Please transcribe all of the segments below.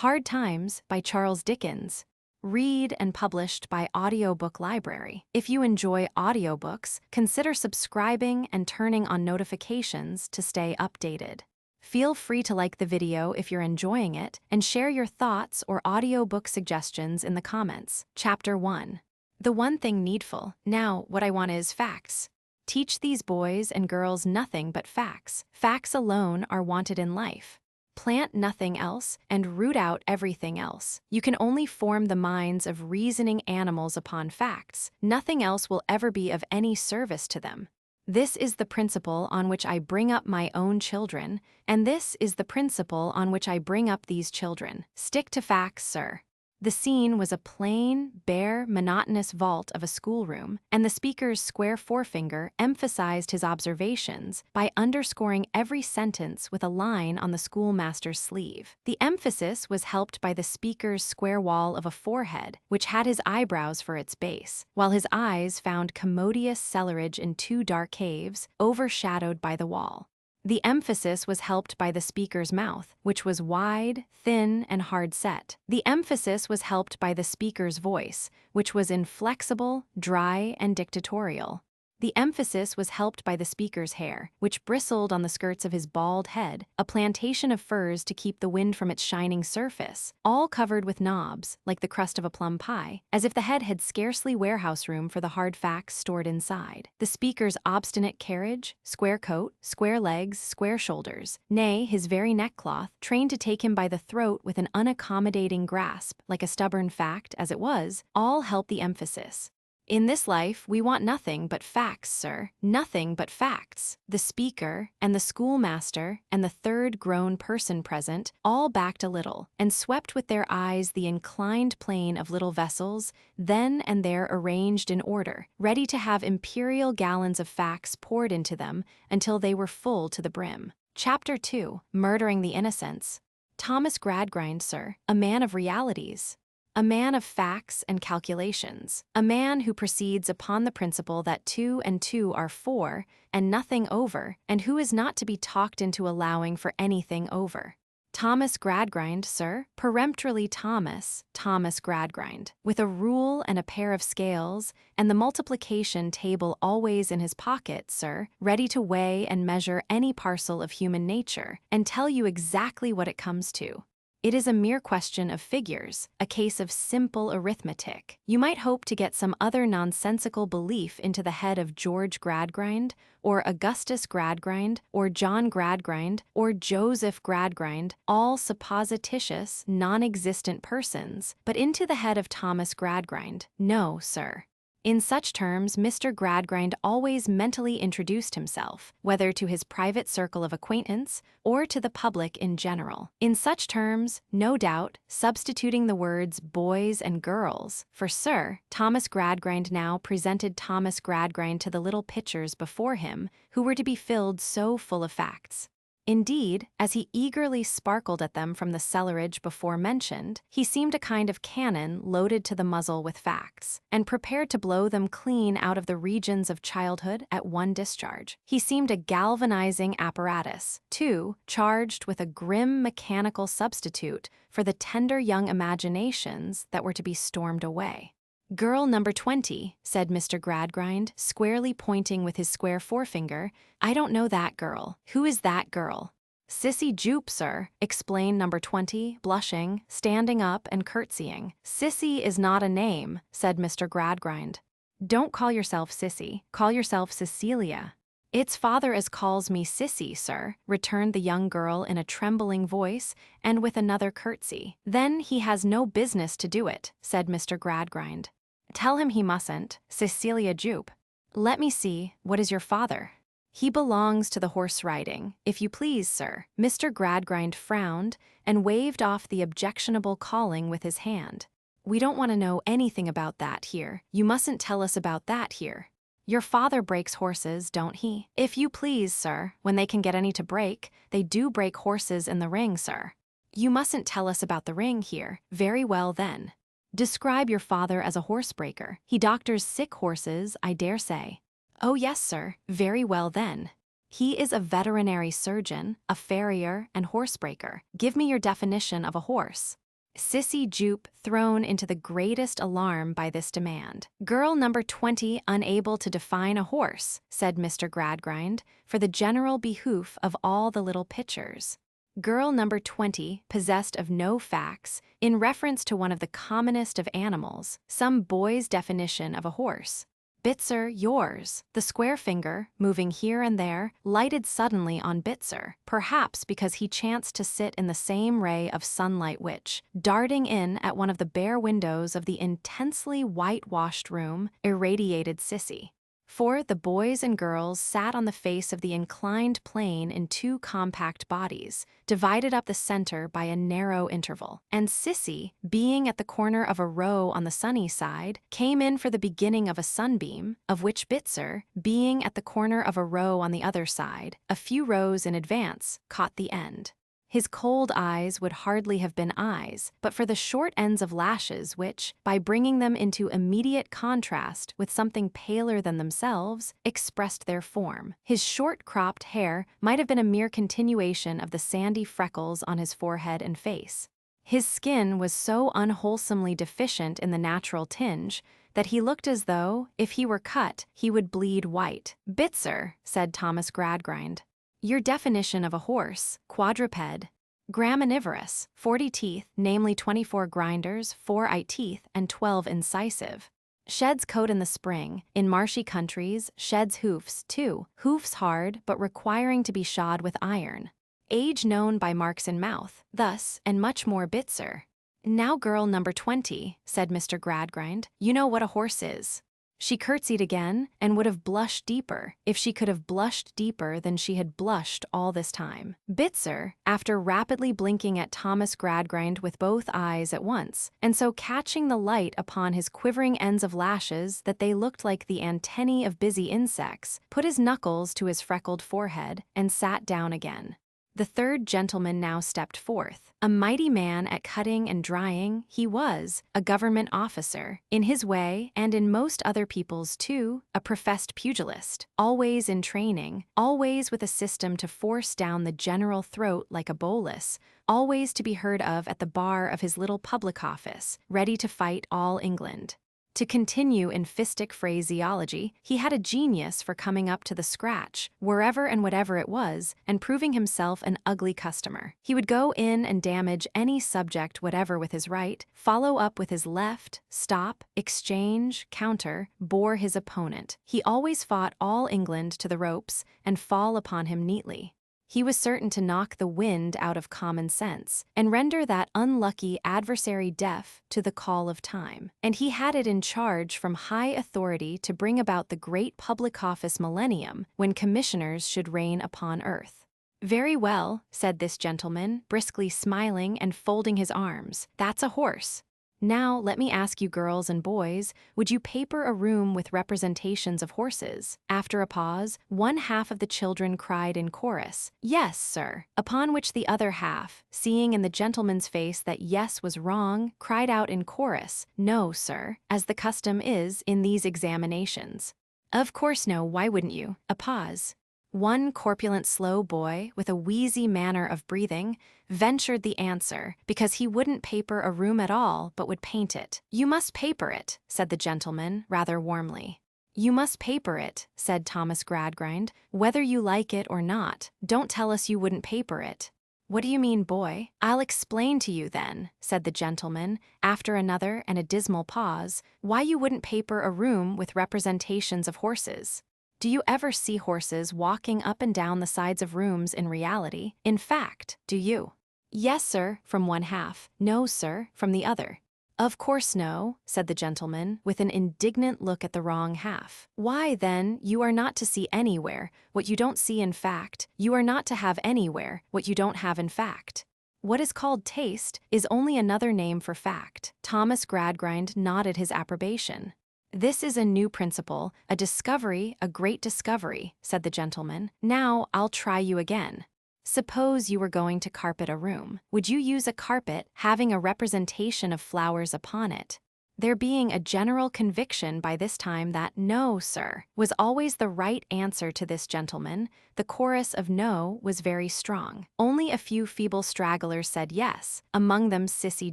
Hard Times by Charles Dickens. Read and published by Audiobook Library. If you enjoy audiobooks, consider subscribing and turning on notifications to stay updated. Feel free to like the video if you're enjoying it and share your thoughts or audiobook suggestions in the comments. Chapter 1. The One Thing Needful. Now, what I want is facts. Teach these boys and girls nothing but facts. Facts alone are wanted in life. Plant nothing else and root out everything else. You can only form the minds of reasoning animals upon facts. Nothing else will ever be of any service to them. This is the principle on which I bring up my own children, and this is the principle on which I bring up these children. Stick to facts, sir. The scene was a plain, bare, monotonous vault of a schoolroom, and the speaker's square forefinger emphasized his observations by underscoring every sentence with a line on the schoolmaster's sleeve. The emphasis was helped by the speaker's square wall of a forehead, which had his eyebrows for its base, while his eyes found commodious cellarage in two dark caves, overshadowed by the wall. The emphasis was helped by the speaker's mouth, which was wide, thin, and hard-set. The emphasis was helped by the speaker's voice, which was inflexible, dry, and dictatorial. The emphasis was helped by the speaker's hair, which bristled on the skirts of his bald head, a plantation of furs to keep the wind from its shining surface, all covered with knobs, like the crust of a plum pie, as if the head had scarcely warehouse room for the hard facts stored inside. The speaker's obstinate carriage, square coat, square legs, square shoulders, nay, his very neckcloth, trained to take him by the throat with an unaccommodating grasp, like a stubborn fact as it was, all help the emphasis. In this life, we want nothing but facts, sir. Nothing but facts. The speaker, and the schoolmaster, and the third grown person present, all backed a little, and swept with their eyes the inclined plane of little vessels, then and there arranged in order, ready to have imperial gallons of facts poured into them until they were full to the brim. Chapter 2. Murdering the Innocents. Thomas Gradgrind, sir, a man of realities. A man of facts and calculations. A man who proceeds upon the principle that 2 and 2 are 4, and nothing over, and who is not to be talked into allowing for anything over. Thomas Gradgrind, sir, peremptorily Thomas Gradgrind, with a rule and a pair of scales, and the multiplication table always in his pocket, sir, ready to weigh and measure any parcel of human nature, and tell you exactly what it comes to. It is a mere question of figures, a case of simple arithmetic. You might hope to get some other nonsensical belief into the head of George Gradgrind, or Augustus Gradgrind, or John Gradgrind, or Joseph Gradgrind, all supposititious, non-existent persons, but into the head of Thomas Gradgrind. No, sir. In such terms, Mr. Gradgrind always mentally introduced himself, whether to his private circle of acquaintance or to the public in general. In such terms, no doubt, substituting the words boys and girls for sir, Thomas Gradgrind now presented Thomas Gradgrind to the little pitchers before him, who were to be filled so full of facts. Indeed, as he eagerly sparkled at them from the cellarage before mentioned, he seemed a kind of cannon loaded to the muzzle with facts, and prepared to blow them clean out of the regions of childhood at one discharge. He seemed a galvanizing apparatus, too, charged with a grim mechanical substitute for the tender young imaginations that were to be stormed away. "Girl number 20, said Mr. Gradgrind, squarely pointing with his square forefinger. I don't know that girl. Who is that girl? Sissy Jupe, sir, explained number 20, blushing, standing up and curtsying. Sissy is not a name, said Mr. Gradgrind. Don't call yourself Sissy, call yourself Cecilia. Its father as calls me Sissy, sir, returned the young girl in a trembling voice and with another curtsy. Then he has no business to do it, said Mr. Gradgrind. Tell him he mustn't, Cecilia Jupe. Let me see, what is your father? He belongs to the horse riding, if you please, sir. Mr. Gradgrind frowned and waved off the objectionable calling with his hand. We don't want to know anything about that here. You mustn't tell us about that here. Your father breaks horses, don't he? If you please, sir, when they can get any to break, they do break horses in the ring, sir. You mustn't tell us about the ring here. Very well, then. Describe your father as a horsebreaker. He doctors sick horses, I dare say. Oh yes, sir. Very well, then. He is a veterinary surgeon, a farrier, and horsebreaker. Give me your definition of a horse. Sissy Jupe thrown into the greatest alarm by this demand. Girl number 20 unable to define a horse, said Mr. Gradgrind, for the general behoof of all the little pitchers. Girl number 20 possessed of no facts in reference to one of the commonest of animals, some boy's definition of a horse. Bitzer, yours. The square finger, moving here and there, lighted suddenly on Bitzer, perhaps because he chanced to sit in the same ray of sunlight which, darting in at one of the bare windows of the intensely whitewashed room, irradiated Sissy. For the boys and girls sat on the face of the inclined plane in two compact bodies, divided up the center by a narrow interval, and Sissy, being at the corner of a row on the sunny side, came in for the beginning of a sunbeam, of which Bitzer, being at the corner of a row on the other side, a few rows in advance, caught the end. His cold eyes would hardly have been eyes, but for the short ends of lashes which, by bringing them into immediate contrast with something paler than themselves, expressed their form. His short-cropped hair might have been a mere continuation of the sandy freckles on his forehead and face. His skin was so unwholesomely deficient in the natural tinge that he looked as though, if he were cut, he would bleed white. "Bitzer," said Thomas Gradgrind. "Your definition of a horse, quadruped, graminivorous, 40 teeth, namely 24 grinders, 4 eye teeth, and 12 incisive. Sheds coat in the spring, in marshy countries, sheds hoofs, too, hoofs hard but requiring to be shod with iron. Age known by marks in mouth, thus, and much more Bitzer." "Now girl number 20, said Mr. Gradgrind, "you know what a horse is." She curtsied again, and would have blushed deeper, if she could have blushed deeper than she had blushed all this time. Bitzer, after rapidly blinking at Thomas Gradgrind with both eyes at once, and so catching the light upon his quivering ends of lashes that they looked like the antennae of busy insects, put his knuckles to his freckled forehead, and sat down again. The third gentleman now stepped forth. A mighty man at cutting and drying, he was, a government officer, in his way, and in most other people's too, a professed pugilist, always in training, always with a system to force down the general throat like a bolus, always to be heard of at the bar of his little public office, ready to fight all England. To continue in fistic phraseology, he had a genius for coming up to the scratch, wherever and whatever it was, and proving himself an ugly customer. He would go in and damage any subject whatever with his right, follow up with his left, stop, exchange, counter, bore his opponent. He always fought all England to the ropes, and fall upon him neatly. He was certain to knock the wind out of common sense, and render that unlucky adversary deaf to the call of time. And he had it in charge from high authority to bring about the great public office millennium, when commissioners should reign upon earth. "Very well," said this gentleman, briskly smiling and folding his arms, "that's a horse. Now, let me ask you girls and boys, would you paper a room with representations of horses?" After a pause, one half of the children cried in chorus, "Yes, sir." Upon which the other half, seeing in the gentleman's face that yes was wrong, cried out in chorus, "No, sir," as the custom is in these examinations. "Of course no, why wouldn't you?" A pause. One corpulent slow boy, with a wheezy manner of breathing, ventured the answer, because he wouldn't paper a room at all, but would paint it. "You must paper it," said the gentleman, rather warmly. "You must paper it," said Thomas Gradgrind, "whether you like it or not. Don't tell us you wouldn't paper it." "What do you mean, boy?" "I'll explain to you then," said the gentleman, after another and a dismal pause, "why you wouldn't paper a room with representations of horses. Do you ever see horses walking up and down the sides of rooms in reality? In fact, do you?" "Yes, sir," from one half. "No, sir," from the other. "Of course no," said the gentleman, with an indignant look at the wrong half. "Why, then, you are not to see anywhere what you don't see in fact. You are not to have anywhere what you don't have in fact. What is called taste is only another name for fact." Thomas Gradgrind nodded his approbation. "This is a new principle, a discovery, a great discovery," said the gentleman. "Now, I'll try you again. Suppose you were going to carpet a room. Would you use a carpet having a representation of flowers upon it?" there being a general conviction by this time that "no, sir," was always the right answer to this gentleman. The chorus of "no" was very strong. Only a few feeble stragglers said yes, among them Sissy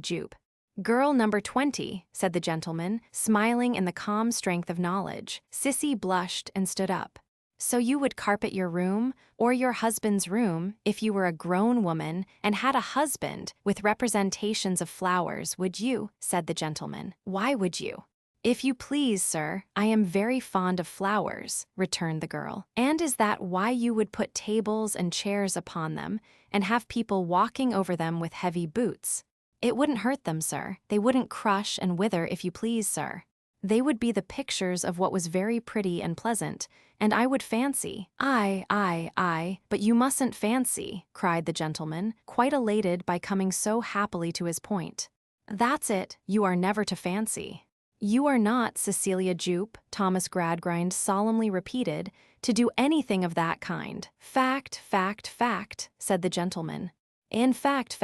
Jupe. "Girl number 20, said the gentleman, smiling in the calm strength of knowledge. Sissy blushed and stood up. "So you would carpet your room, or your husband's room, if you were a grown woman and had a husband, with representations of flowers, would you?" said the gentleman. "Why would you?" "If you please, sir, I am very fond of flowers," returned the girl. "And is that why you would put tables and chairs upon them, and have people walking over them with heavy boots?" "It wouldn't hurt them, sir. They wouldn't crush and wither, if you please, sir. They would be the pictures of what was very pretty and pleasant, and I would fancy—" "Aye, but you mustn't fancy," cried the gentleman, quite elated by coming so happily to his point. "That's it, you are never to fancy." "You are not, Cecilia Jupe," Thomas Gradgrind solemnly repeated, "to do anything of that kind." "Fact, said the gentleman. "In fact,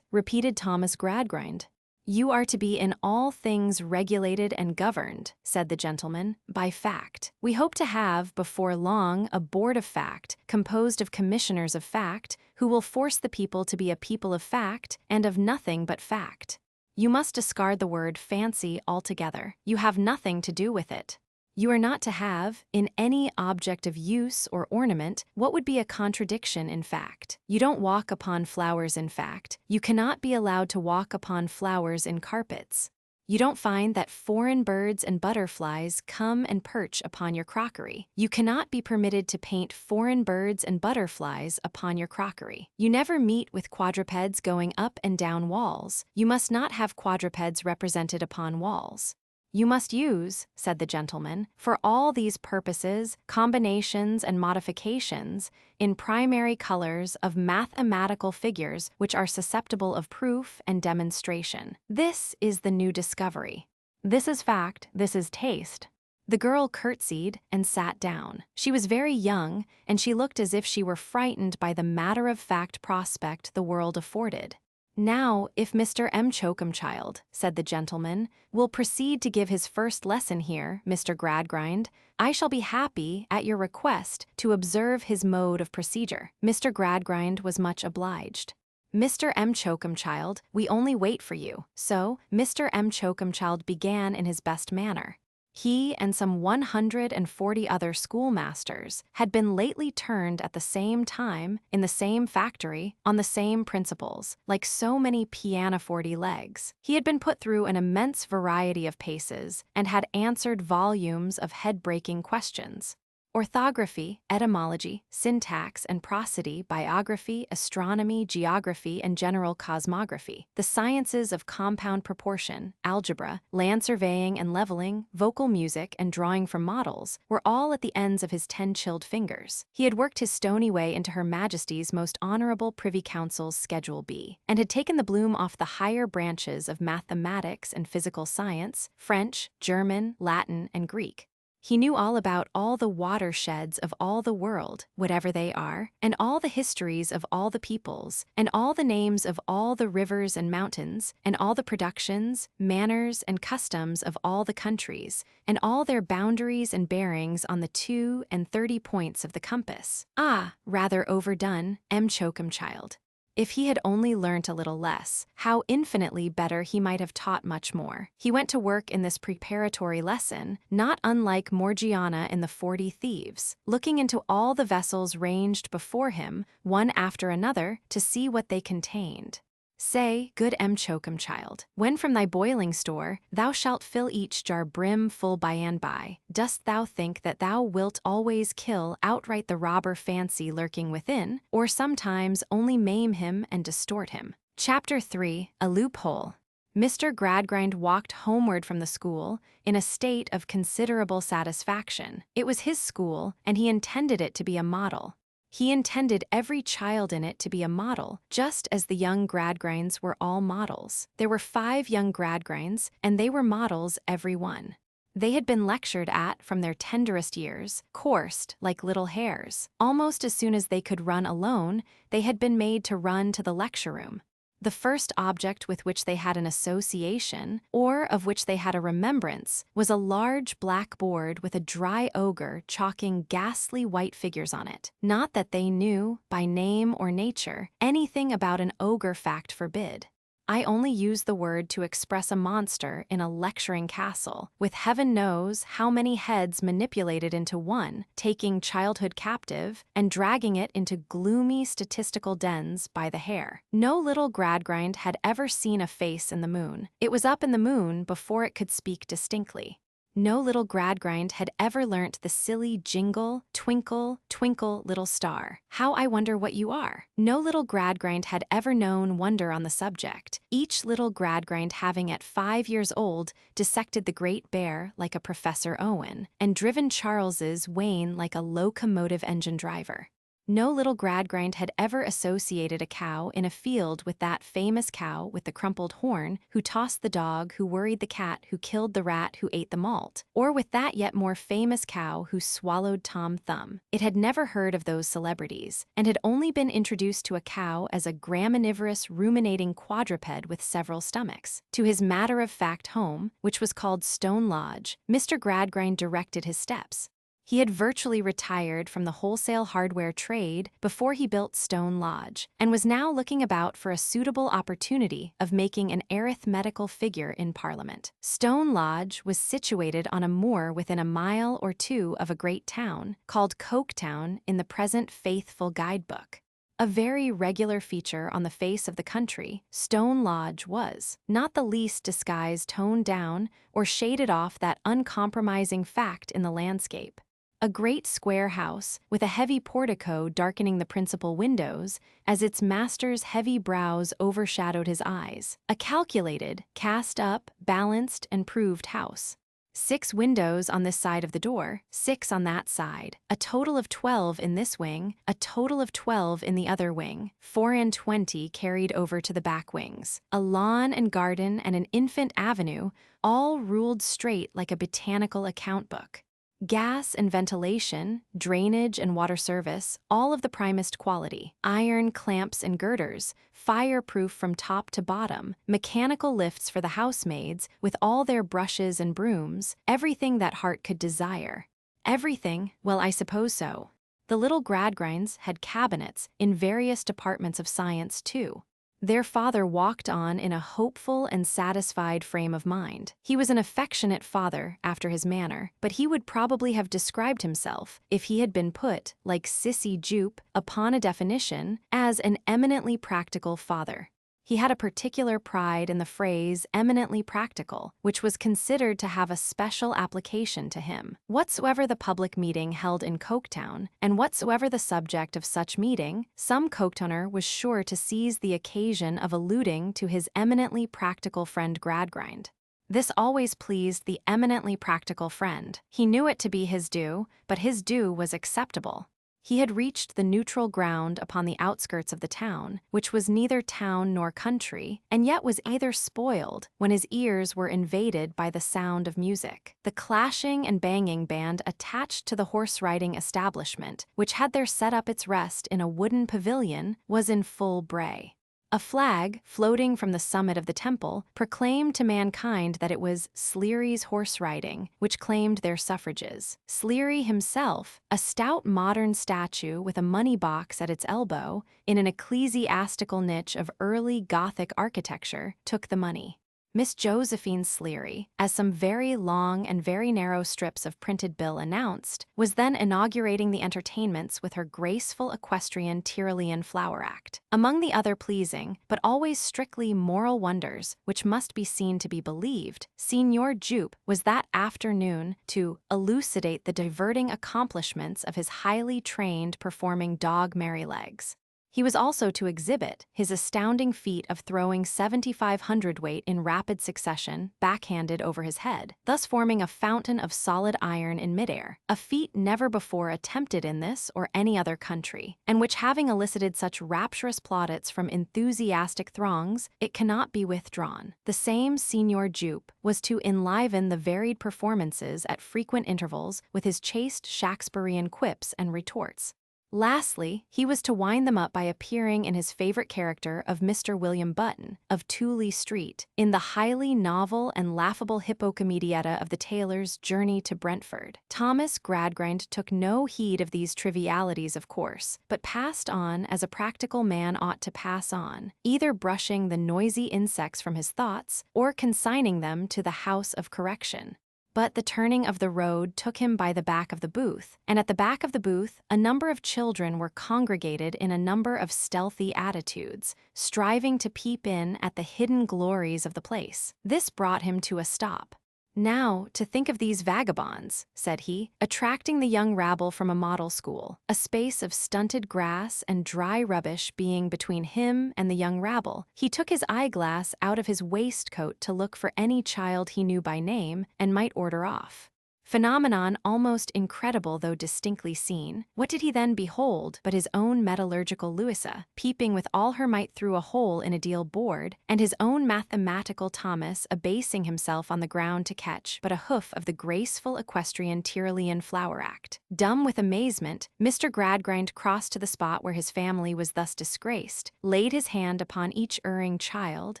repeated Thomas Gradgrind. "You are to be in all things regulated and governed," said the gentleman, "by fact. We hope to have, before long, a board of fact, composed of commissioners of fact, who will force the people to be a people of fact, and of nothing but fact. You must discard the word fancy altogether. You have nothing to do with it. You are not to have, in any object of use or ornament, what would be a contradiction in fact. You don't walk upon flowers in fact. You cannot be allowed to walk upon flowers in carpets. You don't find that foreign birds and butterflies come and perch upon your crockery. You cannot be permitted to paint foreign birds and butterflies upon your crockery. You never meet with quadrupeds going up and down walls. You must not have quadrupeds represented upon walls. You must use," said the gentleman, "for all these purposes, combinations and modifications, in primary colors of mathematical figures which are susceptible of proof and demonstration. This is the new discovery. This is fact, this is taste." The girl curtsied and sat down. She was very young, and she looked as if she were frightened by the matter-of-fact prospect the world afforded. "Now, if Mr. Coketown, said the gentleman, "will proceed to give his first lesson here, Mr. Gradgrind, I shall be happy, at your request, to observe his mode of procedure." Mr. Gradgrind was much obliged. "Mr. Coketown, we only wait for you." So, Mr. Coketown began in his best manner. He and some 140 other schoolmasters had been lately turned at the same time, in the same factory, on the same principles, like so many pianoforte legs. He had been put through an immense variety of paces, and had answered volumes of head-breaking questions. Orthography, etymology, syntax and prosody, biography, astronomy, geography, and general cosmography, the sciences of compound proportion, algebra, land surveying and leveling, vocal music, and drawing from models, were all at the ends of his 10 chilled fingers. He had worked his stony way into Her Majesty's most honorable Privy Council's Schedule B, and had taken the bloom off the higher branches of mathematics and physical science, French, German, Latin, and Greek. He knew all about all the watersheds of all the world, whatever they are, and all the histories of all the peoples, and all the names of all the rivers and mountains, and all the productions, manners, and customs of all the countries, and all their boundaries and bearings on the 32 points of the compass. Ah, rather overdone, Coketown. If he had only learnt a little less, how infinitely better he might have taught much more. He went to work in this preparatory lesson, not unlike Morgiana in the 40 Thieves, looking into all the vessels ranged before him, one after another, to see what they contained. Say, good Coketown, when from thy boiling store thou shalt fill each jar brim full by and by, dost thou think that thou wilt always kill outright the robber fancy lurking within, or sometimes only maim him and distort him? Chapter 3, A Loophole. Mr. Gradgrind walked homeward from the school in a state of considerable satisfaction. It was his school, and he intended it to be a model. He intended every child in it to be a model, just as the young Gradgrinds were all models. There were 5 young Gradgrinds, and they were models every one. They had been lectured at from their tenderest years, coursed like little hares. Almost as soon as they could run alone, they had been made to run to the lecture room. The first object with which they had an association, or of which they had a remembrance, was a large black board with a dry ogre chalking ghastly white figures on it. Not that they knew, by name or nature, anything about an ogre fact forbid. I only use the word to express a monster in a lecturing castle, with heaven knows how many heads manipulated into one, taking childhood captive and dragging it into gloomy statistical dens by the hair. No little Gradgrind had ever seen a face in the moon. It was up in the moon before it could speak distinctly. No little Gradgrind had ever learnt the silly jingle, twinkle, twinkle, little star. How I wonder what you are. No little Gradgrind had ever known wonder on the subject, each little Gradgrind having at 5 years old dissected the Great Bear like a Professor Owen, and driven Charles's Wain like a locomotive engine driver. No little Gradgrind had ever associated a cow in a field with that famous cow with the crumpled horn who tossed the dog who worried the cat who killed the rat who ate the malt, or with that yet more famous cow who swallowed Tom Thumb. It had never heard of those celebrities, and had only been introduced to a cow as a graminivorous ruminating quadruped with several stomachs. To his matter-of-fact home, which was called Stone Lodge, Mr. Gradgrind directed his steps. He had virtually retired from the wholesale hardware trade before he built Stone Lodge, and was now looking about for a suitable opportunity of making an arithmetical figure in Parliament. Stone Lodge was situated on a moor within a mile or two of a great town, called Coketown in the present faithful guidebook. A very regular feature on the face of the country, Stone Lodge was, not the least disguise toned down or shaded off that uncompromising fact in the landscape. A great square house, with a heavy portico darkening the principal windows, as its master's heavy brows overshadowed his eyes. A calculated, cast-up, balanced, and proved house. 6 windows on this side of the door, 6 on that side, a total of 12 in this wing, a total of 12 in the other wing, 24 carried over to the back wings. A lawn and garden and an infant avenue, all ruled straight like a botanical account book. Gas and ventilation, drainage and water service, all of the primest quality. Iron clamps and girders, fireproof from top to bottom, mechanical lifts for the housemaids, with all their brushes and brooms, everything that heart could desire. Everything, well, I suppose so. The little Gradgrinds had cabinets in various departments of science, too. Their father walked on in a hopeful and satisfied frame of mind. He was an affectionate father, after his manner, but he would probably have described himself, if he had been put, like Sissy Jupe, upon a definition, as an eminently practical father. He had a particular pride in the phrase eminently practical, which was considered to have a special application to him. Whatsoever the public meeting held in Coketown, and whatsoever the subject of such meeting, some Coketowner was sure to seize the occasion of alluding to his eminently practical friend Gradgrind. This always pleased the eminently practical friend. He knew it to be his due, but his due was acceptable. He had reached the neutral ground upon the outskirts of the town, which was neither town nor country, and yet was either spoiled, when his ears were invaded by the sound of music. The clashing and banging band attached to the horse-riding establishment, which had there set up its rest in a wooden pavilion, was in full bray. A flag, floating from the summit of the temple, proclaimed to mankind that it was Sleary's horse riding, which claimed their suffrages. Sleary himself, a stout modern statue with a money box at its elbow, in an ecclesiastical niche of early Gothic architecture, took the money. Miss Josephine Sleary, as some very long and very narrow strips of printed bill announced, was then inaugurating the entertainments with her graceful equestrian Tyrolean flower act. Among the other pleasing, but always strictly moral wonders, which must be seen to be believed, Signor Jupe was that afternoon to elucidate the diverting accomplishments of his highly trained performing dog Merrylegs. He was also to exhibit his astounding feat of throwing 75 hundredweight in rapid succession, backhanded over his head, thus forming a fountain of solid iron in midair, a feat never before attempted in this or any other country, and which having elicited such rapturous plaudits from enthusiastic throngs, it cannot be withdrawn. The same Signor Jupe was to enliven the varied performances at frequent intervals with his chaste Shakespearean quips and retorts. Lastly, he was to wind them up by appearing in his favorite character of Mr. William Button, of Tooley Street, in the highly novel and laughable hippocomedietta of the tailor's Journey to Brentford. Thomas Gradgrind took no heed of these trivialities, of course, but passed on as a practical man ought to pass on, either brushing the noisy insects from his thoughts or consigning them to the house of correction. But the turning of the road took him by the back of the booth, and at the back of the booth a number of children were congregated in a number of stealthy attitudes, striving to peep in at the hidden glories of the place. This brought him to a stop. "Now, to think of these vagabonds," said he, attracting the young rabble from a model school, a space of stunted grass and dry rubbish being between him and the young rabble. He took his eyeglass out of his waistcoat to look for any child he knew by name and might order off. Phenomenon almost incredible though distinctly seen. What did he then behold but his own metallurgical Louisa, peeping with all her might through a hole in a deal board, and his own mathematical Thomas abasing himself on the ground to catch but a hoof of the graceful equestrian Tyrolean flower act. Dumb with amazement, Mr. Gradgrind crossed to the spot where his family was thus disgraced, laid his hand upon each erring child,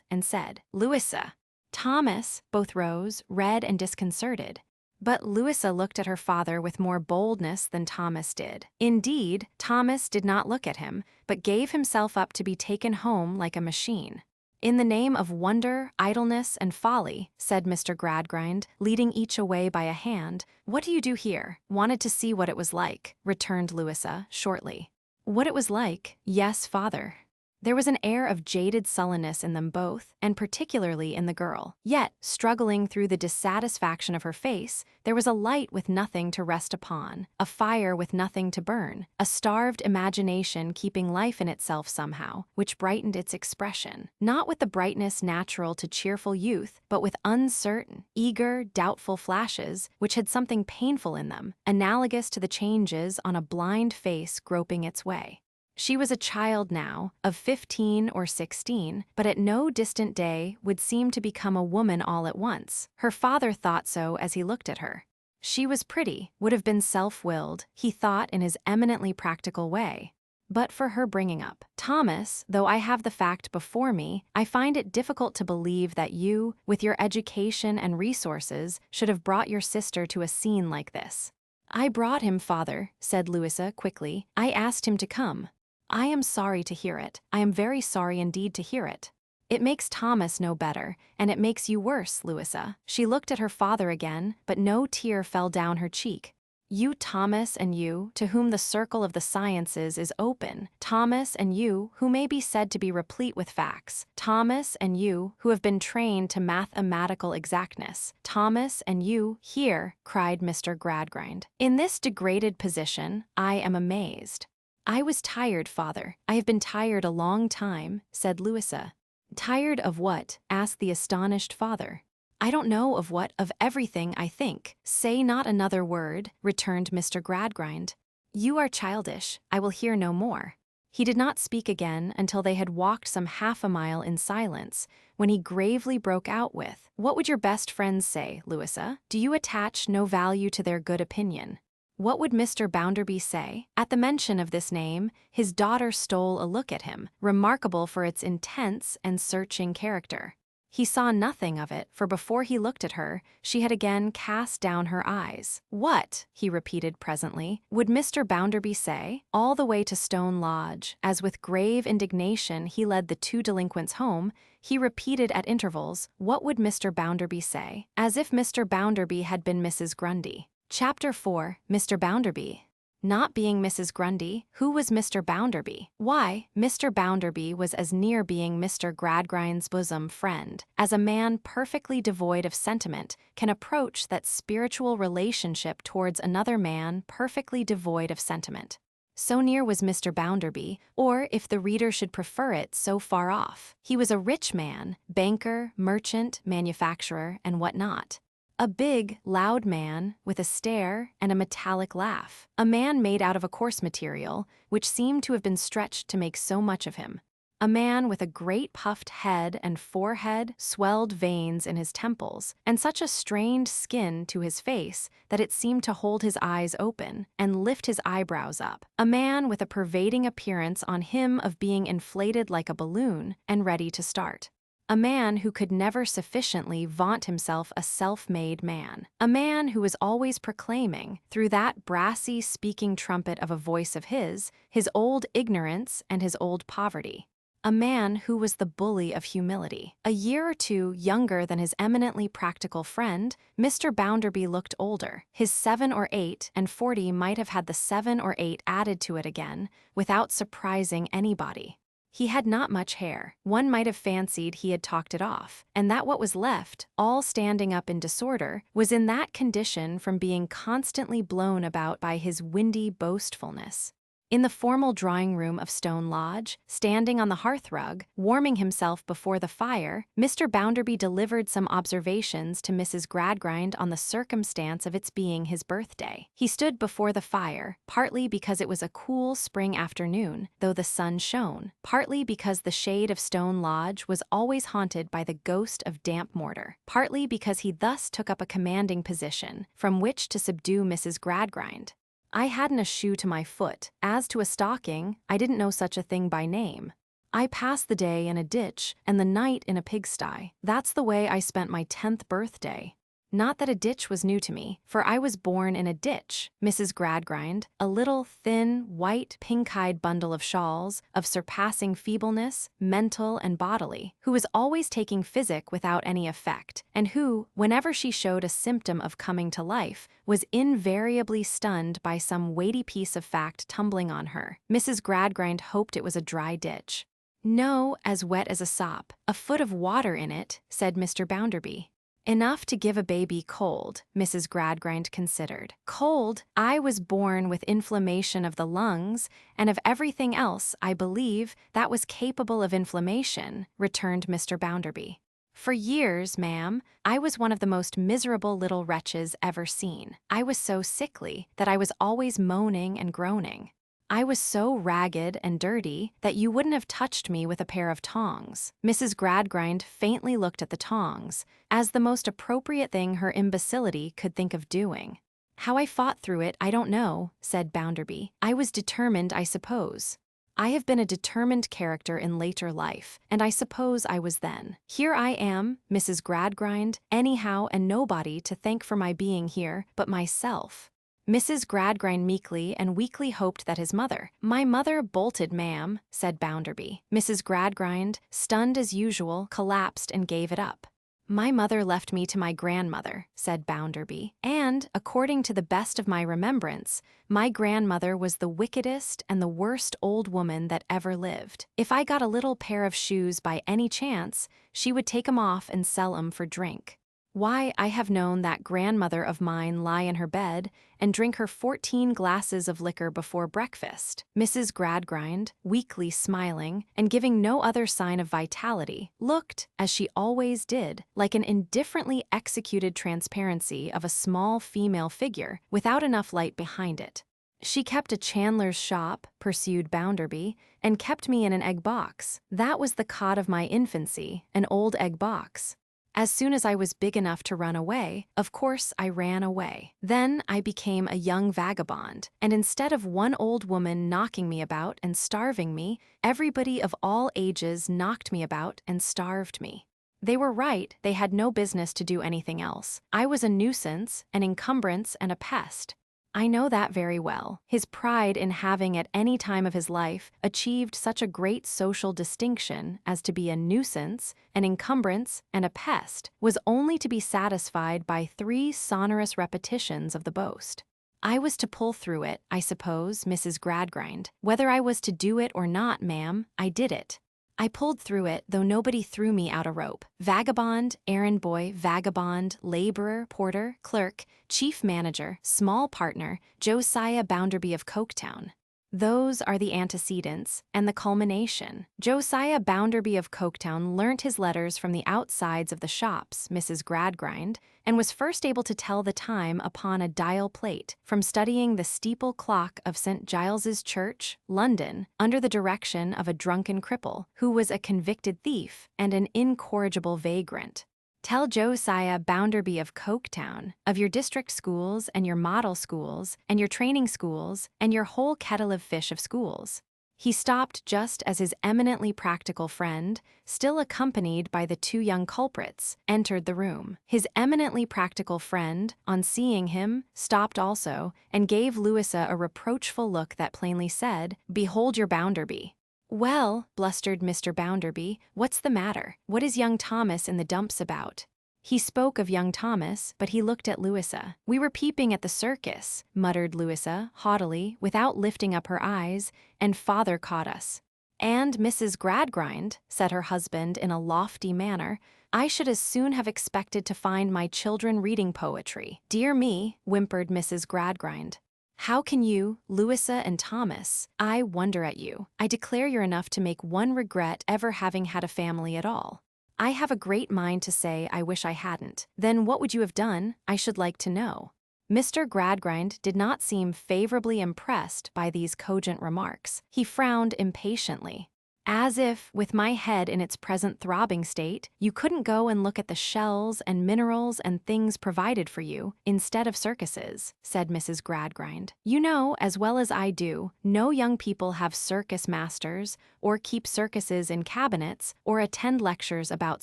and said, "Louisa." Thomas both rose, red and disconcerted. But Louisa looked at her father with more boldness than Thomas did. Indeed, Thomas did not look at him, but gave himself up to be taken home like a machine. "In the name of wonder, idleness, and folly," said Mr. Gradgrind, leading each away by a hand, "what do you do here?" "Wanted to see what it was like," returned Louisa, shortly. "What it was like? Yes, father." There was an air of jaded sullenness in them both, and particularly in the girl. Yet, struggling through the dissatisfaction of her face, there was a light with nothing to rest upon, a fire with nothing to burn, a starved imagination keeping life in itself somehow, which brightened its expression, not with the brightness natural to cheerful youth, but with uncertain, eager, doubtful flashes, which had something painful in them, analogous to the changes on a blind face groping its way. She was a child now, of 15 or 16, but at no distant day would seem to become a woman all at once. Her father thought so as he looked at her. She was pretty, would have been self-willed, he thought in his eminently practical way. But for her bringing up. "Thomas, though I have the fact before me, I find it difficult to believe that you, with your education and resources, should have brought your sister to a scene like this." "I brought him, father," said Louisa quickly. "I asked him to come." "I am sorry to hear it. I am very sorry indeed to hear it." "It makes Thomas no better, and it makes you worse, Louisa." She looked at her father again, but no tear fell down her cheek. "You, Thomas, and you, to whom the circle of the sciences is open, Thomas and you, who may be said to be replete with facts, Thomas and you, who have been trained to mathematical exactness, Thomas and you, here," cried Mr. Gradgrind. "In this degraded position, I am amazed." "I was tired, father. I have been tired a long time," said Louisa. "Tired of what?" asked the astonished father. "I don't know of what, of everything, I think." "Say not another word," returned Mr. Gradgrind. "You are childish. I will hear no more." He did not speak again until they had walked some half a mile in silence, when he gravely broke out with, "What would your best friends say, Louisa? Do you attach no value to their good opinion? What would Mr. Bounderby say?" At the mention of this name, his daughter stole a look at him, remarkable for its intense and searching character. He saw nothing of it, for before he looked at her, she had again cast down her eyes. "What," he repeated presently, "would Mr. Bounderby say?" All the way to Stone Lodge, as with grave indignation he led the two delinquents home, he repeated at intervals, "What would Mr. Bounderby say?" as if Mr. Bounderby had been Mrs. Grundy. Chapter 4. Mr. Bounderby. Not being Mrs. Grundy, who was Mr. Bounderby? Why, Mr. Bounderby was as near being Mr. Gradgrind's bosom friend as a man perfectly devoid of sentiment can approach that spiritual relationship towards another man perfectly devoid of sentiment. So near was Mr. Bounderby, or, if the reader should prefer it, so far off. He was a rich man, banker, merchant, manufacturer, and what not. A big, loud man, with a stare and a metallic laugh. A man made out of a coarse material, which seemed to have been stretched to make so much of him. a man with a great puffed head and forehead, swelled veins in his temples, and such a strained skin to his face that it seemed to hold his eyes open and lift his eyebrows up. A man with a pervading appearance on him of being inflated like a balloon and ready to start. A man who could never sufficiently vaunt himself a self-made man. A man who was always proclaiming, through that brassy speaking trumpet of a voice of his old ignorance and his old poverty. A man who was the bully of humility. A year or two younger than his eminently practical friend, Mr. Bounderby looked older. His 7 or 8 and 40 might have had the 7 or 8 added to it again, without surprising anybody. He had not much hair. One might have fancied he had talked it off, and that what was left, all standing up in disorder, was in that condition from being constantly blown about by his windy boastfulness. In the formal drawing-room of Stone Lodge, standing on the hearth-rug, warming himself before the fire, Mr. Bounderby delivered some observations to Mrs. Gradgrind on the circumstance of its being his birthday. He stood before the fire, partly because it was a cool spring afternoon, though the sun shone, partly because the shade of Stone Lodge was always haunted by the ghost of damp mortar, partly because he thus took up a commanding position, from which to subdue Mrs. Gradgrind. I hadn't a shoe to my foot. As to a stocking, I didn't know such a thing by name. I passed the day in a ditch and the night in a pigsty. That's the way I spent my 10th birthday. Not that a ditch was new to me, for I was born in a ditch. Mrs. Gradgrind, a little, thin, white, pink-eyed bundle of shawls, of surpassing feebleness, mental and bodily, who was always taking physic without any effect, and who, whenever she showed a symptom of coming to life, was invariably stunned by some weighty piece of fact tumbling on her. Mrs. Gradgrind hoped it was a dry ditch. "No, as wet as a sop. A foot of water in it," said Mr. Bounderby. "Enough to give a baby cold," Mrs. Gradgrind considered. "Cold? I was born with inflammation of the lungs, and of everything else, I believe, that was capable of inflammation," returned Mr. Bounderby. "For years, ma'am, I was one of the most miserable little wretches ever seen. I was so sickly that I was always moaning and groaning. I was so ragged and dirty that you wouldn't have touched me with a pair of tongs." Mrs. Gradgrind faintly looked at the tongs, as the most appropriate thing her imbecility could think of doing. "How I fought through it, I don't know," said Bounderby. "I was determined, I suppose. I have been a determined character in later life, and I suppose I was then. Here I am, Mrs. Gradgrind, anyhow and nobody to thank for my being here but myself." Mrs. Gradgrind meekly and weakly hoped that his mother— "My mother bolted, ma'am," said Bounderby. Mrs. Gradgrind, stunned as usual, collapsed and gave it up. "My mother left me to my grandmother," said Bounderby, "and, according to the best of my remembrance, my grandmother was the wickedest and the worst old woman that ever lived. If I got a little pair of shoes by any chance, she would take 'em off and sell 'em for drink. Why, I have known that grandmother of mine lie in her bed and drink her 14 glasses of liquor before breakfast." Mrs. Gradgrind, weakly smiling, and giving no other sign of vitality, looked, as she always did, like an indifferently executed transparency of a small female figure, without enough light behind it. "She kept a chandler's shop," pursued Bounderby, "and kept me in an egg box. That was the cod of my infancy, an old egg box. As soon as I was big enough to run away, of course I ran away. Then I became a young vagabond, and instead of one old woman knocking me about and starving me, everybody of all ages knocked me about and starved me. They were right, they had no business to do anything else. I was a nuisance, an encumbrance, and a pest. I know that very well." His pride in having at any time of his life achieved such a great social distinction as to be a nuisance, an encumbrance, and a pest was only to be satisfied by 3 sonorous repetitions of the boast. "I was to pull through it, I suppose, Mrs. Gradgrind. Whether I was to do it or not, ma'am, I did it. I pulled through it, though nobody threw me out a rope. Vagabond, errand boy, vagabond, laborer, porter, clerk, chief manager, small partner, Josiah Bounderby of Coketown. Those are the antecedents and the culmination. Josiah Bounderby of Coketown learnt his letters from the outsides of the shops, Mrs. Gradgrind, and was first able to tell the time upon a dial plate from studying the steeple clock of St. Giles's Church, London, under the direction of a drunken cripple who was a convicted thief and an incorrigible vagrant. Tell Josiah Bounderby of Coketown of your district schools and your model schools and your training schools and your whole kettle of fish of schools. He stopped just as his eminently practical friend, still accompanied by the two young culprits, entered the room. His eminently practical friend, on seeing him, stopped also and gave Louisa a reproachful look that plainly said, "Behold your Bounderby." "Well," blustered Mr. Bounderby, "what's the matter? What is young Thomas in the dumps about?" He spoke of young Thomas, but he looked at Louisa. "We were peeping at the circus," muttered Louisa, haughtily, without lifting up her eyes, "and father caught us." "And Mrs. Gradgrind," said her husband in a lofty manner, "I should as soon have expected to find my children reading poetry." "Dear me," whimpered Mrs. Gradgrind. "How can you, Louisa and Thomas? I wonder at you. I declare you're enough to make one regret ever having had a family at all." "I have a great mind to say I wish I hadn't." "Then what would you have done, I should like to know?" Mr. Gradgrind did not seem favorably impressed by these cogent remarks. He frowned impatiently. "As if, with my head in its present throbbing state, you couldn't go and look at the shells and minerals and things provided for you, instead of circuses," said Mrs. Gradgrind. "You know, as well as I do, no young people have circus masters, or keep circuses in cabinets, or attend lectures about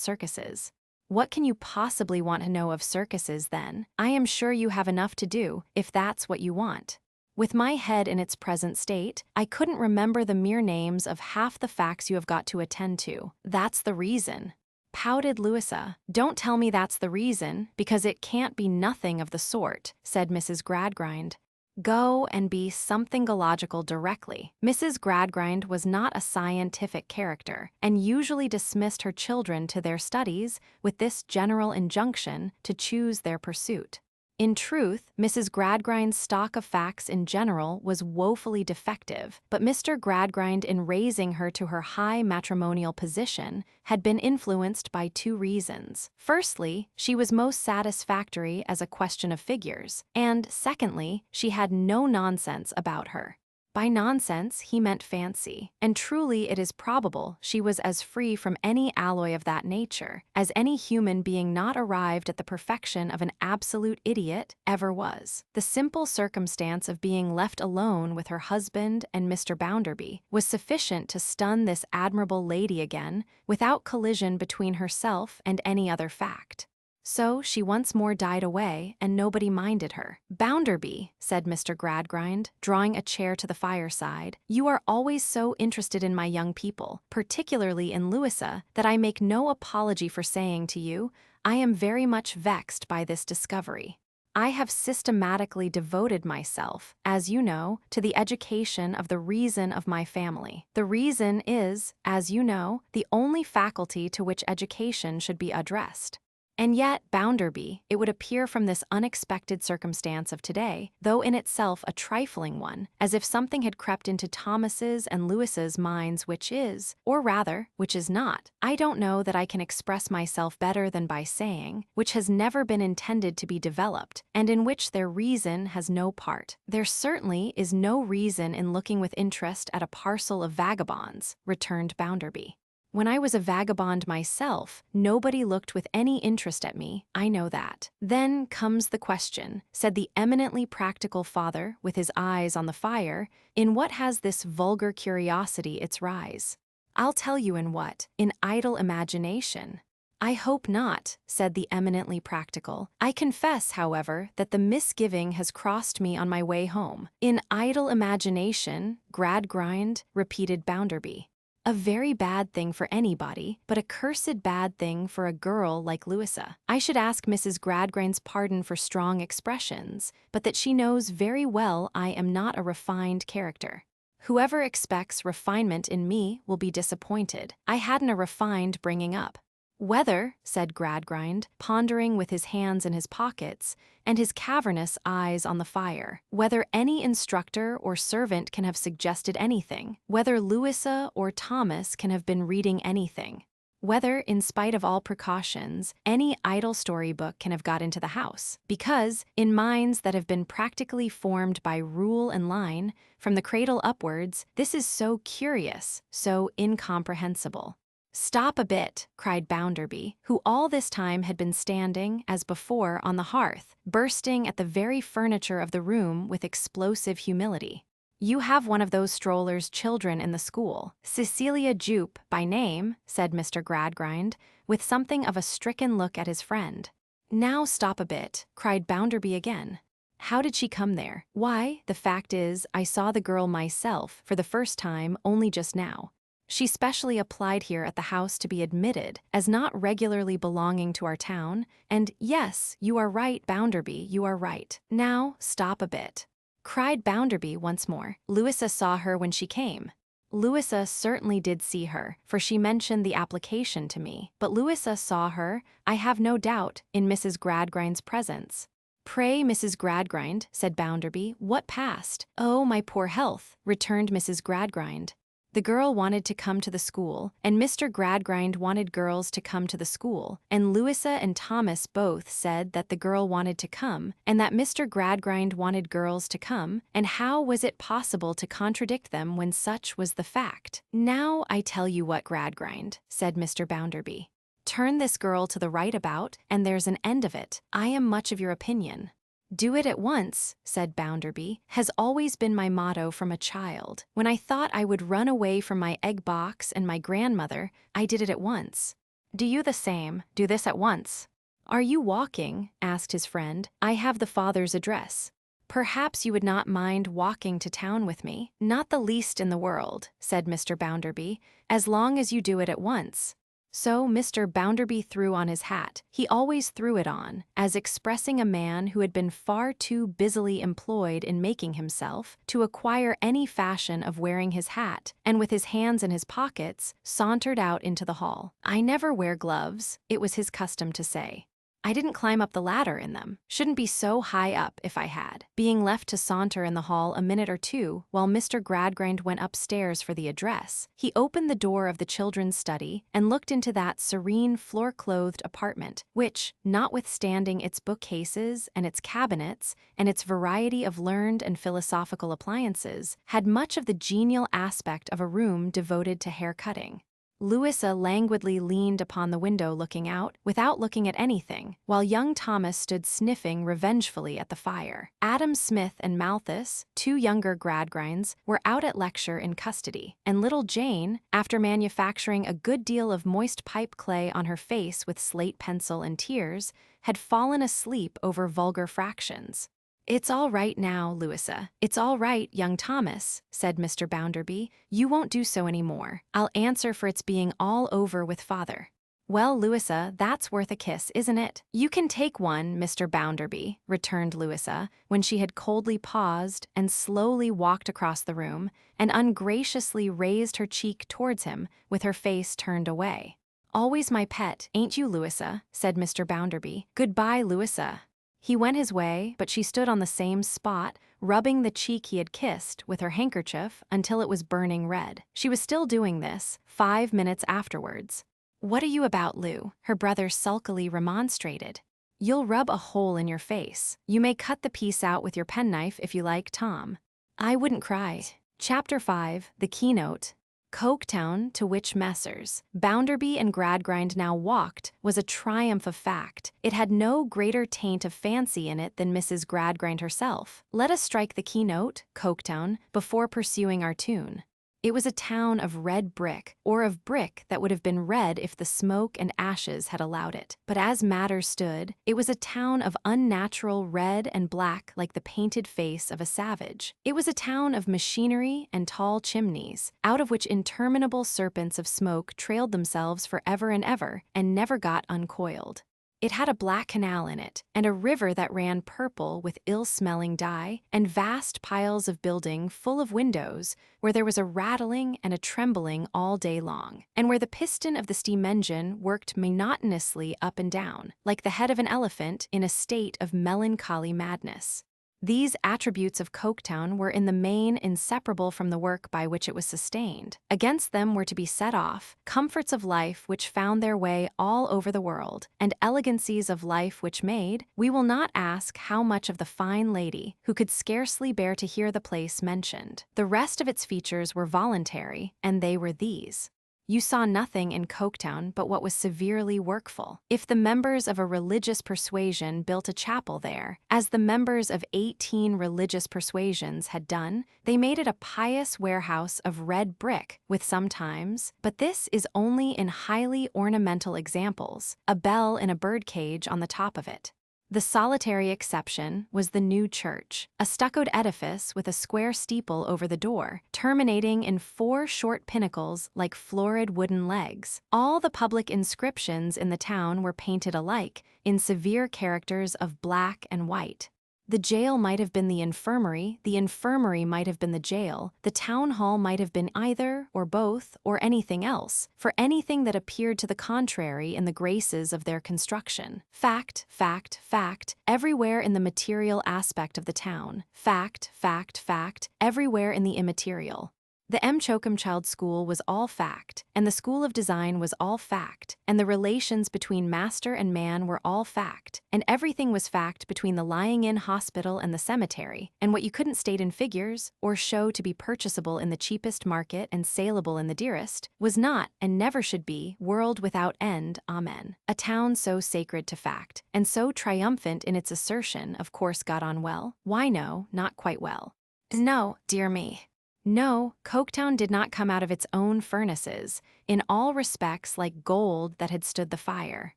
circuses. What can you possibly want to know of circuses, then? I am sure you have enough to do, if that's what you want. With my head in its present state, I couldn't remember the mere names of half the facts you have got to attend to. That's the reason." Pouted Louisa. "Don't tell me that's the reason, because it can't be nothing of the sort," said Mrs. Gradgrind. "Go and be something logical directly." Mrs. Gradgrind was not a scientific character, and usually dismissed her children to their studies with this general injunction to choose their pursuit. In truth, Mrs. Gradgrind's stock of facts in general was woefully defective, but Mr. Gradgrind, in raising her to her high matrimonial position, had been influenced by two reasons. Firstly, she was most satisfactory as a question of figures, and secondly, she had no nonsense about her. By nonsense, he meant fancy, and truly it is probable she was as free from any alloy of that nature as any human being not arrived at the perfection of an absolute idiot ever was. The simple circumstance of being left alone with her husband and Mr. Bounderby was sufficient to stun this admirable lady again, without collision between herself and any other fact. So she once more died away, and nobody minded her. "Bounderby," said Mr. Gradgrind, drawing a chair to the fireside, "you are always so interested in my young people, particularly in Louisa, that I make no apology for saying to you, I am very much vexed by this discovery. I have systematically devoted myself, as you know, to the education of the reason of my family. The reason is, as you know, the only faculty to which education should be addressed. And yet, Bounderby, it would appear from this unexpected circumstance of today, though in itself a trifling one, as if something had crept into Thomas's and Louisa's minds which is, or rather, which is not, I don't know that I can express myself better than by saying, which has never been intended to be developed, and in which their reason has no part. There certainly is no reason in looking with interest at a parcel of vagabonds," returned Bounderby. "When I was a vagabond myself, nobody looked with any interest at me, I know that." "Then comes the question," said the eminently practical father, with his eyes on the fire, "in what has this vulgar curiosity its rise?" "I'll tell you in what. In idle imagination." "I hope not," said the eminently practical. "I confess, however, that the misgiving has crossed me on my way home." "In idle imagination, Gradgrind," repeated Bounderby. "A very bad thing for anybody, but a cursed bad thing for a girl like Louisa. I should ask Mrs. Gradgrind's pardon for strong expressions, but that she knows very well I am not a refined character. Whoever expects refinement in me will be disappointed. I hadn't a refined bringing up." "Whether," said Gradgrind, pondering with his hands in his pockets and his cavernous eyes on the fire, "whether any instructor or servant can have suggested anything, whether Louisa or Thomas can have been reading anything, whether, in spite of all precautions, any idle storybook can have got into the house, because, in minds that have been practically formed by rule and line, from the cradle upwards, this is so curious, so incomprehensible." "Stop a bit," cried Bounderby, who all this time had been standing, as before, on the hearth, bursting at the very furniture of the room with explosive humility. "You have one of those strollers' children in the school, Cecilia Jupe by name," said Mr. Gradgrind, with something of a stricken look at his friend. "Now stop a bit," cried Bounderby again. "How did she come there? Why, the fact is, I saw the girl myself, for the first time, only just now. She specially applied here at the house to be admitted, as not regularly belonging to our town, and yes, you are right, Bounderby, you are right. Now, stop a bit," cried Bounderby once more. "Louisa saw her when she came." "Louisa certainly did see her, for she mentioned the application to me, but Louisa saw her, I have no doubt, in Mrs. Gradgrind's presence." "Pray, Mrs. Gradgrind," said Bounderby, "what passed?" "Oh, my poor health," returned Mrs. Gradgrind. "The girl wanted to come to the school, and Mr. Gradgrind wanted girls to come to the school, and Louisa and Thomas both said that the girl wanted to come, and that Mr. Gradgrind wanted girls to come, and how was it possible to contradict them when such was the fact?" "Now I tell you what, Gradgrind," said Mr. Bounderby. "Turn this girl to the right about, and there's an end of it. I am much of your opinion." "Do it at once," said Bounderby, "has always been my motto from a child. When I thought I would run away from my egg box and my grandmother, I did it at once. Do you the same, do this at once." "Are you walking?" asked his friend. "I have the father's address." "Perhaps you would not mind walking to town with me?" "Not the least in the world," said Mr. Bounderby, "as long as you do it at once." So Mr. Bounderby threw on his hat. He always threw it on, as expressing a man who had been far too busily employed in making himself to acquire any fashion of wearing his hat, and with his hands in his pockets, sauntered out into the hall. "I never wear gloves," it was his custom to say. "I didn't climb up the ladder in them. Shouldn't be so high up if I had." Being left to saunter in the hall a minute or two while Mr. Gradgrind went upstairs for the address, he opened the door of the children's study and looked into that serene floor-clothed apartment, which, notwithstanding its bookcases and its cabinets and its variety of learned and philosophical appliances, had much of the genial aspect of a room devoted to hair-cutting. Louisa languidly leaned upon the window looking out, without looking at anything, while young Thomas stood sniffing revengefully at the fire. Adam Smith and Malthus, two younger Gradgrinds, were out at lecture in custody, and little Jane, after manufacturing a good deal of moist pipe clay on her face with slate pencil and tears, had fallen asleep over vulgar fractions. "It's all right now, Louisa. It's all right, young Thomas," said Mr. Bounderby. "You won't do so any more. I'll answer for its being all over with father." "Well, Louisa, that's worth a kiss, isn't it?" "You can take one, Mr. Bounderby," returned Louisa, when she had coldly paused and slowly walked across the room and ungraciously raised her cheek towards him with her face turned away. "Always my pet, ain't you, Louisa?" said Mr. Bounderby. "Goodbye, Louisa." He went his way, but she stood on the same spot, rubbing the cheek he had kissed with her handkerchief until it was burning red. She was still doing this 5 minutes afterwards. "What are you about, Lou?" her brother sulkily remonstrated. "You'll rub a hole in your face. You may cut the piece out with your penknife if you like, Tom." "I wouldn't cry." Chapter 5, The Keynote. Coketown, to which Messrs. Bounderby and Gradgrind now walked, was a triumph of fact. It had no greater taint of fancy in it than Mrs. Gradgrind herself. Let us strike the keynote, Coketown, before pursuing our tune. It was a town of red brick, or of brick that would have been red if the smoke and ashes had allowed it. But as matters stood, it was a town of unnatural red and black like the painted face of a savage. It was a town of machinery and tall chimneys, out of which interminable serpents of smoke trailed themselves for ever and never got uncoiled. It had a black canal in it, and a river that ran purple with ill-smelling dye, and vast piles of building full of windows, where there was a rattling and a trembling all day long, and where the piston of the steam engine worked monotonously up and down, like the head of an elephant in a state of melancholy madness. These attributes of Coketown were in the main inseparable from the work by which it was sustained. Against them were to be set off comforts of life which found their way all over the world, and elegancies of life which made, we will not ask how much of the fine lady, who could scarcely bear to hear the place mentioned. The rest of its features were voluntary, and they were these. You saw nothing in Coketown but what was severely workful. If the members of a religious persuasion built a chapel there, as the members of 18 religious persuasions had done, they made it a pious warehouse of red brick, with sometimes, but this is only in highly ornamental examples, a bell in a birdcage on the top of it. The solitary exception was the new church, a stuccoed edifice with a square steeple over the door, terminating in 4 short pinnacles like florid wooden legs. All the public inscriptions in the town were painted alike, in severe characters of black and white. The jail might have been the infirmary might have been the jail, the town hall might have been either, or both, or anything else, for anything that appeared to the contrary in the graces of their construction. Fact, fact, fact, everywhere in the material aspect of the town. Fact, fact, fact, everywhere in the immaterial. The M. Coketown School was all fact, and the School of Design was all fact, and the relations between master and man were all fact, and everything was fact between the lying-in hospital and the cemetery, and what you couldn't state in figures, or show to be purchasable in the cheapest market and saleable in the dearest, was not, and never should be, world without end, amen. A town so sacred to fact, and so triumphant in its assertion, of course got on well. Why no, not quite well. No, dear me. No, Coketown did not come out of its own furnaces, in all respects like gold that had stood the fire.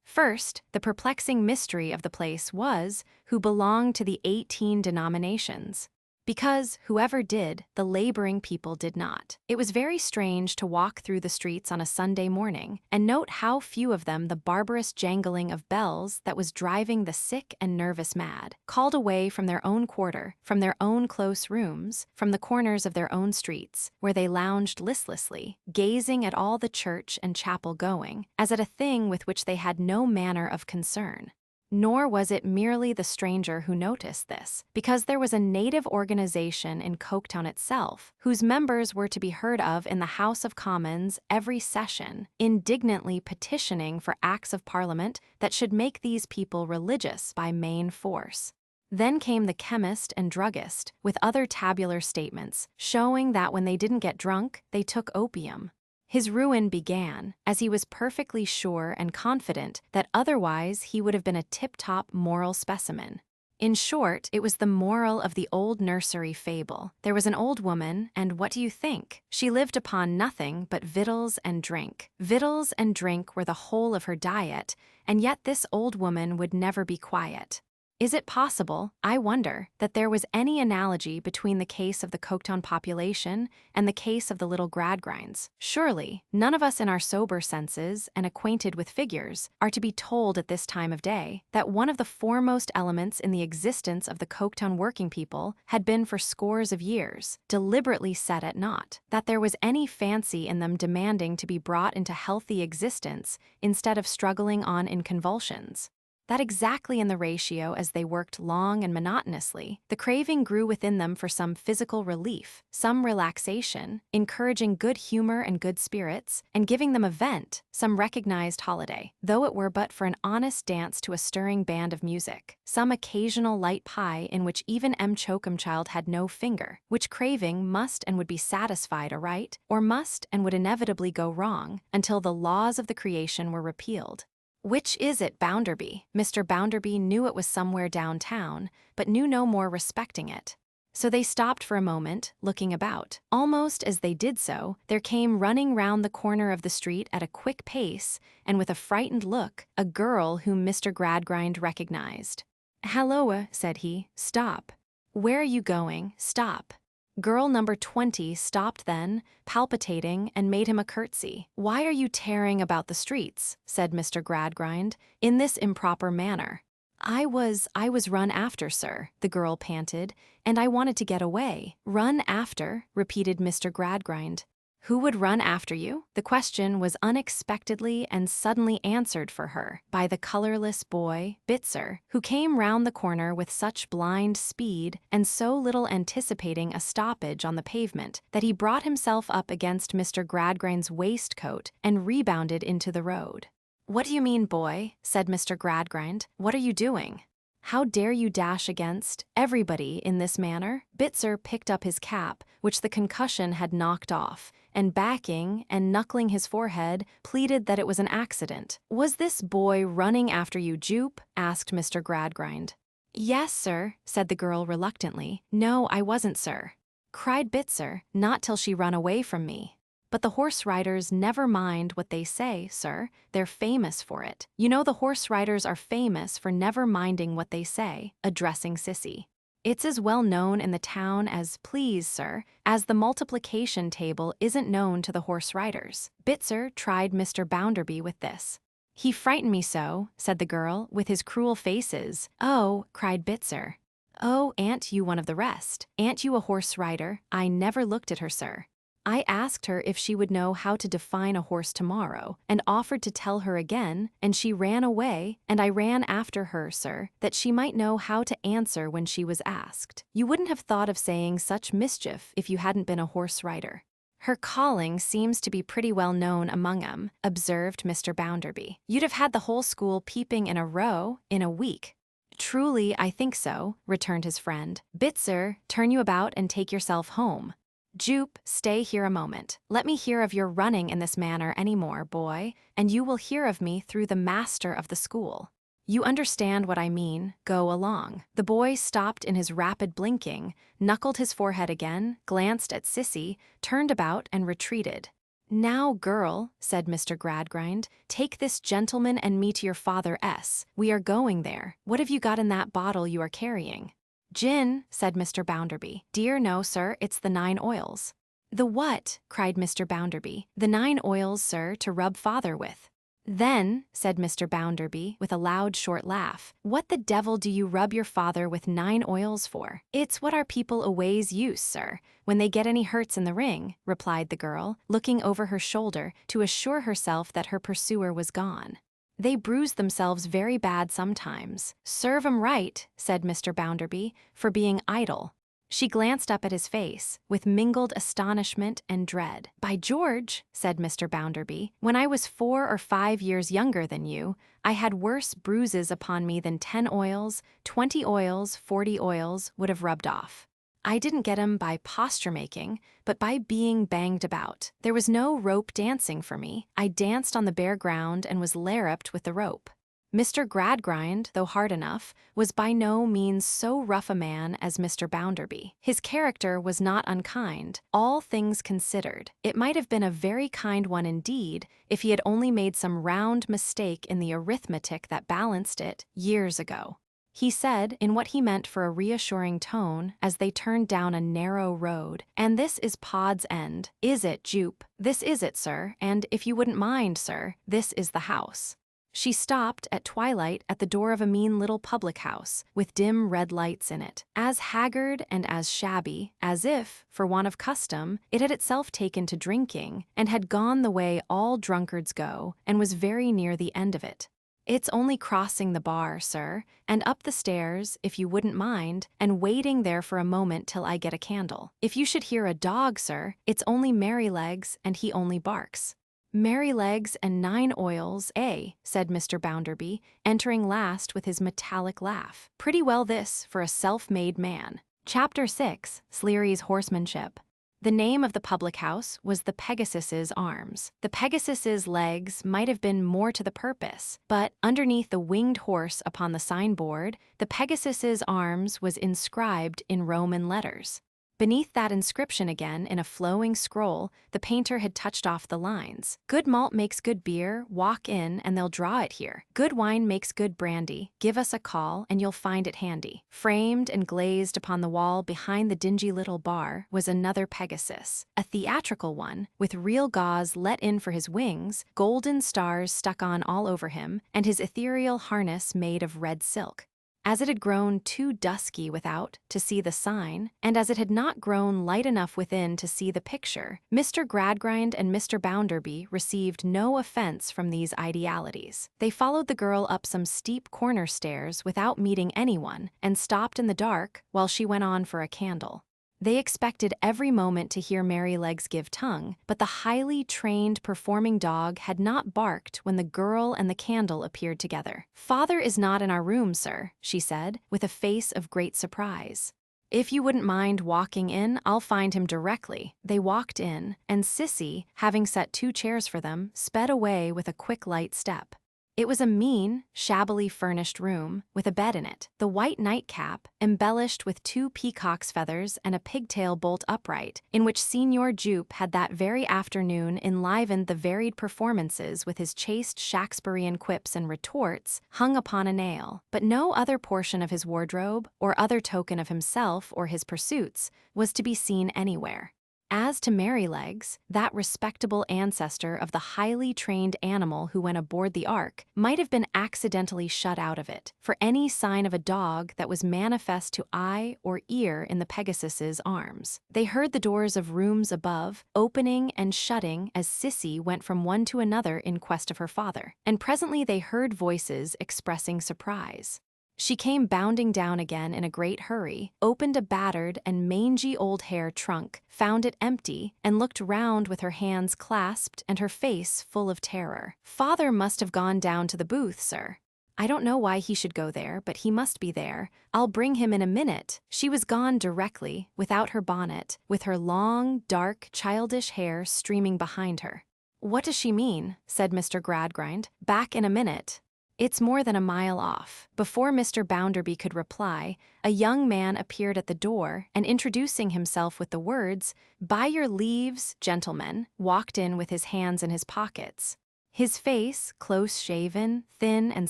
First, the perplexing mystery of the place was who belonged to the 18 denominations. Because, whoever did, the laboring people did not. It was very strange to walk through the streets on a Sunday morning and note how few of them the barbarous jangling of bells that was driving the sick and nervous mad, called away from their own quarter, from their own close rooms, from the corners of their own streets, where they lounged listlessly, gazing at all the church and chapel going, as at a thing with which they had no manner of concern. Nor was it merely the stranger who noticed this, because there was a native organization in Coketown itself, whose members were to be heard of in the House of Commons every session, indignantly petitioning for Acts of Parliament that should make these people religious by main force. Then came the chemist and druggist, with other tabular statements, showing that when they didn't get drunk, they took opium. His ruin began, as he was perfectly sure and confident that otherwise he would have been a tip-top moral specimen. In short, it was the moral of the old nursery fable. There was an old woman, and what do you think? She lived upon nothing but victuals and drink. Victuals and drink were the whole of her diet, and yet this old woman would never be quiet. Is it possible, I wonder, that there was any analogy between the case of the Coketown population and the case of the little Gradgrinds? Surely, none of us in our sober senses and acquainted with figures are to be told at this time of day that one of the foremost elements in the existence of the Coketown working people had been for scores of years deliberately set at naught, that there was any fancy in them demanding to be brought into healthy existence instead of struggling on in convulsions. That exactly in the ratio as they worked long and monotonously, the craving grew within them for some physical relief, some relaxation, encouraging good humor and good spirits, and giving them a vent, some recognized holiday, though it were but for an honest dance to a stirring band of music, some occasional light pie in which even M. Coketown had no finger, which craving must and would be satisfied aright, or must and would inevitably go wrong, until the laws of the creation were repealed. Which is it, Bounderby? Mr. Bounderby knew it was somewhere downtown, but knew no more respecting it. So they stopped for a moment, looking about. Almost as they did so, there came running round the corner of the street at a quick pace, and with a frightened look, a girl whom Mr. Gradgrind recognized. "Halloa," said he. "Stop." "Where are you going? Stop." Girl number 20 stopped then, palpitating, and made him a curtsy. "Why are you tearing about the streets?" said Mr. Gradgrind, "in this improper manner?" I was run after, sir," the girl panted, "and I wanted to get away." "Run after?" repeated Mr. Gradgrind. Who would run after you? The question was unexpectedly and suddenly answered for her by the colorless boy, Bitzer, who came round the corner with such blind speed and so little anticipating a stoppage on the pavement that he brought himself up against Mr. Gradgrind's waistcoat and rebounded into the road. "What do you mean, boy?" said Mr. Gradgrind. "What are you doing? How dare you dash against everybody in this manner?" Bitzer picked up his cap, which the concussion had knocked off, and backing and knuckling his forehead, pleaded that it was an accident. "Was this boy running after you, Jupe?" asked Mr. Gradgrind. "Yes, sir," said the girl reluctantly. "No, I wasn't, sir," cried Bitzer, "not till she run away from me. But the horse riders never mind what they say, sir. They're famous for it. You know the horse riders are famous for never minding what they say," addressing Sissy. "It's as well known in the town as, please, sir, as the multiplication table isn't known to the horse riders." Bitzer tried Mr. Bounderby with this. "He frightened me so," said the girl, "with his cruel faces." "Oh," cried Bitzer. "Oh, ain't you one of the rest? Ain't you a horse rider? I never looked at her, sir. I asked her if she would know how to define a horse tomorrow, and offered to tell her again, and she ran away, and I ran after her, sir, that she might know how to answer when she was asked. You wouldn't have thought of saying such mischief if you hadn't been a horse rider." "Her calling seems to be pretty well known among 'em," observed Mr. Bounderby. "You'd have had the whole school peeping in a row in a week." "Truly, I think so," returned his friend. "Bitzer, turn you about and take yourself home. Jupe, stay here a moment. Let me hear of your running in this manner any more, boy, and you will hear of me through the master of the school. You understand what I mean. Go along." The boy stopped in his rapid blinking, knuckled his forehead again, glanced at Sissy, turned about and retreated. "Now, girl," said Mr. Gradgrind, "take this gentleman and me to your father S. We are going there. What have you got in that bottle you are carrying?" "Gin," said Mr. Bounderby. "Dear no, sir, it's the 9 oils." "The what?" cried Mr. Bounderby. "The 9 oils, sir, to rub father with." "Then," said Mr. Bounderby, with a loud short laugh, "what the devil do you rub your father with 9 oils for?" "It's what our people aways use, sir, when they get any hurts in the ring," replied the girl, looking over her shoulder to assure herself that her pursuer was gone. "They bruise themselves very bad sometimes." "Serve 'em right," said Mr. Bounderby, "for being idle." She glanced up at his face, with mingled astonishment and dread. "By George," said Mr. Bounderby, "when I was 4 or 5 years younger than you, I had worse bruises upon me than 10 oils, 20 oils, 40 oils would have rubbed off. I didn't get 'em by posture-making, but by being banged about. There was no rope dancing for me. I danced on the bare ground and was larruped with the rope." Mr. Gradgrind, though hard enough, was by no means so rough a man as Mr. Bounderby. His character was not unkind, all things considered. It might have been a very kind one indeed, if he had only made some round mistake in the arithmetic that balanced it, years ago. He said, in what he meant for a reassuring tone, as they turned down a narrow road, "And this is Pod's End, is it, Jupe?" "This is it, sir, and, if you wouldn't mind, sir, this is the house." She stopped at twilight at the door of a mean little public house, with dim red lights in it, as haggard and as shabby, as if, for want of custom, it had itself taken to drinking, and had gone the way all drunkards go, and was very near the end of it. "It's only crossing the bar, sir, and up the stairs, if you wouldn't mind, and waiting there for a moment till I get a candle. If you should hear a dog, sir, it's only Merrylegs, and he only barks." "Merrylegs and 9 oils, eh?" said Mr. Bounderby, entering last with his metallic laugh. "Pretty well this for a self-made man." Chapter 6, Sleary's Horsemanship. The name of the public house was the Pegasus's Arms. The Pegasus's legs might have been more to the purpose, but underneath the winged horse upon the signboard, the Pegasus's Arms was inscribed in Roman letters. Beneath that inscription again, in a flowing scroll, the painter had touched off the lines. Good malt makes good beer, walk in and they'll draw it here. Good wine makes good brandy, give us a call and you'll find it handy. Framed and glazed upon the wall behind the dingy little bar was another Pegasus, a theatrical one, with real gauze let in for his wings, golden stars stuck on all over him, and his ethereal harness made of red silk. As it had grown too dusky without to see the sign, and as it had not grown light enough within to see the picture, Mr. Gradgrind and Mr. Bounderby received no offense from these idealities. They followed the girl up some steep corner stairs without meeting anyone, and stopped in the dark while she went on for a candle. They expected every moment to hear Merrylegs give tongue, but the highly trained performing dog had not barked when the girl and the candle appeared together. "Father is not in our room, sir," she said, with a face of great surprise. "If you wouldn't mind walking in, I'll find him directly." They walked in, and Sissy, having set 2 chairs for them, sped away with a quick light step. It was a mean, shabbily furnished room, with a bed in it. The white nightcap, embellished with 2 peacock's feathers and a pigtail bolt upright, in which Signor Jupe had that very afternoon enlivened the varied performances with his chaste Shakespearean quips and retorts, hung upon a nail, but no other portion of his wardrobe, or other token of himself or his pursuits, was to be seen anywhere. As to Merrylegs, that respectable ancestor of the highly trained animal who went aboard the ark, might have been accidentally shut out of it, for any sign of a dog that was manifest to eye or ear in the Pegasus's arms. They heard the doors of rooms above opening and shutting as Sissy went from one to another in quest of her father, and presently they heard voices expressing surprise. She came bounding down again in a great hurry, opened a battered and mangy old hair trunk, found it empty, and looked round with her hands clasped and her face full of terror. "Father must have gone down to the booth, sir. I don't know why he should go there, but he must be there. I'll bring him in a minute." She was gone directly, without her bonnet, with her long, dark, childish hair streaming behind her. "What does she mean?" said Mr. Gradgrind. "Back in a minute." "It's more than a mile off." Before Mr. Bounderby could reply, a young man appeared at the door, and introducing himself with the words, "By your leaves, gentlemen," walked in with his hands in his pockets. His face, close-shaven, thin and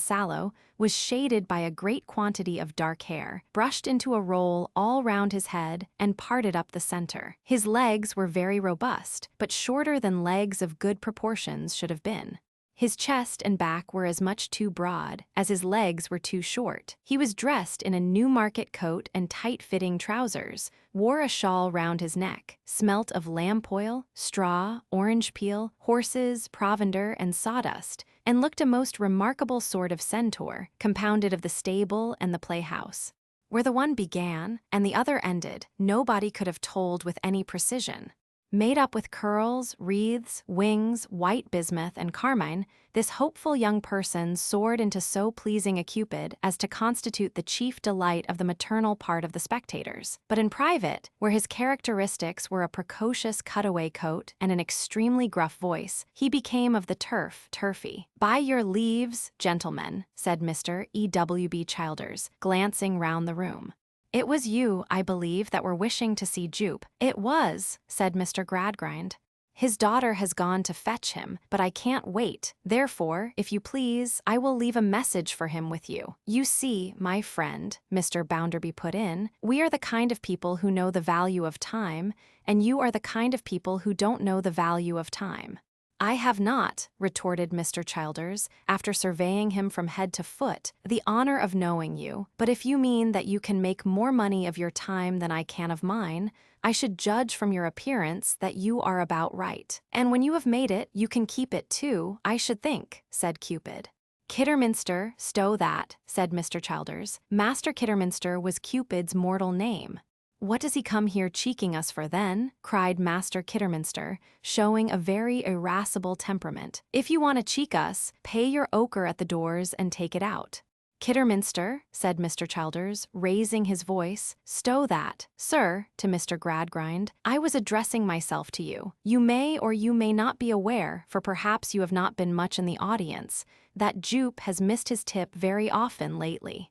sallow, was shaded by a great quantity of dark hair, brushed into a roll all round his head and parted up the center. His legs were very robust, but shorter than legs of good proportions should have been. His chest and back were as much too broad as his legs were too short. He was dressed in a Newmarket coat and tight-fitting trousers, wore a shawl round his neck, smelt of lamp oil, straw, orange peel, horses, provender, and sawdust, and looked a most remarkable sort of centaur, compounded of the stable and the playhouse. Where the one began and the other ended, nobody could have told with any precision. Made up with curls, wreaths, wings, white bismuth, and carmine, this hopeful young person soared into so pleasing a Cupid as to constitute the chief delight of the maternal part of the spectators. But in private, where his characteristics were a precocious cutaway coat and an extremely gruff voice, he became of the turfy. "By your leaves, gentlemen," said Mr. E.W.B. Childers, glancing round the room. "It was you, I believe, that were wishing to see Jupe." "It was," said Mr. Gradgrind. "His daughter has gone to fetch him, but I can't wait. Therefore, if you please, I will leave a message for him with you." "You see, my friend," Mr. Bounderby put in, "we are the kind of people who know the value of time, and you are the kind of people who don't know the value of time." "I have not," retorted Mr. Childers, after surveying him from head to foot, "the honor of knowing you, but if you mean that you can make more money of your time than I can of mine, I should judge from your appearance that you are about right. And when you have made it, you can keep it too, I should think," said Cupid. "Kidderminster, stow that," said Mr. Childers. Master Kidderminster was Cupid's mortal name. "What does he come here cheeking us for then?" cried Master Kidderminster, showing a very irascible temperament. "If you want to cheek us, pay your ochre at the doors and take it out." "Kidderminster," said Mr. Childers, raising his voice, "stow that. Sir," to Mr. Gradgrind, "I was addressing myself to you. You may or you may not be aware, for perhaps you have not been much in the audience, that Jupe has missed his tip very often lately."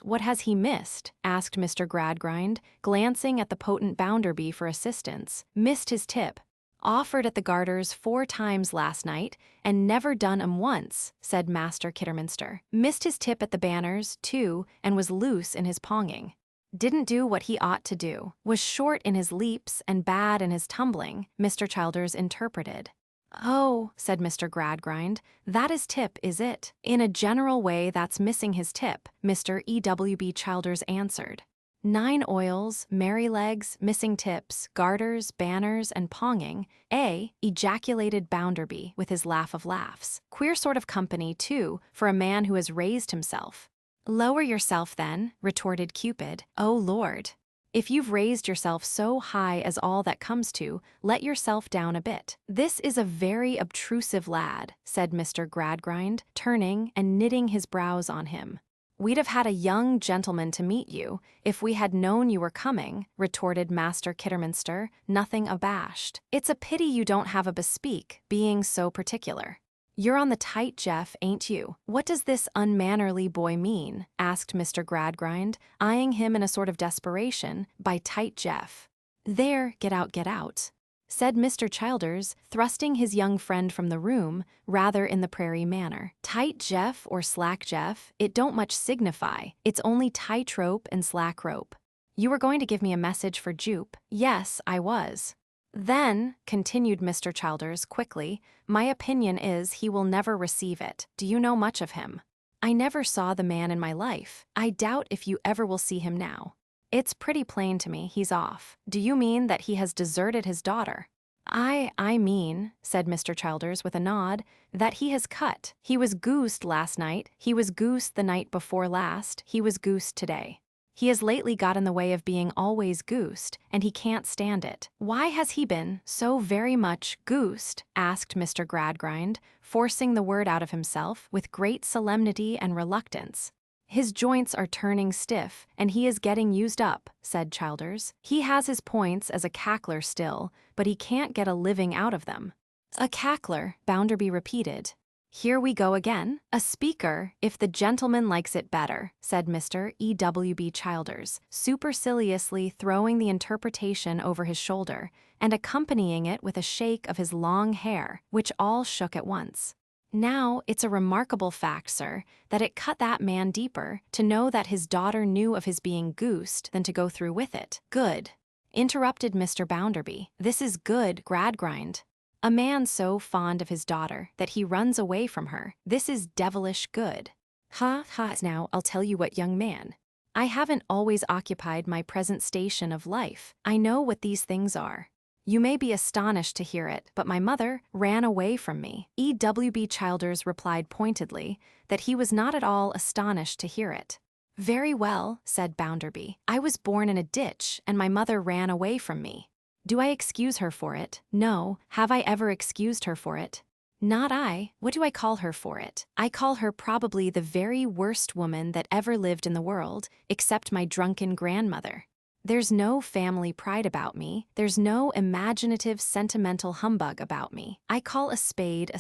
What has he missed? Asked Mr. Gradgrind, glancing at the potent Bounderby for assistance. Missed his tip. Offered at the Garters 4 times last night, and never done 'em once, said Master Kidderminster. Missed his tip at the Banners, too, and was loose in his ponging. Didn't do what he ought to do. Was short in his leaps and bad in his tumbling, Mr. Childers interpreted. Oh, said Mr. Gradgrind, that is tip, is it? In a general way that's missing his tip, Mr. E.W.B. Childers answered. 9 oils, Merrylegs, missing tips, garters, banners, and ponging, ejaculated Bounderby with his laugh of laughs. Queer sort of company, too, for a man who has raised himself. Lower yourself, then, retorted Cupid. Oh, Lord. If you've raised yourself so high as all that comes to, let yourself down a bit. This is a very obtrusive lad, said Mr. Gradgrind, turning and knitting his brows on him. We'd have had a young gentleman to meet you, if we had known you were coming, retorted Master Kidderminster, nothing abashed. It's a pity you don't have a bespeak, being so particular. You're on the tight, Jeff, ain't you? What does this unmannerly boy mean? Asked Mr. Gradgrind, eyeing him in a sort of desperation, by tight, Jeff. There, get out, said Mr. Childers, thrusting his young friend from the room, rather in the prairie manner. Tight Jeff or slack Jeff, it don't much signify. It's only tight rope and slack rope. You were going to give me a message for Jupe. Yes, I was. Then, continued Mr. Childers quickly, my opinion is he will never receive it. Do you know much of him? I never saw the man in my life. I doubt if you ever will see him now. It's pretty plain to me he's off. Do you mean that he has deserted his daughter? I mean, said Mr. Childers with a nod, that he has cut. He was goosed last night, he was goosed the night before last, he was goosed today. He has lately got in the way of being always goosed, and he can't stand it. Why has he been so very much goosed? Asked Mr. Gradgrind, forcing the word out of himself with great solemnity and reluctance. His joints are turning stiff, and he is getting used up, said Childers. He has his points as a cackler still, but he can't get a living out of them. A cackler, Bounderby repeated. Here we go again. A speaker, if the gentleman likes it better, said Mr. E.W.B. Childers, superciliously throwing the interpretation over his shoulder, and accompanying it with a shake of his long hair, which all shook at once. Now, it's a remarkable fact, sir, that it cut that man deeper to know that his daughter knew of his being goosed than to go through with it. Good, interrupted Mr. Bounderby. This is good, Gradgrind. A man so fond of his daughter that he runs away from her. This is devilish good. Ha, now I'll tell you what, young man. I haven't always occupied my present station of life. I know what these things are. You may be astonished to hear it, but my mother ran away from me. E.W.B. Childers replied pointedly that he was not at all astonished to hear it. Very well, said Bounderby. I was born in a ditch, and my mother ran away from me. Do I excuse her for it? No. Have I ever excused her for it? Not I. What do I call her for it? I call her probably the very worst woman that ever lived in the world, except my drunken grandmother. There's no family pride about me. There's no imaginative, sentimental humbug about me. I call a spade,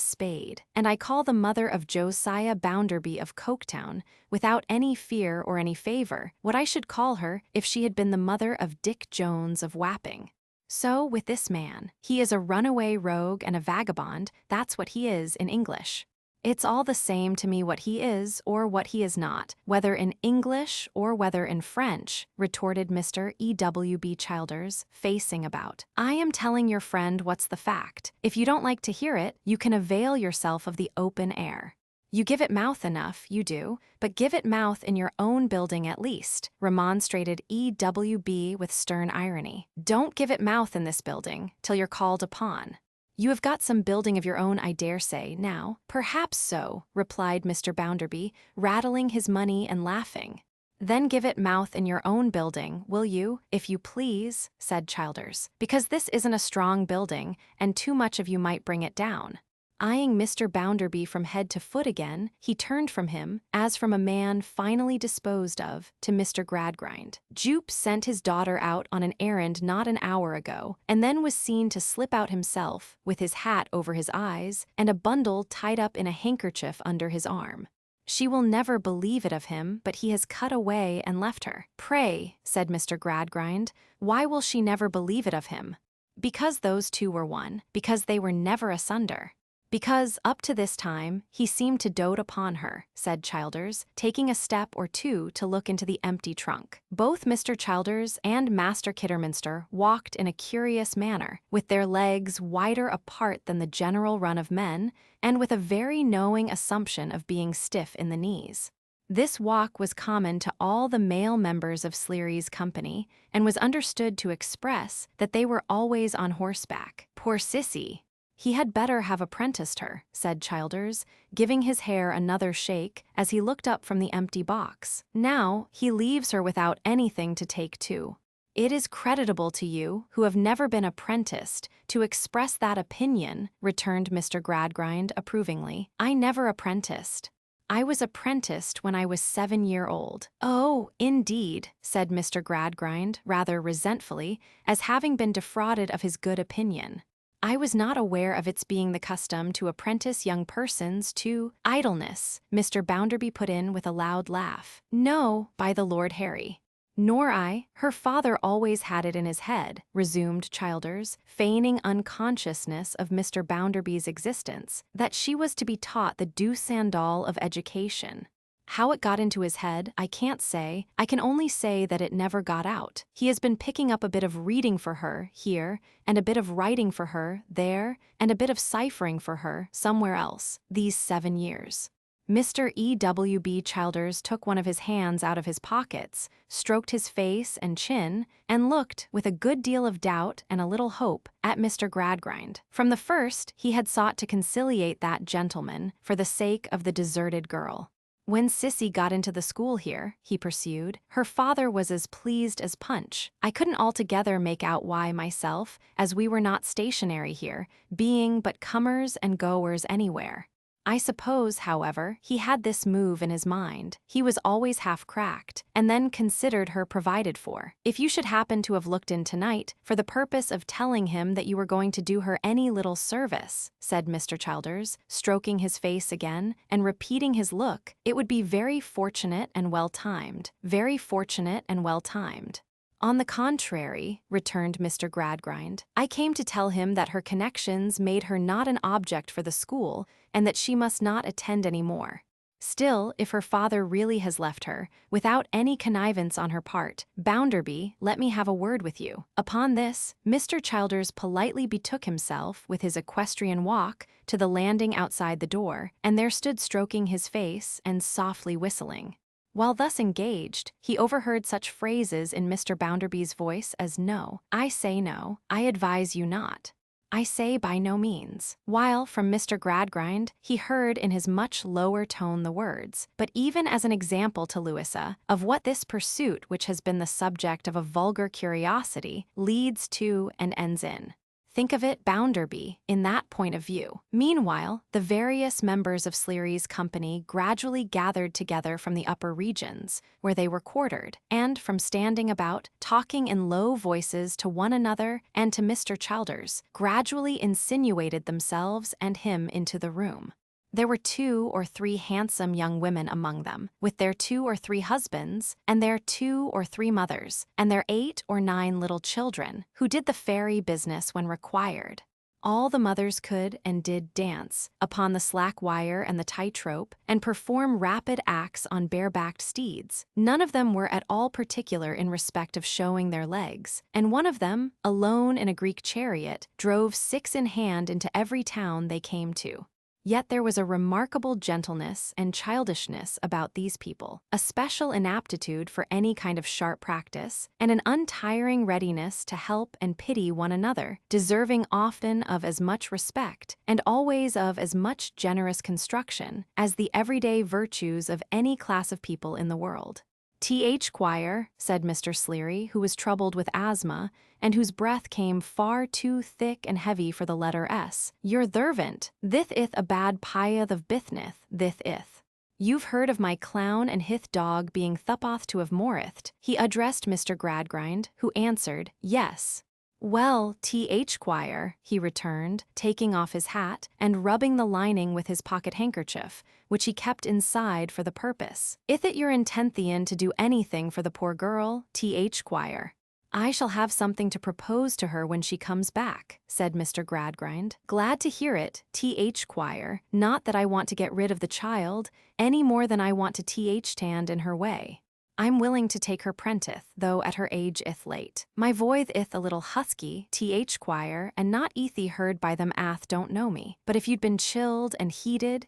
and I call the mother of Josiah Bounderby of Coketown, without any fear or any favor, what I should call her if she had been the mother of Dick Jones of Wapping. So with this man. He is a runaway rogue and a vagabond, that's what he is in English. It's all the same to me what he is or what he is not, whether in English or whether in French, retorted Mr. E.W.B. Childers, facing about. I am telling your friend what's the fact. If you don't like to hear it, you can avail yourself of the open air. You give it mouth enough, you do, but give it mouth in your own building at least, remonstrated E.W.B. with stern irony. Don't give it mouth in this building till you're called upon. You have got some building of your own, I dare say, now. Perhaps so, replied Mr. Bounderby, rattling his money and laughing. Then give it mouth in your own building, will you, if you please, said Childers, because this isn't a strong building, and too much of you might bring it down. Eyeing Mr. Bounderby from head to foot again, he turned from him, as from a man finally disposed of, to Mr. Gradgrind. Jupe sent his daughter out on an errand not an hour ago, and then was seen to slip out himself, with his hat over his eyes, and a bundle tied up in a handkerchief under his arm. She will never believe it of him, but he has cut away and left her. Pray, said Mr. Gradgrind, why will she never believe it of him? Because those two were one, because they were never asunder. Because, up to this time, he seemed to dote upon her, said Childers, taking a step or two to look into the empty trunk. Both Mr. Childers and Master Kidderminster walked in a curious manner, with their legs wider apart than the general run of men, and with a very knowing assumption of being stiff in the knees. This walk was common to all the male members of Sleary's company, and was understood to express that they were always on horseback. Poor Sissy! He had better have apprenticed her, said Childers, giving his hair another shake as he looked up from the empty box. Now he leaves her without anything to take to. It is creditable to you, who have never been apprenticed, to express that opinion, returned Mr. Gradgrind approvingly. I never apprenticed. I was apprenticed when I was 7-year-old. Oh, indeed, said Mr. Gradgrind, rather resentfully, as having been defrauded of his good opinion. I was not aware of its being the custom to apprentice young persons to idleness, Mr. Bounderby put in with a loud laugh. No, by the Lord Harry. Nor I. Her father always had it in his head, resumed Childers, feigning unconsciousness of Mr. Bounderby's existence, that she was to be taught the deuce and all of education. How it got into his head, I can't say. I can only say that it never got out. He has been picking up a bit of reading for her here, and a bit of writing for her there, and a bit of ciphering for her somewhere else, these 7 years. Mr. E.W.B. Childers took one of his hands out of his pockets, stroked his face and chin, and looked, with a good deal of doubt and a little hope, at Mr. Gradgrind. From the first, he had sought to conciliate that gentleman for the sake of the deserted girl. When Sissy got into the school here, he pursued, her father was as pleased as Punch. I couldn't altogether make out why myself, as we were not stationary here, being but comers and goers anywhere. I suppose, however, he had this move in his mind. He was always half-cracked, and then considered her provided for. If you should happen to have looked in tonight, for the purpose of telling him that you were going to do her any little service, said Mr. Childers, stroking his face again, and repeating his look, it would be very fortunate and well-timed. Very fortunate and well-timed. On the contrary, returned Mr. Gradgrind, I came to tell him that her connections made her not an object for the school, and that she must not attend any more. Still, if her father really has left her, without any connivance on her part, Bounderby, let me have a word with you. Upon this, Mr. Childers politely betook himself, with his equestrian walk, to the landing outside the door, and there stood stroking his face and softly whistling. While thus engaged, he overheard such phrases in Mr. Bounderby's voice as no, I say no, I advise you not. I say by no means. While, from Mr. Gradgrind, he heard in his much lower tone the words, but even as an example to Louisa, of what this pursuit which has been the subject of a vulgar curiosity leads to and ends in. Think of it, Bounderby, in that point of view. Meanwhile, the various members of Sleary's company gradually gathered together from the upper regions, where they were quartered, and from standing about, talking in low voices to one another and to Mr. Childers, gradually insinuated themselves and him into the room. There were 2 or 3 handsome young women among them, with their 2 or 3 husbands, and their 2 or 3 mothers, and their 8 or 9 little children, who did the fairy business when required. All the mothers could and did dance upon the slack wire and the tightrope, and perform rapid acts on bare-backed steeds. None of them were at all particular in respect of showing their legs, and one of them, alone in a Greek chariot, drove 6 in hand into every town they came to. Yet there was a remarkable gentleness and childishness about these people, a special inaptitude for any kind of sharp practice, and an untiring readiness to help and pity one another, deserving often of as much respect, and always of as much generous construction, as the everyday virtues of any class of people in the world. "T.H. Quire," said Mr. Sleary, who was troubled with asthma, and whose breath came far too thick and heavy for the letter S, "You're thervant. Thith ith a bad pyeth of bithnith, thith ith. You've heard of my clown and hith dog being thupoth to have morithed." He addressed Mr. Gradgrind, who answered, "Yes." Well, th Quire, he returned, taking off his hat and rubbing the lining with his pocket handkerchief, which he kept inside for the purpose. Ith it your intenthion to do anything for the poor girl, th Quire? I shall have something to propose to her when she comes back, said Mr. Gradgrind. Glad to hear it, th Quire. Not that I want to get rid of the child, any more than I want to stand in her way. I'm willing to take her prentice, though at her age ith late. My voice ith a little husky, th Quire, and not eathy heard by them ath don't know me. But if you'd been chilled and heated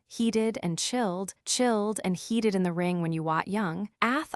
and chilled and heated in the ring when you wat young,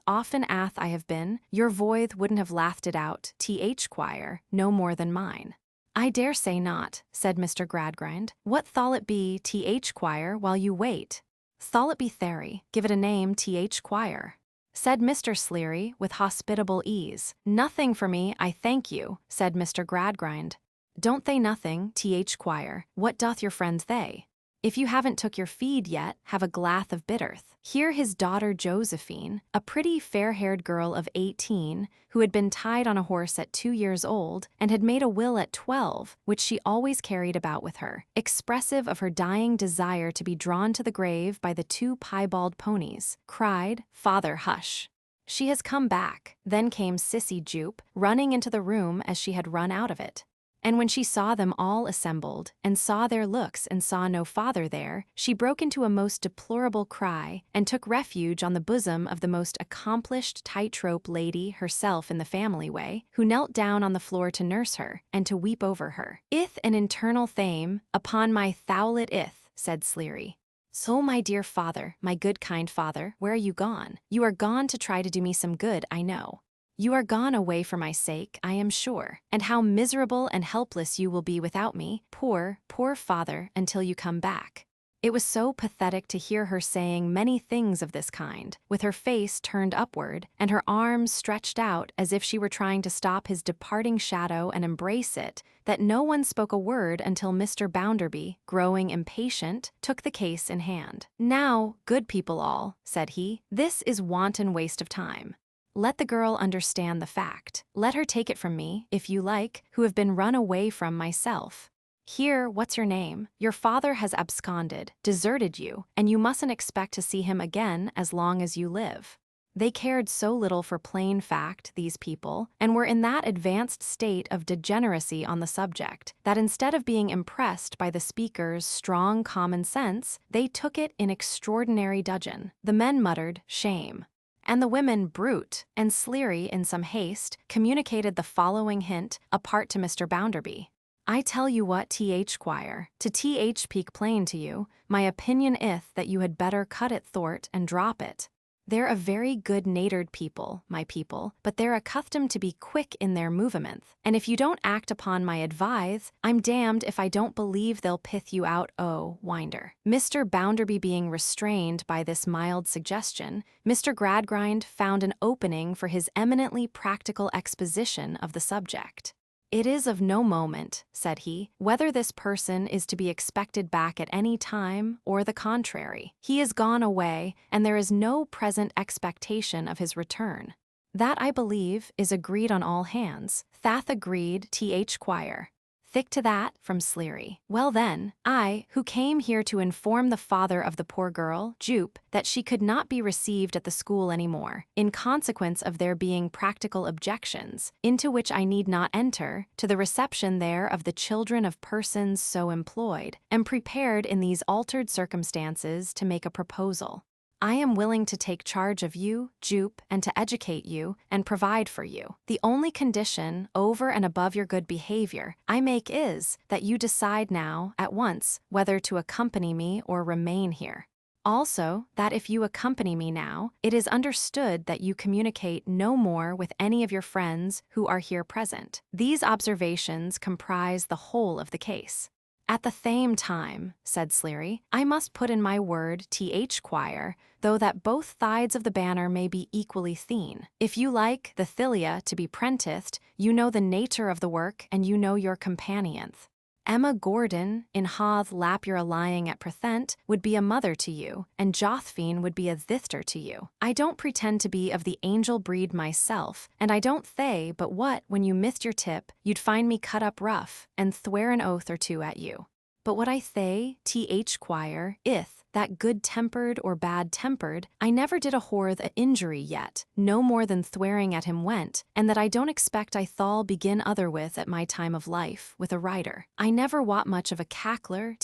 often I have been, your voice wouldn't have laughed it out, th Quire, no more than mine. I dare say not, said Mr. Gradgrind. What thall it be, th Quire, while you wait? Thall it be Thery, give it a name, th Quire, said Mr. Sleary with hospitable ease. Nothing for me, I thank you, said Mr. Gradgrind. Don't they nothing, th Quire, what doth your friends they? If you haven't took your feed yet, have a glath of bitterth. Here his daughter Josephine, a pretty fair-haired girl of 18, who had been tied on a horse at 2 years old and had made a will at 12, which she always carried about with her, expressive of her dying desire to be drawn to the grave by the 2 piebald ponies, cried, "Father, hush." She has come back. Then came Sissy Jupe, running into the room as she had run out of it. And when she saw them all assembled, and saw their looks and saw no father there, she broke into a most deplorable cry, and took refuge on the bosom of the most accomplished tightrope lady herself in the family way, who knelt down on the floor to nurse her, and to weep over her. Ith an internal thame, upon my thowlet ith, said Sleary. So my dear father, my good kind father, where are you gone? You are gone to try to do me some good, I know. You are gone away for my sake, I am sure, and how miserable and helpless you will be without me, poor, poor father, until you come back. It was so pathetic to hear her saying many things of this kind, with her face turned upward, and her arms stretched out as if she were trying to stop his departing shadow and embrace it, that no one spoke a word until Mr. Bounderby, growing impatient, took the case in hand. Now, good people all, said he, this is wanton waste of time. Let the girl understand the fact. Let her take it from me, if you like, who have been run away from myself. Here, what's your name? Your father has absconded, deserted you, and you mustn't expect to see him again as long as you live. They cared so little for plain fact, these people, and were in that advanced state of degeneracy on the subject, that instead of being impressed by the speaker's strong common sense, they took it in extraordinary dudgeon. The men muttered, "Shame," and the women brute, and Sleary, in some haste, communicated the following hint, apart to Mr. Bounderby. I tell you what, th Quire, to speak plain to you, my opinion ith that you had better cut it thort and drop it. They're a very good-natured people, my people, but they're accustomed to be quick in their movements, and if you don't act upon my advice, I'm damned if I don't believe they'll pith you out, winder. Mr. Bounderby being restrained by this mild suggestion, Mr. Gradgrind found an opening for his eminently practical exposition of the subject. It is of no moment, said he, whether this person is to be expected back at any time or the contrary. He is gone away, and there is no present expectation of his return. That, I believe, is agreed on all hands. Thath agreed, th Quire. Thick to that, from Sleary. Well then, I, who came here to inform the father of the poor girl, Jupe, that she could not be received at the school any more, in consequence of there being practical objections, into which I need not enter, to the reception there of the children of persons so employed, am prepared in these altered circumstances to make a proposal. I am willing to take charge of you, Jupe, and to educate you, and provide for you. The only condition, over and above your good behavior, I make is, that you decide now, at once, whether to accompany me or remain here. Also, that if you accompany me now, it is understood that you communicate no more with any of your friends who are here present. These observations comprise the whole of the case. At the same time, said Sleary, I must put in my word th Quire, though that both sides of the banner may be equally seen. If you like the Thilia to be prenticed, you know the nature of the work and you know your companions. Emma Gordon, in Hoth lap you're a lying at Prethent, would be a mother to you, and Jothfine would be a thither to you. I don't pretend to be of the angel breed myself, and I don't thay but what, when you missed your tip, you'd find me cut up rough, and thwear an oath or two at you. But what I thay, quire, ith, that good-tempered or bad-tempered, I never did a whore a injury yet, no more than thwearing at him went, and that I don't expect I thall begin other with at my time of life, with a writer. I never wot much of a cackler,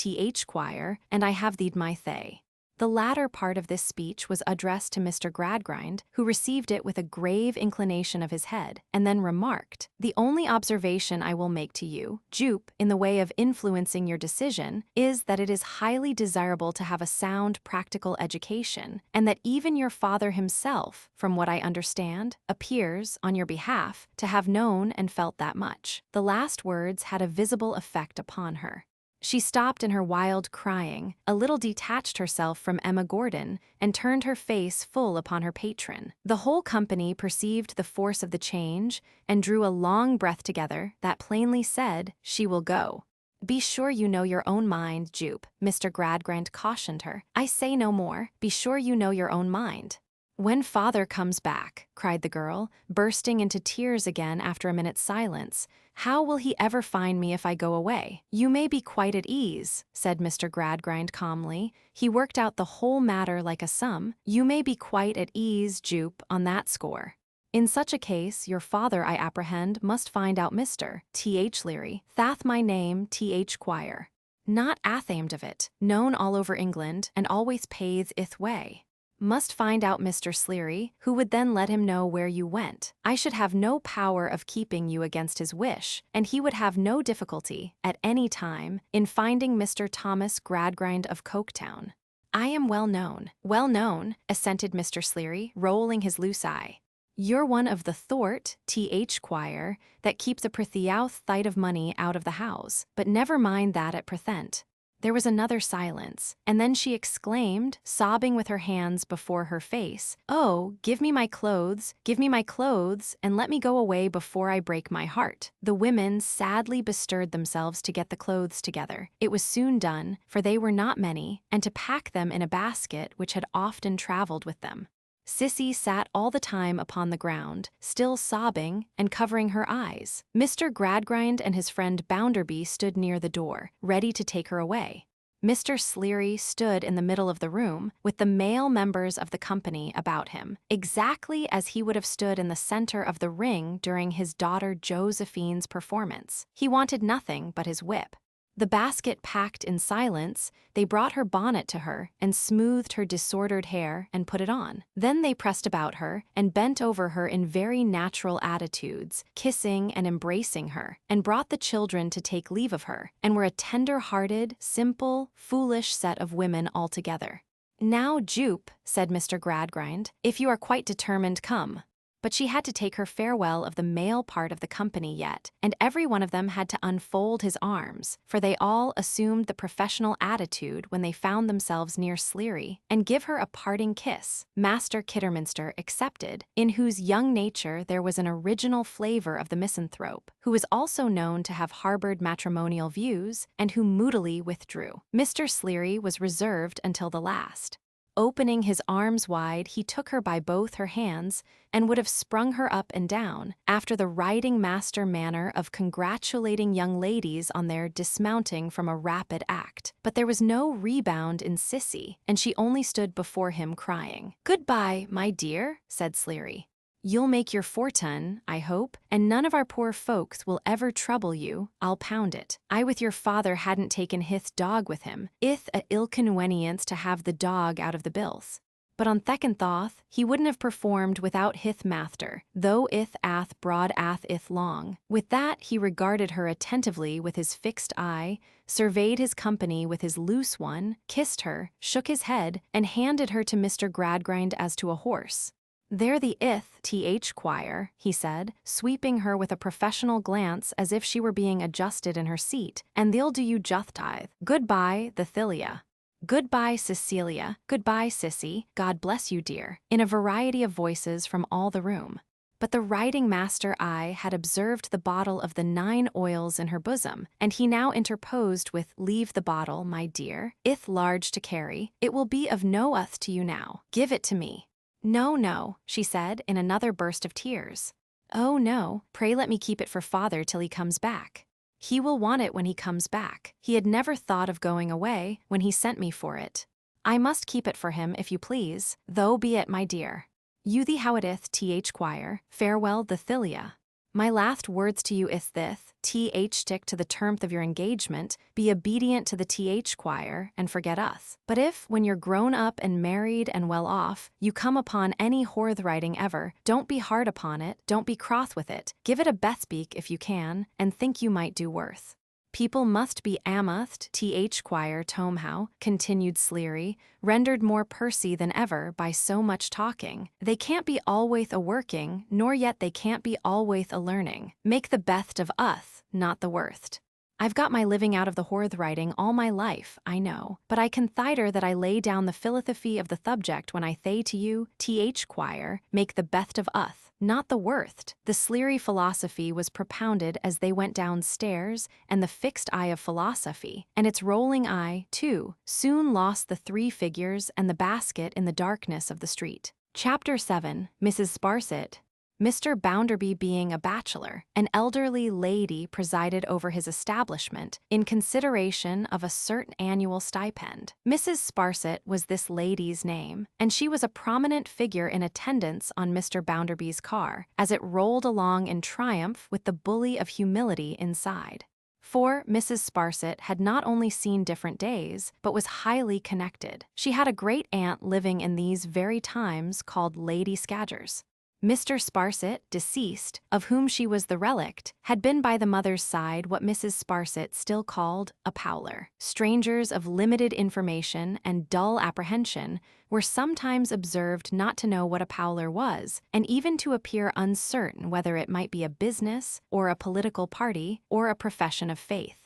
quire, and I have theed my thay. The latter part of this speech was addressed to Mr. Gradgrind, who received it with a grave inclination of his head, and then remarked, "The only observation I will make to you, Jupe, in the way of influencing your decision, is that it is highly desirable to have a sound practical education, and that even your father himself, from what I understand, appears, on your behalf, to have known and felt that much." The last words had a visible effect upon her. She stopped in her wild crying, a little detached herself from Emma Gordon, and turned her face full upon her patron. The whole company perceived the force of the change, and drew a long breath together that plainly said, "She will go." "Be sure you know your own mind, Jupe," Mr. Gradgrind cautioned her. "I say no more. Be sure you know your own mind." "When father comes back," cried the girl, bursting into tears again after a minute's silence, "how will he ever find me if I go away?" "You may be quite at ease," said Mr. Gradgrind calmly. He worked out the whole matter like a sum. "You may be quite at ease, Jupe, on that score. In such a case, your father, I apprehend, must find out Mr. Leary, thath my name, quire. Not athamed of it, known all over England, and always pays ith way. Must find out Mr. Sleary, who would then let him know where you went. I should have no power of keeping you against his wish, and he would have no difficulty, at any time, in finding Mr. Thomas Gradgrind of Coketown." "I am well known," assented Mr. Sleary, rolling his loose eye. "You're one of the thort, quire, that keeps a prethiouth thite of money out of the house, but never mind that at Prethent." There was another silence, and then she exclaimed, sobbing with her hands before her face, "Oh, give me my clothes, and let me go away before I break my heart." The women sadly bestirred themselves to get the clothes together. It was soon done, for they were not many, and to pack them in a basket which had often traveled with them. Sissy sat all the time upon the ground, still sobbing and covering her eyes. Mr. Gradgrind and his friend Bounderby stood near the door, ready to take her away. Mr. Sleary stood in the middle of the room, with the male members of the company about him, exactly as he would have stood in the center of the ring during his daughter Josephine's performance. He wanted nothing but his whip. The basket packed in silence, they brought her bonnet to her and smoothed her disordered hair and put it on. Then they pressed about her and bent over her in very natural attitudes, kissing and embracing her, and brought the children to take leave of her, and were a tender-hearted, simple, foolish set of women altogether. "Now, Jupe," said Mr. Gradgrind, "if you are quite determined, come." But she had to take her farewell of the male part of the company yet, and every one of them had to unfold his arms, for they all assumed the professional attitude when they found themselves near Sleary, and give her a parting kiss, Master Kidderminster excepted, in whose young nature there was an original flavor of the misanthrope, who was also known to have harbored matrimonial views, and who moodily withdrew. Mr. Sleary was reserved until the last. Opening his arms wide, he took her by both her hands and would have sprung her up and down, after the riding master manner of congratulating young ladies on their dismounting from a rapid act. But there was no rebound in Sissy, and she only stood before him crying. "Goodbye, my dear," said Sleary. "You'll make your fortune, I hope, and none of our poor folks will ever trouble you, I'll pound it. I with your father hadn't taken hith dog with him, ith a ill-conwenience to have the dog out of the bills. But on thecond thoth, he wouldn't have performed without hith master, though ith ath broad ath ith long." With that he regarded her attentively with his fixed eye, surveyed his company with his loose one, kissed her, shook his head, and handed her to Mr. Gradgrind as to a horse. "They're the quire," he said, sweeping her with a professional glance as if she were being adjusted in her seat, "and they'll do you juthtithe. Goodbye, the Thylia." "Goodbye, Cecilia. Goodbye, Sissy. God bless you, dear," in a variety of voices from all the room. But the writing master eye had observed the bottle of the 9 oils in her bosom, and he now interposed with, "Leave the bottle, my dear, ith large to carry, it will be of no uth to you now. Give it to me." "No, no," she said in another burst of tears. "Oh no, pray let me keep it for father till he comes back. He will want it when he comes back. He had never thought of going away when he sent me for it. I must keep it for him, if you please, though be it, my dear. You the how it ith th choir, farewell the Thilia. My last words to you ith thith, th stick to the termth of your engagement, be obedient to the th choir, and forget us. But if, when you're grown up and married and well off, you come upon any writing ever, don't be hard upon it, don't be cross with it, give it a bethbeak if you can, and think you might do worth. People must be amuthed, th choir tomhow, continued Sleary, rendered more pursy than ever by so much talking. They can't be always a-working, nor yet they can't be always a-learning. Make the best of uth, not the worst. I've got my living out of the writing all my life, I know, but I consider that I lay down the philosophy of the subject when I say to you, th choir, make the best of uth, not the worst. The Sleary philosophy was propounded as they went downstairs, and the fixed eye of philosophy, and its rolling eye, too, soon lost the 3 figures and the basket in the darkness of the street. Chapter 7. Mrs. Sparsit. Mr. Bounderby being a bachelor, an elderly lady presided over his establishment in consideration of a certain annual stipend. Mrs. Sparsit was this lady's name, and she was a prominent figure in attendance on Mr. Bounderby's car, as it rolled along in triumph with the bully of humility inside. For Mrs. Sparsit had not only seen different days, but was highly connected. She had a great aunt living in these very times called Lady Scadgers. Mr. Sparsit, deceased, of whom she was the relict, had been by the mother's side what Mrs. Sparsit still called a powler. Strangers of limited information and dull apprehension were sometimes observed not to know what a powler was, and even to appear uncertain whether it might be a business, or a political party, or a profession of faith.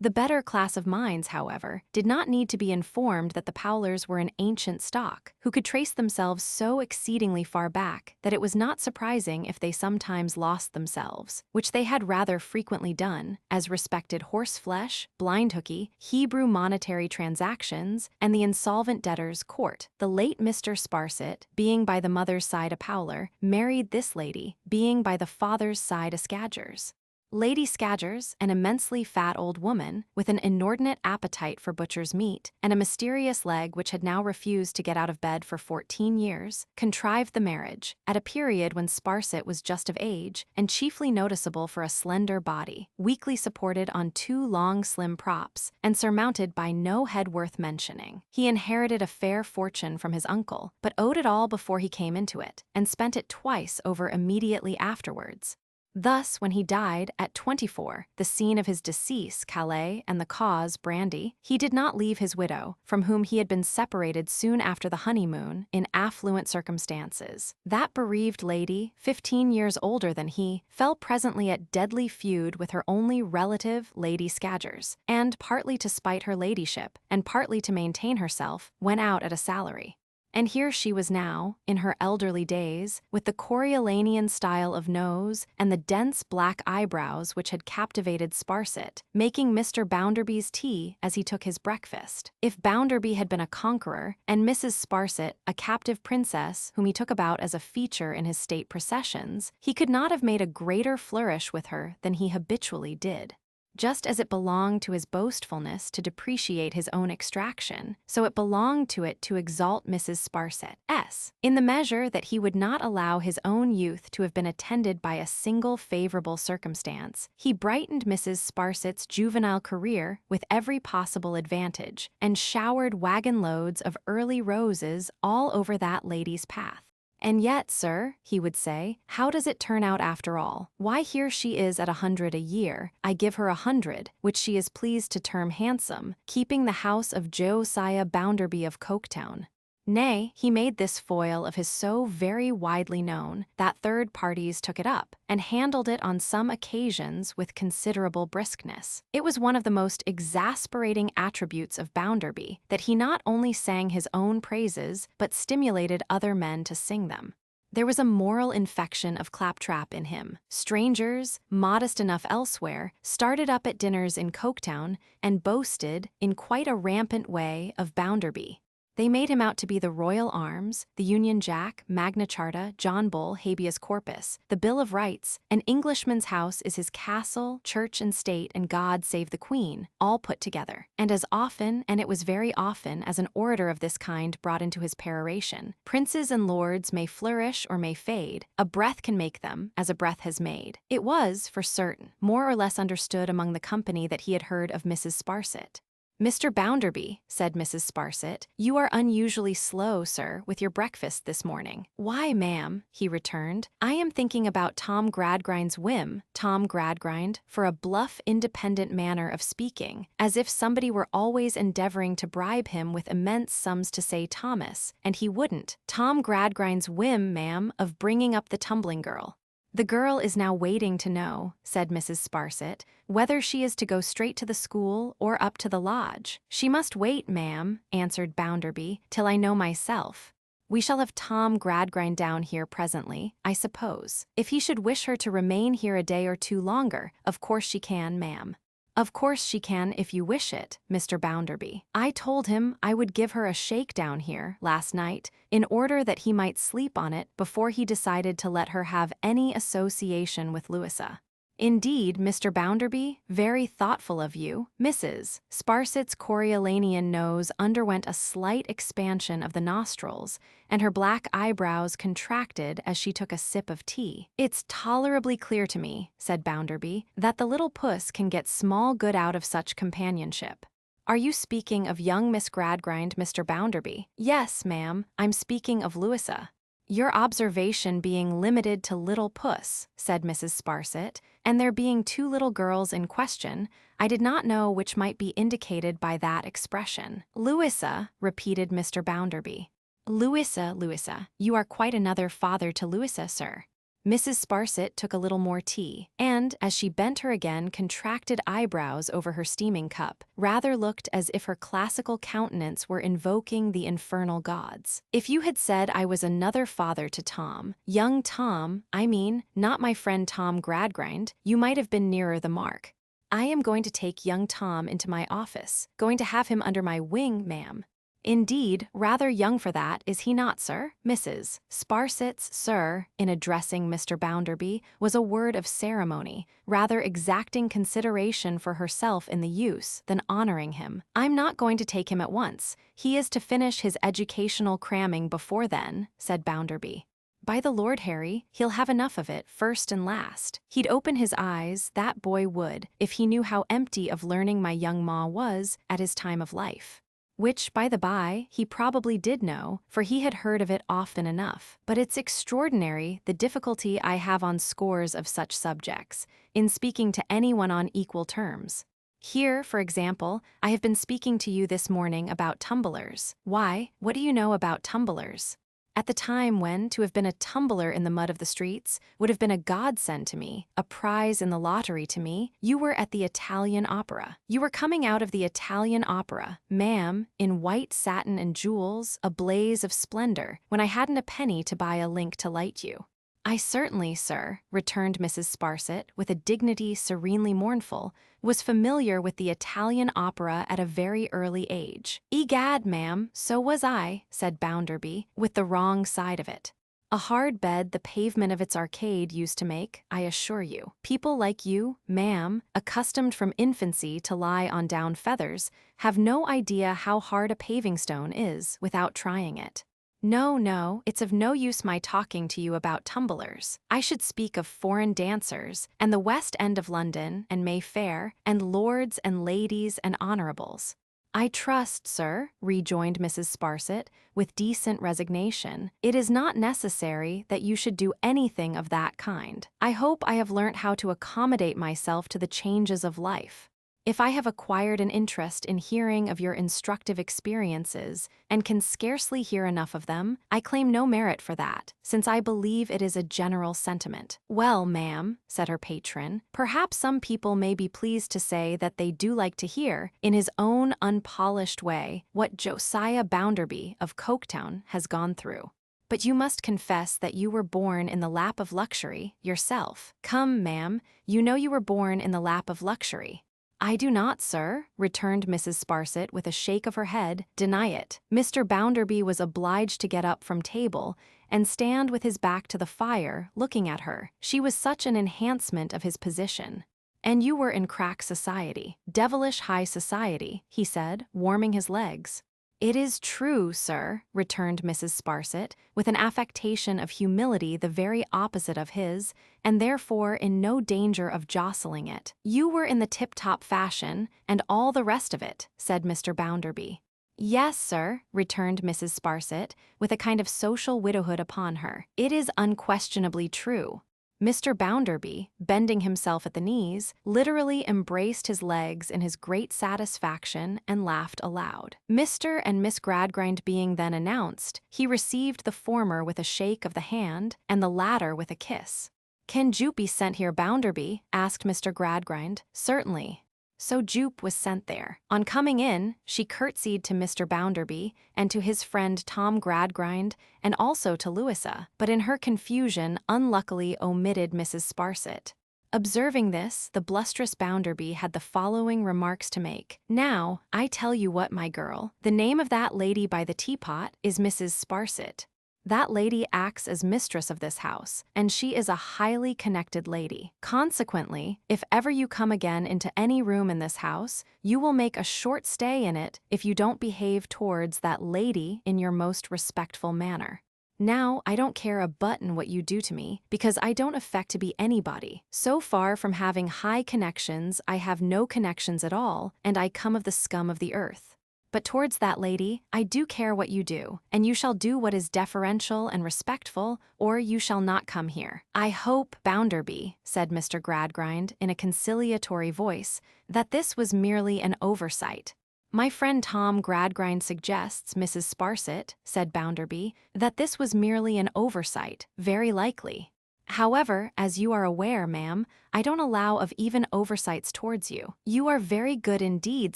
The better class of minds, however, did not need to be informed that the Powlers were an ancient stock, who could trace themselves so exceedingly far back that it was not surprising if they sometimes lost themselves, which they had rather frequently done, as respected horseflesh, blindhooky, Hebrew monetary transactions, and the insolvent debtor's court. The late Mr. Sparsit, being by the mother's side a Powler, married this lady, being by the father's side a Scadgers. Lady Scadgers, an immensely fat old woman, with an inordinate appetite for butcher's meat, and a mysterious leg which had now refused to get out of bed for 14 years, contrived the marriage, at a period when Sparsit was just of age, and chiefly noticeable for a slender body, weakly supported on 2 long slim props, and surmounted by no head worth mentioning. He inherited a fair fortune from his uncle, but owed it all before he came into it, and spent it twice over immediately afterwards. Thus, when he died, at 24, the scene of his decease, Calais, and the cause, brandy, he did not leave his widow, from whom he had been separated soon after the honeymoon, in affluent circumstances. That bereaved lady, 15 years older than he, fell presently at deadly feud with her only relative, Lady Scadgers, and, partly to spite her ladyship, and partly to maintain herself, went out at a salary. And here she was now, in her elderly days, with the Coriolanian style of nose and the dense black eyebrows which had captivated Sparsit, making Mr. Bounderby's tea as he took his breakfast. If Bounderby had been a conqueror, and Mrs. Sparsit a captive princess whom he took about as a feature in his state processions, he could not have made a greater flourish with her than he habitually did. Just as it belonged to his boastfulness to depreciate his own extraction, so it belonged to it to exalt Mrs. Sparsit's. In the measure that he would not allow his own youth to have been attended by a single favorable circumstance, he brightened Mrs. Sparsit's juvenile career with every possible advantage, and showered wagon-loads of early roses all over that lady's path. "And yet, sir," he would say, "how does it turn out after all? Why, here she is at 100 a year, I give her 100, which she is pleased to term handsome, keeping the house of Josiah Bounderby of Coketown." Nay, he made this foil of his so very widely known, that third parties took it up, and handled it on some occasions with considerable briskness. It was one of the most exasperating attributes of Bounderby, that he not only sang his own praises, but stimulated other men to sing them. There was a moral infection of claptrap in him. Strangers, modest enough elsewhere, started up at dinners in Coketown and boasted, in quite a rampant way, of Bounderby. They made him out to be the Royal Arms, the Union Jack, Magna Charta, John Bull, habeas corpus, the Bill of Rights, an Englishman's house is his castle, church and state, and God save the Queen, all put together. And as often, and it was very often, as an orator of this kind brought into his peroration, princes and lords may flourish or may fade, a breath can make them, as a breath has made. It was, for certain, more or less understood among the company that he had heard of Mrs. Sparsit. "Mr. Bounderby," said Mrs. Sparsit, "you are unusually slow, sir, with your breakfast this morning." "Why, ma'am," he returned, "I am thinking about Tom Gradgrind's whim, Tom Gradgrind, for a bluff, independent manner of speaking, as if somebody were always endeavoring to bribe him with immense sums to say Thomas, and he wouldn't. Tom Gradgrind's whim, ma'am, of bringing up the tumbling girl." "The girl is now waiting to know," said Mrs. Sparsit, "whether she is to go straight to the school or up to the lodge." "She must wait, ma'am," answered Bounderby, "till I know myself. We shall have Tom Gradgrind down here presently, I suppose. If he should wish her to remain here a day or two longer, of course she can, ma'am." "Of course she can if you wish it, Mr. Bounderby. I told him I would give her a shake down here last night, in order that he might sleep on it before he decided to let her have any association with Louisa." "Indeed, Mr. Bounderby, very thoughtful of you." Mrs. Sparsit's Coriolannian nose underwent a slight expansion of the nostrils, and her black eyebrows contracted as she took a sip of tea. "It's tolerably clear to me," said Bounderby, "that the little puss can get small good out of such companionship." "Are you speaking of young Miss Gradgrind, Mr. Bounderby?" "Yes, ma'am, I'm speaking of Louisa." "Your observation being limited to little puss," said Mrs. Sparsit, "and there being two little girls in question, I did not know which might be indicated by that expression." "Louisa," repeated Mr. Bounderby. "Louisa, Louisa, you are quite another father to Louisa, sir." Mrs. Sparsit took a little more tea, and, as she bent her again contracted eyebrows over her steaming cup, rather looked as if her classical countenance were invoking the infernal gods. "If you had said I was another father to Tom, young Tom, I mean, not my friend Tom Gradgrind, you might have been nearer the mark. I am going to take young Tom into my office, going to have him under my wing, ma'am." "Indeed, rather young for that, is he not, sir?" Mrs. Sparsit's "sir," in addressing Mr. Bounderby, was a word of ceremony, rather exacting consideration for herself in the use than honoring him. "I'm not going to take him at once. He is to finish his educational cramming before then," said Bounderby. "By the Lord Harry, he'll have enough of it, first and last. He'd open his eyes, that boy would, if he knew how empty of learning my young ma was at his time of life." Which, by the by, he probably did know, for he had heard of it often enough. But it's extraordinary the difficulty I have on scores of such subjects, in speaking to anyone on equal terms. Here, for example, I have been speaking to you this morning about tumblers. Why, what do you know about tumblers? At the time when, to have been a tumbler in the mud of the streets would have been a godsend to me, a prize in the lottery to me, you were at the Italian Opera. You were coming out of the Italian Opera, ma'am, in white satin and jewels, a blaze of splendor, when I hadn't a penny to buy a link to light you. "I certainly, sir," returned Mrs. Sparsit, with a dignity serenely mournful, "was familiar with the Italian opera at a very early age." "Egad, ma'am, so was I," said Bounderby, "with the wrong side of it. A hard bed the pavement of its arcade used to make, I assure you. People like you, ma'am, accustomed from infancy to lie on down feathers, have no idea how hard a paving stone is without trying it. No, no, it's of no use my talking to you about tumblers. I should speak of foreign dancers, and the West End of London, and Mayfair, and lords and ladies and honorables." "I trust, sir," rejoined Mrs. Sparsit, with decent resignation, "it is not necessary that you should do anything of that kind. I hope I have learnt how to accommodate myself to the changes of life. If I have acquired an interest in hearing of your instructive experiences, and can scarcely hear enough of them, I claim no merit for that, since I believe it is a general sentiment." "Well, ma'am," said her patron, "perhaps some people may be pleased to say that they do like to hear, in his own unpolished way, what Josiah Bounderby of Coketown has gone through." but you must confess that you were born in the lap of luxury, yourself. Come, ma'am, you know you were born in the lap of luxury. I do not, sir, returned Mrs. Sparsit with a shake of her head. Deny it. Mr. Bounderby was obliged to get up from table and stand with his back to the fire, looking at her. She was such an enhancement of his position. And you were in crack society, devilish high society, he said, warming his legs. It is true, sir, returned Mrs. Sparsit, with an affectation of humility the very opposite of his, and therefore in no danger of jostling it. You were in the tip-top fashion, and all the rest of it, said Mr. Bounderby. Yes, sir, returned Mrs. Sparsit, with a kind of social widowhood upon her. It is unquestionably true. Mr. Bounderby, bending himself at the knees, literally embraced his legs in his great satisfaction and laughed aloud. Mr. and Miss Gradgrind being then announced, he received the former with a shake of the hand and the latter with a kiss. "Can Jupe be sent here, Bounderby?" asked Mr. Gradgrind. "Certainly." So Jupe was sent there. On coming in, she curtsied to Mr. Bounderby and to his friend Tom Gradgrind, and also to Louisa, but in her confusion unluckily omitted Mrs. Sparsit. Observing this, the blustrous Bounderby had the following remarks to make. "Now, I tell you what, my girl, the name of that lady by the teapot is Mrs. Sparsit. That lady acts as mistress of this house, and she is a highly connected lady. Consequently, if ever you come again into any room in this house, you will make a short stay in it if you don't behave towards that lady in your most respectful manner. Now, I don't care a button what you do to me, because I don't affect to be anybody. So far from having high connections, I have no connections at all, and I come of the scum of the earth. But towards that lady, I do care what you do, and you shall do what is deferential and respectful, or you shall not come here. I hope, Bounderby," said Mr. Gradgrind in a conciliatory voice, "that this was merely an oversight." "My friend Tom Gradgrind suggests, Mrs. Sparsit," said Bounderby, "that this was merely an oversight, very likely. However, as you are aware, ma'am, I don't allow of even oversights towards you." "You are very good indeed,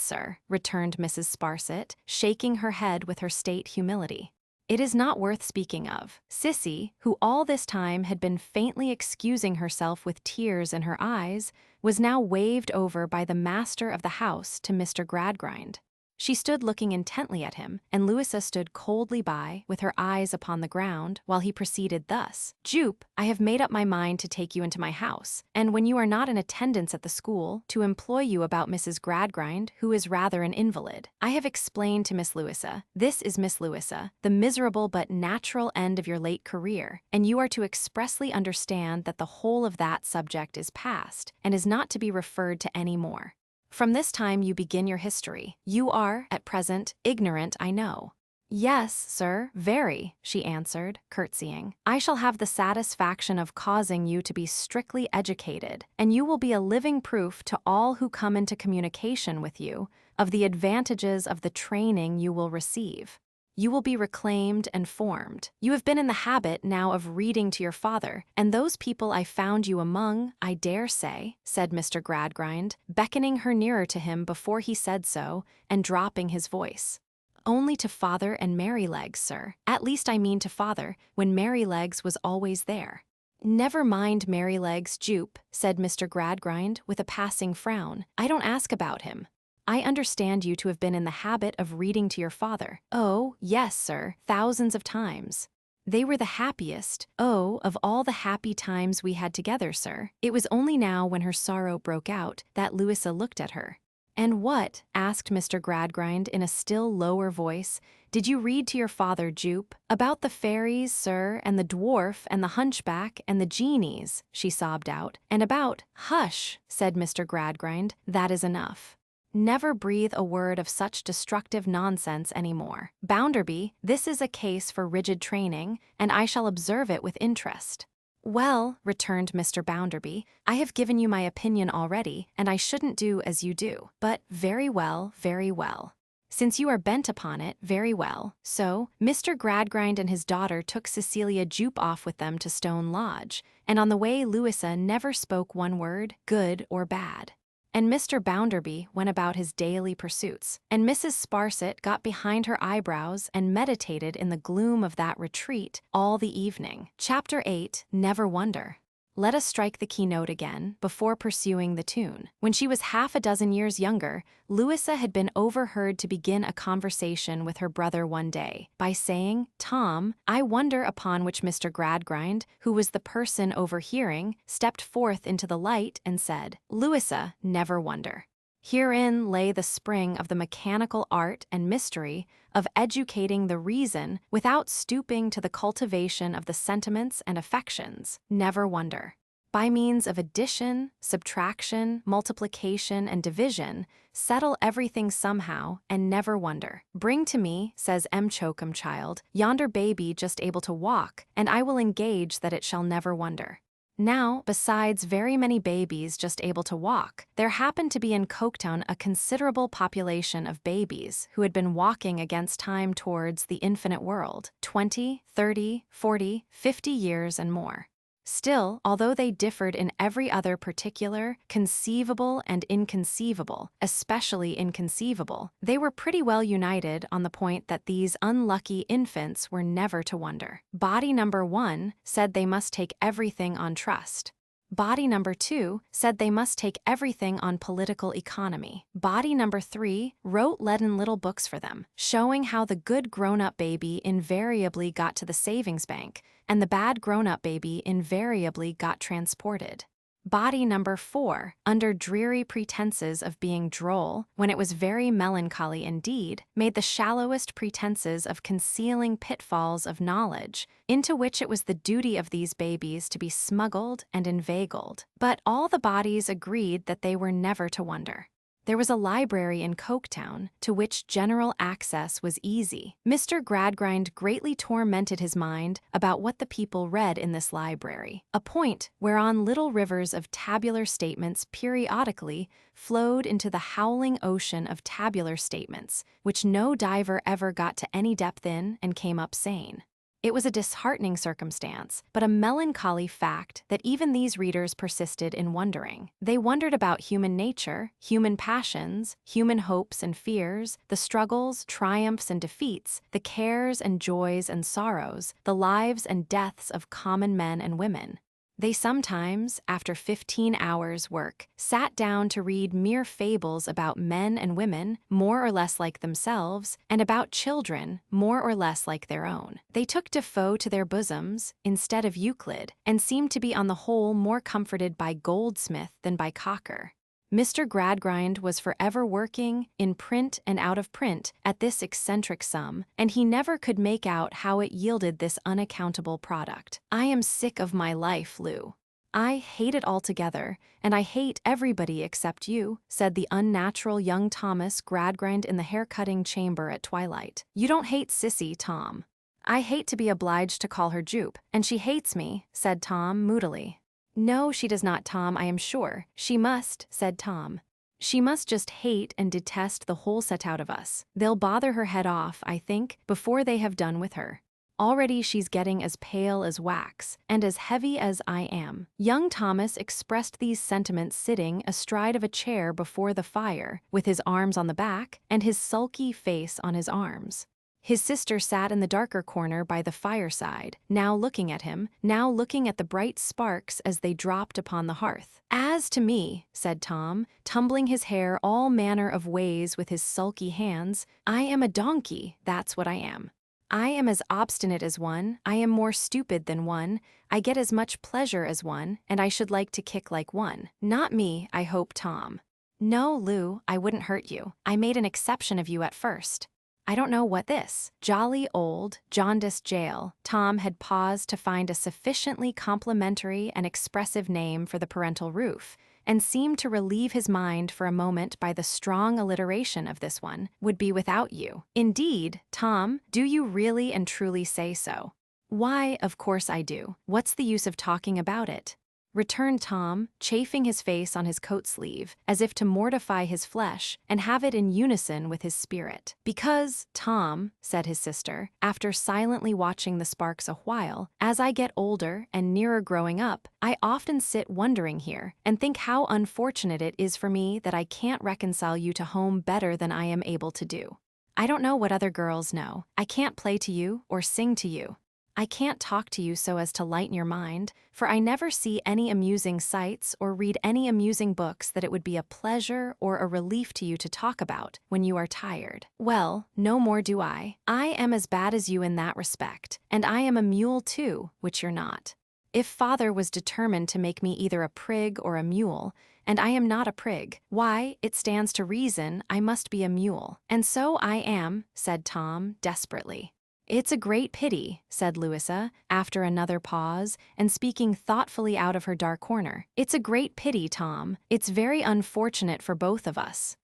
sir," returned Mrs. Sparsit, shaking her head with her state humility. "It is not worth speaking of." Sissy, who all this time had been faintly excusing herself with tears in her eyes, was now waved over by the master of the house to Mr. Gradgrind. She stood looking intently at him, and Louisa stood coldly by, with her eyes upon the ground, while he proceeded thus. "Jupe, I have made up my mind to take you into my house, and when you are not in attendance at the school, to employ you about Mrs. Gradgrind, who is rather an invalid. I have explained to Miss Louisa, this is Miss Louisa, the miserable but natural end of your late career, and you are to expressly understand that the whole of that subject is past, and is not to be referred to any more. From this time you begin your history. You are, at present, ignorant, I know." "Yes, sir, very," she answered, curtsying. "I shall have the satisfaction of causing you to be strictly educated, and you will be a living proof to all who come into communication with you of the advantages of the training you will receive. You will be reclaimed and formed. You have been in the habit now of reading to your father, and those people I found you among, I dare say," said Mr. Gradgrind, beckoning her nearer to him before he said so, and dropping his voice. "Only to father and Merrylegs, sir. At least I mean to father, when Merrylegs was always there." "Never mind Merrylegs, Jupe," said Mr. Gradgrind, with a passing frown. "I don't ask about him. I understand you to have been in the habit of reading to your father." "Oh, yes, sir, thousands of times. They were the happiest, of all the happy times we had together, sir." It was only now when her sorrow broke out that Louisa looked at her. "And what," asked Mr. Gradgrind in a still lower voice, "did you read to your father, Jupe?" "About the fairies, sir, and the dwarf, and the hunchback, and the genies," she sobbed out, "and about—" "Hush," said Mr. Gradgrind, "that is enough. Never breathe a word of such destructive nonsense any more. Bounderby, this is a case for rigid training, and I shall observe it with interest." "Well," returned Mr. Bounderby, "I have given you my opinion already, and I shouldn't do as you do. But very well, very well. Since you are bent upon it, very well." So, Mr. Gradgrind and his daughter took Cecilia Jupe off with them to Stone Lodge, and on the way Louisa never spoke one word, good or bad. and Mr. Bounderby went about his daily pursuits, and Mrs. Sparsit got behind her eyebrows and meditated in the gloom of that retreat all the evening. Chapter 8, Never Wonder. Let us strike the keynote again before pursuing the tune. When she was half a dozen years younger, Louisa had been overheard to begin a conversation with her brother one day by saying, "Tom, I wonder," upon which Mr. Gradgrind, who was the person overhearing, stepped forth into the light and said, "Louisa, never wonder." Herein lay the spring of the mechanical art and mystery of educating the reason without stooping to the cultivation of the sentiments and affections. Never wonder. By means of addition, subtraction, multiplication, and division, settle everything somehow and never wonder. "Bring to me," says Choakumchild, "yonder baby just able to walk, and I will engage that it shall never wonder." Now, besides very many babies just able to walk, there happened to be in Coketown a considerable population of babies who had been walking against time towards the infinite world, 20, 30, 40, 50 years and more. Still, although they differed in every other particular, conceivable and inconceivable, especially inconceivable, they were pretty well united on the point that these unlucky infants were never to wonder. Body number 1 said they must take everything on trust. Body number 2 said they must take everything on political economy. Body number 3 wrote leaden little books for them, showing how the good grown-up baby invariably got to the savings bank, and the bad grown-up baby invariably got transported. Body number 4, under dreary pretenses of being droll, when it was very melancholy indeed, made the shallowest pretenses of concealing pitfalls of knowledge, into which it was the duty of these babies to be smuggled and inveigled. But all the bodies agreed that they were never to wonder. There was a library in Coketown, to which general access was easy. Mr. Gradgrind greatly tormented his mind about what the people read in this library, a point whereon little rivers of tabular statements periodically flowed into the howling ocean of tabular statements, which no diver ever got to any depth in and came up sane. It was a disheartening circumstance, but a melancholy fact that even these readers persisted in wondering. They wondered about human nature, human passions, human hopes and fears, the struggles, triumphs and defeats, the cares and joys and sorrows, the lives and deaths of common men and women. They sometimes, after 15 hours' work, sat down to read mere fables about men and women, more or less like themselves, and about children, more or less like their own. They took Defoe to their bosoms, instead of Euclid, and seemed to be on the whole more comforted by Goldsmith than by Cocker. Mr. Gradgrind was forever working, in print and out of print, at this eccentric sum, and he never could make out how it yielded this unaccountable product. "I am sick of my life, Lou. I hate it altogether, and I hate everybody except you," said the unnatural young Thomas Gradgrind in the hair-cutting chamber at twilight. "You don't hate Sissy, Tom." "I hate to be obliged to call her Jupe, and she hates me," said Tom moodily. "No, she does not, Tom, I am sure. She must," said Tom. "She must just hate and detest the whole set out of us. They'll bother her head off, I think, before they have done with her. Already she's getting as pale as wax, and as heavy as I am." Young Thomas expressed these sentiments sitting astride of a chair before the fire, with his arms on the back, and his sulky face on his arms. His sister sat in the darker corner by the fireside, now looking at him, now looking at the bright sparks as they dropped upon the hearth. "As to me," said Tom, tumbling his hair all manner of ways with his sulky hands, "I am a donkey, that's what I am. I am as obstinate as one, I am more stupid than one, I get as much pleasure as one, and I should like to kick like one. Not me, I hope, Tom." "No, Lou, I wouldn't hurt you. I made an exception of you at first. I don't know what this jolly old, jaundiced jail." Tom had paused to find a sufficiently complimentary and expressive name for the parental roof, and seemed to relieve his mind for a moment by the strong alliteration of this one, "would be without you." "Indeed, Tom, do you really and truly say so?" "Why, of course I do. What's the use of talking about it?" returned Tom, chafing his face on his coat sleeve, as if to mortify his flesh and have it in unison with his spirit. Because, Tom, said his sister, after silently watching the sparks a while, as I get older and nearer growing up, I often sit wondering here and think how unfortunate it is for me that I can't reconcile you to home better than I am able to do. I don't know what other girls know. I can't play to you or sing to you. I can't talk to you so as to lighten your mind, for I never see any amusing sights or read any amusing books that it would be a pleasure or a relief to you to talk about when you are tired. Well, no more do I. I am as bad as you in that respect, and I am a mule too, which you're not. If father was determined to make me either a prig or a mule, and I am not a prig, why, it stands to reason I must be a mule. And so I am, said Tom, desperately. It's a great pity, said Louisa, after another pause, and speaking thoughtfully out of her dark corner. It's a great pity, Tom. It's very unfortunate for both of us.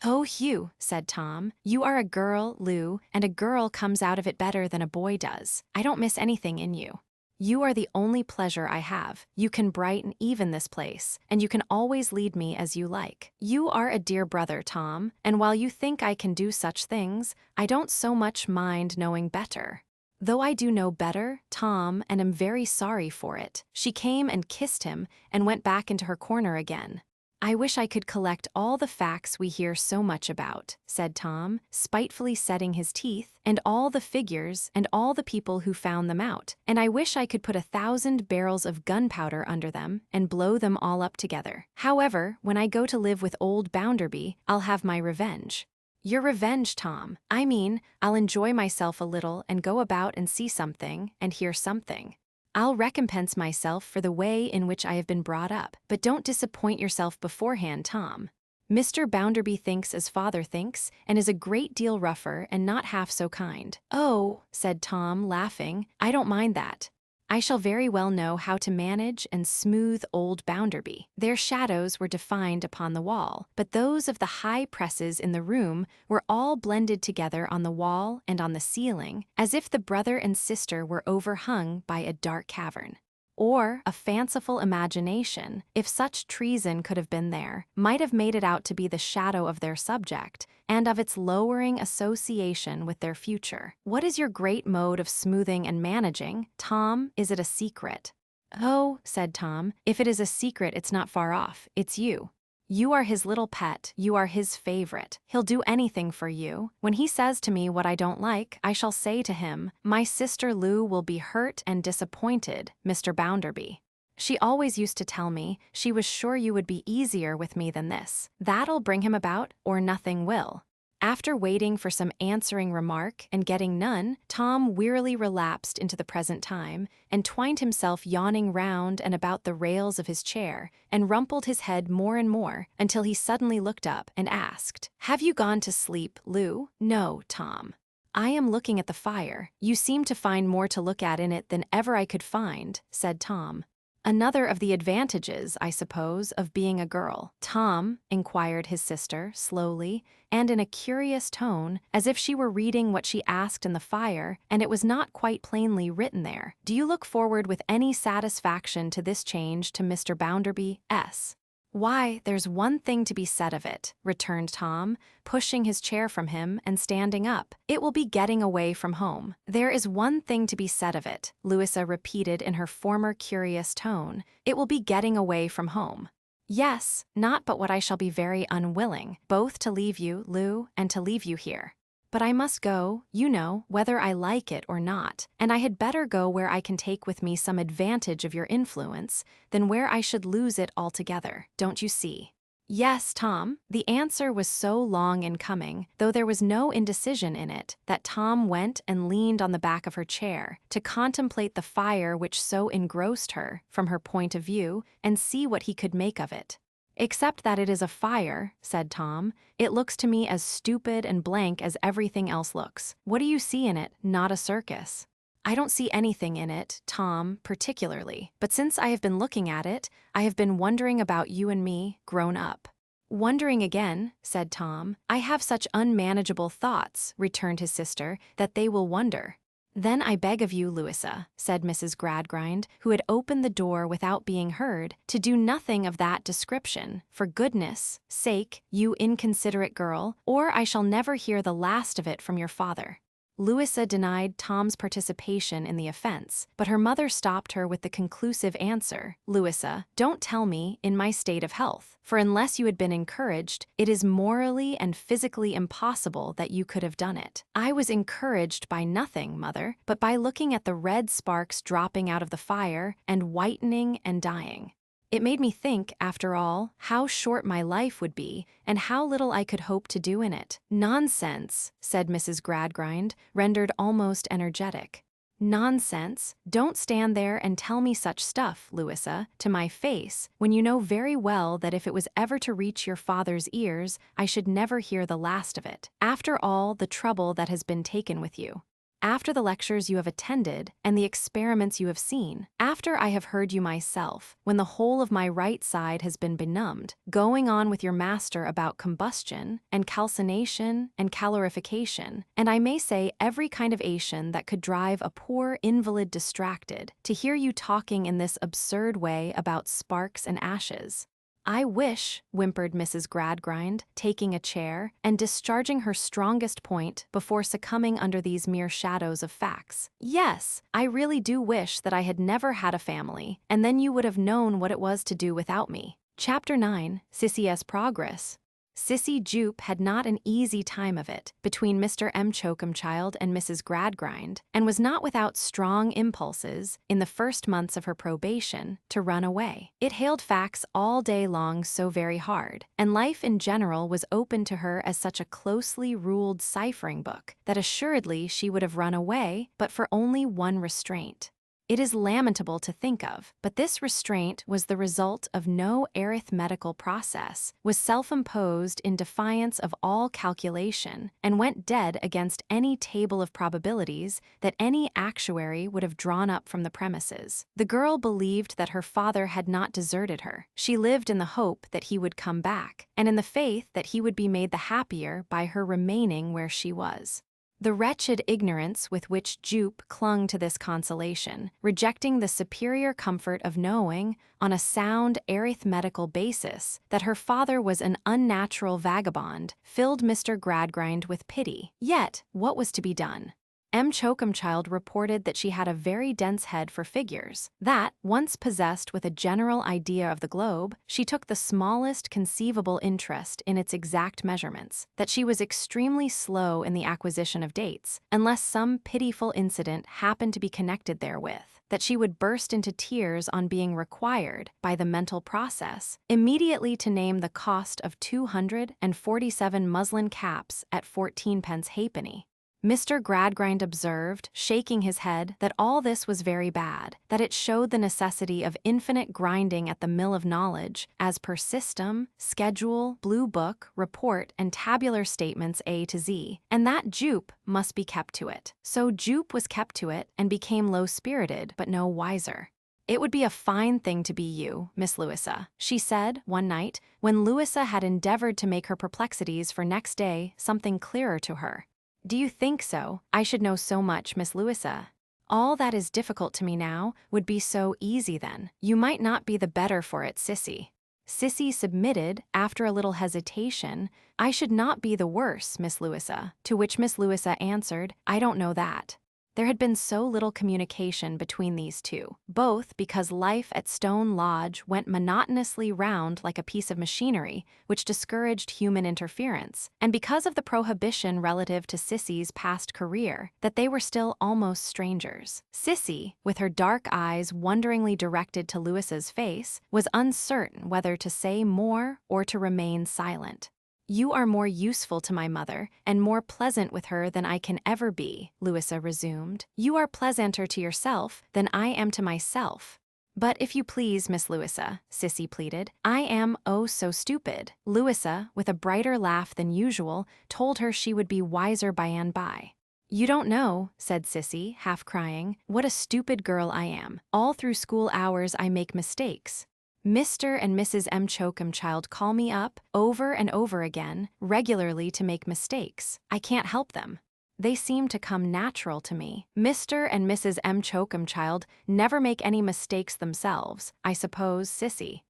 Oh, Hugh, said Tom, you are a girl, Lou, and a girl comes out of it better than a boy does. I don't miss anything in you. You are the only pleasure I have. You can brighten even this place, and you can always lead me as you like. You are a dear brother, Tom, and while you think I can do such things, I don't so much mind knowing better. Though I do know better, Tom, and am very sorry for it. She came and kissed him and went back into her corner again. I wish I could collect all the facts we hear so much about, said Tom, spitefully setting his teeth, and all the figures and all the people who found them out, and I wish I could put 1,000 barrels of gunpowder under them and blow them all up together. However, when I go to live with old Bounderby, I'll have my revenge. Your revenge, Tom. I mean, I'll enjoy myself a little and go about and see something and hear something. I'll recompense myself for the way in which I have been brought up, but don't disappoint yourself beforehand, Tom. Mr. Bounderby thinks as father thinks, and is a great deal rougher and not half so kind. Oh, said Tom, laughing, I don't mind that. I shall very well know how to manage and smooth old Bounderby. Their shadows were defined upon the wall, but those of the high presses in the room were all blended together on the wall and on the ceiling, as if the brother and sister were overhung by a dark cavern. Or a fanciful imagination, if such treason could have been there, might have made it out to be the shadow of their subject, and of its lowering association with their future. What is your great mode of smoothing and managing, Tom? Is it a secret? Oh, said Tom, if it is a secret, it's not far off. It's you. You are his little pet, you are his favorite. He'll do anything for you. When he says to me what I don't like, I shall say to him, my sister Lou will be hurt and disappointed, Mr. Bounderby. She always used to tell me she was sure you would be easier with me than this. That'll bring him about, or nothing will. After waiting for some answering remark and getting none, Tom wearily relapsed into the present time, and twined himself yawning round and about the rails of his chair, and rumpled his head more and more, until he suddenly looked up and asked, Have you gone to sleep, Lou? No, Tom. I am looking at the fire. You seem to find more to look at in it than ever I could find, said Tom. Another of the advantages, I suppose, of being a girl. Tom, inquired his sister, slowly, and in a curious tone, as if she were reading what she asked in the fire, and it was not quite plainly written there. Do you look forward with any satisfaction to this change to Mr. Bounderby S.? Why, there's one thing to be said of it, returned Tom, pushing his chair from him and standing up. It will be getting away from home. There is one thing to be said of it, Louisa repeated in her former curious tone. It will be getting away from home. Yes, not but what I shall be very unwilling, both to leave you, Lou, and to leave you here. But I must go, you know, whether I like it or not, and I had better go where I can take with me some advantage of your influence than where I should lose it altogether, don't you see? Yes, Tom. The answer was so long in coming, though there was no indecision in it, that Tom went and leaned on the back of her chair to contemplate the fire which so engrossed her, from her point of view, and see what he could make of it. Except that it is a fire, said Tom, it looks to me as stupid and blank as everything else looks. What do you see in it? Not a circus. I don't see anything in it, Tom, particularly, but since I have been looking at it, I have been wondering about you and me, grown up. Wondering again, said Tom. I have such unmanageable thoughts, returned his sister, that they will wonder. "Then I beg of you, Louisa," said Mrs. Gradgrind, who had opened the door without being heard, "to do nothing of that description, for goodness' sake, you inconsiderate girl, or I shall never hear the last of it from your father." Louisa denied Tom's participation in the offense, but her mother stopped her with the conclusive answer, "Louisa, don't tell me in my state of health, for unless you had been encouraged, it is morally and physically impossible that you could have done it." "I was encouraged by nothing, mother, but by looking at the red sparks dropping out of the fire and whitening and dying. It made me think, after all, how short my life would be, and how little I could hope to do in it." "Nonsense," said Mrs. Gradgrind, rendered almost energetic. "Nonsense. Don't stand there and tell me such stuff, Louisa, to my face, when you know very well that if it was ever to reach your father's ears, I should never hear the last of it. After all the trouble that has been taken with you. After the lectures you have attended, and the experiments you have seen, after I have heard you myself, when the whole of my right side has been benumbed, going on with your master about combustion, and calcination, and calorification, and I may say every kind of ation that could drive a poor invalid distracted, to hear you talking in this absurd way about sparks and ashes." "I wish," whimpered Mrs. Gradgrind, taking a chair, and discharging her strongest point before succumbing under these mere shadows of facts. "Yes, I really do wish that I had never had a family, and then you would have known what it was to do without me." Chapter 9, Sissy's Progress. Sissy Jupe had not an easy time of it between Mr. Coketown and Mrs. Gradgrind, and was not without strong impulses, in the first months of her probation, to run away. It hailed facts all day long so very hard, and life in general was open to her as such a closely ruled ciphering book, that assuredly she would have run away, but for only one restraint. It is lamentable to think of, but this restraint was the result of no arithmetical process, was self-imposed in defiance of all calculation, and went dead against any table of probabilities that any actuary would have drawn up from the premises. The girl believed that her father had not deserted her. She lived in the hope that he would come back, and in the faith that he would be made the happier by her remaining where she was. The wretched ignorance with which Jupe clung to this consolation, rejecting the superior comfort of knowing, on a sound arithmetical basis, that her father was an unnatural vagabond, filled Mr. Gradgrind with pity. Yet, what was to be done? Coketown reported that she had a very dense head for figures, that, once possessed with a general idea of the globe, she took the smallest conceivable interest in its exact measurements, that she was extremely slow in the acquisition of dates, unless some pitiful incident happened to be connected therewith, that she would burst into tears on being required, by the mental process, immediately to name the cost of 247 muslin caps at 14 pence halfpenny. Mr. Gradgrind observed, shaking his head, that all this was very bad, that it showed the necessity of infinite grinding at the mill of knowledge, as per system, schedule, blue book, report, and tabular statements A to Z, and that Jupe must be kept to it. So Jupe was kept to it, and became low-spirited, but no wiser. "It would be a fine thing to be you, Miss Louisa," she said, one night, when Louisa had endeavored to make her perplexities for next day something clearer to her. "Do you think so? I should know so much, Miss Louisa. All that is difficult to me now would be so easy then. You might not be the better for it, Sissy." Sissy submitted, after a little hesitation, "I should not be the worse, Miss Louisa," to which Miss Louisa answered, "I don't know that." There had been so little communication between these two, both because life at Stone Lodge went monotonously round like a piece of machinery which discouraged human interference, and because of the prohibition relative to Sissy's past career, that they were still almost strangers. Sissy, with her dark eyes wonderingly directed to Louisa's face, was uncertain whether to say more or to remain silent. "You are more useful to my mother, and more pleasant with her than I can ever be," Louisa resumed. "You are pleasanter to yourself than I am to myself." "But if you please, Miss Louisa," Sissy pleaded, "I am oh so stupid." Louisa, with a brighter laugh than usual, told her she would be wiser by and by. "You don't know," said Sissy, half crying, "what a stupid girl I am. All through school hours I make mistakes. Mr. and Mrs. Coketown call me up, over and over again, regularly to make mistakes. I can't help them. They seem to come natural to me. Mr. and Mrs. M. Coketown never make any mistakes themselves, I suppose, Sissy.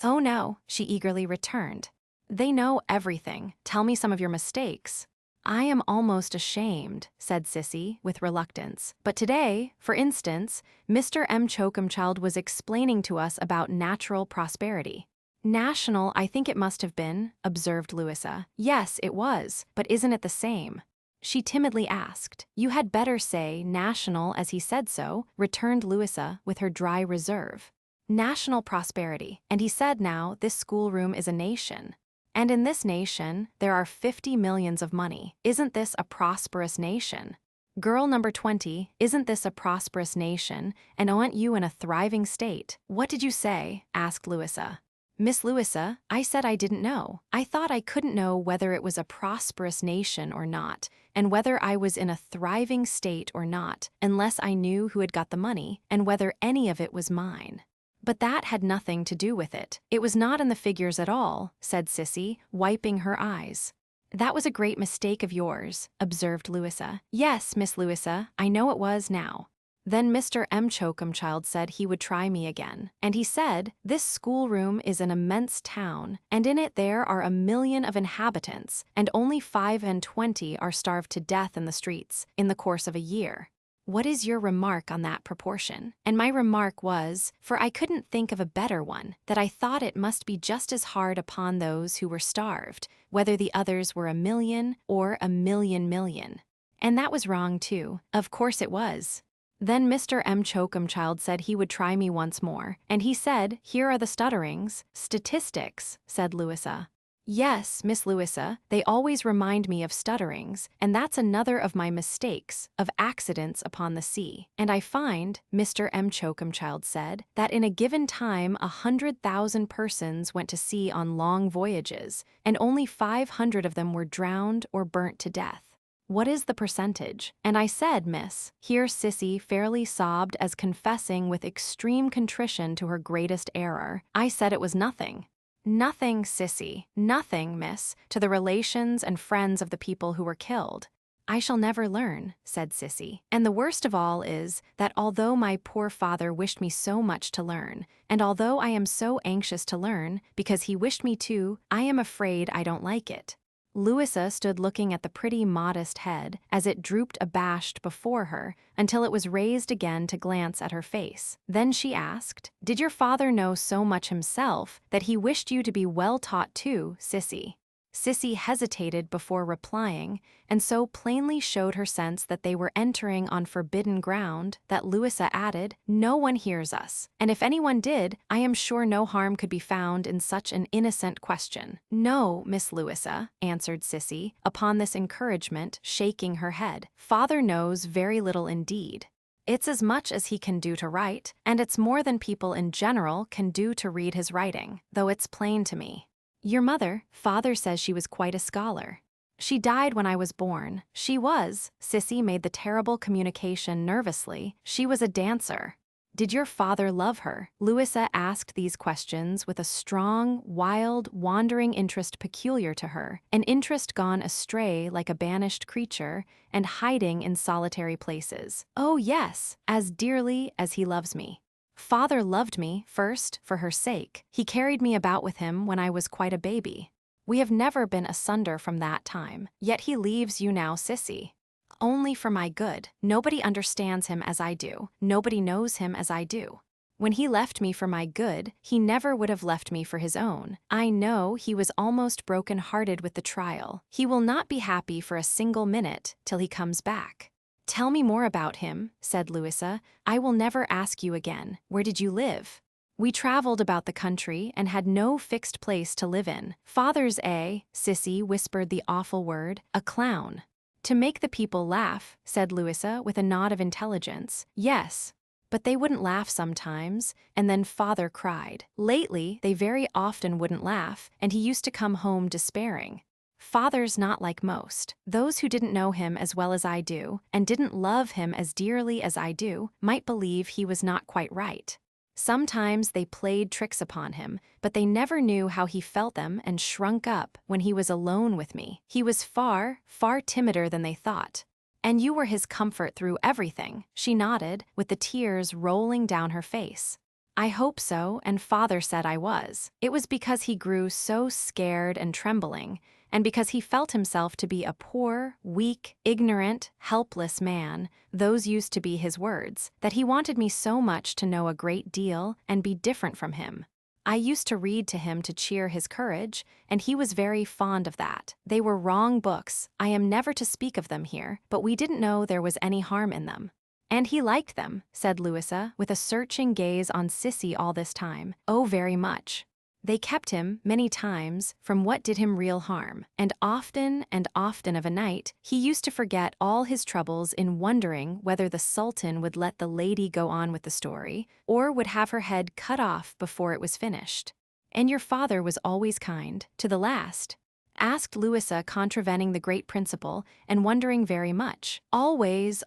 Oh no, she eagerly returned. They know everything. Tell me some of your mistakes. I am almost ashamed, said Sissy, with reluctance. But today, for instance, Mr. M. Coketown was explaining to us about natural prosperity. National, I think it must have been, observed Louisa. Yes, it was, but isn't it the same? She timidly asked. You had better say national as he said so, returned Louisa with her dry reserve. National prosperity, and he said now this schoolroom is a nation. And in this nation, there are 50 millions of money. Isn't this a prosperous nation? Girl number 20, isn't this a prosperous nation, and aren't you in a thriving state? What did you say? Asked Louisa. Miss Louisa, I said I didn't know. I thought I couldn't know whether it was a prosperous nation or not, and whether I was in a thriving state or not, unless I knew who had got the money, and whether any of it was mine. But that had nothing to do with it. It was not in the figures at all, said Sissy, wiping her eyes. That was a great mistake of yours, observed Louisa. Yes, Miss Louisa, I know it was now. Then Mr. M. Coketown said he would try me again. And he said, this schoolroom is an immense town, and in it there are 1,000,000 of inhabitants, and only 25 are starved to death in the streets, in the course of a year. What is your remark on that proportion? And my remark was, for I couldn't think of a better one, that I thought it must be just as hard upon those who were starved, whether the others were 1,000,000 or 1,000,000,000. And that was wrong too. Of course it was. Then Mr. M. Coketown said he would try me once more, and he said, here are the stutterings. Statistics, said Louisa. Yes, Miss Louisa, they always remind me of stutterings, and that's another of my mistakes, of accidents upon the sea. And I find, Mr. M. Coketown said, that in a given time 100,000 persons went to sea on long voyages, and only 500 of them were drowned or burnt to death. What is the percentage? And I said, miss, here Sissy fairly sobbed as confessing with extreme contrition to her greatest error. I said it was nothing. Nothing, Sissy, nothing, miss, to the relations and friends of the people who were killed. I shall never learn, said Sissy. And the worst of all is that although my poor father wished me so much to learn, and although I am so anxious to learn, because he wished me to, I am afraid I don't like it. Louisa stood looking at the pretty modest head as it drooped abashed before her until it was raised again to glance at her face. Then she asked, Did your father know so much himself that he wished you to be well taught too, Sissy? Sissy hesitated before replying, and so plainly showed her sense that they were entering on forbidden ground that Louisa added, No one hears us, and if anyone did, I am sure no harm could be found in such an innocent question. No, Miss Louisa, answered Sissy, upon this encouragement, shaking her head. Father knows very little indeed. It's as much as he can do to write, and it's more than people in general can do to read his writing, though it's plain to me. Your mother, father says she was quite a scholar. She died when I was born. She was, Sissy made the terrible communication nervously, she was a dancer. Did your father love her? Louisa asked these questions with a strong, wild, wandering interest peculiar to her, an interest gone astray like a banished creature and hiding in solitary places. Oh yes, as dearly as he loves me. Father loved me, first, for her sake. He carried me about with him when I was quite a baby. We have never been asunder from that time, yet he leaves you now, Sissy. Only for my good. Nobody understands him as I do. Nobody knows him as I do. When he left me for my good, he never would have left me for his own. I know he was almost broken-hearted with the trial. He will not be happy for a single minute till he comes back. Tell me more about him, said Louisa. I will never ask you again. Where did you live? We traveled about the country and had no fixed place to live in. Father's Sissy whispered the awful word, a clown. To make the people laugh, said Louisa with a nod of intelligence. Yes, but they wouldn't laugh sometimes, and then father cried. Lately, they very often wouldn't laugh, and he used to come home despairing. Father's not like most. Those who didn't know him as well as I do, and didn't love him as dearly as I do, might believe he was not quite right. Sometimes they played tricks upon him, but they never knew how he felt them and shrunk up when he was alone with me. He was far, far timider than they thought. And you were his comfort through everything, she nodded, with the tears rolling down her face. I hope so, and father said I was. It was because he grew so scared and trembling, and because he felt himself to be a poor, weak, ignorant, helpless man, those used to be his words, that he wanted me so much to know a great deal and be different from him. I used to read to him to cheer his courage, and he was very fond of that. They were wrong books, I am never to speak of them here, but we didn't know there was any harm in them. And he liked them, said Louisa, with a searching gaze on Sissy all this time. Oh, very much. They kept him, many times, from what did him real harm, and often of a night, he used to forget all his troubles in wondering whether the Sultan would let the lady go on with the story, or would have her head cut off before it was finished. And your father was always kind, to the last? Asked Louisa, contravening the great principle, and wondering very much. Always,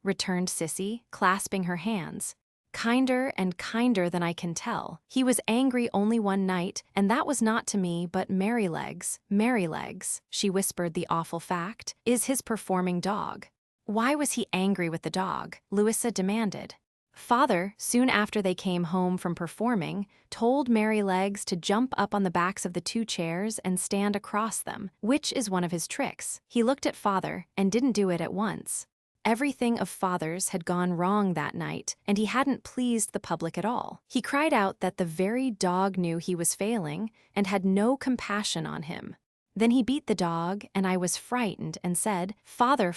returned Sissy, clasping her hands. Kinder and kinder than I can tell. He was angry only one night, and that was not to me but Merrylegs, she whispered the awful fact, is his performing dog. Why was he angry with the dog? Louisa demanded. Father, soon after they came home from performing, told Merrylegs to jump up on the backs of the two chairs and stand across them, which is one of his tricks. He looked at father and didn't do it at once. Everything of father's had gone wrong that night, and he hadn't pleased the public at all. He cried out that the very dog knew he was failing and had no compassion on him. Then he beat the dog, and I was frightened and said, Father,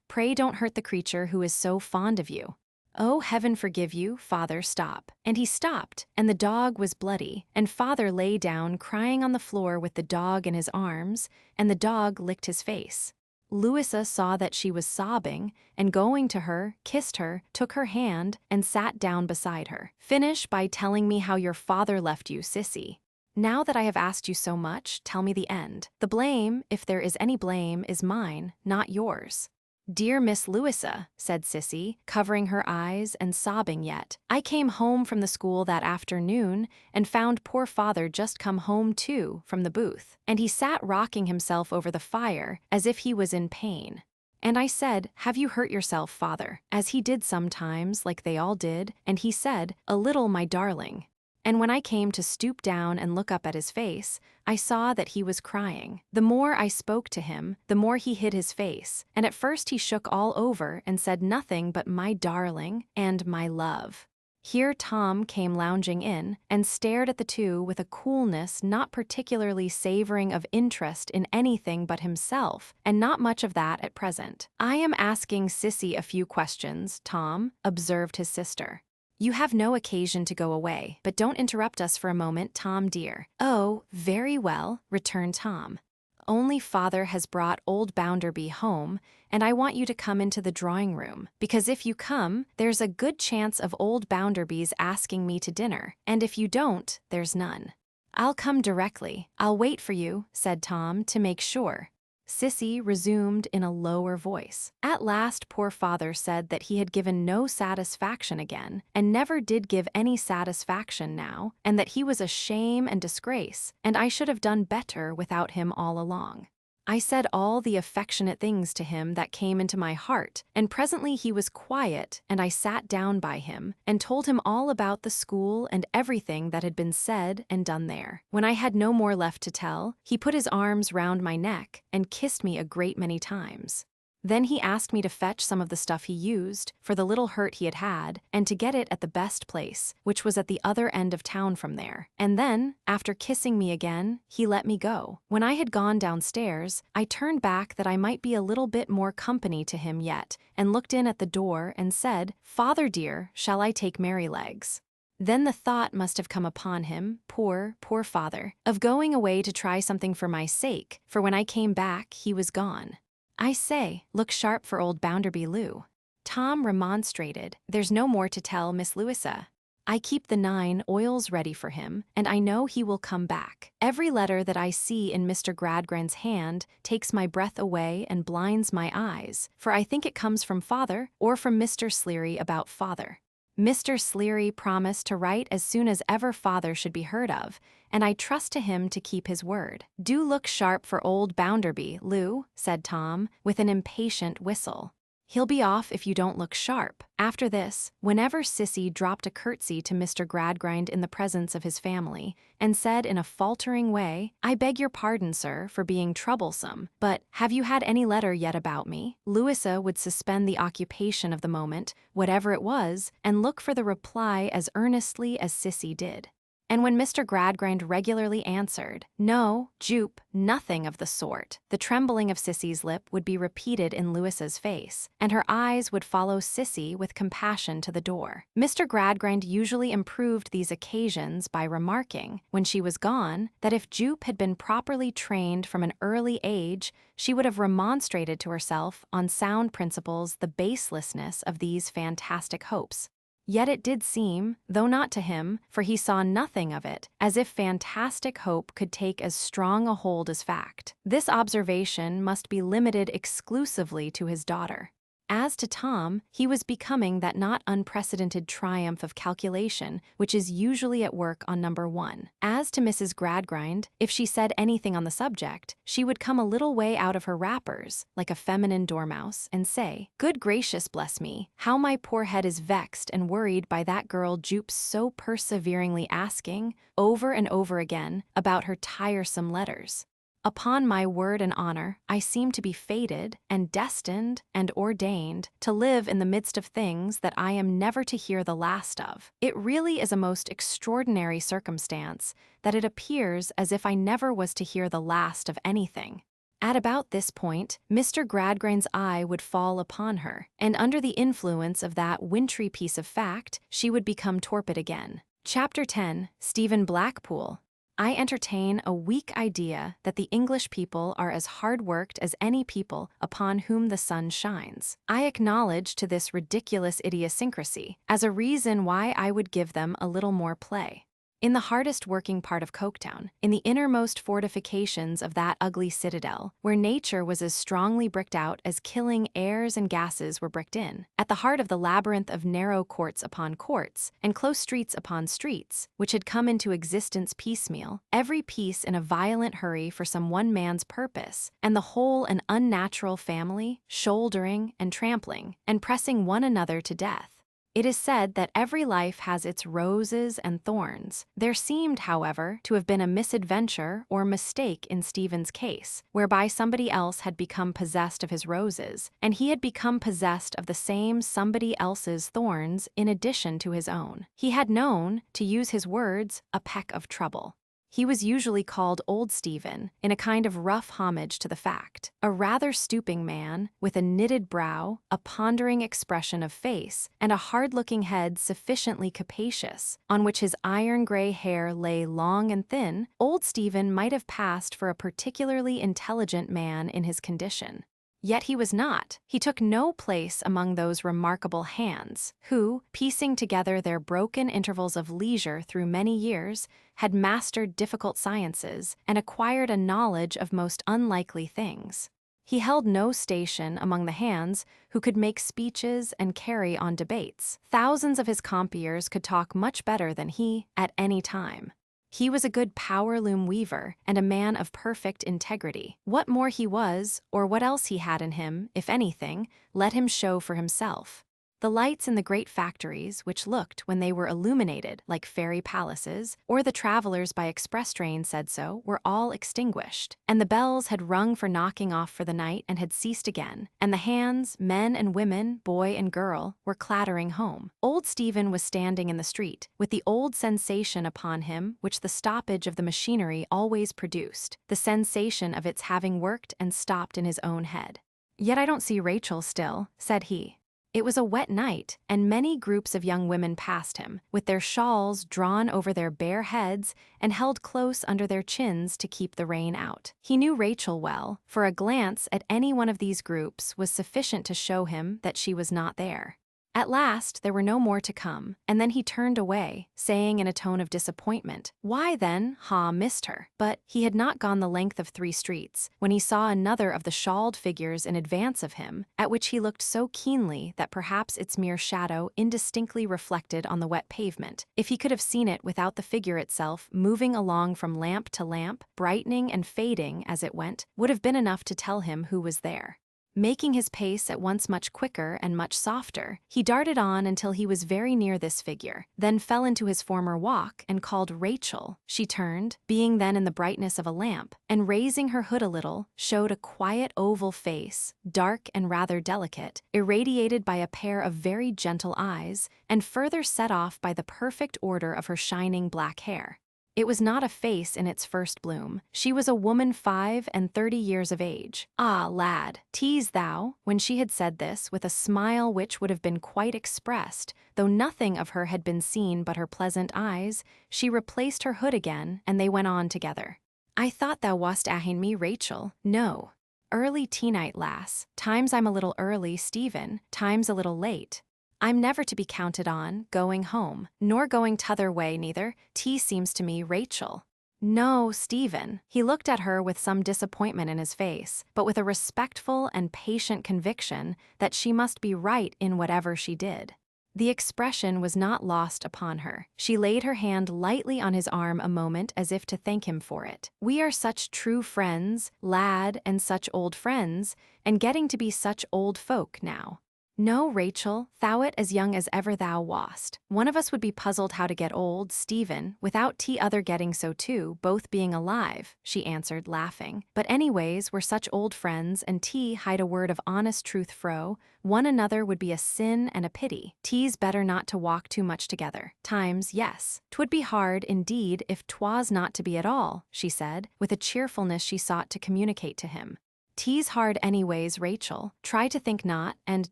pray don't hurt the creature who is so fond of you. Oh, heaven forgive you, father, stop. And he stopped, and the dog was bloody, and father lay down crying on the floor with the dog in his arms, and the dog licked his face. Louisa saw that she was sobbing, and going to her, kissed her, took her hand, and sat down beside her. Finish by telling me how your father left you, Sissy. Now that I have asked you so much, tell me the end. The blame, if there is any blame, is mine, not yours. Dear Miss Louisa, said Sissy, covering her eyes and sobbing yet, I came home from the school that afternoon and found poor father just come home too from the booth, and he sat rocking himself over the fire as if he was in pain. And I said, have you hurt yourself, father? As he did sometimes, like they all did, and he said, a little, my darling. And when I came to stoop down and look up at his face, I saw that he was crying. The more I spoke to him, the more he hid his face, and at first he shook all over and said nothing but my darling and my love. Here Tom came lounging in and stared at the two with a coolness not particularly savoring of interest in anything but himself, and not much of that at present. I am asking Sissy a few questions, Tom, observed his sister. You have no occasion to go away, but don't interrupt us for a moment, Tom dear. Oh, very well, returned Tom. Only father has brought old Bounderby home, and I want you to come into the drawing room, because if you come, there's a good chance of old Bounderby's asking me to dinner, and if you don't, there's none. I'll come directly. I'll wait for you, said Tom, to make sure. Sissy resumed in a lower voice. At last poor father said that he had given no satisfaction again, and never did give any satisfaction now, and that he was a shame and disgrace, and I should have done better without him all along. I said all the affectionate things to him that came into my heart, and presently he was quiet, and I sat down by him, and told him all about the school and everything that had been said and done there. When I had no more left to tell, he put his arms round my neck and kissed me a great many times. Then he asked me to fetch some of the stuff he used, for the little hurt he had had, and to get it at the best place, which was at the other end of town from there. And then, after kissing me again, he let me go. When I had gone downstairs, I turned back that I might be a little bit more company to him yet, and looked in at the door and said, Father dear, shall I take Merrylegs? Then the thought must have come upon him, poor father, of going away to try something for my sake, for when I came back he was gone. I say, look sharp for old Bounderby, Lou. Tom remonstrated, there's no more to tell, Miss Louisa. I keep the 9 oils ready for him, and I know he will come back. Every letter that I see in Mr. Gradgrind's hand takes my breath away and blinds my eyes, for I think it comes from father or from Mr. Sleary about father. Mr. Sleary promised to write as soon as ever father should be heard of, and I trust to him to keep his word. Do look sharp for old Bounderby, Lou, said Tom, with an impatient whistle. He'll be off if you don't look sharp. After this, whenever Sissy dropped a curtsy to Mr. Gradgrind in the presence of his family, and said in a faltering way, "I beg your pardon, sir, for being troublesome, but have you had any letter yet about me?" Louisa would suspend the occupation of the moment, whatever it was, and look for the reply as earnestly as Sissy did. And when Mr. Gradgrind regularly answered, "No, Jupe, nothing of the sort," the trembling of Sissy's lip would be repeated in Louisa's face, and her eyes would follow Sissy with compassion to the door. Mr. Gradgrind usually improved these occasions by remarking, when she was gone, that if Jupe had been properly trained from an early age, she would have remonstrated to herself on sound principles the baselessness of these fantastic hopes. Yet it did seem, though not to him, for he saw nothing of it, as if fantastic hope could take as strong a hold as fact. This observation must be limited exclusively to his daughter. As to Tom, he was becoming that not unprecedented triumph of calculation which is usually at work on number 1. As to Mrs. Gradgrind, if she said anything on the subject, she would come a little way out of her wrappers, like a feminine dormouse, and say, "Good gracious, bless me, how my poor head is vexed and worried by that girl Jupe's so perseveringly asking, over and over again, about her tiresome letters. Upon my word and honor, I seem to be fated, and destined, and ordained, to live in the midst of things that I am never to hear the last of. It really is a most extraordinary circumstance, that it appears as if I never was to hear the last of anything." At about this point, Mr. Gradgrind's eye would fall upon her, and under the influence of that wintry piece of fact, she would become torpid again. Chapter 10. Stephen Blackpool. I entertain a weak idea that the English people are as hard-worked as any people upon whom the sun shines. I acknowledge to this ridiculous idiosyncrasy as a reason why I would give them a little more play. In the hardest working part of Coketown, in the innermost fortifications of that ugly citadel, where nature was as strongly bricked out as killing airs and gases were bricked in, at the heart of the labyrinth of narrow courts upon courts, and close streets upon streets, which had come into existence piecemeal, every piece in a violent hurry for some one man's purpose, and the whole an unnatural family, shouldering and trampling, and pressing one another to death. It is said that every life has its roses and thorns. There seemed, however, to have been a misadventure or mistake in Stephen's case, whereby somebody else had become possessed of his roses, and he had become possessed of the same somebody else's thorns in addition to his own. He had known, to use his words, a peck of trouble. He was usually called Old Stephen, in a kind of rough homage to the fact. A rather stooping man, with a knitted brow, a pondering expression of face, and a hard-looking head sufficiently capacious, on which his iron-gray hair lay long and thin, Old Stephen might have passed for a particularly intelligent man in his condition. Yet he was not. He took no place among those remarkable hands, who, piecing together their broken intervals of leisure through many years, had mastered difficult sciences and acquired a knowledge of most unlikely things. He held no station among the hands who could make speeches and carry on debates. Thousands of his compeers could talk much better than he, at any time. He was a good power-loom weaver and a man of perfect integrity. What more he was, or what else he had in him, if anything, let him show for himself. The lights in the great factories, which looked, when they were illuminated, like fairy palaces, or the travelers by express train said so, were all extinguished, and the bells had rung for knocking off for the night and had ceased again, and the hands, men and women, boy and girl, were clattering home. Old Stephen was standing in the street, with the old sensation upon him which the stoppage of the machinery always produced, the sensation of its having worked and stopped in his own head. "Yet I don't see Rachel still," said he. It was a wet night, and many groups of young women passed him, with their shawls drawn over their bare heads and held close under their chins to keep the rain out. He knew Rachel well, for a glance at any one of these groups was sufficient to show him that she was not there. At last, there were no more to come, and then he turned away, saying in a tone of disappointment, "Why then, missed her." But he had not gone the length of 3 streets, when he saw another of the shawled figures in advance of him, at which he looked so keenly that perhaps its mere shadow indistinctly reflected on the wet pavement. If he could have seen it without the figure itself moving along from lamp to lamp, brightening and fading as it went, would have been enough to tell him who was there. Making his pace at once much quicker and much softer, he darted on until he was very near this figure, then fell into his former walk and called Rachel. She turned, being then in the brightness of a lamp, and raising her hood a little, showed a quiet oval face, dark and rather delicate, irradiated by a pair of very gentle eyes, and further set off by the perfect order of her shining black hair. It was not a face in its first bloom. She was a woman 35 years of age. "Ah, lad, tease thou," when she had said this, with a smile which would have been quite expressed, though nothing of her had been seen but her pleasant eyes, she replaced her hood again, and they went on together. "I thought thou wast ahin me, Rachel." "No. Early tea-night, lass. Times I'm a little early, Stephen, times a little late. I'm never to be counted on, going home, nor going t'other way neither. Tea seems to me, Rachel." "No, Stephen." He looked at her with some disappointment in his face, but with a respectful and patient conviction that she must be right in whatever she did. The expression was not lost upon her. She laid her hand lightly on his arm a moment as if to thank him for it. "We are such true friends, lad, and such old friends, and getting to be such old folk now." "No, Rachel, thou'rt as young as ever thou wast. One of us would be puzzled how to get old, Stephen, without t'other getting so too, both being alive," she answered, laughing. "But anyways, we're such old friends, and hide a word of honest truth fro, one another would be a sin and a pity. T''s better not to walk too much together. Times, yes. 'Twould be hard, indeed, if 'twas not to be at all," she said, with a cheerfulness she sought to communicate to him. "T''s hard anyways, Rachel. Try to think not, and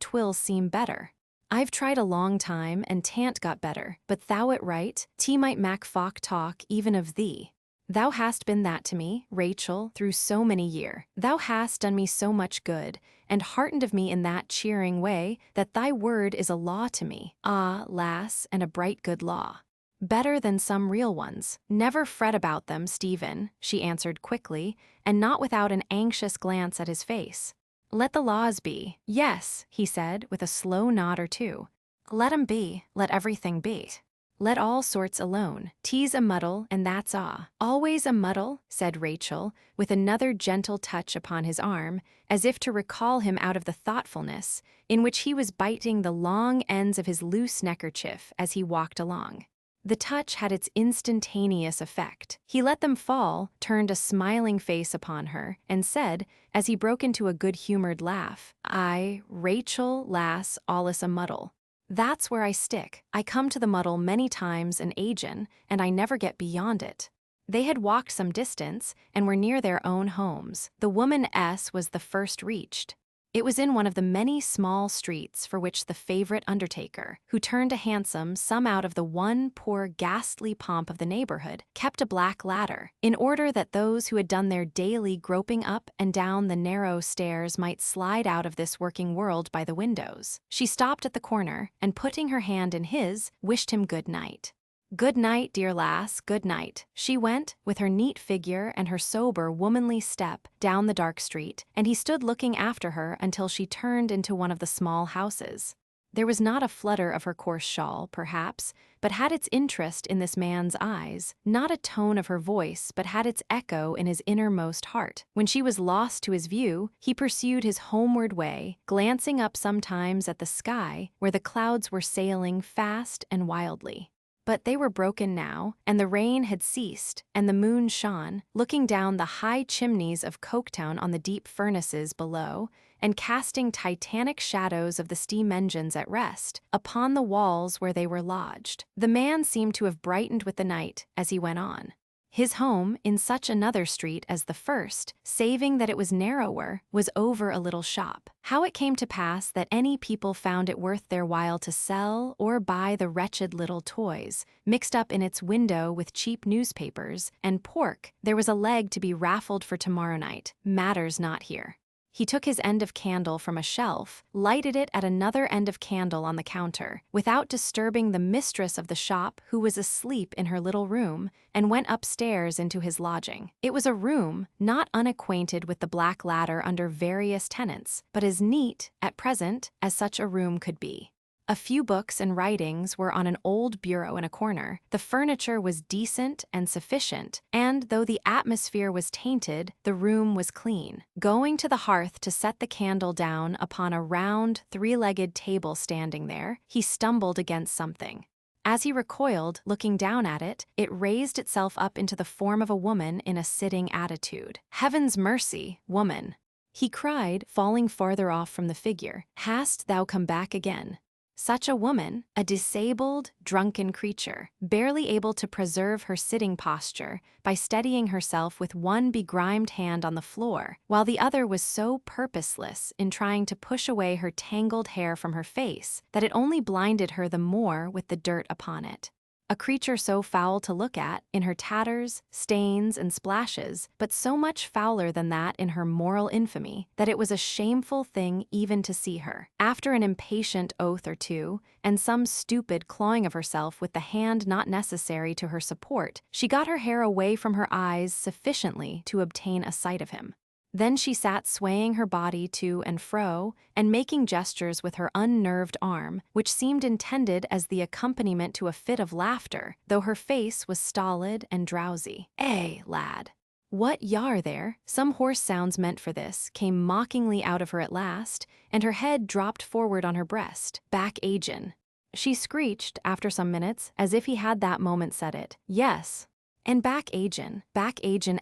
'twill seem better. I've tried a long time, and t'ant got better, but thou'rt right, T might mak folk talk even of thee. Thou hast been that to me, Rachel, through so many year. Thou hast done me so much good, and heartened of me in that cheering way, that thy word is a law to me. Ah, lass, and a bright good law. Better than some real ones. Never fret about them, Stephen," she answered quickly, and not without an anxious glance at his face. "Let the laws be." "Yes," he said, with a slow nod or two. "Let 'em be, let everything be. Let all sorts alone. T''s a muddle, and that's a." "Always a muddle," said Rachel, with another gentle touch upon his arm, as if to recall him out of the thoughtfulness in which he was biting the long ends of his loose neckerchief as he walked along. The touch had its instantaneous effect. He let them fall, turned a smiling face upon her, and said, as he broke into a good-humored laugh, "Aye, Rachel, lass, allus a muddle. That's where I stick. I come to the muddle many times an agen, and I never get beyond it." They had walked some distance, and were near their own homes. The woman S was the first reached. It was in one of the many small streets for which the favorite undertaker, who turned a hansom some out of the one poor ghastly pomp of the neighborhood, kept a black ladder, in order that those who had done their daily groping up and down the narrow stairs might slide out of this working world by the windows. She stopped at the corner, and putting her hand in his, wished him good night. "Good night, dear lass, good night." She went, with her neat figure and her sober, womanly step, down the dark street, and he stood looking after her until she turned into one of the small houses. There was not a flutter of her coarse shawl, perhaps, but had its interest in this man's eyes, not a tone of her voice, but had its echo in his innermost heart. When she was lost to his view, he pursued his homeward way, glancing up sometimes at the sky, where the clouds were sailing fast and wildly. But they were broken now, and the rain had ceased, and the moon shone, looking down the high chimneys of Coketown on the deep furnaces below, and casting titanic shadows of the steam engines at rest upon the walls where they were lodged. The man seemed to have brightened with the night as he went on. His home, in such another street as the first, saving that it was narrower, was over a little shop. How it came to pass that any people found it worth their while to sell or buy the wretched little toys, mixed up in its window with cheap newspapers, and pork, there was a leg to be raffled for tomorrow night, matters not here. He took his end of candle from a shelf, lighted it at another end of candle on the counter, without disturbing the mistress of the shop who was asleep in her little room, and went upstairs into his lodging. It was a room not unacquainted with the black ladder under various tenants, but as neat, at present, as such a room could be. A few books and writings were on an old bureau in a corner. The furniture was decent and sufficient, and though the atmosphere was tainted, the room was clean. Going to the hearth to set the candle down upon a round, three-legged table standing there, he stumbled against something. As he recoiled, looking down at it, it raised itself up into the form of a woman in a sitting attitude. "Heaven's mercy, woman!" he cried, falling farther off from the figure. "Hast thou come back again?" Such a woman, a disabled, drunken creature, barely able to preserve her sitting posture by steadying herself with one begrimed hand on the floor, while the other was so purposeless in trying to push away her tangled hair from her face that it only blinded her the more with the dirt upon it. A creature so foul to look at, in her tatters, stains, and splashes, but so much fouler than that in her moral infamy, that it was a shameful thing even to see her. After an impatient oath or two, and some stupid clawing of herself with the hand not necessary to her support, she got her hair away from her eyes sufficiently to obtain a sight of him. Then she sat swaying her body to and fro, and making gestures with her unnerved arm, which seemed intended as the accompaniment to a fit of laughter, though her face was stolid and drowsy. Lad. What yar there?" Some hoarse sounds meant for this came mockingly out of her at last, and her head dropped forward on her breast. "Back agin," she screeched after some minutes, as if he had that moment said it. "Yes, and back agin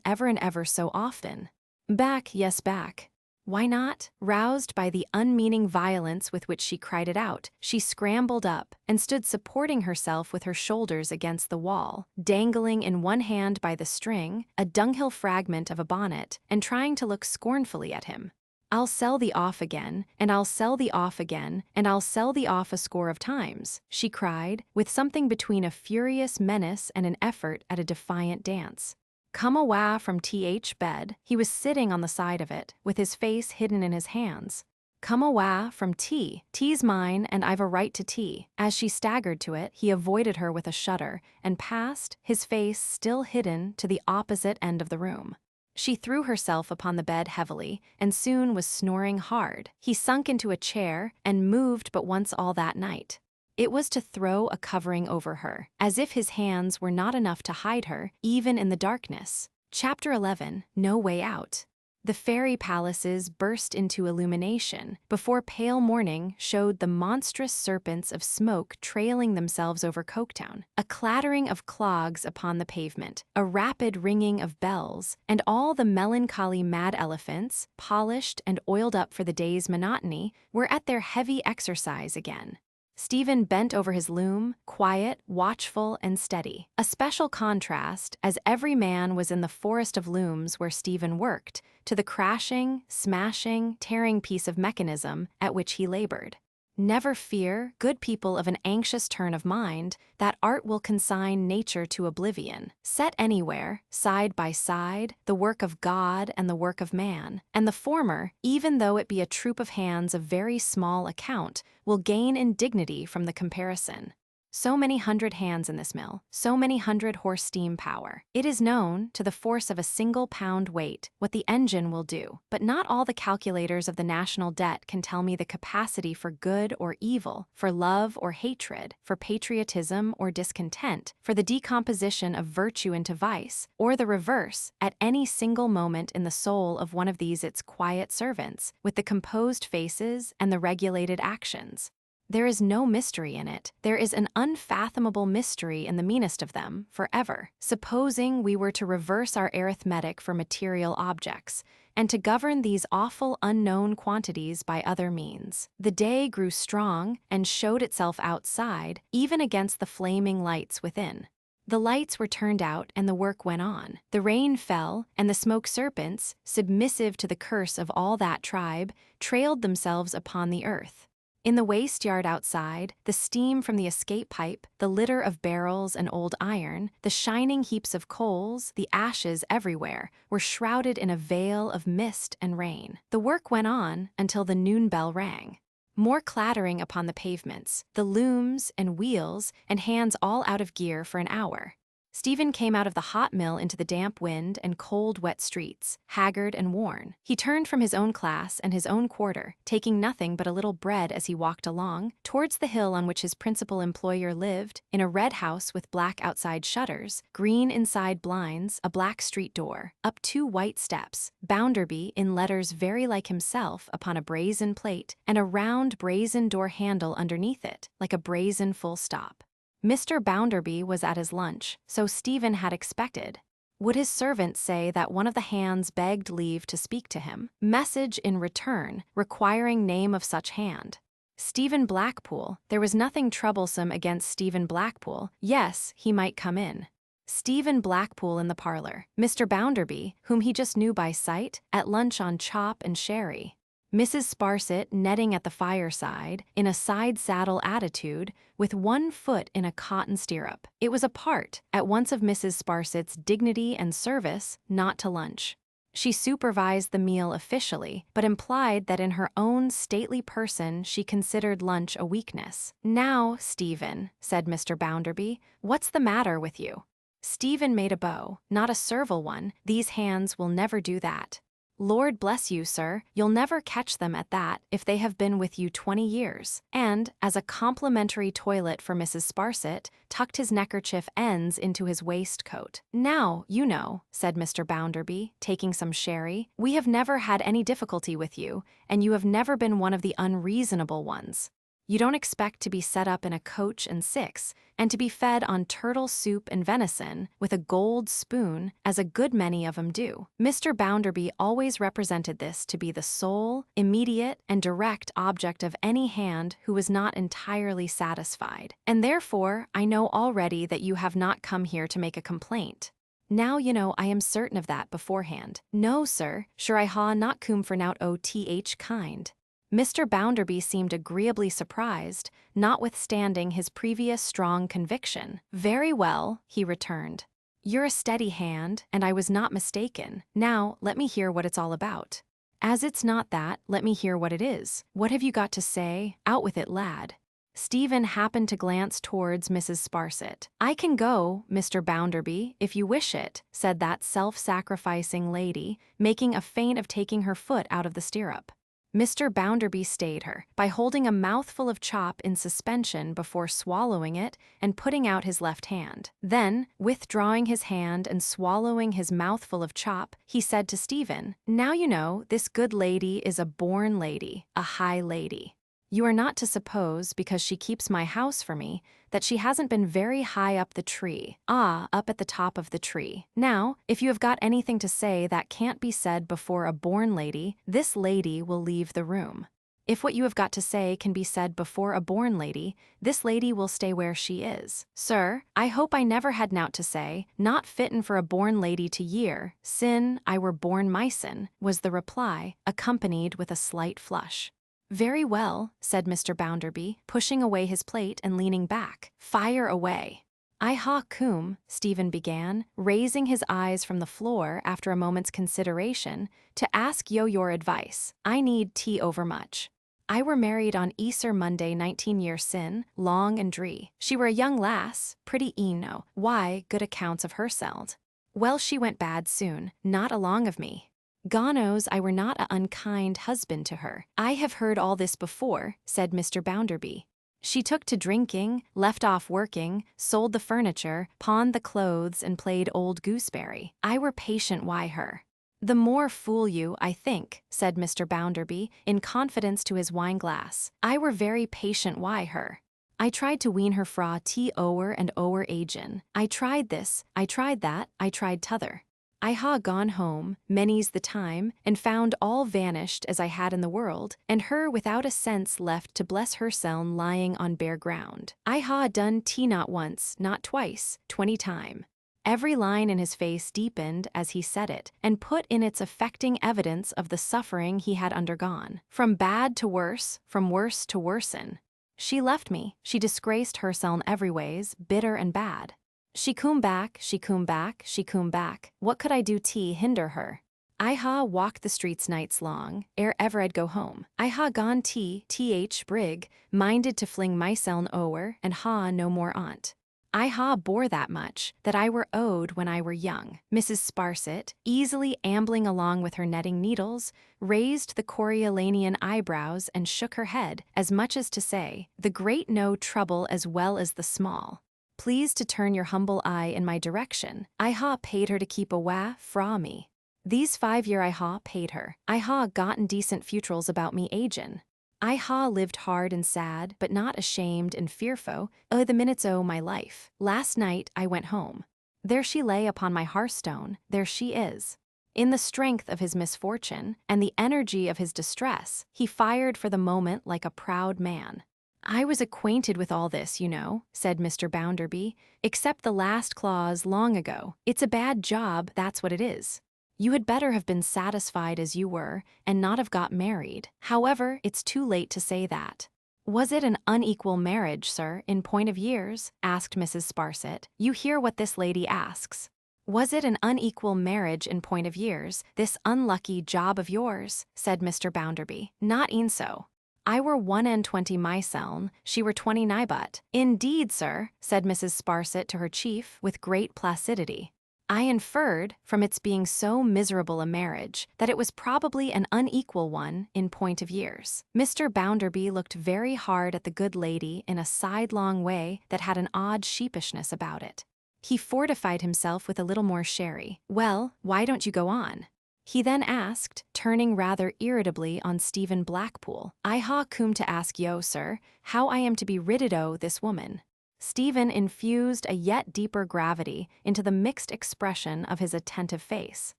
ever and ever so often. Back, yes, back. Why not?" Roused by the unmeaning violence with which she cried it out, she scrambled up and stood supporting herself with her shoulders against the wall, dangling in one hand by the string a dunghill fragment of a bonnet, and trying to look scornfully at him. "I'll sell thee off again, and I'll sell thee off again, and I'll sell thee off a score of times," she cried, with something between a furious menace and an effort at a defiant dance. "Come awa' from th bed." He was sitting on the side of it, with his face hidden in his hands. "Come awa' from tea. Tea's mine, and I've a right to tea." As she staggered to it, he avoided her with a shudder, and passed, his face still hidden, to the opposite end of the room. She threw herself upon the bed heavily, and soon was snoring hard. He sunk into a chair, and moved but once all that night. It was to throw a covering over her, as if his hands were not enough to hide her, even in the darkness. Chapter 11. No Way Out. The fairy palaces burst into illumination, before pale morning showed the monstrous serpents of smoke trailing themselves over Coketown, a clattering of clogs upon the pavement, a rapid ringing of bells, and all the melancholy mad elephants, polished and oiled up for the day's monotony, were at their heavy exercise again. Stephen bent over his loom, quiet, watchful, and steady. A special contrast, as every man was in the forest of looms where Stephen worked, to the crashing, smashing, tearing piece of mechanism at which he labored. Never fear, good people of an anxious turn of mind, that art will consign nature to oblivion. Set anywhere, side by side, the work of God and the work of man, and the former, even though it be a troop of hands of very small account, will gain in dignity from the comparison. So many hundred hands in this mill, so many hundred horse steam power. It is known, to the force of a single pound weight, what the engine will do, but not all the calculators of the national debt can tell me the capacity for good or evil, for love or hatred, for patriotism or discontent, for the decomposition of virtue into vice, or the reverse, at any single moment in the soul of one of these its quiet servants, with the composed faces and the regulated actions. There is no mystery in it. There is an unfathomable mystery in the meanest of them, forever. Supposing we were to reverse our arithmetic for material objects, and to govern these awful unknown quantities by other means. The day grew strong and showed itself outside, even against the flaming lights within. The lights were turned out and the work went on. The rain fell, and the smoke serpents, submissive to the curse of all that tribe, trailed themselves upon the earth. In the waste yard outside, the steam from the escape pipe, the litter of barrels and old iron, the shining heaps of coals, the ashes everywhere, were shrouded in a veil of mist and rain. The work went on until the noon bell rang. More clattering upon the pavements, the looms and wheels and hands all out of gear for an hour. Stephen came out of the hot mill into the damp wind and cold, wet streets, haggard and worn. He turned from his own class and his own quarter, taking nothing but a little bread as he walked along, towards the hill on which his principal employer lived, in a red house with black outside shutters, green inside blinds, a black street door, up 2 white steps, Bounderby in letters very like himself upon a brazen plate, and a round brazen door handle underneath it, like a brazen full stop. Mr. Bounderby was at his lunch, so Stephen had expected. Would his servant say that one of the hands begged leave to speak to him? Message in return, requiring name of such hand. Stephen Blackpool, there was nothing troublesome against Stephen Blackpool. Yes, he might come in. Stephen Blackpool in the parlor. Mr. Bounderby, whom he just knew by sight, at lunch on chop and sherry. Mrs. Sparsit netting at the fireside, in a side-saddle attitude, with one foot in a cotton stirrup. It was a part, at once of Mrs. Sparsit's dignity and service, not to lunch. She supervised the meal officially, but implied that in her own stately person she considered lunch a weakness. "Now, Stephen," said Mr. Bounderby, "what's the matter with you?" Stephen made a bow, not a servile one. "These hands will never do that." "Lord bless you, sir, you'll never catch them at that if they have been with you 20 years, and, as a complimentary toilet for Mrs. Sparsit, tucked his neckerchief ends into his waistcoat. "Now, you know," said Mr. Bounderby, taking some sherry, "we have never had any difficulty with you, and you have never been one of the unreasonable ones. You don't expect to be set up in a coach and six, and to be fed on turtle soup and venison, with a gold spoon, as a good many of 'em do." Mr. Bounderby always represented this to be the sole, immediate, and direct object of any hand who was not entirely satisfied. "And therefore, I know already that you have not come here to make a complaint. Now you know I am certain of that beforehand. No, sir, sure I ha not come for nout oth kind." Mr. Bounderby seemed agreeably surprised, notwithstanding his previous strong conviction. "Very well," he returned. "You're a steady hand, and I was not mistaken. Now, let me hear what it's all about." "As it's not that, let me hear what it is. What have you got to say? Out with it, lad." Stephen happened to glance towards Mrs. Sparsit. "I can go, Mr. Bounderby, if you wish it," said that self-sacrificing lady, making a feint of taking her foot out of the stirrup. Mr. Bounderby stayed her by holding a mouthful of chop in suspension before swallowing it and putting out his left hand. Then, withdrawing his hand and swallowing his mouthful of chop, he said to Stephen, "Now you know this good lady is a born lady, a high lady. You are not to suppose, because she keeps my house for me, that she hasn't been very high up the tree. Ah, up at the top of the tree. Now, if you have got anything to say that can't be said before a born lady, this lady will leave the room. If what you have got to say can be said before a born lady, this lady will stay where she is. Sir, I hope I never had nowt to say, not fitten for a born lady to year, sin I were born myson," was the reply, accompanied with a slight flush. "Very well," said Mr. Bounderby, pushing away his plate and leaning back. "Fire away." "I ha cum," Stephen began, raising his eyes from the floor after a moment's consideration, "to ask yo your advice. I need tea overmuch. I were married on Easter Monday 19 years sin, long and dree. She were a young lass, pretty eno, why, good accounts of herseld. Well, she went bad soon, not along of me. God knows I were not a unkind husband to her." "I have heard all this before," said Mr. Bounderby. "She took to drinking, left off working, sold the furniture, pawned the clothes, and played old gooseberry. I were patient why her." "The more fool you, I think," said Mr. Bounderby, in confidence to his wine-glass. "I were very patient why her. I tried to wean her fra tea ower and ower agin. I tried this, I tried that, I tried t'other. I ha gone home, many's the time, and found all vanished as I had in the world, and her without a sense left to bless herseln lying on bare ground. I ha done tea not once, not twice, 20 time. Every line in his face deepened as he said it, and put in its affecting evidence of the suffering he had undergone. From bad to worse, from worse to worsen. She left me, she disgraced herself in every ways, bitter and bad. She come back, she come back, she come back. What could I do to hinder her? I ha walked the streets nights long, ere ever I'd go home. I ha gone th brig, minded to fling myseln o'er, and ha no more on't. I ha bore that much, that I were owed when I were young. Mrs. Sparsit, easily ambling along with her netting needles, raised the Coriolannian eyebrows and shook her head, as much as to say, the great know trouble as well as the small. Please to turn your humble eye in my direction. I ha paid her to keep awa fra me. These 5 year I ha paid her. I ha gotten decent futurals about me agin. I ha lived hard and sad, but not ashamed and fearful, o' the minutes o' my life. Last night I went home. There she lay upon my hearthstone, there she is. In the strength of his misfortune, and the energy of his distress, he fired for the moment like a proud man. I was acquainted with all this, you know, said Mr. Bounderby, except the last clause long ago. It's a bad job, that's what it is. You had better have been satisfied as you were, and not have got married. However, it's too late to say that. Was it an unequal marriage, sir, in point of years? Asked Mrs. Sparsit. You hear what this lady asks. Was it an unequal marriage in point of years, this unlucky job of yours? Said Mr. Bounderby. Not e'en so. I were 21 myseln, she were 29 but. Indeed, sir, said Mrs. Sparsit to her chief, with great placidity. I inferred, from its being so miserable a marriage, that it was probably an unequal one in point of years. Mr. Bounderby looked very hard at the good lady in a sidelong way that had an odd sheepishness about it. He fortified himself with a little more sherry. Well, why don't you go on? He then asked, turning rather irritably on Stephen Blackpool. I ha come to ask yo, sir, how I am to be ridded o' this woman. Stephen infused a yet deeper gravity into the mixed expression of his attentive face.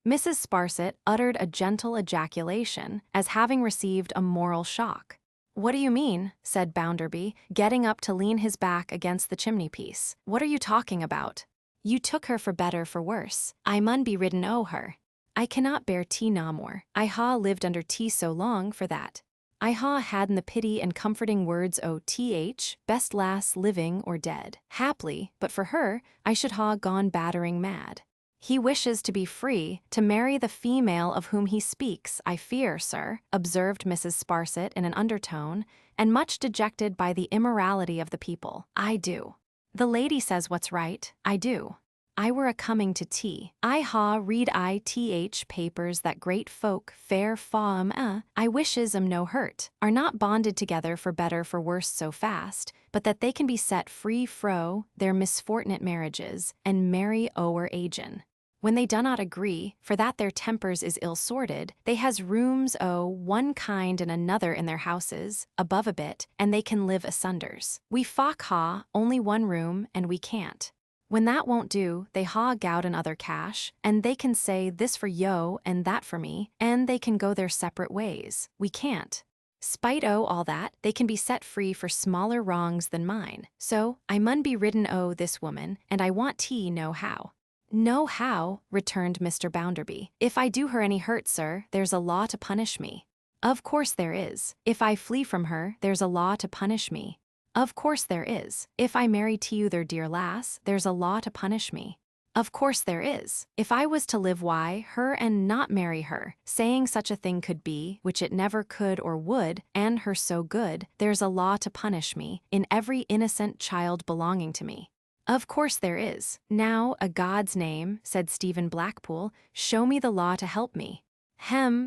Mrs. Sparsit uttered a gentle ejaculation, as having received a moral shock. What do you mean? Said Bounderby, getting up to lean his back against the chimney-piece. What are you talking about? You took her for better for worse. I mun be ridden o' her. I cannot bear tea naw more. I ha lived under tea so long for that. I ha hadden the pity and comforting words o' th, best lass living or dead. Haply, but for her, I should ha gone battering mad. He wishes to be free, to marry the female of whom he speaks, I fear, sir, observed Mrs. Sparsit in an undertone, and much dejected by the immorality of the people. I do. The lady says what's right, I do. I were a-coming to tea. I ha read ith papers that great folk fair fa I wishes no hurt, are not bonded together for better for worse so fast, but that they can be set free fro their misfortunate marriages, and marry o'er agen. When they do not agree, for that their tempers is ill-sorted, they has rooms o' one kind and another in their houses, above a bit, and they can live asunders. We folk ha only one room, and we can't. When that won't do, they ha gout and other cash, and they can say this for yo and that for me, and they can go their separate ways. We can't. Spite o' all that, they can be set free for smaller wrongs than mine. So, I mun be ridden o' this woman, and I want tea know how. Know how, returned Mr. Bounderby. If I do her any hurt, sir, there's a law to punish me. Of course there is. If I flee from her, there's a law to punish me. Of course there is. If I marry to you, their dear lass, there's a law to punish me. Of course there is. If I was to live her and not marry her, saying such a thing could be, which it never could or would, and her so good, there's a law to punish me, in every innocent child belonging to me. Of course there is. Now, a God's name, said Stephen Blackpool, show me the law to help me.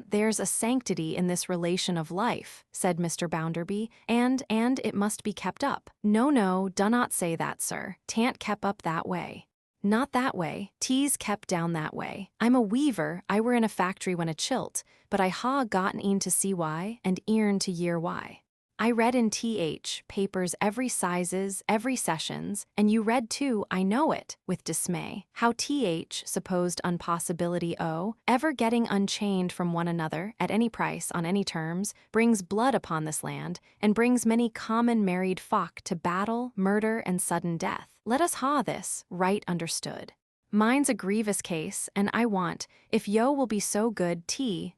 There's a sanctity in this relation of life, said Mr. Bounderby, and it must be kept up. No, do not say that, sir. T'an't kept up that way. Not that way. Tea's kept down that way. I'm a weaver, I were in a factory when a chilt, but I ha gotten e'en to see why, and earn to year why. I read in papers every sizes, every sessions, and you read too, I know it, with dismay, how supposed unpossibility ever getting unchained from one another, at any price, on any terms, brings blood upon this land, and brings many common married folk to battle, murder, and sudden death. Let us ha this, right understood. Mine's a grievous case, and I want, if yo will be so good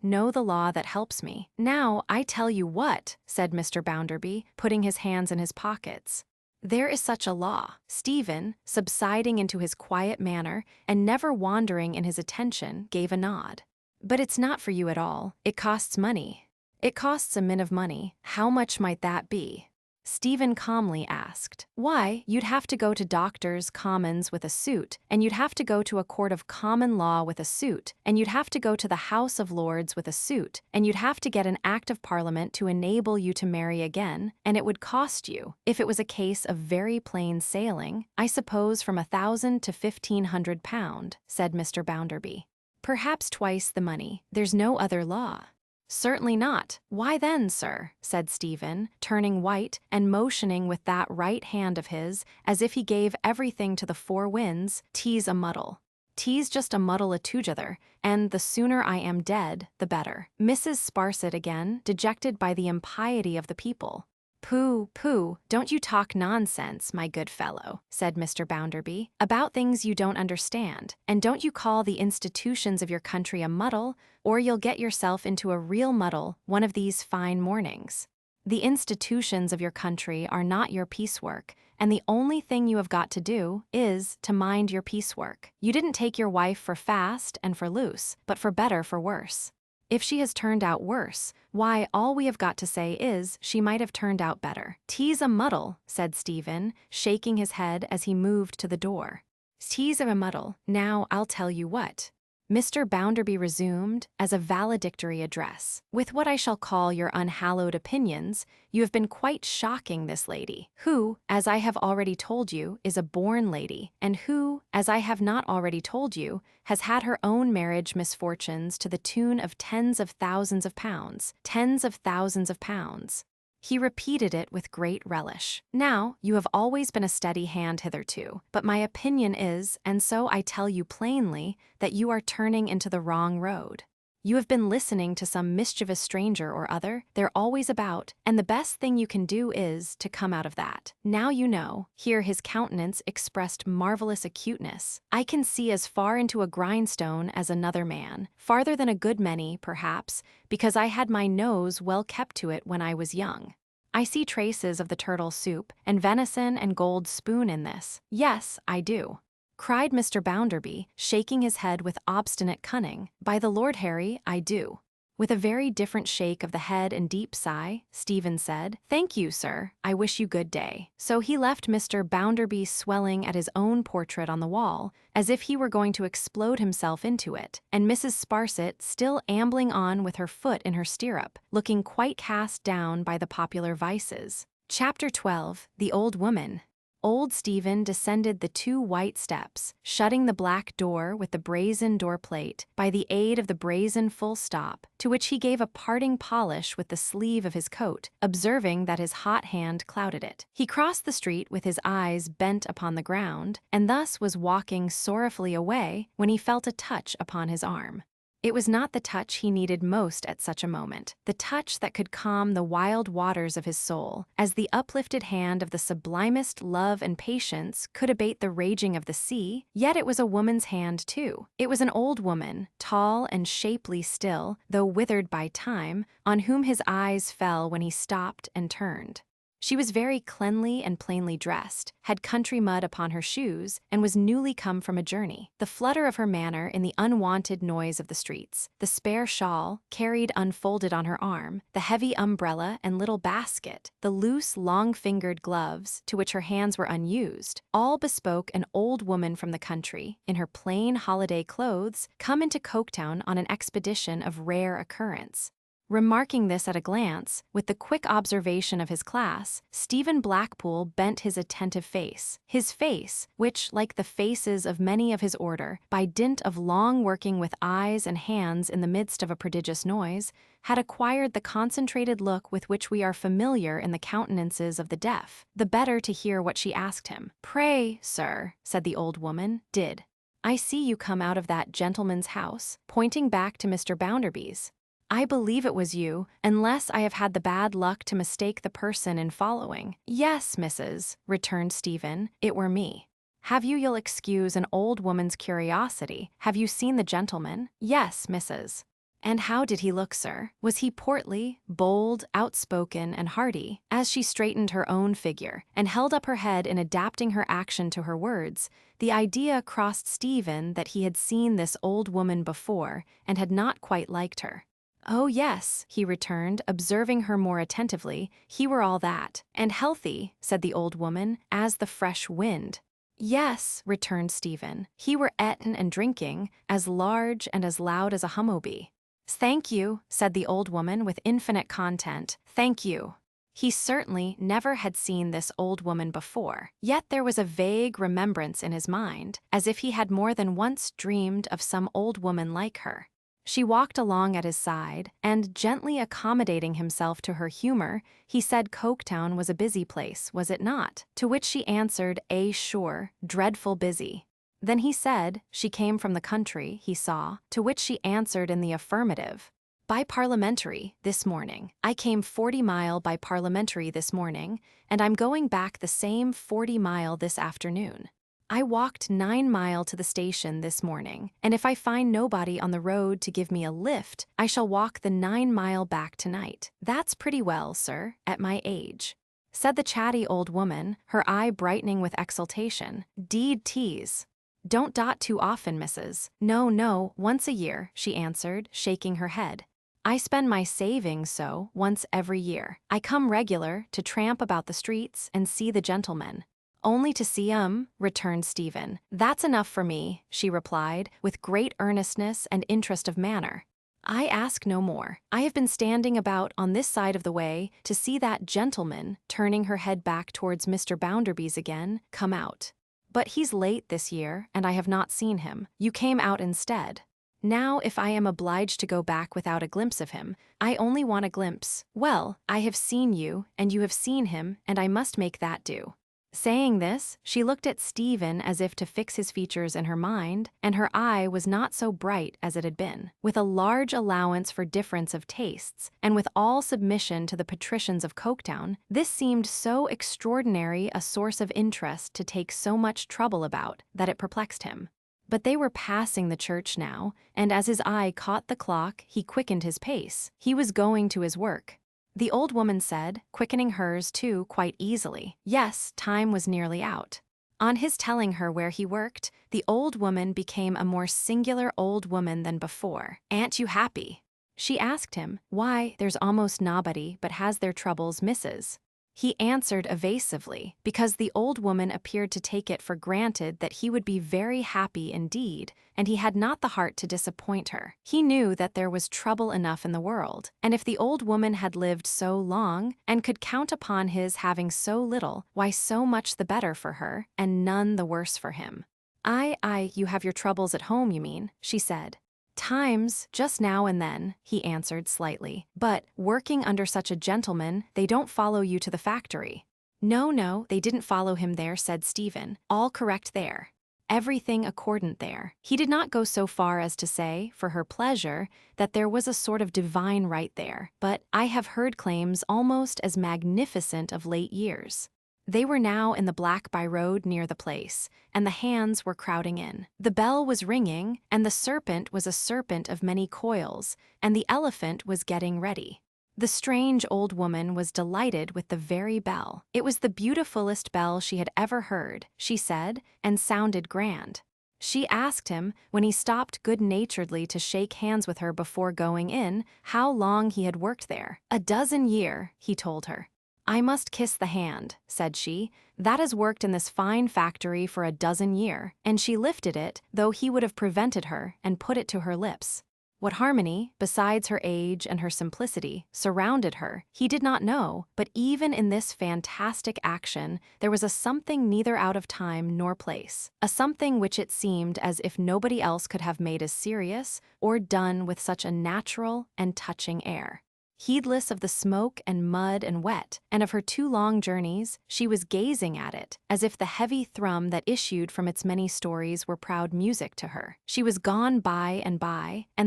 know the law that helps me. Now, I tell you what, said Mr. Bounderby, putting his hands in his pockets. There is such a law. Stephen, subsiding into his quiet manner and never wandering in his attention, gave a nod. But it's not for you at all. It costs money. It costs a min of money. How much might that be? Stephen calmly asked. Why, you'd have to go to Doctors' Commons with a suit, and you'd have to go to a court of common law with a suit, and you'd have to go to the House of Lords with a suit, and you'd have to get an Act of Parliament to enable you to marry again, and it would cost you, if it was a case of very plain sailing, I suppose from £1,000 to £1,500, said Mr. Bounderby. Perhaps twice the money. There's no other law. Certainly not. Why then, sir, said Stephen, turning white and motioning with that right hand of his, as if he gave everything to the four winds, "'Te's a muddle. 'Te's just a muddle a together, and the sooner I am dead, the better." Mrs. Sparsit again, dejected by the impiety of the people. "Pooh, pooh, don't you talk nonsense, my good fellow," said Mr. Bounderby, "about things you don't understand, and don't you call the institutions of your country a muddle, or you'll get yourself into a real muddle one of these fine mornings. The institutions of your country are not your piecework, and the only thing you have got to do is to mind your piecework. You didn't take your wife for fast and for loose, but for better for worse. If she has turned out worse, why, all we have got to say is she might have turned out better." "'Te's a muddle," said Stephen, shaking his head as he moved to the door. "'Te's a muddle. Now, I'll tell you what," Mr. Bounderby resumed, as a valedictory address. "With what I shall call your unhallowed opinions, you have been quite shocking this lady, who, as I have already told you, is a born lady, and who, as I have not already told you, has had her own marriage misfortunes to the tune of tens of thousands of pounds. Tens of thousands of pounds." He repeated it with great relish. "Now, you have always been a steady hand hitherto, but my opinion is, and so I tell you plainly, that you are turning into the wrong road. You have been listening to some mischievous stranger or other, they're always about, and the best thing you can do is to come out of that. Now you know," here his countenance expressed marvelous acuteness, "I can see as far into a grindstone as another man, farther than a good many, perhaps, because I had my nose well kept to it when I was young. I see traces of the turtle soup and venison and gold spoon in this. Yes, I do," cried Mr. Bounderby, shaking his head with obstinate cunning. "By the Lord Harry, I do." With a very different shake of the head and deep sigh, Stephen said, "Thank you, sir. I wish you good day." So he left Mr. Bounderby swelling at his own portrait on the wall, as if he were going to explode himself into it, and Mrs. Sparsit still ambling on with her foot in her stirrup, looking quite cast down by the popular vices. Chapter 12. The Old Woman. Old Stephen descended the 2 white steps, shutting the black door with the brazen door plate by the aid of the brazen full stop, to which he gave a parting polish with the sleeve of his coat, observing that his hot hand clouded it. He crossed the street with his eyes bent upon the ground, and thus was walking sorrowfully away when he felt a touch upon his arm. It was not the touch he needed most at such a moment, the touch that could calm the wild waters of his soul, as the uplifted hand of the sublimest love and patience could abate the raging of the sea, yet it was a woman's hand too. It was an old woman, tall and shapely still, though withered by time, on whom his eyes fell when he stopped and turned. She was very cleanly and plainly dressed, had country mud upon her shoes, and was newly come from a journey. The flutter of her manner in the unwonted noise of the streets, the spare shawl, carried unfolded on her arm, the heavy umbrella and little basket, the loose, long-fingered gloves, to which her hands were unused, all bespoke an old woman from the country, in her plain holiday clothes, come into Coketown on an expedition of rare occurrence. Remarking this at a glance, with the quick observation of his class, Stephen Blackpool bent his attentive face. His face, which, like the faces of many of his order, by dint of long working with eyes and hands in the midst of a prodigious noise, had acquired the concentrated look with which we are familiar in the countenances of the deaf, the better to hear what she asked him. "Pray, sir," said the old woman, "did I see you come out of that gentleman's house?" pointing back to Mr. Bounderby's. "I believe it was you, unless I have had the bad luck to mistake the person in following." "Yes, missus," returned Stephen, "it were me." "Have you? You'll excuse an old woman's curiosity. Have you seen the gentleman?" "Yes, Mrs." "And how did he look, sir? Was he portly, bold, outspoken, and hearty?" As she straightened her own figure and held up her head in adapting her action to her words, the idea crossed Stephen that he had seen this old woman before and had not quite liked her. "Oh, yes," he returned, observing her more attentively. "He were all that." "And healthy," said the old woman, "as the fresh wind." "Yes," returned Stephen. "He were eatin' and drinking, as large and as loud as a hummo-bee." "Thank you," said the old woman with infinite content. "Thank you." He certainly never had seen this old woman before, yet there was a vague remembrance in his mind, as if he had more than once dreamed of some old woman like her. She walked along at his side, and, gently accommodating himself to her humor, he said Coketown was a busy place, was it not? To which she answered, sure, dreadful busy. Then he said, she came from the country, he saw, to which she answered in the affirmative. "By Parliamentary, this morning. I came 40 mile by Parliamentary this morning, and I'm going back the same 40 mile this afternoon. I walked 9 mile to the station this morning, and if I find nobody on the road to give me a lift, I shall walk the 9 mile back tonight. That's pretty well, sir, at my age," said the chatty old woman, her eye brightening with exultation. "'Deed tease. Don't dot too often, Mrs. No, no, once a year," she answered, shaking her head. "I spend my savings so, once every year. I come regular to tramp about the streets and see the gentlemen." "Only to see 'em," returned Stephen. "That's enough for me," she replied, with great earnestness and interest of manner. "I ask no more. I have been standing about on this side of the way to see that gentleman," turning her head back towards Mr. Bounderby's again, "come out. But he's late this year, and I have not seen him. You came out instead. Now, if I am obliged to go back without a glimpse of him, I only want a glimpse. Well, I have seen you, and you have seen him, and I must make that do." Saying this, she looked at Stephen as if to fix his features in her mind, and her eye was not so bright as it had been. With a large allowance for difference of tastes, and with all submission to the patricians of Coketown, this seemed so extraordinary a source of interest to take so much trouble about, that it perplexed him. But they were passing the church now, and as his eye caught the clock, he quickened his pace. He was going to his work. The old woman said, quickening hers too quite easily, yes, time was nearly out. On his telling her where he worked, the old woman became a more singular old woman than before. "Ain't you happy?" She asked him. "Why, there's almost nobody but has their troubles, Mrs." He answered evasively, because the old woman appeared to take it for granted that he would be very happy indeed, and he had not the heart to disappoint her. He knew that there was trouble enough in the world, and if the old woman had lived so long, and could count upon his having so little, why so much the better for her, and none the worse for him. "Aye, you have your troubles at home, you mean," she said. "Times, just now and then," he answered slightly. "But, working under such a gentleman, they don't follow you to the factory." No, they didn't follow him there," said Stephen. "All correct there. Everything accordant there." He did not go so far as to say, for her pleasure, that there was a sort of divine right there, but "I have heard claims almost as magnificent of late years." They were now in the Black by road near the place, and the hands were crowding in. The bell was ringing, and the serpent was a serpent of many coils, and the elephant was getting ready. The strange old woman was delighted with the very bell. It was the beautifulest bell she had ever heard, she said, and sounded grand. She asked him, when he stopped good-naturedly to shake hands with her before going in, how long he had worked there. "A dozen year," he told her. "I must kiss the hand," said she, "that has worked in this fine factory for a dozen year," and she lifted it, though he would have prevented her, and put it to her lips. What harmony, besides her age and her simplicity, surrounded her, he did not know, but even in this fantastic action there was a something neither out of time nor place, a something which it seemed as if nobody else could have made as serious, or done with such a natural and touching air. Heedless of the smoke and mud and wet, and of her 2 long journeys, she was gazing at it, as if the heavy thrum that issued from its many stories were proud music to her. She was gone by, and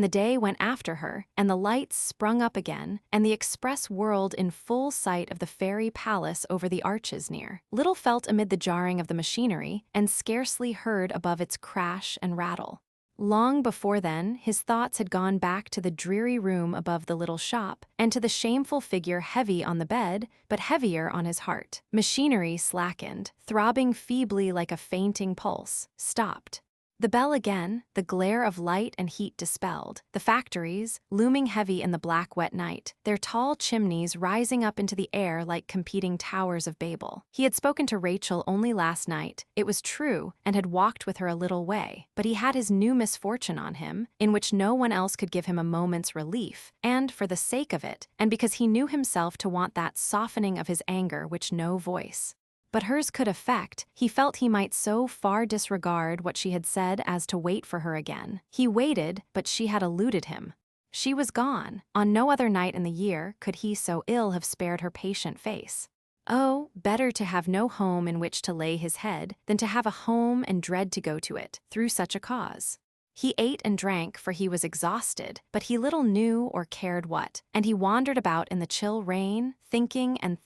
the day went after her, and the lights sprung up again, and the express whirled in full sight of the fairy palace over the arches near, little felt amid the jarring of the machinery, and scarcely heard above its crash and rattle. Long before then, his thoughts had gone back to the dreary room above the little shop, and to the shameful figure heavy on the bed, but heavier on his heart. Machinery slackened, throbbing feebly like a fainting pulse, stopped. The bell again, the glare of light and heat dispelled, the factories, looming heavy in the black wet night, their tall chimneys rising up into the air like competing towers of Babel. He had spoken to Rachel only last night, it was true, and had walked with her a little way, but he had his new misfortune on him, in which no one else could give him a moment's relief, and for the sake of it, and because he knew himself to want that softening of his anger which no voice but hers could effect, he felt he might so far disregard what she had said as to wait for her again. He waited, but she had eluded him. She was gone. On no other night in the year could he so ill have spared her patient face. Oh, better to have no home in which to lay his head than to have a home and dread to go to it, through such a cause. He ate and drank, for he was exhausted, but he little knew or cared what, and he wandered about in the chill rain, thinking and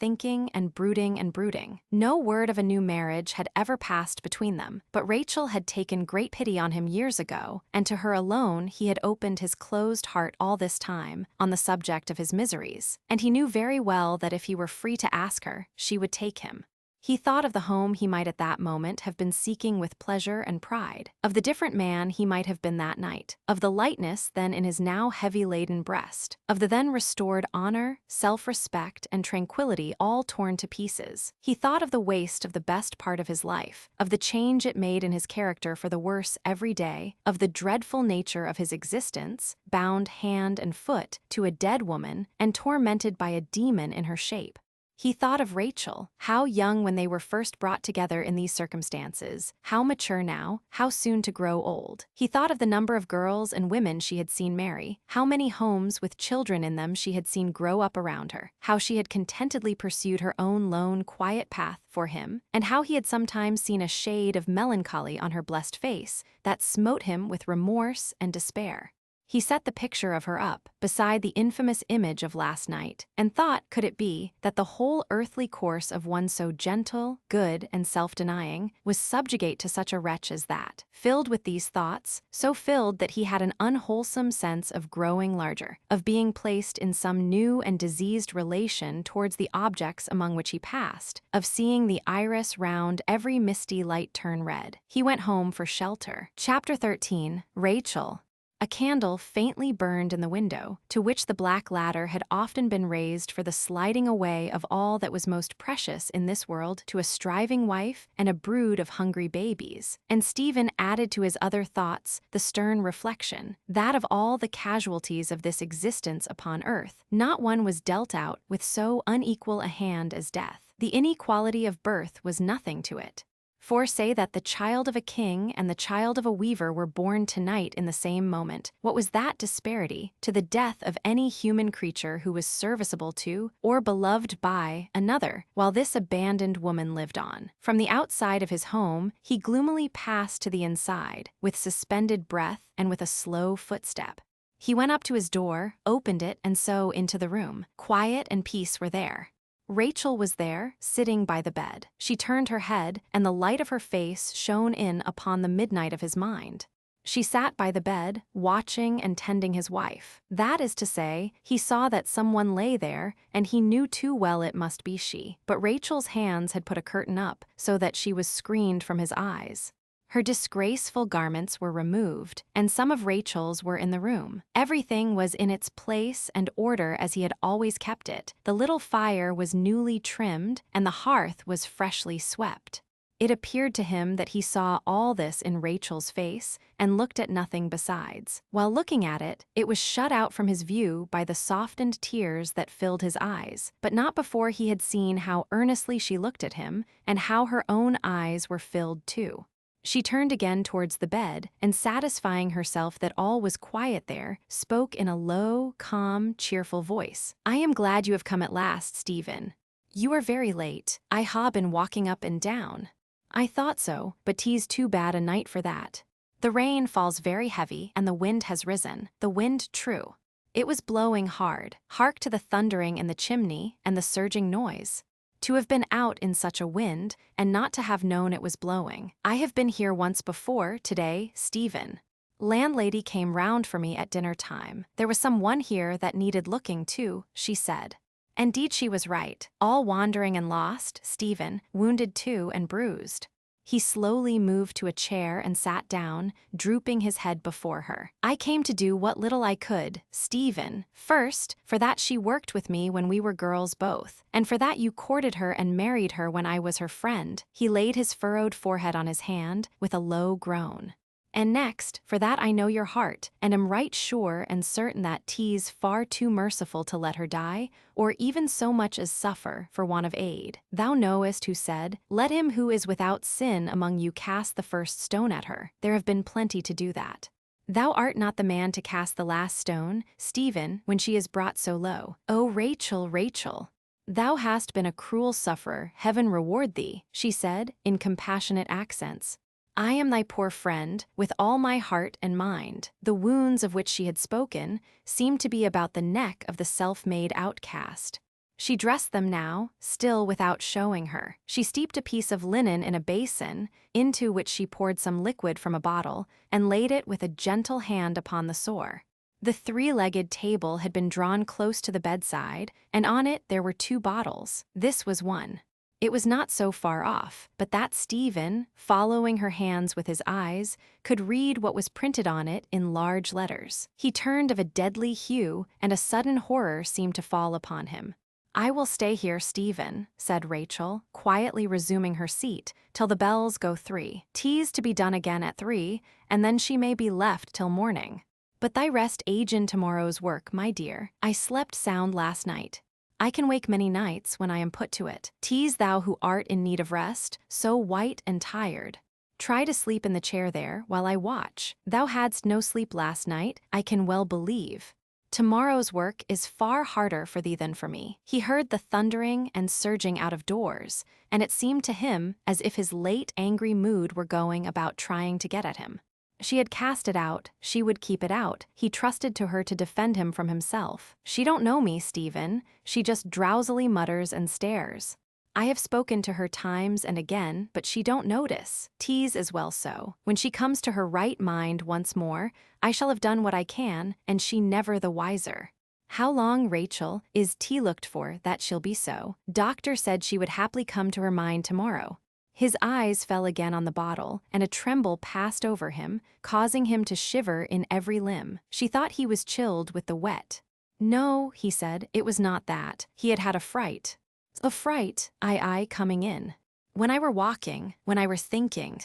brooding and brooding. No word of a new marriage had ever passed between them, but Rachel had taken great pity on him years ago, and to her alone he had opened his closed heart all this time, on the subject of his miseries, and he knew very well that if he were free to ask her, she would take him. He thought of the home he might at that moment have been seeking with pleasure and pride, of the different man he might have been that night, of the lightness then in his now heavy-laden breast, of the then restored honor, self-respect, and tranquility all torn to pieces. He thought of the waste of the best part of his life, of the change it made in his character for the worse every day, of the dreadful nature of his existence, bound hand and foot to a dead woman and tormented by a demon in her shape. He thought of Rachel, how young when they were first brought together in these circumstances, how mature now, how soon to grow old. He thought of the number of girls and women she had seen marry, how many homes with children in them she had seen grow up around her, how she had contentedly pursued her own lone, quiet path for him, and how he had sometimes seen a shade of melancholy on her blessed face that smote him with remorse and despair. He set the picture of her up beside the infamous image of last night, and thought, could it be, that the whole earthly course of one so gentle, good, and self-denying was subjugate to such a wretch as that? Filled with these thoughts, so filled that he had an unwholesome sense of growing larger, of being placed in some new and diseased relation towards the objects among which he passed, of seeing the iris round every misty light turn red. He went home for shelter. Chapter 13. Rachel. A candle faintly burned in the window, to which the black ladder had often been raised for the sliding away of all that was most precious in this world to a striving wife and a brood of hungry babies. And Stephen added to his other thoughts the stern reflection, that of all the casualties of this existence upon earth, not one was dealt out with so unequal a hand as death. The inequality of birth was nothing to it. For say that the child of a king and the child of a weaver were born tonight in the same moment. What was that disparity to the death of any human creature who was serviceable to, or beloved by, another, while this abandoned woman lived on? From the outside of his home, he gloomily passed to the inside, with suspended breath and with a slow footstep. He went up to his door, opened it, and so into the room. Quiet and peace were there. Rachel was there, sitting by the bed. She turned her head, and the light of her face shone in upon the midnight of his mind. She sat by the bed, watching and tending his wife. That is to say, he saw that someone lay there, and he knew too well it must be she. But Rachel's hands had put a curtain up, so that she was screened from his eyes. Her disgraceful garments were removed, and some of Rachel's were in the room. Everything was in its place and order as he had always kept it. The little fire was newly trimmed, and the hearth was freshly swept. It appeared to him that he saw all this in Rachel's face, and looked at nothing besides. While looking at it, it was shut out from his view by the softened tears that filled his eyes, but not before he had seen how earnestly she looked at him, and how her own eyes were filled too. She turned again towards the bed, and satisfying herself that all was quiet there, spoke in a low, calm, cheerful voice. "I am glad you have come at last, Stephen. You are very late. I ha been walking up and down." "I thought so, but 'tis too bad a night for that. The rain falls very heavy, and the wind has risen. The wind, true. It was blowing hard. Hark to the thundering in the chimney, and the surging noise. To have been out in such a wind, and not to have known it was blowing. I have been here once before, today, Stephen. Landlady came round for me at dinner time. There was some one here that needed looking to, she said. Indeed she was right. All wandering and lost, Stephen, wounded too and bruised." He slowly moved to a chair and sat down, drooping his head before her. "I came to do what little I could, Stephen. First, for that she worked with me when we were girls both, and for that you courted her and married her when I was her friend." He laid his furrowed forehead on his hand, with a low groan. "And next, for that I know your heart, and am right sure and certain that 'tis far too merciful to let her die, or even so much as suffer, for want of aid. Thou knowest who said, 'Let him who is without sin among you cast the first stone at her.' There have been plenty to do that. Thou art not the man to cast the last stone, Stephen, when she is brought so low. Oh, Rachel, Rachel! Thou hast been a cruel sufferer, heaven reward thee," she said, in compassionate accents. "I am thy poor friend, with all my heart and mind." The wounds of which she had spoken seemed to be about the neck of the self-made outcast. She dressed them now, still without showing her. She steeped a piece of linen in a basin, into which she poured some liquid from a bottle, and laid it with a gentle hand upon the sore. The three-legged table had been drawn close to the bedside, and on it there were 2 bottles. This was one. It was not so far off, but that Stephen, following her hands with his eyes, could read what was printed on it in large letters. He turned of a deadly hue, and a sudden horror seemed to fall upon him. "I will stay here, Stephen," said Rachel, quietly resuming her seat, "till the bells go 3. 'Tis to be done again at 3, and then she may be left till morning. But thy rest agen tomorrow's work, my dear. I slept sound last night. I can wake many nights when I am put to it. 'Tis thou who art in need of rest, so white and tired. Try to sleep in the chair there, while I watch. Thou hadst no sleep last night, I can well believe. Tomorrow's work is far harder for thee than for me." He heard the thundering and surging out of doors, and it seemed to him as if his late angry mood were going about trying to get at him. She had cast it out, she would keep it out. He trusted to her to defend him from himself. "She don't know me, Stephen. She just drowsily mutters and stares. I have spoken to her times and again, but she don't notice. 'Tis as well so. When she comes to her right mind once more, I shall have done what I can, and she never the wiser. How long, Rachel, is tea looked for that she'll be so? Doctor said she would haply come to her mind tomorrow." His eyes fell again on the bottle, and a tremble passed over him, causing him to shiver in every limb. She thought he was chilled with the wet. "No," he said, "it was not that. He had had a fright." "A fright, I coming in. When I were walking, when I were thinking.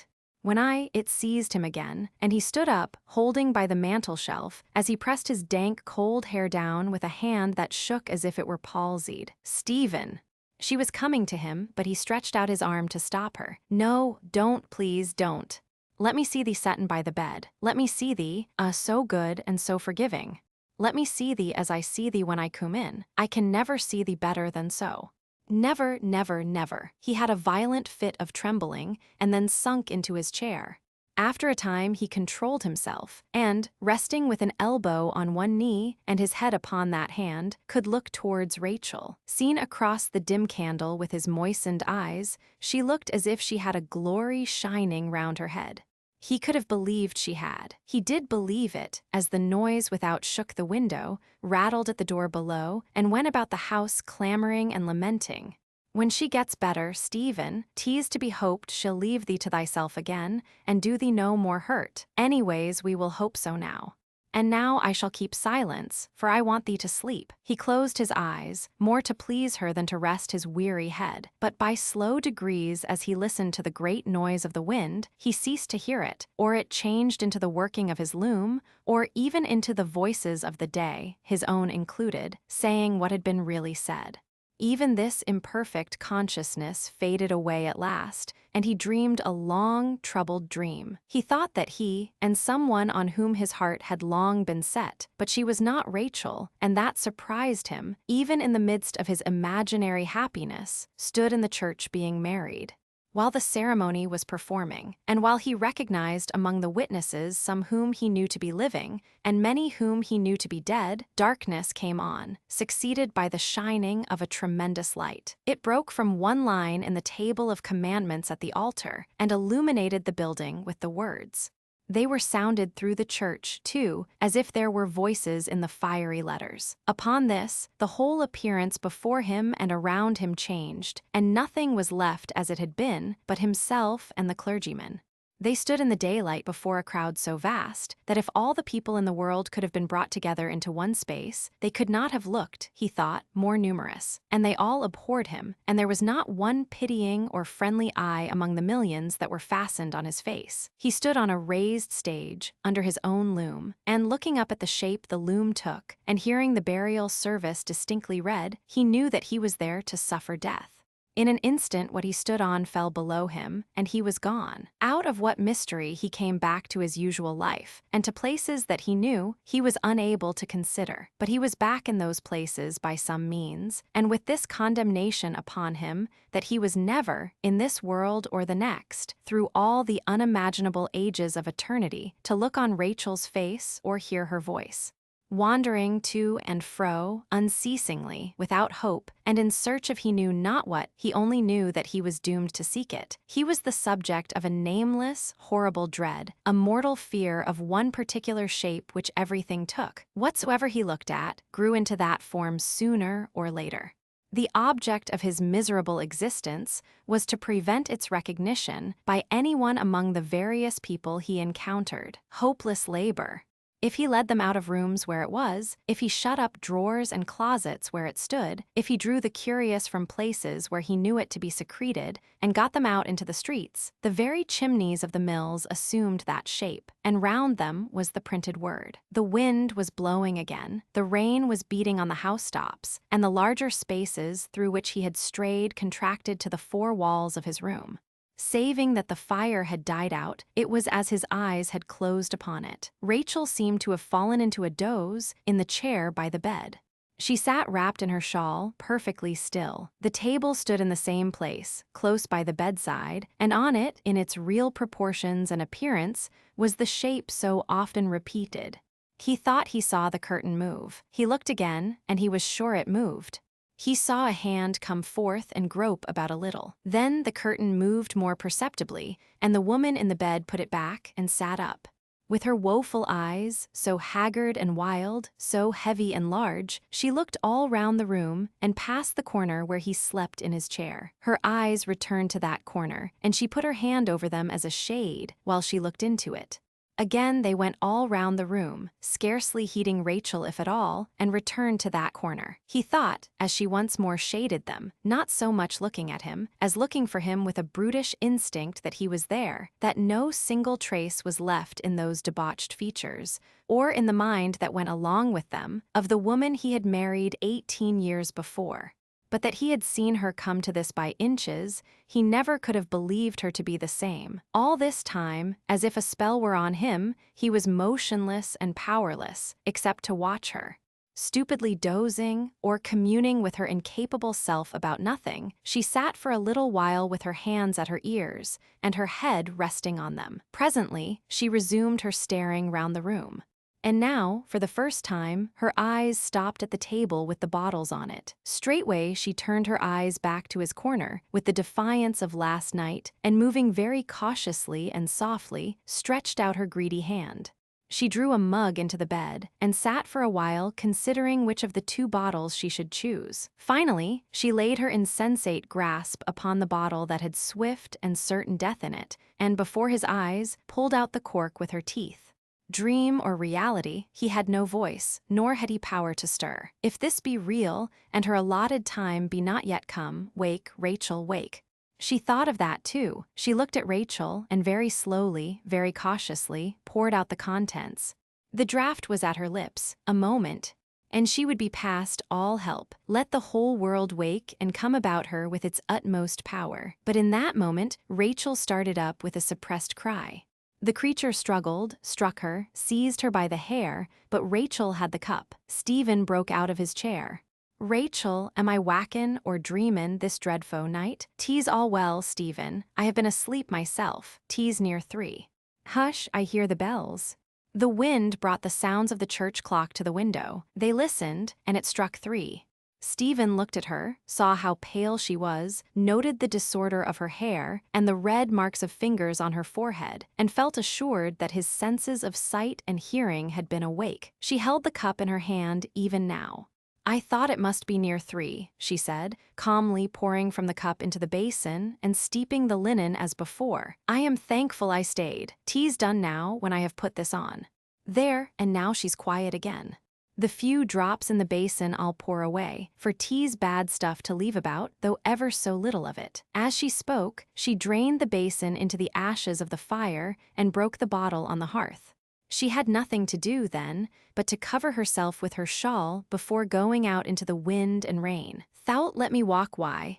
It seized him again, and he stood up, holding by the mantel-shelf, as he pressed his dank, cold hair down with a hand that shook as if it were palsied. "Stephen!" She was coming to him, but he stretched out his arm to stop her. "No, don't, please, don't. Let me see thee settin' by the bed. Let me see thee, so good and so forgiving. Let me see thee as I see thee when I come in. I can never see thee better than so." "Never, never, never." He had a violent fit of trembling, and then sunk into his chair. After a time he controlled himself, and, resting with an elbow on one knee and his head upon that hand, could look towards Rachel. Seen across the dim candle with his moistened eyes, she looked as if she had a glory shining round her head. He could have believed she had. He did believe it, as the noise without shook the window, rattled at the door below, and went about the house clamoring and lamenting. "When she gets better, Stephen, 'tis to be hoped she'll leave thee to thyself again, and do thee no more hurt. Anyways, we will hope so now. And now I shall keep silence, for I want thee to sleep." He closed his eyes, more to please her than to rest his weary head. But by slow degrees, as he listened to the great noise of the wind, he ceased to hear it, or it changed into the working of his loom, or even into the voices of the day, his own included, saying what had been really said. Even this imperfect consciousness faded away at last, and he dreamed a long, troubled dream. He thought that he, and someone on whom his heart had long been set, but she was not Rachel, and that surprised him, even in the midst of his imaginary happiness, stood in the church being married. While the ceremony was performing, and while he recognized among the witnesses some whom he knew to be living, and many whom he knew to be dead, darkness came on, succeeded by the shining of a tremendous light. It broke from one line in the table of commandments at the altar, and illuminated the building with the words. They were sounded through the church, too, as if there were voices in the fiery letters. Upon this, the whole appearance before him and around him changed, and nothing was left as it had been but himself and the clergyman. They stood in the daylight before a crowd so vast that if all the people in the world could have been brought together into one space, they could not have looked, he thought, more numerous. And they all abhorred him, and there was not one pitying or friendly eye among the millions that were fastened on his face. He stood on a raised stage, under his own loom, and looking up at the shape the loom took, and hearing the burial service distinctly read, he knew that he was there to suffer death. In an instant what he stood on fell below him, and he was gone. Out of what mystery he came back to his usual life, and to places that he knew he was unable to consider. But he was back in those places by some means, and with this condemnation upon him that he was never, in this world or the next, through all the unimaginable ages of eternity, to look on Rachel's face or hear her voice. Wandering to and fro, unceasingly, without hope, and in search of he knew not what, he only knew that he was doomed to seek it. He was the subject of a nameless, horrible dread, a mortal fear of one particular shape which everything took. Whatsoever he looked at, grew into that form sooner or later. The object of his miserable existence was to prevent its recognition by anyone among the various people he encountered. Hopeless labor. If he led them out of rooms where it was, if he shut up drawers and closets where it stood, if he drew the curious from places where he knew it to be secreted, and got them out into the streets, the very chimneys of the mills assumed that shape, and round them was the printed word. The wind was blowing again, the rain was beating on the housetops, and the larger spaces through which he had strayed contracted to the four walls of his room. Saving that the fire had died out, it was as his eyes had closed upon it. Rachel seemed to have fallen into a doze in the chair by the bed. She sat wrapped in her shawl, perfectly still. The table stood in the same place, close by the bedside, and on it, in its real proportions and appearance, was the shape so often repeated. He thought he saw the curtain move. He looked again, and he was sure it moved. He saw a hand come forth and grope about a little. Then the curtain moved more perceptibly, and the woman in the bed put it back and sat up. With her woeful eyes, so haggard and wild, so heavy and large, she looked all round the room and past the corner where he slept in his chair. Her eyes returned to that corner, and she put her hand over them as a shade while she looked into it. Again they went all round the room, scarcely heeding Rachel if at all, and returned to that corner. He thought, as she once more shaded them, not so much looking at him, as looking for him with a brutish instinct that he was there, that no single trace was left in those debauched features, or in the mind that went along with them, of the woman he had married 18 years before. But that he had seen her come to this by inches, he never could have believed her to be the same. All this time, as if a spell were on him, he was motionless and powerless, except to watch her. Stupidly dozing, or communing with her incapable self about nothing, she sat for a little while with her hands at her ears, and her head resting on them. Presently, she resumed her staring round the room. And now, for the first time, her eyes stopped at the table with the bottles on it. Straightway she turned her eyes back to his corner, with the defiance of last night, and moving very cautiously and softly, stretched out her greedy hand. She drew a mug into the bed, and sat for a while considering which of the two bottles she should choose. Finally, she laid her insensate grasp upon the bottle that had swift and certain death in it, and before his eyes, pulled out the cork with her teeth. Dream or reality, he had no voice, nor had he power to stir. If this be real, and her allotted time be not yet come, wake, Rachel, wake. She thought of that too. She looked at Rachel, and very slowly, very cautiously, poured out the contents. The draught was at her lips. A moment, and she would be past all help. Let the whole world wake and come about her with its utmost power. But in that moment, Rachel started up with a suppressed cry. The creature struggled, struck her, seized her by the hair, but Rachel had the cup. Stephen broke out of his chair. "Rachel, am I whackin' or dreamin' this dreadful night? 'Tis all well, Stephen. I have been asleep myself. 'Tis near 3. Hush, I hear the bells." The wind brought the sounds of the church clock to the window. They listened, and it struck 3. Stephen looked at her, saw how pale she was, noted the disorder of her hair and the red marks of fingers on her forehead, and felt assured that his senses of sight and hearing had been awake. She held the cup in her hand even now. "I thought it must be near 3, she said, calmly pouring from the cup into the basin and steeping the linen as before. "I am thankful I stayed. 'Tis done now when I have put this on." There, and now she's quiet again. "The few drops in the basin I'll pour away, for 'tis bad stuff to leave about, though ever so little of it." As she spoke, she drained the basin into the ashes of the fire and broke the bottle on the hearth. She had nothing to do, then, but to cover herself with her shawl before going out into the wind and rain. "Thou'lt let me walk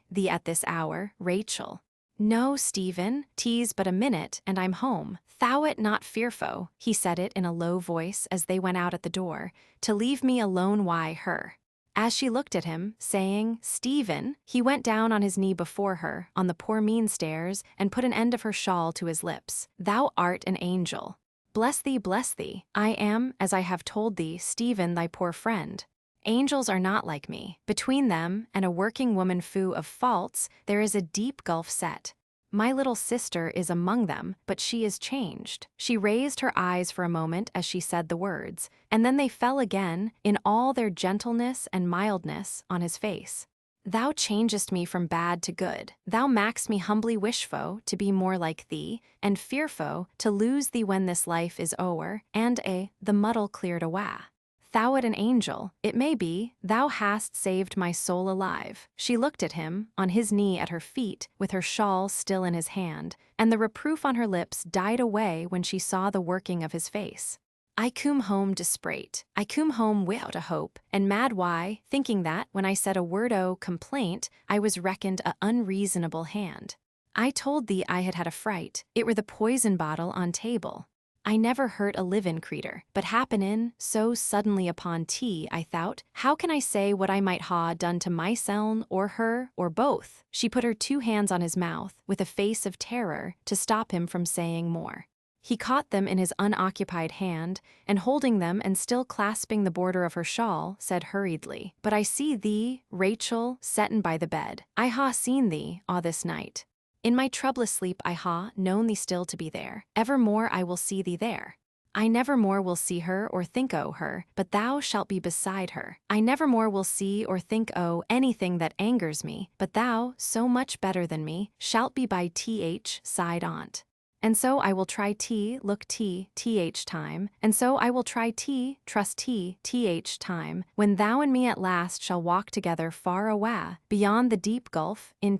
thee at this hour, Rachel?" "No, Stephen, 'tis but a minute, and I'm home." "Thou'rt not fearful," he said it in a low voice as they went out at the door, "to leave me alone her?" As she looked at him, saying, "Stephen," he went down on his knee before her, on the poor mean stairs, and put an end of her shawl to his lips. "Thou art an angel. Bless thee, bless thee. I am, as I have told thee, Stephen, thy poor friend. Angels are not like me. Between them and a working woman fou of faults, there is a deep gulf set. My little sister is among them, but she is changed." She raised her eyes for a moment as she said the words, and then they fell again, in all their gentleness and mildness, on his face. "Thou changest me from bad to good. Thou mak'st me humbly wishfo to be more like thee, and fearfo to lose thee when this life is o'er, and the muddle cleared awa. Thou'rt an angel, it may be, thou hast saved my soul alive." She looked at him, on his knee at her feet, with her shawl still in his hand, and the reproof on her lips died away when she saw the working of his face. "I coom home disprate. I coom home without a hope, and mad why, thinking that, when I said a word o' complaint, I was reckoned a unreasonable hand. I told thee I had had a fright. It were the poison bottle on table. I never hurt a livin' creetur, but happenin' so suddenly upon tea, I thought, how can I say what I might ha' done to myseln or her, or both?" She put her 2 hands on his mouth, with a face of terror, to stop him from saying more. He caught them in his unoccupied hand, and holding them and still clasping the border of her shawl, said hurriedly, "But I see thee, Rachel, settin' by the bed. I ha' seen thee, this night. In my troublous sleep I ha' known thee still to be there. Evermore I will see thee there. I never more will see her or think o' her, but thou shalt be beside her. I never more will see or think o' anything that angers me, but thou, so much better than me, shalt be by side on't. And so I will try look time, and so I will try trust time, when thou and me at last shall walk together far awa, beyond the deep gulf, in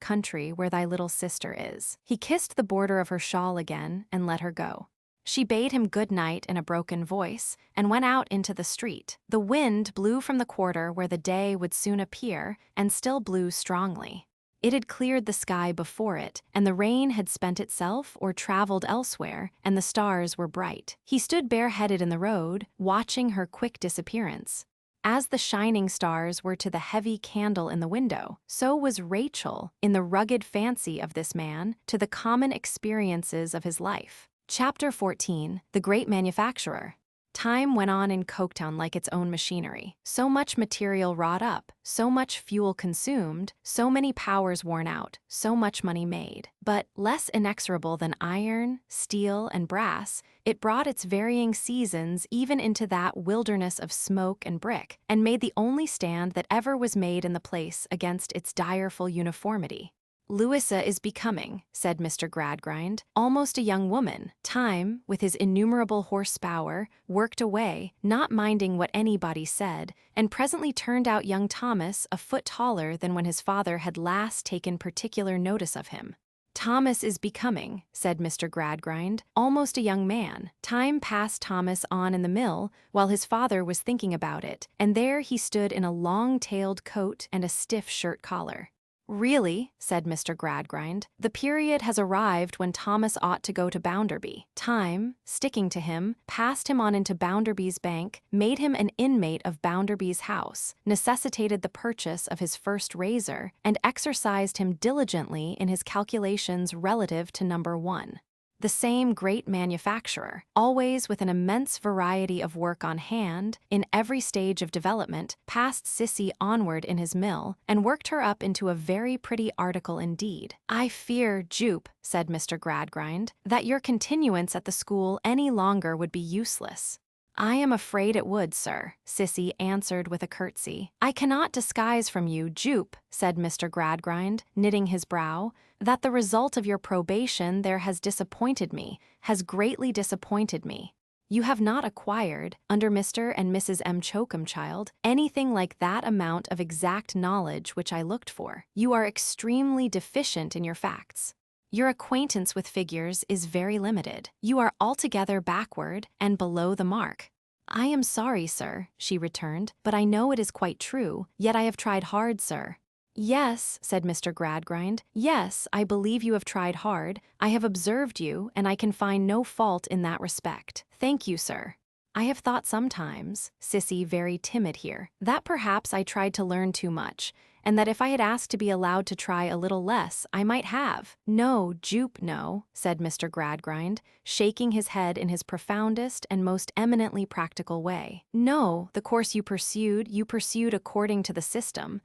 country where thy little sister is." He kissed the border of her shawl again, and let her go. She bade him good night in a broken voice, and went out into the street. The wind blew from the quarter where the day would soon appear, and still blew strongly. It had cleared the sky before it, and the rain had spent itself or traveled elsewhere, and the stars were bright. He stood bareheaded in the road, watching her quick disappearance. As the shining stars were to the heavy candle in the window, so was Rachel, in the rugged fancy of this man, to the common experiences of his life. Chapter 14. The Great Manufacturer. Time went on in Coketown like its own machinery. So much material wrought up, so much fuel consumed, so many powers worn out, so much money made. But, less inexorable than iron, steel, and brass, it brought its varying seasons even into that wilderness of smoke and brick, and made the only stand that ever was made in the place against its direful uniformity. "Louisa is becoming," said Mr. Gradgrind, "almost a young woman." Time, with his innumerable horsepower, worked away, not minding what anybody said, and presently turned out young Thomas a foot taller than when his father had last taken particular notice of him. Thomas is becoming, said Mr. Gradgrind, almost a young man. Time passed Thomas on in the mill while his father was thinking about it, and there he stood in a long-tailed coat and a stiff shirt collar. Really, said Mr. Gradgrind, the period has arrived when Thomas ought to go to Bounderby. Time, sticking to him, passed him on into Bounderby's bank, made him an inmate of Bounderby's house, necessitated the purchase of his first razor, and exercised him diligently in his calculations relative to number 1. The same great manufacturer, always with an immense variety of work on hand, in every stage of development, passed Sissy onward in his mill, and worked her up into a very pretty article indeed. I fear, Jupe, said Mr. Gradgrind, that your continuance at the school any longer would be useless. I am afraid it would, sir, Sissy answered with a curtsy. I cannot disguise from you, Jupe, said Mr. Gradgrind, knitting his brow, that the result of your probation there has disappointed me, has greatly disappointed me. You have not acquired, under Mr. and Mrs. M. Choakumchild, anything like that amount of exact knowledge which I looked for. You are extremely deficient in your facts. Your acquaintance with figures is very limited. You are altogether backward and below the mark. I am sorry, sir, she returned, but I know it is quite true, yet I have tried hard, sir. Yes, said Mr. Gradgrind, yes, I believe you have tried hard. I have observed you, and I can find no fault in that respect. Thank you, sir. I have thought sometimes, Sissy very timid here, that perhaps I tried to learn too much, and that if I had asked to be allowed to try a little less, I might have. No, Jupe, no, said Mr. Gradgrind, shaking his head in his profoundest and most eminently practical way. No, the course you pursued according to the system,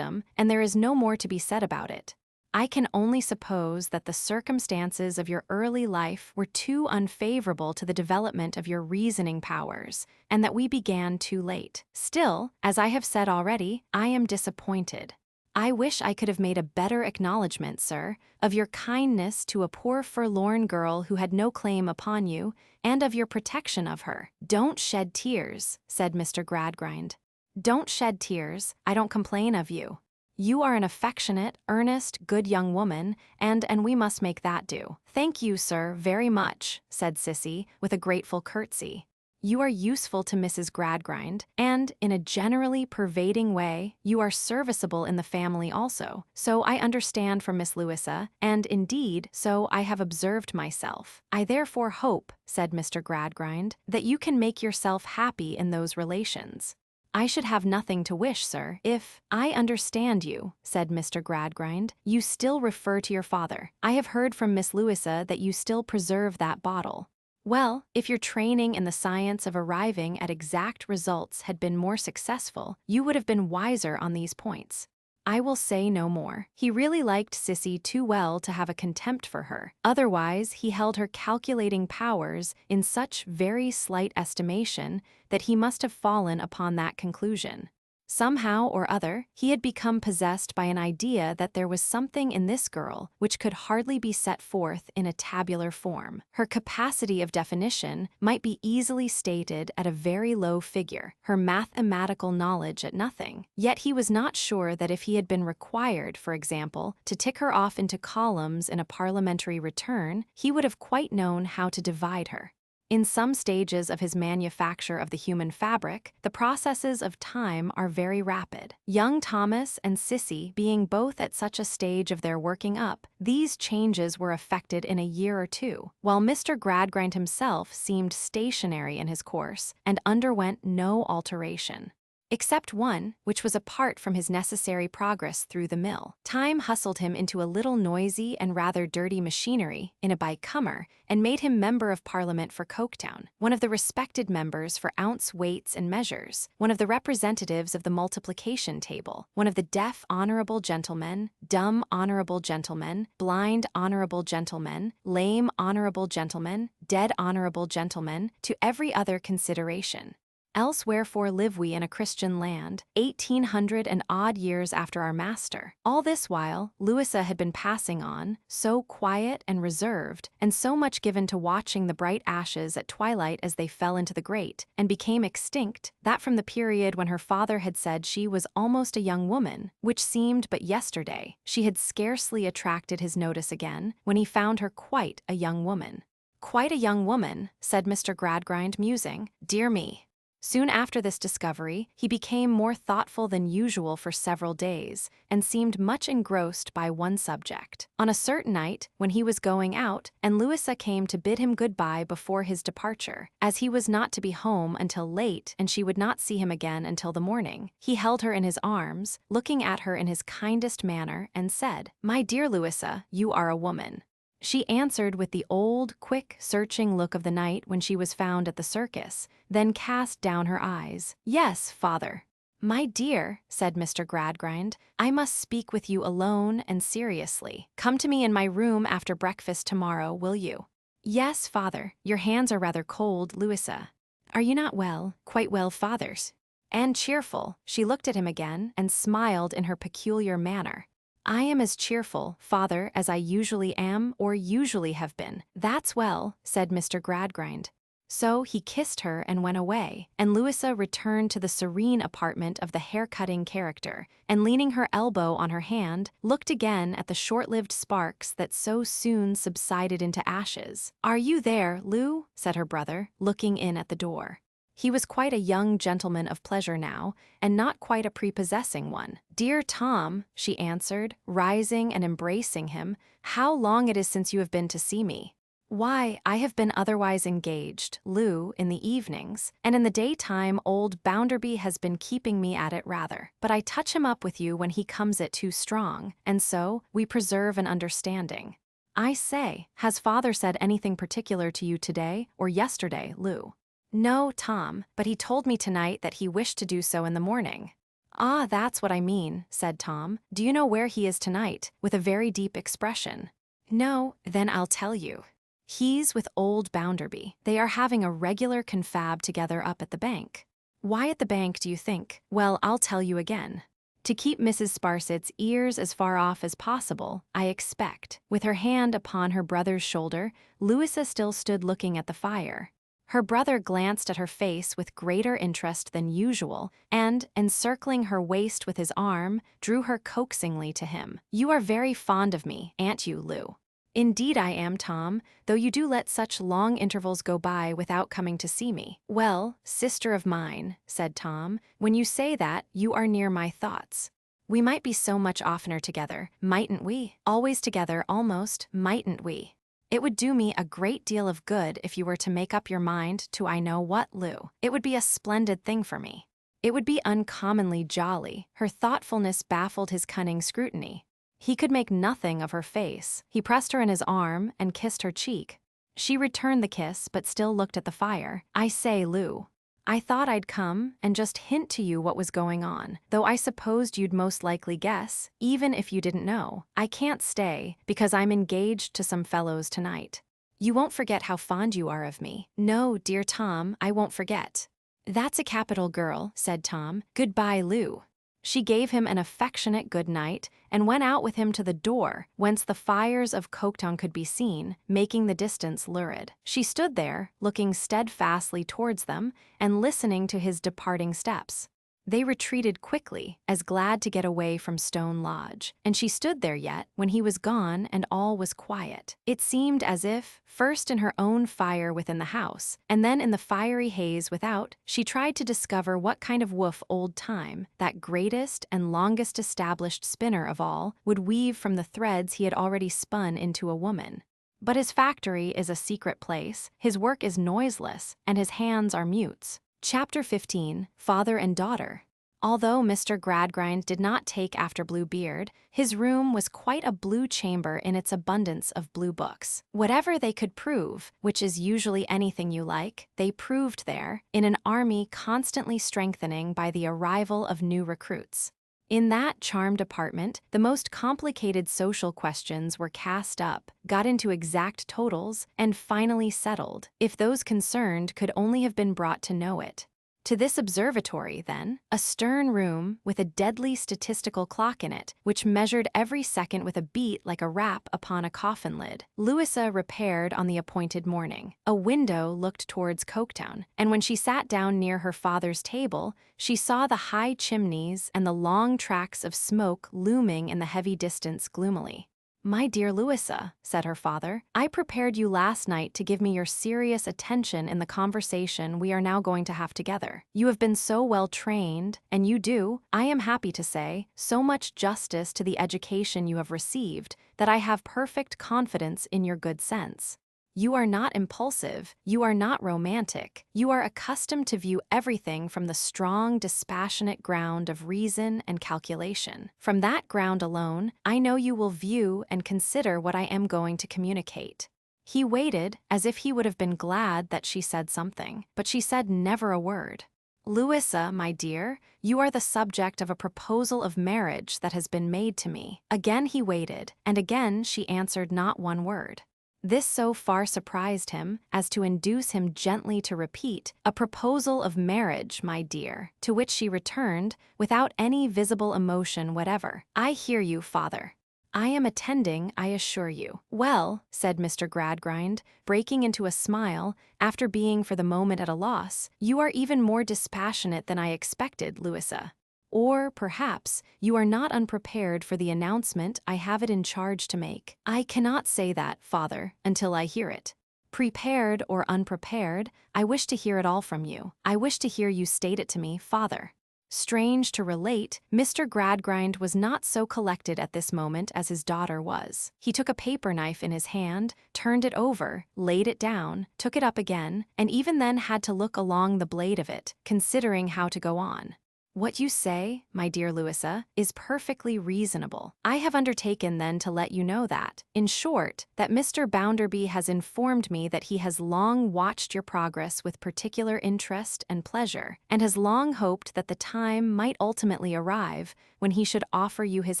and there is no more to be said about it. I can only suppose that the circumstances of your early life were too unfavorable to the development of your reasoning powers, and that we began too late. Still, as I have said already, I am disappointed. I wish I could have made a better acknowledgment, sir, of your kindness to a poor forlorn girl who had no claim upon you, and of your protection of her. Don't shed tears, said Mr. Gradgrind. Don't shed tears, I don't complain of you. You are an affectionate, earnest, good young woman, and we must make that do. Thank you, sir, very much, said Sissy, with a grateful curtsy. You are useful to Mrs. Gradgrind, and, in a generally pervading way, you are serviceable in the family also. So I understand from Miss Louisa, and, indeed, so I have observed myself. I therefore hope, said Mr. Gradgrind, that you can make yourself happy in those relations. I should have nothing to wish, sir, if— I understand you, said Mr. Gradgrind. You still refer to your father. I have heard from Miss Louisa that you still preserve that bottle. Well, if your training in the science of arriving at exact results had been more successful, you would have been wiser on these points. I will say no more. He really liked Sissy too well to have a contempt for her. Otherwise, he held her calculating powers in such very slight estimation that he must have fallen upon that conclusion. Somehow or other, he had become possessed by an idea that there was something in this girl which could hardly be set forth in a tabular form. Her capacity of definition might be easily stated at a very low figure, her mathematical knowledge at nothing. Yet he was not sure that if he had been required, for example, to tick her off into columns in a parliamentary return, he would have quite known how to divide her. In some stages of his manufacture of the human fabric, the processes of time are very rapid. Young Thomas and Sissy being both at such a stage of their working up, these changes were effected in a year or two, while Mr. Gradgrind himself seemed stationary in his course and underwent no alteration. Except one, which was apart from his necessary progress through the mill. Time hustled him into a little noisy and rather dirty machinery in a bycomer, and made him Member of Parliament for Coketown, one of the respected members for ounce weights and measures, one of the representatives of the multiplication table, one of the deaf honourable gentlemen, dumb honourable gentlemen, blind honourable gentlemen, lame honourable gentlemen, dead honourable gentlemen, to every other consideration. Else wherefore live we in a Christian land, 1800 and odd years after our master? All this while, Louisa had been passing on, so quiet and reserved, and so much given to watching the bright ashes at twilight as they fell into the grate, and became extinct, that from the period when her father had said she was almost a young woman, which seemed but yesterday, she had scarcely attracted his notice again, when he found her quite a young woman. Quite a young woman, said Mr. Gradgrind, musing. Dear me. Soon after this discovery, he became more thoughtful than usual for several days, and seemed much engrossed by one subject. On a certain night, when he was going out, and Louisa came to bid him good-bye before his departure, as he was not to be home until late and she would not see him again until the morning, he held her in his arms, looking at her in his kindest manner, and said, My dear Louisa, you are a woman. She answered with the old, quick, searching look of the night when she was found at the circus, then cast down her eyes. Yes, father. My dear, said Mr. Gradgrind, I must speak with you alone and seriously. Come to me in my room after breakfast tomorrow, will you? Yes, father. Your hands are rather cold, Louisa. Are you not well? Quite well, fathers. And cheerful. She looked at him again and smiled in her peculiar manner. I am as cheerful, father, as I usually am or usually have been. That's well, said Mr. Gradgrind. So he kissed her and went away, and Louisa returned to the serene apartment of the hair-cutting character, and leaning her elbow on her hand, looked again at the short-lived sparks that so soon subsided into ashes. Are you there, Lou? Said her brother, looking in at the door. He was quite a young gentleman of pleasure now, and not quite a prepossessing one. Dear Tom, she answered, rising and embracing him, how long it is since you have been to see me. Why, I have been otherwise engaged, Lou, in the evenings, and in the daytime old Bounderby has been keeping me at it rather. But I touch him up with you when he comes it too strong, and so we preserve an understanding. I say, has father said anything particular to you today or yesterday, Lou? No, Tom, but he told me tonight that he wished to do so in the morning. Ah, that's what I mean, said Tom. Do you know where he is tonight? With a very deep expression. No, then I'll tell you. He's with old Bounderby. They are having a regular confab together up at the bank. Why at the bank, do you think? Well, I'll tell you again. To keep Mrs. Sparsit's ears as far off as possible, I expect. With her hand upon her brother's shoulder, Louisa still stood looking at the fire. Her brother glanced at her face with greater interest than usual, and, encircling her waist with his arm, drew her coaxingly to him. You are very fond of me, aren't you, Lou? Indeed I am, Tom, though you do let such long intervals go by without coming to see me. Well, sister of mine, said Tom, when you say that, you are near my thoughts. We might be so much oftener together, mightn't we? Always together, almost, mightn't we? It would do me a great deal of good if you were to make up your mind to I know what, Lou. It would be a splendid thing for me. It would be uncommonly jolly. Her thoughtfulness baffled his cunning scrutiny. He could make nothing of her face. He pressed her in his arm and kissed her cheek. She returned the kiss but still looked at the fire. I say, Lou, I thought I'd come and just hint to you what was going on, though I supposed you'd most likely guess, even if you didn't know. I can't stay, because I'm engaged to some fellows tonight. You won't forget how fond you are of me. No, dear Tom, I won't forget. That's a capital girl, said Tom. Goodbye, Lou. She gave him an affectionate good night and went out with him to the door, whence the fires of Coketown could be seen, making the distance lurid. She stood there, looking steadfastly towards them, and listening to his departing steps. They retreated quickly, as glad to get away from Stone Lodge, and she stood there yet when he was gone and all was quiet. It seemed as if, first in her own fire within the house, and then in the fiery haze without, she tried to discover what kind of woof old Time, that greatest and longest established spinner of all, would weave from the threads he had already spun into a woman. But his factory is a secret place, his work is noiseless, and his hands are mutes. Chapter 15, Father and Daughter. Although Mr. Gradgrind did not take after Bluebeard, his room was quite a blue chamber in its abundance of blue books. Whatever they could prove, which is usually anything you like, they proved there, in an army constantly strengthening by the arrival of new recruits. In that charmed apartment, the most complicated social questions were cast up, got into exact totals, and finally settled, if those concerned could only have been brought to know it. To this observatory, then, a stern room with a deadly statistical clock in it, which measured every second with a beat like a rap upon a coffin lid, Louisa repaired on the appointed morning. A window looked towards Coketown, and when she sat down near her father's table, she saw the high chimneys and the long tracks of smoke looming in the heavy distance gloomily. "My dear Louisa," said her father, "I prepared you last night to give me your serious attention in the conversation we are now going to have together. You have been so well trained, and you do, I am happy to say, so much justice to the education you have received, that I have perfect confidence in your good sense. You are not impulsive, you are not romantic, you are accustomed to view everything from the strong, dispassionate ground of reason and calculation. From that ground alone, I know you will view and consider what I am going to communicate." He waited, as if he would have been glad that she said something, but she said never a word. "Louisa, my dear, you are the subject of a proposal of marriage that has been made to me." Again he waited, and again she answered not one word. This so far surprised him as to induce him gently to repeat, "A proposal of marriage, my dear," to which she returned, without any visible emotion whatever, "I hear you, father. I am attending, I assure you." "Well," said Mr. Gradgrind, breaking into a smile, after being for the moment at a loss, "you are even more dispassionate than I expected, Louisa. Or, perhaps, you are not unprepared for the announcement I have it in charge to make." "I cannot say that, father, until I hear it. Prepared or unprepared, I wish to hear it all from you. I wish to hear you state it to me, father." Strange to relate, Mr. Gradgrind was not so collected at this moment as his daughter was. He took a paper knife in his hand, turned it over, laid it down, took it up again, and even then had to look along the blade of it, considering how to go on. "What you say, my dear Louisa, is perfectly reasonable. I have undertaken then to let you know that, in short, that Mr. Bounderby has informed me that he has long watched your progress with particular interest and pleasure, and has long hoped that the time might ultimately arrive when he should offer you his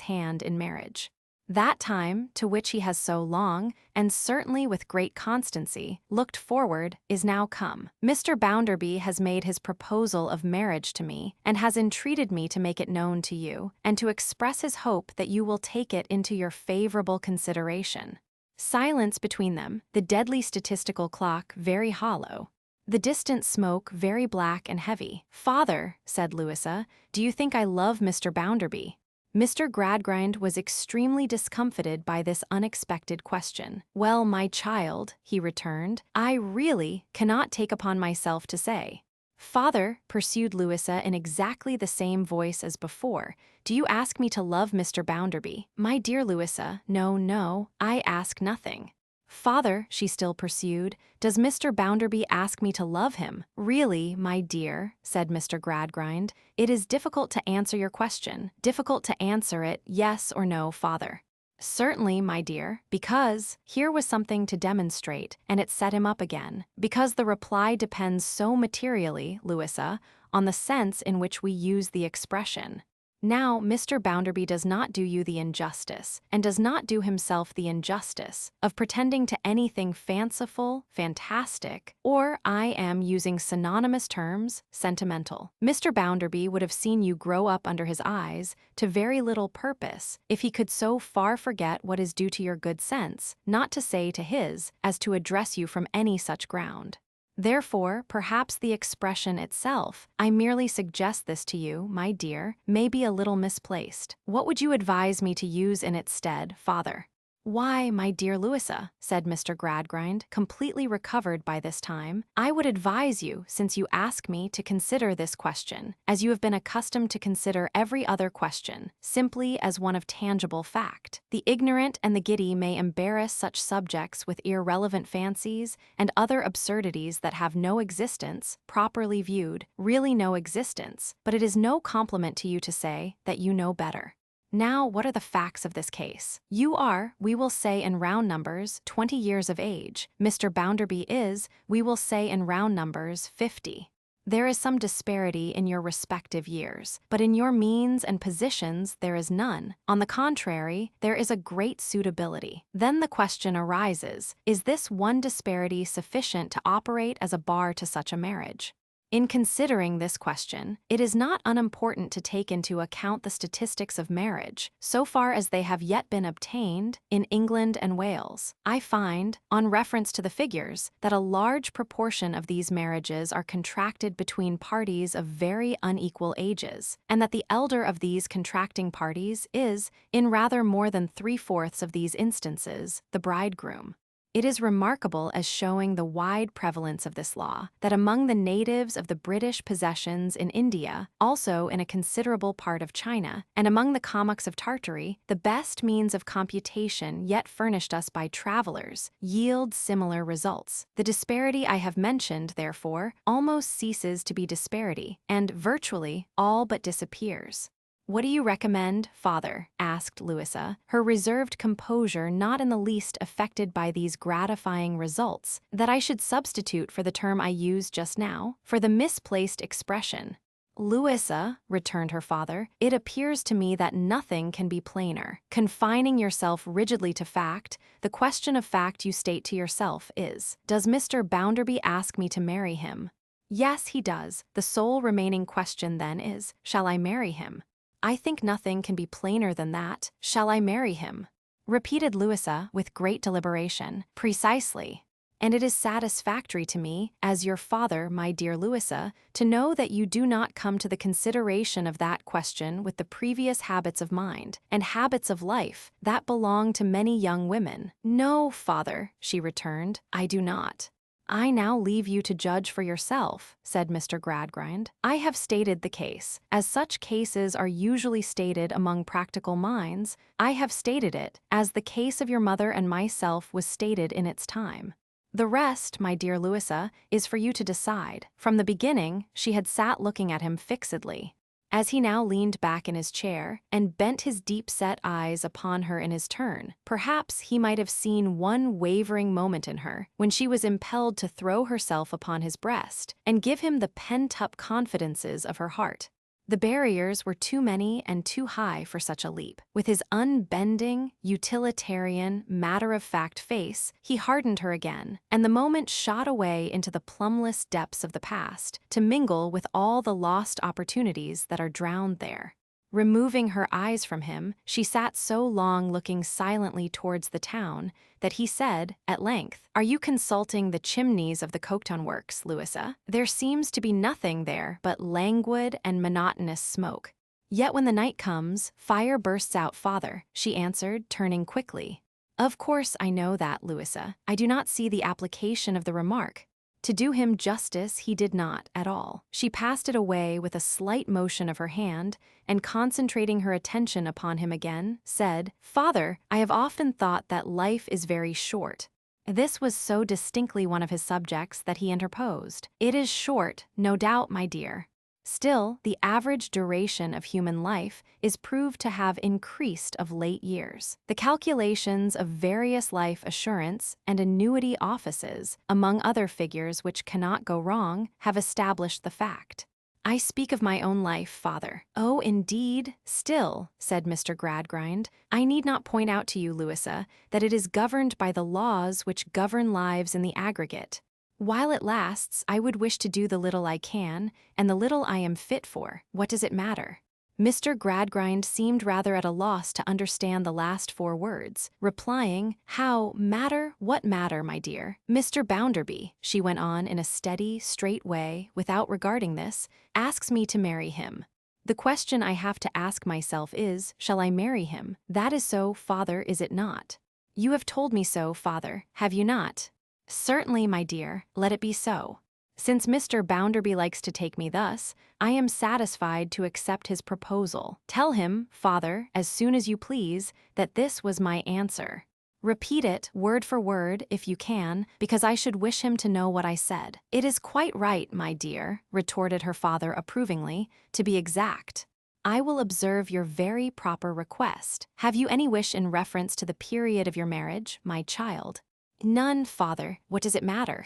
hand in marriage. That time, to which he has so long, and certainly with great constancy, looked forward, is now come. Mr. Bounderby has made his proposal of marriage to me, and has entreated me to make it known to you, and to express his hope that you will take it into your favorable consideration." Silence between them, the deadly statistical clock very hollow, the distant smoke very black and heavy. "Father," said Louisa, "do you think I love Mr. Bounderby?" Mr. Gradgrind was extremely discomfited by this unexpected question. "Well, my child," he returned, "I really cannot take upon myself to say." "Father," pursued Louisa in exactly the same voice as before, "do you ask me to love Mr. Bounderby?" "My dear Louisa, no, no, I ask nothing." "Father," she still pursued, "does Mr. Bounderby ask me to love him?" "Really, my dear," said Mr. Gradgrind, "it is difficult to answer your question, difficult to answer it, yes or no, father." "Certainly, my dear, because," here was something to demonstrate, and it set him up again, "because the reply depends so materially, Louisa, on the sense in which we use the expression. Now, Mr. Bounderby does not do you the injustice, and does not do himself the injustice, of pretending to anything fanciful, fantastic, or, I am using synonymous terms, sentimental. Mr. Bounderby would have seen you grow up under his eyes to very little purpose, if he could so far forget what is due to your good sense, not to say to his, as to address you from any such ground. Therefore, perhaps the expression itself, I merely suggest this to you, my dear, may be a little misplaced. What would you advise me to use in its stead, father?" "Why, my dear Louisa," said Mr. Gradgrind, completely recovered by this time, "I would advise you, since you ask me to consider this question, as you have been accustomed to consider every other question, simply as one of tangible fact. The ignorant and the giddy may embarrass such subjects with irrelevant fancies and other absurdities that have no existence, properly viewed, really no existence, but it is no compliment to you to say that you know better. Now, what are the facts of this case? You are, we will say in round numbers, 20 years of age. Mr. Bounderby is, we will say in round numbers, 50. There is some disparity in your respective years, but in your means and positions there is none. On the contrary, there is a great suitability. Then the question arises, is this one disparity sufficient to operate as a bar to such a marriage? In considering this question, it is not unimportant to take into account the statistics of marriage, so far as they have yet been obtained, in England and Wales. I find, on reference to the figures, that a large proportion of these marriages are contracted between parties of very unequal ages, and that the elder of these contracting parties is, in rather more than 3/4 of these instances, the bridegroom. It is remarkable as showing the wide prevalence of this law that among the natives of the British possessions in India, also in a considerable part of China, and among the Kamaks of Tartary, the best means of computation yet furnished us by travelers yield similar results. The disparity I have mentioned, therefore, almost ceases to be disparity, and virtually all but disappears. "What do you recommend, father?" asked Louisa, her reserved composure not in the least affected by these gratifying results. "That I should substitute for the term I used just now, for the misplaced expression." "Louisa," returned her father, "it appears to me that nothing can be plainer. Confining yourself rigidly to fact, the question of fact you state to yourself is, does Mr. Bounderby ask me to marry him?" "Yes, he does. The sole remaining question then is, shall I marry him?" "I think nothing can be plainer than that. Shall I marry him?" repeated Louisa with great deliberation. "Precisely. And it is satisfactory to me, as your father, my dear Louisa, to know that you do not come to the consideration of that question with the previous habits of mind and habits of life that belong to many young women." "No, father," she returned, "I do not." "I now leave you to judge for yourself," said Mr. Gradgrind. "I have stated the case, as such cases are usually stated among practical minds. I have stated it, as the case of your mother and myself was stated in its time. The rest, my dear Louisa, is for you to decide." From the beginning, she had sat looking at him fixedly. As he now leaned back in his chair and bent his deep-set eyes upon her in his turn, perhaps he might have seen one wavering moment in her when she was impelled to throw herself upon his breast and give him the pent-up confidences of her heart. The barriers were too many and too high for such a leap. With his unbending, utilitarian, matter-of-fact face, he hardened her again, and the moment shot away into the plumbless depths of the past to mingle with all the lost opportunities that are drowned there. Removing her eyes from him, she sat so long looking silently towards the town that he said, at length, "Are you consulting the chimneys of the Coketown works, Louisa? There seems to be nothing there but languid and monotonous smoke." "Yet when the night comes, fire bursts out, father," she answered, turning quickly. "Of course I know that, Louisa. I do not see the application of the remark." To do him justice, he did not at all. She passed it away with a slight motion of her hand, and concentrating her attention upon him again, said, "Father, I have often thought that life is very short." This was so distinctly one of his subjects that he interposed. "It is short, no doubt, my dear. Still, the average duration of human life is proved to have increased of late years. The calculations of various life assurance and annuity offices, among other figures which cannot go wrong, have established the fact." "I speak of my own life, father." "Oh, indeed? Still," said Mr. Gradgrind, "I need not point out to you, Louisa, that it is governed by the laws which govern lives in the aggregate. While it lasts, I would wish to do the little I can, and the little I am fit for. What does it matter?" Mr. Gradgrind seemed rather at a loss to understand the last 4 words, replying, "How, matter? What matter, my dear? Mr. Bounderby," she went on in a steady, straight way, without regarding this, "asks me to marry him. The question I have to ask myself is, shall I marry him? That is so, father, is it not? You have told me so, father, have you not?" "Certainly, my dear, let it be so. Since Mr. Bounderby likes to take me thus, I am satisfied to accept his proposal. Tell him, father, as soon as you please, that this was my answer. Repeat it, word for word, if you can, because I should wish him to know what I said." "It is quite right, my dear," retorted her father approvingly, "to be exact. I will observe your very proper request. Have you any wish in reference to the period of your marriage, my child?" "None, father. What does it matter?"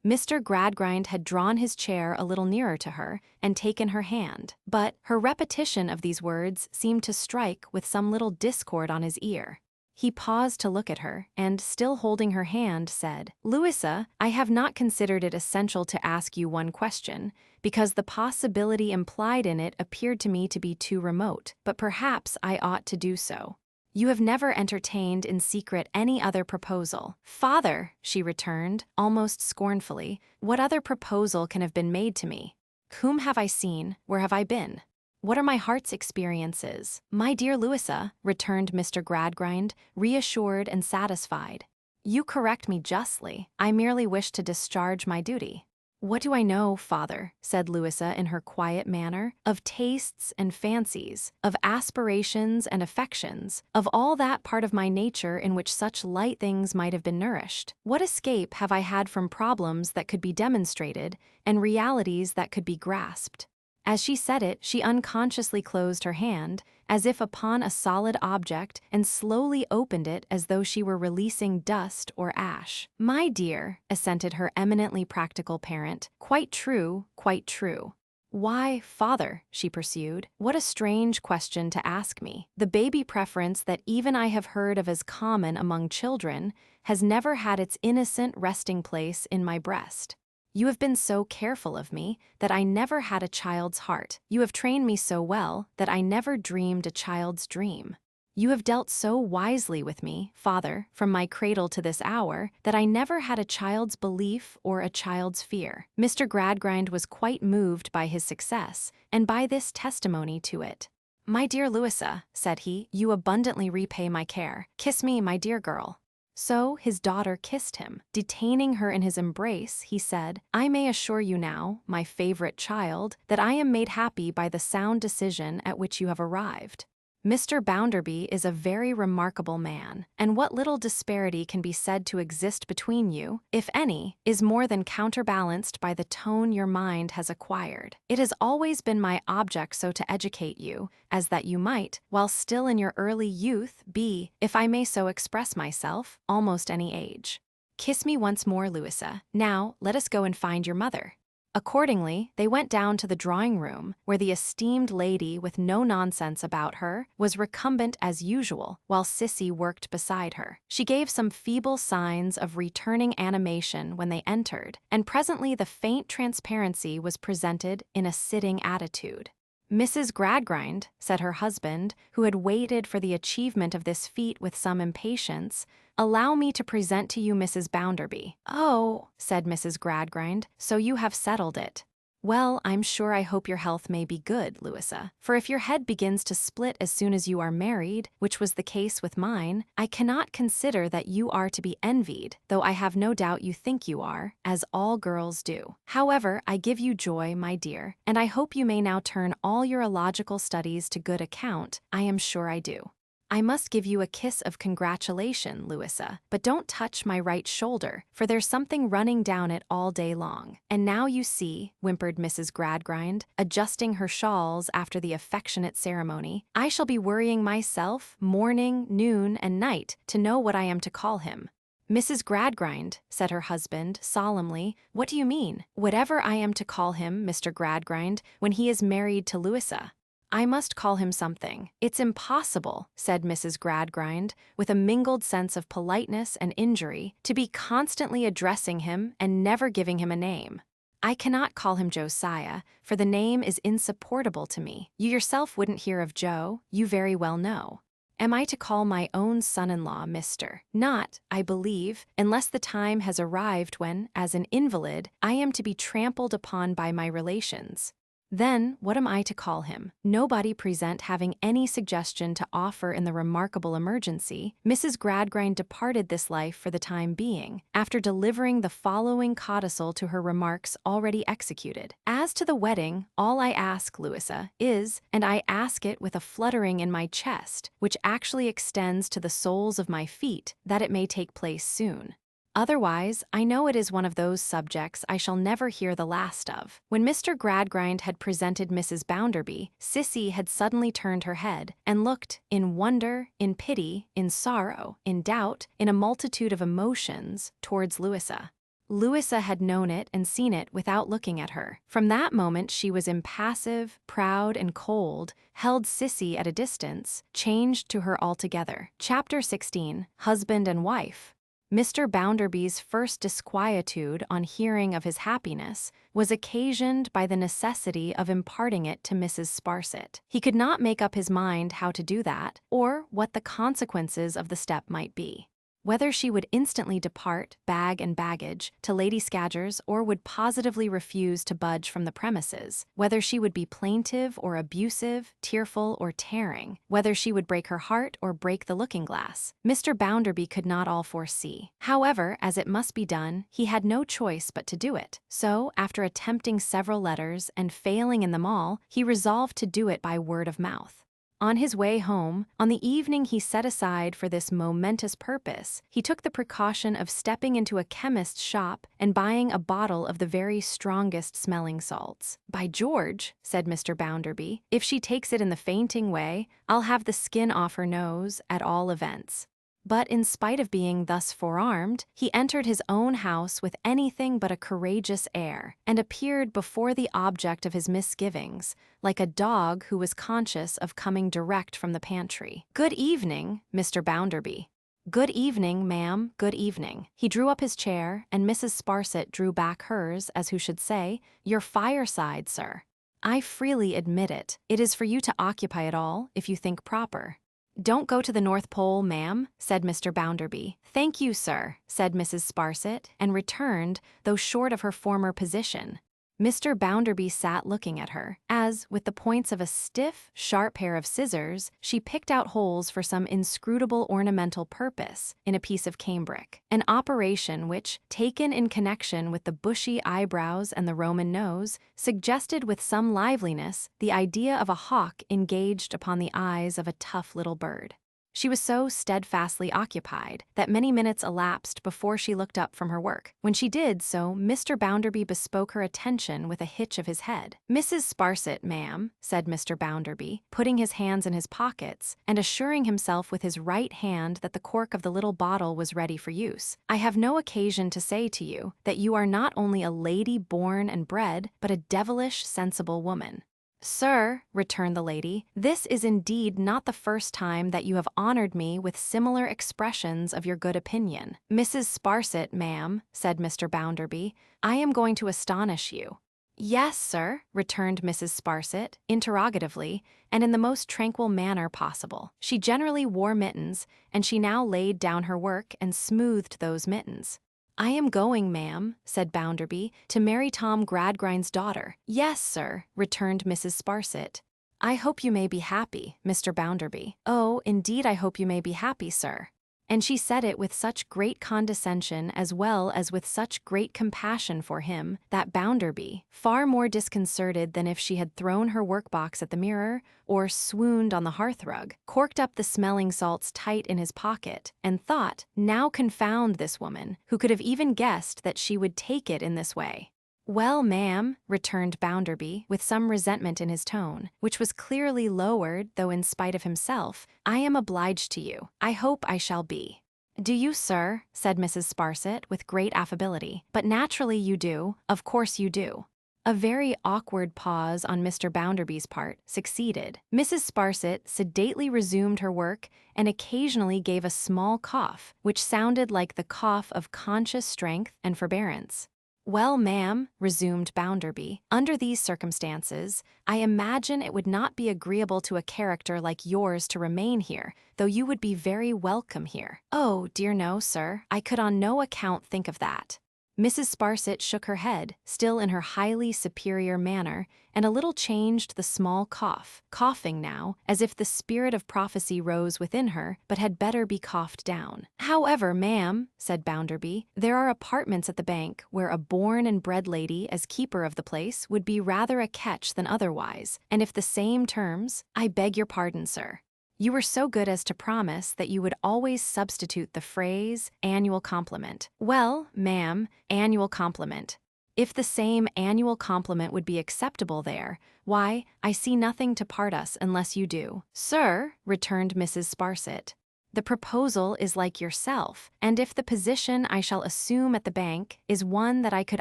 Mr. Gradgrind had drawn his chair a little nearer to her and taken her hand, but her repetition of these words seemed to strike with some little discord on his ear. He paused to look at her, and, still holding her hand, said, "Louisa, I have not considered it essential to ask you one question, because the possibility implied in it appeared to me to be too remote, but perhaps I ought to do so. You have never entertained in secret any other proposal." "Father," she returned, almost scornfully, "what other proposal can have been made to me? Whom have I seen? Where have I been? What are my heart's experiences?" "My dear Louisa," returned Mr. Gradgrind, reassured and satisfied, "you correct me justly. I merely wish to discharge my duty." "What do I know, father," said Louisa in her quiet manner, "of tastes and fancies, of aspirations and affections, of all that part of my nature in which such light things might have been nourished? What escape have I had from problems that could be demonstrated, and realities that could be grasped?" As she said it, she unconsciously closed her hand, as if upon a solid object, and slowly opened it as though she were releasing dust or ash. "My dear," assented her eminently practical parent, "quite true, quite true." "Why, father," she pursued, "what a strange question to ask me. The baby preference that even I have heard of as common among children has never had its innocent resting place in my breast. You have been so careful of me that I never had a child's heart. You have trained me so well that I never dreamed a child's dream. You have dealt so wisely with me, father, from my cradle to this hour, that I never had a child's belief or a child's fear." Mr. Gradgrind was quite moved by his success, and by this testimony to it. "My dear Louisa," said he, "you abundantly repay my care. Kiss me, my dear girl." So his daughter kissed him. Detaining her in his embrace, he said, "I may assure you now, my favorite child, that I am made happy by the sound decision at which you have arrived. Mr. Bounderby is a very remarkable man, and what little disparity can be said to exist between you, if any, is more than counterbalanced by the tone your mind has acquired. It has always been my object so to educate you, as that you might, while still in your early youth, be, if I may so express myself, almost any age. Kiss me once more, Louisa. Now, let us go and find your mother." Accordingly, they went down to the drawing-room, where the esteemed lady, with no nonsense about her, was recumbent as usual, while Sissy worked beside her. She gave some feeble signs of returning animation when they entered, and presently the faint transparency was presented in a sitting attitude. "Mrs. Gradgrind," said her husband, who had waited for the achievement of this feat with some impatience, "allow me to present to you Mrs. Bounderby." "Oh," said Mrs. Gradgrind, "so you have settled it. Well, I'm sure I hope your health may be good, Louisa, for if your head begins to split as soon as you are married, which was the case with mine, I cannot consider that you are to be envied, though I have no doubt you think you are, as all girls do. However, I give you joy, my dear, and I hope you may now turn all your illogical studies to good account. I am sure I do. I must give you a kiss of congratulation, Louisa, but don't touch my right shoulder, for there's something running down it all day long. And now you see," whimpered Mrs. Gradgrind, adjusting her shawls after the affectionate ceremony, "I shall be worrying myself morning, noon, and night to know what I am to call him." "Mrs. Gradgrind," said her husband, solemnly, "what do you mean?" "Whatever I am to call him, Mr. Gradgrind, when he is married to Louisa. I must call him something." "It's impossible," said Mrs. Gradgrind, with a mingled sense of politeness and injury, "to be constantly addressing him and never giving him a name. I cannot call him Josiah, for the name is insupportable to me. You yourself wouldn't hear of Joe, you very well know. Am I to call my own son-in-law Mr.? Not, I believe, unless the time has arrived when, as an invalid, I am to be trampled upon by my relations. Then, what am I to call him? Nobody present having any suggestion to offer in the remarkable emergency, Mrs. Gradgrind departed this life for the time being, after delivering the following codicil to her remarks already executed. "As to the wedding, all I ask, Louisa, is, and I ask it with a fluttering in my chest, which actually extends to the soles of my feet, that it may take place soon. Otherwise, I know it is one of those subjects I shall never hear the last of." When Mr. Gradgrind had presented Mrs. Bounderby, Sissy had suddenly turned her head, and looked, in wonder, in pity, in sorrow, in doubt, in a multitude of emotions, towards Louisa. Louisa had known it and seen it without looking at her. From that moment she was impassive, proud, and cold, held Sissy at a distance, changed to her altogether. Chapter 16, Husband and Wife. Mr. Bounderby's first disquietude on hearing of his happiness was occasioned by the necessity of imparting it to Mrs. Sparsit. He could not make up his mind how to do that, or what the consequences of the step might be. Whether she would instantly depart, bag and baggage, to Lady Scadger's, or would positively refuse to budge from the premises, whether she would be plaintive or abusive, tearful or tearing, whether she would break her heart or break the looking-glass, Mr. Bounderby could not all foresee. However, as it must be done, he had no choice but to do it. So, after attempting several letters and failing in them all, he resolved to do it by word of mouth. On his way home, on the evening he set aside for this momentous purpose, he took the precaution of stepping into a chemist's shop and buying a bottle of the very strongest smelling salts. "By George," said Mr. Bounderby, "if she takes it in the fainting way, I'll have the skin off her nose, at all events." But in spite of being thus forearmed, he entered his own house with anything but a courageous air, and appeared before the object of his misgivings, like a dog who was conscious of coming direct from the pantry. "Good evening, Mr. Bounderby." "Good evening, ma'am, good evening." He drew up his chair, and Mrs. Sparsit drew back hers, as who should say, "Your fireside, sir." "I freely admit it. It is for you to occupy it all, if you think proper." "Don't go to the North Pole, ma'am," said Mr. Bounderby. "Thank you, sir," said Mrs. Sparsit, and returned, though short of her former position. Mr. Bounderby sat looking at her, as, with the points of a stiff, sharp pair of scissors, she picked out holes for some inscrutable ornamental purpose in a piece of cambric, an operation which, taken in connection with the bushy eyebrows and the Roman nose, suggested with some liveliness the idea of a hawk engaged upon the eyes of a tough little bird. She was so steadfastly occupied that many minutes elapsed before she looked up from her work. When she did so, Mr. Bounderby bespoke her attention with a hitch of his head. "Mrs. Sparsit, ma'am," said Mr. Bounderby, putting his hands in his pockets and assuring himself with his right hand that the cork of the little bottle was ready for use, "I have no occasion to say to you that you are not only a lady born and bred, but a devilish sensible woman." "Sir," returned the lady, "this is indeed not the first time that you have honored me with similar expressions of your good opinion." "Mrs. Sparsit, ma'am," said Mr. Bounderby, "I am going to astonish you." "Yes, sir," returned Mrs. Sparsit, interrogatively, and in the most tranquil manner possible. She generally wore mittens, and she now laid down her work and smoothed those mittens. "I am going, ma'am," said Bounderby, "to marry Tom Gradgrind's daughter." "Yes, sir," returned Mrs. Sparsit. "I hope you may be happy, Mr. Bounderby." "Oh, indeed I hope you may be happy, sir." And she said it with such great condescension as well as with such great compassion for him that Bounderby, far more disconcerted than if she had thrown her workbox at the mirror or swooned on the hearthrug, corked up the smelling salts tight in his pocket and thought, "Now confound this woman, who could have even guessed that she would take it in this way." "Well, ma'am," returned Bounderby, with some resentment in his tone, which was clearly lowered, though in spite of himself, "I am obliged to you. I hope I shall be." "Do you, sir?" said Mrs. Sparsit, with great affability. "But naturally you do. Of course you do." A very awkward pause on Mr. Bounderby's part succeeded. Mrs. Sparsit sedately resumed her work and occasionally gave a small cough, which sounded like the cough of conscious strength and forbearance. "Well, ma'am," resumed Bounderby, "under these circumstances, I imagine it would not be agreeable to a character like yours to remain here, though you would be very welcome here." "Oh, dear no, sir, I could on no account think of that." Mrs. Sparsit shook her head, still in her highly superior manner, and a little changed the small cough, coughing now, as if the spirit of prophecy rose within her, but had better be coughed down. "However, ma'am," said Bounderby, "there are apartments at the bank where a born and bred lady as keeper of the place would be rather a catch than otherwise, and if the same terms— I beg your pardon, sir." You were so good as to promise that you would always substitute the phrase annual compliment. "Well, ma'am, annual compliment. If the same annual compliment would be acceptable there, why, I see nothing to part us unless you do." "Sir," returned Mrs. Sparsit, The proposal is like yourself, and if the position I shall assume at the bank is one that I could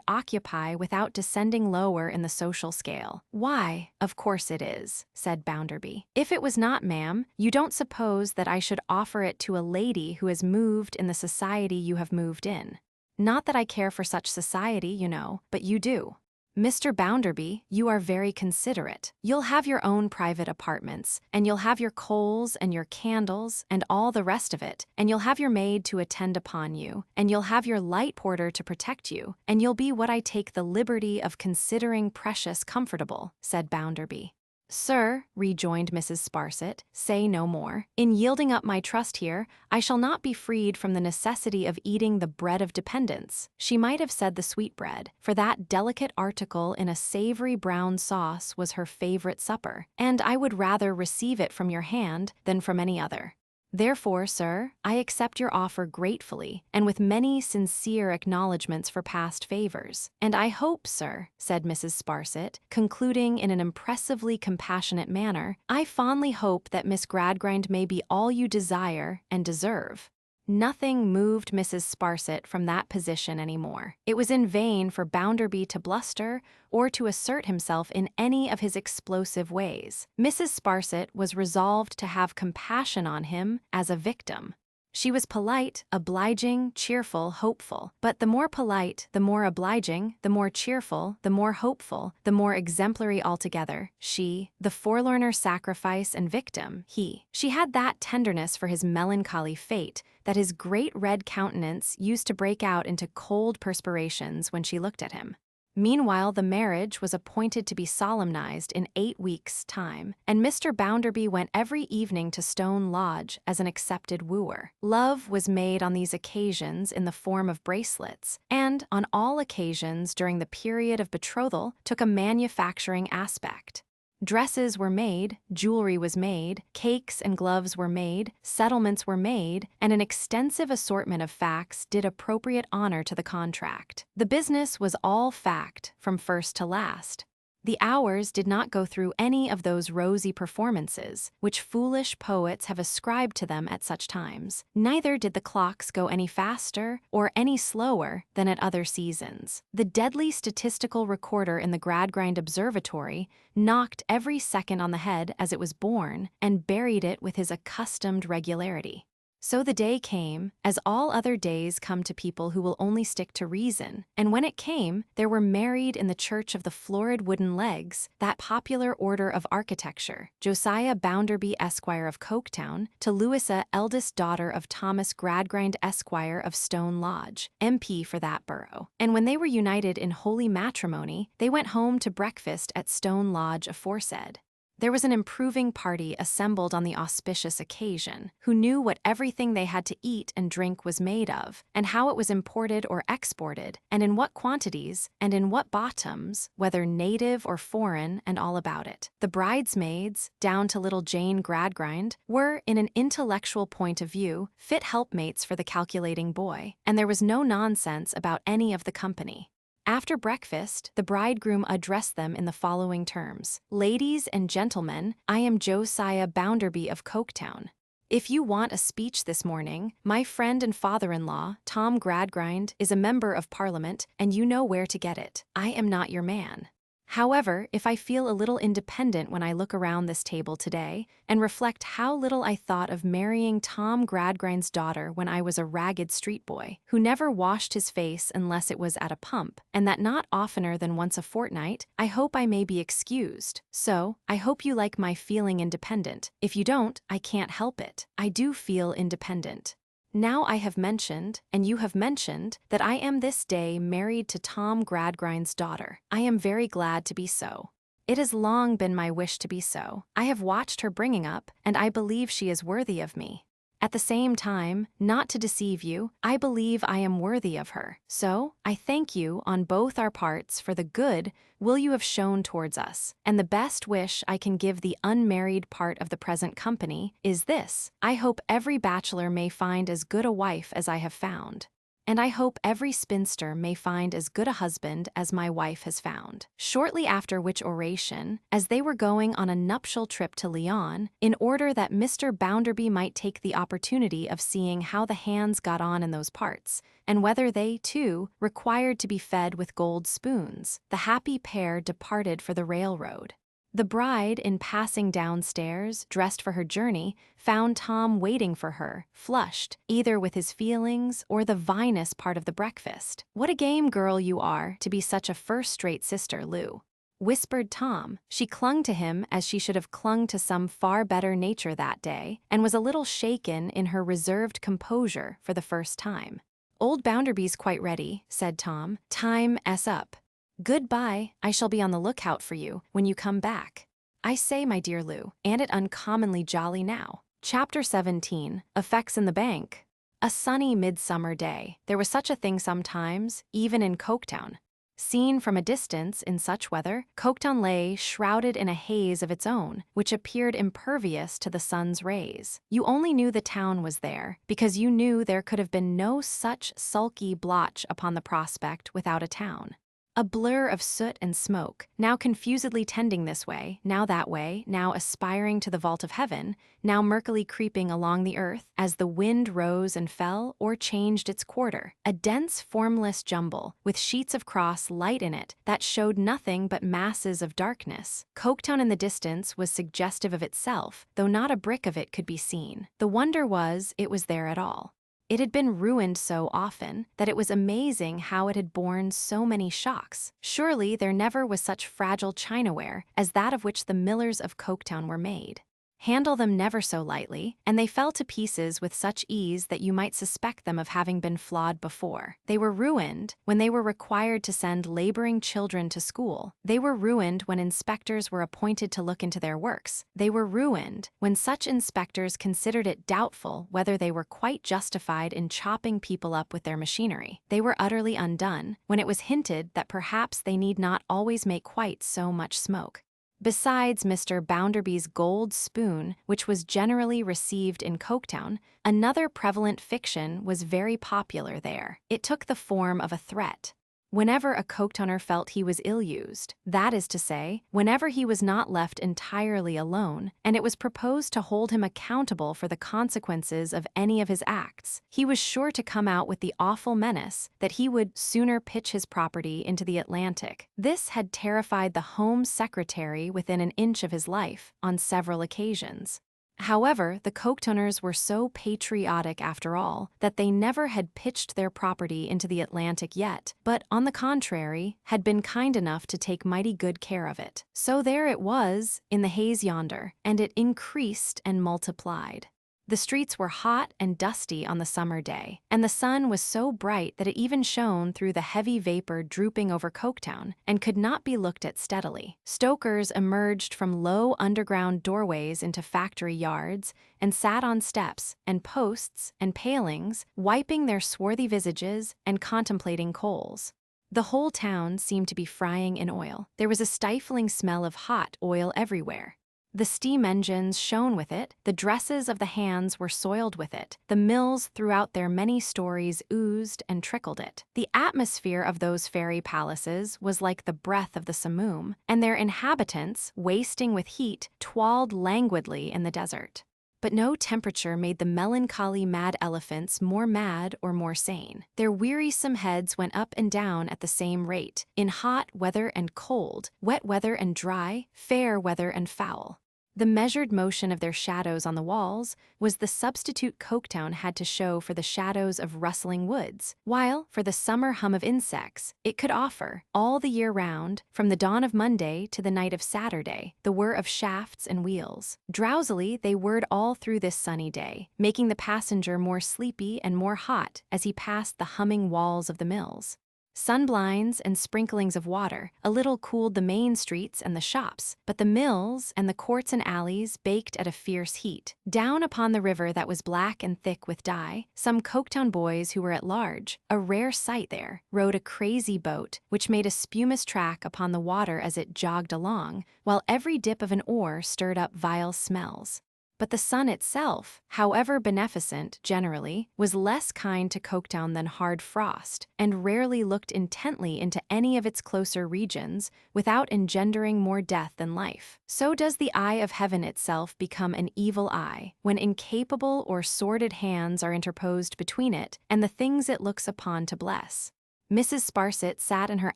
occupy without descending lower in the social scale, why, of course it is," said Bounderby. "If it was not, ma'am, you don't suppose that I should offer it to a lady who has moved in the society you have moved in. Not that I care for such society, you know, but you do. Mr. Bounderby, you are very considerate. You'll have your own private apartments, and you'll have your coals and your candles and all the rest of it, and you'll have your maid to attend upon you, and you'll have your light porter to protect you, and you'll be what I take the liberty of considering precious comfortable," said Bounderby. "Sir," rejoined Mrs. Sparsit, "say no more. In yielding up my trust here, I shall not be freed from the necessity of eating the bread of dependence." She might have said the sweetbread, for that delicate article in a savory brown sauce was her favorite supper, and I would rather receive it from your hand than from any other. Therefore, sir, I accept your offer gratefully, and with many sincere acknowledgments for past favors. And I hope, sir," said Mrs. Sparsit, concluding in an impressively compassionate manner, "I fondly hope that Miss Gradgrind may be all you desire and deserve." Nothing moved Mrs. Sparsit from that position any more. It was in vain for Bounderby to bluster or to assert himself in any of his explosive ways. Mrs. Sparsit was resolved to have compassion on him as a victim. She was polite, obliging, cheerful, hopeful. But the more polite, the more obliging, the more cheerful, the more hopeful, the more exemplary altogether, she, the forlorner sacrifice and victim, he. She had that tenderness for his melancholy fate that his great red countenance used to break out into cold perspirations when she looked at him. Meanwhile, the marriage was appointed to be solemnized in 8 weeks' time, and Mr. Bounderby went every evening to Stone Lodge as an accepted wooer. Love was made on these occasions in the form of bracelets, and on all occasions during the period of betrothal took a manufacturing aspect. Dresses were made, jewelry was made, cakes and gloves were made, settlements were made, and an extensive assortment of facts did appropriate honor to the contract. The business was all fact, from first to last. The hours did not go through any of those rosy performances which foolish poets have ascribed to them at such times. Neither did the clocks go any faster or any slower than at other seasons. The deadly statistical recorder in the Gradgrind Observatory knocked every second on the head as it was born and buried it with his accustomed regularity. So the day came, as all other days come to people who will only stick to reason, and when it came, there were married in the church of the florid wooden legs, that popular order of architecture, Josiah Bounderby Esquire of Coketown, to Louisa, eldest daughter of Thomas Gradgrind Esquire of Stone Lodge, MP for that borough. And when they were united in holy matrimony, they went home to breakfast at Stone Lodge aforesaid. There was an improving party assembled on the auspicious occasion, who knew what everything they had to eat and drink was made of, and how it was imported or exported, and in what quantities, and in what bottoms, whether native or foreign, and all about it. The bridesmaids, down to little Jane Gradgrind, were, in an intellectual point of view, fit helpmates for the calculating boy, and there was no nonsense about any of the company. After breakfast, the bridegroom addressed them in the following terms: "Ladies and gentlemen, I am Josiah Bounderby of Coketown. If you want a speech this morning, my friend and father-in-law, Tom Gradgrind, is a member of Parliament, and you know where to get it. I am not your man. However, if I feel a little independent when I look around this table today and reflect how little I thought of marrying Tom Gradgrind's daughter when I was a ragged street boy, who never washed his face unless it was at a pump, and that not oftener than once a fortnight, I hope I may be excused. So, I hope you like my feeling independent. If you don't, I can't help it. I do feel independent. Now I have mentioned, and you have mentioned, that I am this day married to Tom Gradgrind's daughter. I am very glad to be so. It has long been my wish to be so. I have watched her bringing up, and I believe she is worthy of me. At the same time, not to deceive you, I believe I am worthy of her. So, I thank you on both our parts for the good will you have shown towards us, and the best wish I can give the unmarried part of the present company is this: I hope every bachelor may find as good a wife as I have found. and I hope every spinster may find as good a husband as my wife has found. Shortly after which oration, as they were going on a nuptial trip to Lyon, in order that Mr. Bounderby might take the opportunity of seeing how the hands got on in those parts, and whether they, too, required to be fed with gold spoons, the happy pair departed for the railroad. The bride, in passing downstairs, dressed for her journey, found Tom waiting for her, flushed, either with his feelings or the vinous part of the breakfast. "What a game girl you are, to be such a first-rate sister, Lou," whispered Tom. She clung to him as she should have clung to some far better nature that day, and was a little shaken in her reserved composure for the first time. "Old Bounderby's quite ready," said Tom. "Time's up. Goodbye, I shall be on the lookout for you when you come back. I say, my dear Lou, and it uncommonly jolly now." Chapter 17, Effects in the Bank. A sunny midsummer day. There was such a thing sometimes, even in Coketown. Seen from a distance in such weather, Coketown lay shrouded in a haze of its own, which appeared impervious to the sun's rays. You only knew the town was there, because you knew there could have been no such sulky blotch upon the prospect without a town. A blur of soot and smoke, now confusedly tending this way, now that way, now aspiring to the vault of heaven, now murkily creeping along the earth as the wind rose and fell or changed its quarter. A dense, formless jumble, with sheets of cross light in it that showed nothing but masses of darkness. Coketown in the distance was suggestive of itself, though not a brick of it could be seen. The wonder was it was there at all. It had been ruined so often that it was amazing how it had borne so many shocks. Surely there never was such fragile chinaware as that of which the millers of Coketown were made. Handle them never so lightly, and they fell to pieces with such ease that you might suspect them of having been flawed before. They were ruined when they were required to send laboring children to school. They were ruined when inspectors were appointed to look into their works. They were ruined when such inspectors considered it doubtful whether they were quite justified in chopping people up with their machinery. They were utterly undone when it was hinted that perhaps they need not always make quite so much smoke. Besides Mr. Bounderby's gold spoon, which was generally received in Coketown, another prevalent fiction was very popular there. It took the form of a threat. Whenever a Coketowner felt he was ill-used, that is to say, whenever he was not left entirely alone, and it was proposed to hold him accountable for the consequences of any of his acts, he was sure to come out with the awful menace that he would sooner pitch his property into the Atlantic. This had terrified the Home Secretary within an inch of his life on several occasions. However, the Coketowners were so patriotic after all that they never had pitched their property into the Atlantic yet, but, on the contrary, had been kind enough to take mighty good care of it. So there it was, in the haze yonder, and it increased and multiplied. The streets were hot and dusty on the summer day, and the sun was so bright that it even shone through the heavy vapor drooping over Coketown and could not be looked at steadily. Stokers emerged from low underground doorways into factory yards and sat on steps and posts and palings, wiping their swarthy visages and contemplating coals. The whole town seemed to be frying in oil. There was a stifling smell of hot oil everywhere. The steam engines shone with it, the dresses of the hands were soiled with it, the mills throughout their many stories oozed and trickled it. The atmosphere of those fairy palaces was like the breath of the simoom, and their inhabitants, wasting with heat, twalled languidly in the desert. But no temperature made the melancholy mad elephants more mad or more sane. Their wearisome heads went up and down at the same rate, in hot weather and cold, wet weather and dry, fair weather and foul. The measured motion of their shadows on the walls was the substitute Coketown had to show for the shadows of rustling woods, while, for the summer hum of insects, it could offer, all the year round, from the dawn of Monday to the night of Saturday, the whir of shafts and wheels. Drowsily they whirred all through this sunny day, making the passenger more sleepy and more hot as he passed the humming walls of the mills. Sunblinds and sprinklings of water a little cooled the main streets and the shops, but the mills and the courts and alleys baked at a fierce heat. Down upon the river that was black and thick with dye, some Coketown boys who were at large, a rare sight there, rowed a crazy boat which made a spumous track upon the water as it jogged along, while every dip of an oar stirred up vile smells. But the sun itself, however beneficent generally, was less kind to Coketown than hard frost, and rarely looked intently into any of its closer regions without engendering more death than life. So does the eye of heaven itself become an evil eye, when incapable or sordid hands are interposed between it and the things it looks upon to bless. Mrs. Sparsit sat in her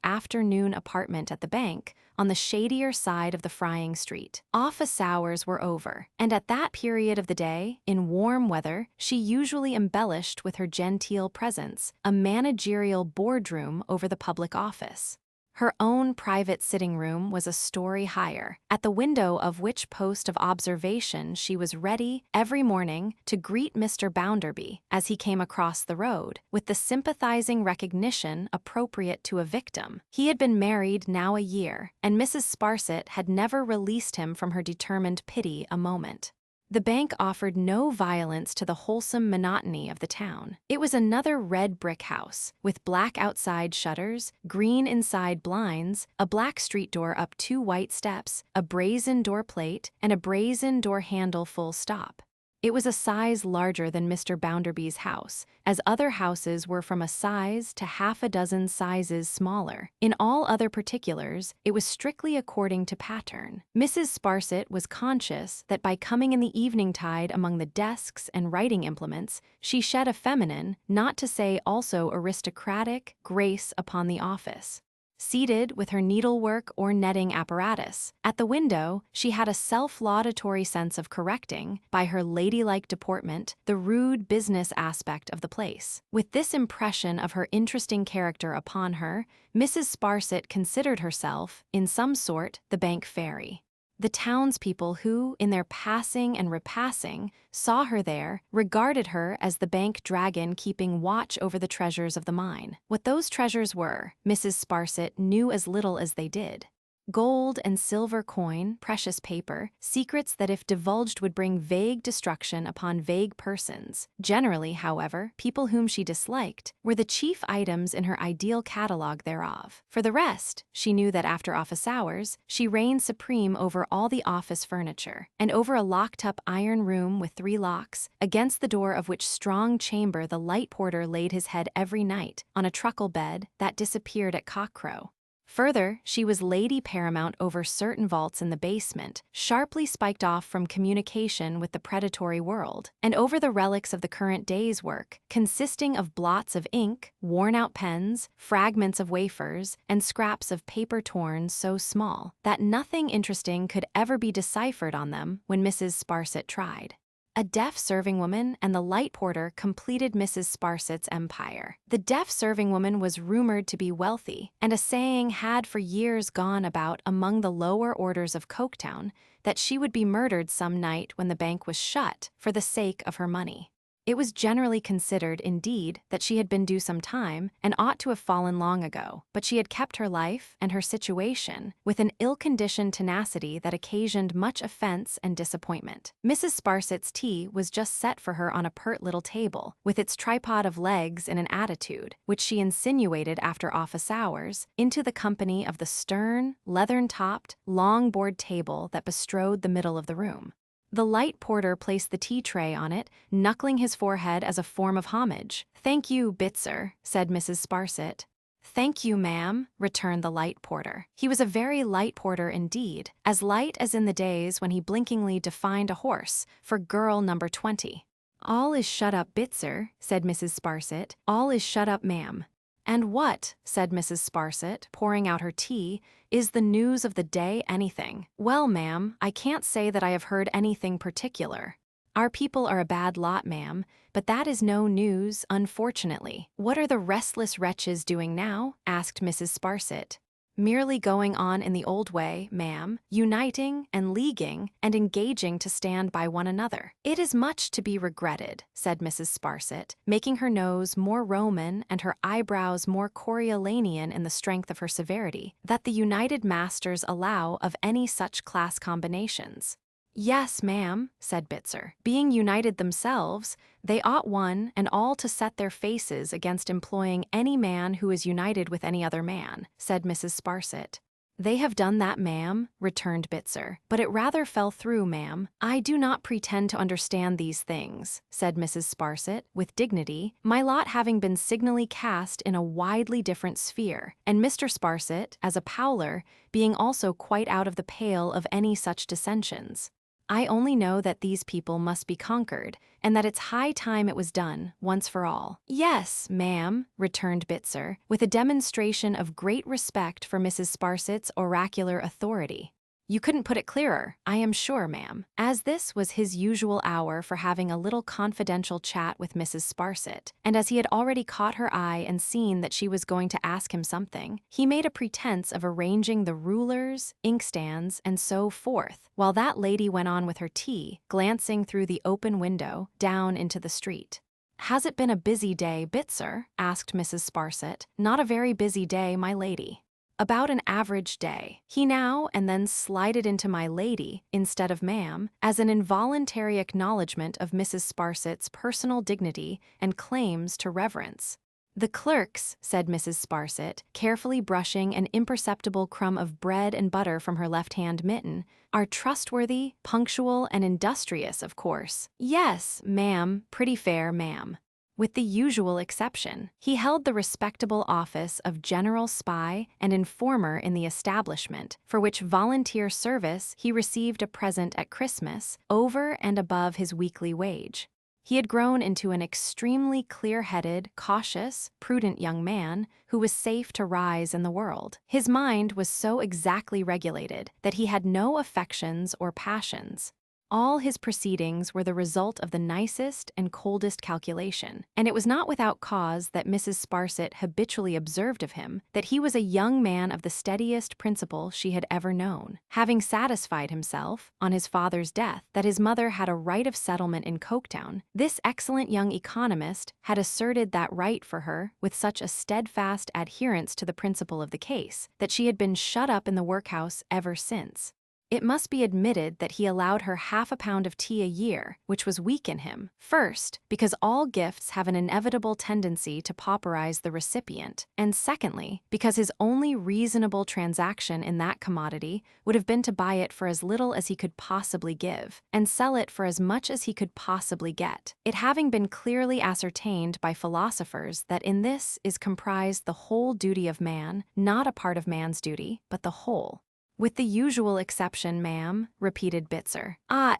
afternoon apartment at the bank, on the shadier side of the Frying Street. Office hours were over, and at that period of the day, in warm weather, she usually embellished with her genteel presence a managerial boardroom over the public office. Her own private sitting room was a story higher, at the window of which post of observation she was ready, every morning, to greet Mr. Bounderby, as he came across the road, with the sympathizing recognition appropriate to a victim. He had been married now a year, and Mrs. Sparsit had never released him from her determined pity a moment. The bank offered no violence to the wholesome monotony of the town. It was another red brick house, with black outside shutters, green inside blinds, a black street door up 2 white steps, a brazen door plate, and a brazen door handle full stop. It was a size larger than Mr. Bounderby's house, as other houses were from a size to half a dozen sizes smaller. In all other particulars, it was strictly according to pattern. Mrs. Sparsit was conscious that by coming in the evening tide among the desks and writing implements, she shed a feminine, not to say also aristocratic, grace upon the office. Seated with her needlework or netting apparatus, at the window, she had a self-laudatory sense of correcting, by her ladylike deportment, the rude business aspect of the place. With this impression of her interesting character upon her, Mrs. Sparsit considered herself, in some sort, the bank fairy. The townspeople who, in their passing and repassing, saw her there, regarded her as the bank dragon keeping watch over the treasures of the mine. What those treasures were, Mrs. Sparsit knew as little as they did. Gold and silver coin, precious paper, secrets that if divulged would bring vague destruction upon vague persons. Generally, however, people whom she disliked, were the chief items in her ideal catalogue thereof. For the rest, she knew that after office hours, she reigned supreme over all the office furniture, and over a locked-up iron room with 3 locks, against the door of which strong chamber the light porter laid his head every night, on a truckle bed that disappeared at cockcrow. Further, she was lady paramount over certain vaults in the basement, sharply spiked off from communication with the predatory world, and over the relics of the current day's work, consisting of blots of ink, worn-out pens, fragments of wafers, and scraps of paper torn so small that nothing interesting could ever be deciphered on them when Mrs. Sparsit tried. A deaf serving woman and the light porter completed Mrs. Sparsit's empire. The deaf serving woman was rumored to be wealthy, and a saying had for years gone about among the lower orders of Coketown that she would be murdered some night when the bank was shut for the sake of her money. It was generally considered, indeed, that she had been due some time and ought to have fallen long ago, but she had kept her life and her situation with an ill-conditioned tenacity that occasioned much offense and disappointment. Mrs. Sparsit's tea was just set for her on a pert little table, with its tripod of legs in an attitude, which she insinuated after office hours, into the company of the stern, leathern-topped, long-board table that bestrode the middle of the room. The light porter placed the tea tray on it, knuckling his forehead as a form of homage. "Thank you, Bitzer," said Mrs. Sparsit. "Thank you, ma'am," returned the light porter. He was a very light porter indeed, as light as in the days when he blinkingly defined a horse for girl number 20. "All is shut up, Bitzer," said Mrs. Sparsit. "All is shut up, ma'am." "And what," said Mrs. Sparsit, pouring out her tea, "is the news of the day anything?" "Well, ma'am, I can't say that I have heard anything particular. Our people are a bad lot, ma'am, but that is no news, unfortunately." "What are the restless wretches doing now?" asked Mrs. Sparsit. "Merely going on in the old way, ma'am, uniting and leaguing and engaging to stand by one another." "It is much to be regretted," said Mrs. Sparsit, making her nose more Roman and her eyebrows more Coriolannian in the strength of her severity, "that the United Masters allow of any such class combinations." "Yes, ma'am," said Bitzer. "Being united themselves, they ought one and all to set their faces against employing any man who is united with any other man," said Mrs. Sparsit. "They have done that, ma'am," returned Bitzer, "but it rather fell through, ma'am." "I do not pretend to understand these things," said Mrs. Sparsit, with dignity, "my lot having been signally cast in a widely different sphere, and Mr. Sparsit, as a Powler, being also quite out of the pale of any such dissensions. I only know that these people must be conquered, and that it's high time it was done, once for all." "Yes, ma'am," returned Bitzer, with a demonstration of great respect for Mrs. Sparsit's oracular authority. "You couldn't put it clearer, I am sure, ma'am." As this was his usual hour for having a little confidential chat with Mrs. Sparsit, and as he had already caught her eye and seen that she was going to ask him something, he made a pretense of arranging the rulers, inkstands, and so forth, while that lady went on with her tea, glancing through the open window down into the street. "Has it been a busy day, Bitzer?" asked Mrs. Sparsit. "Not a very busy day, my lady." "About an average day." He now and then slided into my lady, instead of ma'am, as an involuntary acknowledgment of Mrs. Sparsit's personal dignity and claims to reverence. "The clerks," said Mrs. Sparsit, carefully brushing an imperceptible crumb of bread and butter from her left-hand mitten, "are trustworthy, punctual, and industrious, of course." "Yes, ma'am, pretty fair, ma'am." With the usual exception, he held the respectable office of general spy and informer in the establishment, for which volunteer service he received a present at Christmas, over and above his weekly wage. He had grown into an extremely clear-headed, cautious, prudent young man who was safe to rise in the world. His mind was so exactly regulated that he had no affections or passions. All his proceedings were the result of the nicest and coldest calculation, and it was not without cause that Mrs. Sparsit habitually observed of him that he was a young man of the steadiest principle she had ever known. Having satisfied himself, on his father's death, that his mother had a right of settlement in Coketown, this excellent young economist had asserted that right for her with such a steadfast adherence to the principle of the case that she had been shut up in the workhouse ever since. It must be admitted that he allowed her half a pound of tea a year, which was weak in him. First, because all gifts have an inevitable tendency to pauperize the recipient, and secondly, because his only reasonable transaction in that commodity would have been to buy it for as little as he could possibly give, and sell it for as much as he could possibly get, it having been clearly ascertained by philosophers that in this is comprised the whole duty of man, not a part of man's duty, but the whole. "With the usual exception, ma'am," repeated Bitzer. "Ah,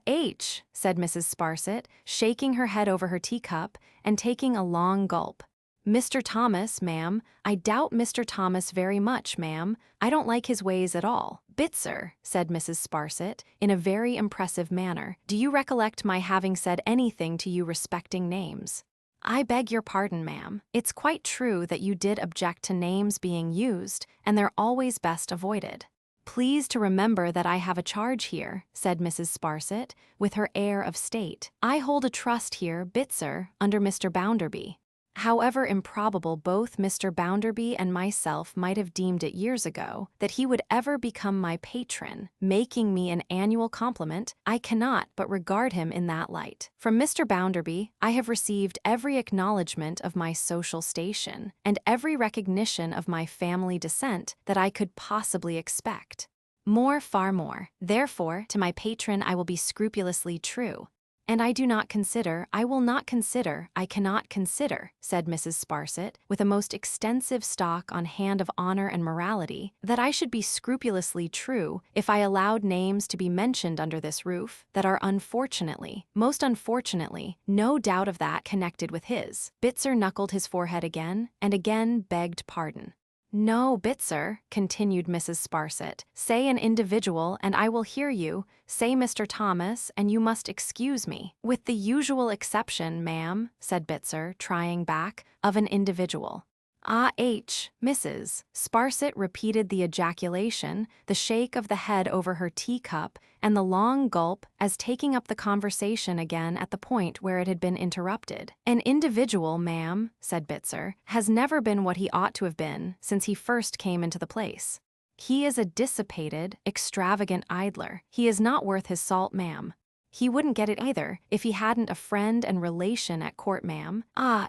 said Mrs. Sparsit, shaking her head over her teacup and taking a long gulp. "Mr. Thomas, ma'am, I doubt Mr. Thomas very much, ma'am. I don't like his ways at all." "Bitzer," said Mrs. Sparsit, in a very impressive manner, "do you recollect my having said anything to you respecting names?" "I beg your pardon, ma'am. It's quite true that you did object to names being used, and they're always best avoided." "Please to remember that I have a charge here," said Mrs. Sparsit, with her air of state. "I hold a trust here, Bitzer, under Mr. Bounderby." However improbable both Mr. Bounderby and myself might have deemed it years ago that he would ever become my patron, making me an annual compliment, I cannot but regard him in that light. From Mr. Bounderby I have received every acknowledgment of my social station, and every recognition of my family descent that I could possibly expect. More, far more. Therefore, to my patron I will be scrupulously true. "And I do not consider, I will not consider, I cannot consider," said Mrs. Sparsit, with a most extensive stock on hand of honor and morality, "that I should be scrupulously true if I allowed names to be mentioned under this roof that are unfortunately, most unfortunately, no doubt of that connected with his." Bitzer knuckled his forehead again, and again begged pardon. "No, Bitzer," continued Mrs. Sparsit, "say an individual and I will hear you, say Mr. Thomas and you must excuse me." "With the usual exception, ma'am," said Bitzer, trying back, "of an individual." "Ah, Mrs. Sparsit repeated the ejaculation, the shake of the head over her teacup, and the long gulp as taking up the conversation again at the point where it had been interrupted. "An individual, ma'am," said Bitzer, "has never been what he ought to have been since he first came into the place. He is a dissipated, extravagant idler. He is not worth his salt, ma'am. He wouldn't get it either if he hadn't a friend and relation at court, ma'am." "Ah,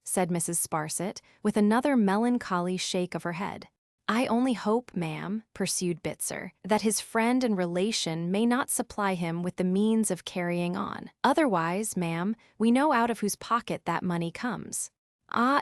said Mrs. Sparsit, with another melancholy shake of her head. "I only hope, ma'am," pursued Bitzer, "that his friend and relation may not supply him with the means of carrying on. Otherwise, ma'am, we know out of whose pocket that money comes." "Ah,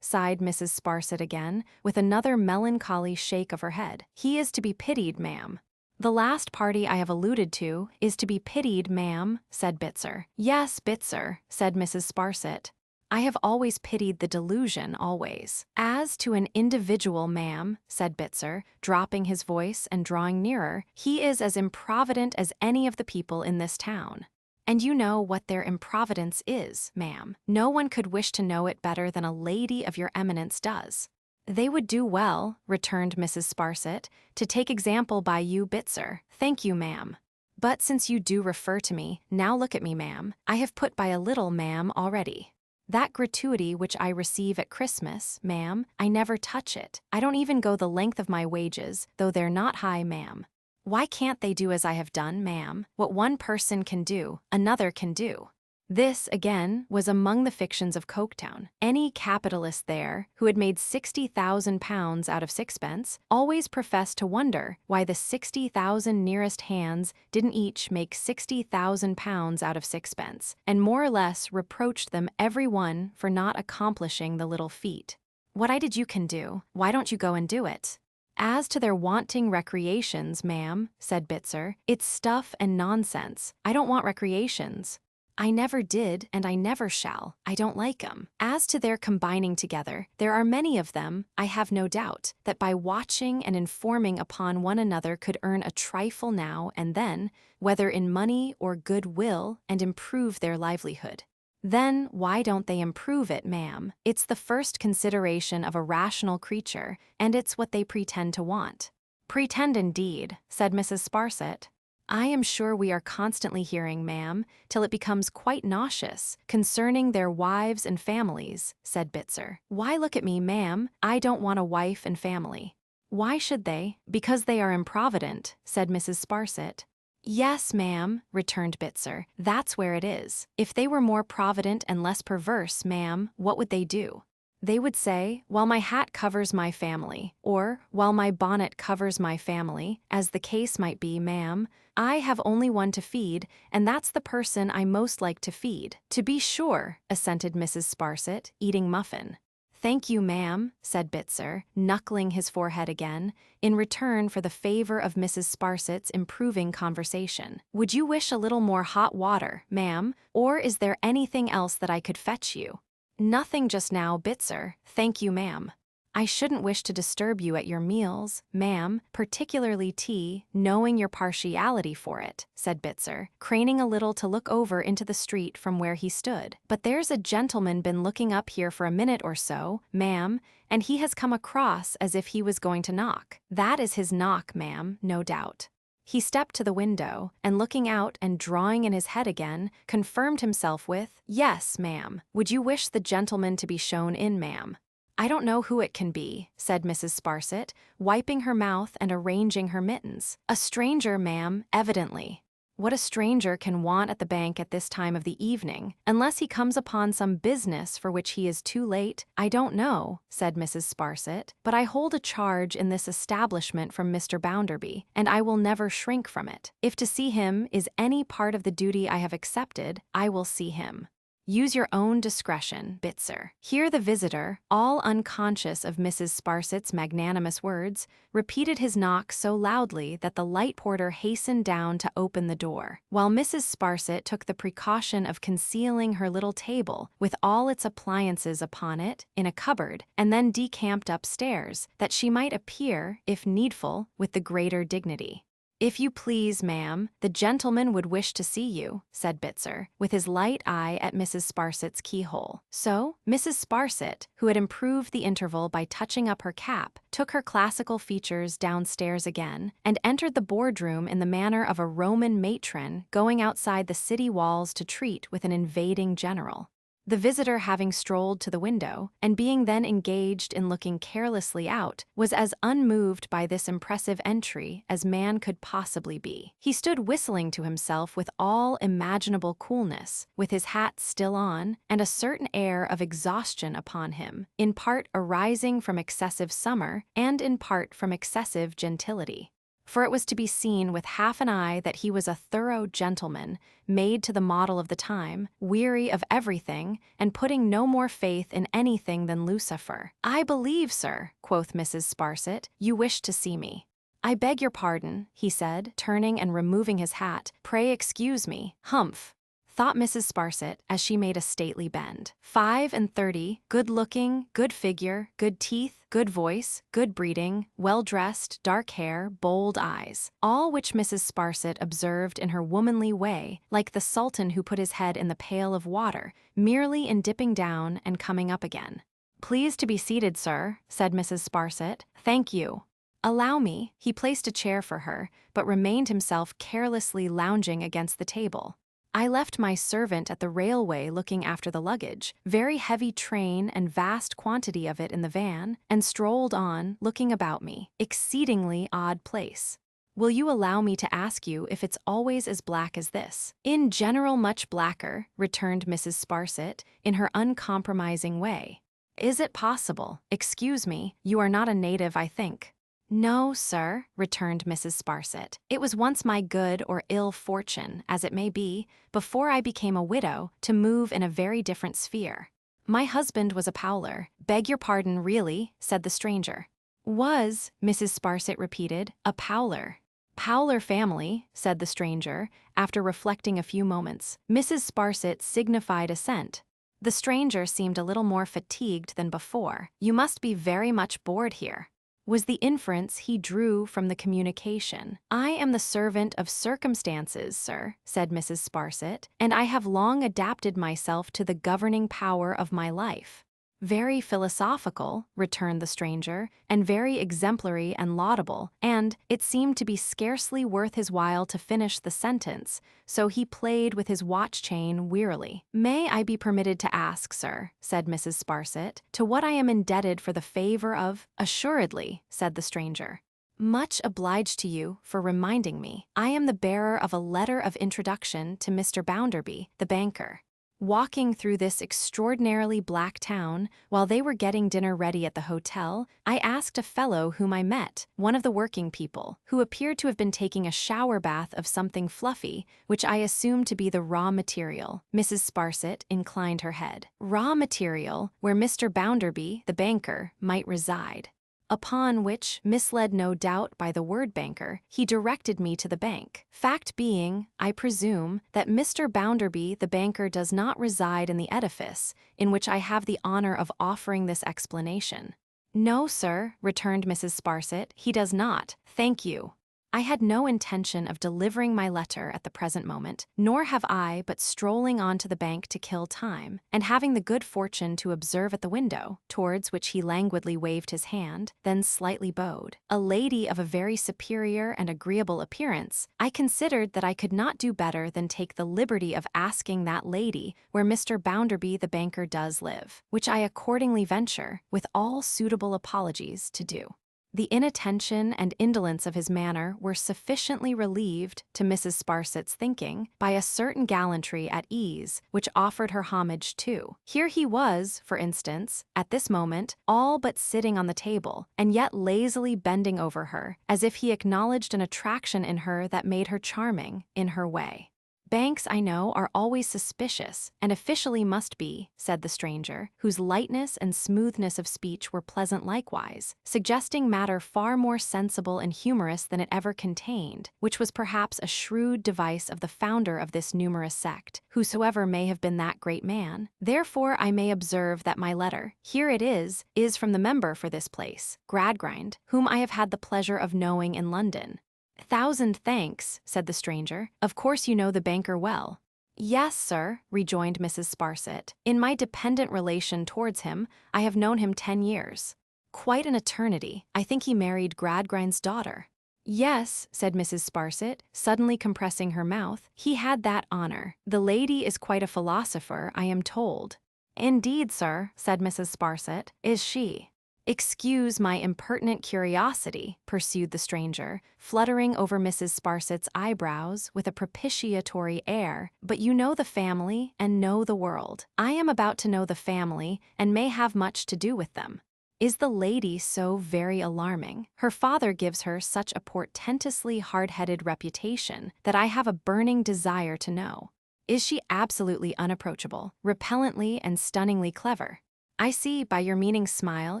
sighed Mrs. Sparsit again, with another melancholy shake of her head. "He is to be pitied, ma'am." "The last party I have alluded to is to be pitied, ma'am," said Bitzer. "Yes, Bitzer," said Mrs. Sparsit. "I have always pitied the delusion, always." "As to an individual, ma'am," said Bitzer, dropping his voice and drawing nearer, "he is as improvident as any of the people in this town. And you know what their improvidence is, ma'am. No one could wish to know it better than a lady of your eminence does." "They would do well," returned Mrs. Sparsit, "to take example by you, Bitzer." "Thank you, ma'am. But since you do refer to me, now look at me, ma'am. I have put by a little, ma'am, already. That gratuity which I receive at Christmas, ma'am, I never touch it. I don't even go the length of my wages, though they're not high, ma'am. Why can't they do as I have done, ma'am? What one person can do, another can do." This, again, was among the fictions of Coketown. Any capitalist there, who had made £60,000 out of sixpence, always professed to wonder why the 60,000 nearest hands didn't each make £60,000 out of sixpence, and more or less reproached them every one for not accomplishing the little feat. "What I did you can do, why don't you go and do it?" "As to their wanting recreations, ma'am," said Bitzer, "it's stuff and nonsense. I don't want recreations. I never did, and I never shall. I don't like 'em. As to their combining together, there are many of them, I have no doubt, that by watching and informing upon one another could earn a trifle now and then, whether in money or good will, and improve their livelihood. Then why don't they improve it, ma'am? It's the first consideration of a rational creature, and it's what they pretend to want." "Pretend indeed," said Mrs. Sparsit. "I am sure we are constantly hearing, ma'am, till it becomes quite nauseous, concerning their wives and families," said Bitzer. "Why look at me, ma'am, I don't want a wife and family." "Why should they?" "Because they are improvident," said Mrs. Sparsit. "Yes, ma'am," returned Bitzer, "that's where it is. If they were more provident and less perverse, ma'am, what would they do? They would say, 'While my hat covers my family,' or 'While my bonnet covers my family,' as the case might be, ma'am, I have only one to feed, and that's the person I most like to feed." "To be sure," assented Mrs. Sparsit, eating muffin. "Thank you, ma'am," said Bitzer, knuckling his forehead again, in return for the favor of Mrs. Sparsit's improving conversation. "Would you wish a little more hot water, ma'am, or is there anything else that I could fetch you?" "Nothing just now, Bitzer, thank you, ma'am." "I shouldn't wish to disturb you at your meals, ma'am, particularly tea, knowing your partiality for it," said Bitzer, craning a little to look over into the street from where he stood. "But there's a gentleman been looking up here for a minute or so, ma'am, and he has come across as if he was going to knock. That is his knock, ma'am, no doubt." He stepped to the window, and looking out and drawing in his head again, confirmed himself with, "Yes, ma'am. Would you wish the gentleman to be shown in, ma'am?" "I don't know who it can be," said Mrs. Sparsit, wiping her mouth and arranging her mittens. "A stranger, ma'am, evidently." "What a stranger can want at the bank at this time of the evening, unless he comes upon some business for which he is too late, I don't know," said Mrs. Sparsit, "but I hold a charge in this establishment from Mr. Bounderby, and I will never shrink from it. If to see him is any part of the duty I have accepted, I will see him. Use your own discretion, Bitzer." Here the visitor, all unconscious of Mrs. Sparsit's magnanimous words, repeated his knock so loudly that the light porter hastened down to open the door, while Mrs. Sparsit took the precaution of concealing her little table, with all its appliances upon it, in a cupboard, and then decamped upstairs, that she might appear, if needful, with the greater dignity. "If you please, ma'am, the gentleman would wish to see you," said Bitzer, with his light eye at Mrs. Sparsit's keyhole. So, Mrs. Sparsit, who had improved the interval by touching up her cap, took her classical features downstairs again, and entered the boardroom in the manner of a Roman matron going outside the city walls to treat with an invading general. The visitor, having strolled to the window, and being then engaged in looking carelessly out, was as unmoved by this impressive entry as man could possibly be. He stood whistling to himself with all imaginable coolness, with his hat still on, and a certain air of exhaustion upon him, in part arising from excessive summer, and in part from excessive gentility. For it was to be seen with half an eye that he was a thorough gentleman, made to the model of the time, weary of everything, and putting no more faith in anything than Lucifer. "I believe, sir," quoth Mrs. Sparsit, "you wish to see me." "I beg your pardon," he said, turning and removing his hat. "Pray excuse me." "Humph," thought Mrs. Sparsit, as she made a stately bend. 35, good-looking, good figure, good teeth, good voice, good breeding, well-dressed, dark hair, bold eyes, all which Mrs. Sparsit observed in her womanly way, like the sultan who put his head in the pail of water, merely in dipping down and coming up again. "Please to be seated, sir," said Mrs. Sparsit. "Thank you." "Allow me." He placed a chair for her, but remained himself carelessly lounging against the table. "I left my servant at the railway looking after the luggage, very heavy train and vast quantity of it in the van, and strolled on, looking about me. Exceedingly odd place. Will you allow me to ask you if it's always as black as this?" "In general much blacker," returned Mrs. Sparsit, in her uncompromising way. "Is it possible? Excuse me, you are not a native, I think." "No, sir," returned Mrs. Sparsit. "It was once my good or ill fortune, as it may be, before I became a widow, to move in a very different sphere. My husband was a Powler." "Beg your pardon, really," said the stranger. "Was," Mrs. Sparsit repeated, "a Powler." "Powler family," said the stranger, after reflecting a few moments. Mrs. Sparsit signified assent. The stranger seemed a little more fatigued than before. "You must be very much bored here," was the inference he drew from the communication. "I am the servant of circumstances, sir," said Mrs. Sparsit, "and I have long adapted myself to the governing power of my life." "Very philosophical," returned the stranger, "and very exemplary and laudable," and it seemed to be scarcely worth his while to finish the sentence, so he played with his watch-chain wearily. "May I be permitted to ask, sir," said Mrs. Sparsit, "to what I am indebted for the favor of—" "Assuredly," said the stranger. "Much obliged to you for reminding me. I am the bearer of a letter of introduction to Mr. Bounderby, the banker." Walking through this extraordinarily black town, while they were getting dinner ready at the hotel, I asked a fellow whom I met, one of the working people, who appeared to have been taking a shower bath of something fluffy, which I assumed to be the raw material. Mrs. Sparsit inclined her head. "Raw material, where Mr. Bounderby, the banker, might reside." Upon which, misled no doubt by the word banker, he directed me to the bank. Fact being, I presume, that Mr. Bounderby the banker does not reside in the edifice, in which I have the honor of offering this explanation. "No, sir," returned Mrs. Sparsit, "he does not, thank you." I had no intention of delivering my letter at the present moment, nor have I but strolling on to the bank to kill time, and having the good fortune to observe at the window, towards which he languidly waved his hand, then slightly bowed, a lady of a very superior and agreeable appearance, I considered that I could not do better than take the liberty of asking that lady where Mr. Bounderby the banker does live, which I accordingly venture, with all suitable apologies, to do. The inattention and indolence of his manner were sufficiently relieved, to Mrs. Sparsit's thinking, by a certain gallantry at ease, which offered her homage too. Here he was, for instance, at this moment, all but sitting on the table, and yet lazily bending over her, as if he acknowledged an attraction in her that made her charming, in her way. "Banks, I know, are always suspicious, and officially must be," said the stranger, whose lightness and smoothness of speech were pleasant likewise, suggesting matter far more sensible and humorous than it ever contained, which was perhaps a shrewd device of the founder of this numerous sect, whosoever may have been that great man. "Therefore I may observe that my letter, here it is from the member for this place, Gradgrind, whom I have had the pleasure of knowing in London." "Thousand thanks," said the stranger. "Of course you know the banker well." "Yes, sir," rejoined Mrs. Sparsit. "In my dependent relation towards him, I have known him 10 years. Quite an eternity. I think he married Gradgrind's daughter." "Yes," said Mrs. Sparsit, suddenly compressing her mouth, "he had that honor. The lady is quite a philosopher, I am told." "Indeed, sir," said Mrs. Sparsit, "is she." "Excuse my impertinent curiosity," pursued the stranger, fluttering over Mrs. Sparsit's eyebrows with a propitiatory air, "but you know the family and know the world. I am about to know the family and may have much to do with them. Is the lady so very alarming? Her father gives her such a portentously hard-headed reputation that I have a burning desire to know. Is she absolutely unapproachable, repellently and stunningly clever? I see by your meaning smile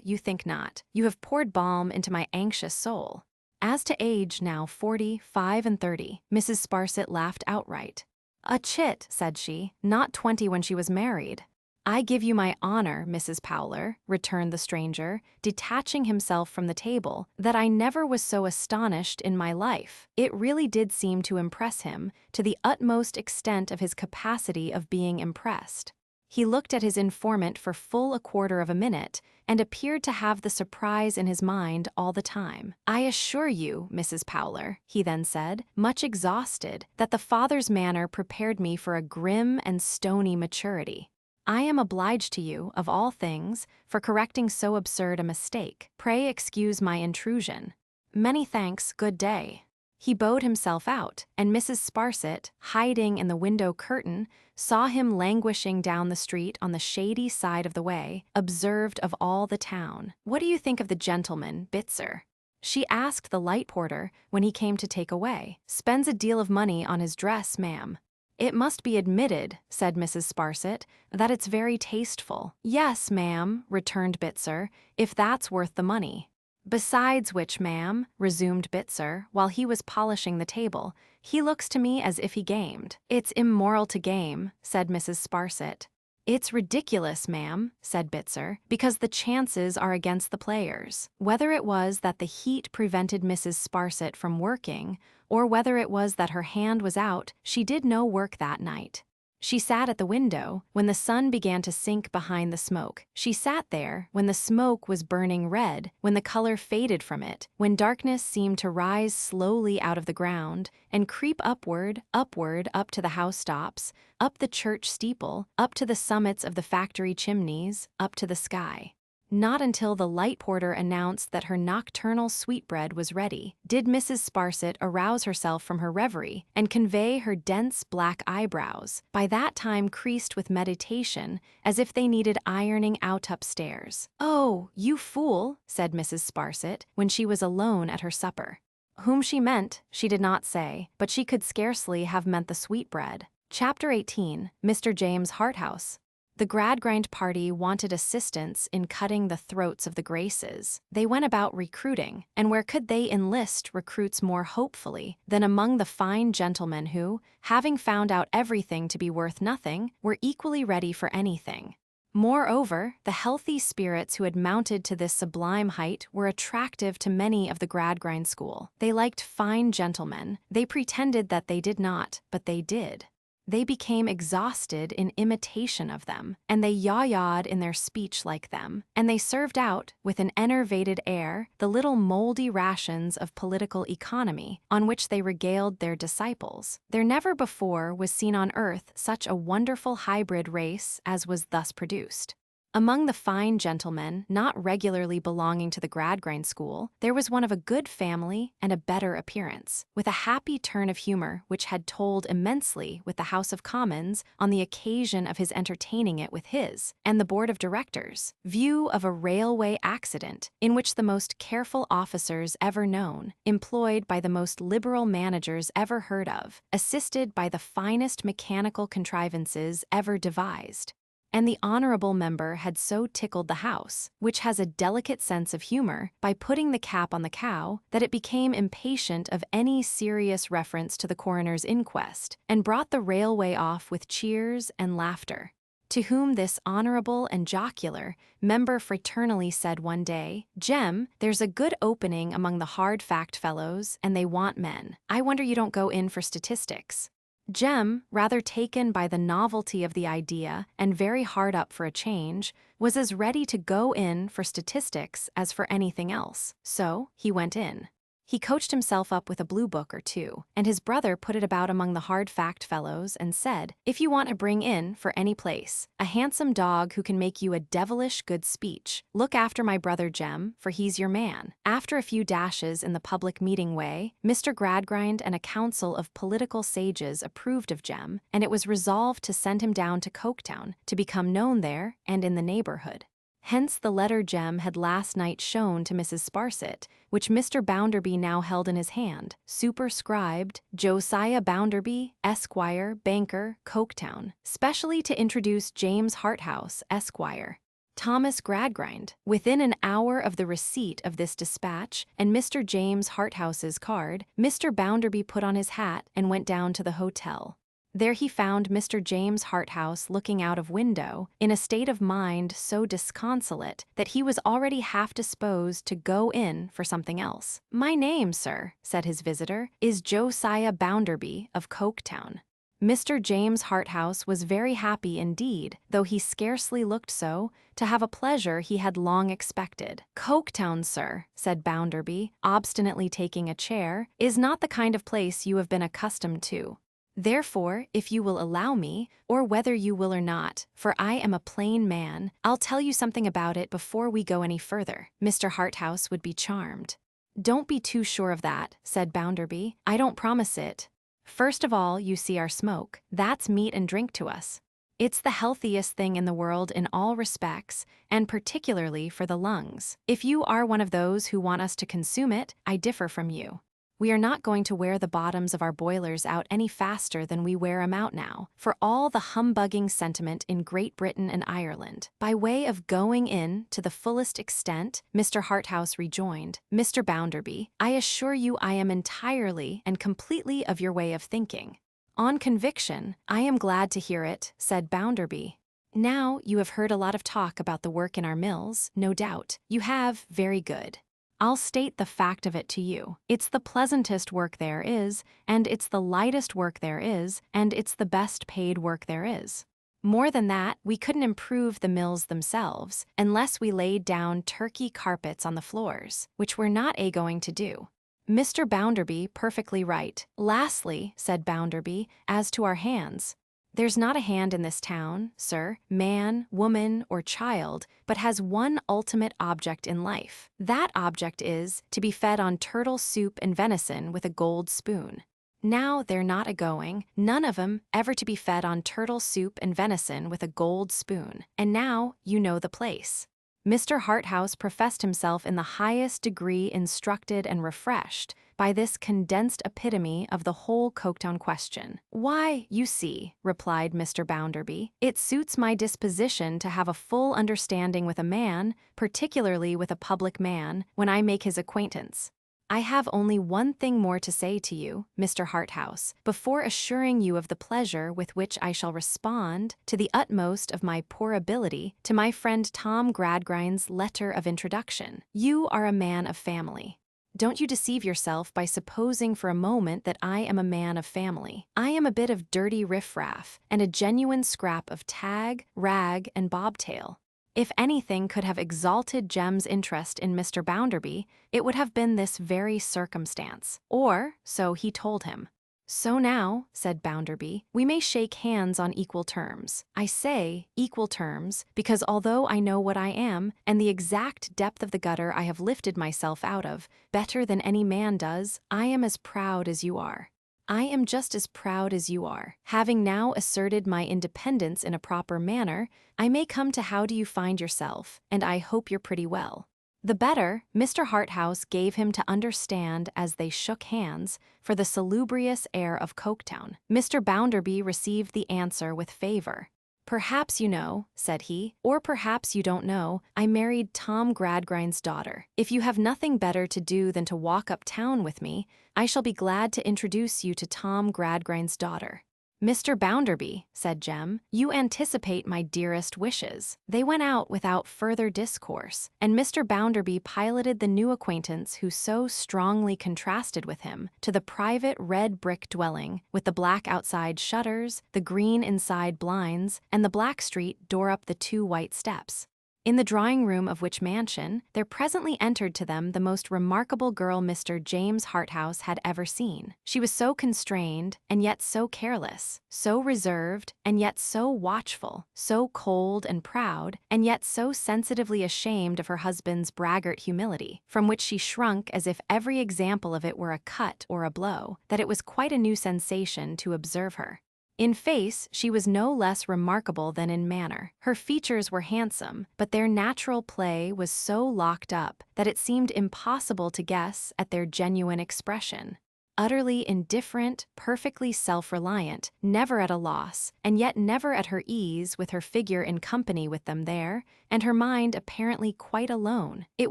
you think not. You have poured balm into my anxious soul." As to age, now 45 and 30, Mrs. Sparsit laughed outright. "A chit," said she, "not 20 when she was married." "I give you my honor, Mrs. Powler," returned the stranger, detaching himself from the table, "that I never was so astonished in my life." It really did seem to impress him, to the utmost extent of his capacity of being impressed. He looked at his informant for full a quarter of a minute, and appeared to have the surprise in his mind all the time. "I assure you, Mrs. Powler," he then said, much exhausted, "that the father's manner prepared me for a grim and stony maturity. I am obliged to you, of all things, for correcting so absurd a mistake. Pray excuse my intrusion." "Many thanks, good day." He bowed himself out, and Mrs. Sparsit, hiding in the window curtain, saw him languishing down the street on the shady side of the way, observed of all the town. "What do you think of the gentleman, Bitzer?" she asked the light porter when he came to take away. "Spends a deal of money on his dress, ma'am." "It must be admitted," said Mrs. Sparsit, "that it's very tasteful." "Yes, ma'am," returned Bitzer, "if that's worth the money." "Besides which, ma'am," resumed Bitzer, while he was polishing the table, "he looks to me as if he gamed." "It's immoral to game," said Mrs. Sparsit. "It's ridiculous, ma'am," said Bitzer, "because the chances are against the players." Whether it was that the heat prevented Mrs. Sparsit from working, or whether it was that her hand was out, she did no work that night. She sat at the window when the sun began to sink behind the smoke. She sat there when the smoke was burning red, when the color faded from it, when darkness seemed to rise slowly out of the ground and creep upward, upward, up to the housetops, up the church steeple, up to the summits of the factory chimneys, up to the sky. Not until the light porter announced that her nocturnal sweetbread was ready did Mrs. Sparsit arouse herself from her reverie and convey her dense black eyebrows, by that time creased with meditation, as if they needed ironing out upstairs. "Oh, you fool," said Mrs. Sparsit, when she was alone at her supper. Whom she meant, she did not say, but she could scarcely have meant the sweetbread. Chapter 18. Mr. James Harthouse. The Gradgrind party wanted assistance in cutting the throats of the Graces. They went about recruiting, and where could they enlist recruits more hopefully than among the fine gentlemen who, having found out everything to be worth nothing, were equally ready for anything. Moreover, the healthy spirits who had mounted to this sublime height were attractive to many of the Gradgrind school. They liked fine gentlemen. They pretended that they did not, but they did. They became exhausted in imitation of them, and they yaw-yawed in their speech like them, and they served out, with an enervated air, the little moldy rations of political economy on which they regaled their disciples. There never before was seen on earth such a wonderful hybrid race as was thus produced. Among the fine gentlemen not regularly belonging to the Gradgrind school, there was one of a good family and a better appearance, with a happy turn of humor which had told immensely with the House of Commons on the occasion of his entertaining it with his, and the Board of Directors, view of a railway accident in which the most careful officers ever known, employed by the most liberal managers ever heard of, assisted by the finest mechanical contrivances ever devised. And the honorable member had so tickled the House, which has a delicate sense of humor, by putting the cap on the cow, that it became impatient of any serious reference to the coroner's inquest, and brought the railway off with cheers and laughter. To whom this honorable and jocular member fraternally said one day, "Jem, there's a good opening among the hard fact fellows, and they want men. I wonder you don't go in for statistics." Jem, rather taken by the novelty of the idea and very hard up for a change, was as ready to go in for statistics as for anything else. So he went in. He coached himself up with a blue book or two, and his brother put it about among the hard fact fellows and said, "If you want to bring in, for any place, a handsome dog who can make you a devilish good speech, look after my brother Jem, for he's your man." After a few dashes in the public meeting way, Mr. Gradgrind and a council of political sages approved of Jem, and it was resolved to send him down to Coketown to become known there and in the neighborhood. Hence the letter Jem had last night shown to Mrs. Sparsit, which Mr. Bounderby now held in his hand, superscribed, Josiah Bounderby, Esquire, Banker, Coketown, specially to introduce James Harthouse, Esquire. Thomas Gradgrind. Within an hour of the receipt of this dispatch and Mr. James Harthouse's card, Mr. Bounderby put on his hat and went down to the hotel. There he found Mr. James Harthouse looking out of window, in a state of mind so disconsolate that he was already half disposed to go in for something else. "My name, sir," said his visitor, "is Josiah Bounderby of Coketown." Mr. James Harthouse was very happy indeed, though he scarcely looked so, to have a pleasure he had long expected. "Coketown, sir," said Bounderby, obstinately taking a chair, "is not the kind of place you have been accustomed to. Therefore, if you will allow me, or whether you will or not, for I am a plain man, I'll tell you something about it before we go any further." Mr. Harthouse would be charmed. "Don't be too sure of that," said Bounderby. "I don't promise it. First of all, you see our smoke. That's meat and drink to us. It's the healthiest thing in the world in all respects, and particularly for the lungs. If you are one of those who want us to consume it, I differ from you. We are not going to wear the bottoms of our boilers out any faster than we wear 'em out now, for all the humbugging sentiment in Great Britain and Ireland. By way of going in to the fullest extent," Mr. Harthouse rejoined, "Mr. Bounderby, I assure you I am entirely and completely of your way of thinking." "On conviction, I am glad to hear it," said Bounderby. "Now, you have heard a lot of talk about the work in our mills, no doubt. You have, very good. I'll state the fact of it to you. It's the pleasantest work there is, and it's the lightest work there is, and it's the best paid work there is. More than that, we couldn't improve the mills themselves, unless we laid down Turkey carpets on the floors, which we're not going to do." Mr. Bounderby perfectly right. "Lastly," said Bounderby, "as to our hands. There's not a hand in this town, sir, man, woman, or child, but has one ultimate object in life. That object is to be fed on turtle soup and venison with a gold spoon. Now they're not a-going, none of 'em, ever to be fed on turtle soup and venison with a gold spoon. And now you know the place." Mr. Harthouse professed himself in the highest degree instructed and refreshed by this condensed epitome of the whole Coketown question. "Why, you see," replied Mr. Bounderby, "it suits my disposition to have a full understanding with a man, particularly with a public man, when I make his acquaintance. I have only one thing more to say to you, Mr. Harthouse, before assuring you of the pleasure with which I shall respond, to the utmost of my poor ability, to my friend Tom Gradgrind's letter of introduction. You are a man of family. Don't you deceive yourself by supposing for a moment that I am a man of family. I am a bit of dirty riffraff, and a genuine scrap of tag, rag, and bobtail. If anything could have exalted Jem's interest in Mr. Bounderby, it would have been this very circumstance. Or, so he told him. "So now," said Bounderby, "we may shake hands on equal terms. I say equal terms, because although I know what I am, and the exact depth of the gutter I have lifted myself out of, better than any man does, I am as proud as you are. I am just as proud as you are. Having now asserted my independence in a proper manner, I may come to how do you find yourself, and I hope you're pretty well." The better, Mr. Harthouse gave him to understand as they shook hands, for the salubrious air of Coketown. Mr. Bounderby received the answer with favor. "Perhaps you know," said he, "or perhaps you don't know, I married Tom Gradgrind's daughter. If you have nothing better to do than to walk up town with me, I shall be glad to introduce you to Tom Gradgrind's daughter." "Mr. Bounderby," said Jem, "you anticipate my dearest wishes." They went out without further discourse, and Mr. Bounderby piloted the new acquaintance who so strongly contrasted with him to the private red brick dwelling with the black outside shutters, the green inside blinds, and the black street door up the 2 white steps. In the drawing room of which mansion, there presently entered to them the most remarkable girl Mr. James Harthouse had ever seen. She was so constrained, and yet so careless, so reserved, and yet so watchful, so cold and proud, and yet so sensitively ashamed of her husband's braggart humility, from which she shrunk as if every example of it were a cut or a blow, that it was quite a new sensation to observe her. In face, she was no less remarkable than in manner. Her features were handsome, but their natural play was so locked up that it seemed impossible to guess at their genuine expression. Utterly indifferent, perfectly self-reliant, never at a loss, and yet never at her ease with her figure in company with them there, and her mind apparently quite alone. It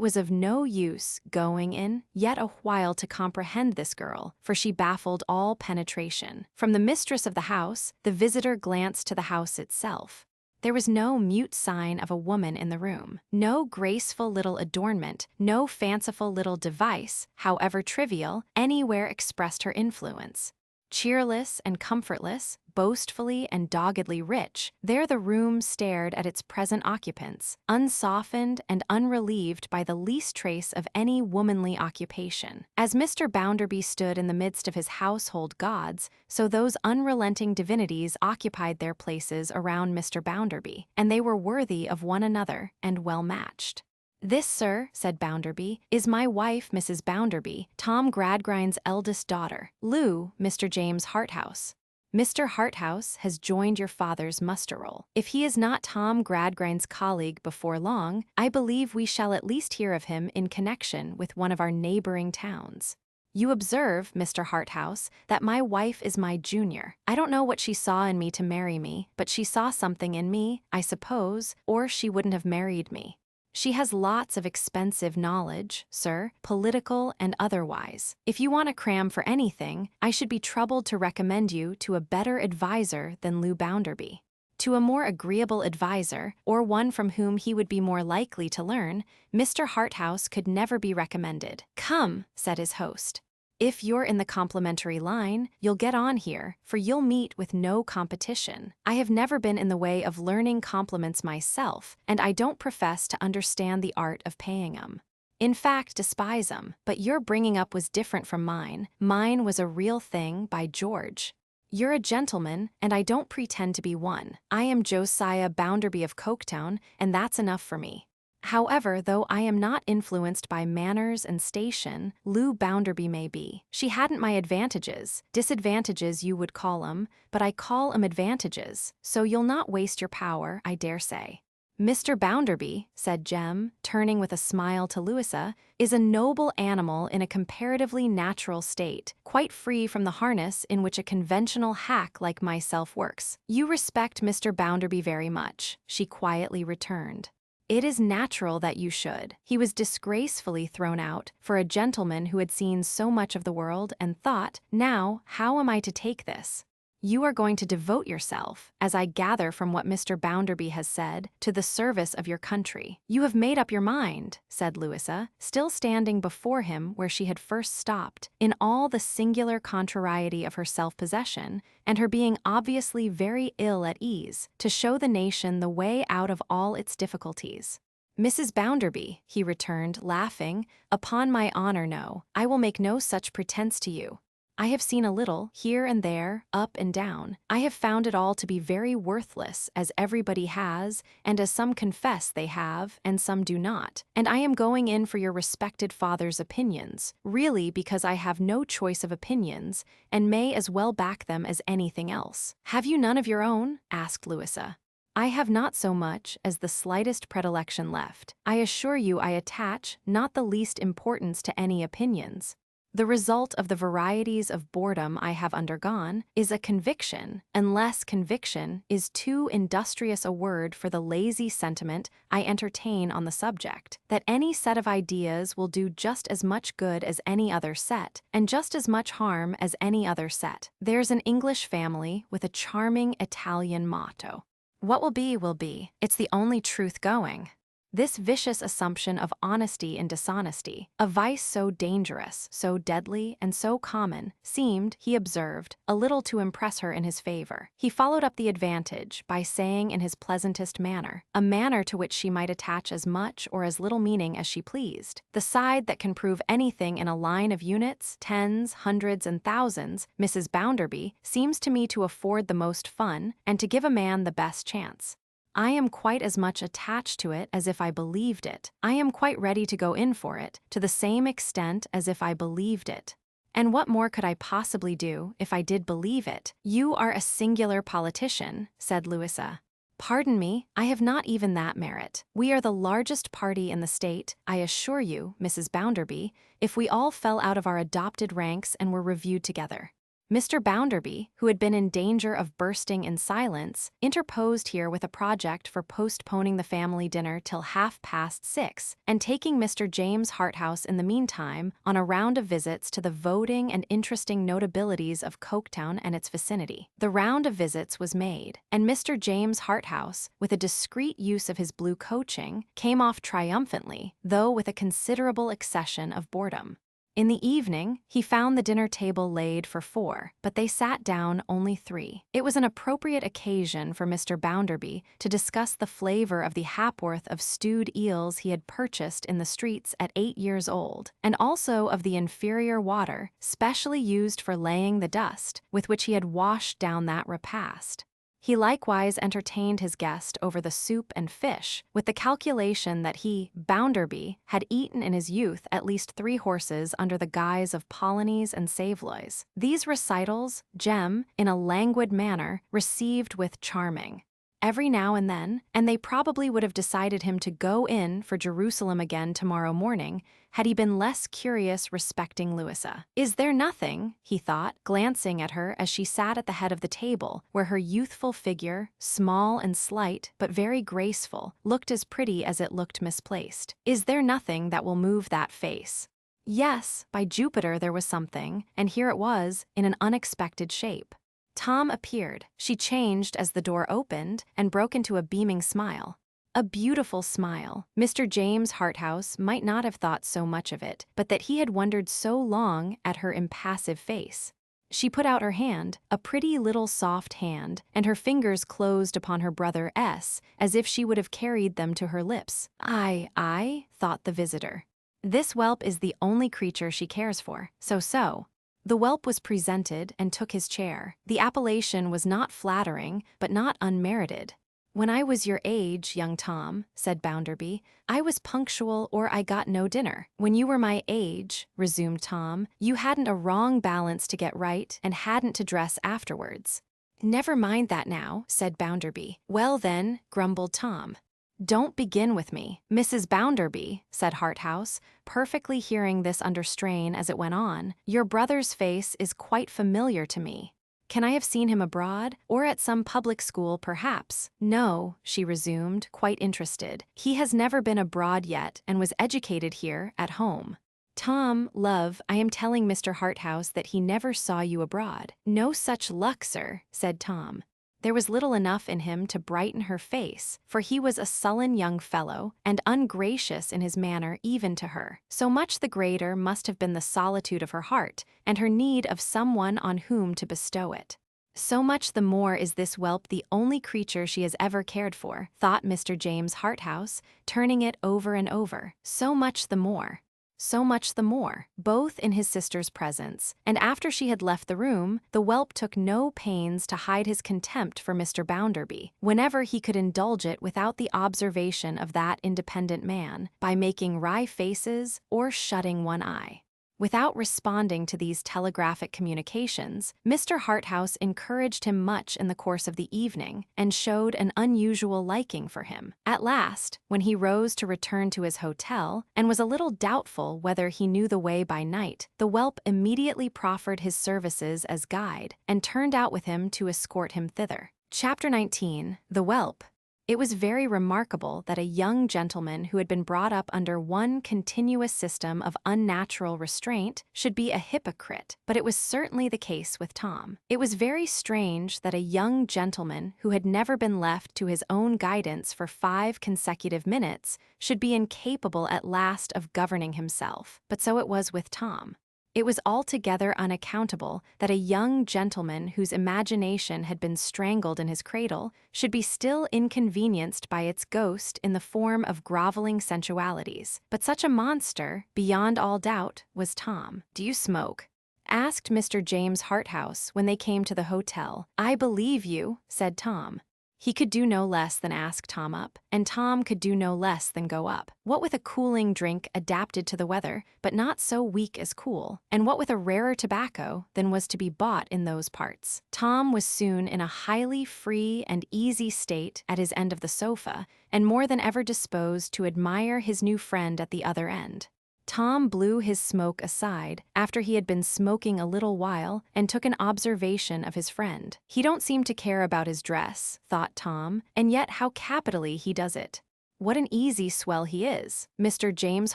was of no use going in yet a while to comprehend this girl, for she baffled all penetration. From the mistress of the house, the visitor glanced to the house itself. There was no mute sign of a woman in the room, no graceful little adornment, no fanciful little device, however trivial, anywhere expressed her influence. Cheerless and comfortless, boastfully and doggedly rich, there the room stared at its present occupants, unsoftened and unrelieved by the least trace of any womanly occupation. As Mr. Bounderby stood in the midst of his household gods, so those unrelenting divinities occupied their places around Mr. Bounderby, and they were worthy of one another and well matched. "This, sir," said Bounderby, "is my wife, Mrs. Bounderby, Tom Gradgrind's eldest daughter, Lou, Mr. James Harthouse. Mr. Harthouse has joined your father's muster roll. If he is not Tom Gradgrind's colleague before long, I believe we shall at least hear of him in connection with one of our neighboring towns. You observe, Mr. Harthouse, that my wife is my junior. I don't know what she saw in me to marry me, but she saw something in me, I suppose, or she wouldn't have married me. She has lots of expensive knowledge, sir, political and otherwise. If you want to cram for anything, I should be troubled to recommend you to a better adviser than Lou Bounderby. To a more agreeable adviser, or one from whom he would be more likely to learn, Mr. Harthouse could never be recommended." "Come," said his host. "If you're in the complimentary line, you'll get on here, for you'll meet with no competition. I have never been in the way of learning compliments myself, and I don't profess to understand the art of paying 'em. In fact, despise 'em, but your bringing up was different from mine. Mine was a real thing, by George. You're a gentleman, and I don't pretend to be one. I am Josiah Bounderby of Coketown, and that's enough for me. However, though I am not influenced by manners and station, Lou Bounderby may be. She hadn't my advantages, disadvantages you would call 'em, but I call 'em advantages, so you'll not waste your power, I dare say. Mr. Bounderby," said Jem, turning with a smile to Louisa, "is a noble animal in a comparatively natural state, quite free from the harness in which a conventional hack like myself works. You respect Mr. Bounderby very much," she quietly returned. "It is natural that you should. He was disgracefully thrown out, for a gentleman who had seen so much of the world and thought, now, how am I to take this? You are going to devote yourself, as I gather from what Mr. Bounderby has said, to the service of your country. You have made up your mind," said Louisa, still standing before him where she had first stopped, in all the singular contrariety of her self-possession, and her being obviously very ill at ease, to show the nation the way out of all its difficulties. "Mrs. Bounderby," he returned, laughing, "upon my honor, no, I will make no such pretense to you. I have seen a little, here and there, up and down. I have found it all to be very worthless, as everybody has, and as some confess they have, and some do not. And I am going in for your respected father's opinions, really because I have no choice of opinions, and may as well back them as anything else." "Have you none of your own?" asked Louisa. "I have not so much as the slightest predilection left. I assure you I attach not the least importance to any opinions. The result of the varieties of boredom I have undergone is a conviction, unless conviction is too industrious a word for the lazy sentiment I entertain on the subject, that any set of ideas will do just as much good as any other set, and just as much harm as any other set. There's an English family with a charming Italian motto. What will be, will be. It's the only truth going. This vicious assumption of honesty in dishonesty, a vice so dangerous, so deadly, and so common, seemed, he observed, a little to impress her in his favor. He followed up the advantage by saying in his pleasantest manner, a manner to which she might attach as much or as little meaning as she pleased, "The side that can prove anything in a line of units, tens, hundreds, and thousands, Mrs. Bounderby, seems to me to afford the most fun, and to give a man the best chance. I am quite as much attached to it as if I believed it. I am quite ready to go in for it, to the same extent as if I believed it. And what more could I possibly do if I did believe it?" "You are a singular politician," said Louisa. "Pardon me, I have not even that merit. We are the largest party in the state, I assure you, Mrs. Bounderby, if we all fell out of our adopted ranks and were reviewed together." Mr. Bounderby, who had been in danger of bursting in silence, interposed here with a project for postponing the family dinner till 6:30, and taking Mr. James Harthouse in the meantime on a round of visits to the voting and interesting notabilities of Coketown and its vicinity. The round of visits was made, and Mr. James Harthouse, with a discreet use of his blue coaching, came off triumphantly, though with a considerable accession of boredom. In the evening, he found the dinner table laid for 4, but they sat down only 3. It was an appropriate occasion for Mr. Bounderby to discuss the flavor of the hapworth of stewed eels he had purchased in the streets at 8 years old, and also of the inferior water, specially used for laying the dust, with which he had washed down that repast. He likewise entertained his guest over the soup and fish, with the calculation that he, Bounderby, had eaten in his youth at least 3 horses under the guise of polonies and saveloys. These recitals, Jem, in a languid manner, received with charming. Every now and then, and they probably would have decided him to go in for Jerusalem again tomorrow morning, had he been less curious respecting Louisa. "Is there nothing," he thought, glancing at her as she sat at the head of the table, where her youthful figure, small and slight but very graceful, looked as pretty as it looked misplaced, "is there nothing that will move that face?" Yes, by Jupiter there was something, and here it was, in an unexpected shape. Tom appeared. She changed as the door opened and broke into a beaming smile. A beautiful smile. Mr. James Harthouse might not have thought so much of it, but that he had wondered so long at her impassive face. She put out her hand, a pretty little soft hand, and her fingers closed upon her brother S, as if she would have carried them to her lips. I, thought the visitor. This whelp is the only creature she cares for. So. The whelp was presented and took his chair. The appellation was not flattering, but not unmerited. "When I was your age, young Tom," said Bounderby, "I was punctual or I got no dinner." "When you were my age," resumed Tom, "you hadn't a wrong balance to get right and hadn't to dress afterwards." "Never mind that now," said Bounderby. "Well then," grumbled Tom. "Don't begin with me, Mrs. Bounderby," said Harthouse, perfectly hearing this under strain as it went on. "Your brother's face is quite familiar to me. Can I have seen him abroad, or at some public school, perhaps?" "No," she resumed, quite interested. "He has never been abroad yet and was educated here, at home." "Tom, love, I am telling Mr. Harthouse that he never saw you abroad." "No such luck, sir," said Tom. There was little enough in him to brighten her face, for he was a sullen young fellow, and ungracious in his manner even to her. So much the greater must have been the solitude of her heart, and her need of someone on whom to bestow it. So much the more is this whelp the only creature she has ever cared for, thought Mr. James Harthouse, turning it over and over. So much the more. So much the more, both in his sister's presence, and after she had left the room, the whelp took no pains to hide his contempt for Mr. Bounderby, whenever he could indulge it without the observation of that independent man, by making wry faces or shutting one eye. Without responding to these telegraphic communications, Mr. Harthouse encouraged him much in the course of the evening, and showed an unusual liking for him. At last, when he rose to return to his hotel, and was a little doubtful whether he knew the way by night, the whelp immediately proffered his services as guide, and turned out with him to escort him thither. Chapter 19. The Whelp. It was very remarkable that a young gentleman who had been brought up under one continuous system of unnatural restraint should be a hypocrite, but it was certainly the case with Tom. It was very strange that a young gentleman who had never been left to his own guidance for 5 consecutive minutes should be incapable at last of governing himself, but so it was with Tom. It was altogether unaccountable that a young gentleman whose imagination had been strangled in his cradle should be still inconvenienced by its ghost in the form of groveling sensualities. But such a monster, beyond all doubt, was Tom. "Do you smoke?" asked Mr. James Harthouse when they came to the hotel. "I believe you," said Tom. He could do no less than ask Tom up, and Tom could do no less than go up. What with a cooling drink adapted to the weather, but not so weak as cool, and what with a rarer tobacco than was to be bought in those parts. Tom was soon in a highly free and easy state at his end of the sofa, and more than ever disposed to admire his new friend at the other end. Tom blew his smoke aside after he had been smoking a little while and took an observation of his friend. "He don't seem to care about his dress," thought Tom, "and yet how capitally he does it. What an easy swell he is." Mr. James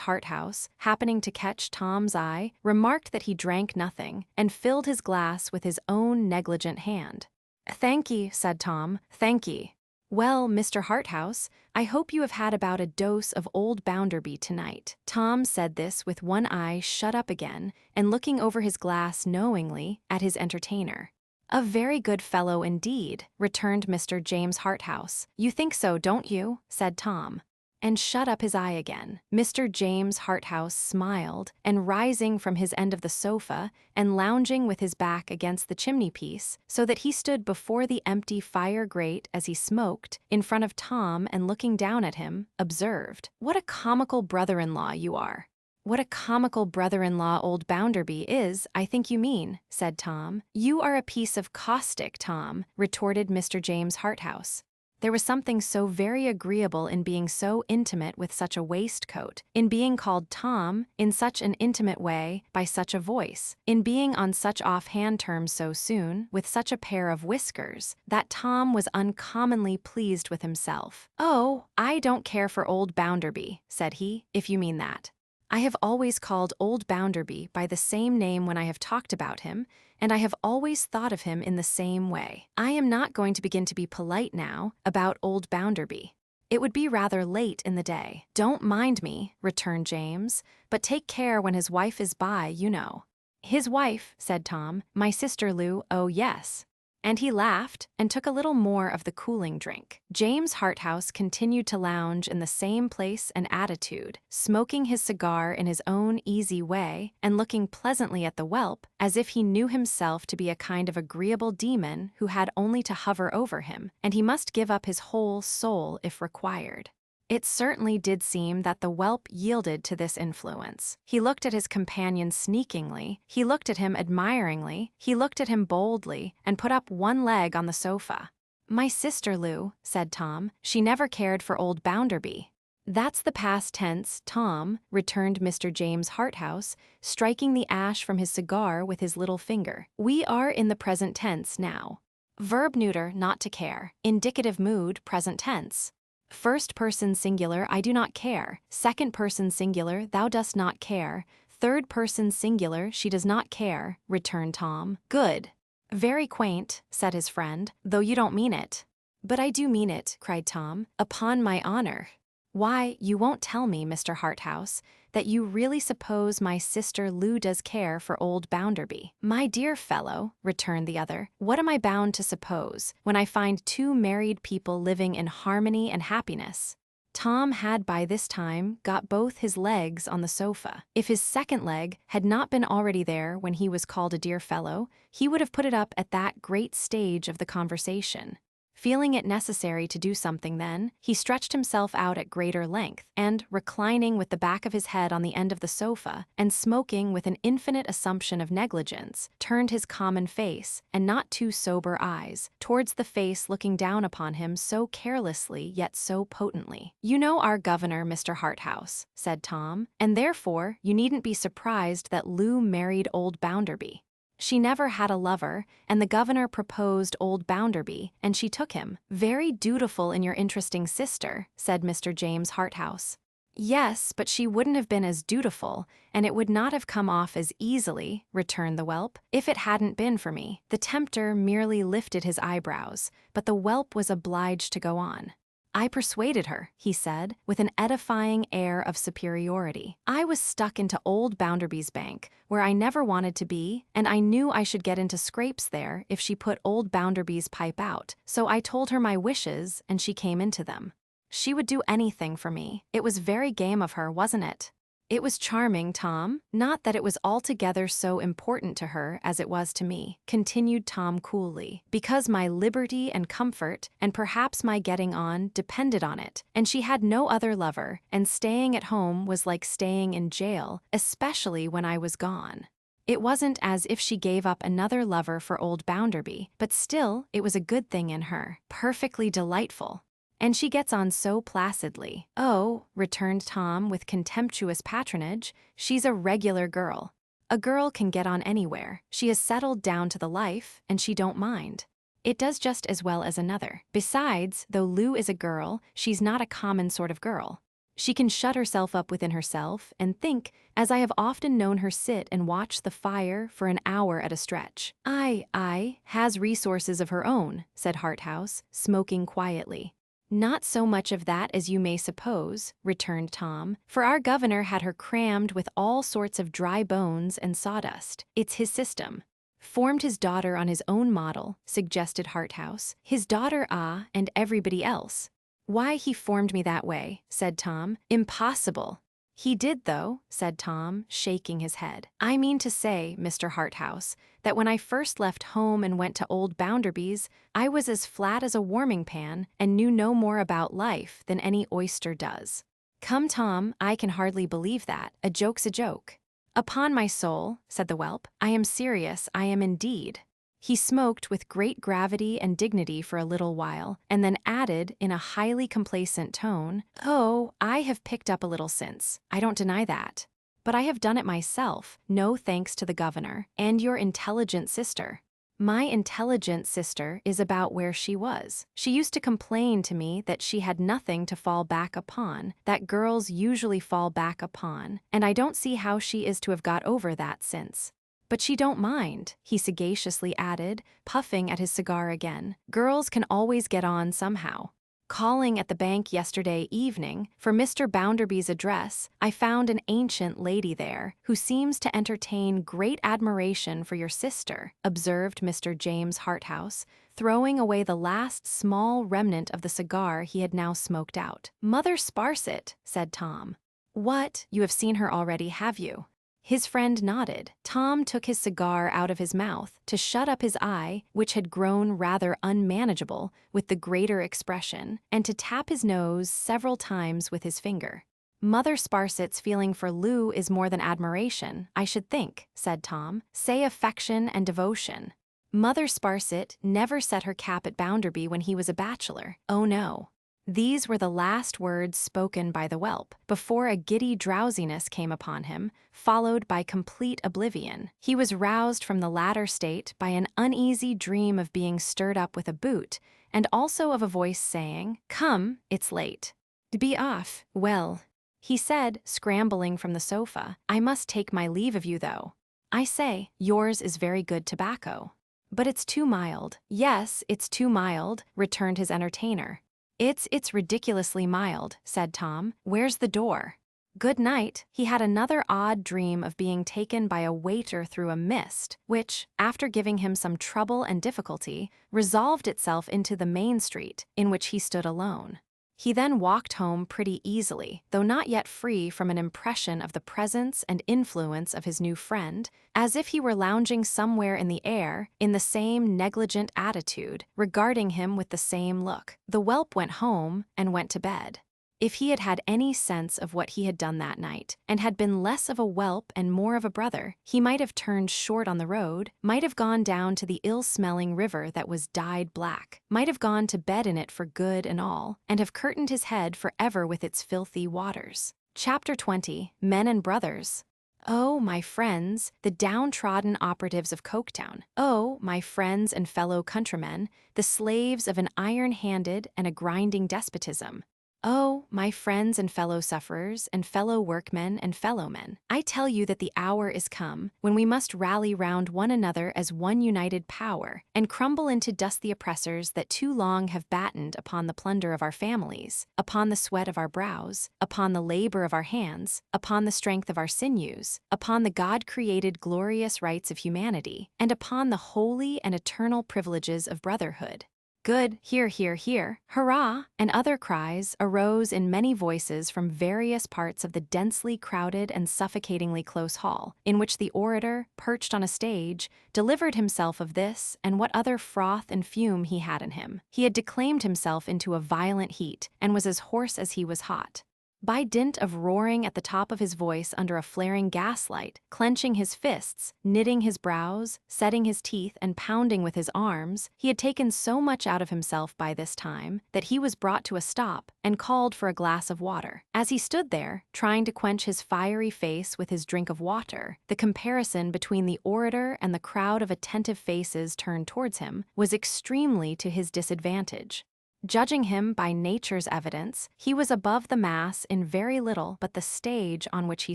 Harthouse, happening to catch Tom's eye, remarked that he drank nothing and filled his glass with his own negligent hand. "Thank ye," said Tom, "thank ye. Well, Mr. Harthouse, I hope you have had about a dose of old Bounderby tonight." Tom said this with one eye shut up again and looking over his glass knowingly at his entertainer. "A very good fellow indeed," returned Mr. James Harthouse. "You think so, don't you?" said Tom, and shut up his eye again. Mr. James Harthouse smiled, and rising from his end of the sofa, and lounging with his back against the chimney-piece, so that he stood before the empty fire-grate as he smoked, in front of Tom and looking down at him, observed, "What a comical brother-in-law you are." "What a comical brother-in-law old Bounderby is, I think you mean," said Tom. "You are a piece of caustic, Tom," retorted Mr. James Harthouse. There was something so very agreeable in being so intimate with such a waistcoat, in being called Tom in such an intimate way by such a voice, in being on such off-hand terms so soon, with such a pair of whiskers, that Tom was uncommonly pleased with himself. "Oh, I don't care for old Bounderby," said he, "if you mean that. I have always called old Bounderby by the same name when I have talked about him, and I have always thought of him in the same way. I am not going to begin to be polite now about old Bounderby. It would be rather late in the day." "Don't mind me," returned James, "but take care when his wife is by, you know." "His wife," said Tom, "my sister Lou, oh yes." And he laughed and took a little more of the cooling drink. James Harthouse continued to lounge in the same place and attitude, smoking his cigar in his own easy way and looking pleasantly at the whelp, as if he knew himself to be a kind of agreeable demon who had only to hover over him, and he must give up his whole soul if required. It certainly did seem that the whelp yielded to this influence. He looked at his companion sneakingly, he looked at him admiringly, he looked at him boldly, and put up one leg on the sofa. "My sister Lou," said Tom, "she never cared for old Bounderby." "That's the past tense, Tom," returned Mr. James Harthouse, striking the ash from his cigar with his little finger. "We are in the present tense now. Verb neuter, not to care. Indicative mood, present tense. First person singular, I do not care. Second person singular, thou dost not care. Third person singular, she does not care," returned Tom. "Good. Very quaint," said his friend, "though you don't mean it." "But I do mean it," cried Tom, "upon my honor." "Why, you won't tell me, Mr. Harthouse, that you really suppose my sister Lou does care for old Bounderby." "My dear fellow," returned the other, "what am I bound to suppose, when I find 2 married people living in harmony and happiness?" Tom had by this time got both his legs on the sofa. If his second leg had not been already there when he was called a dear fellow, he would have put it up at that great stage of the conversation. Feeling it necessary to do something then, he stretched himself out at greater length, and, reclining with the back of his head on the end of the sofa, and smoking with an infinite assumption of negligence, turned his common face, and not too sober eyes, towards the face looking down upon him so carelessly yet so potently. "You know our governor, Mr. Harthouse," said Tom, "and therefore you needn't be surprised that Lou married old Bounderby." She never had a lover, and the governor proposed old Bounderby, and she took him. Very dutiful in your interesting sister, said Mr. James Harthouse. Yes, but she wouldn't have been as dutiful, and it would not have come off as easily, returned the whelp, if it hadn't been for me. The tempter merely lifted his eyebrows, but the whelp was obliged to go on. I persuaded her, he said, with an edifying air of superiority. I was stuck into old Bounderby's bank, where I never wanted to be, and I knew I should get into scrapes there if she put old Bounderby's pipe out, so I told her my wishes, and she came into them. She would do anything for me. It was very game of her, wasn't it? It was charming, Tom. Not that it was altogether so important to her as it was to me, continued Tom coolly, because my liberty and comfort, and perhaps my getting on, depended on it, and she had no other lover, and staying at home was like staying in jail, especially when I was gone. It wasn't as if she gave up another lover for old Bounderby, but still, it was a good thing in her. Perfectly delightful. And she gets on so placidly. Oh, returned Tom with contemptuous patronage, she's a regular girl. A girl can get on anywhere. She has settled down to the life, and she don't mind. It does just as well as another. Besides, though Lou is a girl, she's not a common sort of girl. She can shut herself up within herself and think, as I have often known her sit and watch the fire for an hour at a stretch. Aye, has resources of her own, said Harthouse, smoking quietly. Not so much of that as you may suppose, returned Tom, for our governor had her crammed with all sorts of dry bones and sawdust. It's his system. Formed his daughter on his own model, suggested Harthouse. His daughter, and everybody else. Why, he formed me that way, said Tom. Impossible. He did, though, said Tom, shaking his head. I mean to say, Mr. Harthouse, that when I first left home and went to old Bounderby's, I was as flat as a warming pan and knew no more about life than any oyster does. Come, Tom, I can hardly believe that. A joke's a joke. Upon my soul, said the whelp, I am serious, I am indeed. He smoked with great gravity and dignity for a little while, and then added, in a highly complacent tone, Oh, I have picked up a little since. I don't deny that. But I have done it myself, no thanks to the governor, and your intelligent sister. My intelligent sister is about where she was. She used to complain to me that she had nothing to fall back upon, that girls usually fall back upon, and I don't see how she is to have got over that since. But she don't mind, he sagaciously added, puffing at his cigar again. Girls can always get on somehow. Calling at the bank yesterday evening for Mr. Bounderby's address, I found an ancient lady there who seems to entertain great admiration for your sister, observed Mr. James Harthouse, throwing away the last small remnant of the cigar he had now smoked out. Mother Sparsit, said Tom. What, you have seen her already, have you? His friend nodded. Tom took his cigar out of his mouth to shut up his eye, which had grown rather unmanageable with the greater expression, and to tap his nose several times with his finger. Mother Sparsit's feeling for Lou is more than admiration, I should think, said Tom. Say affection and devotion. Mother Sparsit never set her cap at Bounderby when he was a bachelor. Oh no. These were the last words spoken by the whelp, before a giddy drowsiness came upon him, followed by complete oblivion. He was roused from the latter state by an uneasy dream of being stirred up with a boot, and also of a voice saying, Come, it's late. Be off. Well, he said, scrambling from the sofa, I must take my leave of you, though. I say, yours is very good tobacco. But it's too mild. Yes, it's too mild, returned his entertainer. It's ridiculously mild, said Tom. Where's the door? Good night. He had another odd dream of being taken by a waiter through a mist, which, after giving him some trouble and difficulty, resolved itself into the main street, in which he stood alone. He then walked home pretty easily, though not yet free from an impression of the presence and influence of his new friend, as if he were lounging somewhere in the air, in the same negligent attitude, regarding him with the same look. The whelp went home and went to bed. If he had had any sense of what he had done that night, and had been less of a whelp and more of a brother, he might have turned short on the road, might have gone down to the ill-smelling river that was dyed black, might have gone to bed in it for good and all, and have curtained his head for ever with its filthy waters. Chapter 20. Men and Brothers. Oh, my friends, the downtrodden operatives of Coketown. Oh, my friends and fellow countrymen, the slaves of an iron-handed and a grinding despotism. Oh, my friends and fellow sufferers and fellow workmen and fellowmen, I tell you that the hour is come when we must rally round one another as one united power and crumble into dust the oppressors that too long have battened upon the plunder of our families, upon the sweat of our brows, upon the labor of our hands, upon the strength of our sinews, upon the God-created glorious rights of humanity, and upon the holy and eternal privileges of brotherhood. Good, hear, hear, hear, hurrah, and other cries arose in many voices from various parts of the densely crowded and suffocatingly close hall, in which the orator, perched on a stage, delivered himself of this and what other froth and fume he had in him. He had declaimed himself into a violent heat, and was as hoarse as he was hot. By dint of roaring at the top of his voice under a flaring gaslight, clenching his fists, knitting his brows, setting his teeth, and pounding with his arms, he had taken so much out of himself by this time that he was brought to a stop and called for a glass of water. As he stood there, trying to quench his fiery face with his drink of water, the comparison between the orator and the crowd of attentive faces turned towards him was extremely to his disadvantage. Judging him by nature's evidence, he was above the mass in very little but the stage on which he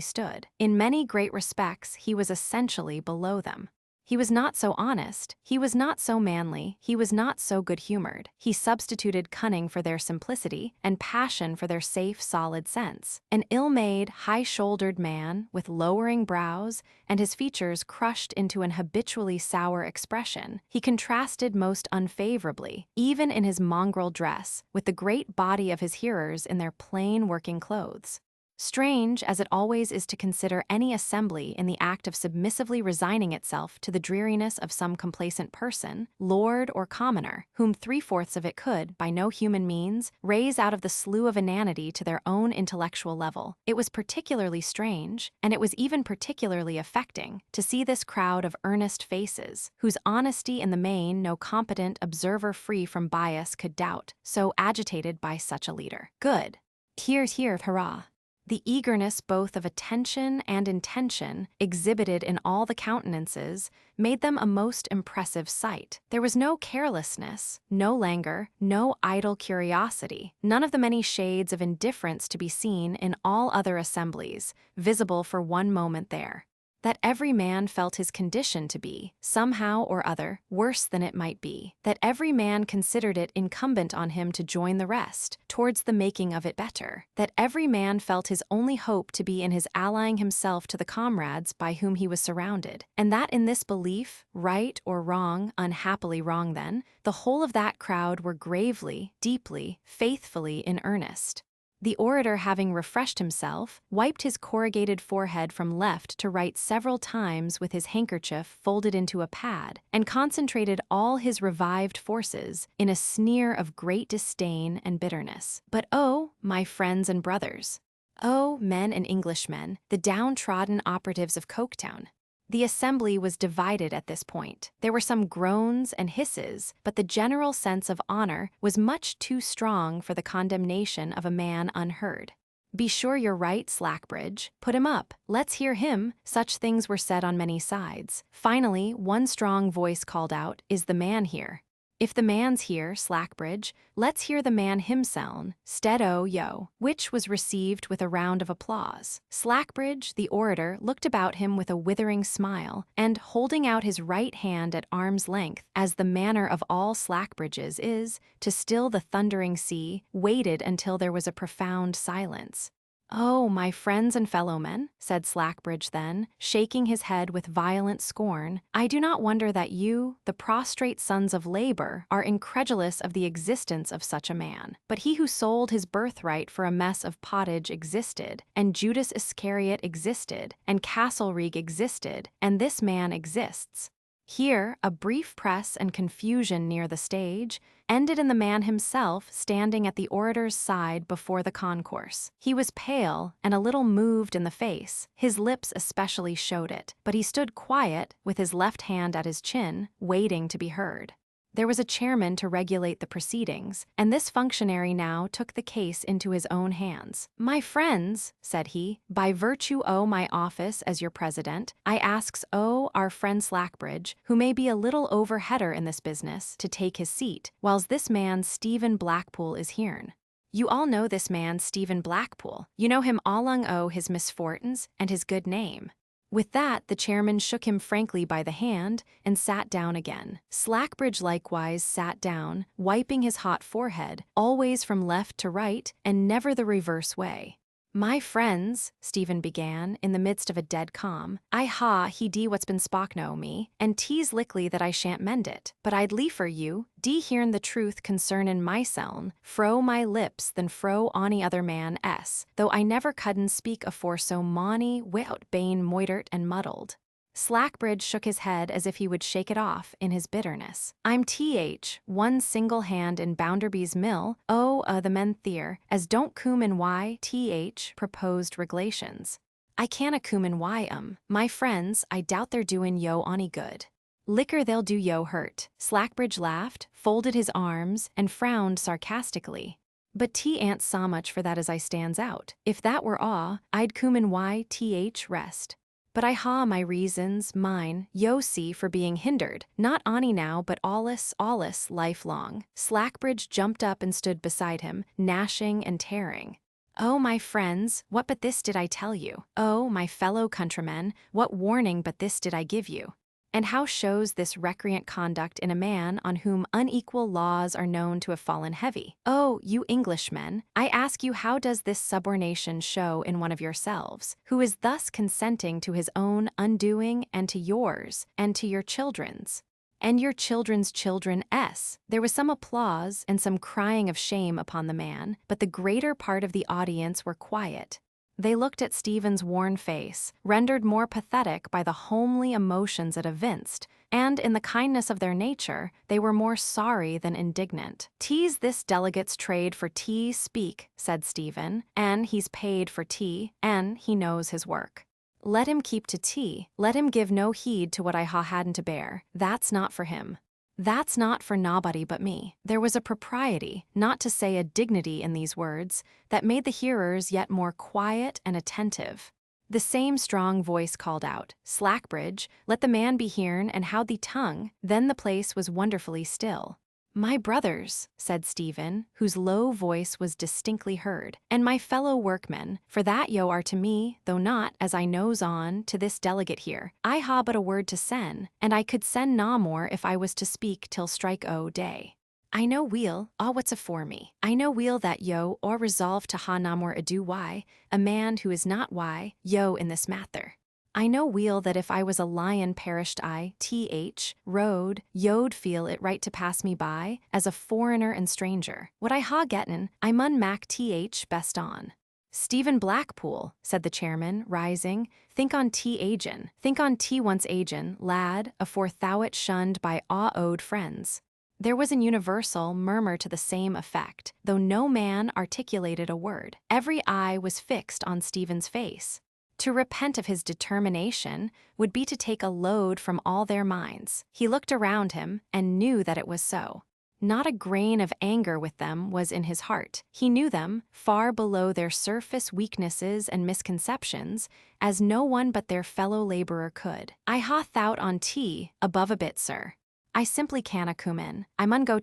stood. In many great respects, he was essentially below them. He was not so honest, he was not so manly, he was not so good-humored. He substituted cunning for their simplicity, and passion for their safe, solid sense. An ill-made, high-shouldered man, with lowering brows, and his features crushed into an habitually sour expression, he contrasted most unfavorably, even in his mongrel dress, with the great body of his hearers in their plain working clothes. Strange as it always is to consider any assembly in the act of submissively resigning itself to the dreariness of some complacent person, lord or commoner, whom three-fourths of it could, by no human means, raise out of the slough of inanity to their own intellectual level, it was particularly strange, and it was even particularly affecting, to see this crowd of earnest faces, whose honesty in the main no competent observer free from bias could doubt, so agitated by such a leader. Good. Hear, hear, hurrah. The eagerness both of attention and intention exhibited in all the countenances made them a most impressive sight. There was no carelessness, no languor, no idle curiosity, none of the many shades of indifference to be seen in all other assemblies, visible for one moment there. That every man felt his condition to be, somehow or other, worse than it might be, that every man considered it incumbent on him to join the rest, towards the making of it better, that every man felt his only hope to be in his allying himself to the comrades by whom he was surrounded, and that in this belief, right or wrong, unhappily wrong then, the whole of that crowd were gravely, deeply, faithfully in earnest. The orator, having refreshed himself, wiped his corrugated forehead from left to right several times with his handkerchief folded into a pad, and concentrated all his revived forces in a sneer of great disdain and bitterness. But oh, my friends and brothers! Oh, men and Englishmen, the downtrodden operatives of Coketown! The assembly was divided at this point. There were some groans and hisses, but the general sense of honor was much too strong for the condemnation of a man unheard. Be sure you're right, Slackbridge. Put him up. Let's hear him. Such things were said on many sides. Finally, one strong voice called out, "Is the man here?" If the man's here, Slackbridge, let's hear the man himseln, stead-o yo, which was received with a round of applause. Slackbridge, the orator, looked about him with a withering smile, and, holding out his right hand at arm's length, as the manner of all Slackbridges is, to still the thundering sea, waited until there was a profound silence. "Oh, my friends and fellowmen," said Slackbridge then, shaking his head with violent scorn, "I do not wonder that you, the prostrate sons of labor, are incredulous of the existence of such a man. But he who sold his birthright for a mess of pottage existed, and Judas Iscariot existed, and Castlereagh existed, and this man exists." Here, a brief press and confusion near the stage ended in the man himself standing at the orator's side before the concourse. He was pale and a little moved in the face, his lips especially showed it, but he stood quiet, with his left hand at his chin, waiting to be heard. There was a chairman to regulate the proceedings, and this functionary now took the case into his own hands. "My friends," said he, "by virtue o' my office as your president, I asks o' our friend Slackbridge, who may be a little overheader in this business, to take his seat, whiles this man Stephen Blackpool is hearn." You all know this man Stephen Blackpool. You know him along o' his misfortunes and his good name. With that, the chairman shook him frankly by the hand and sat down again. Slackbridge likewise sat down, wiping his hot forehead, always from left to right and never the reverse way. "My friends," Stephen began, in the midst of a dead calm, "I ha he dee what's been spoken o' me, and 'tis likely that I shan't mend it, but I'd liefer you dee hearn the truth concernin' myseln fro my lips than fro ony other man s, though I never couldn't speak afore so mony wi'out bane moidert and muddled." Slackbridge shook his head as if he would shake it off in his bitterness. "I'm one single hand in Bounderby's mill, the men theer, as don't coom in why proposed regulations. I canna coom in why my friends, I doubt they're doin' yo ony good. Liquor they'll do yo hurt." Slackbridge laughed, folded his arms, and frowned sarcastically. "But ain't so much for that as I stands out. If that were I'd coom in why rest. But I ha my reasons, mine, yo see, for being hindered, not ony now but allus, lifelong." Slackbridge jumped up and stood beside him, gnashing and tearing. "Oh, my friends, what but this did I tell you? Oh, my fellow countrymen, what warning but this did I give you? And how shows this recreant conduct in a man on whom unequal laws are known to have fallen heavy? Oh, you Englishmen, I ask you, how does this subordination show in one of yourselves, who is thus consenting to his own undoing and to yours, and to your children's? And your children's children s." There was some applause and some crying of shame upon the man, but the greater part of the audience were quiet. They looked at Stephen's worn face, rendered more pathetic by the homely emotions it evinced, and in the kindness of their nature, they were more sorry than indignant. "'Tis this delegate's trade for tea speak," said Stephen, "and he's paid for tea, and he knows his work. Let him keep to tea, let him give no heed to what I hadn't to bear. That's not for him. That's not for nobody but me." There was a propriety, not to say a dignity in these words, that made the hearers yet more quiet and attentive. The same strong voice called out, "Slackbridge, let the man be hearn and how thee tongue." Then the place was wonderfully still. "My brothers," said Stephen, whose low voice was distinctly heard, "and my fellow workmen, for that yo are to me, though not, as I knows on, to this delegate here, I ha but a word to sen, and I could sen naw more if I was to speak till strike o' day. I know weel, what's afore me. I know weel that yo or resolve to ha naw more ado why, a man who is not why, yo in this matter. I know weel that if I was a lion perished I, road, yo'd feel it right to pass me by, as a foreigner and stranger. What I ha getten, I mun mak best on." "Stephen Blackpool," said the chairman, rising, "think on agin. Think on once agin, lad, afore thou'et shunned by owed friends." There was an universal murmur to the same effect, though no man articulated a word. Every eye was fixed on Stephen's face. To repent of his determination would be to take a load from all their minds. He looked around him and knew that it was so. Not a grain of anger with them was in his heart. He knew them, far below their surface weaknesses and misconceptions, as no one but their fellow laborer could. "I ha thought on tea, above a bit, sir. I simply canna come in. I mun go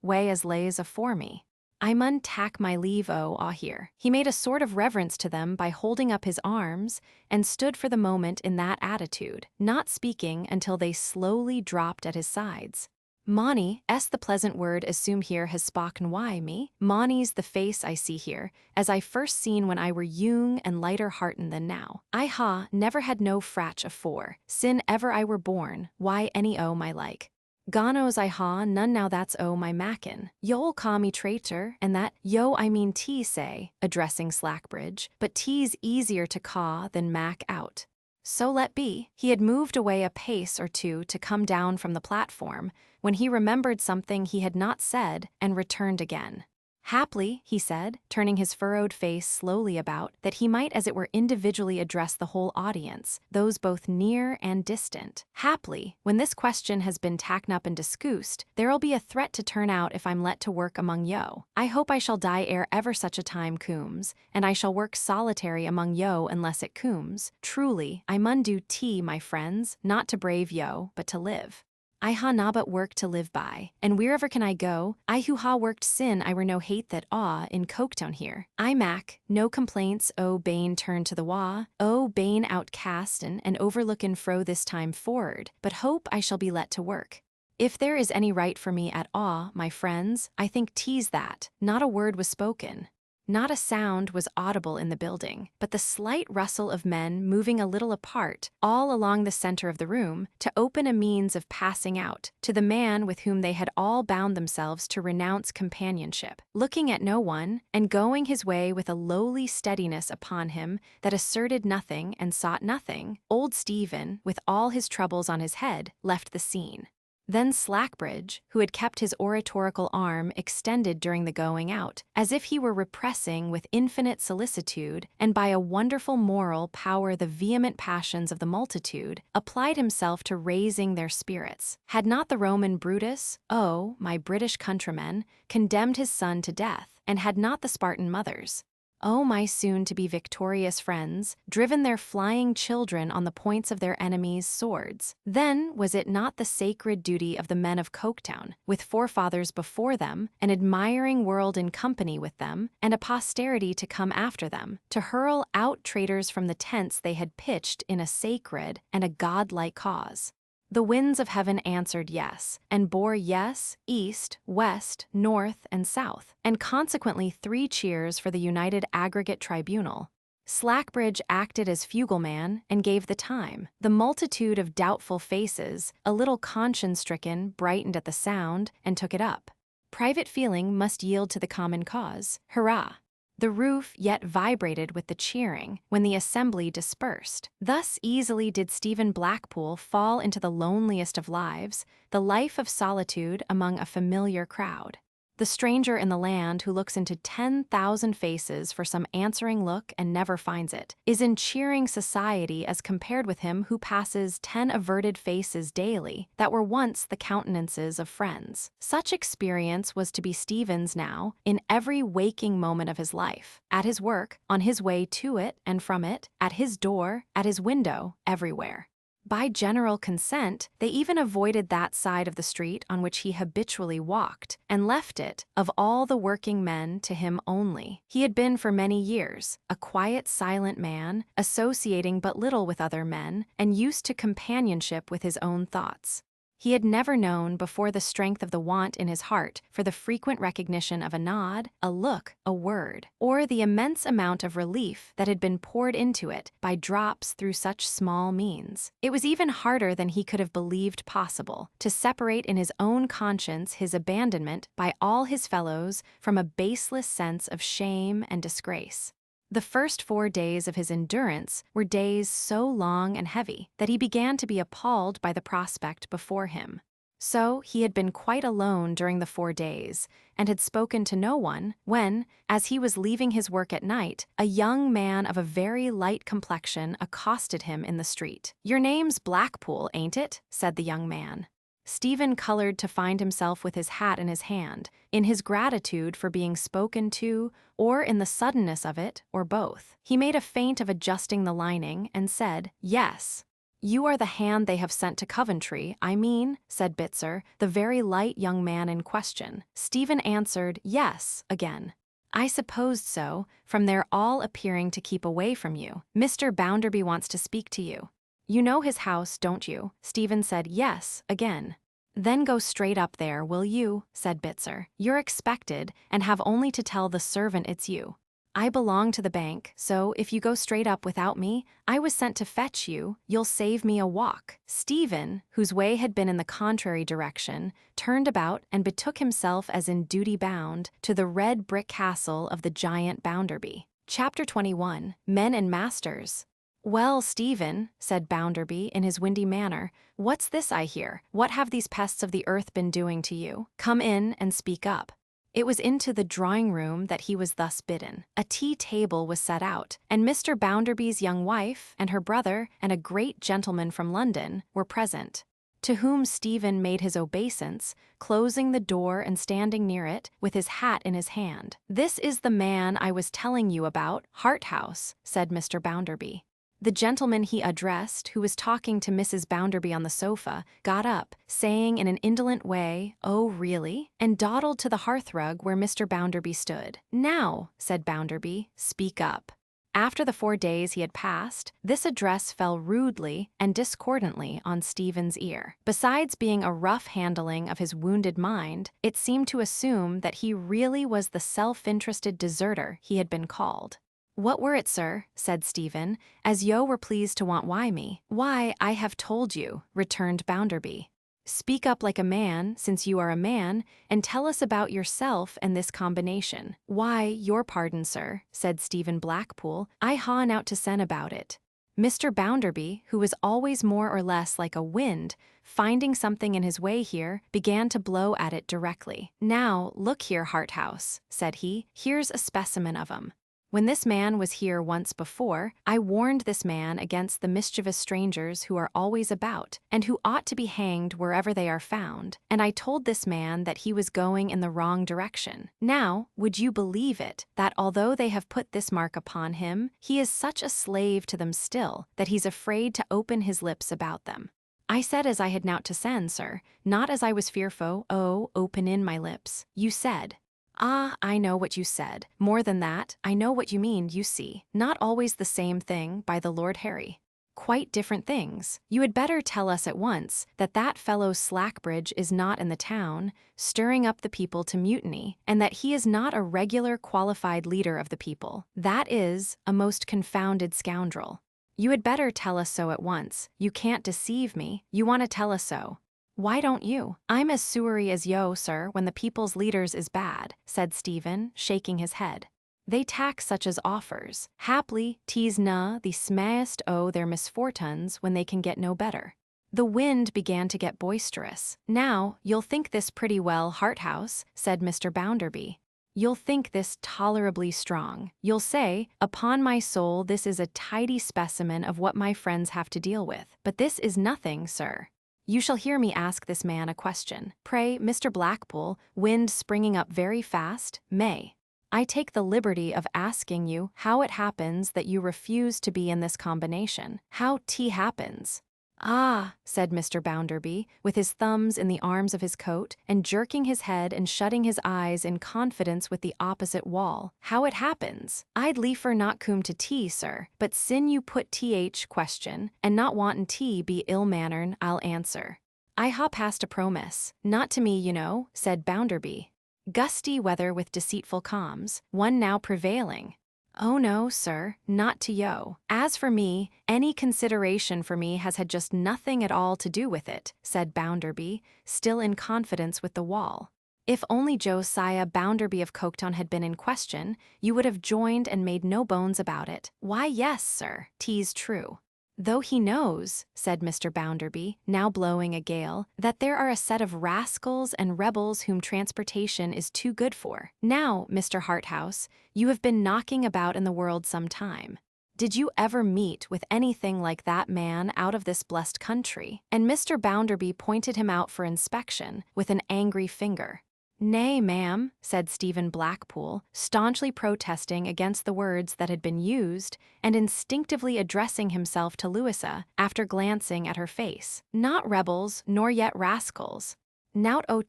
way as lays afore me. I mun tack my leave here." He made a sort of reverence to them by holding up his arms, and stood for the moment in that attitude, not speaking until they slowly dropped at his sides. "Mony, the pleasant word assume here has spoken why me. Mony's the face I see here, as I first seen when I were young and lighter hearten than now. I ha never had no fratch afore, sin ever I were born, why any my like. Gonos I ha none now that's my mackin. Yo'll ca me traitor, and that yo I mean say," addressing Slackbridge, "but tea's easier to ca than mac out. So let be." He had moved away a pace or two to come down from the platform, when he remembered something he had not said and returned again. Haply, he said, turning his furrowed face slowly about, that he might as it were individually address the whole audience, those both near and distant. Haply, when this question has been taken up and discussed, there'll be a threat to turn out if I'm let to work among yo. I hope I shall die ere ever such a time cooms, and I shall work solitary among yo unless it cooms. Truly, I mun do tea, my friends, not to brave yo, but to live. I ha na but work to live by, and wherever can I go, I who ha worked sin I were no hate that awe in Coketown here. I mac, no complaints o bane turn to the wa, o bane outcasten and overlookin fro this time forward, but hope I shall be let to work. If there is any right for me at awe, my friends, I think 'tis that. Not a word was spoken. Not a sound was audible in the building, but the slight rustle of men moving a little apart, all along the center of the room, to open a means of passing out, to the man with whom they had all bound themselves to renounce companionship, looking at no one, and going his way with a lowly steadiness upon him that asserted nothing and sought nothing. Old Stephen, with all his troubles on his head, left the scene. Then Slackbridge, who had kept his oratorical arm extended during the going out, as if he were repressing with infinite solicitude and by a wonderful moral power the vehement passions of the multitude, applied himself to raising their spirits. Had not the Roman Brutus, oh, my British countrymen, condemned his son to death, and had not the Spartan mothers, oh, my soon-to-be victorious friends, driven their flying children on the points of their enemies' swords, then was it not the sacred duty of the men of Coketown, with forefathers before them, an admiring world in company with them, and a posterity to come after them, to hurl out traitors from the tents they had pitched in a sacred and a godlike cause? The winds of heaven answered yes, and bore yes, east, west, north, and south, and consequently 3 cheers for the united aggregate tribunal. Slackbridge acted as fugleman and gave the time. The multitude of doubtful faces, a little conscience-stricken, brightened at the sound and took it up. Private feeling must yield to the common cause. Hurrah! The roof yet vibrated with the cheering when the assembly dispersed. Thus easily did Stephen Blackpool fall into the loneliest of lives, the life of solitude among a familiar crowd. The stranger in the land who looks into 10,000 faces for some answering look and never finds it, is in cheering society as compared with him who passes 10 averted faces daily that were once the countenances of friends. Such experience was to be Stephen's now, in every waking moment of his life, at his work, on his way to it and from it, at his door, at his window, everywhere. By general consent, they even avoided that side of the street on which he habitually walked, and left it, of all the working men, to him only. He had been for many years a quiet, silent man, associating but little with other men, and used to companionship with his own thoughts. He had never known before the strength of the want in his heart for the frequent recognition of a nod, a look, a word, or the immense amount of relief that had been poured into it by drops through such small means. It was even harder than he could have believed possible to separate in his own conscience his abandonment by all his fellows from a baseless sense of shame and disgrace. The first 4 days of his endurance were days so long and heavy that he began to be appalled by the prospect before him. So he had been quite alone during the 4 days, and had spoken to no one, when, as he was leaving his work at night, a young man of a very light complexion accosted him in the street. "Your name's Blackpool, ain't it?" said the young man. Stephen colored to find himself with his hat in his hand, in his gratitude for being spoken to, or in the suddenness of it, or both. He made a feint of adjusting the lining, and said, "Yes." "You are the hand they have sent to Coventry, I mean," said Bitzer, the very light young man in question. Stephen answered, "Yes," again. "I supposed so, from their all appearing to keep away from you. Mr. Bounderby wants to speak to you." "You know his house, don't you?" Stephen said, "Yes," again. "Then go straight up there, will you?" said Bitzer. "You're expected, and have only to tell the servant it's you. I belong to the bank, so if you go straight up without me, I was sent to fetch you, you'll save me a walk." Stephen, whose way had been in the contrary direction, turned about and betook himself as in duty bound to the red brick castle of the giant Bounderby. Chapter 21. Men and Masters. "Well, Stephen," said Bounderby in his windy manner, "what's this I hear? What have these pests of the earth been doing to you? Come in and speak up." It was into the drawing-room that he was thus bidden. A tea-table was set out, and Mr. Bounderby's young wife and her brother and a great gentleman from London were present, to whom Stephen made his obeisance, closing the door and standing near it, with his hat in his hand. "This is the man I was telling you about, Harthouse," said Mr. Bounderby. The gentleman he addressed, who was talking to Mrs. Bounderby on the sofa, got up, saying in an indolent way, "Oh, really?" and dawdled to the hearthrug where Mr. Bounderby stood. "Now," said Bounderby, "speak up." After the 4 days he had passed, this address fell rudely and discordantly on Stephen's ear. Besides being a rough handling of his wounded mind, it seemed to assume that he really was the self-interested deserter he had been called. "What were it, sir?" said Stephen, "as yo were pleased to want why me?" "Why, I have told you," returned Bounderby. "Speak up like a man, since you are a man, and tell us about yourself and this combination." "Why, your pardon, sir," said Stephen Blackpool, "I ha'n out to sen about it." Mr. Bounderby, who was always more or less like a wind, finding something in his way here, began to blow at it directly. "Now, look here, Harthouse," said he, "here's a specimen of 'em. When this man was here once before, I warned this man against the mischievous strangers who are always about, and who ought to be hanged wherever they are found, and I told this man that he was going in the wrong direction. Now, would you believe it, that although they have put this mark upon him, he is such a slave to them still, that he's afraid to open his lips about them. I said as I had nowt to send, sir, not as I was fearful, open in my lips. You said, "Ah, I know what you said. More than that, I know what you mean, you see. Not always the same thing, by the Lord Harry. Quite different things. You had better tell us at once that that fellow Slackbridge is not in the town, stirring up the people to mutiny, and that he is not a regular qualified leader of the people. That is, a most confounded scoundrel. You had better tell us so at once. You can't deceive me. You want to tell us so. Why don't you?" "I'm as sewery as yo, sir, when the people's leaders is bad," said Stephen, shaking his head. "They tax such as offers. Haply, 'tis na the smayest o' their misfortunes when they can get no better." The wind began to get boisterous. "Now, you'll think this pretty well, Harthouse," said Mr. Bounderby. "You'll think this tolerably strong. You'll say, upon my soul this is a tidy specimen of what my friends have to deal with. But this is nothing, sir. You shall hear me ask this man a question. Pray, Mr. Blackpool, wind springing up very fast, may I take the liberty of asking you how it happens that you refuse to be in this combination? How 't happens?" "Ah," said Mr. Bounderby, with his thumbs in the arms of his coat, and jerking his head and shutting his eyes in confidence with the opposite wall. "How it happens? I'd liefer not come to tea, sir, but sin you put th question, and not wantin' tea be ill-mannern, I'll answer. I ha' passed a promise, not to me, you know," said Bounderby. "Gusty weather with deceitful calms, one now prevailing." "Oh no, sir, not to yo. As for me, any consideration for me has had just nothing at all to do with it," said Bounderby, still in confidence with the wall. "If only Josiah Bounderby of Coketown had been in question, you would have joined and made no bones about it." "Why, yes, sir, 'tis true. Though he knows," said Mr. Bounderby, now blowing a gale, "that there are a set of rascals and rebels whom transportation is too good for. Now, Mr. Harthouse, you have been knocking about in the world some time. Did you ever meet with anything like that man out of this blessed country?" And Mr. Bounderby pointed him out for inspection, with an angry finger. "Nay, ma'am," said Stephen Blackpool, staunchly protesting against the words that had been used, and instinctively addressing himself to Louisa, after glancing at her face. "Not rebels, nor yet rascals. Nowt o'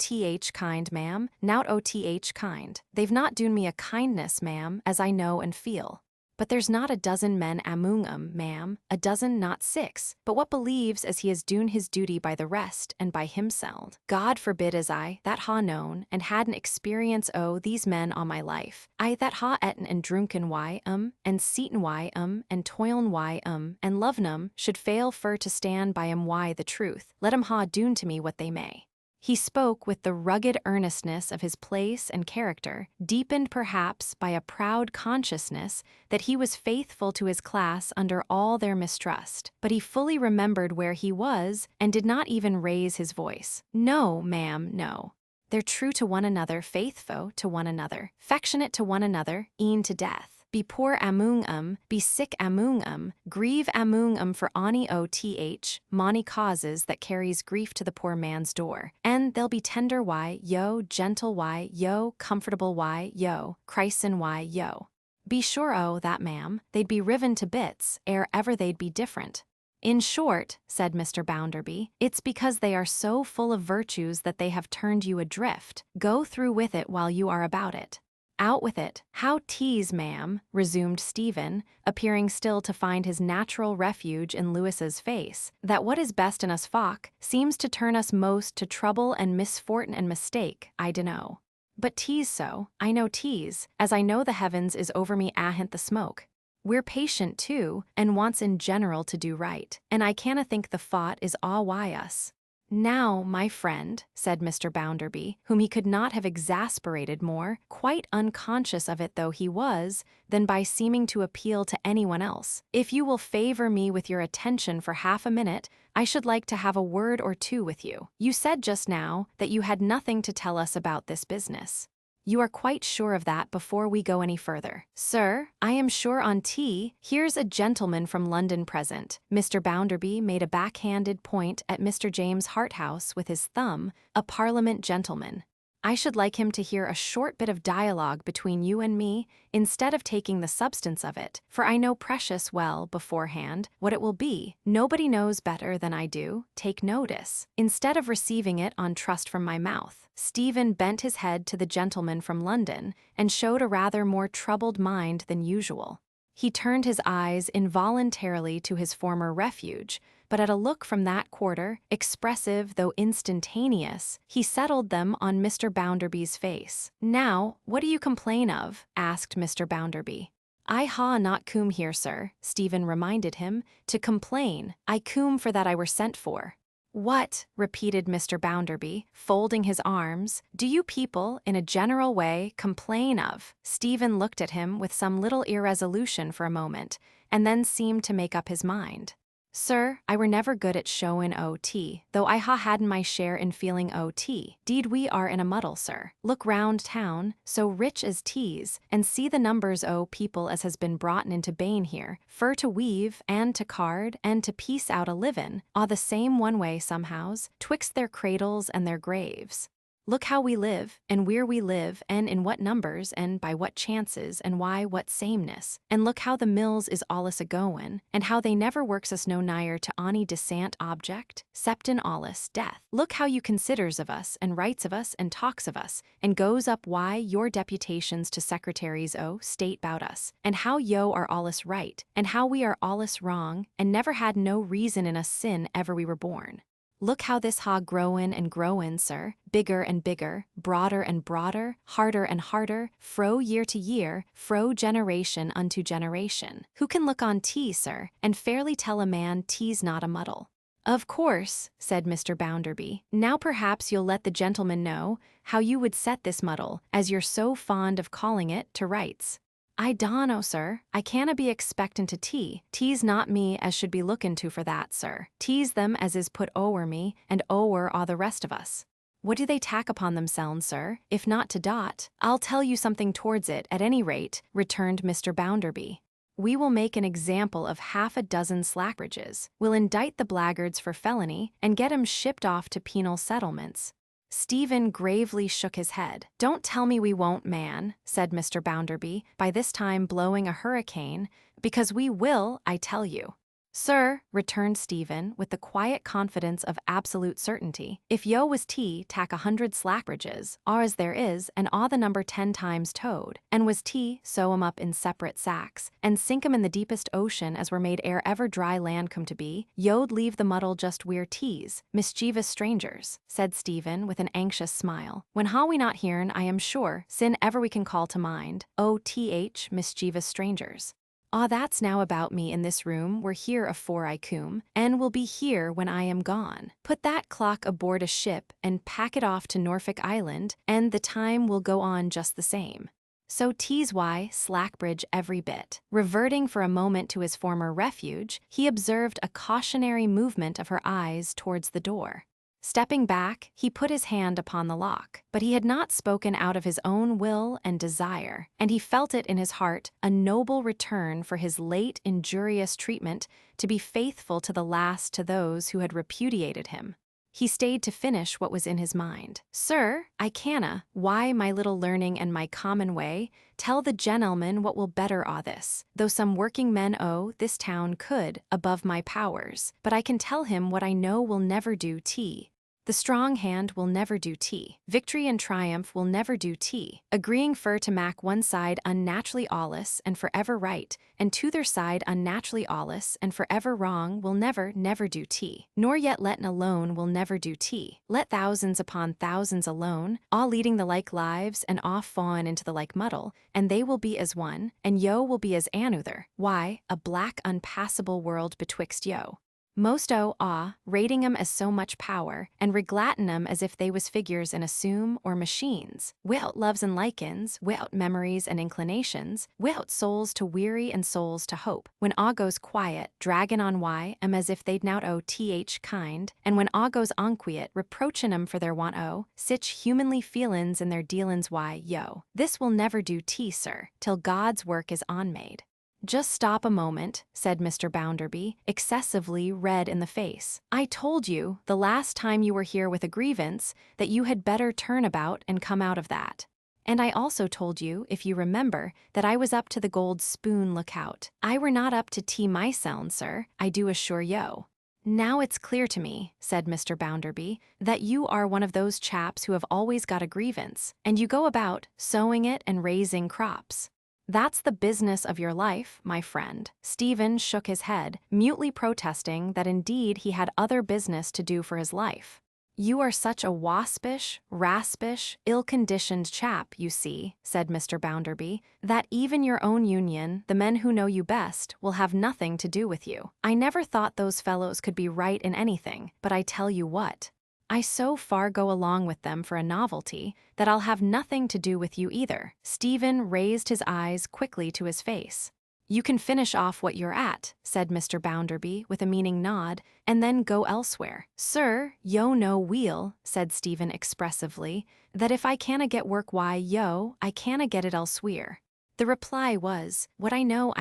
kind, ma'am, nowt o' kind. They've not done me a kindness, ma'am, as I know and feel. But there's not a dozen men among 'em, ma'am, a dozen, not 6, but what believes as he has done his duty by the rest and by himself. God forbid as I, that ha' known, and had an experience o' these men all my life, I that ha' etten and drunken wy 'em, and seaten wy 'em, and toiln wy 'em, and lov'n 'em, should fail fur to stand by 'em wy the truth, let 'em ha' dune to me what they may." He spoke with the rugged earnestness of his place and character, deepened perhaps by a proud consciousness that he was faithful to his class under all their mistrust. But he fully remembered where he was, and did not even raise his voice. "No, ma'am, no. They're true to one another, faithful to one another, affectionate to one another, e'en to death. Be poor among be sick among grieve among for any many causes that carries grief to the poor man's door. And they'll be tender why, yo, gentle why, yo, comfortable why, yo, christen why, yo. Be sure that, ma'am, they'd be riven to bits, ere ever they'd be different. In short, said Mr. Bounderby, it's because they are so full of virtues that they have turned you adrift. Go through with it while you are about it. Out with it. How tease, ma'am, resumed Stephen, appearing still to find his natural refuge in Louisa's face, that what is best in us folk seems to turn us most to trouble and misfortune and mistake, I dunno. But tease so, I know tease, as I know the heavens is over me ahint the smoke. We're patient too, and wants in general to do right, and I canna think the fault is all why us. Now, my friend, said Mr. Bounderby, whom he could not have exasperated more, quite unconscious of it though he was, than by seeming to appeal to anyone else, if you will favor me with your attention for half a minute, I should like to have a word or two with you. You said just now that you had nothing to tell us about this business. You are quite sure of that before we go any further. Sir, I am sure on tea. Here's a gentleman from London present. Mr. Bounderby made a backhanded point at Mr. James Harthouse with his thumb, a Parliament gentleman. I should like him to hear a short bit of dialogue between you and me, instead of taking the substance of it, for I know precious well, beforehand, what it will be. Nobody knows better than I do. Take notice. Instead of receiving it on trust from my mouth, Stephen bent his head to the gentleman from London, and showed a rather more troubled mind than usual. He turned his eyes involuntarily to his former refuge, but at a look from that quarter, expressive though instantaneous, he settled them on Mr. Bounderby's face. Now, what do you complain of? Asked Mr. Bounderby. I ha not come here, sir, Stephen reminded him, to complain. I come for that I were sent for. What, repeated Mr. Bounderby, folding his arms, do you people, in a general way, complain of? Stephen looked at him with some little irresolution for a moment, and then seemed to make up his mind. Sir, I were never good at showin' O.T., though I ha hadn't my share in feeling O.T. Deed we are in a muddle, sir. Look round town, so rich as teas, and see the numbers o' people as has been broughten into bane here, fur to weave, and to card, and to piece out a livin', a' the same one way somehows, twixt their cradles and their graves. Look how we live, and where we live, and in what numbers, and by what chances, and why what sameness. And look how the mills is allus a-goin', and how they never works us no nigher to ony decent object, ceptin allus death. Look how you considers of us, and writes of us, and talks of us, and goes up why your deputations to secretaries state bout us, and how yo are allus right, and how we are allus wrong, and never had no reason in us sin ever we were born. Look how this ha growin' and growin', sir, bigger and bigger, broader and broader, harder and harder, fro year to year, fro generation unto generation. Who can look on tea, sir, and fairly tell a man tea's not a muddle? Of course, said Mr. Bounderby. Now perhaps you'll let the gentleman know how you would set this muddle, as you're so fond of calling it, to rights. I donno, sir. I canna be expectin' to tea. Tea's not me as should be lookin' to for that, sir. Tea's them as is put ower me, and ower all the rest of us. What do they tack upon themselves, sir, if not to dot? I'll tell you something towards it, at any rate, returned Mr. Bounderby. We will make an example of 6 Slackbridges. We'll indict the blackguards for felony, and get 'em shipped off to penal settlements. Stephen gravely shook his head. Don't tell me we won't, man, said Mr. Bounderby, by this time blowing a hurricane, because we will, I tell you. Sir, returned Stephen, with the quiet confidence of absolute certainty, if yo was tea, tack 100 Slackbridges, as there is, and the number 10 times towed, and was tea, sew 'em up in separate sacks, and sink 'em in the deepest ocean as were made ere ever dry land come to be, yo'd leave the muddle just where teas, mischievous strangers, said Stephen with an anxious smile. When ha we not hearn, I am sure, sin ever we can call to mind, O.T.H. mischievous strangers. That's now about me in this room were here afore I coom, and will be here when I am gone. Put that clock aboard a ship and pack it off to Norfolk Island, and the time will go on just the same. So tease why Slackbridge every bit. Reverting for a moment to his former refuge, he observed a cautionary movement of her eyes towards the door. Stepping back, he put his hand upon the lock. But he had not spoken out of his own will and desire, and he felt it in his heart, a noble return for his late injurious treatment, to be faithful to the last to those who had repudiated him. He stayed to finish what was in his mind. Sir, I canna, why my little learning and my common way, tell the gentleman what will better a' this, though some working men this town could, above my powers, but I can tell him what I know will never do tea. The strong hand will never do tea. Victory and triumph will never do tea. Agreeing for to mak one side unnaturally awless and forever right, and t'other side unnaturally awless and forever wrong will never do tea. Nor yet lettin alone will never do tea. Let thousands upon thousands alone, all leading the like lives and off fawn into the like muddle, and they will be as one, and yo will be as another. Why, a black unpassable world betwixt yo. Most rating 'em as so much power, and reglatin' 'em as if they was figures in assume or machines, wi'out loves and likins, wi'out memories and inclinations, wi'out souls to weary and souls to hope. When goes quiet, draggin' on 'em as if they'd nout th kind, and when goes onquiet, reproachin' 'em for their want sich humanly feelin's in their dealin's yo. This will never do tea, sir, till God's work is onmade. Just stop a moment, said Mr. Bounderby, excessively red in the face. I told you, the last time you were here with a grievance, that you had better turn about and come out of that. And I also told you, if you remember, that I was up to the gold spoon lookout. I were not up to tea myseln, sir, I do assure yo. Now it's clear to me, said Mr. Bounderby, that you are one of those chaps who have always got a grievance, and you go about, sowing it and raising crops. That's the business of your life, my friend. Stephen shook his head, mutely protesting that indeed he had other business to do for his life. You are such a waspish, raspish, ill-conditioned chap, you see, said Mr. Bounderby, that even your own union, the men who know you best, will have nothing to do with you. I never thought those fellows could be right in anything, but I tell you what. I so far go along with them for a novelty that I'll have nothing to do with you either. Stephen raised his eyes quickly to his face. You can finish off what you're at, said Mr. Bounderby with a meaning nod, and then go elsewhere. Sir, yo know weel, said Stephen expressively, that if I canna get work I canna get it elsewhere. The reply was, what I know,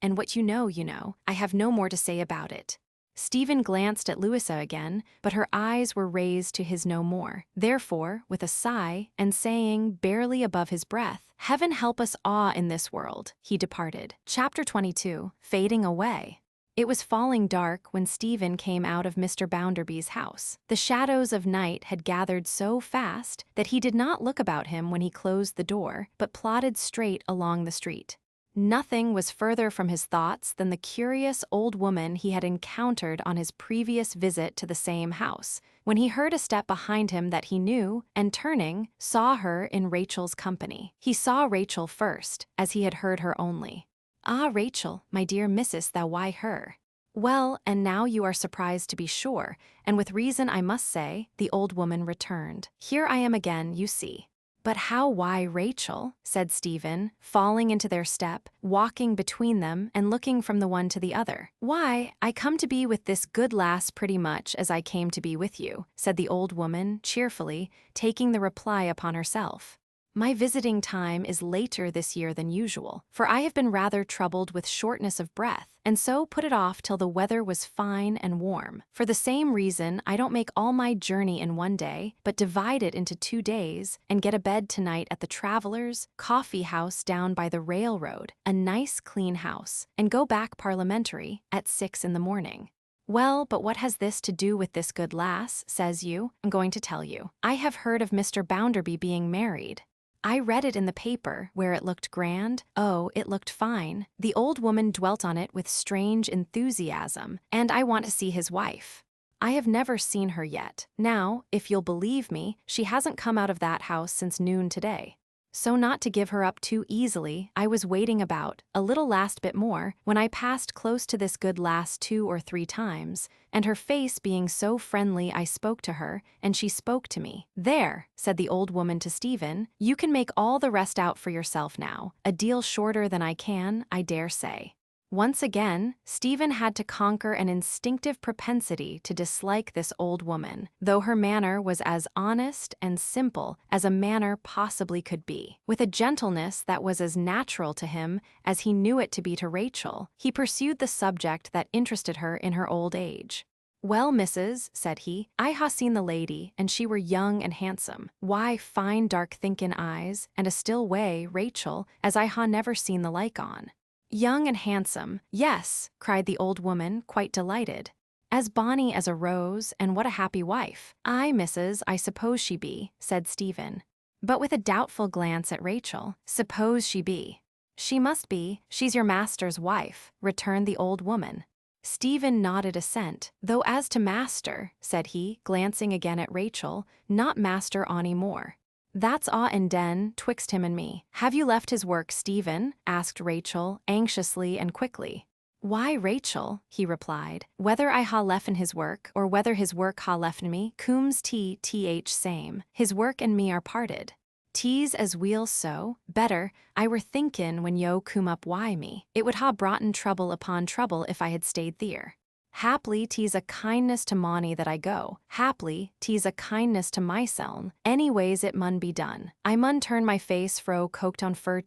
and what you know, I have no more to say about it. Stephen glanced at Louisa again, but her eyes were raised to his no more. Therefore, with a sigh, and saying, barely above his breath, Heaven help us all in this world, he departed. Chapter 22, Fading Away. It was falling dark when Stephen came out of Mr. Bounderby's house. The shadows of night had gathered so fast that he did not look about him when he closed the door, but plodded straight along the street. Nothing was further from his thoughts than the curious old woman he had encountered on his previous visit to the same house, when he heard a step behind him that he knew, and turning, saw her in Rachel's company. He saw Rachel first, as he had heard her only. Ah, Rachel, my dear missus, thou why her? Well, and now you are surprised to be sure, and with reason I must say, the old woman returned. Here I am again, you see. But how why Rachel? Said Stephen, falling into their step, walking between them and looking from the one to the other. Why, I come to be with this good lass pretty much as I came to be with you, said the old woman, cheerfully, taking the reply upon herself. My visiting time is later this year than usual, for I have been rather troubled with shortness of breath, and so put it off till the weather was fine and warm. For the same reason, I don't make all my journey in one day, but divide it into 2 days, and get a bed tonight at the Traveller's Coffee House down by the railroad, a nice clean house, and go back parliamentary at 6 in the morning. Well, but what has this to do with this good lass, says you? I'm going to tell you. I have heard of Mr. Bounderby being married. I read it in the paper, where it looked grand. Oh, it looked fine. The old woman dwelt on it with strange enthusiasm, and I want to see his wife. I have never seen her yet. Now, if you'll believe me, she hasn't come out of that house since noon today. So not to give her up too easily, I was waiting about, a little last bit more, when I passed close to this good lass 2 or 3 times, and her face being so friendly I spoke to her, and she spoke to me. There, said the old woman to Stephen, you can make all the rest out for yourself now, a deal shorter than I can, I dare say. Once again, Stephen had to conquer an instinctive propensity to dislike this old woman, though her manner was as honest and simple as a manner possibly could be. With a gentleness that was as natural to him as he knew it to be to Rachel, he pursued the subject that interested her in her old age. "Well, missus," said he, "I ha' seen the lady, and she were young and handsome. Why, fine dark thinkin' eyes, and a still way, Rachel, as I ha' never seen the like on." "Young and handsome, yes," cried the old woman, quite delighted. "As bonny as a rose, and what a happy wife." "Aye, missus, I suppose she be," said Stephen. But with a doubtful glance at Rachel, "Suppose she be." "She must be, she's your master's wife," returned the old woman. Stephen nodded assent, though as to master, said he, glancing again at Rachel, not master ony more. "That's a' and den, twixt him and me." "Have you left his work, Stephen?" asked Rachel, anxiously and quickly. "Why, Rachel," he replied, "whether I ha' leffen his work, or whether his work ha' leffen me, cooms th same. His work and me are parted. Tees as we'll so, better, I were thinkin' when yo coom up why me, it would ha' broughten trouble upon trouble if I had stayed theer. Haply 'tis a kindness to Monty that I go, haply 'tis a kindness to myseln, anyways it mun be done. I mun turn my face fro Coketown for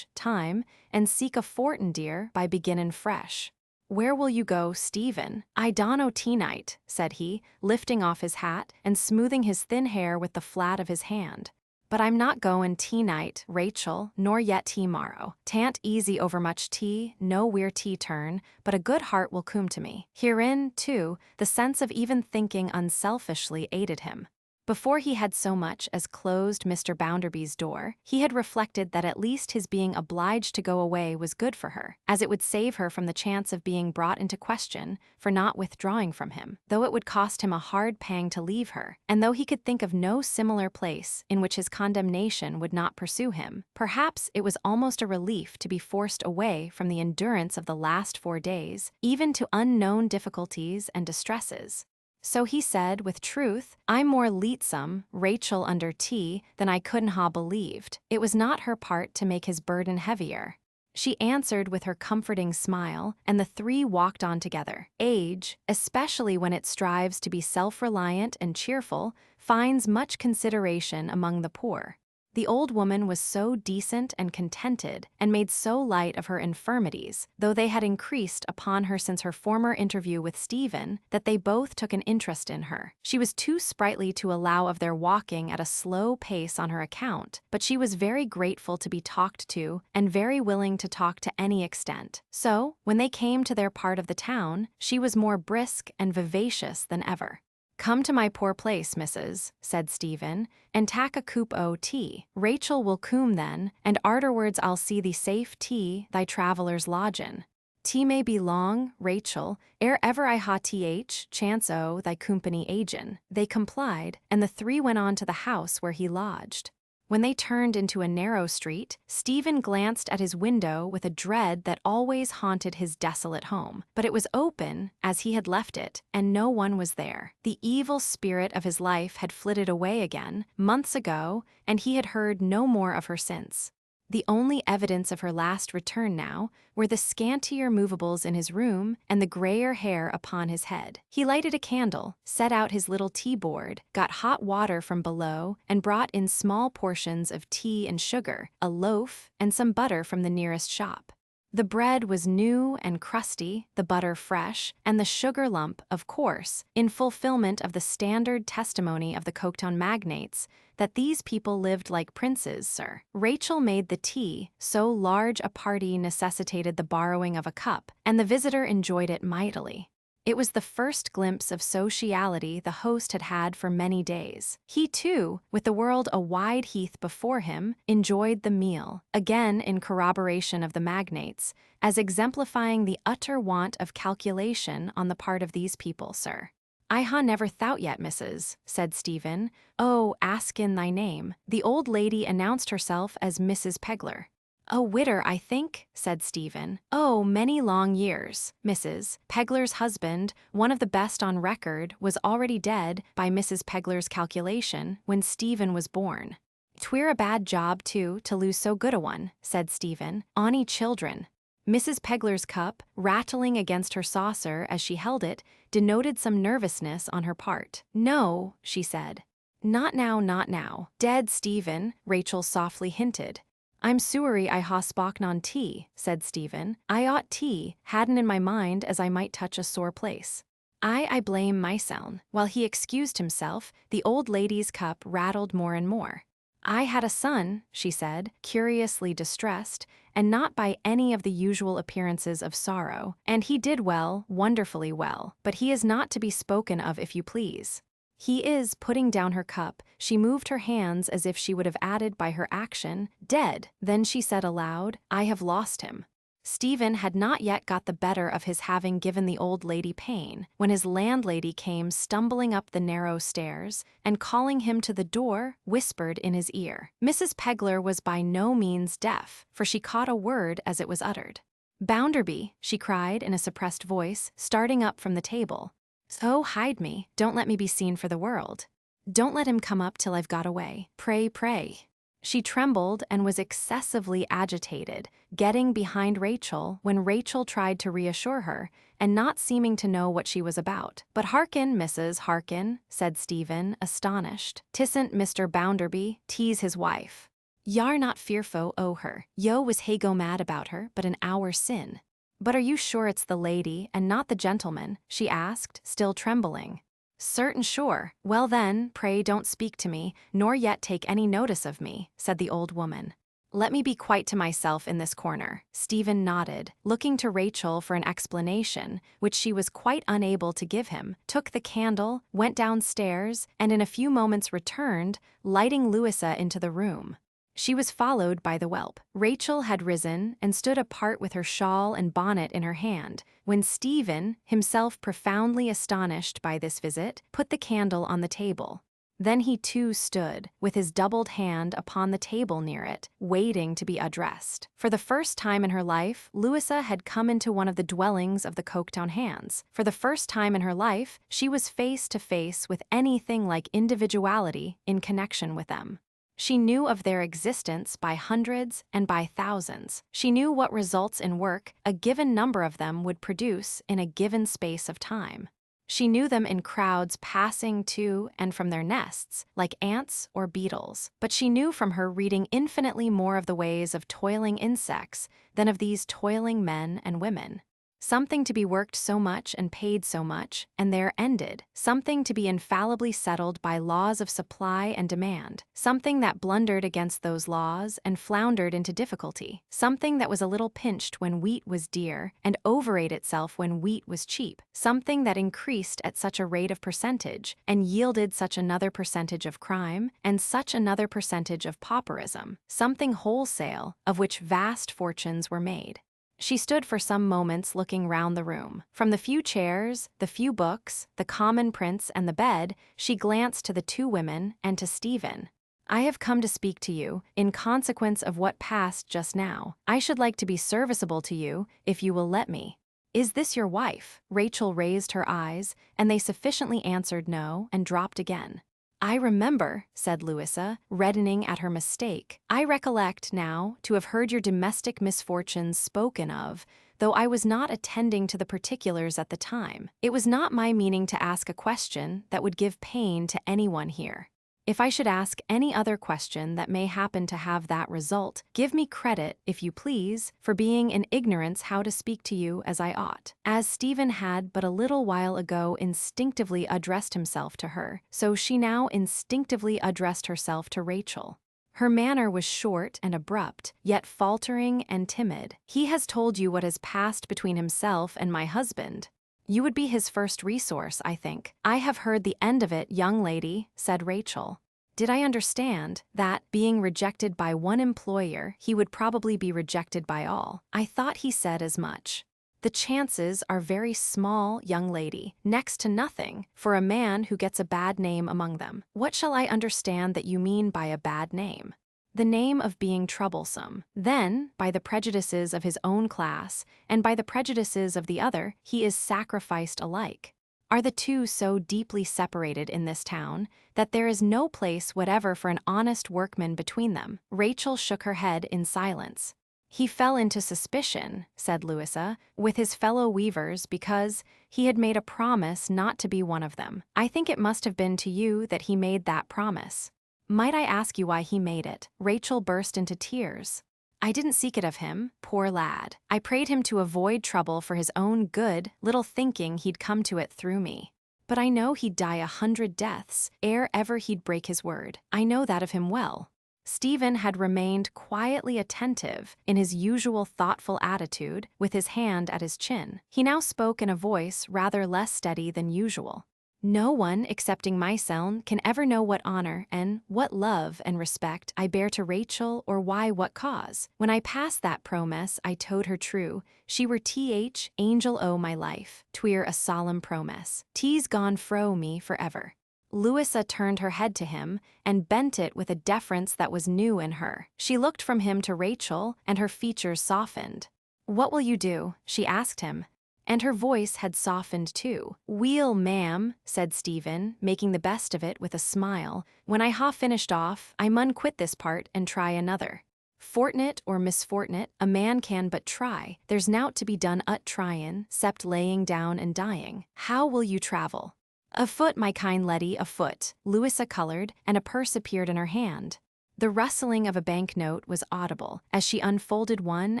time, and seek a fortin dear by beginnin' fresh." "Where will you go, Stephen?" "I donno night," said he, lifting off his hat and smoothing his thin hair with the flat of his hand. "But I'm not goin' night, Rachel, nor yet morrow. Tan't easy over much tea, no where tea turn, but a good heart will come to me." Herein, too, the sense of even thinking unselfishly aided him. Before he had so much as closed Mr. Bounderby's door, he had reflected that at least his being obliged to go away was good for her, as it would save her from the chance of being brought into question for not withdrawing from him, though it would cost him a hard pang to leave her, and though he could think of no similar place in which his condemnation would not pursue him. Perhaps it was almost a relief to be forced away from the endurance of the last 4 days, even to unknown difficulties and distresses. So he said with truth, "I'm more leetsome, Rachel under tea, than I couldn't ha' believed." It was not her part to make his burden heavier. She answered with her comforting smile, and the three walked on together. Age, especially when it strives to be self-reliant and cheerful, finds much consideration among the poor. The old woman was so decent and contented, and made so light of her infirmities, though they had increased upon her since her former interview with Stephen, that they both took an interest in her. She was too sprightly to allow of their walking at a slow pace on her account, but she was very grateful to be talked to, and very willing to talk to any extent. So, when they came to their part of the town, she was more brisk and vivacious than ever. "Come to my poor place, missus," said Stephen, "and tak a coop o' tea. Rachel will coom then, and arterwards I'll see thee safe tea thy traveller's lodgin'. Tea may be long, Rachel, ere ever I ha chance o' thy company agin." They complied, and the three went on to the house where he lodged. When they turned into a narrow street, Stephen glanced at his window with a dread that always haunted his desolate home. But it was open, as he had left it, and no one was there. The evil spirit of his life had flitted away again, months ago, and he had heard no more of her since. The only evidence of her last return now were the scantier movables in his room and the grayer hair upon his head. He lighted a candle, set out his little tea-board, got hot water from below, and brought in small portions of tea and sugar, a loaf, and some butter from the nearest shop. The bread was new and crusty, the butter fresh, and the sugar lump, of course, in fulfillment of the standard testimony of the Coketown magnates, that these people lived like princes, sir. Rachel made the tea, so large a party necessitated the borrowing of a cup, and the visitor enjoyed it mightily. It was the first glimpse of sociality the host had had for many days. He, too, with the world a wide heath before him, enjoyed the meal, again in corroboration of the magnates, as exemplifying the utter want of calculation on the part of these people, sir. "I ha' never thought yet, missus," said Stephen. "Oh, ask in thy name." The old lady announced herself as Mrs. Pegler. "A widder, I think," said Stephen. "Oh, many long years. Mrs. Pegler's husband, one of the best on record, was already dead, by Mrs. Pegler's calculation, when Stephen was born." "'Twere a bad job, too, to lose so good a one," said Stephen. "Ony children." Mrs. Pegler's cup, rattling against her saucer as she held it, denoted some nervousness on her part. "No," she said. "Not now, not now. Dead, Stephen," Rachel softly hinted. "I'm sorry I ha spoken on tea," said Stephen. "I ought tea, hadn't in my mind as I might touch a sore place. I blame myseln." While he excused himself, the old lady's cup rattled more and more. "I had a son," she said, curiously distressed, and not by any of the usual appearances of sorrow, "and he did well, wonderfully well, but he is not to be spoken of if you please. He is," putting down her cup, she moved her hands as if she would have added by her action, "dead." Then she said aloud, "I have lost him." Stephen had not yet got the better of his having given the old lady pain, when his landlady came stumbling up the narrow stairs, and calling him to the door, whispered in his ear. Mrs. Pegler was by no means deaf, for she caught a word as it was uttered. "Bounderby," she cried in a suppressed voice, starting up from the table. "So hide me, don't let me be seen for the world. Don't let him come up till I've got away. Pray, pray." She trembled and was excessively agitated, getting behind Rachel when Rachel tried to reassure her, and not seeming to know what she was about. "But hearken, Mrs. Hearken," said Stephen, astonished. "'Tisn't Mr. Bounderby, 'tis his wife. Y'are not fearfo o' her. Yo was hey go mad about her, but an hour sin." "But are you sure it's the lady and not the gentleman?" she asked, still trembling. "Certain sure." "Well then, pray don't speak to me, nor yet take any notice of me," said the old woman. "Let me be quite to myself in this corner." Stephen nodded, looking to Rachel for an explanation, which she was quite unable to give him, took the candle, went downstairs, and in a few moments returned, lighting Louisa into the room. She was followed by the whelp. Rachel had risen and stood apart with her shawl and bonnet in her hand, when Stephen, himself profoundly astonished by this visit, put the candle on the table. Then he too stood, with his doubled hand upon the table near it, waiting to be addressed. For the first time in her life, Louisa had come into one of the dwellings of the Coketown hands. For the first time in her life, she was face to face with anything like individuality in connection with them. She knew of their existence by hundreds and by thousands. She knew what results in work a given number of them would produce in a given space of time. She knew them in crowds passing to and from their nests, like ants or beetles. But she knew from her reading infinitely more of the ways of toiling insects than of these toiling men and women. Something to be worked so much and paid so much, and there ended. Something to be infallibly settled by laws of supply and demand. Something that blundered against those laws and floundered into difficulty. Something that was a little pinched when wheat was dear and overate itself when wheat was cheap. Something that increased at such a rate of percentage and yielded such another percentage of crime and such another percentage of pauperism. Something wholesale, of which vast fortunes were made. She stood for some moments looking round the room. From the few chairs, the few books, the common prints and the bed, she glanced to the two women and to Stephen. "I have come to speak to you, in consequence of what passed just now. I should like to be serviceable to you, if you will let me." "Is this your wife?" Rachel raised her eyes, and they sufficiently answered no, and dropped again. "I remember," said Louisa, reddening at her mistake. "I recollect now to have heard your domestic misfortunes spoken of, though I was not attending to the particulars at the time. It was not my meaning to ask a question that would give pain to anyone here. If I should ask any other question that may happen to have that result, give me credit, if you please, for being in ignorance how to speak to you as I ought." As Stephen had but a little while ago instinctively addressed himself to her, so she now instinctively addressed herself to Rachel. Her manner was short and abrupt, yet faltering and timid. "He has told you what has passed between himself and my husband. You would be his first resource, I think." "I have heard the end of it, young lady," said Rachel. "Did I understand that, being rejected by one employer, he would probably be rejected by all?" "I thought he said as much." "The chances are very small, young lady, next to nothing, for a man who gets a bad name among them." "What shall I understand that you mean by a bad name?" "The name of being troublesome. Then, by the prejudices of his own class, and by the prejudices of the other, he is sacrificed alike. Are the two so deeply separated in this town that there is no place whatever for an honest workman between them?" Rachel shook her head in silence. He fell into suspicion, said Louisa, with his fellow weavers because he had made a promise not to be one of them. I think it must have been to you that he made that promise. Might I ask you why he made it? Rachel burst into tears. I didn't seek it of him, poor lad. I prayed him to avoid trouble for his own good, little thinking he'd come to it through me. But I know he'd die 100 deaths ere ever he'd break his word. I know that of him well. Stephen had remained quietly attentive in his usual thoughtful attitude, with his hand at his chin. He now spoke in a voice rather less steady than usual. No one, excepting myself, can ever know what honor and what love and respect I bear to Rachel or why what cause. When I passed that promise I told her true, she were th angel o' my life, twere a solemn promise. T's gone fro me forever. Louisa turned her head to him and bent it with a deference that was new in her. She looked from him to Rachel, and her features softened. What will you do? She asked him. And her voice had softened too. Weel, ma'am, said Stephen, making the best of it with a smile. When I ha finished off, I mun quit this part and try another. Fortnit or misfortnit, a man can but try. There's nowt to be done ut tryin', cept laying down and dying. How will you travel? Afoot, my kind leddy, afoot. Louisa colored, and a purse appeared in her hand. The rustling of a banknote was audible as she unfolded one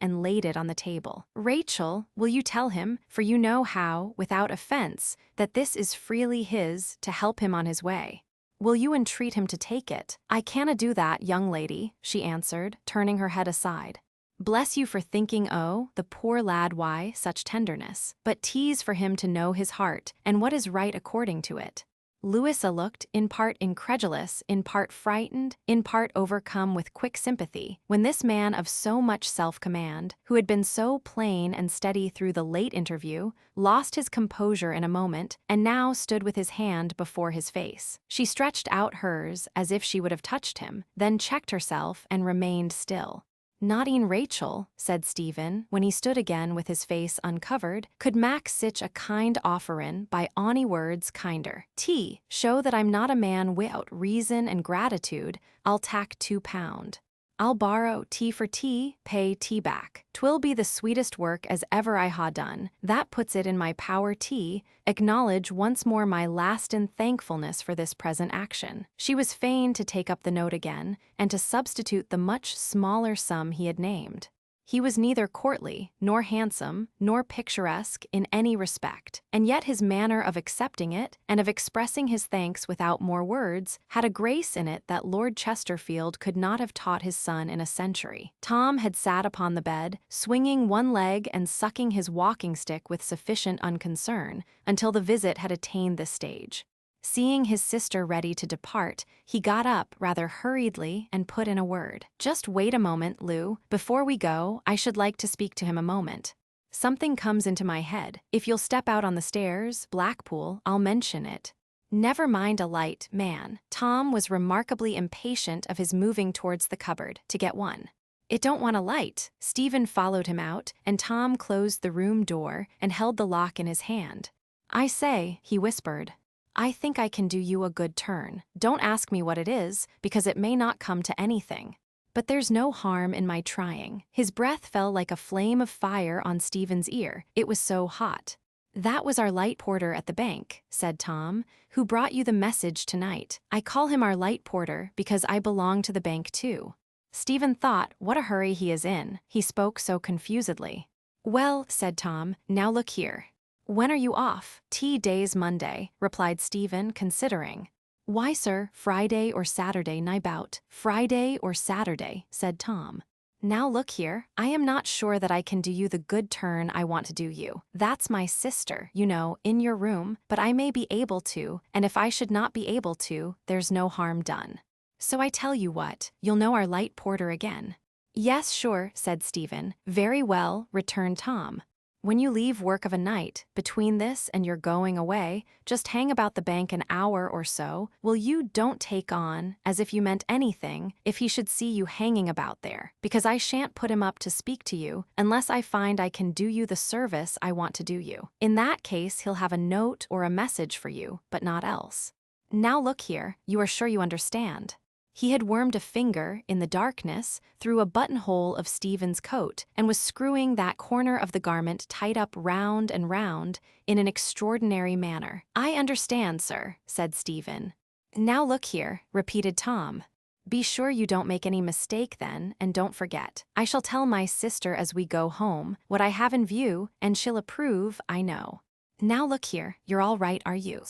and laid it on the table. Rachel, will you tell him, for you know how, without offense, that this is freely his to help him on his way? Will you entreat him to take it? I canna do that, young lady, she answered, turning her head aside. Bless you for thinking, oh, the poor lad, why such tenderness. But 'tis for him to know his heart, and what is right according to it. Louisa looked, in part incredulous, in part frightened, in part overcome with quick sympathy, when this man of so much self-command, who had been so plain and steady through the late interview, lost his composure in a moment, and now stood with his hand before his face. She stretched out hers as if she would have touched him, then checked herself and remained still. Not e'en Rachel, said Stephen, when he stood again with his face uncovered, could mak sich a kind offerin by ony words kinder. Show that I'm not a man wi'out reason and gratitude, I'll tack £2. I'll borrow tea for tea, pay tea back. 'Twill be the sweetest work as ever I ha done. That puts it in my power acknowledge once more my lastin' thankfulness for this present action. She was fain to take up the note again, and to substitute the much smaller sum he had named. He was neither courtly, nor handsome, nor picturesque in any respect, and yet his manner of accepting it, and of expressing his thanks without more words, had a grace in it that Lord Chesterfield could not have taught his son in a century. Tom had sat upon the bed, swinging one leg and sucking his walking-stick with sufficient unconcern, until the visit had attained this stage. Seeing his sister ready to depart, he got up rather hurriedly and put in a word. Just wait a moment, Lou. Before we go, I should like to speak to him a moment. Something comes into my head. If you'll step out on the stairs, Blackpool, I'll mention it. Never mind a light, man. Tom was remarkably impatient of his moving towards the cupboard to get one. It don't want a light. Stephen followed him out, and Tom closed the room door and held the lock in his hand. I say, he whispered, I think I can do you a good turn. Don't ask me what it is, because it may not come to anything. But there's no harm in my trying. His breath fell like a flame of fire on Stephen's ear. It was so hot. That was our light porter at the bank, said Tom, who brought you the message tonight. I call him our light porter because I belong to the bank too. Stephen thought, what a hurry he is in. He spoke so confusedly. Well, said Tom, now look here. When are you off? Day's Monday, replied Stephen, considering. Why, sir, Friday or Saturday nighbout. Friday or Saturday, said Tom. Now look here, I am not sure that I can do you the good turn I want to do you. That's my sister, you know, in your room, but I may be able to, and if I should not be able to, there's no harm done. So I tell you what, you'll know our light porter again. Yes, sure, said Stephen. Very well, returned Tom. When you leave work of a night, between this and your going away, just hang about the bank an hour or so, will you don't take on, as if you meant anything, if he should see you hanging about there, because I shan't put him up to speak to you, unless I find I can do you the service I want to do you. In that case he'll have a note or a message for you, but not else. Now look here, you are sure you understand? He had wormed a finger, in the darkness, through a buttonhole of Stephen's coat and was screwing that corner of the garment tight up round and round in an extraordinary manner. "I understand, sir," said Stephen. "Now look here," repeated Tom. "Be sure you don't make any mistake then, and don't forget. I shall tell my sister as we go home what I have in view, and she'll approve, I know. Now look here, you're all right, are you?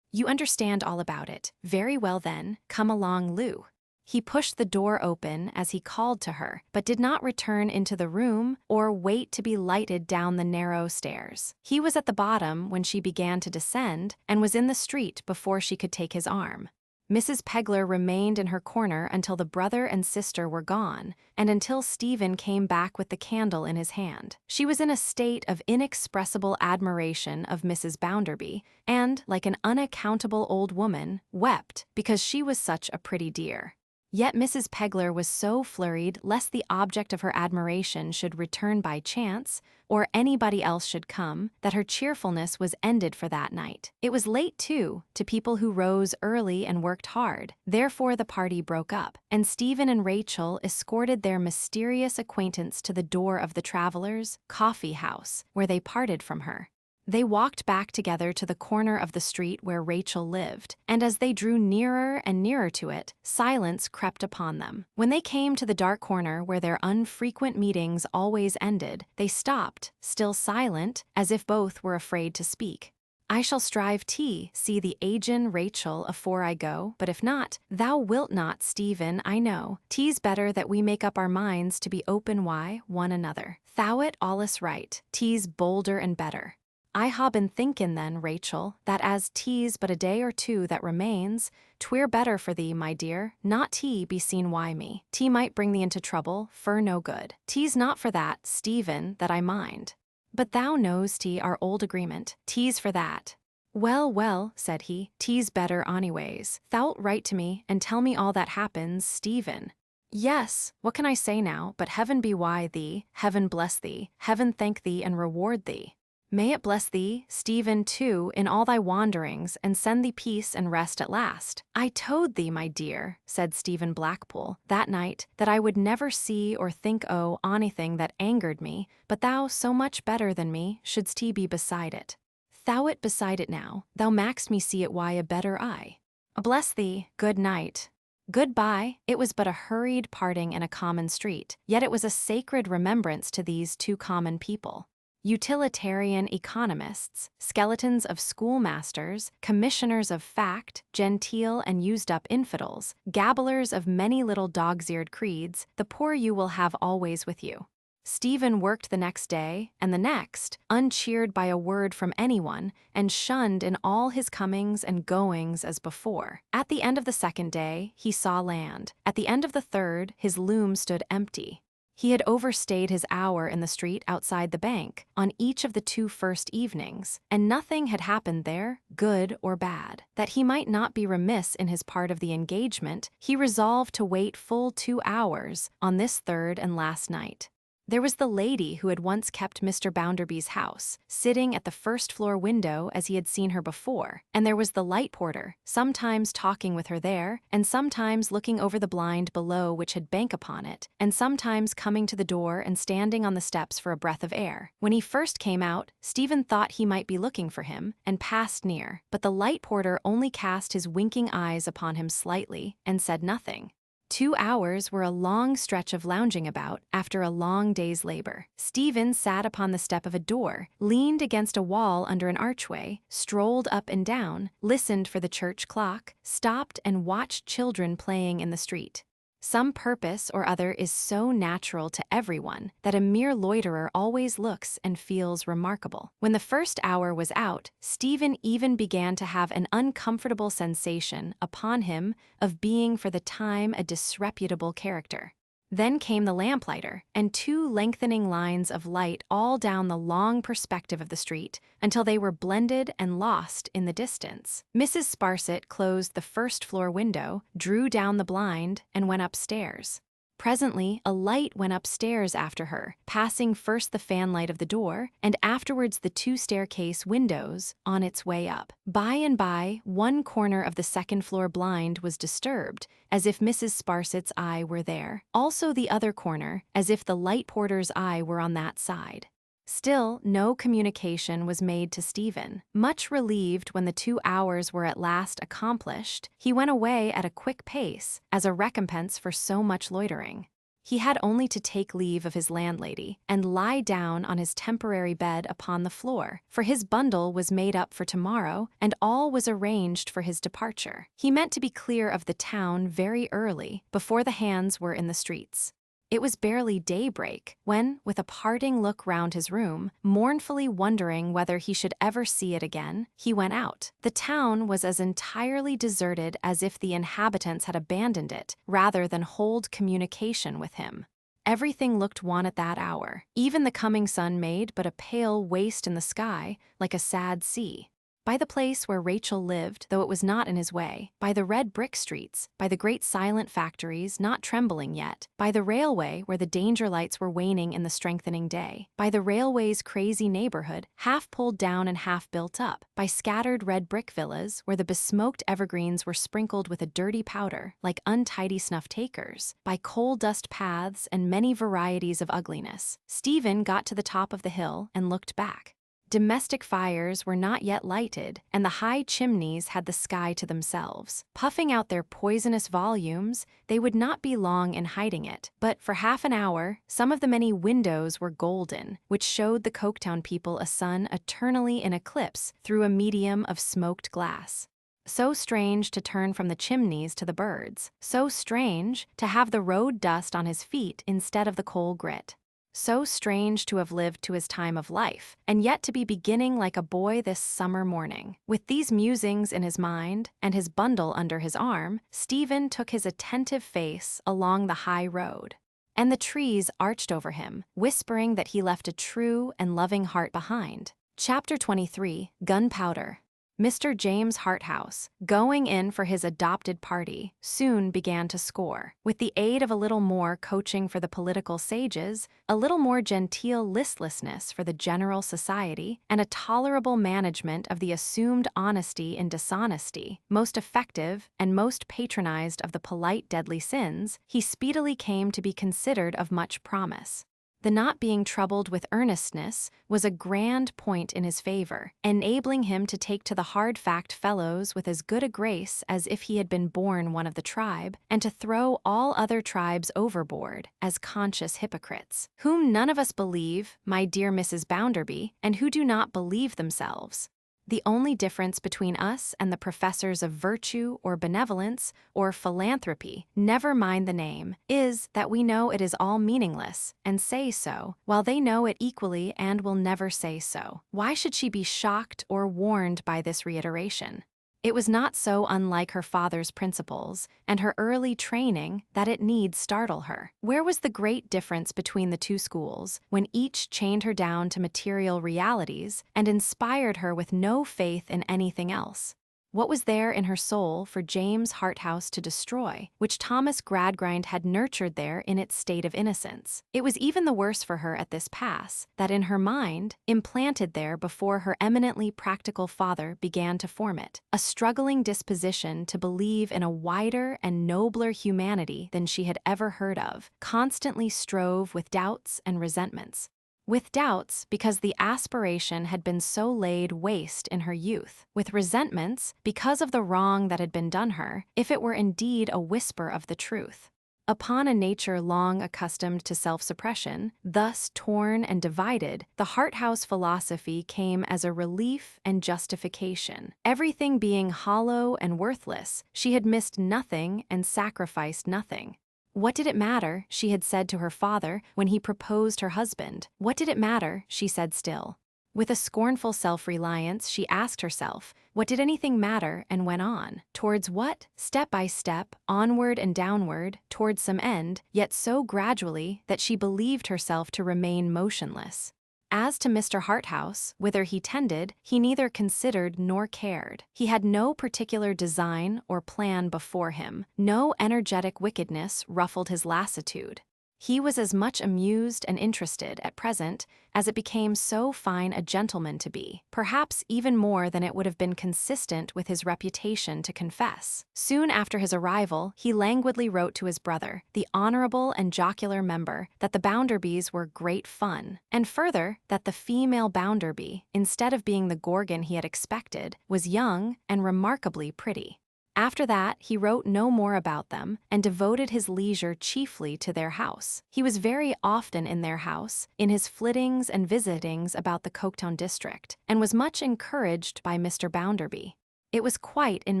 You understand all about it. Very well then, come along, Lou." He pushed the door open as he called to her, but did not return into the room or wait to be lighted down the narrow stairs. He was at the bottom when she began to descend and was in the street before she could take his arm. Mrs. Pegler remained in her corner until the brother and sister were gone, and until Stephen came back with the candle in his hand. She was in a state of inexpressible admiration of Mrs. Bounderby, and, like an unaccountable old woman, wept because she was such a pretty dear. Yet Mrs. Pegler was so flurried lest the object of her admiration should return by chance, or anybody else should come, that her cheerfulness was ended for that night. It was late, too, to people who rose early and worked hard. Therefore the party broke up, and Stephen and Rachel escorted their mysterious acquaintance to the door of the Travelers' Coffee House, where they parted from her. They walked back together to the corner of the street where Rachel lived, and as they drew nearer and nearer to it, silence crept upon them. When they came to the dark corner where their unfrequent meetings always ended, they stopped, still silent, as if both were afraid to speak. "I shall strive to see the agen Rachel afore I go, but if not, thou wilt not, Stephen, I know. 'Tis better that we make up our minds to be open wi' one another. Thow't allus right, 'tis bolder and better. I ha' been thinkin' then, Rachel, that as 'tis but a day or two that remains, 'twere better for thee, my dear, not to be seen wi' me. 'T might bring thee into trouble, fur no good. 'Tis not for that, Stephen, that I mind. But thou knows 't our old agreement. 'Tis for that." "Well, well," said he, "'tis better onyways. Thou'lt write to me and tell me all that happens, Stephen." "Yes, what can I say now, but heaven be wi' thee, heaven bless thee, heaven thank thee and reward thee. May it bless thee, Stephen, too, in all thy wanderings, and send thee peace and rest at last. I told thee, my dear," said Stephen Blackpool, that night, "that I would never see or think o' onything that angered me, but thou, so much better than me, shouldst be beside it. Thou'rt beside it now, thou mak'st me see it wi' a better eye. Bless thee, good night. Good-bye." It was but a hurried parting in a common street, yet it was a sacred remembrance to these two common people. Utilitarian economists, skeletons of schoolmasters, commissioners of fact, genteel and used-up infidels, gabblers of many little dog's-eared creeds, the poor you will have always with you. Stephen worked the next day, and the next, uncheered by a word from anyone, and shunned in all his comings and goings as before. At the end of the second day, he saw land. At the end of the third, his loom stood empty. He had overstayed his hour in the street outside the bank on each of the 2 first evenings, and nothing had happened there, good or bad. That he might not be remiss in his part of the engagement, he resolved to wait full 2 hours on this third and last night. There was the lady who had once kept Mr. Bounderby's house, sitting at the first-floor window as he had seen her before, and there was the light porter, sometimes talking with her there, and sometimes looking over the blind below which had bank upon it, and sometimes coming to the door and standing on the steps for a breath of air. When he first came out, Stephen thought he might be looking for him, and passed near, but the light porter only cast his winking eyes upon him slightly, and said nothing. 2 hours were a long stretch of lounging about after a long day's labor. Stephen sat upon the step of a door, leaned against a wall under an archway, strolled up and down, listened for the church clock, stopped and watched children playing in the street. Some purpose or other is so natural to everyone that a mere loiterer always looks and feels remarkable. When the first hour was out, Stephen even began to have an uncomfortable sensation upon him of being for the time a disreputable character. Then came the lamplighter, and 2 lengthening lines of light all down the long perspective of the street, until they were blended and lost in the distance. Mrs. Sparsit closed the first-floor window, drew down the blind, and went upstairs. Presently, a light went upstairs after her, passing first the fanlight of the door, and afterwards the 2 staircase windows, on its way up. By and by, one corner of the second-floor blind was disturbed, as if Mrs. Sparsit's eye were there. Also the other corner, as if the light porter's eye were on that side. Still, no communication was made to Stephen. Much relieved when the 2 hours were at last accomplished, he went away at a quick pace, as a recompense for so much loitering. He had only to take leave of his landlady, and lie down on his temporary bed upon the floor, for his bundle was made up for tomorrow, and all was arranged for his departure. He meant to be clear of the town very early, before the hands were in the streets. It was barely daybreak when, with a parting look round his room, mournfully wondering whether he should ever see it again, he went out. The town was as entirely deserted as if the inhabitants had abandoned it, rather than hold communication with him. Everything looked wan at that hour. Even the coming sun made but a pale waste in the sky, like a sad sea. By the place where Rachel lived, though it was not in his way, by the red brick streets, by the great silent factories not trembling yet, by the railway where the danger lights were waning in the strengthening day, by the railway's crazy neighborhood, half pulled down and half built up, by scattered red brick villas where the besmoked evergreens were sprinkled with a dirty powder, like untidy snuff-takers, by coal-dust paths and many varieties of ugliness, Stephen got to the top of the hill and looked back. Domestic fires were not yet lighted, and the high chimneys had the sky to themselves. Puffing out their poisonous volumes, they would not be long in hiding it, but for half an hour, some of the many windows were golden, which showed the Coketown people a sun eternally in eclipse through a medium of smoked glass. So strange to turn from the chimneys to the birds. So strange to have the road dust on his feet instead of the coal grit. So strange to have lived to his time of life, and yet to be beginning like a boy this summer morning. With these musings in his mind, and his bundle under his arm, Stephen took his attentive face along the high road. And the trees arched over him, whispering that he left a true and loving heart behind. Chapter 23, Gunpowder. Mr. James Harthouse, going in for his adopted party, soon began to score. With the aid of a little more coaching for the political sages, a little more genteel listlessness for the general society, and a tolerable management of the assumed honesty in dishonesty, most effective and most patronized of the polite deadly sins, he speedily came to be considered of much promise. The not being troubled with earnestness was a grand point in his favor, enabling him to take to the hard-fact fellows with as good a grace as if he had been born one of the tribe, and to throw all other tribes overboard as conscious hypocrites, whom none of us believe, my dear Mrs. Bounderby, and who do not believe themselves. The only difference between us and the professors of virtue or benevolence or philanthropy, never mind the name, is that we know it is all meaningless, and say so, while they know it equally and will never say so. Why should she be shocked or warned by this reiteration? It was not so unlike her father's principles and her early training that it need startle her. Where was the great difference between the 2 schools when each chained her down to material realities and inspired her with no faith in anything else? What was there in her soul for James Harthouse to destroy, which Thomas Gradgrind had nurtured there in its state of innocence? It was even the worse for her at this pass, that in her mind, implanted there before her eminently practical father began to form it, a struggling disposition to believe in a wider and nobler humanity than she had ever heard of, constantly strove with doubts and resentments. With doubts, because the aspiration had been so laid waste in her youth. With resentments, because of the wrong that had been done her, if it were indeed a whisper of the truth. Upon a nature long accustomed to self-suppression, thus torn and divided, the Harthouse philosophy came as a relief and justification. Everything being hollow and worthless, she had missed nothing and sacrificed nothing. What did it matter, she had said to her father when he proposed her husband? What did it matter, she said still. With a scornful self-reliance, she asked herself, what did anything matter, and went on. Towards what? Step by step, onward and downward, towards some end, yet so gradually that she believed herself to remain motionless. As to Mr. Harthouse, whither he tended, he neither considered nor cared. He had no particular design or plan before him. No energetic wickedness ruffled his lassitude. He was as much amused and interested at present as it became so fine a gentleman to be, perhaps even more than it would have been consistent with his reputation to confess. Soon after his arrival, he languidly wrote to his brother, the honorable and jocular member, that the Bounderbys were great fun, and further, that the female Bounderby, instead of being the Gorgon he had expected, was young and remarkably pretty. After that, he wrote no more about them, and devoted his leisure chiefly to their house. He was very often in their house, in his flittings and visitings about the Coketown district, and was much encouraged by Mr. Bounderby. It was quite in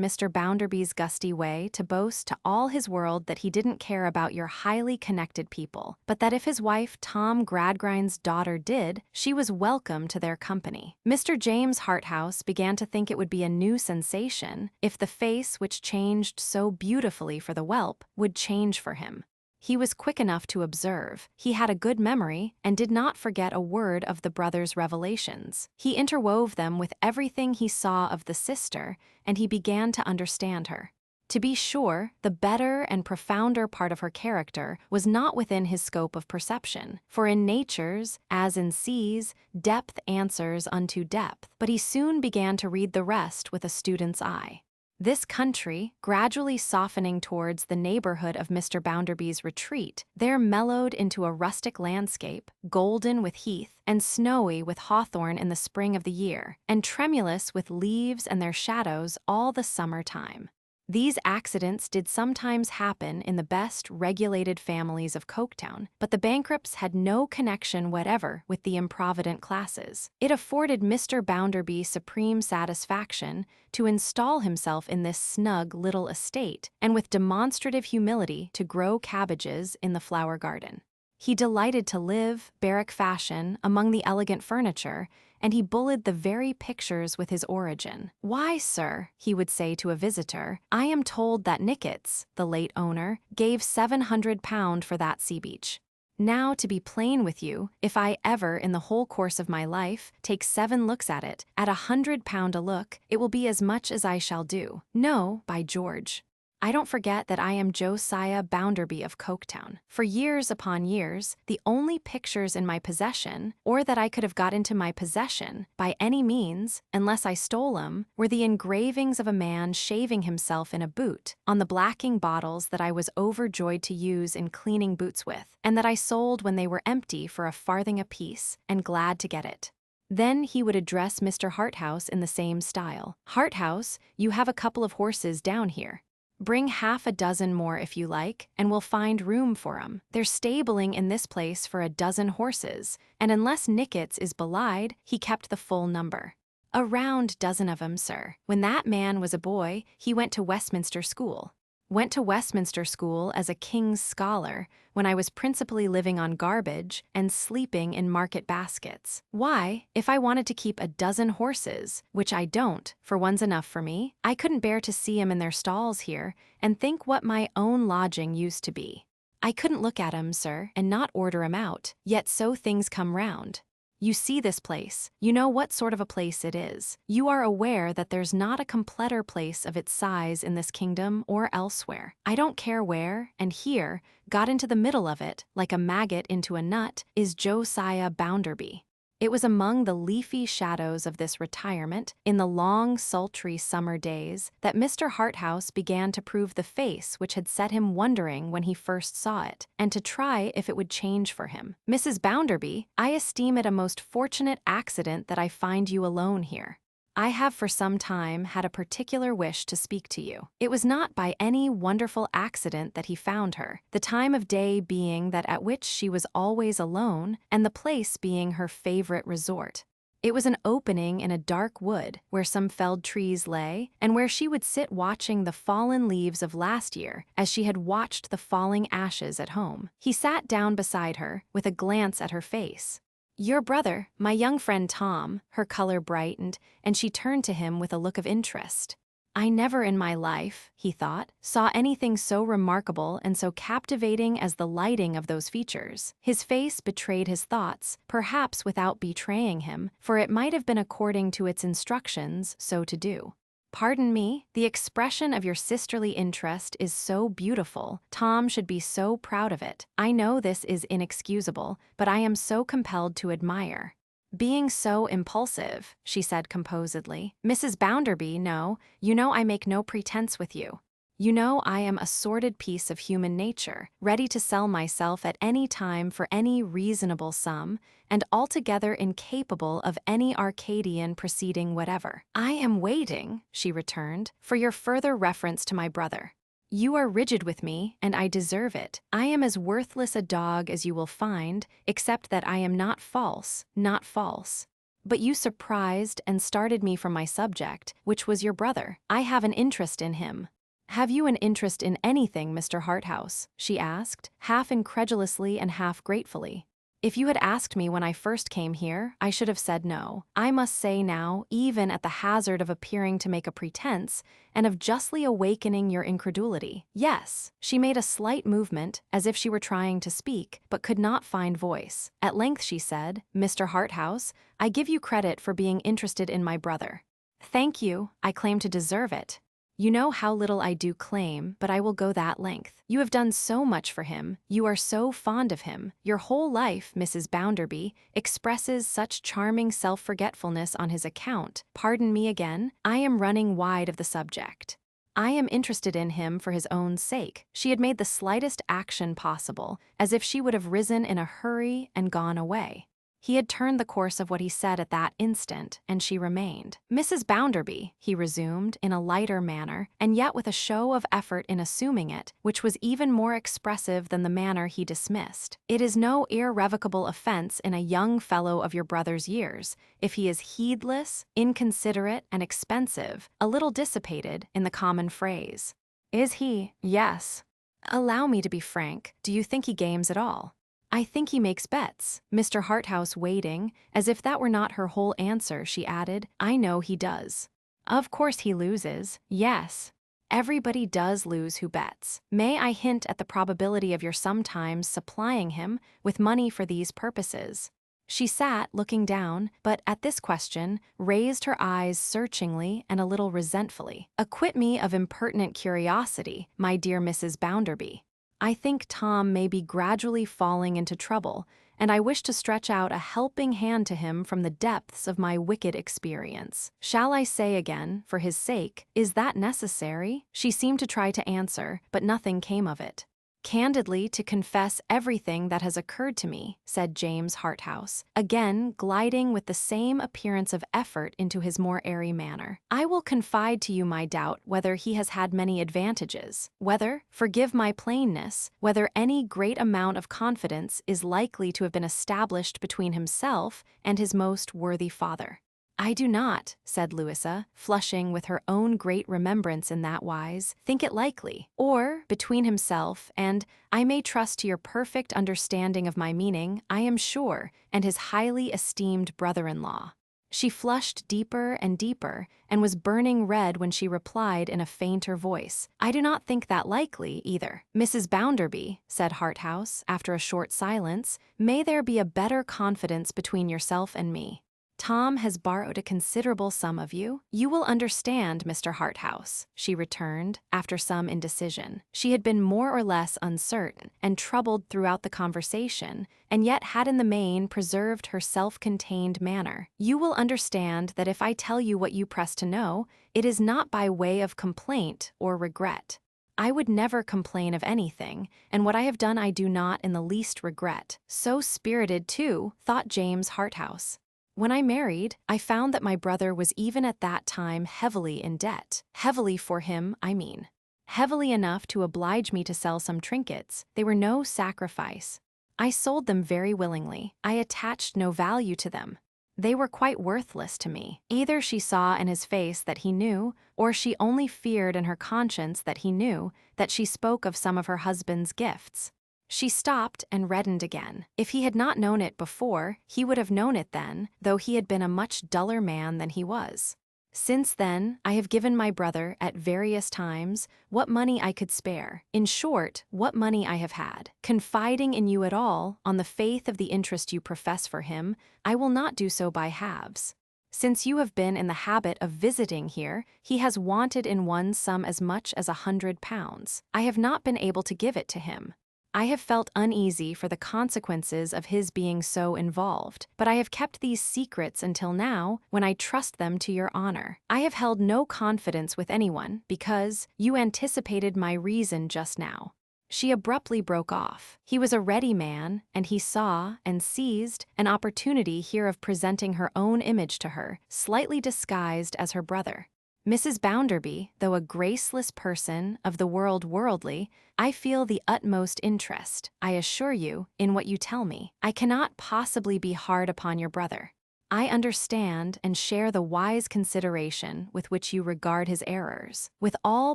Mr. Bounderby's gusty way to boast to all his world that he didn't care about your highly connected people, but that if his wife Tom Gradgrind's daughter did, she was welcome to their company. Mr. James Harthouse began to think it would be a new sensation if the face which changed so beautifully for the whelp would change for him. He was quick enough to observe, he had a good memory, and did not forget a word of the brother's revelations. He interwove them with everything he saw of the sister, and he began to understand her. To be sure, the better and profounder part of her character was not within his scope of perception, for in natures, as in seas, depth answers unto depth, but he soon began to read the rest with a student's eye. This country, gradually softening towards the neighborhood of Mr. Bounderby's retreat, there mellowed into a rustic landscape, golden with heath, and snowy with hawthorn in the spring of the year, and tremulous with leaves and their shadows all the summer time. These accidents did sometimes happen in the best regulated families of Coketown, but the bankrupts had no connection whatever with the improvident classes. It afforded Mr. Bounderby supreme satisfaction to install himself in this snug little estate, and with demonstrative humility to grow cabbages in the flower garden. He delighted to live, barrack fashion, among the elegant furniture, and he bullied the very pictures with his origin. "Why, sir," he would say to a visitor, "I am told that Nickets, the late owner, gave £700 for that sea-beach. Now, to be plain with you, if I ever, in the whole course of my life, take 7 looks at it, at £100 a look, it will be as much as I shall do. No, by George. I don't forget that I am Josiah Bounderby of Coketown. For years upon years, the only pictures in my possession, or that I could have got into my possession, by any means, unless I stole 'em, were the engravings of a man shaving himself in a boot, on the blacking bottles that I was overjoyed to use in cleaning boots with, and that I sold when they were empty for a farthing apiece, and glad to get it." Then he would address Mr. Harthouse in the same style. "Harthouse, you have a couple of horses down here. Bring half a dozen more if you like, and we'll find room for 'em. There's stabling in this place for a dozen horses, and unless Nickets is belied, he kept the full number. A round dozen of 'em, sir. When that man was a boy, he went to Westminster School. Went to Westminster School as a king's scholar, when I was principally living on garbage and sleeping in market baskets. Why, if I wanted to keep a dozen horses, which I don't, for one's enough for me, I couldn't bear to see 'em in their stalls here, and think what my own lodging used to be. I couldn't look at 'em, sir, and not order 'em out, yet so things come round. You see this place, you know what sort of a place it is. You are aware that there's not a completer place of its size in this kingdom or elsewhere. I don't care where, and here, got into the middle of it, like a maggot into a nut, is Josiah Bounderby." It was among the leafy shadows of this retirement, in the long, sultry summer days, that Mr. Harthouse began to prove the face which had set him wondering when he first saw it, and to try if it would change for him. "Mrs. Bounderby, I esteem it a most fortunate accident that I find you alone here. I have for some time had a particular wish to speak to you." It was not by any wonderful accident that he found her, the time of day being that at which she was always alone, and the place being her favorite resort. It was an opening in a dark wood, where some felled trees lay, and where she would sit watching the fallen leaves of last year, as she had watched the falling ashes at home. He sat down beside her, with a glance at her face. "Your brother, my young friend Tom," her color brightened, and she turned to him with a look of interest. I never in my life, he thought, saw anything so remarkable and so captivating as the lighting of those features. His face betrayed his thoughts, perhaps without betraying him, for it might have been according to its instructions so to do. Pardon me, the expression of your sisterly interest is so beautiful. Tom should be so proud of it. I know this is inexcusable, but I am so compelled to admire. Being so impulsive, she said composedly. Mrs. Bounderby, no, you know I make no pretense with you. You know I am a sordid piece of human nature, ready to sell myself at any time for any reasonable sum, and altogether incapable of any Arcadian proceeding whatever. I am waiting, she returned, for your further reference to my brother. You are rigid with me, and I deserve it. I am as worthless a dog as you will find, except that I am not false, not false. But you surprised and started me from my subject, which was your brother. I have an interest in him. Have you an interest in anything, Mr. Harthouse? She asked, half incredulously and half gratefully. If you had asked me when I first came here, I should have said no. I must say now, even at the hazard of appearing to make a pretense, and of justly awakening your incredulity. Yes. She made a slight movement, as if she were trying to speak, but could not find voice. At length she said, Mr. Harthouse, I give you credit for being interested in my brother. Thank you, I claim to deserve it. You know how little I do claim, but I will go that length. You have done so much for him, you are so fond of him, your whole life, Mrs. Bounderby, expresses such charming self-forgetfulness on his account. Pardon me again, I am running wide of the subject. I am interested in him for his own sake. She had made the slightest action possible, as if she would have risen in a hurry and gone away. He had turned the course of what he said at that instant, and she remained. Mrs. Bounderby, he resumed, in a lighter manner, and yet with a show of effort in assuming it, which was even more expressive than the manner he dismissed. It is no irrevocable offense in a young fellow of your brother's years, if he is heedless, inconsiderate, and expensive, a little dissipated, in the common phrase. Is he? Yes. Allow me to be frank. Do you think he games at all? I think he makes bets. Mr. Harthouse waiting, as if that were not her whole answer, she added, I know he does. Of course he loses. Yes. Everybody does lose who bets. May I hint at the probability of your sometimes supplying him with money for these purposes? She sat looking down, but at this question raised her eyes searchingly and a little resentfully. Acquit me of impertinent curiosity, my dear Mrs. Bounderby. I think Tom may be gradually falling into trouble, and I wish to stretch out a helping hand to him from the depths of my wicked experience. Shall I say again, for his sake, is that necessary? She seemed to try to answer, but nothing came of it. Candidly to confess everything that has occurred to me, said James Harthouse, again gliding with the same appearance of effort into his more airy manner. I will confide to you my doubt whether he has had many advantages, whether, forgive my plainness, whether any great amount of confidence is likely to have been established between himself and his most worthy father. I do not, said Louisa, flushing with her own great remembrance in that wise, think it likely. Or, between himself and, I may trust to your perfect understanding of my meaning, I am sure, and his highly esteemed brother-in-law. She flushed deeper and deeper, and was burning red when she replied in a fainter voice, I do not think that likely, either. Mrs. Bounderby, said Harthouse, after a short silence, may there be a better confidence between yourself and me. Tom has borrowed a considerable sum of you. You will understand, Mr. Harthouse, she returned, after some indecision. She had been more or less uncertain and troubled throughout the conversation, and yet had in the main preserved her self-contained manner. You will understand that if I tell you what you press to know, it is not by way of complaint or regret. I would never complain of anything, and what I have done I do not in the least regret. So spirited, too, thought James Harthouse. When I married, I found that my brother was even at that time heavily in debt. Heavily for him, I mean. Heavily enough to oblige me to sell some trinkets. They were no sacrifice. I sold them very willingly. I attached no value to them. They were quite worthless to me. Either she saw in his face that he knew, or she only feared in her conscience that he knew, that she spoke of some of her husband's gifts. She stopped and reddened again. If he had not known it before, he would have known it then, though he had been a much duller man than he was. Since then, I have given my brother, at various times, what money I could spare. In short, what money I have had. Confiding in you at all, on the faith of the interest you profess for him, I will not do so by halves. Since you have been in the habit of visiting here, he has wanted in one sum as much as £100. I have not been able to give it to him. I have felt uneasy for the consequences of his being so involved, but I have kept these secrets until now, when I trust them to your honor. I have held no confidence with anyone, because you anticipated my reason just now. She abruptly broke off. He was a ready man, and he saw and seized an opportunity here of presenting her own image to her, slightly disguised as her brother. Mrs. Bounderby, though a graceless person of the world worldly, I feel the utmost interest, I assure you, in what you tell me. I cannot possibly be hard upon your brother. I understand and share the wise consideration with which you regard his errors. With all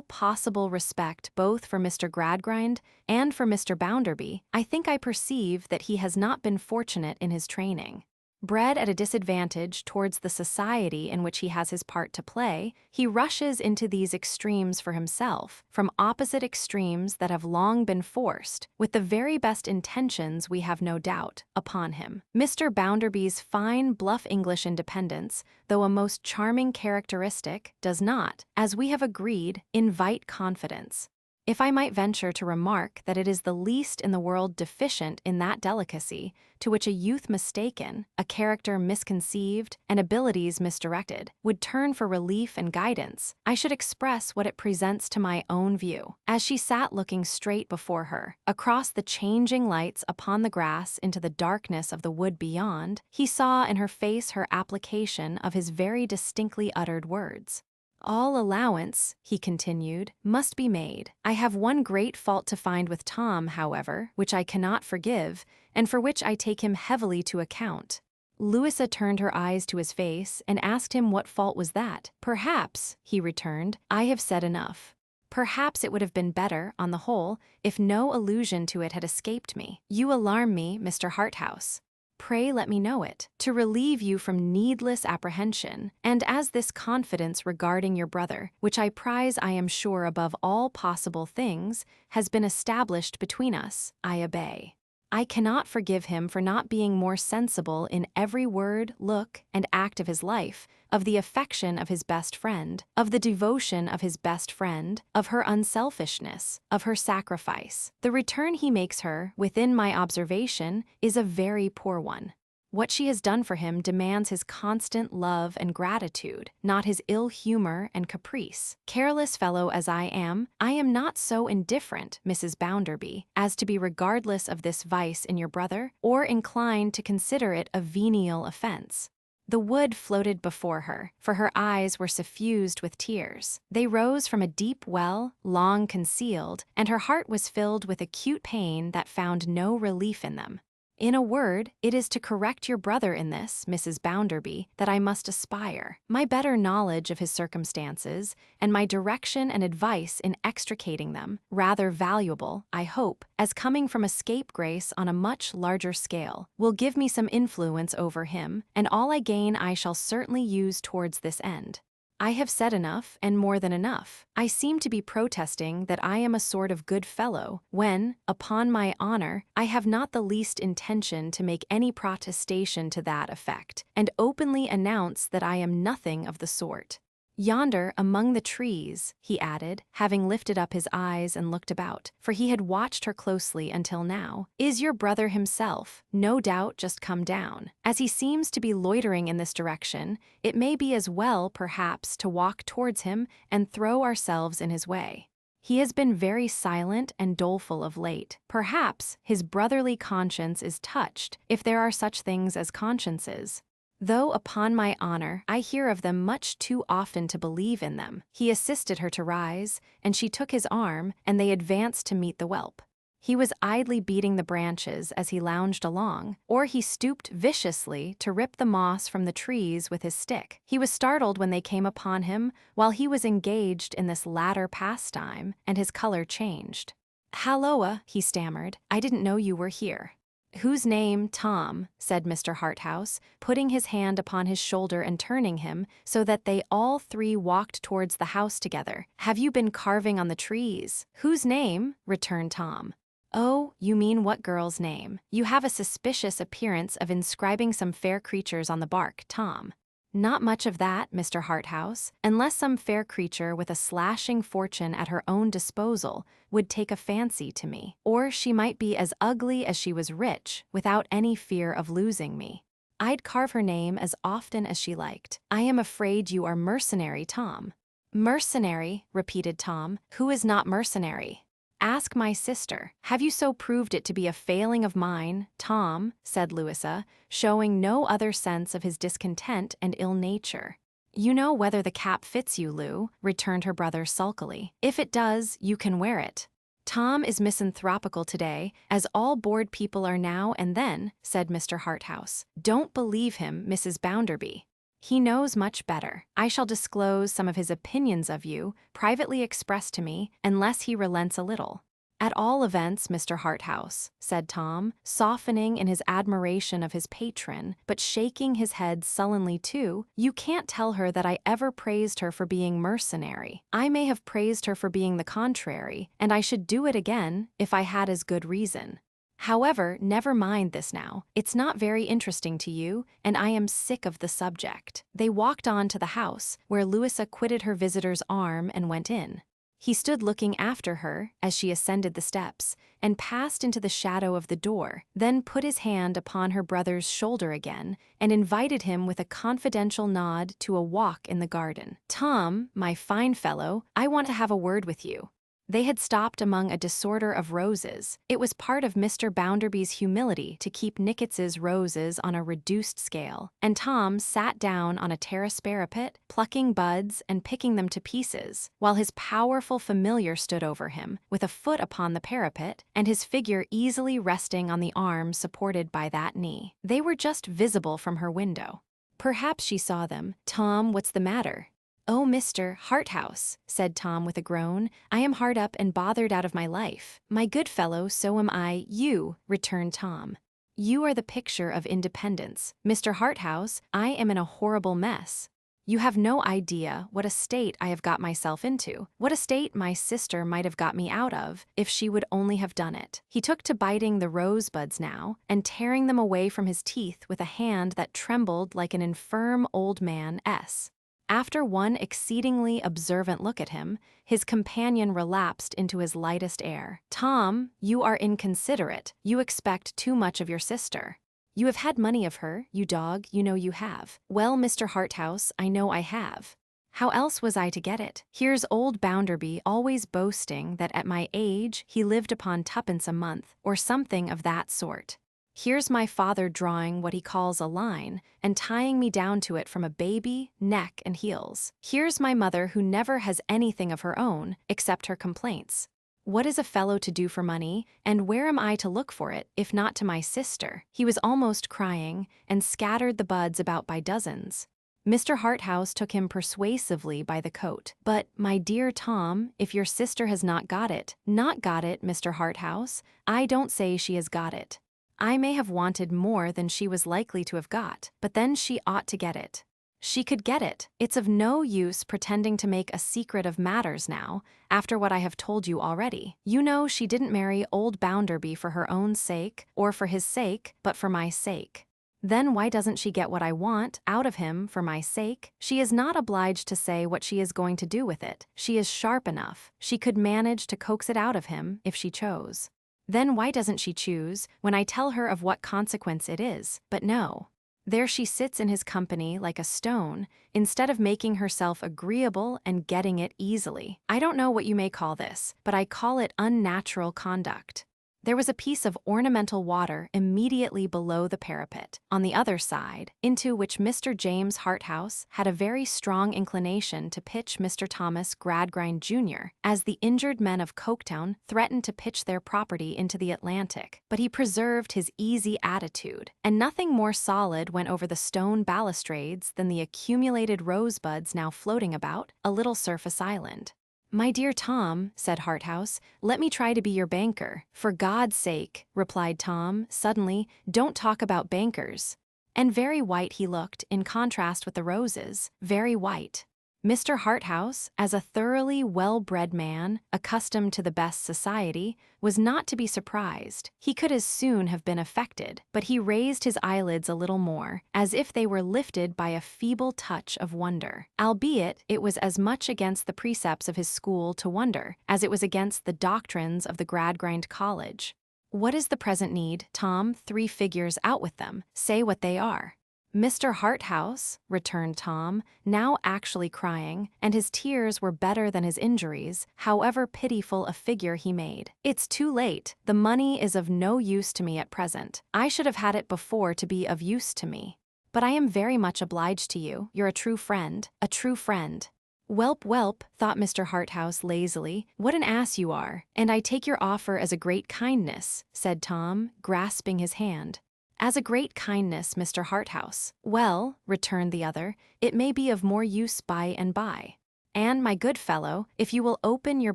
possible respect both for Mr. Gradgrind and for Mr. Bounderby, I think I perceive that he has not been fortunate in his training. Bred at a disadvantage towards the society in which he has his part to play, he rushes into these extremes for himself, from opposite extremes that have long been forced, with the very best intentions, we have no doubt, upon him. Mr. Bounderby's fine, bluff English independence, though a most charming characteristic, does not, as we have agreed, invite confidence. If I might venture to remark that it is the least in the world deficient in that delicacy to which a youth mistaken, a character misconceived, and abilities misdirected, would turn for relief and guidance, I should express what it presents to my own view. As she sat looking straight before her, across the changing lights upon the grass into the darkness of the wood beyond, he saw in her face her application of his very distinctly uttered words. All allowance, he continued, must be made. I have one great fault to find with Tom, however, which I cannot forgive, and for which I take him heavily to account. Louisa turned her eyes to his face and asked him what fault was that. Perhaps, he returned, I have said enough. Perhaps it would have been better, on the whole, if no allusion to it had escaped me. You alarm me, Mr. Harthouse. Pray let me know it, to relieve you from needless apprehension, and as this confidence regarding your brother, which I prize I am sure above all possible things, has been established between us, I obey. I cannot forgive him for not being more sensible in every word, look, and act of his life, of the affection of his best friend, of the devotion of his best friend, of her unselfishness, of her sacrifice. The return he makes her, within my observation, is a very poor one. What she has done for him demands his constant love and gratitude, not his ill humor and caprice. Careless fellow as I am not so indifferent, Mrs. Bounderby, as to be regardless of this vice in your brother, or inclined to consider it a venial offense. The wood floated before her, for her eyes were suffused with tears. They rose from a deep well, long concealed, and her heart was filled with acute pain that found no relief in them. In a word, it is to correct your brother in this, Mrs. Bounderby, that I must aspire. My better knowledge of his circumstances, and my direction and advice in extricating them, rather valuable, I hope, as coming from a scapegrace on a much larger scale, will give me some influence over him, and all I gain I shall certainly use towards this end. I have said enough, and more than enough. I seem to be protesting that I am a sort of good fellow, when, upon my honor, I have not the least intention to make any protestation to that effect, and openly announce that I am nothing of the sort. Yonder, among the trees, he added, having lifted up his eyes and looked about, for he had watched her closely until now, is your brother himself, no doubt just come down. As he seems to be loitering in this direction, it may be as well, perhaps, to walk towards him and throw ourselves in his way. He has been very silent and doleful of late. Perhaps his brotherly conscience is touched, if there are such things as consciences. Though, upon my honor, I hear of them much too often to believe in them. He assisted her to rise, and she took his arm, and they advanced to meet the whelp. He was idly beating the branches as he lounged along, or he stooped viciously to rip the moss from the trees with his stick. He was startled when they came upon him while he was engaged in this latter pastime, and his color changed. "Halloa," he stammered, "I didn't know you were here." "Whose name, Tom," said Mr. Harthouse, putting his hand upon his shoulder and turning him, so that they all three walked towards the house together. "Have you been carving on the trees?" "Whose name?" returned Tom. "Oh, you mean what girl's name? You have a suspicious appearance of inscribing some fair creatures on the bark, Tom." "Not much of that, Mr. Harthouse, unless some fair creature with a slashing fortune at her own disposal would take a fancy to me. Or she might be as ugly as she was rich, without any fear of losing me. I'd carve her name as often as she liked. I am afraid you are mercenary, Tom." "Mercenary," repeated Tom. "Who is not mercenary? Ask my sister." "Have you so proved it to be a failing of mine, Tom?" said Louisa, showing no other sense of his discontent and ill nature. "You know whether the cap fits you, Lou," returned her brother sulkily. "If it does, you can wear it." "Tom is misanthropical today, as all bored people are now and then," said Mr. Harthouse. "Don't believe him, Mrs. Bounderby. He knows much better. I shall disclose some of his opinions of you, privately expressed to me, unless he relents a little." "At all events, Mr. Harthouse," said Tom, softening in his admiration of his patron, but shaking his head sullenly too, "you can't tell her that I ever praised her for being mercenary. I may have praised her for being the contrary, and I should do it again, if I had as good reason. However, never mind this now. It's not very interesting to you, and I am sick of the subject." They walked on to the house, where Louisa quitted her visitor's arm and went in. He stood looking after her as she ascended the steps, and passed into the shadow of the door, then put his hand upon her brother's shoulder again, and invited him with a confidential nod to a walk in the garden. "Tom, my fine fellow, I want to have a word with you." They had stopped among a disorder of roses. It was part of Mr. Bounderby's humility to keep Nickets's roses on a reduced scale, and Tom sat down on a terrace parapet, plucking buds and picking them to pieces, while his powerful familiar stood over him, with a foot upon the parapet, and his figure easily resting on the arm supported by that knee. They were just visible from her window. Perhaps she saw them. "Tom, what's the matter?" "Oh, Mr. Harthouse," said Tom with a groan, "I am hard up and bothered out of my life." "My good fellow, so am I, you," returned Tom. "You are the picture of independence. Mr. Harthouse, I am in a horrible mess. You have no idea what a state I have got myself into, what a state my sister might have got me out of, if she would only have done it." He took to biting the rosebuds now, and tearing them away from his teeth with a hand that trembled like an infirm old man's. After one exceedingly observant look at him, his companion relapsed into his lightest air. "Tom, you are inconsiderate. You expect too much of your sister. You have had money of her, you dog, you know you have." "Well, Mr. Harthouse, I know I have. How else was I to get it? Here's old Bounderby always boasting that at my age he lived upon twopence a month, or something of that sort. Here's my father drawing what he calls a line, and tying me down to it from a baby, neck and heels. Here's my mother who never has anything of her own, except her complaints. What is a fellow to do for money, and where am I to look for it, if not to my sister?" He was almost crying, and scattered the buds about by dozens. Mr. Harthouse took him persuasively by the coat. "But, my dear Tom, if your sister has not got it, Mr. Harthouse, I don't say she has got it. I may have wanted more than she was likely to have got, but then she ought to get it. She could get it. It's of no use pretending to make a secret of matters now, after what I have told you already. You know she didn't marry old Bounderby for her own sake, or for his sake, but for my sake. Then why doesn't she get what I want out of him for my sake? She is not obliged to say what she is going to do with it. She is sharp enough. She could manage to coax it out of him, if she chose. Then why doesn't she choose, when I tell her of what consequence it is? But no. There she sits in his company like a stone, instead of making herself agreeable and getting it easily. I don't know what you may call this, but I call it unnatural conduct." There was a piece of ornamental water immediately below the parapet, on the other side, into which Mr. James Harthouse had a very strong inclination to pitch Mr. Thomas Gradgrind, Jr., as the injured men of Coketown threatened to pitch their property into the Atlantic. But he preserved his easy attitude, and nothing more solid went over the stone balustrades than the accumulated rosebuds now floating about a little surface island. "My dear Tom," said Harthouse, "let me try to be your banker." "For God's sake," replied Tom, suddenly, "don't talk about bankers." And very white he looked, in contrast with the roses, very white. Mr. Harthouse, as a thoroughly well-bred man, accustomed to the best society, was not to be surprised. He could as soon have been affected, but he raised his eyelids a little more, as if they were lifted by a feeble touch of wonder. Albeit it was as much against the precepts of his school to wonder, as it was against the doctrines of the Gradgrind College. "What is the present need, Tom? 3 figures, out with them. Say what they are." "Mr. Harthouse," returned Tom, now actually crying, and his tears were better than his injuries, however pitiful a figure he made. "It's too late. The money is of no use to me at present. I should have had it before to be of use to me. But I am very much obliged to you. You're a true friend, a true friend." "Welp, welp," thought Mr. Harthouse lazily, "what an ass you are." "And I take your offer as a great kindness," said Tom, grasping his hand. "As a great kindness, Mr. Harthouse." "Well," returned the other, "it may be of more use by and by. And, my good fellow, if you will open your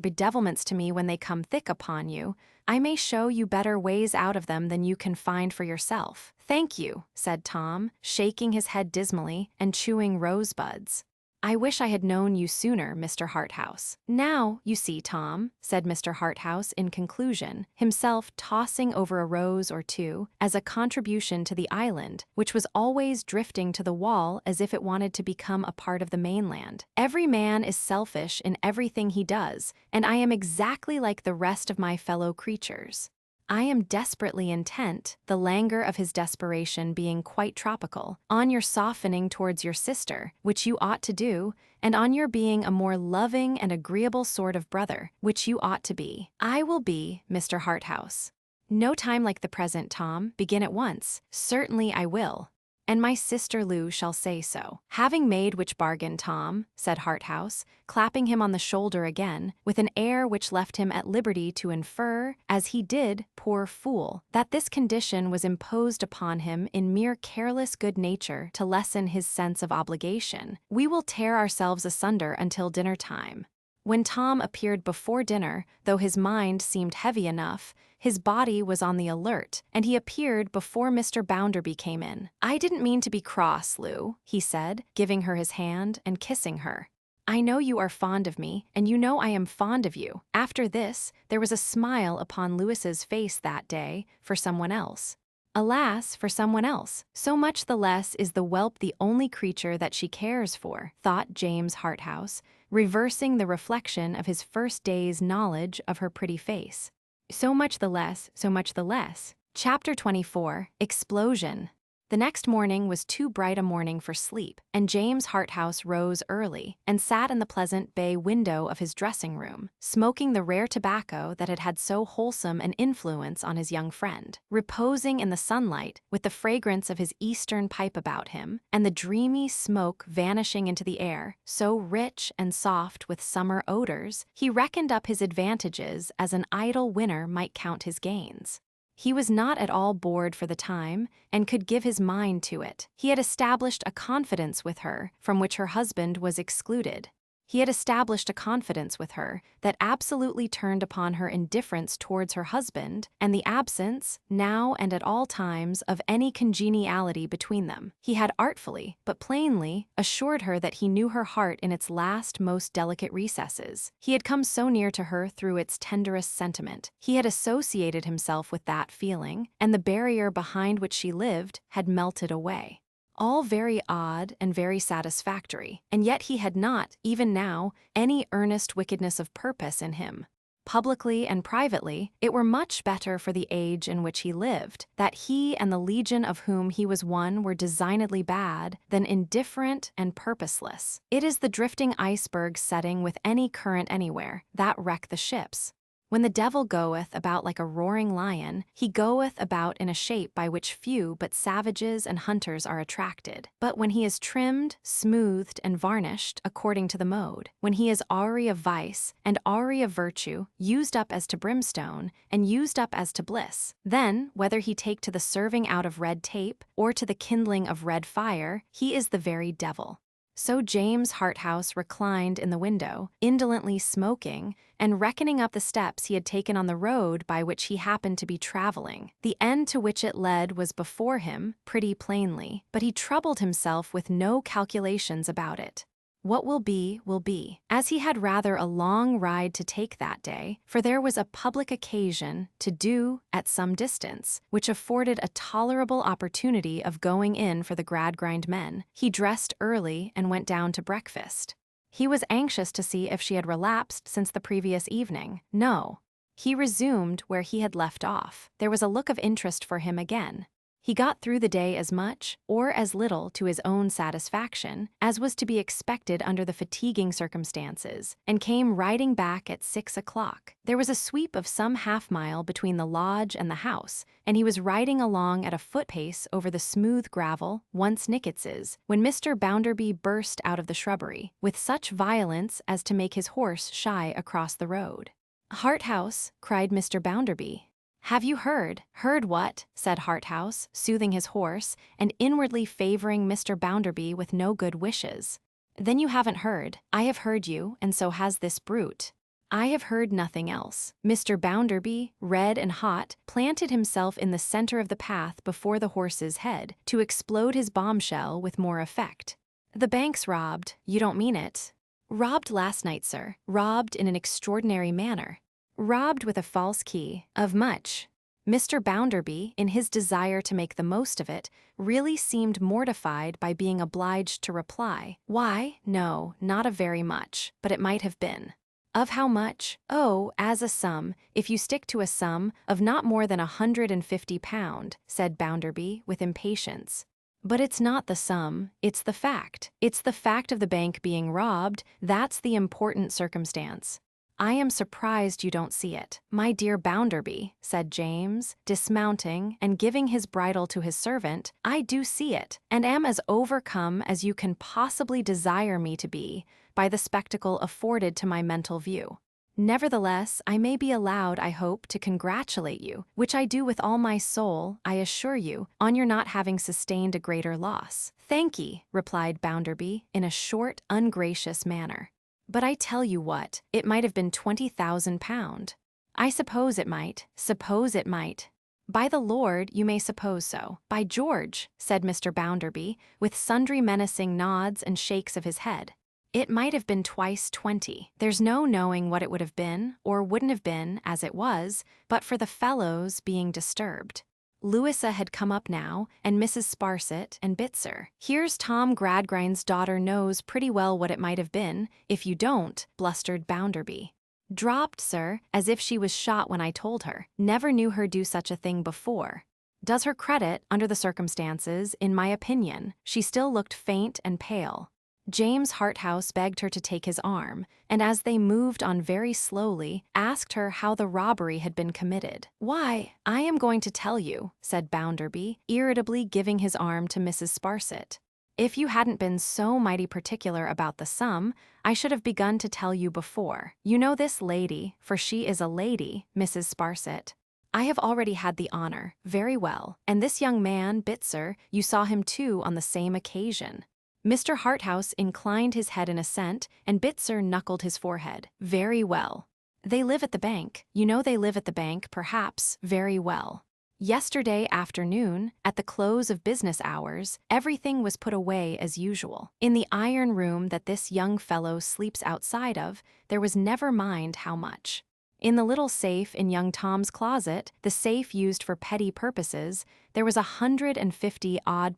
bedevilments to me when they come thick upon you, I may show you better ways out of them than you can find for yourself." "Thank you," said Tom, shaking his head dismally, and chewing rosebuds. "I wish I had known you sooner, Mr. Harthouse." "Now, you see, Tom," said Mr. Harthouse in conclusion, himself tossing over a rose or two, as a contribution to the island, which was always drifting to the wall as if it wanted to become a part of the mainland. "Every man is selfish in everything he does, and I am exactly like the rest of my fellow creatures. I am desperately intent, the languor of his desperation being quite tropical, on your softening towards your sister, which you ought to do, and on your being a more loving and agreeable sort of brother, which you ought to be. I will be, Mr. Harthouse." "No time like the present, Tom. Begin at once." "Certainly I will. And my sister Lou shall say so." "Having made which bargain, Tom," said Harthouse, clapping him on the shoulder again, with an air which left him at liberty to infer, as he did, poor fool, that this condition was imposed upon him in mere careless good nature to lessen his sense of obligation, "we will tear ourselves asunder until dinner time." When Tom appeared before dinner, though his mind seemed heavy enough, his body was on the alert, and he appeared before Mr. Bounderby came in. "I didn't mean to be cross, Lou," he said, giving her his hand and kissing her. "I know you are fond of me, and you know I am fond of you." After this, there was a smile upon Louisa's face that day, for someone else. Alas, for someone else. So much the less is the whelp the only creature that she cares for, thought James Harthouse, reversing the reflection of his first day's knowledge of her pretty face. So much the less, so much the less. Chapter 24, Explosion. The next morning was too bright a morning for sleep, and James Harthouse rose early, and sat in the pleasant bay window of his dressing room, smoking the rare tobacco that had had so wholesome an influence on his young friend, reposing in the sunlight, with the fragrance of his Eastern pipe about him, and the dreamy smoke vanishing into the air, so rich and soft with summer odors. He reckoned up his advantages as an idle winner might count his gains. He was not at all bored for the time, and could give his mind to it. He had established a confidence with her, from which her husband was excluded. He had established a confidence with her that absolutely turned upon her indifference towards her husband, and the absence, now and at all times, of any congeniality between them. He had artfully, but plainly, assured her that he knew her heart in its last, most delicate recesses. He had come so near to her through its tenderest sentiment. He had associated himself with that feeling, and the barrier behind which she lived had melted away. All very odd and very satisfactory, and yet he had not, even now, any earnest wickedness of purpose in him. Publicly and privately, it were much better for the age in which he lived, that he and the legion of whom he was one were designedly bad, than indifferent and purposeless. It is the drifting iceberg setting with any current anywhere, that wreck the ships. When the devil goeth about like a roaring lion, he goeth about in a shape by which few but savages and hunters are attracted. But when he is trimmed, smoothed, and varnished, according to the mode, when he is aury of vice, and aury of virtue, used up as to brimstone, and used up as to bliss, then, whether he take to the serving out of red tape, or to the kindling of red fire, he is the very devil. So James Harthouse reclined in the window, indolently smoking, and reckoning up the steps he had taken on the road by which he happened to be traveling. The end to which it led was before him, pretty plainly, but he troubled himself with no calculations about it. What will be, will be. As he had rather a long ride to take that day, for there was a public occasion to do at some distance, which afforded a tolerable opportunity of going in for the Gradgrind men, he dressed early and went down to breakfast. He was anxious to see if she had relapsed since the previous evening. No. He resumed where he had left off. There was a look of interest for him again. He got through the day as much, or as little to his own satisfaction, as was to be expected under the fatiguing circumstances, and came riding back at 6 o'clock. There was a sweep of some half-mile between the lodge and the house, and he was riding along at a foot-pace over the smooth gravel, once Nickets's, when Mr. Bounderby burst out of the shrubbery, with such violence as to make his horse shy across the road. "Harthouse," cried Mr. Bounderby. "Have you heard?" "Heard what?" said Harthouse, soothing his horse, and inwardly favoring Mr. Bounderby with no good wishes. "Then you haven't heard. I have heard you, and so has this brute." "I have heard nothing else." Mr. Bounderby, red and hot, planted himself in the center of the path before the horse's head, to explode his bombshell with more effect. "The bank's robbed. You don't mean it?" "Robbed last night, sir. Robbed in an extraordinary manner. Robbed with a false key. Of much." Mr. Bounderby, in his desire to make the most of it, really seemed mortified by being obliged to reply, "Why, no, not of very much, but it might have been." "Of how much?" "Oh, as a sum, if you stick to a sum, of not more than £150, said Bounderby, with impatience. "But it's not the sum, it's the fact. It's the fact of the bank being robbed, that's the important circumstance. I am surprised you don't see it." "My dear Bounderby," said James, dismounting and giving his bridle to his servant, "I do see it, and am as overcome as you can possibly desire me to be by the spectacle afforded to my mental view. Nevertheless, I may be allowed, I hope, to congratulate you, which I do with all my soul, I assure you, on your not having sustained a greater loss." "Thank'ee," replied Bounderby, in a short, ungracious manner. "But I tell you what, it might have been £20,000. "I suppose it might. Suppose it might." "By the Lord, you may suppose so." "By George," said Mr. Bounderby, with sundry menacing nods and shakes of his head, "it might have been twice 20. There's no knowing what it would have been, or wouldn't have been, as it was, but for the fellows being disturbed." Louisa had come up now, and Mrs. Sparsit and Bitzer. "Here's Tom Gradgrind's daughter knows pretty well what it might have been. If you don't," blustered Bounderby. "Dropped, sir, as if she was shot when I told her. Never knew her do such a thing before. Does her credit, under the circumstances, in my opinion." She still looked faint and pale. James Harthouse begged her to take his arm, and as they moved on very slowly, asked her how the robbery had been committed. "Why, I am going to tell you," said Bounderby, irritably giving his arm to Mrs. Sparsit. "If you hadn't been so mighty particular about the sum, I should have begun to tell you before. You know this lady, for she is a lady, Mrs. Sparsit. I have already had the honor. Very well. And this young man, Bitzer, you saw him too on the same occasion." Mr. Harthouse inclined his head in assent, and Bitzer knuckled his forehead. "Very well. They live at the bank. You know they live at the bank, perhaps. Very well. Yesterday afternoon, at the close of business hours, everything was put away as usual. In the iron room that this young fellow sleeps outside of, there was never mind how much. In the little safe in young Tom's closet, the safe used for petty purposes, there was £150 odd.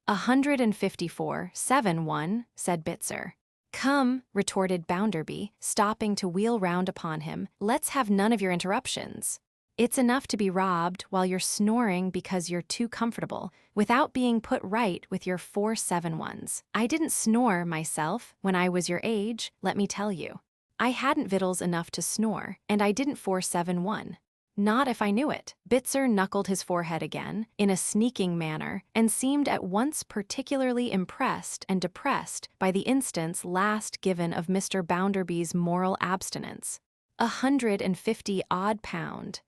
£154.71, said Bitzer. "Come," retorted Bounderby, stopping to wheel round upon him, "let's have none of your interruptions. It's enough to be robbed while you're snoring because you're too comfortable, without being put right with your 471s. I didn't snore, myself, when I was your age, let me tell you. I hadn't victuals enough to snore, and I didn't 471. Not if I knew it." Bitzer knuckled his forehead again, in a sneaking manner, and seemed at once particularly impressed and depressed by the instance last given of Mr. Bounderby's moral abstinence. £150 odd,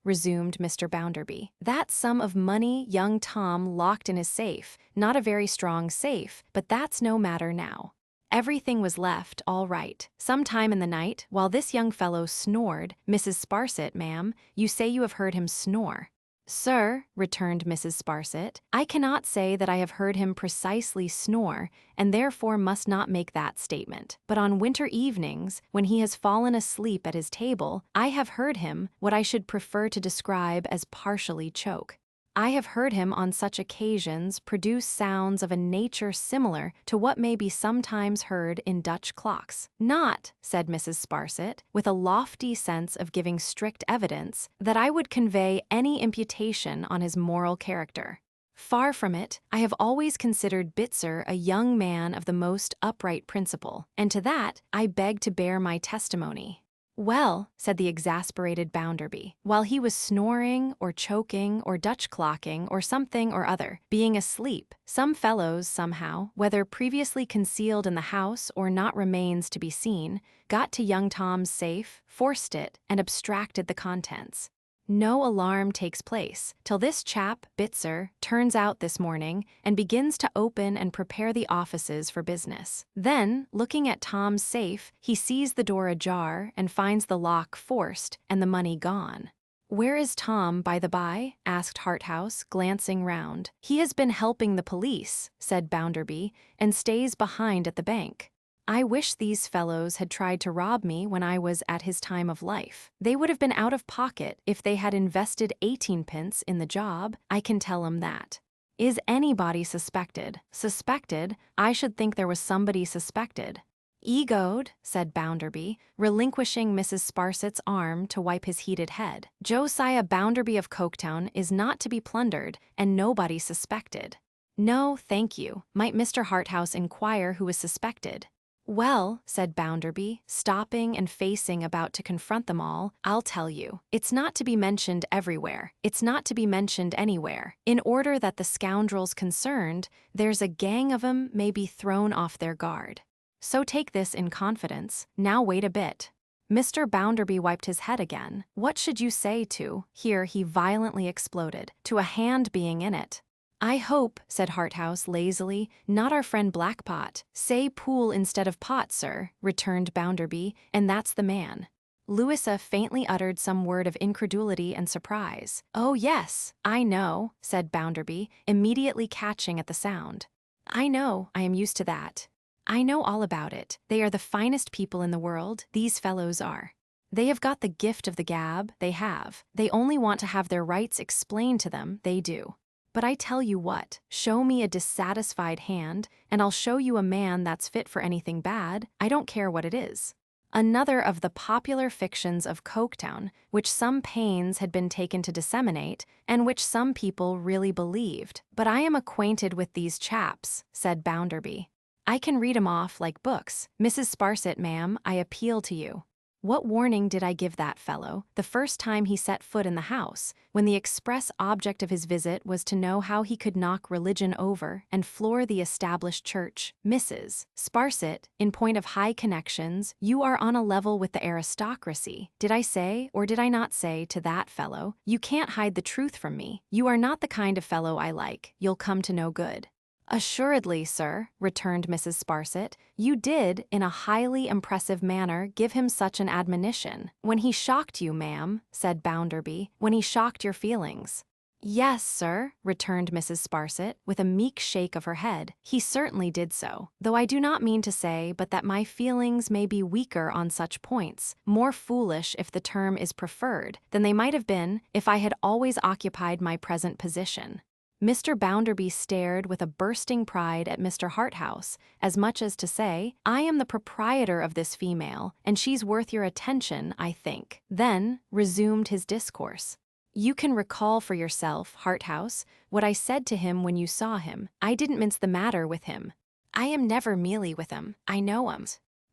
resumed Mr. Bounderby. "That sum of money young Tom locked in his safe, not a very strong safe, but that's no matter now. Everything was left all right. Some time in the night, while this young fellow snored, Mrs. Sparsit, ma'am, you say you have heard him snore. Sir, returned Mrs. Sparsit, I cannot say that I have heard him precisely snore, and therefore must not make that statement. But on winter evenings, when he has fallen asleep at his table, I have heard him, what I should prefer to describe as partially choke. I have heard him on such occasions produce sounds of a nature similar to what may be sometimes heard in Dutch clocks. Not, said Mrs. Sparsit, with a lofty sense of giving strict evidence, that I would convey any imputation on his moral character. Far from it, I have always considered Bitzer a young man of the most upright principle, and to that I beg to bear my testimony. Well, said the exasperated Bounderby, while he was snoring or choking or Dutch clocking or something or other, being asleep, some fellows somehow, whether previously concealed in the house or not remains to be seen, got to young Tom's safe, forced it, and abstracted the contents. No alarm takes place till this chap, Bitzer, turns out this morning and begins to open and prepare the offices for business. Then, looking at Tom's safe, he sees the door ajar and finds the lock forced and the money gone. Where is Tom, by the by? Asked Harthouse, glancing round. He has been helping the police, said Bounderby, and stays behind at the bank. I wish these fellows had tried to rob me when I was at his time of life. They would have been out of pocket if they had invested 18p in the job, I can tell 'em that. Is anybody suspected? Suspected? I should think there was somebody suspected. Egoed, said Bounderby, relinquishing Mrs. Sparsit's arm to wipe his heated head. Josiah Bounderby of Coketown is not to be plundered, and nobody suspected. No, thank you. Might Mr. Harthouse inquire who is suspected? Well, said Bounderby, stopping and facing about to confront them all, I'll tell you. It's not to be mentioned everywhere. It's not to be mentioned anywhere. In order that the scoundrels concerned, there's a gang of 'em may be thrown off their guard. So take this in confidence. Now wait a bit. Mr. Bounderby wiped his head again. What should you say to, here he violently exploded, to a hand being in it? I hope, said Harthouse lazily, not our friend Blackpot. Say pool instead of pot, sir, returned Bounderby, and that's the man. Louisa faintly uttered some word of incredulity and surprise. Oh yes, I know, said Bounderby, immediately catching at the sound. I know, I am used to that. I know all about it. They are the finest people in the world, these fellows are. They have got the gift of the gab, they have. They only want to have their rights explained to them, they do. But I tell you what, show me a dissatisfied hand, and I'll show you a man that's fit for anything bad, I don't care what it is. Another of the popular fictions of Coketown, which some pains had been taken to disseminate, and which some people really believed. But I am acquainted with these chaps, said Bounderby. I can read 'em off like books. Mrs. Sparsit, ma'am, I appeal to you. What warning did I give that fellow, the first time he set foot in the house, when the express object of his visit was to know how he could knock religion over and floor the established church? Mrs. Sparsit, in point of high connections, you are on a level with the aristocracy. Did I say, or did I not say, to that fellow, you can't hide the truth from me. You are not the kind of fellow I like. You'll come to no good. Assuredly, sir, returned Mrs. Sparsit, you did, in a highly impressive manner, give him such an admonition. When he shocked you, ma'am, said Bounderby, when he shocked your feelings. Yes, sir, returned Mrs. Sparsit, with a meek shake of her head, he certainly did so, though I do not mean to say but that my feelings may be weaker on such points, more foolish if the term is preferred, than they might have been if I had always occupied my present position. Mr. Bounderby stared with a bursting pride at Mr. Harthouse, as much as to say, I am the proprietor of this female, and she's worth your attention, I think. Then resumed his discourse. You can recall for yourself, Harthouse, what I said to him when you saw him. I didn't mince the matter with him. I am never mealy with him. I know 'em.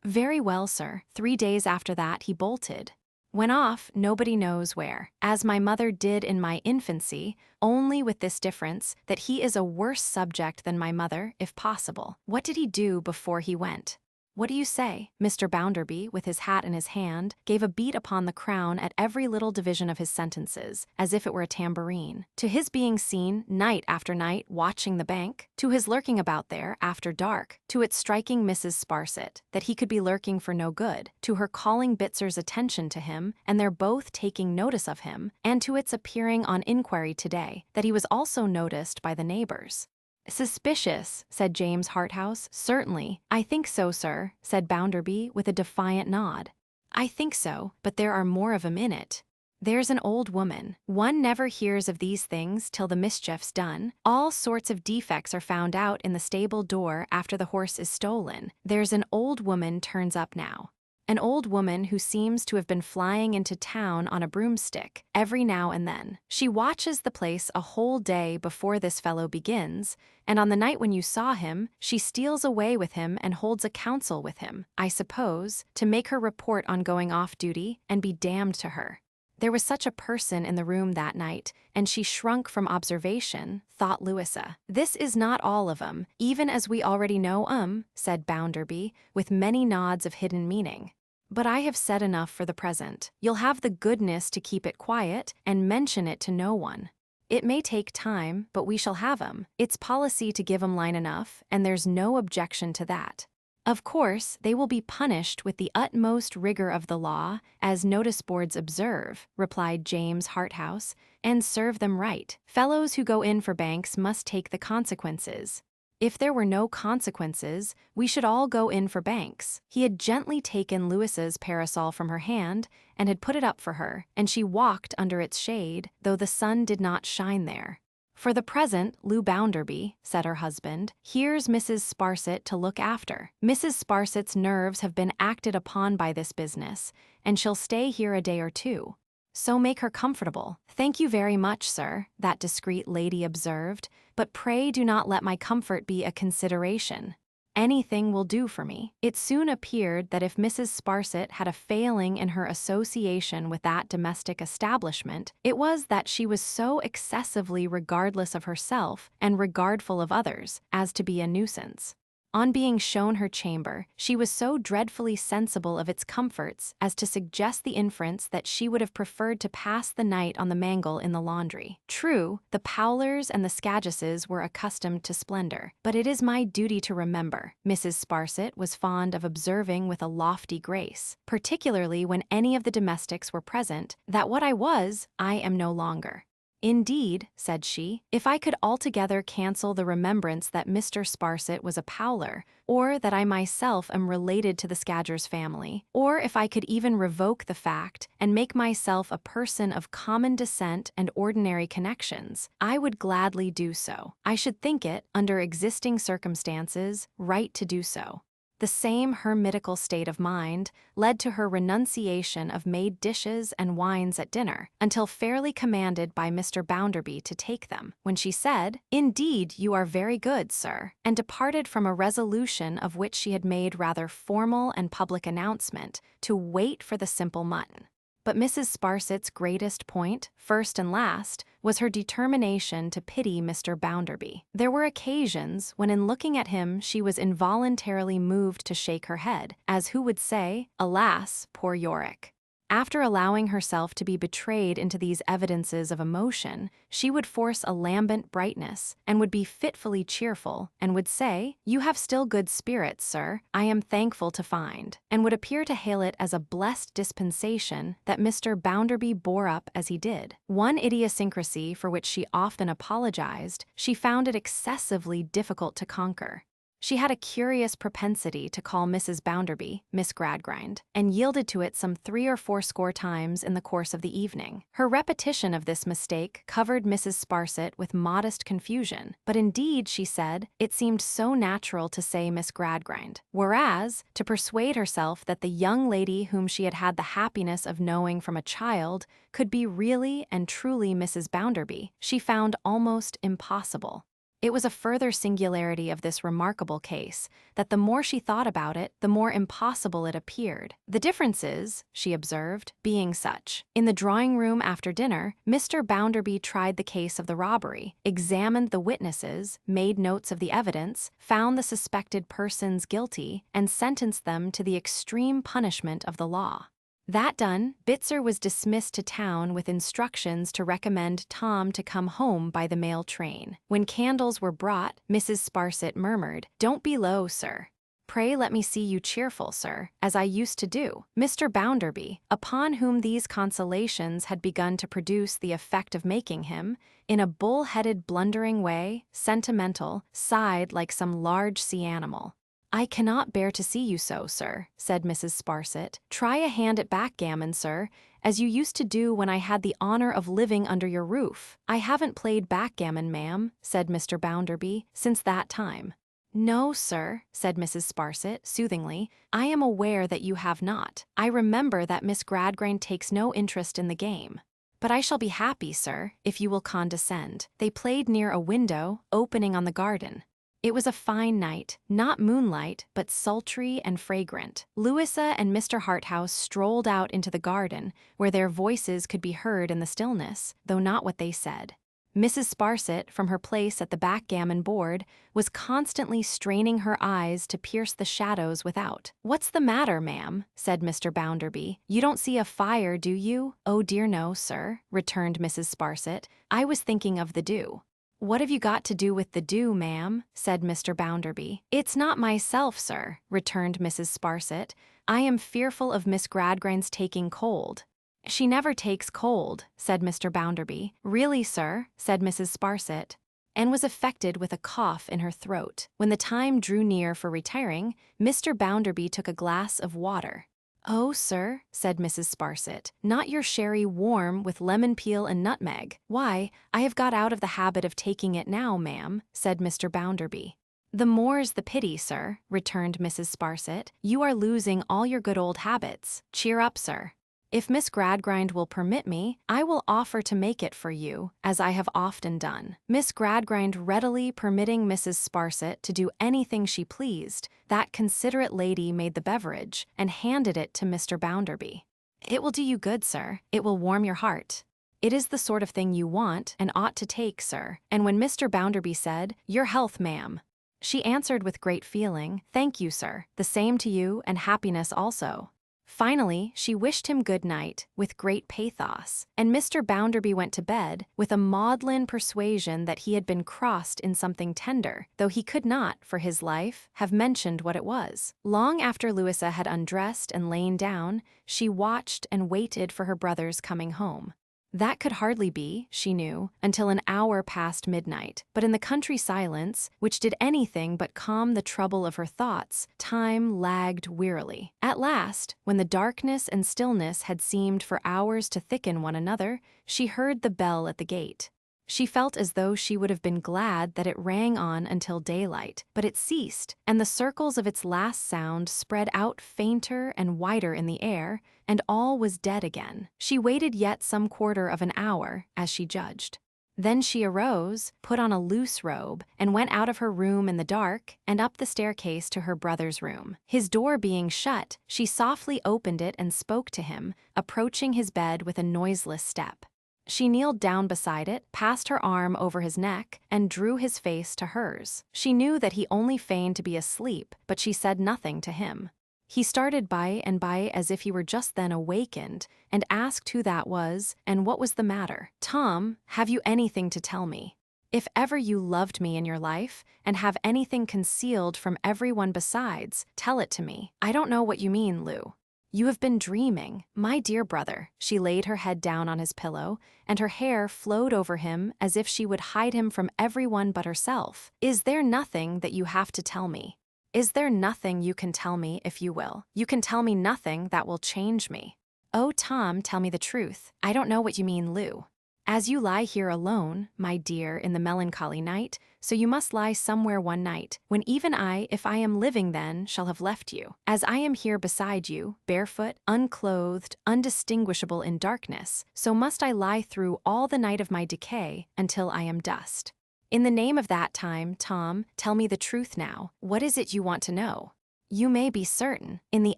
Very well, sir. 3 days after that he bolted. Went off, nobody knows where, as my mother did in my infancy, only with this difference, that he is a worse subject than my mother, if possible. What did he do before he went? What do you say? Mr. Bounderby, with his hat in his hand, gave a beat upon the crown at every little division of his sentences, as if it were a tambourine. To his being seen, night after night, watching the bank, to his lurking about there, after dark, to its striking Mrs. Sparsit, that he could be lurking for no good, to her calling Bitzer's attention to him, and their both taking notice of him, and to its appearing on inquiry today, that he was also noticed by the neighbors. Suspicious, said James Harthouse. Certainly. I think so, sir, said Bounderby, with a defiant nod. I think so, but there are more of 'em in it. There's an old woman. One never hears of these things till the mischief's done. All sorts of defects are found out in the stable door after the horse is stolen. There's an old woman turns up now. An old woman who seems to have been flying into town on a broomstick every now and then. She watches the place a whole day before this fellow begins, and on the night when you saw him, she steals away with him and holds a council with him, I suppose, to make her report on going off duty, and be damned to her. There was such a person in the room that night, and she shrunk from observation, thought Louisa. This is not all of 'em, even as we already know 'em, said Bounderby, with many nods of hidden meaning. But I have said enough for the present. You'll have the goodness to keep it quiet, and mention it to no one. It may take time, but we shall have 'em. It's policy to give 'em line enough, and there's no objection to that. Of course, they will be punished with the utmost rigor of the law, as notice boards observe, replied James Harthouse, and serve them right. Fellows who go in for banks must take the consequences. If there were no consequences, we should all go in for banks. He had gently taken Louisa's parasol from her hand and had put it up for her, and she walked under its shade, though the sun did not shine there. For the present, Lou Bounderby, said her husband, here's Mrs. Sparsit to look after. Mrs. Sparsit's nerves have been acted upon by this business, and she'll stay here a day or two. So make her comfortable. Thank you very much, sir, that discreet lady observed, but pray do not let my comfort be a consideration. Anything will do for me. It soon appeared that if Mrs. Sparsit had a failing in her association with that domestic establishment, it was that she was so excessively regardless of herself and regardful of others as to be a nuisance. On being shown her chamber, she was so dreadfully sensible of its comforts as to suggest the inference that she would have preferred to pass the night on the mangle in the laundry. True, the Powlers and the Scadgesses were accustomed to splendor, but it is my duty to remember, Mrs. Sparsit was fond of observing with a lofty grace, particularly when any of the domestics were present, that what I was, I am no longer. Indeed, said she, if I could altogether cancel the remembrance that Mr. Sparsit was a Powler, or that I myself am related to the Scadgers family, or if I could even revoke the fact and make myself a person of common descent and ordinary connections, I would gladly do so. I should think it, under existing circumstances, right to do so. The same hermitical state of mind led to her renunciation of made dishes and wines at dinner, until fairly commanded by Mr. Bounderby to take them, when she said, "Indeed, you are very good, sir," and departed from a resolution of which she had made rather formal and public announcement, to wait for the simple mutton. But Mrs. Sparsit's greatest point, first and last, was her determination to pity Mr. Bounderby. There were occasions when in looking at him she was involuntarily moved to shake her head, as who would say, "Alas, poor Yorick." After allowing herself to be betrayed into these evidences of emotion, she would force a lambent brightness, and would be fitfully cheerful, and would say, "You have still good spirits, sir, I am thankful to find," and would appear to hail it as a blessed dispensation that Mr. Bounderby bore up as he did. One idiosyncrasy for which she often apologized, she found it excessively difficult to conquer. She had a curious propensity to call Mrs. Bounderby Miss Gradgrind, and yielded to it some 3 or 4 score times in the course of the evening. Her repetition of this mistake covered Mrs. Sparsit with modest confusion, but indeed, she said, it seemed so natural to say Miss Gradgrind, whereas, to persuade herself that the young lady whom she had had the happiness of knowing from a child could be really and truly Mrs. Bounderby, she found almost impossible. It was a further singularity of this remarkable case, that the more she thought about it, the more impossible it appeared. The difference is, she observed, being such. In the drawing-room after dinner, Mr. Bounderby tried the case of the robbery, examined the witnesses, made notes of the evidence, found the suspected persons guilty, and sentenced them to the extreme punishment of the law. That done, Bitzer was dismissed to town with instructions to recommend Tom to come home by the mail train. When candles were brought, Mrs. Sparsit murmured, "Don't be low, sir. Pray let me see you cheerful, sir, as I used to do." Mr. Bounderby, upon whom these consolations had begun to produce the effect of making him, in a bull-headed blundering way, sentimental, sighed like some large sea animal. "I cannot bear to see you so, sir," said Mrs. Sparsit. "Try a hand at backgammon, sir, as you used to do when I had the honor of living under your roof." "I haven't played backgammon, ma'am," said Mr. Bounderby, "since that time." "No, sir," said Mrs. Sparsit, soothingly, "I am aware that you have not. I remember that Miss Gradgrind takes no interest in the game. But I shall be happy, sir, if you will condescend." They played near a window opening on the garden. It was a fine night, not moonlight, but sultry and fragrant. Louisa and Mr. Harthouse strolled out into the garden, where their voices could be heard in the stillness, though not what they said. Mrs. Sparsit, from her place at the backgammon board, was constantly straining her eyes to pierce the shadows without. "What's the matter, ma'am?" said Mr. Bounderby. "You don't see a fire, do you?" "Oh dear no, sir," returned Mrs. Sparsit. "I was thinking of the dew." "What have you got to do with the dew, ma'am?" said Mr. Bounderby. "It's not myself, sir," returned Mrs. Sparsit. "I am fearful of Miss Gradgrind's taking cold." "She never takes cold," said Mr. Bounderby. "Really, sir," said Mrs. Sparsit, and was affected with a cough in her throat. When the time drew near for retiring, Mr. Bounderby took a glass of water. "Oh, sir," said Mrs. Sparsit, "not your sherry warm with lemon peel and nutmeg." "Why, I have got out of the habit of taking it now, ma'am," said Mr. Bounderby. "The more's the pity, sir," returned Mrs. Sparsit. "You are losing all your good old habits. Cheer up, sir. If Miss Gradgrind will permit me, I will offer to make it for you, as I have often done." Miss Gradgrind readily permitting Mrs. Sparsit to do anything she pleased, that considerate lady made the beverage, and handed it to Mr. Bounderby. "It will do you good, sir. It will warm your heart. It is the sort of thing you want, and ought to take, sir." And when Mr. Bounderby said, "Your health, ma'am," she answered with great feeling, "Thank you, sir. The same to you, and happiness also." Finally, she wished him good night, with great pathos, and Mr. Bounderby went to bed, with a maudlin persuasion that he had been crossed in something tender, though he could not, for his life, have mentioned what it was. Long after Louisa had undressed and lain down, she watched and waited for her brother's coming home. That could hardly be, she knew, until an hour past midnight, but in the country silence, which did anything but calm the trouble of her thoughts, time lagged wearily. At last, when the darkness and stillness had seemed for hours to thicken one another, she heard the bell at the gate. She felt as though she would have been glad that it rang on until daylight, but it ceased, and the circles of its last sound spread out fainter and wider in the air, and all was dead again. She waited yet some quarter of an hour, as she judged. Then she arose, put on a loose robe, and went out of her room in the dark and up the staircase to her brother's room. His door being shut, she softly opened it and spoke to him, approaching his bed with a noiseless step. She kneeled down beside it, passed her arm over his neck, and drew his face to hers. She knew that he only feigned to be asleep, but she said nothing to him. He started by and by as if he were just then awakened, and asked who that was, and what was the matter. "Tom, have you anything to tell me? If ever you loved me in your life, and have anything concealed from everyone besides, tell it to me." "I don't know what you mean, Lou." "You have been dreaming, my dear brother." She laid her head down on his pillow, and her hair flowed over him as if she would hide him from everyone but herself. "Is there nothing that you have to tell me? Is there nothing you can tell me, if you will? You can tell me nothing that will change me." "Oh, Tom, tell me the truth. I don't know what you mean, Lou." "As you lie here alone, my dear, in the melancholy night, so you must lie somewhere one night, when even I, if I am living then, shall have left you. As I am here beside you, barefoot, unclothed, undistinguishable in darkness, so must I lie through all the night of my decay, until I am dust. "In the name of that time, Tom, tell me the truth now. What is it you want to know?" You may be certain, in the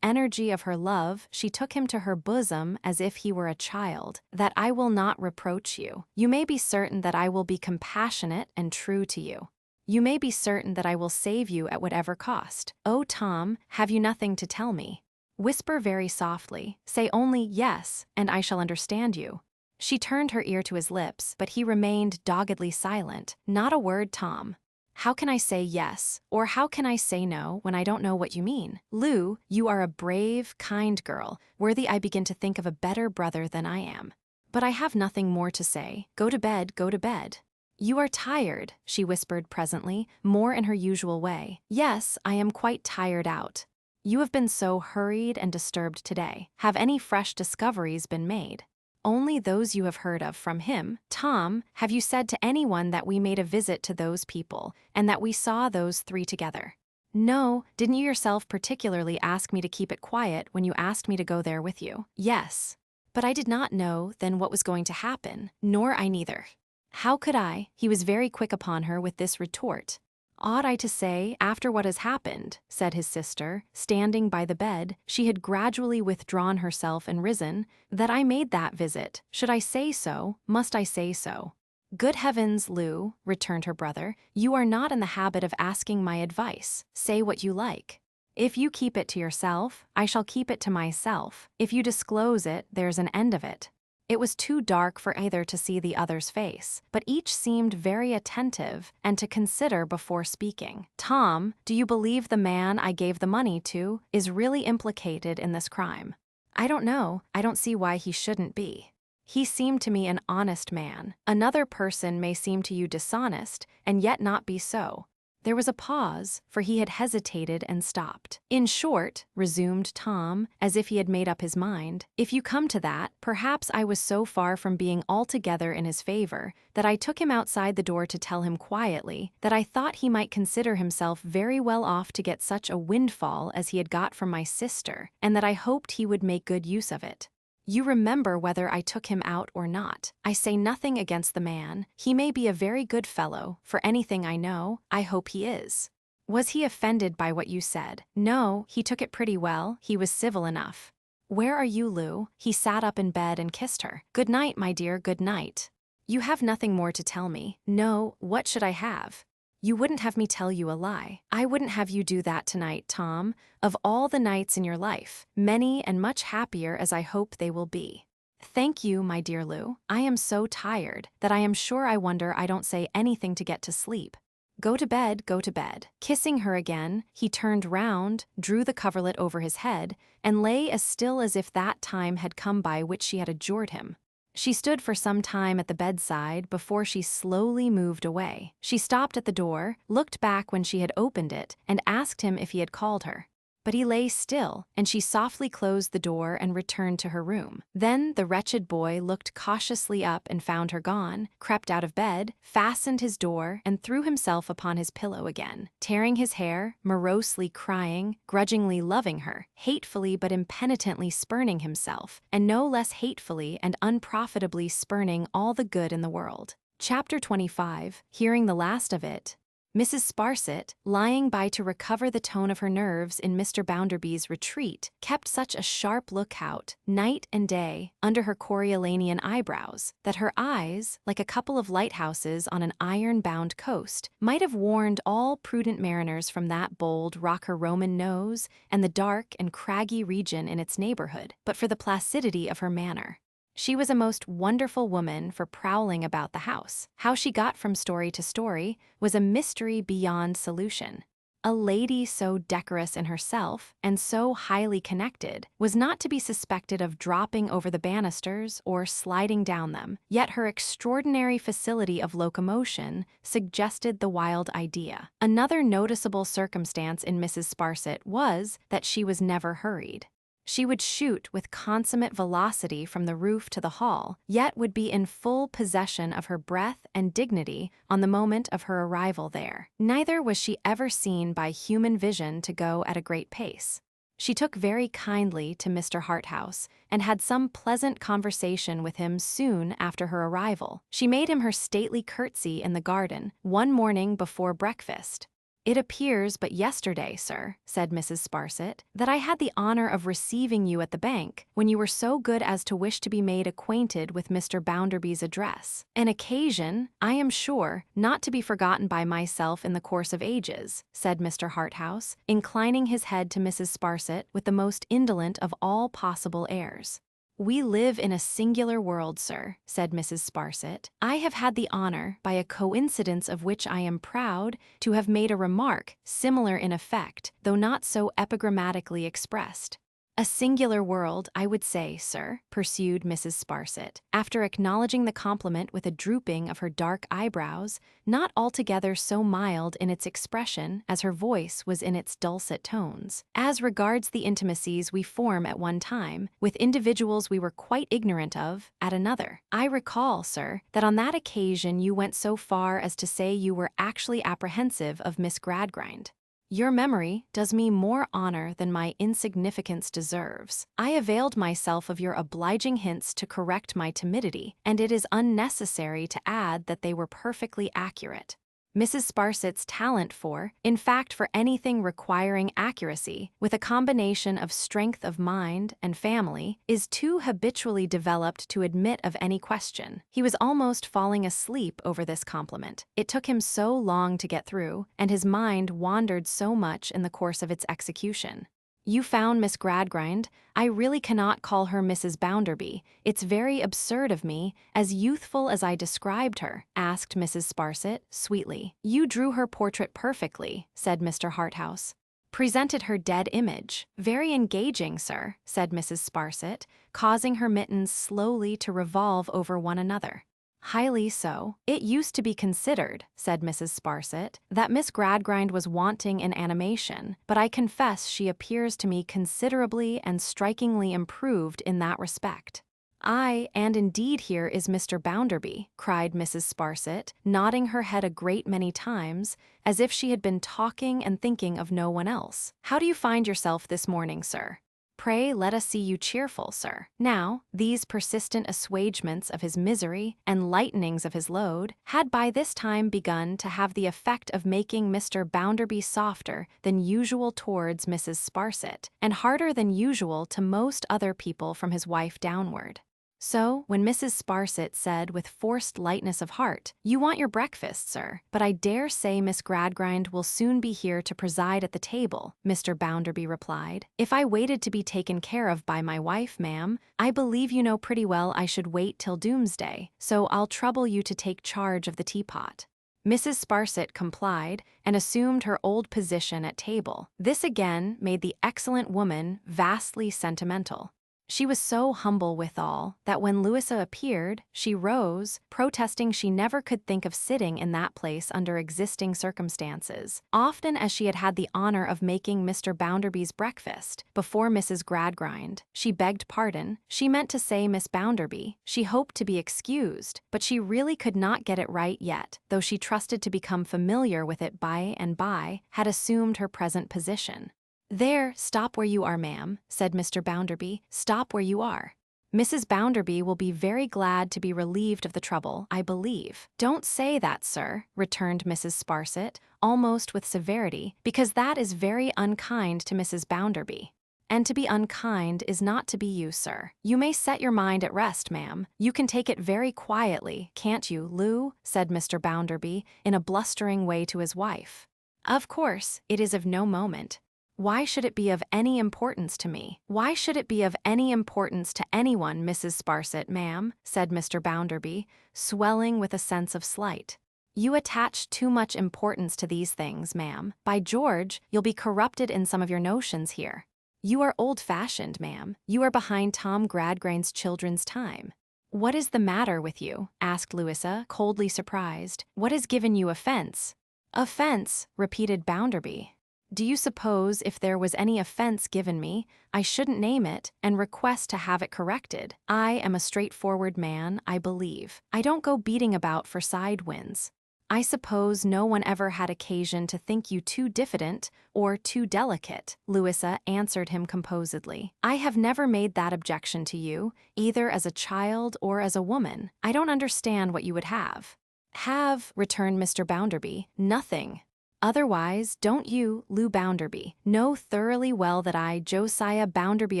energy of her love, she took him to her bosom as if he were a child, that I will not reproach you. You may be certain that I will be compassionate and true to you. You may be certain that I will save you at whatever cost. Oh, Tom, have you nothing to tell me? Whisper very softly, say only yes, and I shall understand you. She turned her ear to his lips, but he remained doggedly silent. Not a word, Tom. How can I say yes, or how can I say no when I don't know what you mean? Lou, you are a brave, kind girl, worthy I begin to think of a better brother than I am. But I have nothing more to say. Go to bed, go to bed. You are tired, she whispered presently, more in her usual way. Yes, I am quite tired out. You have been so hurried and disturbed today. Have any fresh discoveries been made? Only those you have heard of from him. Tom, have you said to anyone that we made a visit to those people, and that we saw those three together? No, didn't you yourself particularly ask me to keep it quiet when you asked me to go there with you? Yes. But I did not know then what was going to happen, nor I neither. How could I? He was very quick upon her with this retort. Ought I to say, after what has happened, said his sister, standing by the bed, she had gradually withdrawn herself and risen, that I made that visit. Should I say so? Must I say so? Good heavens, Lou, returned her brother, you are not in the habit of asking my advice. Say what you like. If you keep it to yourself, I shall keep it to myself. If you disclose it, there's an end of it. It was too dark for either to see the other's face, but each seemed very attentive and to consider before speaking. Tom, do you believe the man I gave the money to is really implicated in this crime? I don't know. I don't see why he shouldn't be. He seemed to me an honest man. Another person may seem to you dishonest, and yet not be so. There was a pause, for he had hesitated and stopped. In short, resumed Tom, as if he had made up his mind, if you come to that, perhaps I was so far from being altogether in his favor, that I took him outside the door to tell him quietly that I thought he might consider himself very well off to get such a windfall as he had got from my sister, and that I hoped he would make good use of it. You remember whether I took him out or not. I say nothing against the man. He may be a very good fellow, for anything I know. I hope he is. Was he offended by what you said? No, he took it pretty well. He was civil enough. Where are you, Lou? He sat up in bed and kissed her. Good night, my dear, good night. You have nothing more to tell me. No, what should I have? You wouldn't have me tell you a lie. I wouldn't have you do that tonight, Tom. Of all the nights in your life, many and much happier as I hope they will be. Thank you, my dear Lou. I am so tired that I am sure I wonder I don't say anything to get to sleep. Go to bed, go to bed. Kissing her again, he turned round, drew the coverlet over his head, and lay as still as if that time had come by which she had adjured him. She stood for some time at the bedside before she slowly moved away. She stopped at the door, looked back when she had opened it, and asked him if he had called her. But he lay still, and she softly closed the door and returned to her room. Then the wretched boy looked cautiously up and found her gone, crept out of bed, fastened his door, and threw himself upon his pillow again, tearing his hair, morosely crying, grudgingly loving her, hatefully but impenitently spurning himself, and no less hatefully and unprofitably spurning all the good in the world. Chapter 25, hearing the last of it, Mrs. Sparsit, lying by to recover the tone of her nerves in Mr. Bounderby's retreat, kept such a sharp lookout, night and day, under her Coriolanian eyebrows, that her eyes, like a couple of lighthouses on an iron-bound coast, might have warned all prudent mariners from that bold Rocker-Roman nose and the dark and craggy region in its neighborhood, but for the placidity of her manner. She was a most wonderful woman for prowling about the house. How she got from story to story was a mystery beyond solution. A lady so decorous in herself and so highly connected was not to be suspected of dropping over the banisters or sliding down them, yet her extraordinary facility of locomotion suggested the wild idea. Another noticeable circumstance in Mrs. Sparsit was that she was never hurried. She would shoot with consummate velocity from the roof to the hall, yet would be in full possession of her breath and dignity on the moment of her arrival there. Neither was she ever seen by human vision to go at a great pace. She took very kindly to Mr. Harthouse, and had some pleasant conversation with him soon after her arrival. She made him her stately curtsy in the garden, one morning before breakfast. "It appears but yesterday, sir," said Mrs. Sparsit, "that I had the honor of receiving you at the bank, when you were so good as to wish to be made acquainted with Mr. Bounderby's address. An occasion, I am sure, not to be forgotten by myself in the course of ages," said Mr. Harthouse, inclining his head to Mrs. Sparsit with the most indolent of all possible airs. "We live in a singular world, sir," said Mrs. Sparsit. "I have had the honor, by a coincidence of which I am proud, to have made a remark, similar in effect, though not so epigrammatically expressed. A singular world, I would say, sir," pursued Mrs. Sparsit, after acknowledging the compliment with a drooping of her dark eyebrows, not altogether so mild in its expression as her voice was in its dulcet tones. "As regards the intimacies we form at one time, with individuals we were quite ignorant of, at another. I recall, sir, that on that occasion you went so far as to say you were actually apprehensive of Miss Gradgrind. Your memory does me more honor than my insignificance deserves. I availed myself of your obliging hints to correct my timidity, and it is unnecessary to add that they were perfectly accurate." Mrs. Sparsit's talent in fact for anything requiring accuracy, with a combination of strength of mind and family, is too habitually developed to admit of any question. He was almost falling asleep over this compliment. It took him so long to get through, and his mind wandered so much in the course of its execution. "You found Miss Gradgrind? I really cannot call her Mrs. Bounderby. It's very absurd of me, as youthful as I described her," asked Mrs. Sparsit, sweetly. "You drew her portrait perfectly," said Mr. Harthouse. "Presented her dead image. Very engaging, sir," said Mrs. Sparsit, causing her mittens slowly to revolve over one another. "Highly so. It used to be considered," said Mrs. Sparsit, "that Miss Gradgrind was wanting in animation, but I confess she appears to me considerably and strikingly improved in that respect." "Aye, and indeed here is Mr. Bounderby," cried Mrs. Sparsit, nodding her head a great many times, as if she had been talking and thinking of no one else. "How do you find yourself this morning, sir? Pray let us see you cheerful, sir." Now, these persistent assuagements of his misery and lightenings of his load had by this time begun to have the effect of making Mr. Bounderby softer than usual towards Mrs. Sparsit, and harder than usual to most other people from his wife downward. So, when Mrs. Sparsit said with forced lightness of heart, "You want your breakfast, sir, but I dare say Miss Gradgrind will soon be here to preside at the table," Mr. Bounderby replied. "If I waited to be taken care of by my wife, ma'am, I believe you know pretty well I should wait till doomsday, so I'll trouble you to take charge of the teapot." Mrs. Sparsit complied, and assumed her old position at table. This again made the excellent woman vastly sentimental. She was so humble withal, that when Louisa appeared, she rose, protesting she never could think of sitting in that place under existing circumstances. Often as she had had the honor of making Mr. Bounderby's breakfast, before Mrs. Gradgrind, she begged pardon. She meant to say Miss Bounderby. She hoped to be excused, but she really could not get it right yet, though she trusted to become familiar with it by and by, had assumed her present position. "There, stop where you are, ma'am," said Mr. Bounderby. "Stop where you are. Mrs. Bounderby will be very glad to be relieved of the trouble, I believe." "Don't say that, sir," returned Mrs. Sparsit, almost with severity, "because that is very unkind to Mrs. Bounderby. And to be unkind is not to be you, sir. You may set your mind at rest, ma'am. You can take it very quietly, can't you, Lou?" said Mr. Bounderby, in a blustering way to his wife. "Of course, it is of no moment. Why should it be of any importance to me? Why should it be of any importance to anyone, Mrs. Sparsit, ma'am?" said Mr. Bounderby, swelling with a sense of slight. "You attach too much importance to these things, ma'am. By George, you'll be corrupted in some of your notions here. You are old-fashioned, ma'am. You are behind Tom Gradgrind's children's time." "What is the matter with you?" asked Louisa, coldly surprised. "What has given you offense?" "Offense," repeated Bounderby. "Do you suppose if there was any offense given me, I shouldn't name it and request to have it corrected? I am a straightforward man, I believe. I don't go beating about for side winds. I suppose no one ever had occasion to think you too diffident or too delicate, Louisa answered him composedly. I have never made that objection to you, either as a child or as a woman. I don't understand what you would have. Have, returned Mr. Bounderby, nothing. Otherwise, don't you, Lou Bounderby, know thoroughly well that I, Josiah Bounderby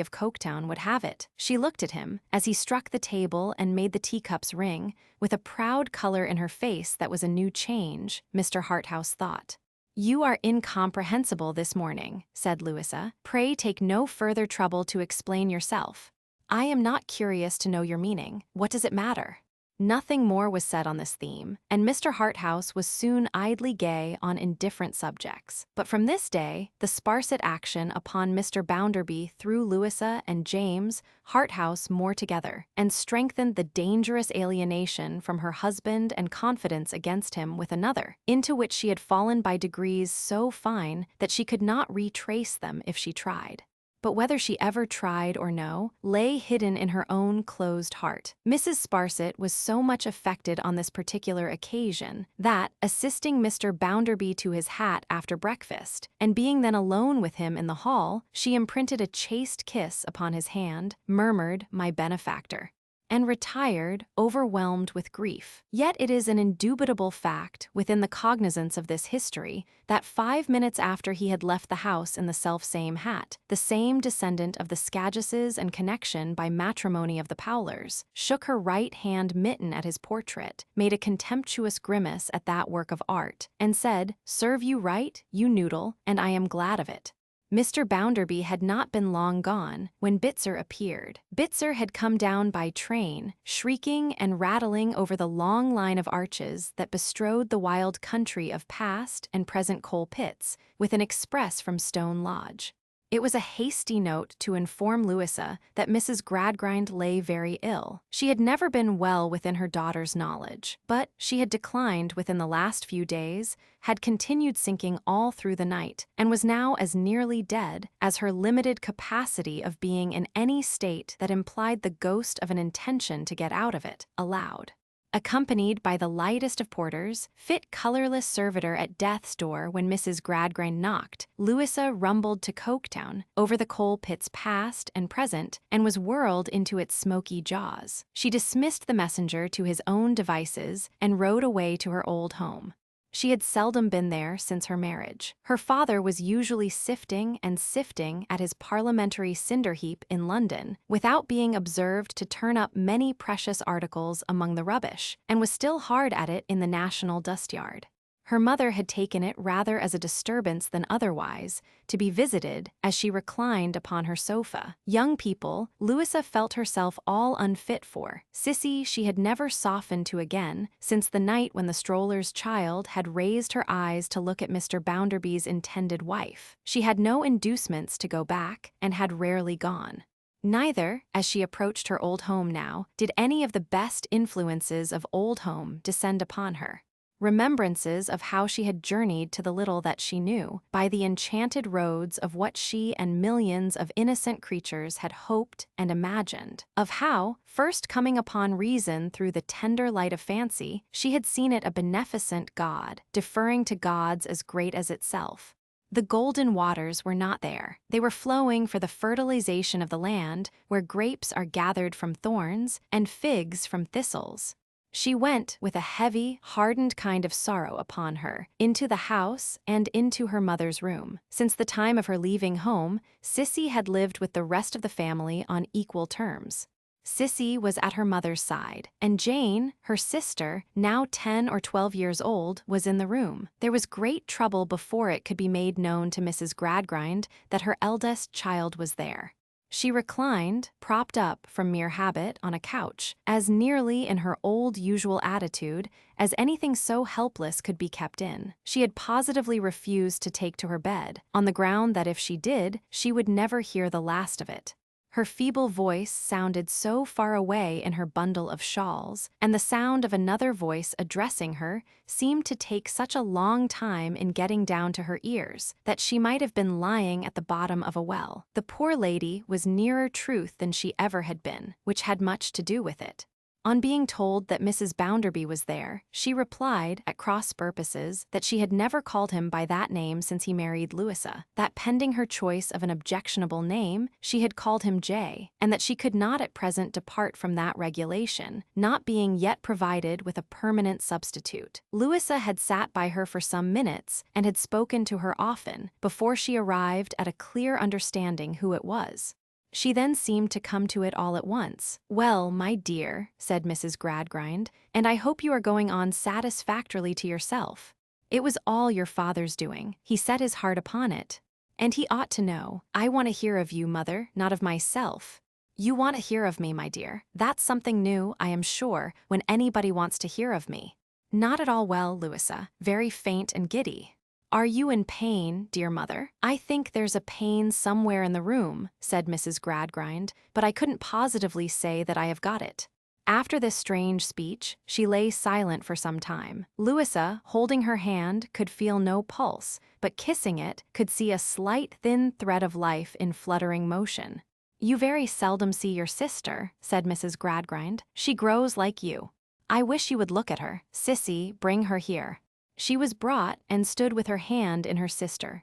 of Coketown, would have it? She looked at him, as he struck the table and made the teacups ring, with a proud color in her face that was a new change, Mr. Harthouse thought. You are incomprehensible this morning, said Louisa. Pray take no further trouble to explain yourself. I am not curious to know your meaning. What does it matter? Nothing more was said on this theme, and Mr. Harthouse was soon idly gay on indifferent subjects. But from this day, the Sparsit action upon Mr. Bounderby threw Louisa and James Harthouse more together, and strengthened the dangerous alienation from her husband and confidence against him with another, into which she had fallen by degrees so fine that she could not retrace them if she tried. But whether she ever tried or no, lay hidden in her own closed heart. Mrs. Sparsit was so much affected on this particular occasion that, assisting Mr. Bounderby to his hat after breakfast, and being then alone with him in the hall, she imprinted a chaste kiss upon his hand, murmured, "My benefactor," and retired, overwhelmed with grief. Yet it is an indubitable fact, within the cognizance of this history, that 5 minutes after he had left the house in the self-same hat, the same descendant of the Scadgesses and connection by matrimony of the Powlers, shook her right-hand mitten at his portrait, made a contemptuous grimace at that work of art, and said, "Serve you right, you noodle, and I am glad of it." Mr. Bounderby had not been long gone when Bitzer appeared. Bitzer had come down by train, shrieking and rattling over the long line of arches that bestrode the wild country of past and present coal pits, with an express from Stone Lodge. It was a hasty note to inform Louisa that Mrs. Gradgrind lay very ill. She had never been well within her daughter's knowledge, but she had declined within the last few days, had continued sinking all through the night, and was now as nearly dead as her limited capacity of being in any state that implied the ghost of an intention to get out of it allowed. Accompanied by the lightest of porters, fit colorless servitor at death's door when Mrs. Gradgrind knocked, Louisa rumbled to Coketown, over the coal pits past and present, and was whirled into its smoky jaws. She dismissed the messenger to his own devices and rode away to her old home. She had seldom been there since her marriage. Her father was usually sifting and sifting at his parliamentary cinder heap in London, without being observed to turn up many precious articles among the rubbish, and was still hard at it in the National Dust-yard. Her mother had taken it rather as a disturbance than otherwise, to be visited as she reclined upon her sofa. Young people, Louisa felt herself all unfit for. Sissy she had never softened to again, since the night when the stroller's child had raised her eyes to look at Mr. Bounderby's intended wife. She had no inducements to go back, and had rarely gone. Neither, as she approached her old home now, did any of the best influences of old home descend upon her. Remembrances of how she had journeyed to the little that she knew, by the enchanted roads of what she and millions of innocent creatures had hoped and imagined, of how, first coming upon reason through the tender light of fancy, she had seen it a beneficent God, deferring to gods as great as itself. The golden waters were not there. They were flowing for the fertilization of the land, where grapes are gathered from thorns and figs from thistles. She went, with a heavy, hardened kind of sorrow upon her, into the house and into her mother's room. Since the time of her leaving home, Sissy had lived with the rest of the family on equal terms. Sissy was at her mother's side, and Jane, her sister, now 10 or 12 years old, was in the room. There was great trouble before it could be made known to Mrs. Gradgrind that her eldest child was there. She reclined, propped up from mere habit, on a couch, as nearly in her old usual attitude as anything so helpless could be kept in. She had positively refused to take to her bed, on the ground that if she did, she would never hear the last of it. Her feeble voice sounded so far away in her bundle of shawls, and the sound of another voice addressing her seemed to take such a long time in getting down to her ears, that she might have been lying at the bottom of a well. The poor lady was nearer truth than she ever had been, which had much to do with it. On being told that Mrs. Bounderby was there, she replied, at cross purposes, that she had never called him by that name since he married Louisa, that pending her choice of an objectionable name, she had called him J, and that she could not at present depart from that regulation, not being yet provided with a permanent substitute. Louisa had sat by her for some minutes, and had spoken to her often, before she arrived at a clear understanding who it was. She then seemed to come to it all at once. "Well, my dear," said Mrs. Gradgrind, "and I hope you are going on satisfactorily to yourself. It was all your father's doing. He set his heart upon it. And he ought to know. I want to hear of you, mother, not of myself." "You want to hear of me, my dear. That's something new, I am sure, when anybody wants to hear of me." "Not at all well, Louisa. Very faint and giddy." "Are you in pain, dear mother?" "I think there's a pain somewhere in the room," said Mrs. Gradgrind, "but I couldn't positively say that I have got it." After this strange speech, she lay silent for some time. Louisa, holding her hand, could feel no pulse, but kissing it, could see a slight thin thread of life in fluttering motion. "You very seldom see your sister," said Mrs. Gradgrind. "She grows like you. I wish you would look at her. Sissy, bring her here." She was brought and stood with her hand in her sister's.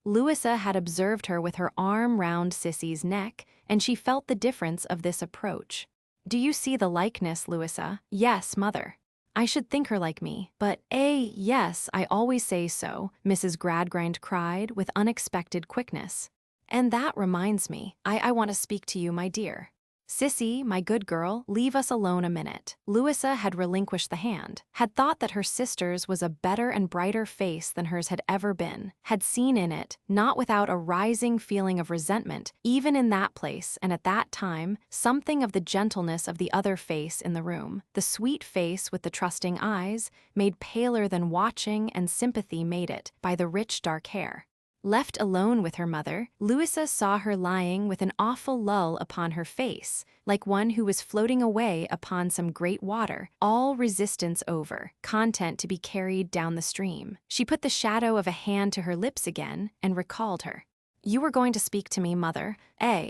Louisa had observed her with her arm round Sissy's neck, and she felt the difference of this approach. "Do you see the likeness, Louisa?" "Yes, mother." "I should think her like me." "But, yes, I always say so," Mrs. Gradgrind cried with unexpected quickness. "And that reminds me, I want to speak to you, my dear. Sissy, my good girl, leave us alone a minute." Louisa had relinquished the hand, had thought that her sister's was a better and brighter face than hers had ever been, had seen in it, not without a rising feeling of resentment, even in that place and at that time, something of the gentleness of the other face in the room, the sweet face with the trusting eyes, made paler than watching and sympathy made it, by the rich dark hair. Left alone with her mother, Louisa saw her lying with an awful lull upon her face, like one who was floating away upon some great water, all resistance over, content to be carried down the stream. She put the shadow of a hand to her lips again, and recalled her. "You were going to speak to me, mother, eh?"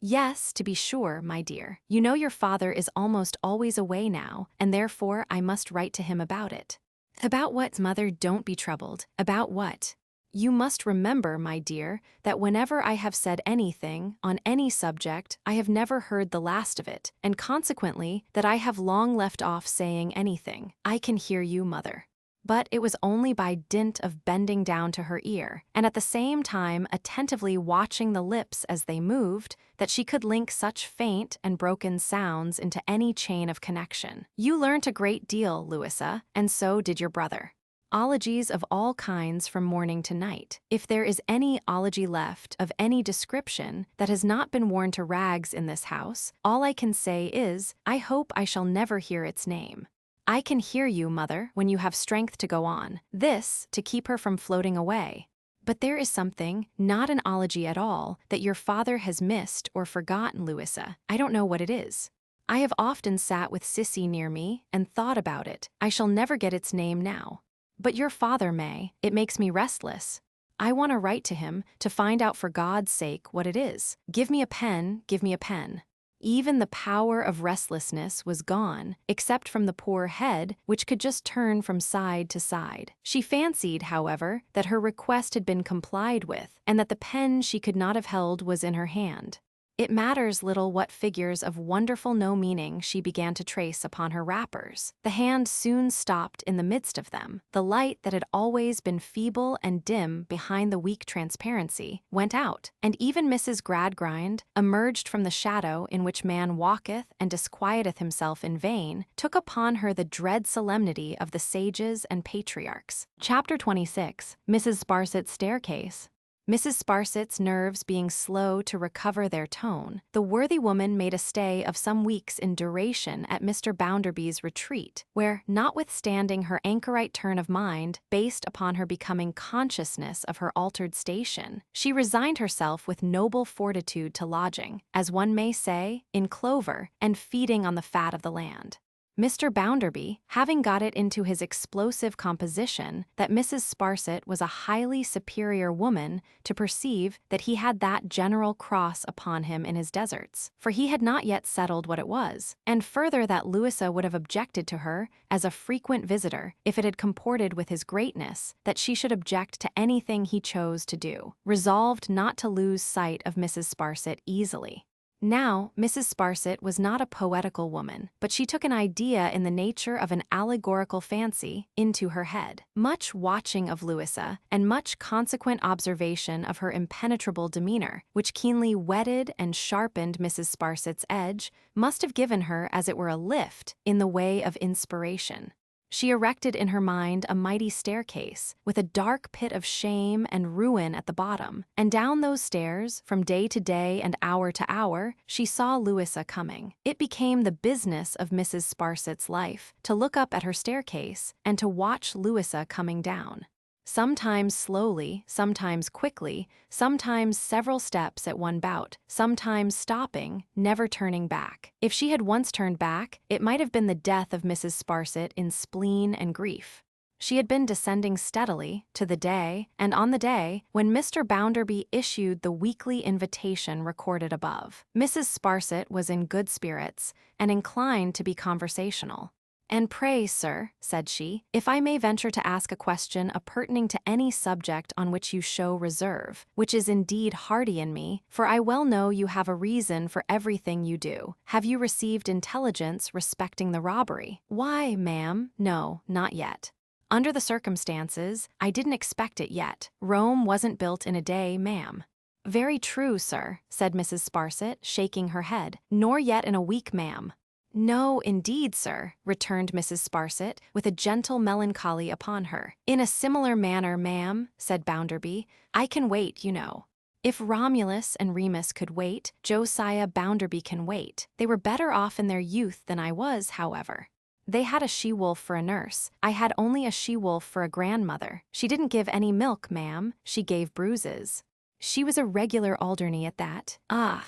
"Yes, to be sure, my dear. You know your father is almost always away now, and therefore I must write to him about it." "About what, mother? Don't be troubled. About what?" "You must remember, my dear, that whenever I have said anything, on any subject, I have never heard the last of it, and consequently, that I have long left off saying anything." "I can hear you, mother." But it was only by dint of bending down to her ear, and at the same time attentively watching the lips as they moved, that she could link such faint and broken sounds into any chain of connection. "You learnt a great deal, Louisa, and so did your brother. Ologies of all kinds from morning to night. If there is any ology left, of any description, that has not been worn to rags in this house, all I can say is, I hope I shall never hear its name. I can hear you, mother, when you have strength to go on. This, to keep her from floating away. But there is something, not an ology at all, that your father has missed or forgotten, Louisa. I don't know what it is. I have often sat with Sissy near me, and thought about it. I shall never get its name now. But your father may. It makes me restless. I want to write to him, to find out for God's sake what it is. Give me a pen, give me a pen." Even the power of restlessness was gone, except from the poor head, which could just turn from side to side. She fancied, however, that her request had been complied with, and that the pen she could not have held was in her hand. It matters little what figures of wonderful no meaning she began to trace upon her wrappers. The hand soon stopped in the midst of them. The light that had always been feeble and dim behind the weak transparency went out, and even Mrs. Gradgrind, emerged from the shadow in which man walketh and disquieteth himself in vain, took upon her the dread solemnity of the sages and patriarchs. Chapter 26. Mrs. Sparsit's Staircase. Mrs. Sparsit's nerves being slow to recover their tone, the worthy woman made a stay of some weeks in duration at Mr. Bounderby's retreat, where, notwithstanding her anchorite turn of mind, based upon her becoming consciousness of her altered station, she resigned herself with noble fortitude to lodging, as one may say, in clover, and feeding on the fat of the land. Mr. Bounderby, having got it into his explosive composition that Mrs. Sparsit was a highly superior woman, to perceive that he had that general cross upon him in his deserts, for he had not yet settled what it was, and further that Louisa would have objected to her as a frequent visitor if it had comported with his greatness that she should object to anything he chose to do, resolved not to lose sight of Mrs. Sparsit easily. Now, Mrs. Sparsit was not a poetical woman, but she took an idea in the nature of an allegorical fancy into her head. Much watching of Louisa, and much consequent observation of her impenetrable demeanor, which keenly whetted and sharpened Mrs. Sparsit's edge, must have given her, as it were, a lift in the way of inspiration. She erected in her mind a mighty staircase, with a dark pit of shame and ruin at the bottom, and down those stairs, from day to day and hour to hour, she saw Louisa coming. It became the business of Mrs. Sparsit's life to look up at her staircase and to watch Louisa coming down. Sometimes slowly, sometimes quickly, sometimes several steps at one bout, sometimes stopping, never turning back. If she had once turned back, it might have been the death of Mrs. Sparsit in spleen and grief. She had been descending steadily to the day, and on the day, when Mr. Bounderby issued the weekly invitation recorded above. Mrs. Sparsit was in good spirits, and inclined to be conversational. "And pray, sir," said she, "if I may venture to ask a question appertaining to any subject on which you show reserve, which is indeed hardy in me, for I well know you have a reason for everything you do. Have you received intelligence respecting the robbery?" "Why, ma'am, no, not yet. Under the circumstances, I didn't expect it yet. Rome wasn't built in a day, ma'am." "Very true, sir," said Mrs. Sparsit, shaking her head, "nor yet in a week, ma'am." "No, indeed, sir," returned Mrs. Sparsit, with a gentle melancholy upon her. "In a similar manner, ma'am," said Bounderby, "I can wait, you know. If Romulus and Remus could wait, Josiah Bounderby can wait. They were better off in their youth than I was, however. They had a she-wolf for a nurse. I had only a she-wolf for a grandmother. She didn't give any milk, ma'am. She gave bruises. She was a regular Alderney at that. Ah!"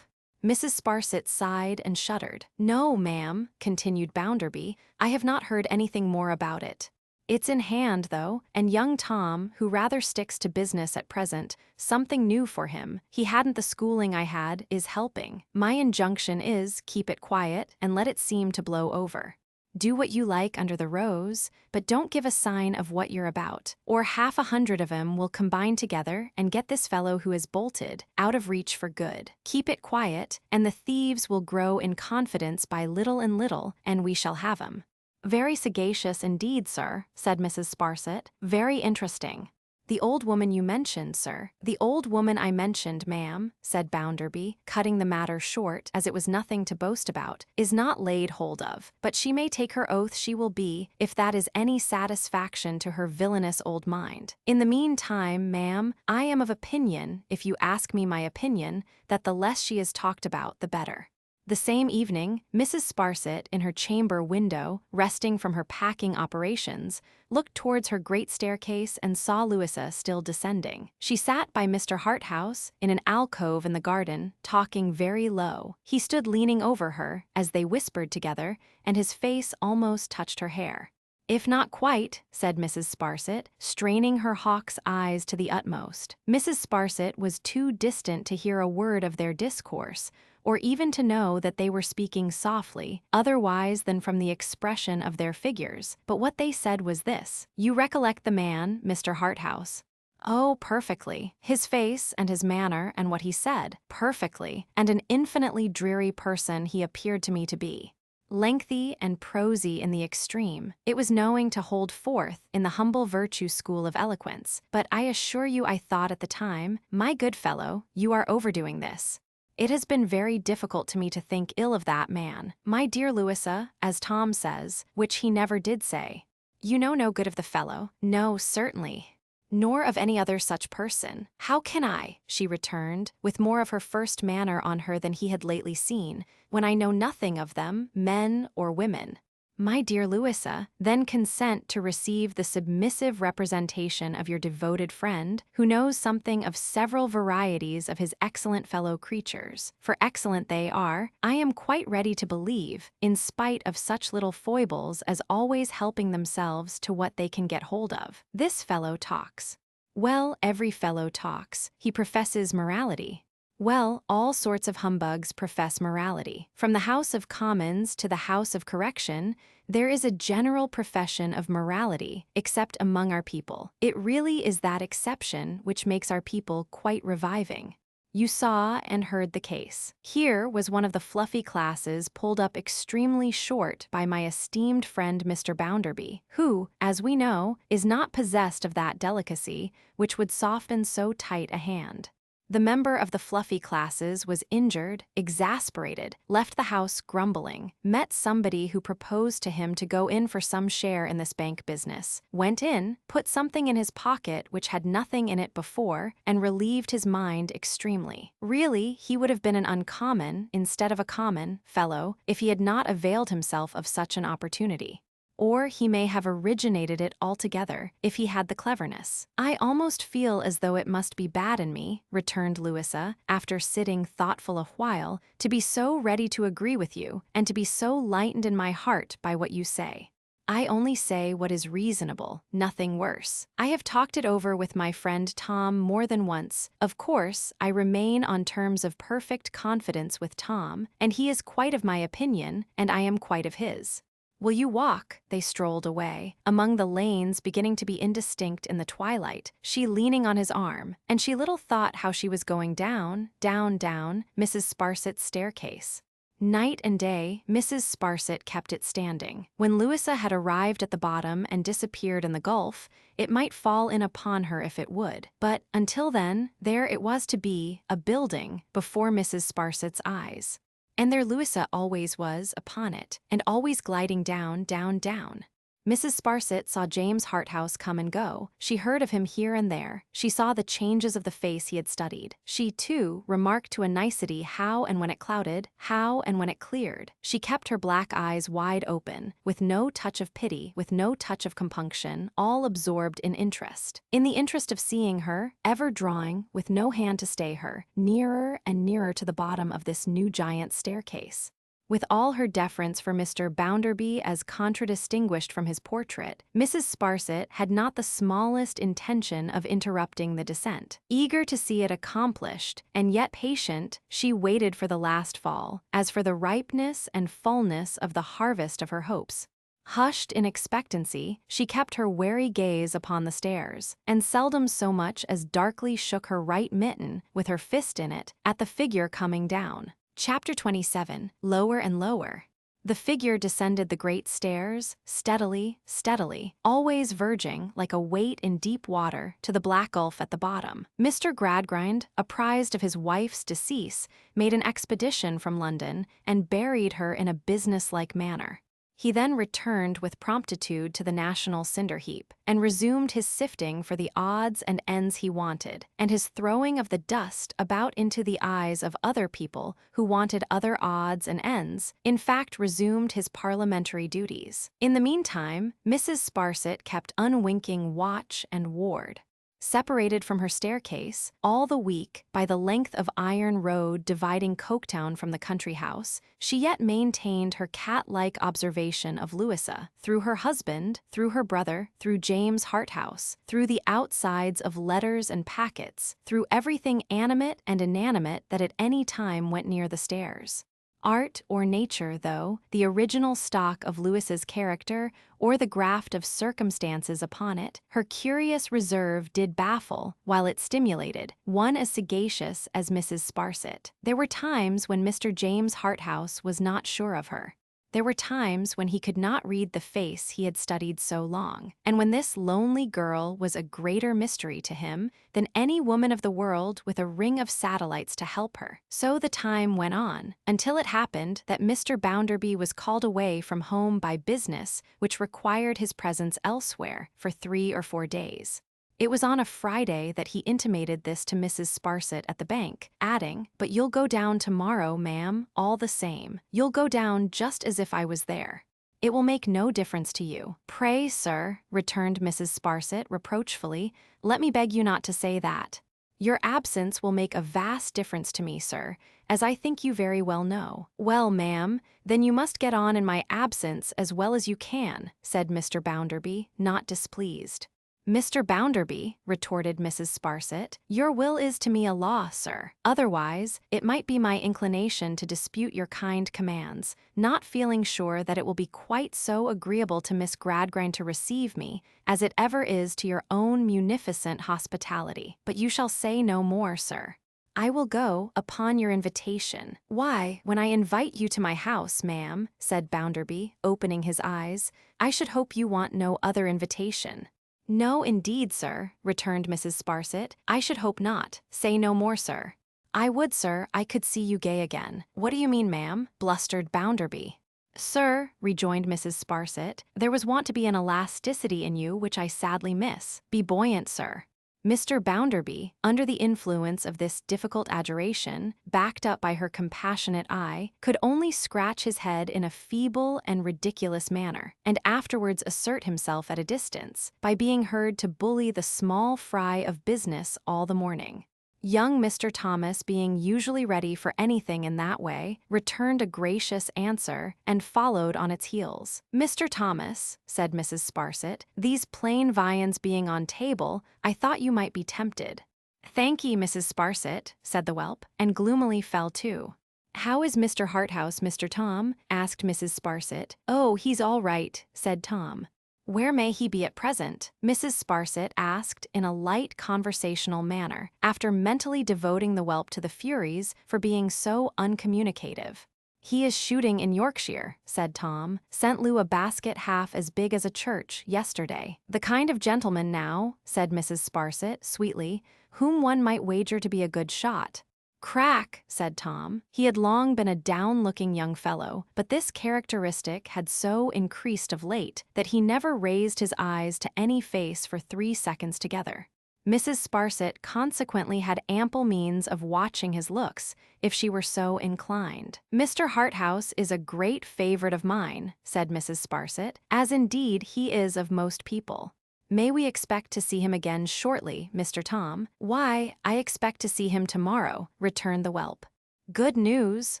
Mrs. Sparsit sighed and shuddered. "No, ma'am," continued Bounderby, "I have not heard anything more about it. It's in hand, though, and young Tom, who rather sticks to business at present, something new for him. He hadn't the schooling I had, is helping. My injunction is, keep it quiet, and let it seem to blow over. Do what you like under the rose, but don't give a sign of what you're about, or 100 of 'em will combine together and get this fellow who has bolted out of reach for good. Keep it quiet, and the thieves will grow in confidence by little and little, and we shall have 'em." "Very sagacious indeed, sir," said Mrs. Sparsit. "Very interesting. The old woman you mentioned, sir." "The old woman I mentioned, ma'am," said Bounderby, cutting the matter short, as it was nothing to boast about, "is not laid hold of, but she may take her oath she will be, if that is any satisfaction to her villainous old mind. In the meantime, ma'am, I am of opinion, if you ask me my opinion, that the less she is talked about, the better." The same evening, Mrs. Sparsit, in her chamber window, resting from her packing operations, looked towards her great staircase and saw Louisa still descending. She sat by Mr. Harthouse, in an alcove in the garden, talking very low. He stood leaning over her, as they whispered together, and his face almost touched her hair. "If not quite," said Mrs. Sparsit, straining her hawk's eyes to the utmost. Mrs. Sparsit was too distant to hear a word of their discourse, or even to know that they were speaking softly, otherwise than from the expression of their figures. But what they said was this: "You recollect the man, Mr. Harthouse?" "Oh, perfectly. His face and his manner and what he said, perfectly, and an infinitely dreary person he appeared to me to be. Lengthy and prosy in the extreme. It was knowing to hold forth in the humble virtue school of eloquence. But I assure you I thought at the time, my good fellow, you are overdoing this. It has been very difficult to me to think ill of that man. My dear Louisa, as Tom says, which he never did say. You know no good of the fellow. No, certainly. Nor of any other such person. How can I, she returned, with more of her first manner on her than he had lately seen, when I know nothing of them, men or women? My dear Louisa, then consent to receive the submissive representation of your devoted friend, who knows something of several varieties of his excellent fellow creatures. For excellent they are, I am quite ready to believe, in spite of such little foibles as always helping themselves to what they can get hold of. This fellow talks. Well, every fellow talks. He professes morality. Well, all sorts of humbugs profess morality. From the House of Commons to the House of Correction, there is a general profession of morality, except among our people. It really is that exception which makes our people quite reviving. You saw and heard the case. Here was one of the fluffy classes pulled up extremely short by my esteemed friend Mr. Bounderby, who, as we know, is not possessed of that delicacy which would soften so tight a hand. The member of the fluffy classes was injured, exasperated, left the house grumbling, met somebody who proposed to him to go in for some share in this bank business, went in, put something in his pocket which had nothing in it before, and relieved his mind extremely. Really, he would have been an uncommon, instead of a common, fellow if he had not availed himself of such an opportunity. Or he may have originated it altogether, if he had the cleverness. I almost feel as though it must be bad in me, returned Louisa, after sitting thoughtful a while, to be so ready to agree with you, and to be so lightened in my heart by what you say. I only say what is reasonable, nothing worse. I have talked it over with my friend Tom more than once. Of course, I remain on terms of perfect confidence with Tom, and he is quite of my opinion, and I am quite of his. Will you walk? They strolled away, among the lanes beginning to be indistinct in the twilight, she leaning on his arm, and she little thought how she was going down, down, down, Mrs. Sparsit's staircase. Night and day, Mrs. Sparsit kept it standing. When Louisa had arrived at the bottom and disappeared in the gulf, it might fall in upon her if it would. But, until then, there it was to be, a building, before Mrs. Sparsit's eyes. And there Louisa always was upon it, and always gliding down, down, down. Mrs. Sparsit saw James Harthouse come and go. She heard of him here and there. She saw the changes of the face he had studied. She, too, remarked to a nicety how and when it clouded, how and when it cleared. She kept her black eyes wide open, with no touch of pity, with no touch of compunction, all absorbed in interest. In the interest of seeing her, ever drawing, with no hand to stay her, nearer and nearer to the bottom of this new giant staircase. With all her deference for Mr. Bounderby as contradistinguished from his portrait, Mrs. Sparsit had not the smallest intention of interrupting the descent. Eager to see it accomplished, and yet patient, she waited for the last fall, as for the ripeness and fullness of the harvest of her hopes. Hushed in expectancy, she kept her wary gaze upon the stairs, and seldom so much as darkly shook her right mitten, with her fist in it, at the figure coming down. Chapter 27. Lower and lower. The figure descended the great stairs, steadily, steadily, always verging, like a weight in deep water, to the black gulf at the bottom. Mr. Gradgrind, apprised of his wife's decease, made an expedition from London, and buried her in a business-like manner. He then returned with promptitude to the national cinder-heap, and resumed his sifting for the odds and ends he wanted, and his throwing of the dust about into the eyes of other people who wanted other odds and ends, in fact resumed his parliamentary duties. In the meantime, Mrs. Sparsit kept unwinking watch and ward. Separated from her staircase, all the week, by the length of iron road dividing Coketown from the country house, she yet maintained her cat-like observation of Louisa, through her husband, through her brother, through James Harthouse, through the outsides of letters and packets, through everything animate and inanimate that at any time went near the stairs. Art or nature, though, the original stock of Louisa's character, or the graft of circumstances upon it, her curious reserve did baffle, while it stimulated, one as sagacious as Mrs. Sparsit. There were times when Mr. James Harthouse was not sure of her. There were times when he could not read the face he had studied so long, and when this lonely girl was a greater mystery to him than any woman of the world with a ring of satellites to help her. So the time went on, until it happened that Mr. Bounderby was called away from home by business which required his presence elsewhere for 3 or 4 days. It was on a Friday that he intimated this to Mrs. Sparsit at the bank, adding, "But you'll go down tomorrow, ma'am, all the same. You'll go down just as if I was there." It will make no difference to you. Pray, sir, returned Mrs. Sparsit reproachfully, let me beg you not to say that. Your absence will make a vast difference to me, sir, as I think you very well know. Well, ma'am, then you must get on in my absence as well as you can, said Mr. Bounderby, not displeased. Mr. Bounderby, retorted Mrs. Sparsit, your will is to me a law, sir. Otherwise, it might be my inclination to dispute your kind commands, not feeling sure that it will be quite so agreeable to Miss Gradgrind to receive me, as it ever is to your own munificent hospitality. But you shall say no more, sir. I will go upon your invitation. Why, when I invite you to my house, ma'am, said Bounderby, opening his eyes, I should hope you want no other invitation. No, indeed, sir, returned Mrs. Sparsit, I should hope not. Say no more, sir. I would, sir, I could see you gay again. What do you mean, ma'am? Blustered Bounderby. Sir, rejoined Mrs. Sparsit, there was wont to be an elasticity in you which I sadly miss. Be buoyant, sir. Mr. Bounderby, under the influence of this difficult adjuration, backed up by her compassionate eye, could only scratch his head in a feeble and ridiculous manner, and afterwards assert himself at a distance, by being heard to bully the small fry of business all the morning. Young Mr. Thomas, being usually ready for anything in that way, returned a gracious answer and followed on its heels. Mr. Thomas, said Mrs. Sparsit, these plain viands being on table, I thought you might be tempted. Thank ye, Mrs. Sparsit, said the whelp, and gloomily fell to. How is Mr. Harthouse, Mr. Tom? Asked Mrs. Sparsit. Oh, he's all right, said Tom. Where may he be at present? Mrs. Sparsit asked in a light conversational manner, after mentally devoting the whelp to the Furies for being so uncommunicative. He is shooting in Yorkshire, said Tom. Sent Lou a basket half as big as a church yesterday. The kind of gentleman now, said Mrs. Sparsit sweetly, whom one might wager to be a good shot. Crack, said Tom. He had long been a down-looking young fellow, but this characteristic had so increased of late that he never raised his eyes to any face for 3 seconds together. Mrs. Sparsit consequently had ample means of watching his looks, if she were so inclined. Mr. Harthouse is a great favorite of mine, said Mrs. Sparsit, as indeed he is of most people. May we expect to see him again shortly, Mr. Tom? Why, I expect to see him tomorrow, returned the whelp. Good news,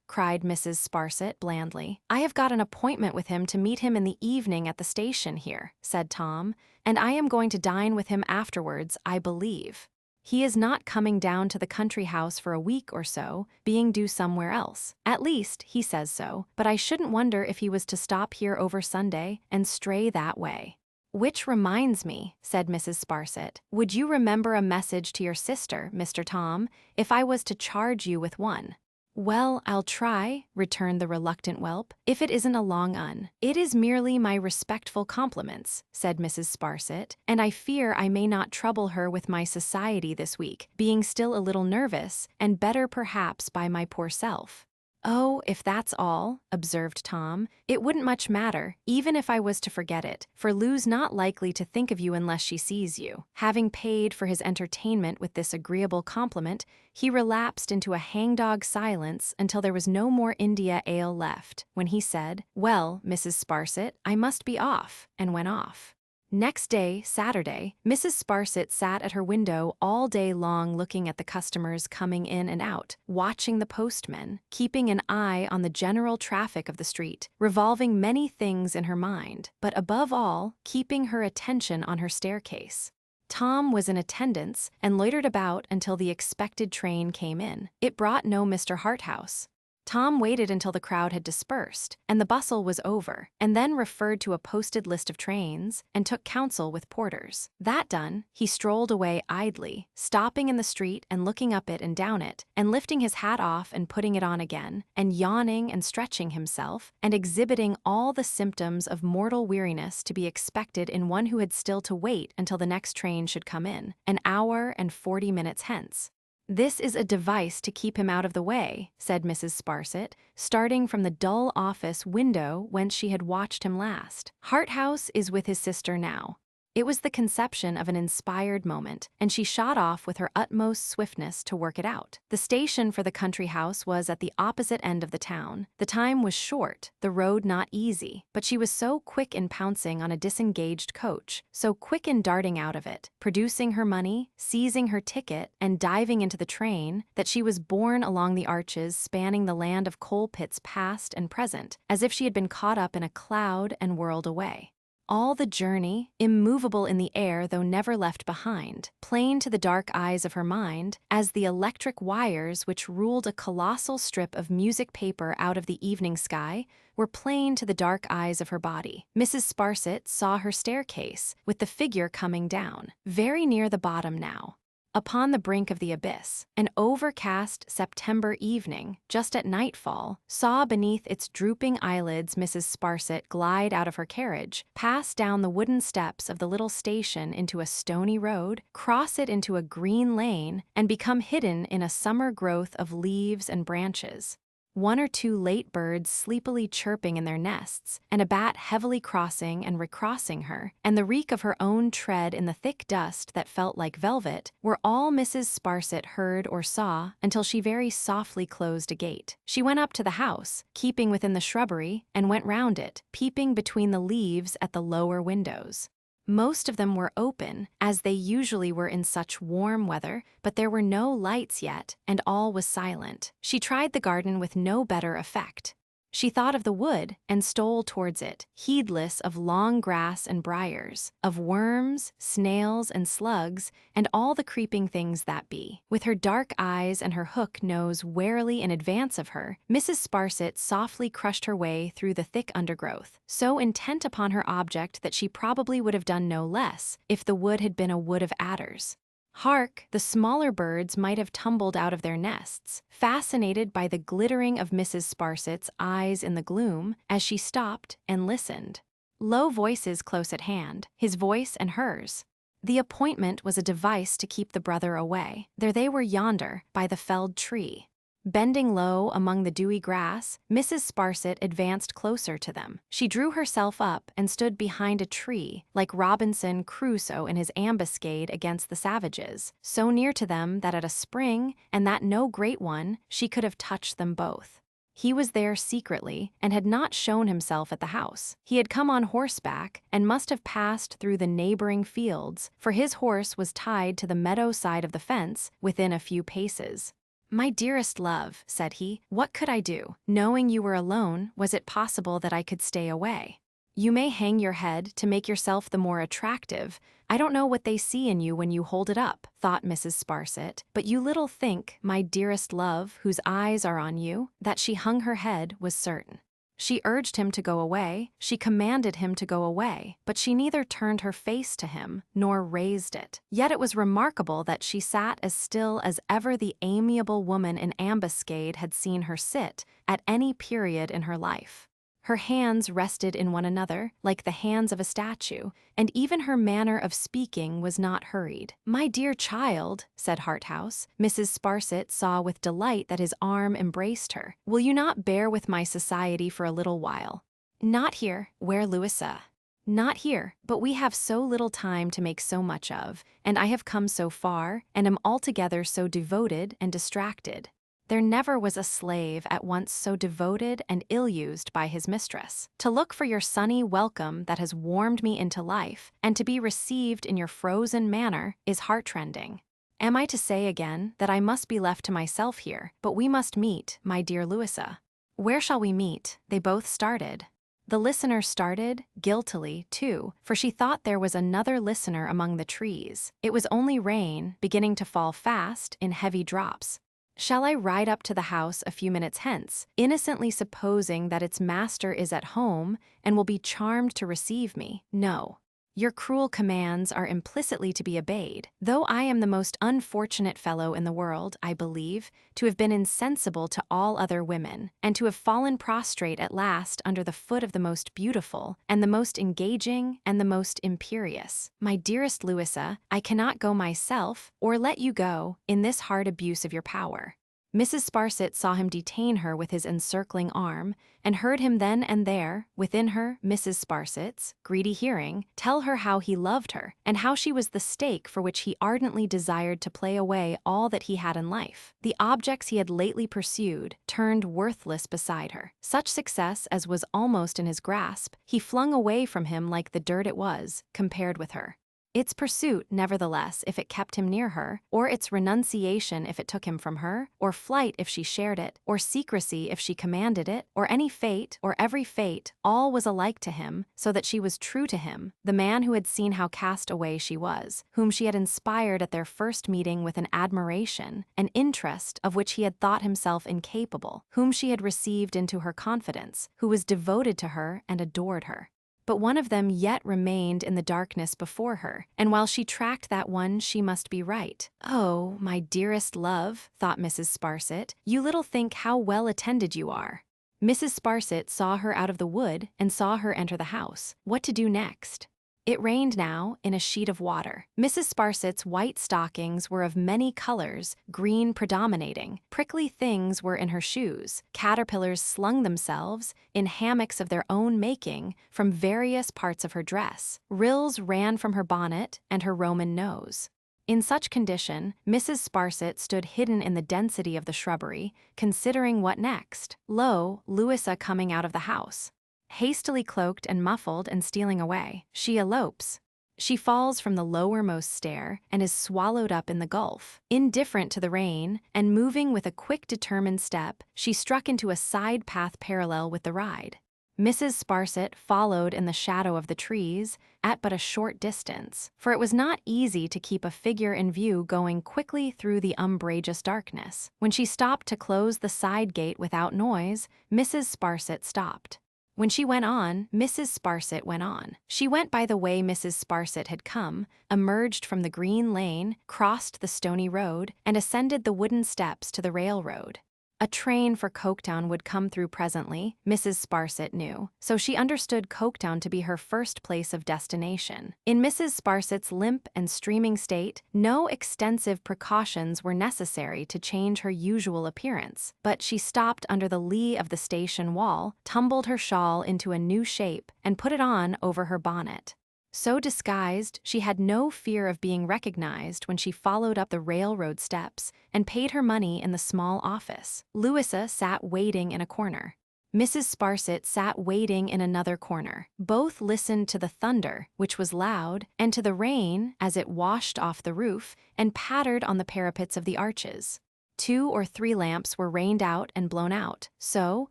cried Mrs. Sparsit blandly. I have got an appointment with him to meet him in the evening at the station here, said Tom, and I am going to dine with him afterwards, I believe. He is not coming down to the country house for a week or so, being due somewhere else. At least, he says so, but I shouldn't wonder if he was to stop here over Sunday and stray that way. Which reminds me, said Mrs. Sparsit, would you remember a message to your sister, Mr. Tom, if I was to charge you with one? Well, I'll try, returned the reluctant whelp, if it isn't a long un. It is merely my respectful compliments, said Mrs. Sparsit, and I fear I may not trouble her with my society this week, being still a little nervous, and better perhaps by my poor self. Oh, if that's all, observed Tom, it wouldn't much matter, even if I was to forget it, for Lou's not likely to think of you unless she sees you. Having paid for his entertainment with this agreeable compliment, he relapsed into a hangdog silence until there was no more India ale left, when he said, Well, Mrs. Sparsit, I must be off, and went off. Next day, Saturday, Mrs. Sparsit sat at her window all day long looking at the customers coming in and out, watching the postmen, keeping an eye on the general traffic of the street, revolving many things in her mind, but above all, keeping her attention on her staircase. Tom was in attendance and loitered about until the expected train came in. It brought no Mr. Harthouse. Tom waited until the crowd had dispersed, and the bustle was over, and then referred to a posted list of trains, and took counsel with porters. That done, he strolled away idly, stopping in the street and looking up it and down it, and lifting his hat off and putting it on again, and yawning and stretching himself, and exhibiting all the symptoms of mortal weariness to be expected in one who had still to wait until the next train should come in, an hour and 40 minutes hence. This is a device to keep him out of the way, said Mrs. Sparsit, starting from the dull office window whence she had watched him last. Harthouse is with his sister now. It was the conception of an inspired moment, and she shot off with her utmost swiftness to work it out. The station for the country house was at the opposite end of the town. The time was short, the road not easy, but she was so quick in pouncing on a disengaged coach, so quick in darting out of it, producing her money, seizing her ticket, and diving into the train, that she was borne along the arches spanning the land of coal pits past and present, as if she had been caught up in a cloud and whirled away. All the journey, immovable in the air though never left behind, plain to the dark eyes of her mind, as the electric wires which ruled a colossal strip of music paper out of the evening sky, were plain to the dark eyes of her body. Mrs. Sparsit saw her staircase, with the figure coming down, very near the bottom now. Upon the brink of the abyss, an overcast September evening, just at nightfall, saw beneath its drooping eyelids Mrs. Sparsit glide out of her carriage, pass down the wooden steps of the little station into a stony road, cross it into a green lane, and become hidden in a summer growth of leaves and branches. One or two late birds sleepily chirping in their nests, and a bat heavily crossing and recrossing her, and the reek of her own tread in the thick dust that felt like velvet, were all Mrs. Sparsit heard or saw until she very softly closed a gate. She went up to the house, keeping within the shrubbery, and went round it, peeping between the leaves at the lower windows. Most of them were open, as they usually were in such warm weather, but there were no lights yet, and all was silent. She tried the garden with no better effect. She thought of the wood and stole towards it, heedless of long grass and briars, of worms, snails, and slugs, and all the creeping things that be. With her dark eyes and her hook nose warily in advance of her, Mrs. Sparsit softly crushed her way through the thick undergrowth, so intent upon her object that she probably would have done no less if the wood had been a wood of adders. Hark! The smaller birds might have tumbled out of their nests, fascinated by the glittering of Mrs. Sparsit's eyes in the gloom, as she stopped and listened. Low voices close at hand, his voice and hers. The appointment was a device to keep the brother away. There they were yonder, by the felled tree. Bending low among the dewy grass, Mrs. Sparsit advanced closer to them. She drew herself up and stood behind a tree, like Robinson Crusoe in his ambuscade against the savages, so near to them that at a spring, and that no great one, she could have touched them both. He was there secretly, and had not shown himself at the house. He had come on horseback, and must have passed through the neighboring fields, for his horse was tied to the meadow side of the fence, within a few paces. "My dearest love," said he, "what could I do? Knowing you were alone, was it possible that I could stay away? You may hang your head to make yourself the more attractive. I don't know what they see in you when you hold it up," thought Mrs. Sparsit, "but you little think, my dearest love, whose eyes are on you," that she hung her head was certain. She urged him to go away, she commanded him to go away, but she neither turned her face to him, nor raised it. Yet it was remarkable that she sat as still as ever the amiable woman in ambuscade had seen her sit, at any period in her life. Her hands rested in one another, like the hands of a statue, and even her manner of speaking was not hurried. "My dear child," said Harthouse. Mrs. Sparsit saw with delight that his arm embraced her. "Will you not bear with my society for a little while?" "Not here, where Louisa?" "Not here, but we have so little time to make so much of, and I have come so far, and am altogether so devoted and distracted. There never was a slave at once so devoted and ill-used by his mistress. To look for your sunny welcome that has warmed me into life, and to be received in your frozen manner, is heart-rending. Am I to say again that I must be left to myself here, but we must meet, my dear Louisa? Where shall we meet?" They both started. The listener started, guiltily, too, for she thought there was another listener among the trees. It was only rain, beginning to fall fast, in heavy drops. "Shall I ride up to the house a few minutes hence, innocently supposing that its master is at home, and will be charmed to receive me? No. Your cruel commands are implicitly to be obeyed, though I am the most unfortunate fellow in the world, I believe, to have been insensible to all other women, and to have fallen prostrate at last under the foot of the most beautiful, and the most engaging, and the most imperious. My dearest Louisa, I cannot go myself, or let you go, in this hard abuse of your power. Mrs. Sparsit saw him detain her with his encircling arm, and heard him then and there, within her, Mrs. Sparsit's, greedy hearing, tell her how he loved her, and how she was the stake for which he ardently desired to play away all that he had in life. The objects he had lately pursued turned worthless beside her. Such success as was almost in his grasp, he flung away from him like the dirt it was, compared with her. Its pursuit, nevertheless, if it kept him near her, or its renunciation if it took him from her, or flight if she shared it, or secrecy if she commanded it, or any fate, or every fate, all was alike to him, so that she was true to him, the man who had seen how cast away she was, whom she had inspired at their first meeting with an admiration, an interest of which he had thought himself incapable, whom she had received into her confidence, who was devoted to her and adored her. But one of them yet remained in the darkness before her, and while she tracked that one she must be right. "Oh, my dearest love," thought Mrs. Sparsit, "you little think how well attended you are." Mrs. Sparsit saw her out of the wood and saw her enter the house. What to do next? It rained now in a sheet of water. Mrs. Sparsit's white stockings were of many colors, green predominating. Prickly things were in her shoes. Caterpillars slung themselves, in hammocks of their own making, from various parts of her dress. Rills ran from her bonnet and her Roman nose. In such condition, Mrs. Sparsit stood hidden in the density of the shrubbery, considering what next. Lo, Louisa coming out of the house. Hastily cloaked and muffled and stealing away, she elopes. She falls from the lowermost stair and is swallowed up in the gulf. Indifferent to the rain, and moving with a quick determined step, she struck into a side path parallel with the ride. Mrs. Sparsit followed in the shadow of the trees, at but a short distance, for it was not easy to keep a figure in view going quickly through the umbrageous darkness. When she stopped to close the side gate without noise, Mrs. Sparsit stopped. When she went on, Mrs. Sparsit went on. She went by the way Mrs. Sparsit had come, emerged from the green lane, crossed the stony road, and ascended the wooden steps to the railroad. A train for Coketown would come through presently, Mrs. Sparsit knew, so she understood Coketown to be her first place of destination. In Mrs. Sparsit's limp and streaming state, no extensive precautions were necessary to change her usual appearance, but she stopped under the lee of the station wall, tumbled her shawl into a new shape, and put it on over her bonnet. So disguised, she had no fear of being recognized when she followed up the railroad steps and paid her money in the small office. Louisa sat waiting in a corner. Mrs. Sparsit sat waiting in another corner. Both listened to the thunder, which was loud, and to the rain as it washed off the roof and pattered on the parapets of the arches. 2 or 3 lamps were rained out and blown out, so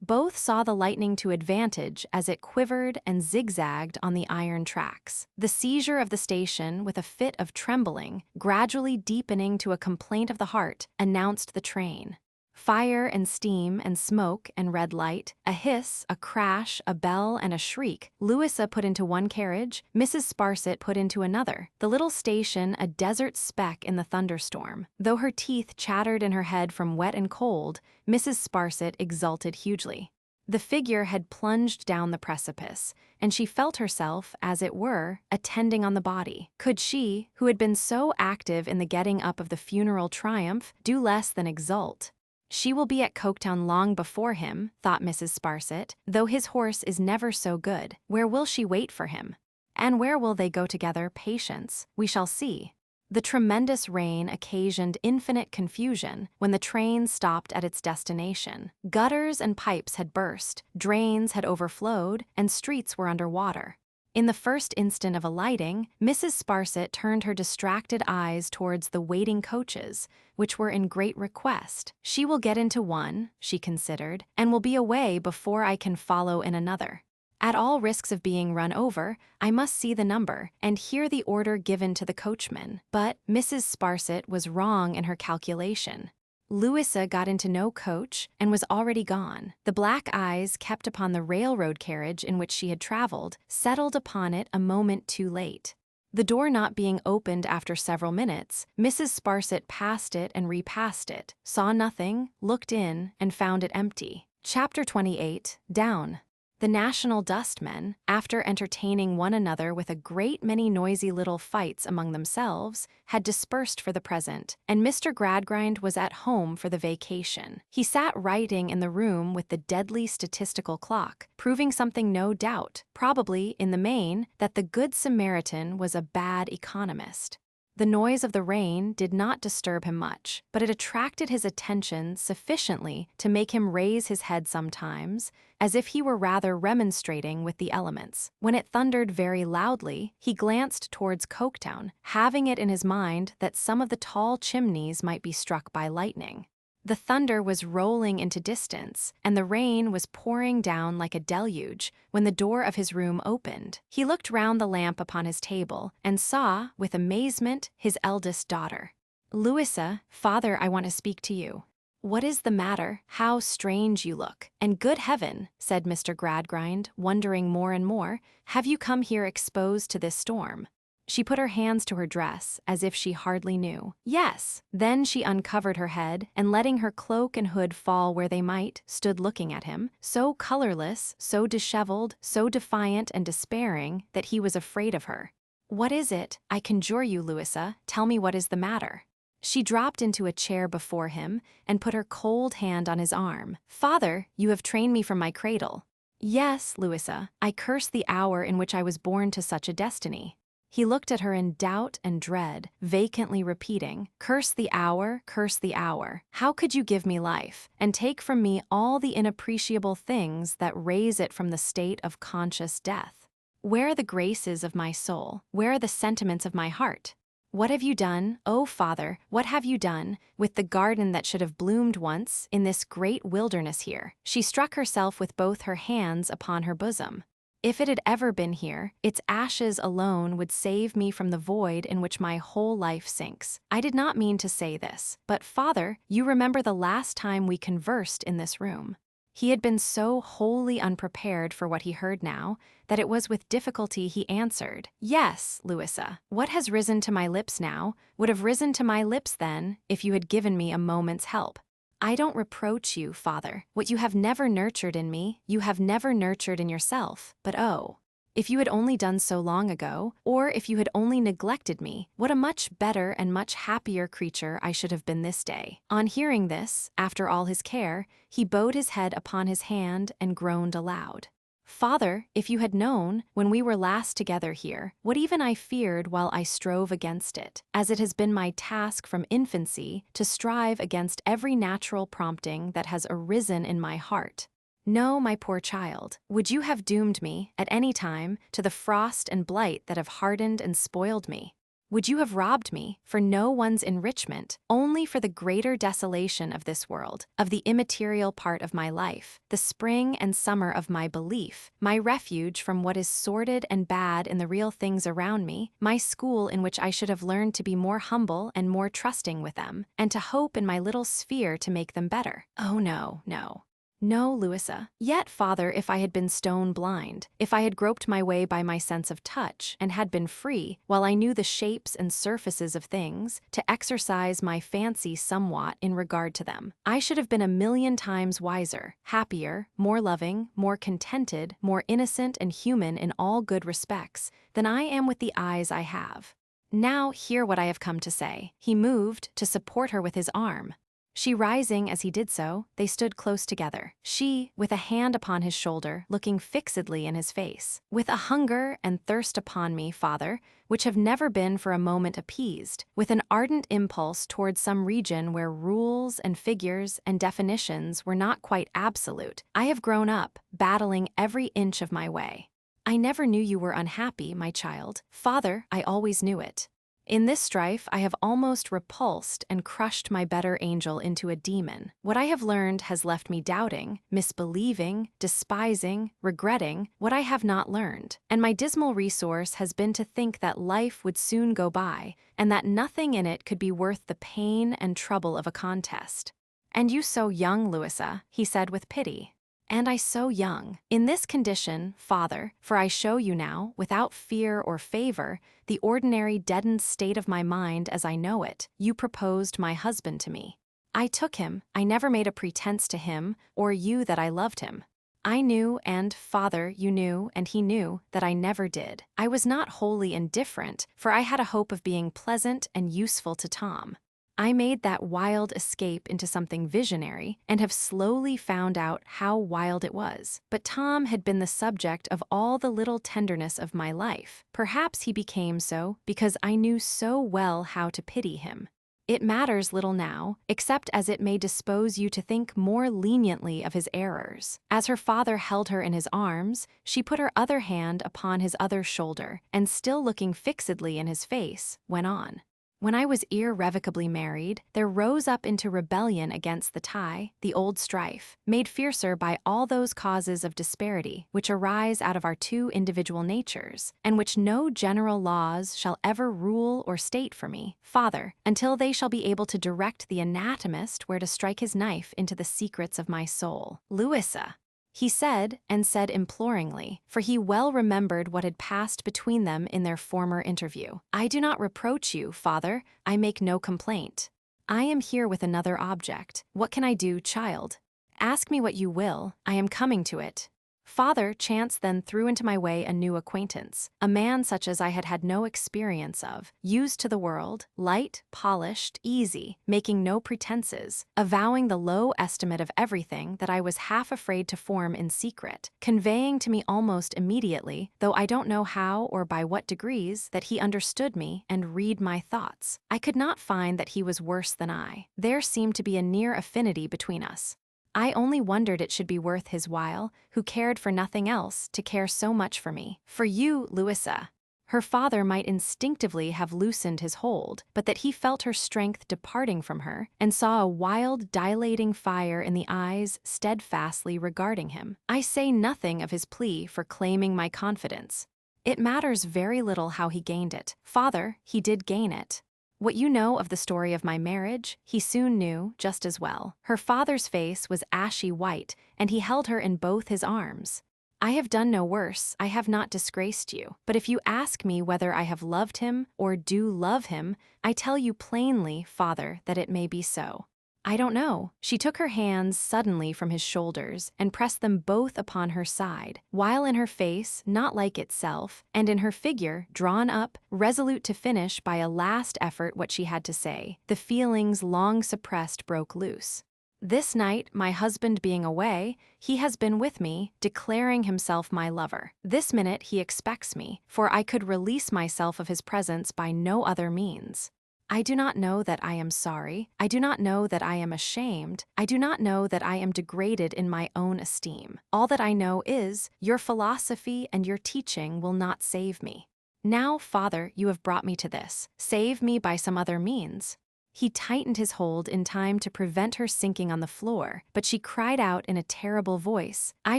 both saw the lightning to advantage as it quivered and zigzagged on the iron tracks. The seizure of the station, with a fit of trembling, gradually deepening to a complaint of the heart, announced the train. Fire and steam and smoke and red light, a hiss, a crash, a bell, and a shriek. Louisa put into one carriage, Mrs. Sparsit put into another, the little station a desert speck in the thunderstorm. Though her teeth chattered in her head from wet and cold, Mrs. Sparsit exulted hugely. The figure had plunged down the precipice, and she felt herself, as it were, attending on the body. Could she, who had been so active in the getting up of the funeral triumph, do less than exult? She will be at Coketown long before him, thought Mrs. Sparsit, though his horse is never so good. Where will she wait for him? And where will they go together? Patience, we shall see. The tremendous rain occasioned infinite confusion when the train stopped at its destination. Gutters and pipes had burst, drains had overflowed, and streets were under water. In the first instant of alighting, Mrs. Sparsit turned her distracted eyes towards the waiting coaches, which were in great request. She will get into one, she considered, and will be away before I can follow in another. At all risks of being run over, I must see the number and hear the order given to the coachman. But Mrs. Sparsit was wrong in her calculation. Louisa got into no coach and was already gone. The black eyes kept upon the railroad carriage in which she had traveled settled upon it a moment too late. The door not being opened after several minutes, Mrs. Sparsit passed it and repassed it, saw nothing, looked in, and found it empty. Chapter 28. Down. The national dustmen, after entertaining one another with a great many noisy little fights among themselves, had dispersed for the present, and Mr. Gradgrind was at home for the vacation. He sat writing in the room with the deadly statistical clock, proving something no doubt, probably, in the main, that the Good Samaritan was a bad economist. The noise of the rain did not disturb him much, but it attracted his attention sufficiently to make him raise his head sometimes, as if he were rather remonstrating with the elements. When it thundered very loudly, he glanced towards Coketown, having it in his mind that some of the tall chimneys might be struck by lightning. The thunder was rolling into distance, and the rain was pouring down like a deluge when the door of his room opened. He looked round the lamp upon his table and saw, with amazement, his eldest daughter. "Louisa, father, I want to speak to you." "What is the matter? How strange you look. And good heaven," said Mr. Gradgrind, wondering more and more, "have you come here exposed to this storm?" She put her hands to her dress, as if she hardly knew. "Yes." Then she uncovered her head, and letting her cloak and hood fall where they might, stood looking at him, so colorless, so disheveled, so defiant and despairing, that he was afraid of her. "What is it? I conjure you, Louisa, tell me what is the matter." She dropped into a chair before him, and put her cold hand on his arm. "Father, you have trained me from my cradle." "Yes, Louisa, I curse the hour in which I was born to such a destiny." He looked at her in doubt and dread, vacantly repeating, "Curse the hour, curse the hour. How could you give me life, and take from me all the inappreciable things that raise it from the state of conscious death? Where are the graces of my soul? Where are the sentiments of my heart? What have you done, oh Father, what have you done, with the garden that should have bloomed once, in this great wilderness here?" She struck herself with both her hands upon her bosom. "If it had ever been here, its ashes alone would save me from the void in which my whole life sinks. I did not mean to say this, but, Father, you remember the last time we conversed in this room." He had been so wholly unprepared for what he heard now, that it was with difficulty he answered, "Yes, Louisa. What has risen to my lips now would have risen to my lips then, if you had given me a moment's help. I don't reproach you, Father. What you have never nurtured in me, you have never nurtured in yourself. But oh, if you had only done so long ago, or if you had only neglected me, what a much better and much happier creature I should have been this day." On hearing this, after all his care, he bowed his head upon his hand and groaned aloud. "Father, if you had known, when we were last together here, what even I feared while I strove against it, as it has been my task from infancy to strive against every natural prompting that has arisen in my heart. No, my poor child, would you have doomed me, at any time, to the frost and blight that have hardened and spoiled me? Would you have robbed me, for no one's enrichment, only for the greater desolation of this world, of the immaterial part of my life, the spring and summer of my belief, my refuge from what is sordid and bad in the real things around me, my school in which I should have learned to be more humble and more trusting with them, and to hope in my little sphere to make them better? Oh no, no. No, Louisa. Yet, Father, if I had been stone blind, if I had groped my way by my sense of touch, and had been free, while I knew the shapes and surfaces of things, to exercise my fancy somewhat in regard to them, I should have been a million times wiser, happier, more loving, more contented, more innocent and human in all good respects, than I am with the eyes I have. Now hear what I have come to say." He moved to support her with his arm. She rising as he did so, they stood close together, she, with a hand upon his shoulder, looking fixedly in his face. "With a hunger and thirst upon me, Father, which have never been for a moment appeased, with an ardent impulse towards some region where rules and figures and definitions were not quite absolute, I have grown up, battling every inch of my way. I never knew you were unhappy, my child. Father, I always knew it. In this strife I have almost repulsed and crushed my better angel into a demon. What I have learned has left me doubting, misbelieving, despising, regretting what I have not learned, and my dismal resource has been to think that life would soon go by, and that nothing in it could be worth the pain and trouble of a contest." "And you so young, Louisa," he said with pity. "And I so young. In this condition, Father, for I show you now, without fear or favor, the ordinary deadened state of my mind as I know it, you proposed my husband to me. I took him, I never made a pretense to him, or you that I loved him. I knew, and, Father, you knew, and he knew, that I never did. I was not wholly indifferent, for I had a hope of being pleasant and useful to Tom. I made that wild escape into something visionary, and have slowly found out how wild it was. But Tom had been the subject of all the little tenderness of my life. Perhaps he became so because I knew so well how to pity him. It matters little now, except as it may dispose you to think more leniently of his errors. As her father held her in his arms, she put her other hand upon his other shoulder, and still looking fixedly in his face, went on. When I was irrevocably married, there rose up into rebellion against the tie, the old strife, made fiercer by all those causes of disparity which arise out of our two individual natures, and which no general laws shall ever rule or state for me, Father, until they shall be able to direct the anatomist where to strike his knife into the secrets of my soul. Louisa, he said, and said imploringly, for he well remembered what had passed between them in their former interview. I do not reproach you, Father. I make no complaint. I am here with another object. What can I do, child? Ask me what you will. I am coming to it. Father, chance then threw into my way a new acquaintance, a man such as I had had no experience of, used to the world, light, polished, easy, making no pretenses, avowing the low estimate of everything that I was half afraid to form in secret, conveying to me almost immediately, though I don't know how or by what degrees, that he understood me and read my thoughts. I could not find that he was worse than I. There seemed to be a near affinity between us. I only wondered it should be worth his while, who cared for nothing else, to care so much for me. For you, Louisa. Her father might instinctively have loosened his hold, but that he felt her strength departing from her, and saw a wild, dilating fire in the eyes steadfastly regarding him. I say nothing of his plea for claiming my confidence. It matters very little how he gained it. Father, he did gain it. What you know of the story of my marriage, he soon knew just as well. Her father's face was ashy white, and he held her in both his arms. I have done no worse, I have not disgraced you. But if you ask me whether I have loved him or do love him, I tell you plainly, Father, that it may be so. I don't know. She took her hands suddenly from his shoulders and pressed them both upon her side, while in her face, not like itself, and in her figure, drawn up, resolute to finish by a last effort what she had to say, the feelings long suppressed broke loose. This night, my husband being away, he has been with me, declaring himself my lover. This minute he expects me, for I could release myself of his presence by no other means. I do not know that I am sorry. I do not know that I am ashamed. I do not know that I am degraded in my own esteem. All that I know is, your philosophy and your teaching will not save me. Now, Father, you have brought me to this. Save me by some other means. He tightened his hold in time to prevent her sinking on the floor, but she cried out in a terrible voice, I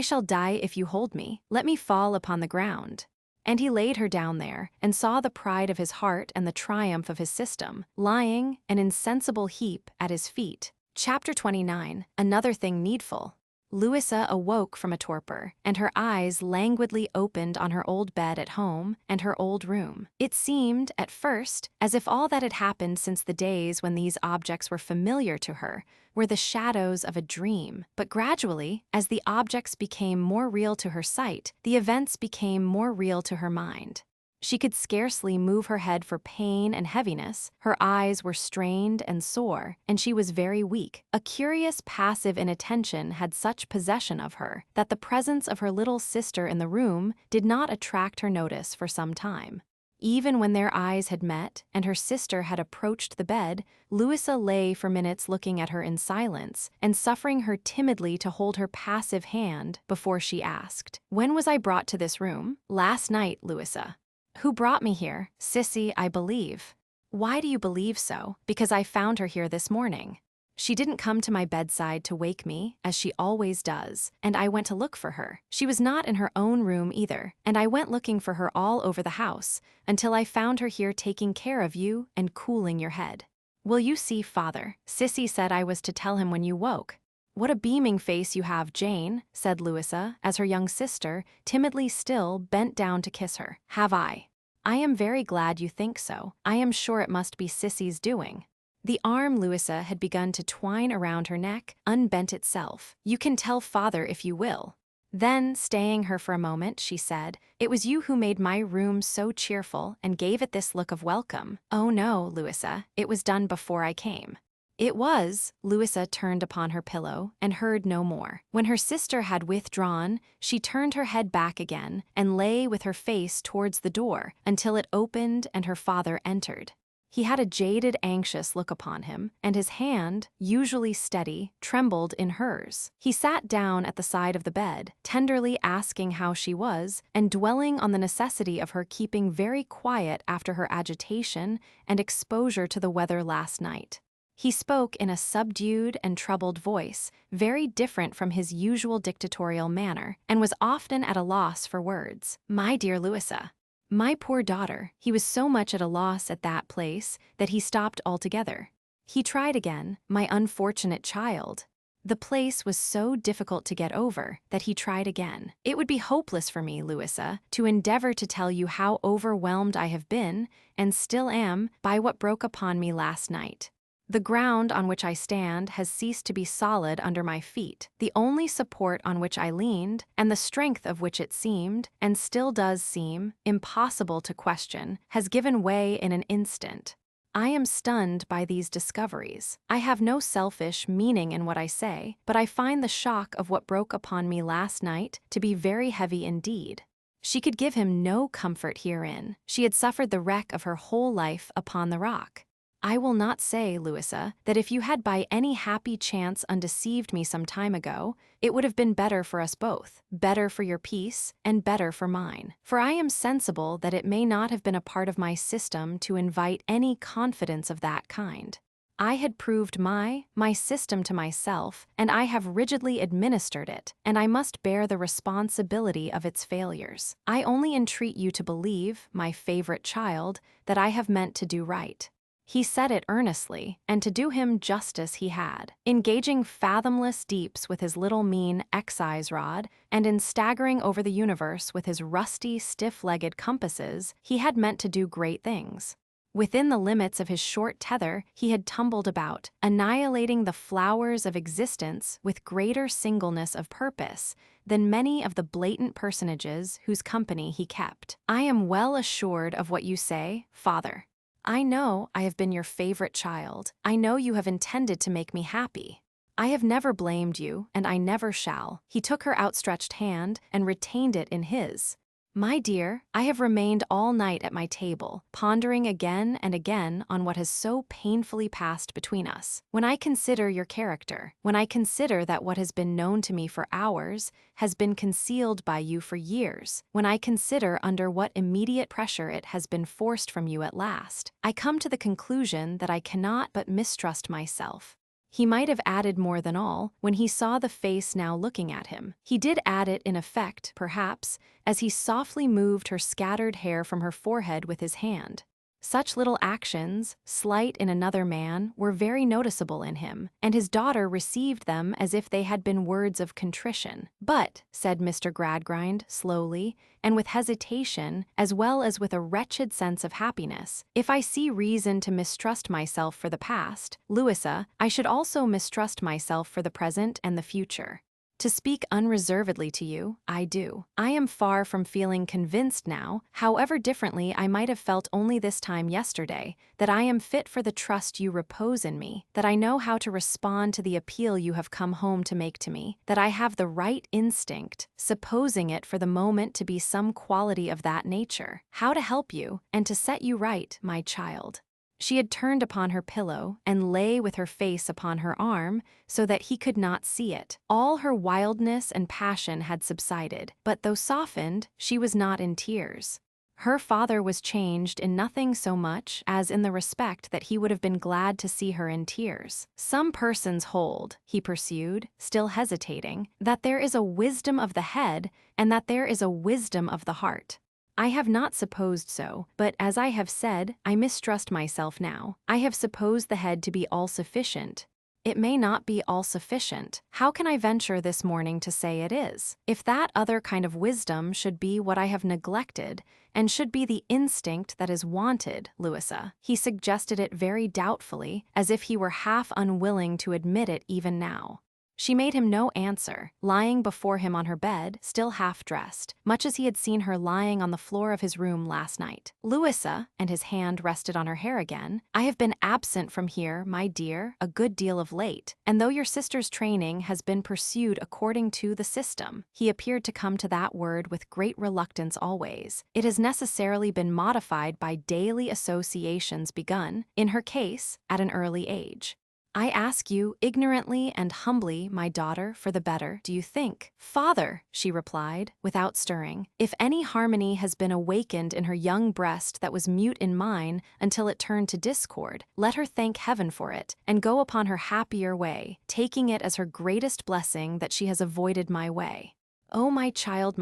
shall die if you hold me. Let me fall upon the ground. And he laid her down there, and saw the pride of his heart and the triumph of his system, lying, an insensible heap, at his feet. Chapter 29. Another thing needful. Louisa awoke from a torpor, and her eyes languidly opened on her old bed at home and her old room. It seemed, at first, as if all that had happened since the days when these objects were familiar to her were the shadows of a dream. But gradually, as the objects became more real to her sight, the events became more real to her mind. She could scarcely move her head for pain and heaviness, her eyes were strained and sore, and she was very weak. A curious passive inattention had such possession of her that the presence of her little sister in the room did not attract her notice for some time. Even when their eyes had met and her sister had approached the bed, Louisa lay for minutes looking at her in silence and suffering her timidly to hold her passive hand before she asked, When was I brought to this room? Last night, Louisa. Who brought me here? Sissy, I believe. Why do you believe so? Because I found her here this morning. She didn't come to my bedside to wake me, as she always does, and I went to look for her. She was not in her own room either, and I went looking for her all over the house, until I found her here taking care of you and cooling your head. Will you see, Father? Sissy said I was to tell him when you woke. What a beaming face you have, Jane, said Louisa, as her young sister, timidly still, bent down to kiss her. Have I? I am very glad you think so. I am sure it must be Sissy's doing. The arm Louisa had begun to twine around her neck unbent itself. You can tell Father if you will. Then, staying her for a moment, she said, "It was you who made my room so cheerful and gave it this look of welcome." "Oh no, Louisa, it was done before I came." It was. Louisa turned upon her pillow and heard no more. When her sister had withdrawn, she turned her head back again and lay with her face towards the door until it opened and her father entered. He had a jaded, anxious look upon him, and his hand, usually steady, trembled in hers. He sat down at the side of the bed, tenderly asking how she was, and dwelling on the necessity of her keeping very quiet after her agitation and exposure to the weather last night. He spoke in a subdued and troubled voice, very different from his usual dictatorial manner, and was often at a loss for words. "My dear Louisa." "My poor daughter." He was so much at a loss at that place that he stopped altogether. He tried again, "My unfortunate child." The place was so difficult to get over that he tried again. "It would be hopeless for me, Louisa, to endeavor to tell you how overwhelmed I have been, and still am, by what broke upon me last night. The ground on which I stand has ceased to be solid under my feet. The only support on which I leaned, and the strength of which it seemed, and still does seem, impossible to question, has given way in an instant. I am stunned by these discoveries. I have no selfish meaning in what I say, but I find the shock of what broke upon me last night to be very heavy indeed." She could give him no comfort herein. She had suffered the wreck of her whole life upon the rock. "I will not say, Louisa, that if you had by any happy chance undeceived me some time ago, it would have been better for us both, better for your peace, and better for mine. For I am sensible that it may not have been a part of my system to invite any confidence of that kind. I had proved my system to myself, and I have rigidly administered it, and I must bear the responsibility of its failures. I only entreat you to believe, my favorite child, that I have meant to do right." He said it earnestly, and to do him justice he had. Engaging fathomless deeps with his little mean excise rod, and in staggering over the universe with his rusty, stiff-legged compasses, he had meant to do great things. Within the limits of his short tether, he had tumbled about, annihilating the flowers of existence with greater singleness of purpose than many of the blatant personages whose company he kept. "I am well assured of what you say, father. I know I have been your favorite child. I know you have intended to make me happy. I have never blamed you, and I never shall." He took her outstretched hand and retained it in his. "My dear, I have remained all night at my table, pondering again and again on what has so painfully passed between us. When I consider your character, when I consider that what has been known to me for hours has been concealed by you for years, when I consider under what immediate pressure it has been forced from you at last, I come to the conclusion that I cannot but mistrust myself." He might have added more than all when he saw the face now looking at him. He did add it in effect, perhaps, as he softly moved her scattered hair from her forehead with his hand. Such little actions, slight in another man, were very noticeable in him, and his daughter received them as if they had been words of contrition. "But," said Mr. Gradgrind, slowly, and with hesitation, as well as with a wretched sense of happiness, "if I see reason to mistrust myself for the past, Louisa, I should also mistrust myself for the present and the future. To speak unreservedly to you, I do. I am far from feeling convinced now, however differently I might have felt only this time yesterday, that I am fit for the trust you repose in me, that I know how to respond to the appeal you have come home to make to me, that I have the right instinct, supposing it for the moment to be some quality of that nature, how to help you, and to set you right, my child." She had turned upon her pillow and lay with her face upon her arm so that he could not see it. All her wildness and passion had subsided, but though softened, she was not in tears. Her father was changed in nothing so much as in the respect that he would have been glad to see her in tears. "Some persons hold," he pursued, still hesitating, "that there is a wisdom of the head and that there is a wisdom of the heart. I have not supposed so, but as I have said, I mistrust myself now. I have supposed the head to be all-sufficient. It may not be all-sufficient. How can I venture this morning to say it is? If that other kind of wisdom should be what I have neglected, and should be the instinct that is wanted, Louisa." He suggested it very doubtfully, as if he were half unwilling to admit it even now. She made him no answer, lying before him on her bed, still half-dressed, much as he had seen her lying on the floor of his room last night. "Louisa," and his hand rested on her hair again, "I have been absent from here, my dear, a good deal of late, and though your sister's training has been pursued according to the system," he appeared to come to that word with great reluctance always, "it has necessarily been modified by daily associations begun, in her case, at an early age. I ask you, ignorantly and humbly, my daughter, for the better, do you think?" "Father," she replied, without stirring, "if any harmony has been awakened in her young breast that was mute in mine until it turned to discord, let her thank heaven for it, and go upon her happier way, taking it as her greatest blessing that she has avoided my way." "Oh, my child,"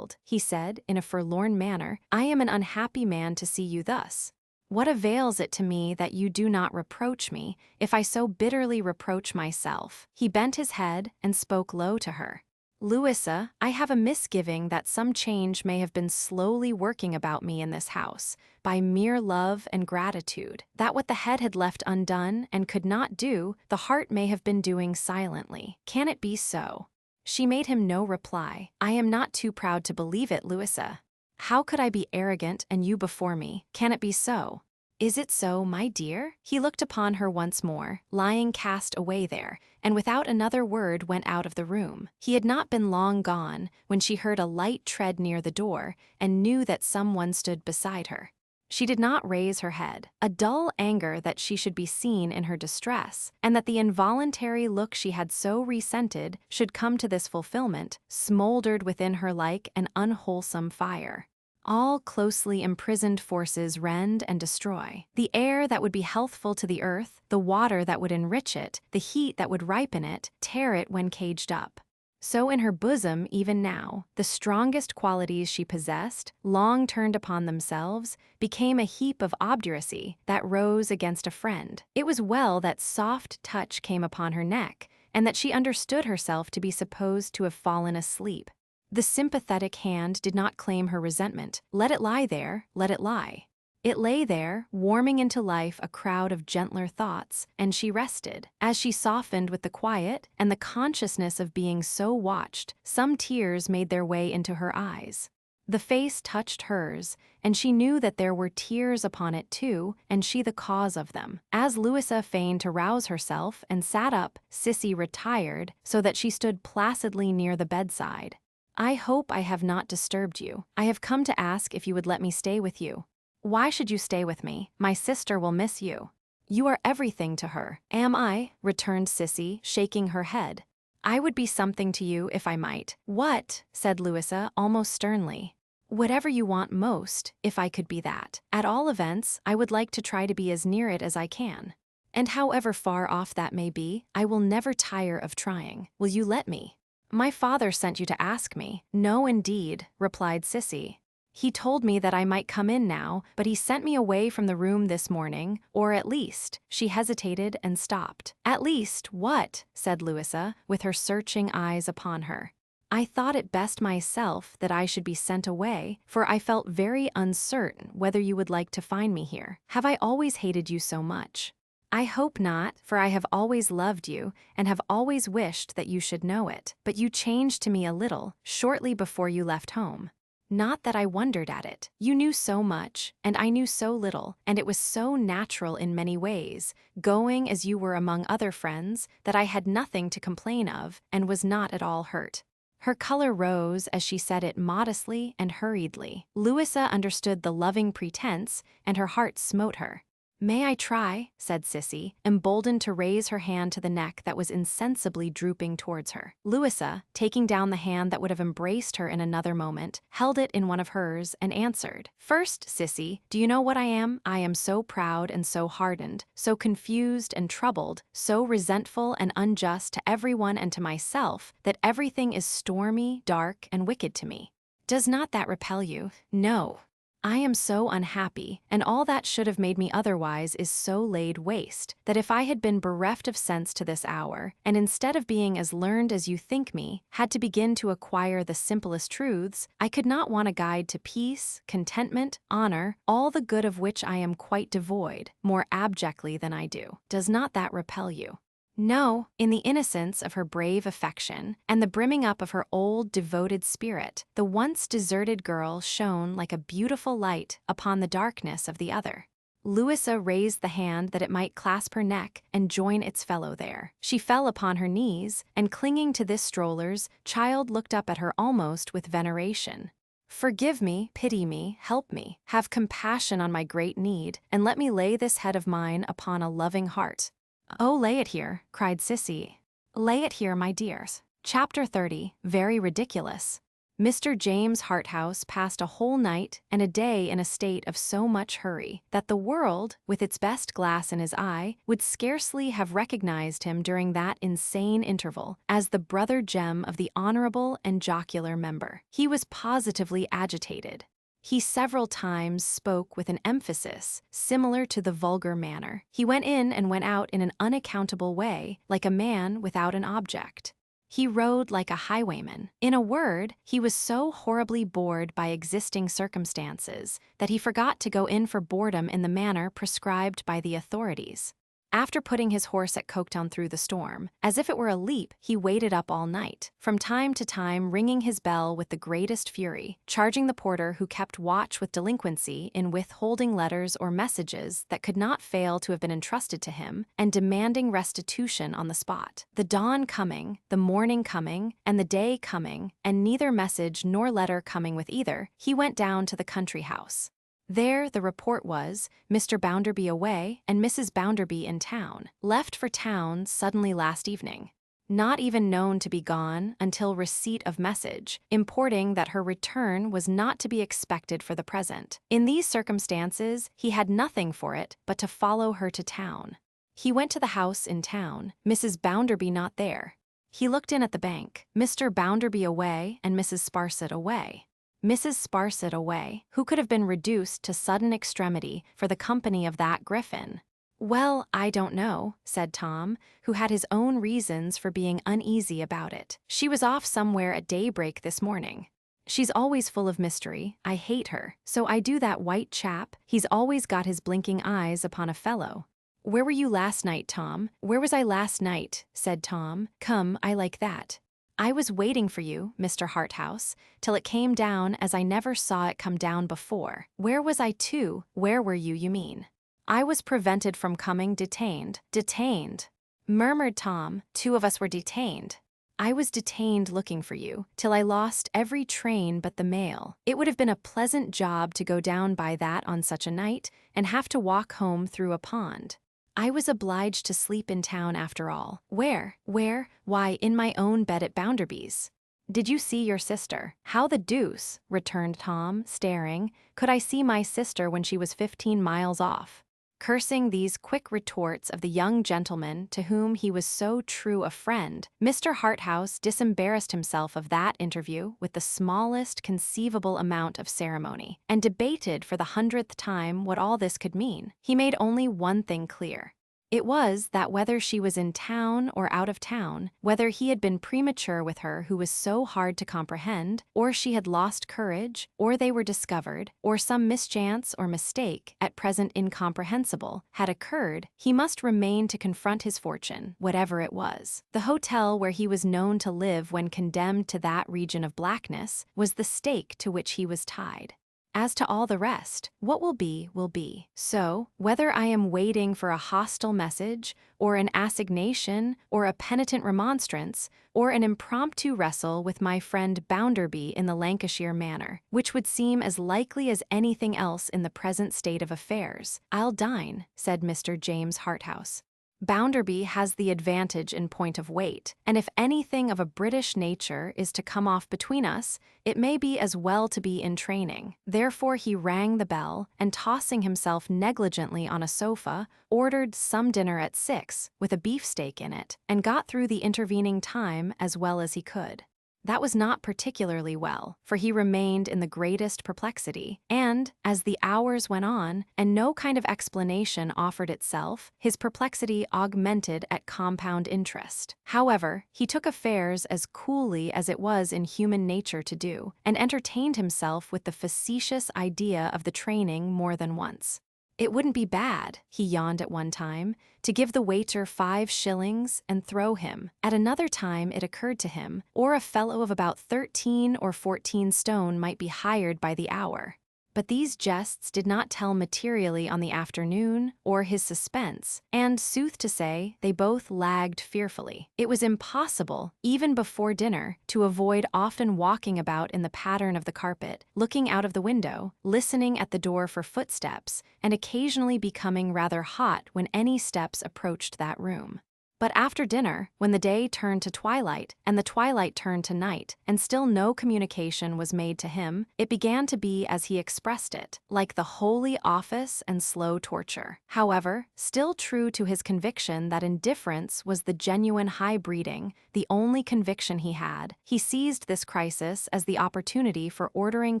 he said, in a forlorn manner, "I am an unhappy man to see you thus. What avails it to me that you do not reproach me, if I so bitterly reproach myself?" He bent his head and spoke low to her. "Louisa, I have a misgiving that some change may have been slowly working about me in this house, by mere love and gratitude, that what the head had left undone and could not do, the heart may have been doing silently. Can it be so?" She made him no reply. "I am not too proud to believe it, Louisa. How could I be arrogant and you before me? Can it be so?" "Is it so, my dear?" He looked upon her once more, lying cast away there, and without another word went out of the room. He had not been long gone when she heard a light tread near the door and knew that someone stood beside her. She did not raise her head. A dull anger that she should be seen in her distress, and that the involuntary look she had so resented should come to this fulfillment, smoldered within her like an unwholesome fire. All closely imprisoned forces rend and destroy. The air that would be healthful to the earth, the water that would enrich it, the heat that would ripen it, tear it when caged up. So in her bosom even now, the strongest qualities she possessed, long turned upon themselves, became a heap of obduracy that rose against a friend. It was well that soft touch came upon her neck, and that she understood herself to be supposed to have fallen asleep. The sympathetic hand did not claim her resentment. Let it lie there, let it lie. It lay there, warming into life a crowd of gentler thoughts, and she rested. As she softened with the quiet and the consciousness of being so watched, some tears made their way into her eyes. The face touched hers, and she knew that there were tears upon it too, and she the cause of them. As Louisa feigned to rouse herself and sat up, Sissy retired, so that she stood placidly near the bedside. "I hope I have not disturbed you. I have come to ask if you would let me stay with you." "Why should you stay with me? My sister will miss you." "You are everything to her." "Am I?" returned Sissy, shaking her head. "I would be something to you if I might." "What?" said Louisa, almost sternly. "Whatever you want most, if I could be that. At all events, I would like to try to be as near it as I can. And however far off that may be, I will never tire of trying. Will you let me?" "My father sent you to ask me." "No, indeed," replied Sissy. "He told me that I might come in now, but he sent me away from the room this morning, or at least," she hesitated and stopped. "At least, what?" said Louisa, with her searching eyes upon her. "I thought it best myself that I should be sent away, for I felt very uncertain whether you would like to find me here. Have I always hated you so much?" "I hope not, for I have always loved you, and have always wished that you should know it. But you changed to me a little, shortly before you left home. Not that I wondered at it. You knew so much, and I knew so little, and it was so natural in many ways, going as you were among other friends, that I had nothing to complain of, and was not at all hurt." Her color rose as she said it modestly and hurriedly. Louisa understood the loving pretense, and her heart smote her. "May I try?" said Sissy, emboldened to raise her hand to the neck that was insensibly drooping towards her. Louisa, taking down the hand that would have embraced her in another moment, held it in one of hers and answered, "First, Sissy, do you know what I am? I am so proud and so hardened, so confused and troubled, so resentful and unjust to everyone and to myself, that everything is stormy, dark, and wicked to me. Does not that repel you? No. I am so unhappy, and all that should have made me otherwise is so laid waste, that if I had been bereft of sense to this hour, and instead of being as learned as you think me, had to begin to acquire the simplest truths, I could not want a guide to peace, contentment, honor, all the good of which I am quite devoid, more abjectly than I do. Does not that repel you?" No, in the innocence of her brave affection and the brimming up of her old devoted spirit, the once deserted girl shone like a beautiful light upon the darkness of the other. Louisa raised the hand that it might clasp her neck and join its fellow there. She fell upon her knees, and clinging to this stroller's child looked up at her almost with veneration. "Forgive me, pity me, help me, have compassion on my great need, and let me lay this head of mine upon a loving heart." "Oh, lay it here," cried Sissy. "Lay it here, my dears." Chapter 30, Very Ridiculous. Mr. James Harthouse passed a whole night and a day in a state of so much hurry that the world, with its best glass in his eye, would scarcely have recognized him during that insane interval as the brother gem of the honorable and jocular member. He was positively agitated. He several times spoke with an emphasis similar to the vulgar manner. He went in and went out in an unaccountable way, like a man without an object. He rode like a highwayman. In a word, he was so horribly bored by existing circumstances that he forgot to go in for boredom in the manner prescribed by the authorities. After putting his horse at Coketown through the storm, as if it were a leap, he waited up all night, from time to time ringing his bell with the greatest fury, charging the porter who kept watch with delinquency in withholding letters or messages that could not fail to have been entrusted to him, and demanding restitution on the spot. The dawn coming, the morning coming, and the day coming, and neither message nor letter coming with either, he went down to the country house. There the report was, Mr. Bounderby away and Mrs. Bounderby in town, left for town suddenly last evening. Not even known to be gone until receipt of message, importing that her return was not to be expected for the present. In these circumstances, he had nothing for it but to follow her to town. He went to the house in town, Mrs. Bounderby not there. He looked in at the bank, Mr. Bounderby away and Mrs. Sparsit away. Mrs. Sparsit away, who could have been reduced to sudden extremity for the company of that griffin. "Well, I don't know," said Tom, who had his own reasons for being uneasy about it. "She was off somewhere at daybreak this morning. She's always full of mystery. I hate her. So I do that white chap. He's always got his blinking eyes upon a fellow." "Where were you last night, Tom?" "Where was I last night?" said Tom. "Come, I like that. I was waiting for you, Mr. Harthouse, till it came down as I never saw it come down before." "Where was I too?" "Where were you, you mean?" "I was prevented from coming, detained." "Detained," murmured Tom. "Two of us were detained." "I was detained looking for you, till I lost every train but the mail. It would have been a pleasant job to go down by that on such a night, and have to walk home through a pond. I was obliged to sleep in town after all." "Where?" "Where? Why, in my own bed at Bounderby's." "Did you see your sister?" "How the deuce," returned Tom, staring, "could I see my sister when she was 15 miles off?" Cursing these quick retorts of the young gentleman to whom he was so true a friend, Mr. Harthouse disembarrassed himself of that interview with the smallest conceivable amount of ceremony, and debated for the 100th time what all this could mean. He made only one thing clear. It was that whether she was in town or out of town, whether he had been premature with her who was so hard to comprehend, or she had lost courage, or they were discovered, or some mischance or mistake, at present incomprehensible, had occurred, he must remain to confront his fortune, whatever it was. The hotel where he was known to live when condemned to that region of blackness was the stake to which he was tied. As to all the rest, what will be, will be. So, whether I am waiting for a hostile message, or an assignation, or a penitent remonstrance, or an impromptu wrestle with my friend Bounderby in the Lancashire manner, which would seem as likely as anything else in the present state of affairs, I'll dine, said Mr. James Harthouse. Bounderby has the advantage in point of weight, and if anything of a British nature is to come off between us, it may be as well to be in training. Therefore he rang the bell, and tossing himself negligently on a sofa, ordered some dinner at 6, with a beefsteak in it, and got through the intervening time as well as he could. That was not particularly well, for he remained in the greatest perplexity, and, as the hours went on, and no kind of explanation offered itself, his perplexity augmented at compound interest. However, he took affairs as coolly as it was in human nature to do, and entertained himself with the facetious idea of the training more than once. It wouldn't be bad, he yawned at one time, to give the waiter 5 shillings and throw him. At another time it occurred to him, or a fellow of about 13 or 14 stone might be hired by the hour. But these jests did not tell materially on the afternoon or his suspense, and, sooth to say, they both lagged fearfully. It was impossible, even before dinner, to avoid often walking about in the pattern of the carpet, looking out of the window, listening at the door for footsteps, and occasionally becoming rather hot when any steps approached that room. But after dinner, when the day turned to twilight, and the twilight turned to night, and still no communication was made to him, it began to be as he expressed it, like the holy office and slow torture. However, still true to his conviction that indifference was the genuine high breeding, the only conviction he had, he seized this crisis as the opportunity for ordering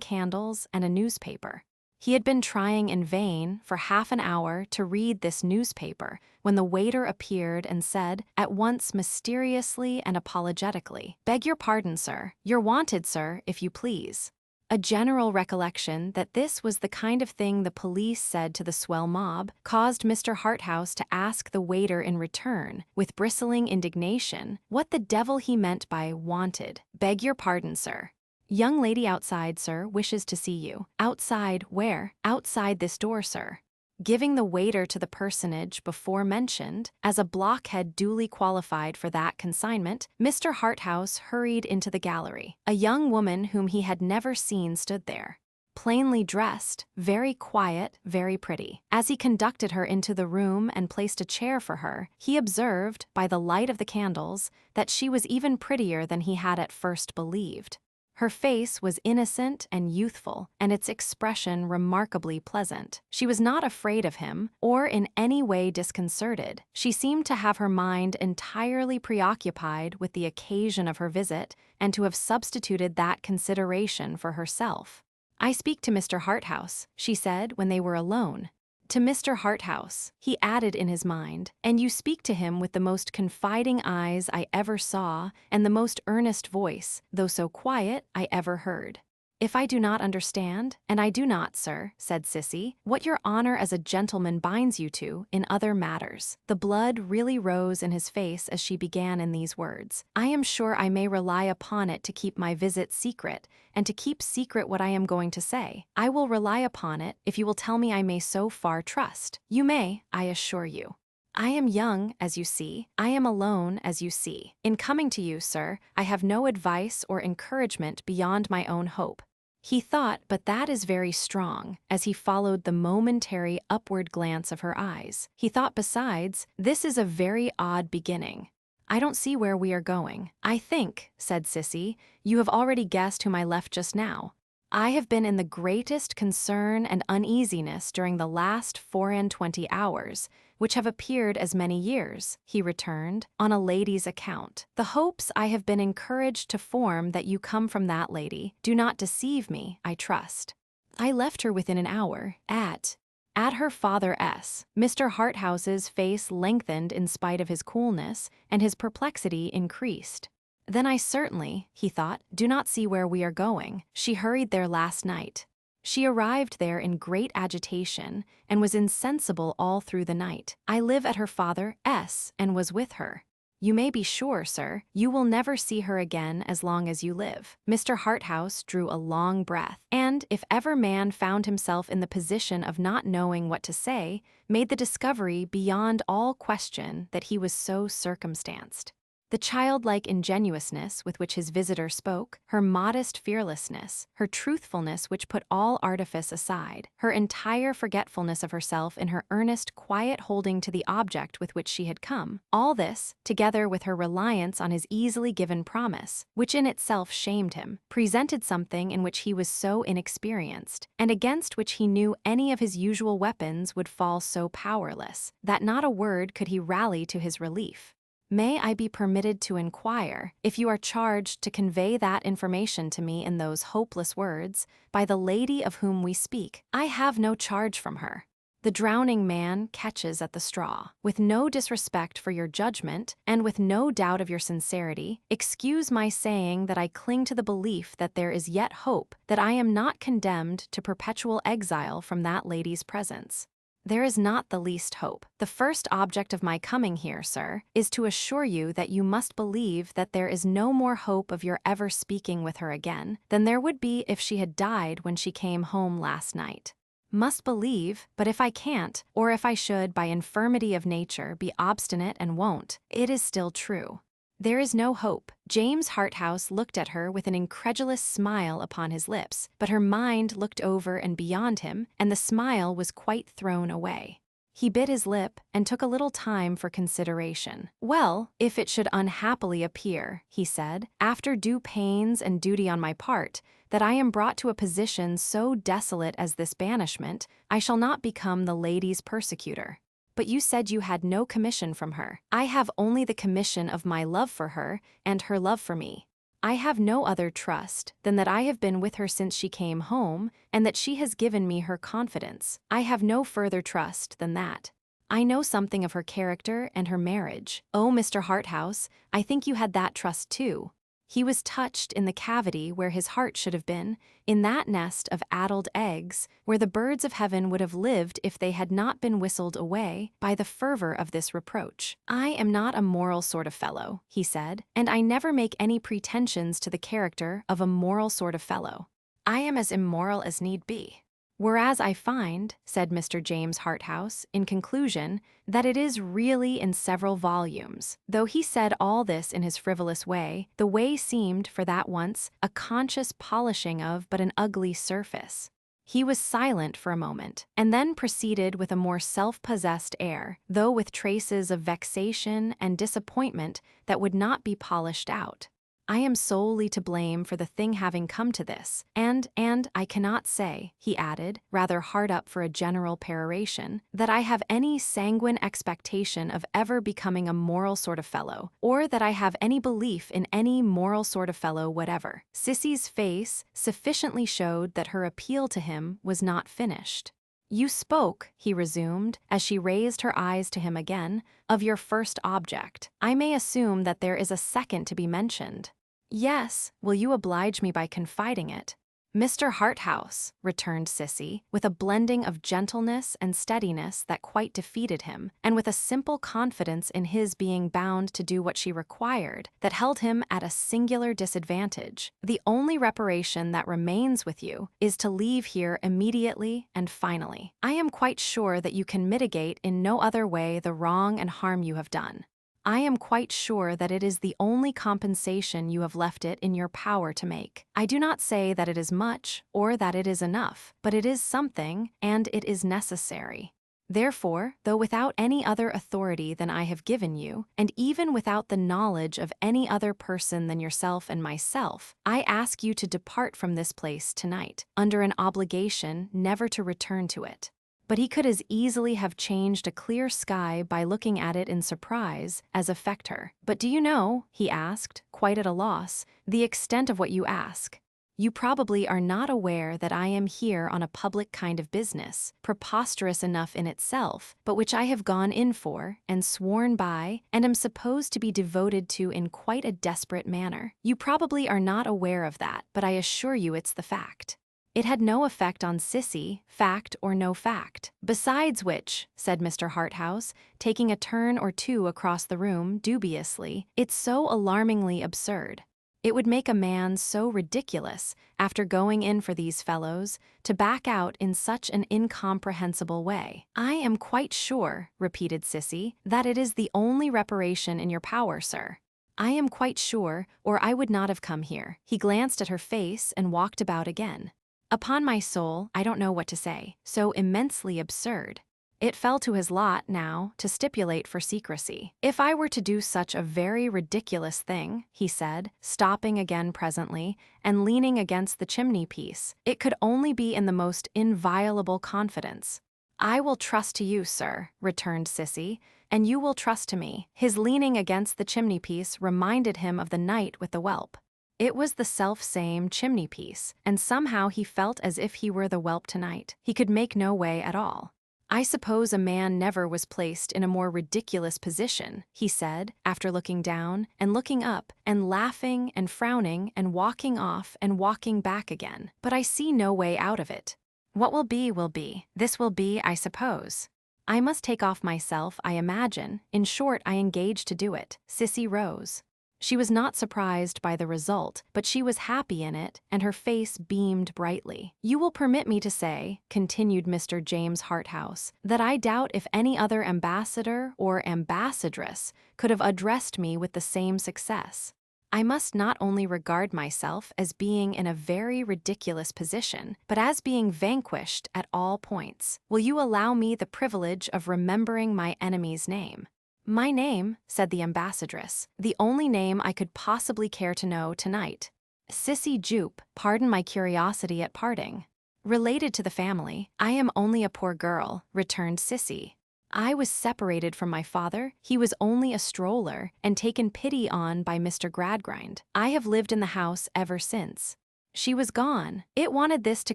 candles and a newspaper. He had been trying in vain for half an hour to read this newspaper when the waiter appeared and said, at once mysteriously and apologetically, "Beg your pardon, sir. You're wanted, sir, if you please." A general recollection that this was the kind of thing the police said to the swell mob caused Mr. Harthouse to ask the waiter in return, with bristling indignation, what the devil he meant by "wanted." "Beg your pardon, sir. Young lady outside, sir, wishes to see you." "Outside where?" "Outside this door, sir." Giving the waiter to the personage before mentioned, as a blockhead duly qualified for that consignment, Mr. Harthouse hurried into the gallery. A young woman whom he had never seen stood there, plainly dressed, very quiet, very pretty. As he conducted her into the room and placed a chair for her, he observed, by the light of the candles, that she was even prettier than he had at first believed. Her face was innocent and youthful, and its expression remarkably pleasant. She was not afraid of him, or in any way disconcerted. She seemed to have her mind entirely preoccupied with the occasion of her visit, and to have substituted that consideration for herself. "I speak to Mr. Harthouse," she said when they were alone. "To Mr. Harthouse," he added in his mind, "and you speak to him with the most confiding eyes I ever saw and the most earnest voice, though so quiet, I ever heard." "If I do not understand, and I do not, sir," said Sissy, "what your honor as a gentleman binds you to in other matters." The blood really rose in his face as she began in these words. "I am sure I may rely upon it to keep my visit secret, and to keep secret what I am going to say. I will rely upon it, if you will tell me I may so far trust." "You may, I assure you." "I am young, as you see. I am alone, as you see. In coming to you, sir, I have no advice or encouragement beyond my own hope." He thought, but that is very strong, as he followed the momentary upward glance of her eyes. He thought besides, this is a very odd beginning. "I don't see where we are going." "I think," said Sissy, "you have already guessed whom I left just now." "I have been in the greatest concern and uneasiness during the last 24 hours, which have appeared as many years," he returned, "on a lady's account. The hopes I have been encouraged to form that you come from that lady do not deceive me, I trust. I left her within an hour, at her father S. Mr. Harthouse's face lengthened in spite of his coolness, and his perplexity increased. "Then I certainly," he thought, "do not see where we are going. She hurried there last night. She arrived there in great agitation, and was insensible all through the night. I live at her father S. and was with her. You may be sure, sir, you will never see her again as long as you live." Mr. Harthouse drew a long breath, and, if ever man found himself in the position of not knowing what to say, made the discovery beyond all question that he was so circumstanced. The childlike ingenuousness with which his visitor spoke, her modest fearlessness, her truthfulness which put all artifice aside, her entire forgetfulness of herself in her earnest, quiet holding to the object with which she had come, all this, together with her reliance on his easily given promise, which in itself shamed him, presented something in which he was so inexperienced, and against which he knew any of his usual weapons would fall so powerless, that not a word could he rally to his relief. "May I be permitted to inquire, if you are charged to convey that information to me in those hopeless words, by the lady of whom we speak?" "I have no charge from her." The drowning man catches at the straw. "With no disrespect for your judgment, and with no doubt of your sincerity, excuse my saying that I cling to the belief that there is yet hope that I am not condemned to perpetual exile from that lady's presence." "There is not the least hope. The first object of my coming here, sir, is to assure you that you must believe that there is no more hope of your ever speaking with her again than there would be if she had died when she came home last night. Must believe, but if I can't, or if I should by infirmity of nature be obstinate and won't, it is still true. There is no hope." James Harthouse looked at her with an incredulous smile upon his lips, but her mind looked over and beyond him, and the smile was quite thrown away. He bit his lip and took a little time for consideration. "Well, if it should unhappily appear," he said, "after due pains and duty on my part, that I am brought to a position so desolate as this banishment, I shall not become the lady's persecutor. But you said you had no commission from her." "I have only the commission of my love for her and her love for me. I have no other trust than that I have been with her since she came home and that she has given me her confidence. I have no further trust than that. I know something of her character and her marriage." "Oh, Mr. Harthouse, I think you had that trust too." He was touched in the cavity where his heart should have been, in that nest of addled eggs, where the birds of heaven would have lived if they had not been whistled away by the fervor of this reproach. "I am not a moral sort of fellow," he said, "and I never make any pretensions to the character of a moral sort of fellow. I am as immoral as need be. Whereas I find," said Mr. James Harthouse, in conclusion, "that it is really in several volumes." Though he said all this in his frivolous way, the way seemed, for that once, a conscious polishing of but an ugly surface. He was silent for a moment, and then proceeded with a more self-possessed air, though with traces of vexation and disappointment that would not be polished out. "I am solely to blame for the thing having come to this, and I cannot say," he added, rather hard up for a general peroration, "that I have any sanguine expectation of ever becoming a moral sort of fellow, or that I have any belief in any moral sort of fellow whatever." Cissy's face sufficiently showed that her appeal to him was not finished. "You spoke," he resumed, as she raised her eyes to him again, "of your first object. I may assume that there is a second to be mentioned." "Yes, will you oblige me by confiding it?" "Mr. Harthouse," returned Cissy, with a blending of gentleness and steadiness that quite defeated him, and with a simple confidence in his being bound to do what she required that held him at a singular disadvantage, "the only reparation that remains with you is to leave here immediately and finally. I am quite sure that you can mitigate in no other way the wrong and harm you have done. I am quite sure that it is the only compensation you have left it in your power to make. I do not say that it is much, or that it is enough, but it is something, and it is necessary. Therefore, though without any other authority than I have given you, and even without the knowledge of any other person than yourself and myself, I ask you to depart from this place tonight, under an obligation never to return to it." But he could as easily have changed a clear sky by looking at it in surprise as affect her. "But do you know," he asked, quite at a loss, "the extent of what you ask? You probably are not aware that I am here on a public kind of business, preposterous enough in itself, but which I have gone in for, and sworn by, and am supposed to be devoted to in quite a desperate manner. You probably are not aware of that, but I assure you it's the fact." It had no effect on Cissy, fact or no fact. "Besides which," said Mr. Harthouse, taking a turn or two across the room dubiously, "it's so alarmingly absurd. It would make a man so ridiculous, after going in for these fellows, to back out in such an incomprehensible way." "I am quite sure," repeated Cissy, "that it is the only reparation in your power, sir. I am quite sure, or I would not have come here." He glanced at her face and walked about again. "Upon my soul, I don't know what to say. So immensely absurd." It fell to his lot, now, to stipulate for secrecy. "If I were to do such a very ridiculous thing," he said, stopping again presently, and leaning against the chimney-piece, "it could only be in the most inviolable confidence." "I will trust to you, sir," returned Cissy, "and you will trust to me." His leaning against the chimney-piece reminded him of the night with the whelp. It was the self-same chimney-piece, and somehow he felt as if he were the whelp tonight. He could make no way at all. "I suppose a man never was placed in a more ridiculous position," he said, after looking down, and looking up, and laughing and frowning and walking off and walking back again. "But I see no way out of it. What will be will be. This will be, I suppose." I must take off myself, I imagine. In short, I engaged to do it." Sissy rose. She was not surprised by the result, but she was happy in it, and her face beamed brightly. "You will permit me to say," continued Mr. James Harthouse, "that I doubt if any other ambassador or ambassadress could have addressed me with the same success. I must not only regard myself as being in a very ridiculous position, but as being vanquished at all points. Will you allow me the privilege of remembering my enemy's name?" "My name," said the ambassadress, "the only name I could possibly care to know tonight." "Sissy Jupe, pardon my curiosity at parting." "Related to the family, I am only a poor girl," returned Sissy. "I was separated from my father, he was only a stroller, and taken pity on by Mr. Gradgrind. I have lived in the house ever since." She was gone. "It wanted this to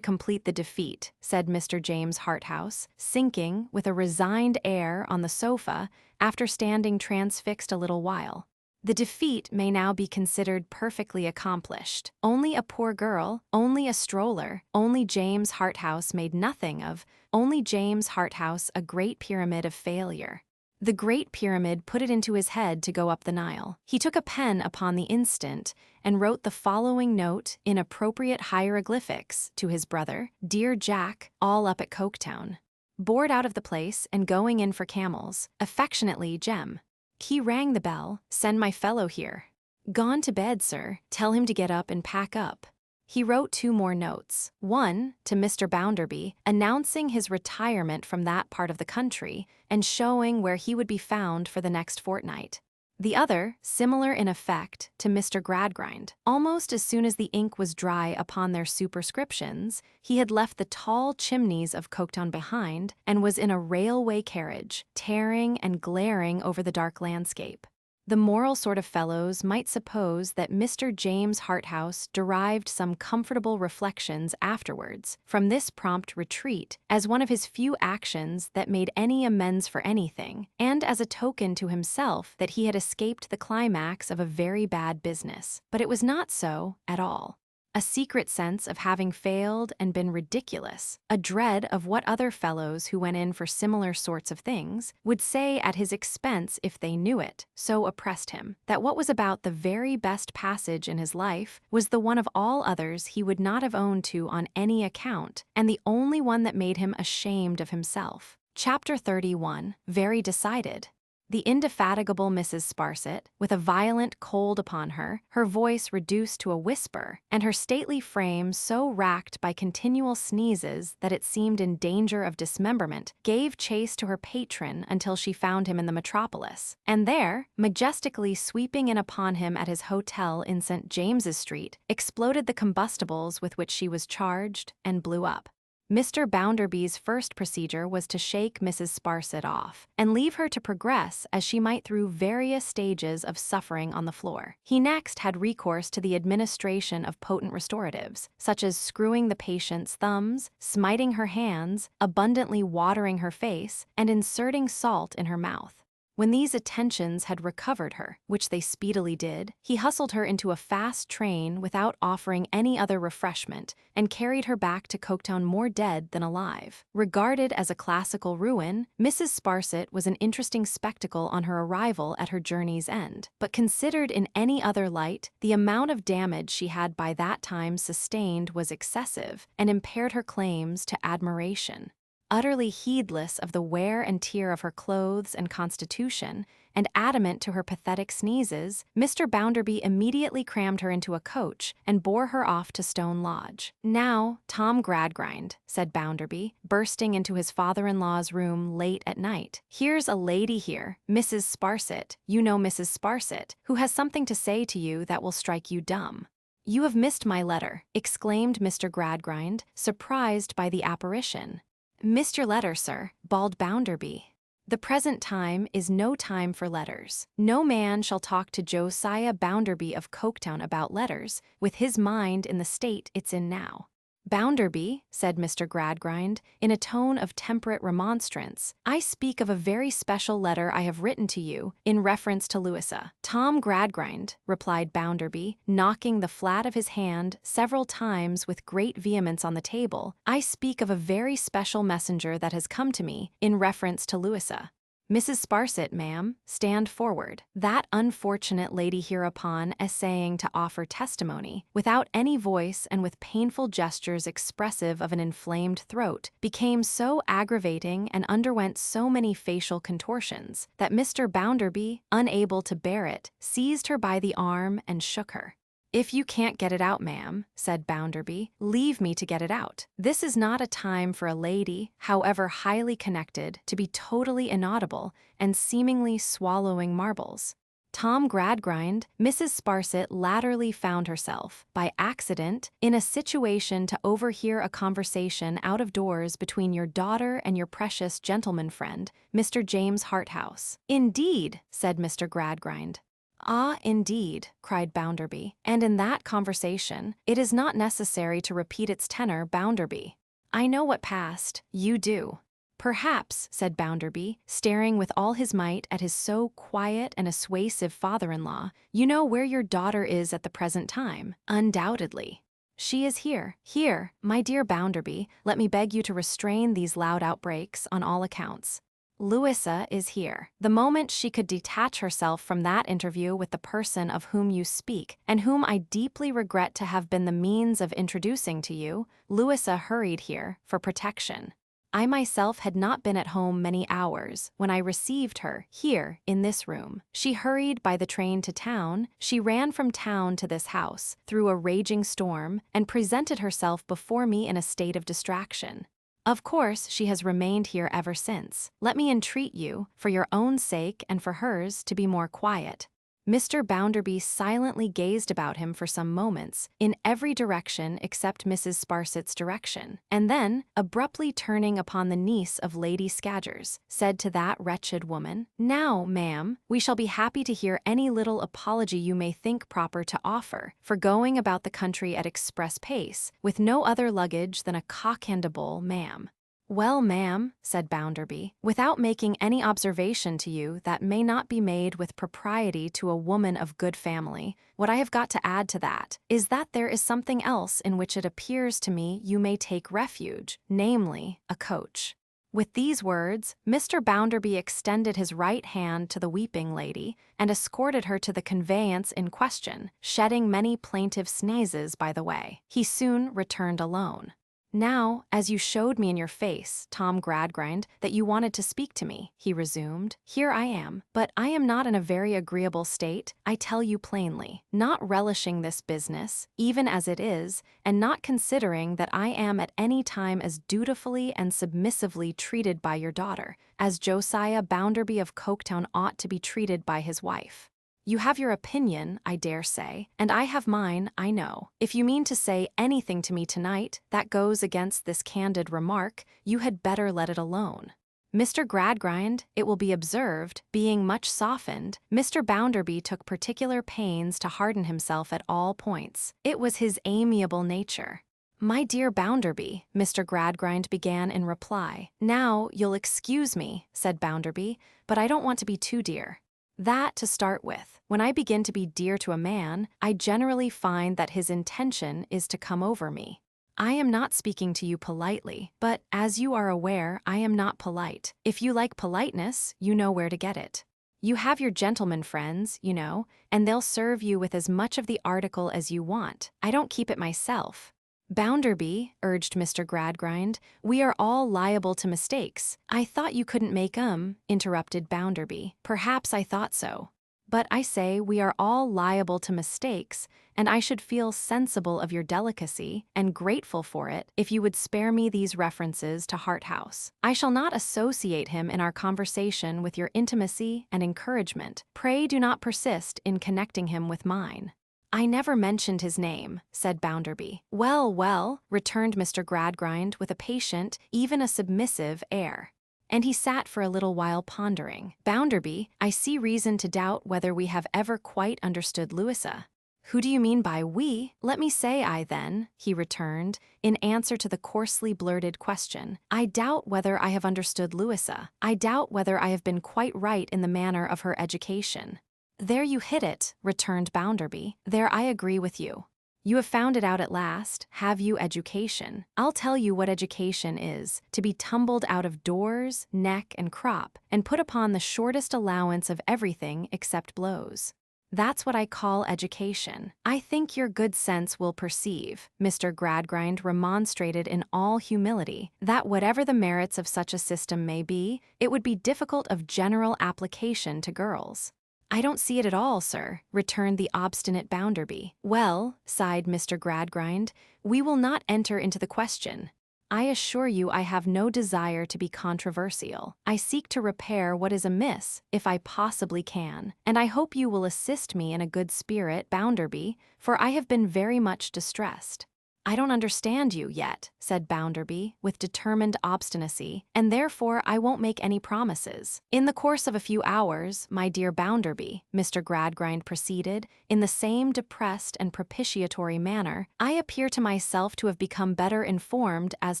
complete the defeat," said Mr. James Harthouse, sinking with a resigned air on the sofa after standing transfixed a little while. "The defeat may now be considered perfectly accomplished. Only a poor girl, only a stroller, only James Harthouse made nothing of, only James Harthouse a great pyramid of failure. The Great Pyramid put it into his head to go up the Nile. He took a pen upon the instant and wrote the following note in appropriate hieroglyphics to his brother, "Dear Jack, all up at Coketown. Bored out of the place and going in for camels. Affectionately, Jem." He rang the bell. "Send my fellow here." "Gone to bed, sir. Tell him to get up and pack up." He wrote 2 more notes, one to Mr. Bounderby, announcing his retirement from that part of the country and showing where he would be found for the next fortnight. The other, similar in effect, to Mr. Gradgrind. Almost as soon as the ink was dry upon their superscriptions, he had left the tall chimneys of Coketown behind and was in a railway carriage, tearing and glaring over the dark landscape. The moral sort of fellows might suppose that Mr. James Harthouse derived some comfortable reflections afterwards from this prompt retreat as one of his few actions that made any amends for anything, and as a token to himself that he had escaped the climax of a very bad business. But it was not so at all. A secret sense of having failed and been ridiculous, a dread of what other fellows who went in for similar sorts of things would say at his expense if they knew it, so oppressed him, that what was about the very best passage in his life was the one of all others he would not have owned to on any account, and the only one that made him ashamed of himself. Chapter 31. Very decided. The indefatigable Mrs. Sparsit, with a violent cold upon her, her voice reduced to a whisper, and her stately frame so racked by continual sneezes that it seemed in danger of dismemberment, gave chase to her patron until she found him in the metropolis, and there, majestically sweeping in upon him at his hotel in St. James's Street, exploded the combustibles with which she was charged and blew up. Mr. Bounderby's first procedure was to shake Mrs. Sparsit off, and leave her to progress as she might through various stages of suffering on the floor. He next had recourse to the administration of potent restoratives, such as screwing the patient's thumbs, smiting her hands, abundantly watering her face, and inserting salt in her mouth. When these attentions had recovered her, which they speedily did, he hustled her into a fast train without offering any other refreshment, and carried her back to Coketown more dead than alive. Regarded as a classical ruin, Mrs. Sparsit was an interesting spectacle on her arrival at her journey's end, but considered in any other light, the amount of damage she had by that time sustained was excessive, and impaired her claims to admiration. Utterly heedless of the wear and tear of her clothes and constitution, and adamant to her pathetic sneezes, Mr. Bounderby immediately crammed her into a coach and bore her off to Stone Lodge. "Now, Tom Gradgrind," said Bounderby, bursting into his father-in-law's room late at night, "here's a lady here, Mrs. Sparsit, you know Mrs. Sparsit, who has something to say to you that will strike you dumb." "You have missed my letter," exclaimed Mr. Gradgrind, surprised by the apparition. "Missed your letter, sir," bawled Bounderby. "The present time is no time for letters. No man shall talk to Josiah Bounderby of Coketown about letters, with his mind in the state it's in now. Bounderby, said Mr. Gradgrind, in a tone of temperate remonstrance, I speak of a very special letter I have written to you in reference to Louisa. Tom Gradgrind, replied Bounderby, knocking the flat of his hand several times with great vehemence on the table, I speak of a very special messenger that has come to me in reference to Louisa. Mrs. Sparsit, ma'am, stand forward. That unfortunate lady hereupon essaying to offer testimony, without any voice and with painful gestures expressive of an inflamed throat, became so aggravating and underwent so many facial contortions, that Mr. Bounderby, unable to bear it, seized her by the arm and shook her. If you can't get it out, ma'am, said Bounderby, leave me to get it out. This is not a time for a lady, however highly connected, to be totally inaudible and seemingly swallowing marbles. Tom Gradgrind, Mrs. Sparsit latterly found herself, by accident, in a situation to overhear a conversation out of doors between your daughter and your precious gentleman friend, Mr. James Harthouse. Indeed, said Mr. Gradgrind. Ah, indeed, cried Bounderby, and in that conversation, it is not necessary to repeat its tenor, Bounderby. I know what passed, you do. Perhaps, said Bounderby, staring with all his might at his so quiet and assuasive father-in-law, you know where your daughter is at the present time, undoubtedly. She is here. Here, my dear Bounderby, let me beg you to restrain these loud outbreaks on all accounts. Louisa is here. The moment she could detach herself from that interview with the person of whom you speak, and whom I deeply regret to have been the means of introducing to you, Louisa hurried here for protection. I myself had not been at home many hours when I received her here in this room. She hurried by the train to town, she ran from town to this house, through a raging storm, and presented herself before me in a state of distraction. Of course, she has remained here ever since. Let me entreat you, for your own sake and for hers, to be more quiet. Mr. Bounderby silently gazed about him for some moments, in every direction except Mrs. Sparsit's direction, and then, abruptly turning upon the niece of Lady Scadgers, said to that wretched woman, Now, ma'am, we shall be happy to hear any little apology you may think proper to offer for going about the country at express pace, with no other luggage than a cock-and-a-bull, ma'am. Well, ma'am, said Bounderby, without making any observation to you that may not be made with propriety to a woman of good family, what I have got to add to that is that there is something else in which it appears to me you may take refuge, namely, a coach. With these words, Mr. Bounderby extended his right hand to the weeping lady and escorted her to the conveyance in question, shedding many plaintive sneezes by the way. He soon returned alone. Now, as you showed me in your face, Tom Gradgrind, that you wanted to speak to me, he resumed, here I am, but I am not in a very agreeable state, I tell you plainly, not relishing this business, even as it is, and not considering that I am at any time as dutifully and submissively treated by your daughter, as Josiah Bounderby of Coketown ought to be treated by his wife. You have your opinion, I dare say, and I have mine, I know. If you mean to say anything to me tonight that goes against this candid remark, you had better let it alone. Mr. Gradgrind, it will be observed, being much softened, Mr. Bounderby took particular pains to harden himself at all points. It was his amiable nature. My dear Bounderby, Mr. Gradgrind began in reply. Now, you'll excuse me, said Bounderby, but I don't want to be too dear. That to start with. When I begin to be dear to a man, I generally find that his intention is to come over me. I am not speaking to you politely, but, as you are aware, I am not polite. If you like politeness, you know where to get it. You have your gentleman friends, you know, and they'll serve you with as much of the article as you want. I don't keep it myself. Bounderby, urged Mr. Gradgrind, we are all liable to mistakes. I thought you couldn't make 'em, interrupted Bounderby. Perhaps I thought so. But I say we are all liable to mistakes, and I should feel sensible of your delicacy and grateful for it if you would spare me these references to Harthouse. I shall not associate him in our conversation with your intimacy and encouragement. Pray do not persist in connecting him with mine. I never mentioned his name, said Bounderby. Well, well, returned Mr. Gradgrind with a patient, even a submissive air. And he sat for a little while pondering. Bounderby, I see reason to doubt whether we have ever quite understood Louisa. Who do you mean by we? Let me say I then, he returned, in answer to the coarsely blurted question. I doubt whether I have understood Louisa. I doubt whether I have been quite right in the manner of her education. There you hit it, returned Bounderby. There I agree with you. You have found it out at last, have you? Education. I'll tell you what education is, to be tumbled out of doors, neck and crop, and put upon the shortest allowance of everything except blows. That's what I call education. I think your good sense will perceive, Mr. Gradgrind remonstrated in all humility, that whatever the merits of such a system may be, it would be difficult of general application to girls. I don't see it at all, sir, returned the obstinate Bounderby. Well, sighed Mr. Gradgrind, we will not enter into the question. I assure you I have no desire to be controversial. I seek to repair what is amiss, if I possibly can, and I hope you will assist me in a good spirit, Bounderby, for I have been very much distressed. I don't understand you yet, said Bounderby, with determined obstinacy, and therefore I won't make any promises. In the course of a few hours, my dear Bounderby, Mr. Gradgrind proceeded, in the same depressed and propitiatory manner, I appear to myself to have become better informed as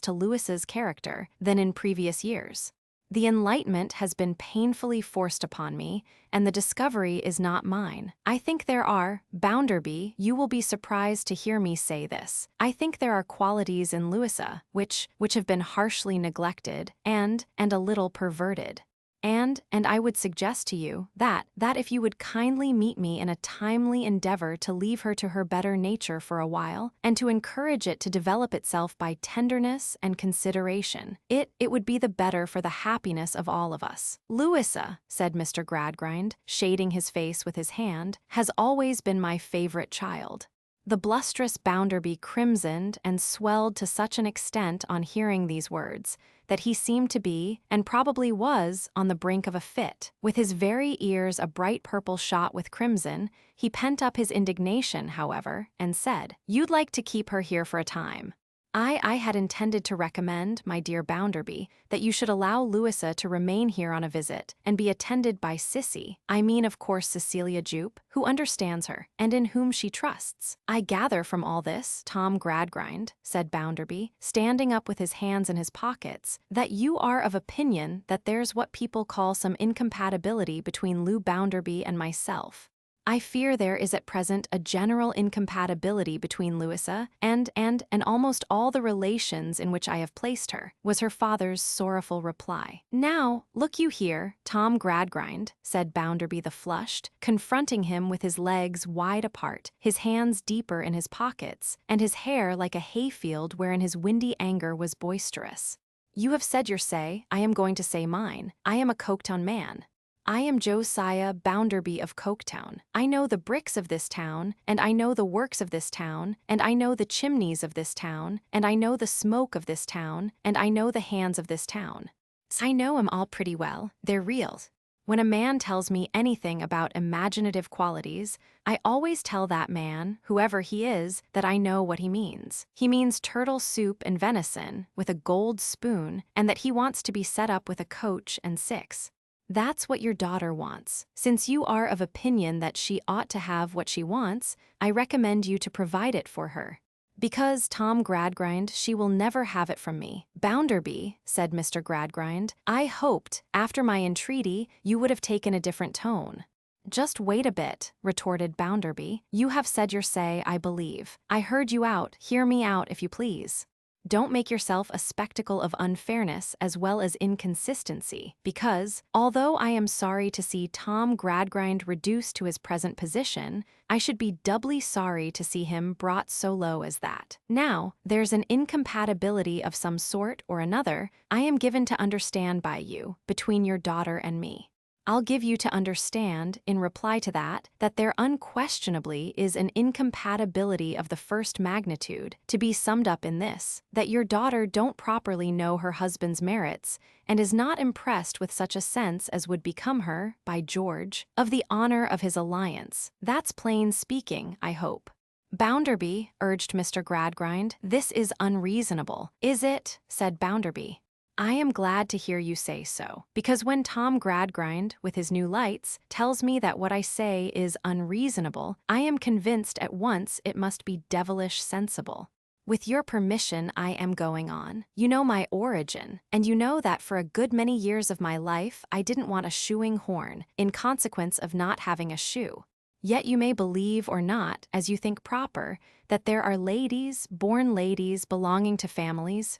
to Louisa's character than in previous years. The enlightenment has been painfully forced upon me, and the discovery is not mine. I think there are, Bounderby, you will be surprised to hear me say this. I think there are qualities in Louisa which have been harshly neglected and a little perverted. And I would suggest to you that if you would kindly meet me in a timely endeavor to leave her to her better nature for a while, and to encourage it to develop itself by tenderness and consideration, it would be the better for the happiness of all of us. Louisa, said Mr. Gradgrind, shading his face with his hand, has always been my favorite child. The blusterous Bounderby crimsoned and swelled to such an extent on hearing these words, that he seemed to be, and probably was, on the brink of a fit. With his very ears a bright purple shot with crimson, he pent up his indignation, however, and said, You'd like to keep her here for a time. I had intended to recommend, my dear Bounderby, that you should allow Louisa to remain here on a visit, and be attended by Sissy, I mean of course Cecilia Jupe, who understands her, and in whom she trusts. I gather from all this, Tom Gradgrind, said Bounderby, standing up with his hands in his pockets, that you are of opinion that there's what people call some incompatibility between Lou Bounderby and myself. I fear there is at present a general incompatibility between Louisa and almost all the relations in which I have placed her, was her father's sorrowful reply. Now, look you here, Tom Gradgrind, said Bounderby the flushed, confronting him with his legs wide apart, his hands deeper in his pockets, and his hair like a hayfield wherein his windy anger was boisterous. You have said your say, I am going to say mine. I am a Coketown man. I am Josiah Bounderby of Coketown. I know the bricks of this town, and I know the works of this town, and I know the chimneys of this town, and I know the smoke of this town, and I know the hands of this town. I know 'em all pretty well, they're real. When a man tells me anything about imaginative qualities, I always tell that man, whoever he is, that I know what he means. He means turtle soup and venison, with a gold spoon, and that he wants to be set up with a coach and six. That's what your daughter wants. Since you are of opinion that she ought to have what she wants, I recommend you to provide it for her. Because, Tom Gradgrind, she will never have it from me. Bounderby, said Mr. Gradgrind, I hoped, after my entreaty, you would have taken a different tone. Just wait a bit, retorted Bounderby. You have said your say, I believe. I heard you out, hear me out if you please. Don't make yourself a spectacle of unfairness as well as inconsistency, because, although I am sorry to see Tom Gradgrind reduced to his present position, I should be doubly sorry to see him brought so low as that. Now, there's an incompatibility of some sort or another, I am given to understand by you, between your daughter and me. I'll give you to understand, in reply to that there unquestionably is an incompatibility of the first magnitude, to be summed up in this, that your daughter don't properly know her husband's merits, and is not impressed with such a sense as would become her, by George, of the honor of his alliance. That's plain speaking, I hope. Bounderby, urged Mr. Gradgrind, this is unreasonable. Is it? Said Bounderby. I am glad to hear you say so, because when Tom Gradgrind, with his new lights, tells me that what I say is unreasonable, I am convinced at once it must be devilish sensible. With your permission, I am going on. You know my origin, and you know that for a good many years of my life I didn't want a shoeing horn, in consequence of not having a shoe. Yet you may believe or not, as you think proper, that there are ladies, born ladies belonging to families,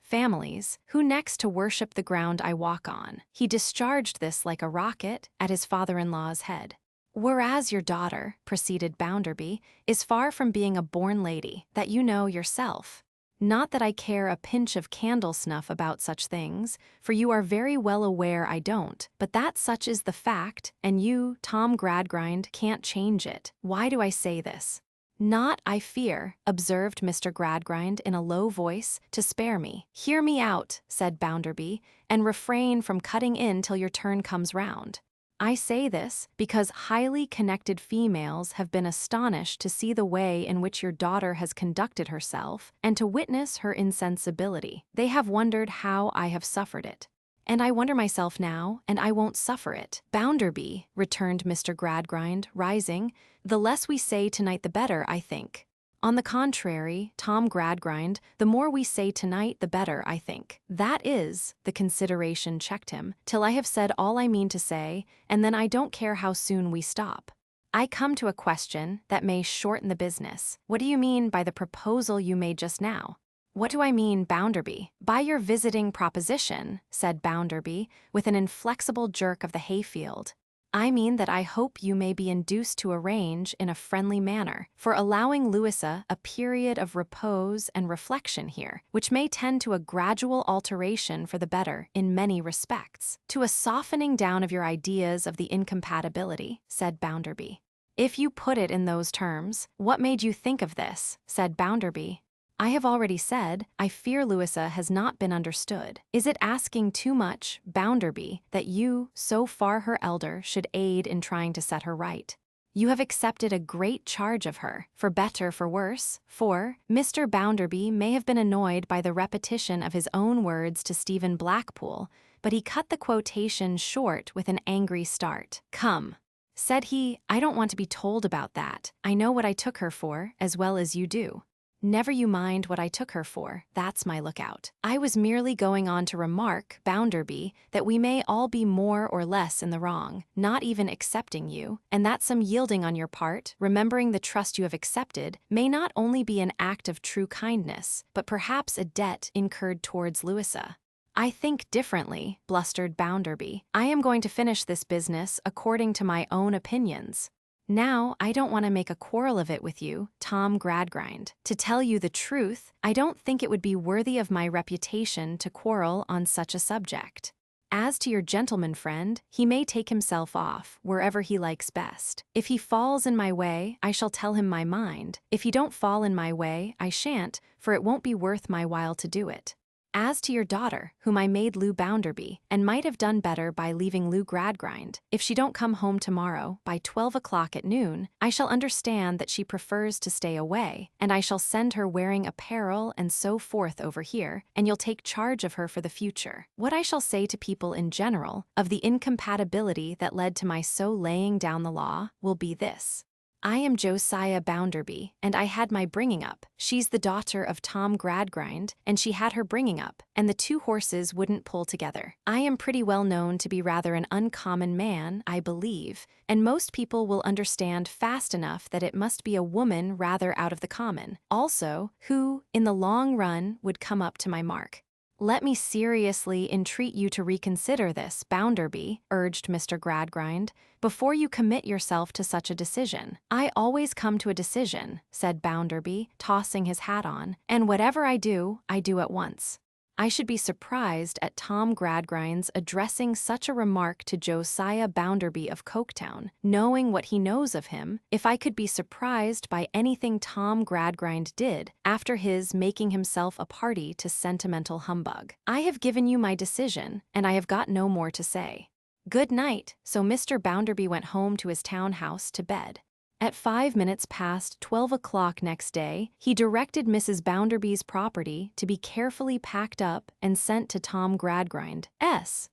who next to worship the ground I walk on. He discharged this like a rocket at his father-in-law's head. Whereas your daughter, proceeded Bounderby, is far from being a born lady, that you know yourself. Not that I care a pinch of candle snuff about such things, for you are very well aware I don't, but that such is the fact, and you, Tom Gradgrind, can't change it. Why do I say this? Not, I fear, observed Mr. Gradgrind in a low voice, to spare me. Hear me out, said Bounderby, and refrain from cutting in till your turn comes round. I say this because highly connected females have been astonished to see the way in which your daughter has conducted herself and to witness her insensibility. They have wondered how I have suffered it. And I wonder myself now, and I won't suffer it. Bounderby, returned Mr. Gradgrind, rising, the less we say tonight the better, I think. On the contrary, Tom Gradgrind, the more we say tonight the better, I think. That is, the consideration checked him, till I have said all I mean to say, and then I don't care how soon we stop. I come to a question that may shorten the business. What do you mean by the proposal you made just now? What do I mean, Bounderby? By your visiting proposition, said Bounderby, with an inflexible jerk of the hayfield. I mean that I hope you may be induced to arrange, in a friendly manner, for allowing Louisa a period of repose and reflection here, which may tend to a gradual alteration for the better in many respects, to a softening down of your ideas of the incompatibility, said Bounderby. If you put it in those terms, what made you think of this, said Bounderby. I have already said, I fear Louisa has not been understood. Is it asking too much, Bounderby, that you, so far her elder, should aid in trying to set her right? You have accepted a great charge of her, for better for worse, for Mr. Bounderby may have been annoyed by the repetition of his own words to Stephen Blackpool, but he cut the quotation short with an angry start. Come, said he, I don't want to be told about that. I know what I took her for, as well as you do. Never you mind what I took her for, that's my lookout. I was merely going on to remark, Bounderby, that we may all be more or less in the wrong, not even accepting you, and that some yielding on your part, remembering the trust you have accepted, may not only be an act of true kindness, but perhaps a debt incurred towards Louisa. I think differently, blustered Bounderby. I am going to finish this business according to my own opinions. Now, I don't want to make a quarrel of it with you, Tom Gradgrind. To tell you the truth, I don't think it would be worthy of my reputation to quarrel on such a subject. As to your gentleman friend, he may take himself off, wherever he likes best. If he falls in my way, I shall tell him my mind. If he don't fall in my way, I shan't, for it won't be worth my while to do it. As to your daughter, whom I made Lou Bounderby, and might have done better by leaving Lou Gradgrind, if she don't come home tomorrow, by 12 o'clock at noon, I shall understand that she prefers to stay away, and I shall send her wearing apparel and so forth over here, and you'll take charge of her for the future. What I shall say to people in general, of the incompatibility that led to my so laying down the law, will be this. I am Josiah Bounderby, and I had my bringing up. She's the daughter of Tom Gradgrind, and she had her bringing up, and the two horses wouldn't pull together. I am pretty well known to be rather an uncommon man, I believe, and most people will understand fast enough that it must be a woman rather out of the common, also, who, in the long run, would come up to my mark. Let me seriously entreat you to reconsider this, Bounderby, urged Mr. Gradgrind, before you commit yourself to such a decision. I always come to a decision, said Bounderby, tossing his hat on, and whatever I do at once. I should be surprised at Tom Gradgrind's addressing such a remark to Josiah Bounderby of Coketown, knowing what he knows of him, if I could be surprised by anything Tom Gradgrind did after his making himself a party to sentimental humbug. I have given you my decision, and I have got no more to say. Good night. So Mr. Bounderby went home to his town house to bed. At 5 minutes past 12 o'clock next day, he directed Mrs. Bounderby's property to be carefully packed up and sent to Tom Gradgrind,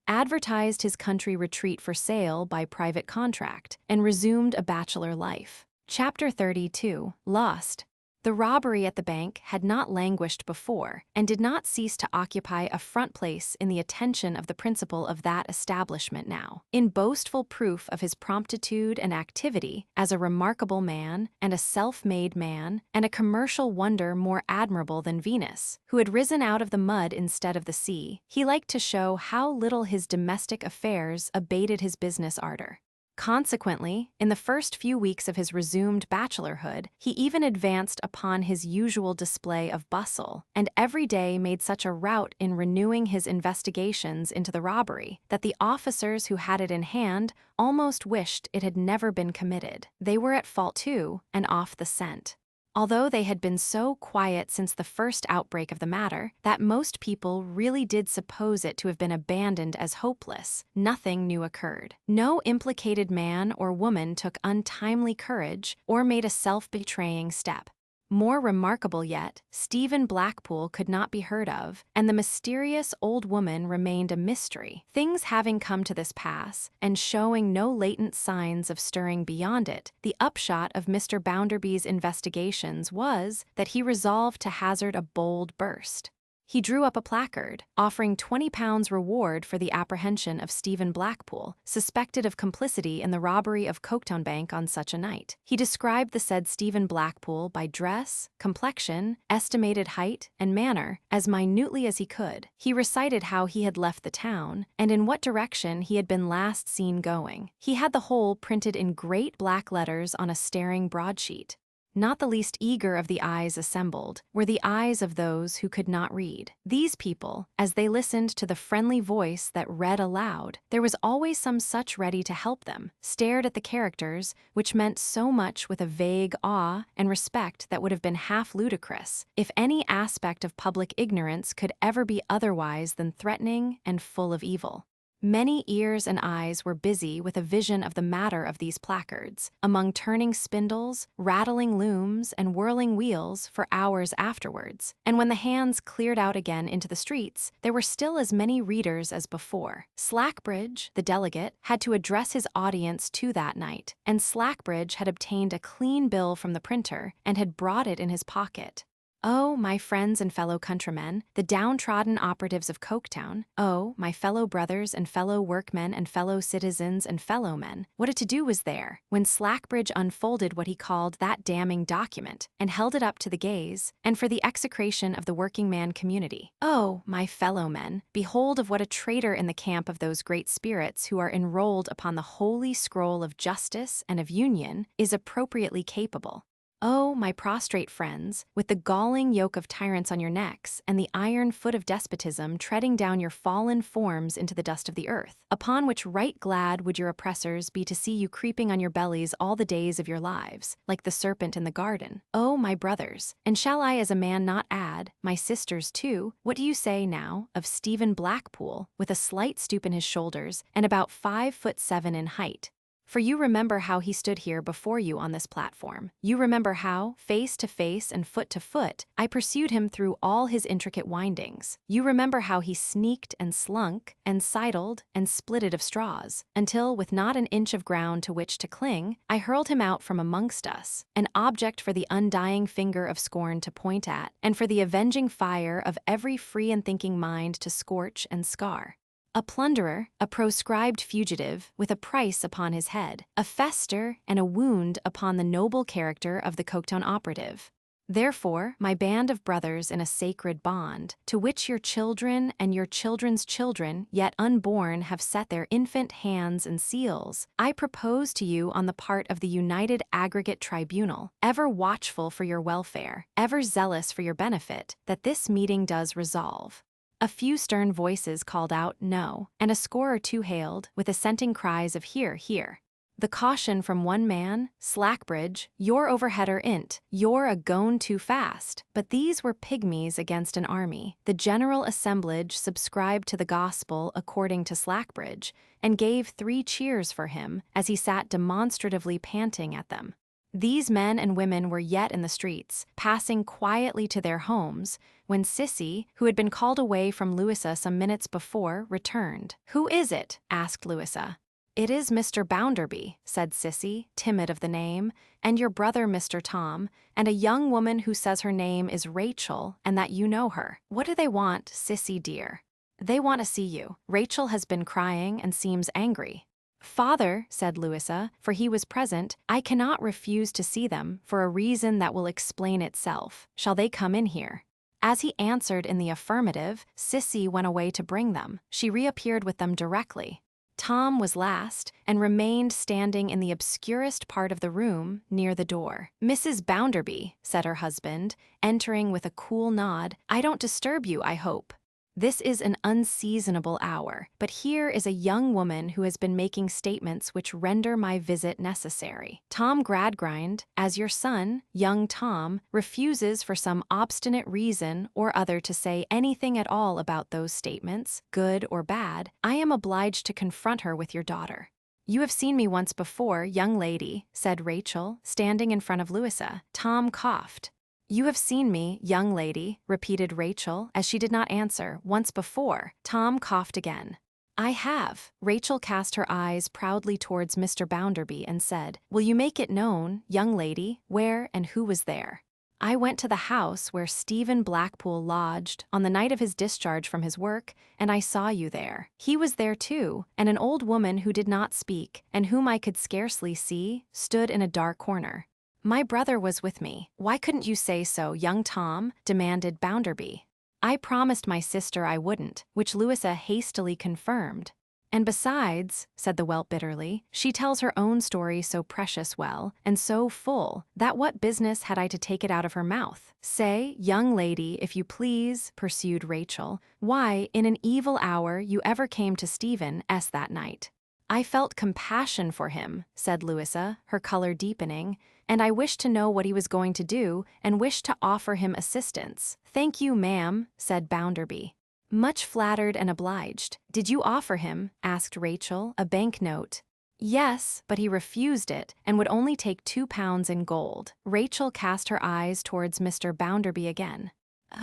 advertised his country retreat for sale by private contract, and resumed a bachelor life. Chapter 32. Lost. The robbery at the bank had not languished before, and did not cease to occupy a front place in the attention of the principal of that establishment now. In boastful proof of his promptitude and activity as a remarkable man, and a self-made man, and a commercial wonder more admirable than Venus, who had risen out of the mud instead of the sea, he liked to show how little his domestic affairs abated his business ardor. Consequently, in the first few weeks of his resumed bachelorhood, he even advanced upon his usual display of bustle, and every day made such a rout in renewing his investigations into the robbery that the officers who had it in hand almost wished it had never been committed. They were at fault too, and off the scent. Although they had been so quiet since the first outbreak of the matter that most people really did suppose it to have been abandoned as hopeless, nothing new occurred. No implicated man or woman took untimely courage or made a self-betraying step. More remarkable yet, Stephen Blackpool could not be heard of, and the mysterious old woman remained a mystery. Things having come to this pass, and showing no latent signs of stirring beyond it, the upshot of Mr. Bounderby's investigations was that he resolved to hazard a bold burst. He drew up a placard, offering £20 reward for the apprehension of Stephen Blackpool, suspected of complicity in the robbery of Coketown Bank on such a night. He described the said Stephen Blackpool by dress, complexion, estimated height, and manner as minutely as he could. He recited how he had left the town, and in what direction he had been last seen going. He had the whole printed in great black letters on a staring broadsheet. Not the least eager of the eyes assembled were the eyes of those who could not read. These people, as they listened to the friendly voice that read aloud, there was always some such ready to help them, stared at the characters, which meant so much with a vague awe and respect that would have been half ludicrous, if any aspect of public ignorance could ever be otherwise than threatening and full of evil. Many ears and eyes were busy with a vision of the matter of these placards, among turning spindles, rattling looms, and whirling wheels for hours afterwards, and when the hands cleared out again into the streets, there were still as many readers as before. Slackbridge, the delegate, had to address his audience to that night, and Slackbridge had obtained a clean bill from the printer and had brought it in his pocket. Oh, my friends and fellow countrymen, the downtrodden operatives of Coketown, oh, my fellow brothers and fellow workmen and fellow citizens and fellow men, what a to-do was there, when Slackbridge unfolded what he called that damning document, and held it up to the gaze, and for the execration of the working man community. Oh, my fellow men, behold of what a traitor in the camp of those great spirits who are enrolled upon the holy scroll of justice and of union is appropriately capable. Oh, my prostrate friends, with the galling yoke of tyrants on your necks, and the iron foot of despotism treading down your fallen forms into the dust of the earth, upon which right glad would your oppressors be to see you creeping on your bellies all the days of your lives, like the serpent in the garden. Oh, my brothers, and shall I as a man not add, my sisters too, what do you say now of Stephen Blackpool, with a slight stoop in his shoulders, and about 5'7" in height? For you remember how he stood here before you on this platform. You remember how, face to face and foot to foot, I pursued him through all his intricate windings. You remember how he sneaked and slunk, and sidled and splitted of straws, until, with not an inch of ground to which to cling, I hurled him out from amongst us, an object for the undying finger of scorn to point at, and for the avenging fire of every free and thinking mind to scorch and scar. A plunderer, a proscribed fugitive, with a price upon his head, a fester and a wound upon the noble character of the Coketown operative. Therefore, my band of brothers in a sacred bond, to which your children and your children's children, yet unborn, have set their infant hands and seals, I propose to you on the part of the united aggregate tribunal, ever watchful for your welfare, ever zealous for your benefit, that this meeting does resolve. A few stern voices called out, "No," and a score or two hailed, with assenting cries of "Hear, hear." The caution from one man, Slackbridge, "You're overheader int, you're a goin' too fast." But these were pygmies against an army. The general assemblage subscribed to the gospel according to Slackbridge, and gave 3 cheers for him, as he sat demonstratively panting at them. These men and women were yet in the streets, passing quietly to their homes, when Sissy, who had been called away from Louisa some minutes before, returned. "Who is it?" asked Louisa. "It is Mr. Bounderby," said Sissy, timid of the name, "and your brother Mr. Tom, and a young woman who says her name is Rachel and that you know her. What do they want, Sissy dear?" "They want to see you. Rachel has been crying and seems angry." "Father," said Louisa, for he was present, "I cannot refuse to see them for a reason that will explain itself. Shall they come in here?" As he answered in the affirmative, Sissy went away to bring them. She reappeared with them directly. Tom was last, and remained standing in the obscurest part of the room, near the door. "Mrs. Bounderby," said her husband, entering with a cool nod, "I don't disturb you, I hope. This is an unseasonable hour, but here is a young woman who has been making statements which render my visit necessary. Tom Gradgrind, as your son, young Tom, refuses for some obstinate reason or other to say anything at all about those statements, good or bad. I am obliged to confront her with your daughter." "You have seen me once before, young lady," said Rachel, standing in front of Louisa. Tom coughed. "You have seen me, young lady," repeated Rachel, as she did not answer, "once before." Tom coughed again. "I have." Rachel cast her eyes proudly towards Mr. Bounderby and said, "Will you make it known, young lady, where and who was there?" "I went to the house where Stephen Blackpool lodged on the night of his discharge from his work, and I saw you there. He was there too, and an old woman who did not speak, and whom I could scarcely see, stood in a dark corner. My brother was with me." "Why couldn't you say so, young Tom?" demanded Bounderby. "I promised my sister I wouldn't," which Louisa hastily confirmed. "And besides," said the whelp bitterly, "she tells her own story so precious well, and so full, that what business had I to take it out of her mouth?" "Say, young lady, if you please," pursued Rachel, "why, in an evil hour, you ever came to Stephen S. that night." "I felt compassion for him," said Louisa, her color deepening, "and I wished to know what he was going to do, and wished to offer him assistance." "Thank you, ma'am," said Bounderby. "Much flattered and obliged. Did you offer him," asked Rachel, "a banknote?" "Yes, but he refused it, and would only take £2 in gold." Rachel cast her eyes towards Mr. Bounderby again.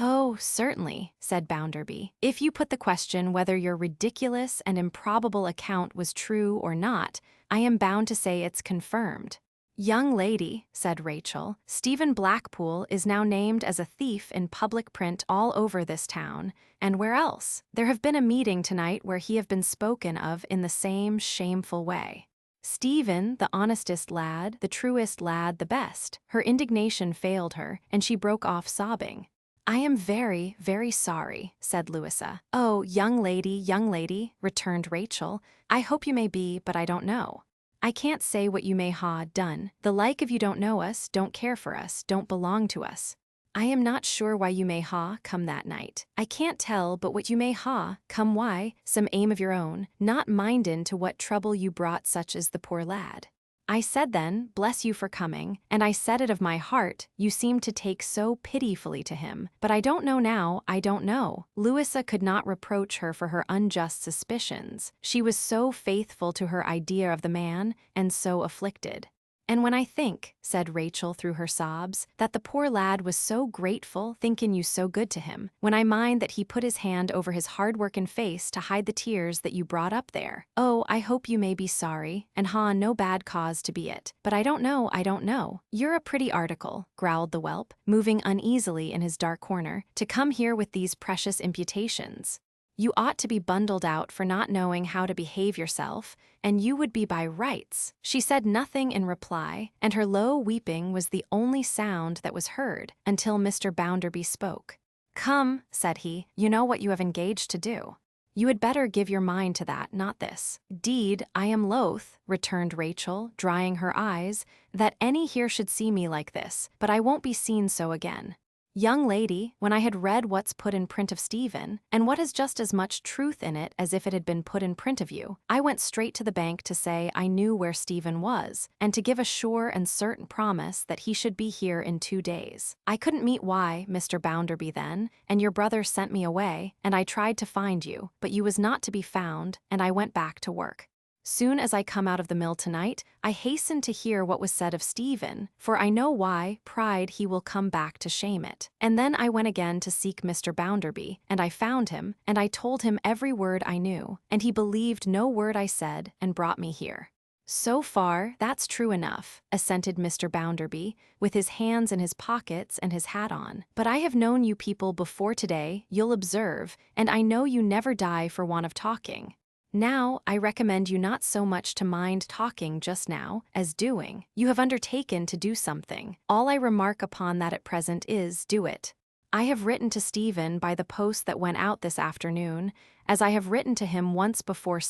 "Oh, certainly," said Bounderby. "If you put the question whether your ridiculous and improbable account was true or not, I am bound to say it's confirmed." "Young lady," said Rachel, "Stephen Blackpool is now named as a thief in public print all over this town, and where else? There have been a meeting tonight where he have been spoken of in the same shameful way. Stephen, the honestest lad, the truest lad, the best." Her indignation failed her, and she broke off sobbing. "I am very, very sorry," said Louisa. "Oh, young lady," returned Rachel, "I hope you may be, but I don't know. I can't say what you may ha done. The like of you don't know us, don't care for us, don't belong to us. I am not sure why you may ha come that night. I can't tell but what you may ha come why, some aim of your own, not mindin' to what trouble you brought such as the poor lad. I said then, bless you for coming, and I said it of my heart, you seemed to take so pitifully to him, but I don't know now, I don't know." Louisa could not reproach her for her unjust suspicions. She was so faithful to her idea of the man, and so afflicted. "And when I think," said Rachel through her sobs, "that the poor lad was so grateful, thinkin' you so good to him, when I mind that he put his hand over his hard-workin' face to hide the tears that you brought up there. Oh, I hope you may be sorry, and ha no bad cause to be it. But I don't know, I don't know." "You're a pretty article," growled the whelp, moving uneasily in his dark corner, "to come here with these precious imputations. You ought to be bundled out for not knowing how to behave yourself, and you would be by rights." She said nothing in reply, and her low weeping was the only sound that was heard until Mr. Bounderby spoke. "Come," said he, "you know what you have engaged to do. You had better give your mind to that, not this." "'Deed, I am loath," returned Rachel, drying her eyes, "that any here should see me like this, but I won't be seen so again. Young lady, when I had read what's put in print of Stephen, and what has just as much truth in it as if it had been put in print of you, I went straight to the bank to say I knew where Stephen was, and to give a sure and certain promise that he should be here in 2 days. I couldn't meet why, Mr. Bounderby then, and your brother sent me away, and I tried to find you, but you was not to be found, and I went back to work. Soon as I come out of the mill tonight, I hasten to hear what was said of Stephen, for I know why pride he will come back to shame it. And then I went again to seek Mr. Bounderby, and I found him, and I told him every word I knew, and he believed no word I said, and brought me here. So far, that's true enough, assented Mr. Bounderby, with his hands in his pockets and his hat on. But I have known you people before today, you'll observe, and I know you never die for want of talking. Now, I recommend you not so much to mind talking just now as doing. You have undertaken to do something. All I remark upon that at present is, do it. I have written to Stephen by the post that went out this afternoon, as I have written to him once before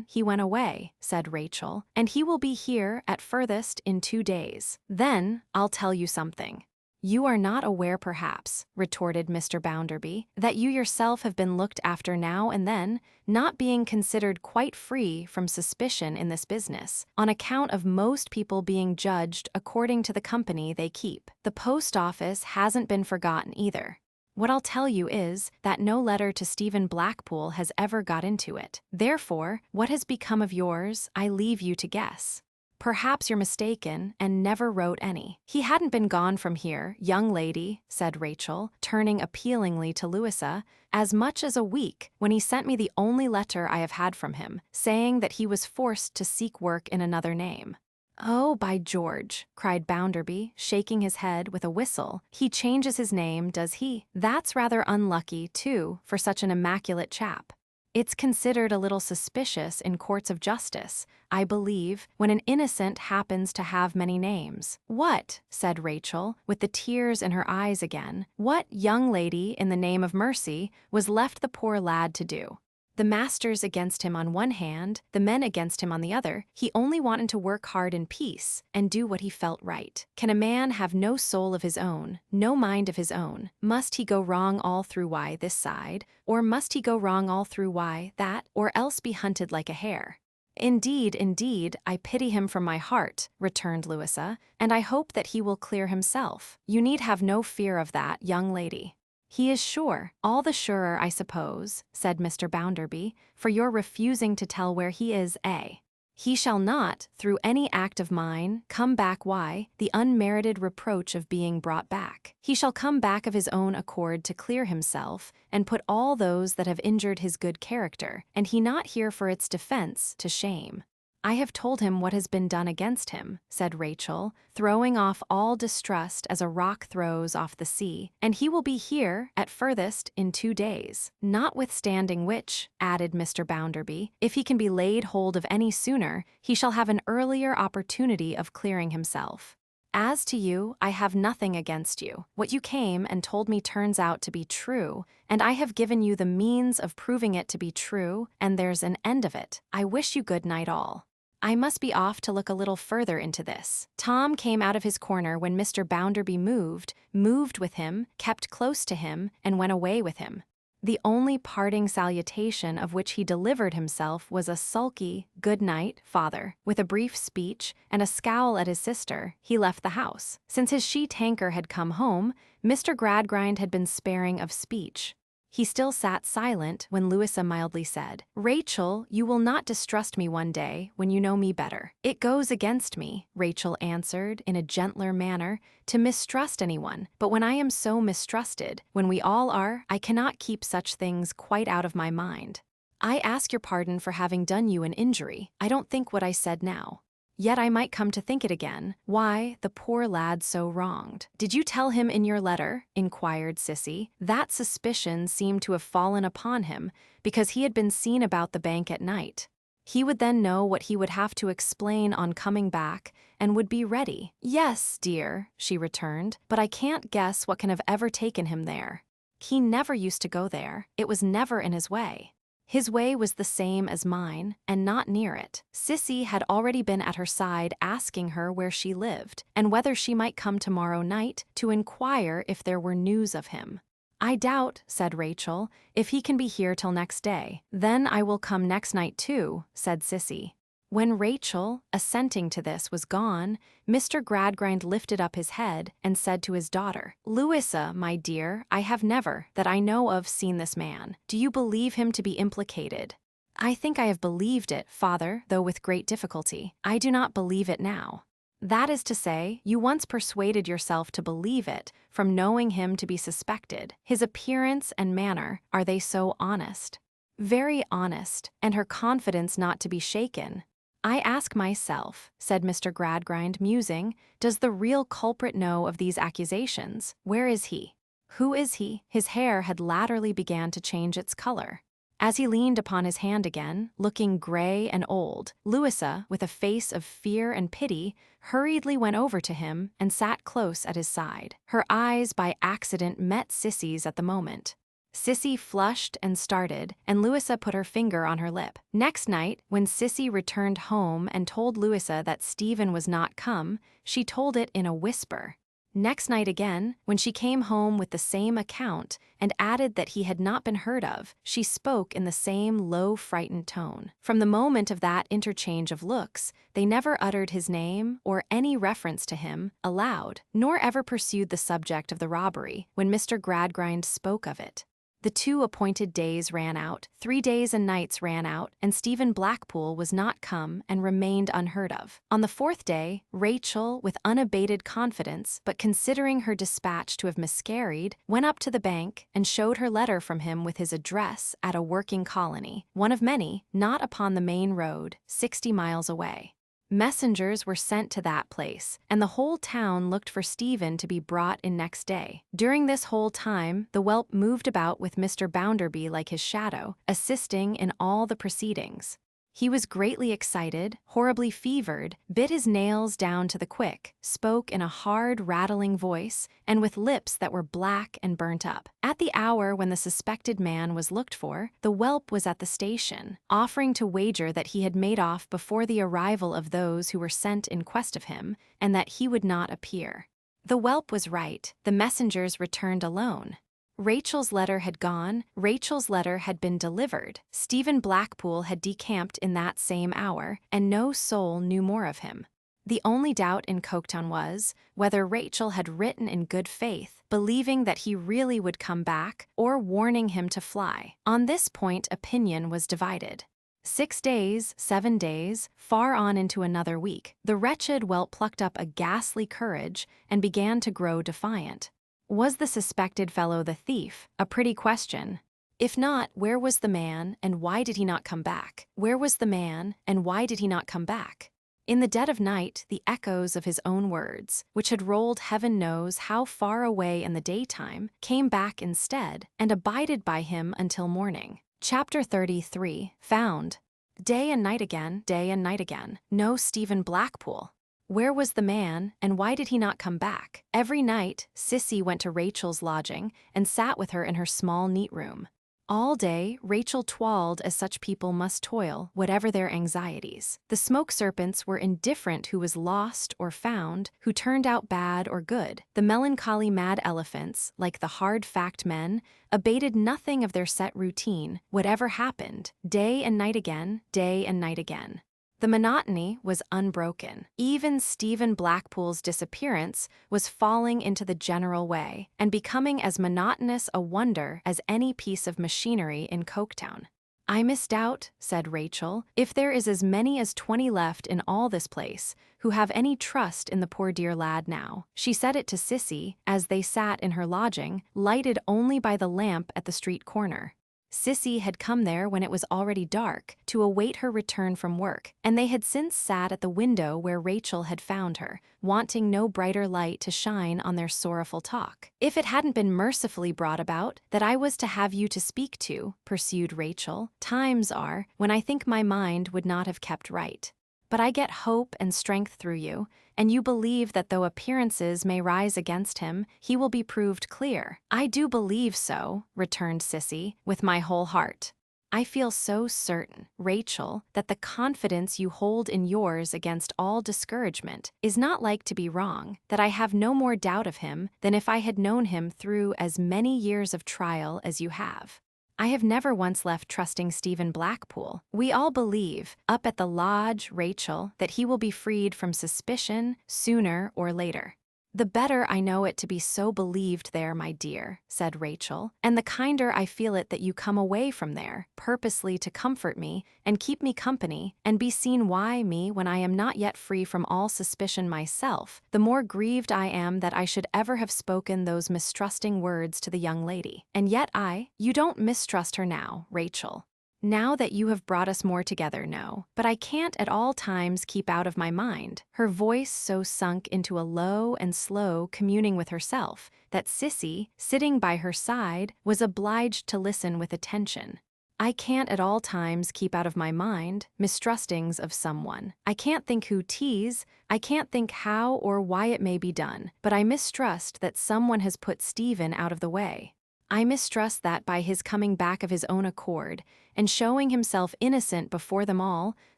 he went away, said Rachel, and he will be here at furthest in 2 days. Then, I'll tell you something. You are not aware perhaps, retorted Mr. Bounderby, that you yourself have been looked after now and then, not being considered quite free from suspicion in this business, on account of most people being judged according to the company they keep. The post office hasn't been forgotten either. What I'll tell you is that no letter to Stephen Blackpool has ever got into it. Therefore, what has become of yours, I leave you to guess. Perhaps you're mistaken and never wrote any. He hadn't been gone from here, young lady, said Rachel, turning appealingly to Louisa, as much as a week when he sent me the only letter I have had from him, saying that he was forced to seek work in another name. Oh, by George, cried Bounderby, shaking his head with a whistle. He changes his name, does he? That's rather unlucky, too, for such an immaculate chap. It's considered a little suspicious in courts of justice, I believe, when an innocent happens to have many names. What, said Rachel, with the tears in her eyes again, what, young lady, in the name of mercy, was left the poor lad to do? The masters against him on one hand, the men against him on the other, he only wanted to work hard in peace and do what he felt right. Can a man have no soul of his own, no mind of his own? Must he go wrong all through why this side, or must he go wrong all through why that, or else be hunted like a hare? Indeed, I pity him from my heart, returned Louisa, and I hope that he will clear himself. You need have no fear of that, young lady. He is sure, all the surer, I suppose, said Mr. Bounderby, for your refusing to tell where he is, eh? He shall not, through any act of mine, come back why, the unmerited reproach of being brought back. He shall come back of his own accord to clear himself, and put all those that have injured his good character, and he not here for its defense, to shame. I have told him what has been done against him, said Rachel, throwing off all distrust as a rock throws off the sea, and he will be here, at furthest, in 2 days. Notwithstanding which, added Mr. Bounderby, if he can be laid hold of any sooner, he shall have an earlier opportunity of clearing himself. As to you, I have nothing against you. What you came and told me turns out to be true, and I have given you the means of proving it to be true, and there's an end of it. I wish you good night all. I must be off to look a little further into this. Tom came out of his corner when Mr. Bounderby moved with him, kept close to him, and went away with him. The only parting salutation of which he delivered himself was a sulky, "Good night, father." With a brief speech and a scowl at his sister, he left the house. Since his she-tanker had come home, Mr. Gradgrind had been sparing of speech. He still sat silent when Louisa mildly said, "Rachel, you will not distrust me one day when you know me better." "It goes against me," Rachel answered in a gentler manner, "to mistrust anyone, but when I am so mistrusted, when we all are, I cannot keep such things quite out of my mind. I ask your pardon for having done you an injury. I don't think what I said now. Yet I might come to think it again. Why, the poor lad so wronged." "Did you tell him in your letter?" inquired Sissy. That suspicion seemed to have fallen upon him, because he had been seen about the bank at night. He would then know what he would have to explain on coming back, and would be ready. "Yes, dear," she returned, "but I can't guess what can have ever taken him there. He never used to go there. It was never in his way. His way was the same as mine, and not near it." Sissy had already been at her side asking her where she lived, and whether she might come tomorrow night to inquire if there were news of him. "I doubt," said Rachel, "if he can be here till next day." "Then I will come next night too," said Sissy. When Rachel, assenting to this, was gone, Mr. Gradgrind lifted up his head and said to his daughter, "Louisa, my dear, I have never, that I know of, seen this man. Do you believe him to be implicated?" I think I have believed it, father, though with great difficulty. I do not believe it now. That is to say, you once persuaded yourself to believe it, from knowing him to be suspected. His appearance and manner, are they so honest? Very honest, and her confidence not to be shaken. I ask myself, said Mr. Gradgrind, musing, does the real culprit know of these accusations? Where is he? Who is he? His hair had latterly began to change its color. As he leaned upon his hand again, looking gray and old, Louisa, with a face of fear and pity, hurriedly went over to him and sat close at his side. Her eyes by accident met Sissy's at the moment. Sissy flushed and started, and Louisa put her finger on her lip. Next night, when Sissy returned home and told Louisa that Stephen was not come, she told it in a whisper. Next night again, when she came home with the same account and added that he had not been heard of, she spoke in the same low, frightened tone. From the moment of that interchange of looks, they never uttered his name or any reference to him aloud, nor ever pursued the subject of the robbery when Mr. Gradgrind spoke of it. The 2 appointed days ran out, 3 days and nights ran out, and Stephen Blackpool was not come and remained unheard of. On the 4th day, Rachel, with unabated confidence, but considering her dispatch to have miscarried, went up to the bank and showed her letter from him with his address at a working colony, one of many, not upon the main road, 60 miles away. Messengers were sent to that place, and the whole town looked for Stephen to be brought in next day. During this whole time, the whelp moved about with Mr. Bounderby like his shadow, assisting in all the proceedings. He was greatly excited, horribly fevered, bit his nails down to the quick, spoke in a hard, rattling voice, and with lips that were black and burnt up. At the hour when the suspected man was looked for, the whelp was at the station, offering to wager that he had made off before the arrival of those who were sent in quest of him, and that he would not appear. The whelp was right. The messengers returned alone. Rachel's letter had gone, Rachel's letter had been delivered. Stephen Blackpool had decamped in that same hour, and no soul knew more of him. The only doubt in Coketown was whether Rachel had written in good faith, believing that he really would come back, or warning him to fly. On this point opinion was divided. 6 days, 7 days, far on into another week, the wretched whelp plucked up a ghastly courage and began to grow defiant. Was the suspected fellow the thief? A pretty question. If not, where was the man, and why did he not come back? Where was the man, and why did he not come back? In the dead of night, the echoes of his own words, which had rolled heaven knows how far away in the daytime, came back instead, and abided by him until morning. Chapter 33. Found. Day and night again, day and night again. No Stephen Blackpool. Where was the man, and why did he not come back? Every night, Sissy went to Rachel's lodging and sat with her in her small, neat room. All day, Rachel toiled as such people must toil, whatever their anxieties. The smoke serpents were indifferent who was lost or found, who turned out bad or good. The melancholy mad elephants, like the hard-fact men, abated nothing of their set routine, whatever happened, day and night again, day and night again. The monotony was unbroken. Even Stephen Blackpool's disappearance was falling into the general way, and becoming as monotonous a wonder as any piece of machinery in Coketown. I misdoubt, said Rachel, if there is as many as 20 left in all this place, who have any trust in the poor dear lad now. She said it to Sissy, as they sat in her lodging, lighted only by the lamp at the street corner. Sissy had come there when it was already dark, to await her return from work, and they had since sat at the window where Rachel had found her, wanting no brighter light to shine on their sorrowful talk. If it hadn't been mercifully brought about that I was to have you to speak to, pursued Rachel, times are when I think my mind would not have kept right. But I get hope and strength through you, and you believe that though appearances may rise against him, he will be proved clear. I do believe so, returned Sissy, with my whole heart. I feel so certain, Rachel, that the confidence you hold in yours against all discouragement is not like to be wrong, that I have no more doubt of him than if I had known him through as many years of trial as you have. I have never once left trusting Stephen Blackpool. We all believe, up at the lodge, Rachel, that he will be freed from suspicion sooner or later. "The better I know it to be so believed there, my dear," said Rachel, "and the kinder I feel it that you come away from there, purposely to comfort me, and keep me company, and be seen why me when I am not yet free from all suspicion myself, the more grieved I am that I should ever have spoken those mistrusting words to the young lady. And yet you don't mistrust her now, Rachel. Now that you have brought us more together, no. But I can't at all times keep out of my mind." Her voice so sunk into a low and slow communing with herself that Sissy, sitting by her side, was obliged to listen with attention. "I can't at all times keep out of my mind mistrustings of someone. I can't think who tease, I can't think how or why it may be done, but I mistrust that someone has put Stephen out of the way. I mistrust that by his coming back of his own accord, and showing himself innocent before them all,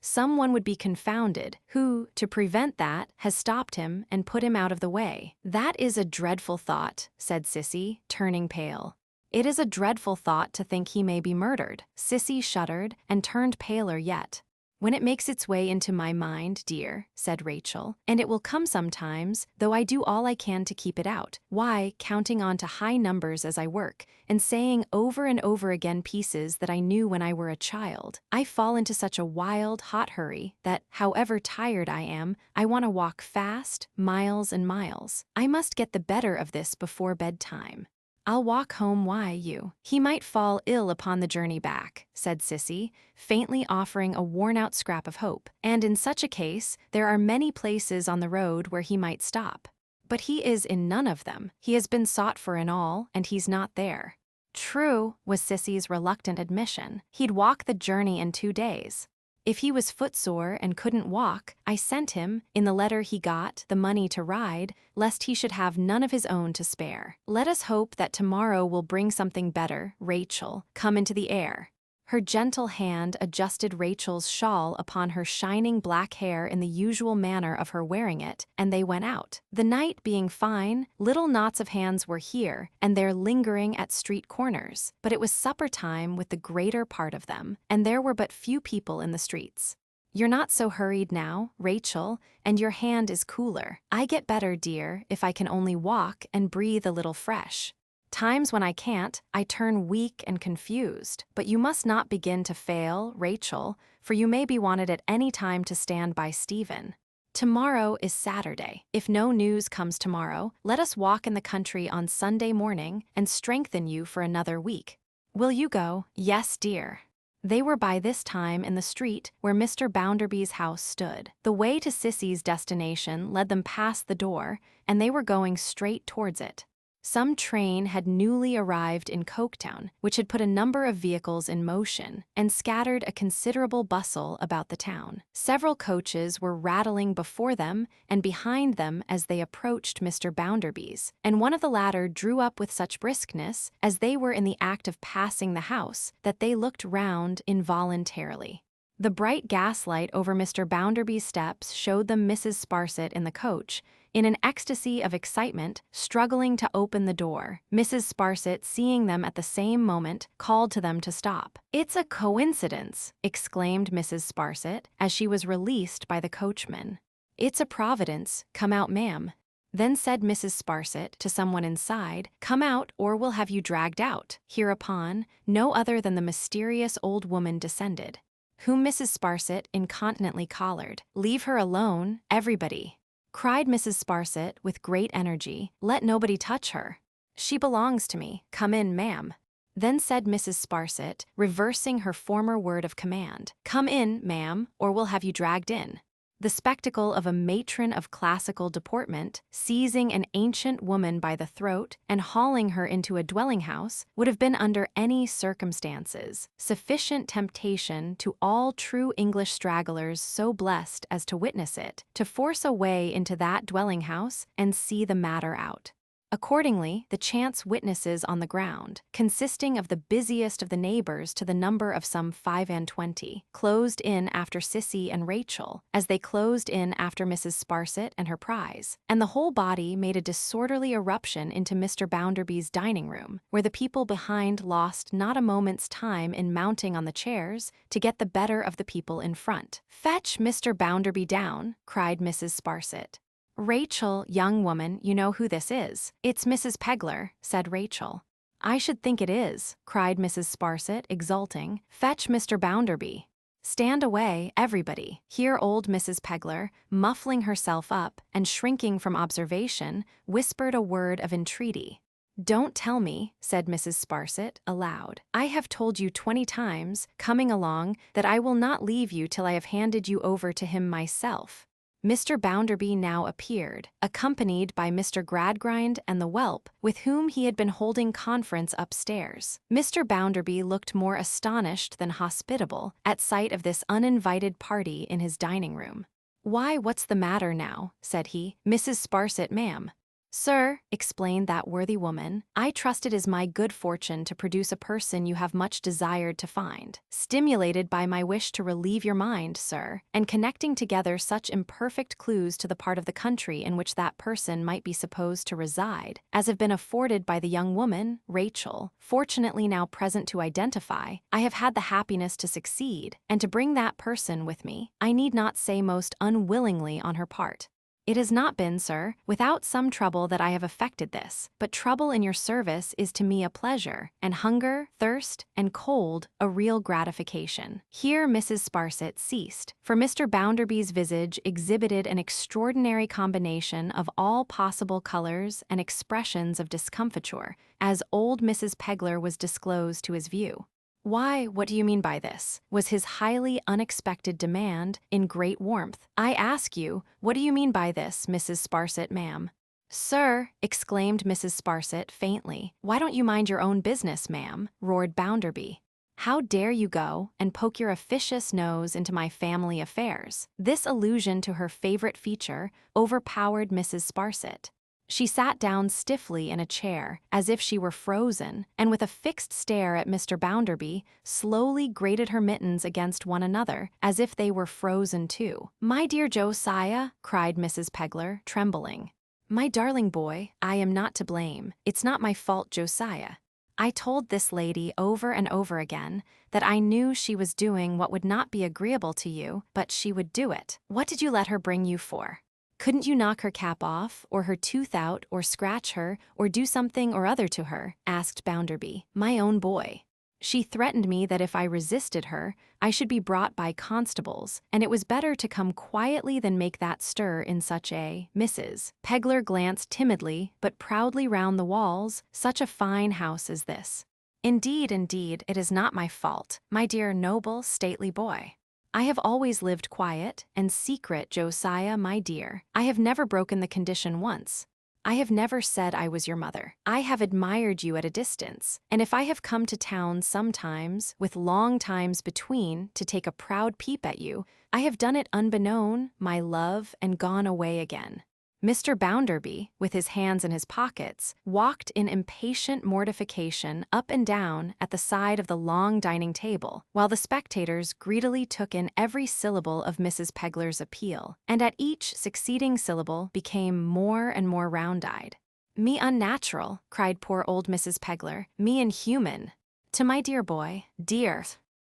someone would be confounded, who, to prevent that, has stopped him and put him out of the way." "That is a dreadful thought," said Sissy, turning pale. "It is a dreadful thought to think he may be murdered." Sissy shuddered and turned paler yet. "When it makes its way into my mind, dear," said Rachel, "and it will come sometimes, though I do all I can to keep it out, why, counting on to high numbers as I work, and saying over and over again pieces that I knew when I were a child, I fall into such a wild, hot hurry that, however tired I am, I want to walk fast, miles and miles. I must get the better of this before bedtime. I'll walk home. Why you? He might fall ill upon the journey back," said Sissy, faintly offering a worn-out scrap of hope. "And in such a case, there are many places on the road where he might stop. But he is in none of them. He has been sought for in all, and he's not there." "True," was Sissy's reluctant admission. "He'd walk the journey in 2 days. If he was footsore and couldn't walk, I sent him, in the letter he got, the money to ride, lest he should have none of his own to spare. Let us hope that tomorrow will bring something better, Rachel, come into the air." Her gentle hand adjusted Rachel's shawl upon her shining black hair in the usual manner of her wearing it, and they went out. The night being fine, little knots of hands were here and there lingering at street corners, but it was supper time with the greater part of them, and there were but few people in the streets. "You're not so hurried now, Rachel, and your hand is cooler. I get better, dear, if I can only walk and breathe a little fresh. Times when I can't, I turn weak and confused. But you must not begin to fail, Rachel, for you may be wanted at any time to stand by Stephen. Tomorrow is Saturday. If no news comes tomorrow, let us walk in the country on Sunday morning and strengthen you for another week. Will you go?" "Yes, dear." They were by this time in the street where Mr. Bounderby's house stood. The way to Sissy's destination led them past the door, and they were going straight towards it. Some train had newly arrived in Coketown, which had put a number of vehicles in motion and scattered a considerable bustle about the town. Several coaches were rattling before them and behind them as they approached Mr. Bounderby's, and one of the latter drew up with such briskness, as they were in the act of passing the house, that they looked round involuntarily. The bright gaslight over Mr. Bounderby's steps showed them Mrs. Sparsit in the coach, in an ecstasy of excitement, struggling to open the door. Mrs. Sparsit, seeing them at the same moment, called to them to stop. "It's a coincidence," exclaimed Mrs. Sparsit, as she was released by the coachman. "It's a providence. Come out, ma'am." Then said Mrs. Sparsit to someone inside, "Come out, or we'll have you dragged out." Hereupon, no other than the mysterious old woman descended, whom Mrs. Sparsit incontinently collared. "Leave her alone, everybody," cried Mrs. Sparsit with great energy. "Let nobody touch her. She belongs to me. Come in, ma'am." Then said Mrs. Sparsit, reversing her former word of command, "Come in, ma'am, or we'll have you dragged in." The spectacle of a matron of classical deportment seizing an ancient woman by the throat and hauling her into a dwelling-house would have been under any circumstances sufficient temptation to all true English stragglers so blessed as to witness it, to force a way into that dwelling-house and see the matter out. Accordingly, the chance witnesses on the ground, consisting of the busiest of the neighbors to the number of some 25, closed in after Sissy and Rachel, as they closed in after Mrs. Sparsit and her prize, and the whole body made a disorderly eruption into Mr. Bounderby's dining-room, where the people behind lost not a moment's time in mounting on the chairs to get the better of the people in front. "Fetch Mr. Bounderby down," cried Mrs. Sparsit. Rachel, young woman, you know who this is. It's Mrs. Pegler, said Rachel. I should think it is, cried Mrs. Sparsit, exulting. Fetch Mr. Bounderby. Stand away, everybody. Here old Mrs. Pegler, muffling herself up and shrinking from observation, whispered a word of entreaty. Don't tell me, said Mrs. Sparsit, aloud. I have told you 20 times, coming along, that I will not leave you till I have handed you over to him myself. Mr. Bounderby now appeared, accompanied by Mr. Gradgrind and the whelp, with whom he had been holding conference upstairs. Mr. Bounderby looked more astonished than hospitable at sight of this uninvited party in his dining-room. Why, what's the matter now? Said he. Mrs. Sparsit, ma'am. Sir, explained that worthy woman, I trust it is my good fortune to produce a person you have much desired to find, stimulated by my wish to relieve your mind, sir, and connecting together such imperfect clues to the part of the country in which that person might be supposed to reside, as have been afforded by the young woman, Rachel, fortunately now present to identify. I have had the happiness to succeed, and to bring that person with me, I need not say most unwillingly on her part. It has not been, sir, without some trouble that I have effected this, but trouble in your service is to me a pleasure, and hunger, thirst, and cold a real gratification. Here Mrs. Sparsit ceased, for Mr. Bounderby's visage exhibited an extraordinary combination of all possible colors and expressions of discomfiture, as old Mrs. Pegler was disclosed to his view. Why, what do you mean by this? Was his highly unexpected demand, in great warmth. I ask you, what do you mean by this, Mrs. Sparsit, ma'am? Sir, exclaimed Mrs. Sparsit faintly. Why don't you mind your own business, ma'am? Roared Bounderby. How dare you go and poke your officious nose into my family affairs? This allusion to her favorite feature overpowered Mrs. Sparsit. She sat down stiffly in a chair, as if she were frozen, and with a fixed stare at Mr. Bounderby, slowly grated her mittens against one another, as if they were frozen too. My dear Josiah, cried Mrs. Pegler, trembling. My darling boy, I am not to blame. It's not my fault, Josiah. I told this lady over and over again that I knew she was doing what would not be agreeable to you, but she would do it. What did you let her bring you for? Couldn't you knock her cap off, or her tooth out, or scratch her, or do something or other to her? Asked Bounderby. My own boy. She threatened me that if I resisted her, I should be brought by constables, and it was better to come quietly than make that stir in such a... Mrs. Pegler glanced timidly but proudly round the walls. Such a fine house as this. Indeed, it is not my fault, my dear noble, stately boy. I have always lived quiet and secret, Josiah, my dear. I have never broken the condition once. I have never said I was your mother. I have admired you at a distance, and if I have come to town sometimes, with long times between, to take a proud peep at you, I have done it unbeknown, my love, and gone away again. Mr. Bounderby, with his hands in his pockets, walked in impatient mortification up and down at the side of the long dining table, while the spectators greedily took in every syllable of Mrs. Pegler's appeal, and at each succeeding syllable became more and more round-eyed. Me unnatural, cried poor old Mrs. Pegler, me inhuman. To my dear boy, dear,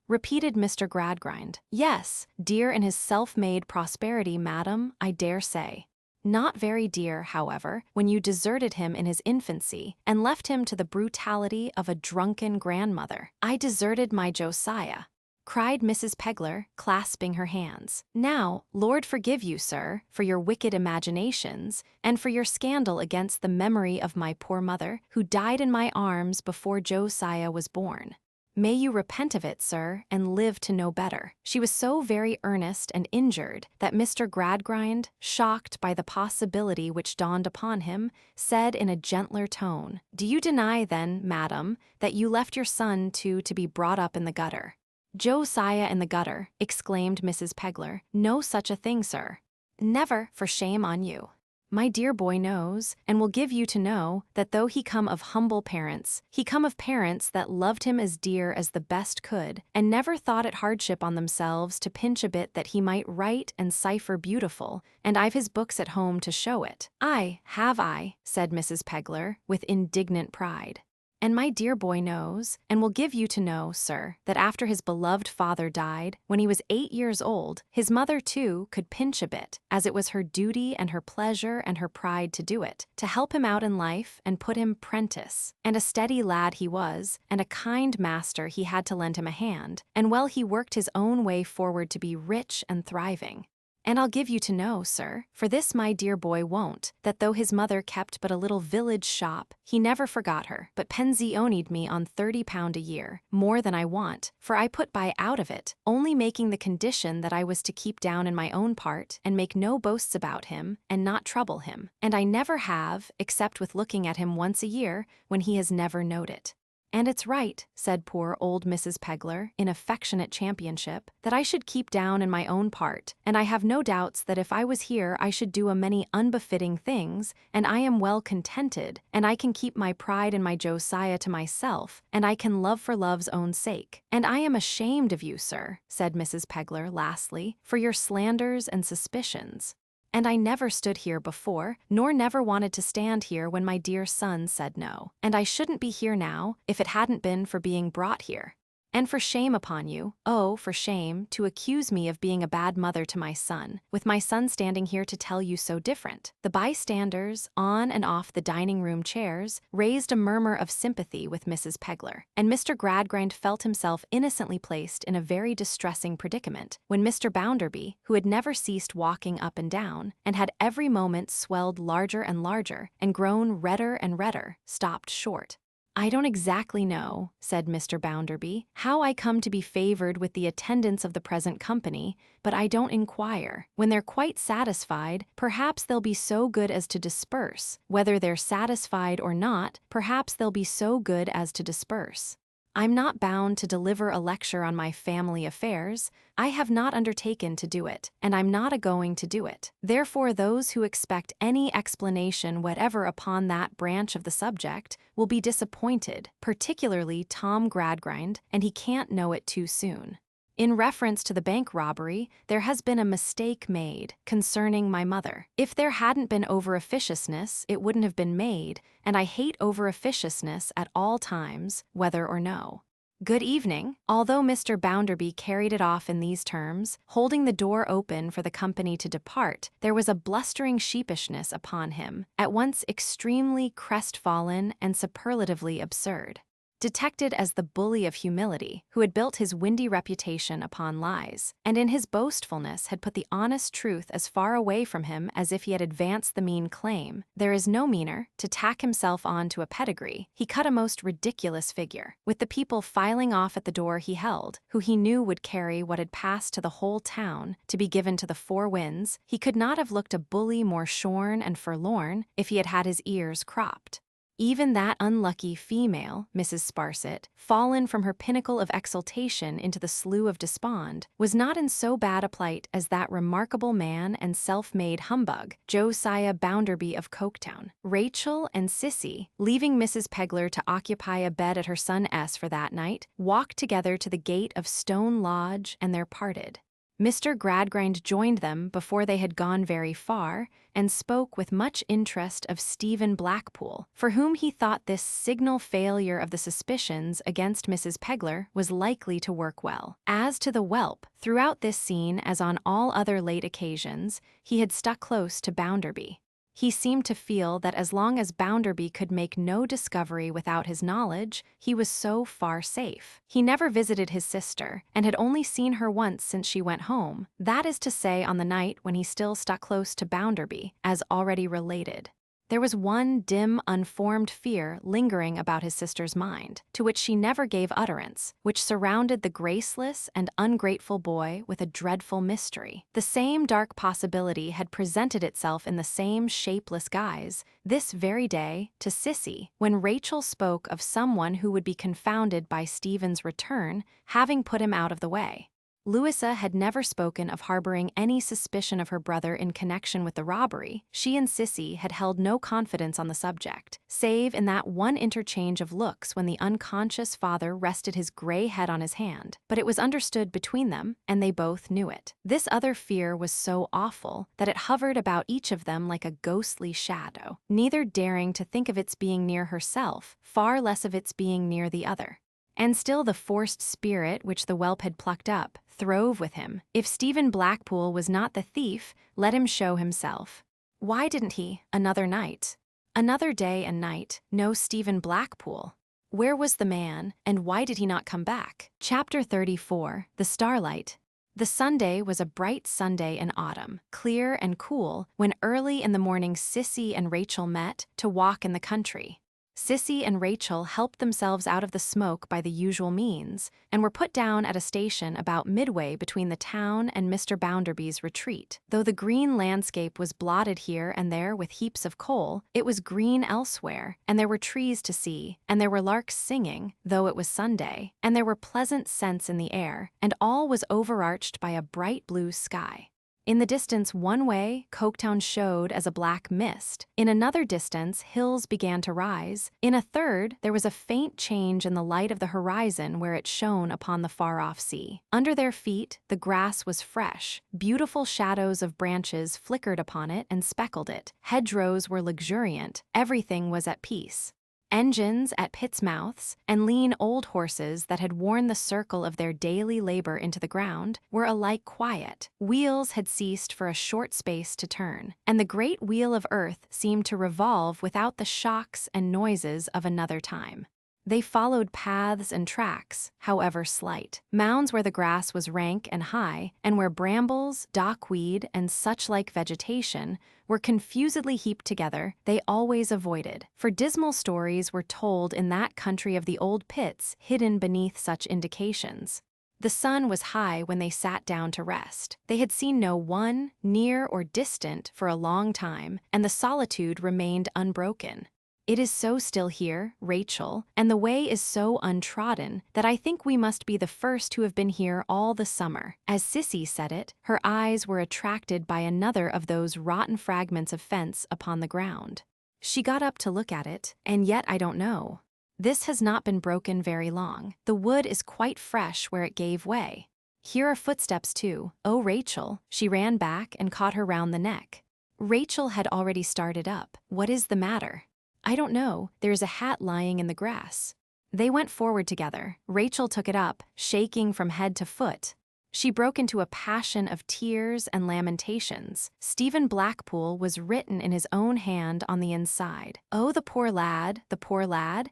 repeated Mr. Gradgrind. Yes, dear in his self-made prosperity, madam, I dare say. Not very dear, however, when you deserted him in his infancy and left him to the brutality of a drunken grandmother. I deserted my Josiah, cried Mrs. Pegler, clasping her hands. Now, Lord forgive you, sir, for your wicked imaginations, and for your scandal against the memory of my poor mother, who died in my arms before Josiah was born. May you repent of it, sir, and live to know better. She was so very earnest and injured that Mr. Gradgrind, shocked by the possibility which dawned upon him, said in a gentler tone, Do you deny, then, madam, that you left your son to be brought up in the gutter? Josiah in the gutter, exclaimed Mrs. Pegler. No such a thing, sir. Never, for shame on you. My dear boy knows, and will give you to know, that though he come of humble parents, he come of parents that loved him as dear as the best could, and never thought it hardship on themselves to pinch a bit that he might write and cipher beautiful, and I've his books at home to show it. Have I, said Mrs. Pegler, with indignant pride. And my dear boy knows, and will give you to know, sir, that after his beloved father died, when he was 8 years old, his mother too could pinch a bit, as it was her duty and her pleasure and her pride to do it, to help him out in life and put him prentice. And a steady lad he was, and a kind master he had to lend him a hand, and well he worked his own way forward to be rich and thriving. And I'll give you to know, sir, for this my dear boy won't, that though his mother kept but a little village shop, he never forgot her, but pensionied me on £30 a year, more than I want, for I put by out of it, only making the condition that I was to keep down in my own part, and make no boasts about him, and not trouble him, and I never have, except with looking at him once a year, when he has never knowed it. And it's right, said poor old Mrs. Pegler, in affectionate championship, that I should keep down in my own part, and I have no doubts that if I was here I should do a many unbefitting things, and I am well contented, and I can keep my pride and my Josiah to myself, and I can love for love's own sake. And I am ashamed of you, sir, said Mrs. Pegler lastly, for your slanders and suspicions. And I never stood here before, nor never wanted to stand here when my dear son said no. And I shouldn't be here now, if it hadn't been for being brought here. And for shame upon you, oh, for shame, to accuse me of being a bad mother to my son, with my son standing here to tell you so different. The bystanders, on and off the dining-room chairs, raised a murmur of sympathy with Mrs. Pegler, and Mr. Gradgrind felt himself innocently placed in a very distressing predicament, when Mr. Bounderby, who had never ceased walking up and down, and had every moment swelled larger and larger, and grown redder and redder, stopped short. I don't exactly know, said Mr. Bounderby, how I come to be favored with the attendance of the present company, but I don't inquire. When they're quite satisfied, perhaps they'll be so good as to disperse. Whether they're satisfied or not, perhaps they'll be so good as to disperse. I'm not bound to deliver a lecture on my family affairs. I have not undertaken to do it, and I'm not a-going to do it. Therefore those who expect any explanation whatever upon that branch of the subject will be disappointed, particularly Tom Gradgrind, and he can't know it too soon. In reference to the bank robbery, there has been a mistake made concerning my mother. If there hadn't been over-officiousness, it wouldn't have been made, and I hate over-officiousness at all times, whether or no. Good evening. Although Mr. Bounderby carried it off in these terms, holding the door open for the company to depart, there was a blustering sheepishness upon him, at once extremely crestfallen and superlatively absurd. Detected as the bully of humility, who had built his windy reputation upon lies, and in his boastfulness had put the honest truth as far away from him as if he had advanced the mean claim, there is no meaner, to tack himself on to a pedigree, he cut a most ridiculous figure, with the people filing off at the door he held, who he knew would carry what had passed to the whole town, to be given to the four winds. He could not have looked a bully more shorn and forlorn if he had had his ears cropped. Even that unlucky female, Mrs. Sparsit, fallen from her pinnacle of exultation into the slough of despond, was not in so bad a plight as that remarkable man and self-made humbug, Josiah Bounderby of Coketown. Rachel and Sissy, leaving Mrs. Pegler to occupy a bed at her son S for that night, walked together to the gate of Stone Lodge, and there parted. Mr. Gradgrind joined them before they had gone very far, and spoke with much interest of Stephen Blackpool, for whom he thought this signal failure of the suspicions against Mrs. Pegler was likely to work well. As to the whelp, throughout this scene, as on all other late occasions, he had stuck close to Bounderby. He seemed to feel that as long as Bounderby could make no discovery without his knowledge, he was so far safe. He never visited his sister, and had only seen her once since she went home, that is to say on the night when he still stuck close to Bounderby, as already related. There was one dim, unformed fear lingering about his sister's mind, to which she never gave utterance, which surrounded the graceless and ungrateful boy with a dreadful mystery. The same dark possibility had presented itself in the same shapeless guise, this very day, to Sissy, when Rachel spoke of someone who would be confounded by Stephen's return, having put him out of the way. Louisa had never spoken of harboring any suspicion of her brother in connection with the robbery. She and Sissy had held no confidence on the subject, save in that one interchange of looks when the unconscious father rested his gray head on his hand. But it was understood between them, and they both knew it. This other fear was so awful that it hovered about each of them like a ghostly shadow, neither daring to think of its being near herself, far less of its being near the other. And still the forced spirit which the whelp had plucked up throve with him. If Stephen Blackpool was not the thief, let him show himself. Why didn't he, another night? Another day and night, no Stephen Blackpool. Where was the man, and why did he not come back? Chapter 34, The Starlight. The Sunday was a bright Sunday in autumn, clear and cool, when early in the morning Sissy and Rachel met to walk in the country. Sissy and Rachel helped themselves out of the smoke by the usual means, and were put down at a station about midway between the town and Mr. Bounderby's retreat. Though the green landscape was blotted here and there with heaps of coal, it was green elsewhere, and there were trees to see, and there were larks singing, though it was Sunday, and there were pleasant scents in the air, and all was overarched by a bright blue sky. In the distance one way, Coketown showed as a black mist. In another distance, hills began to rise. In a third, there was a faint change in the light of the horizon where it shone upon the far-off sea. Under their feet, the grass was fresh. Beautiful shadows of branches flickered upon it and speckled it. Hedgerows were luxuriant. Everything was at peace. Engines at pits' mouths, and lean old horses that had worn the circle of their daily labor into the ground, were alike quiet. Wheels had ceased for a short space to turn, and the great wheel of earth seemed to revolve without the shocks and noises of another time. They followed paths and tracks, however slight. Mounds where the grass was rank and high, and where brambles, dockweed, and such-like vegetation were confusedly heaped together, they always avoided, for dismal stories were told in that country of the old pits hidden beneath such indications. The sun was high when they sat down to rest. They had seen no one, near or distant, for a long time, and the solitude remained unbroken. It is so still here, Rachel, and the way is so untrodden that I think we must be the first who have been here all the summer. As Sissy said it, her eyes were attracted by another of those rotten fragments of fence upon the ground. She got up to look at it, and yet I don't know. This has not been broken very long. The wood is quite fresh where it gave way. Here are footsteps too. Oh, Rachel! She ran back and caught her round the neck. Rachel had already started up. What is the matter? I don't know, there is a hat lying in the grass. They went forward together. Rachel took it up, shaking from head to foot. She broke into a passion of tears and lamentations. Stephen Blackpool was written in his own hand on the inside. Oh, the poor lad,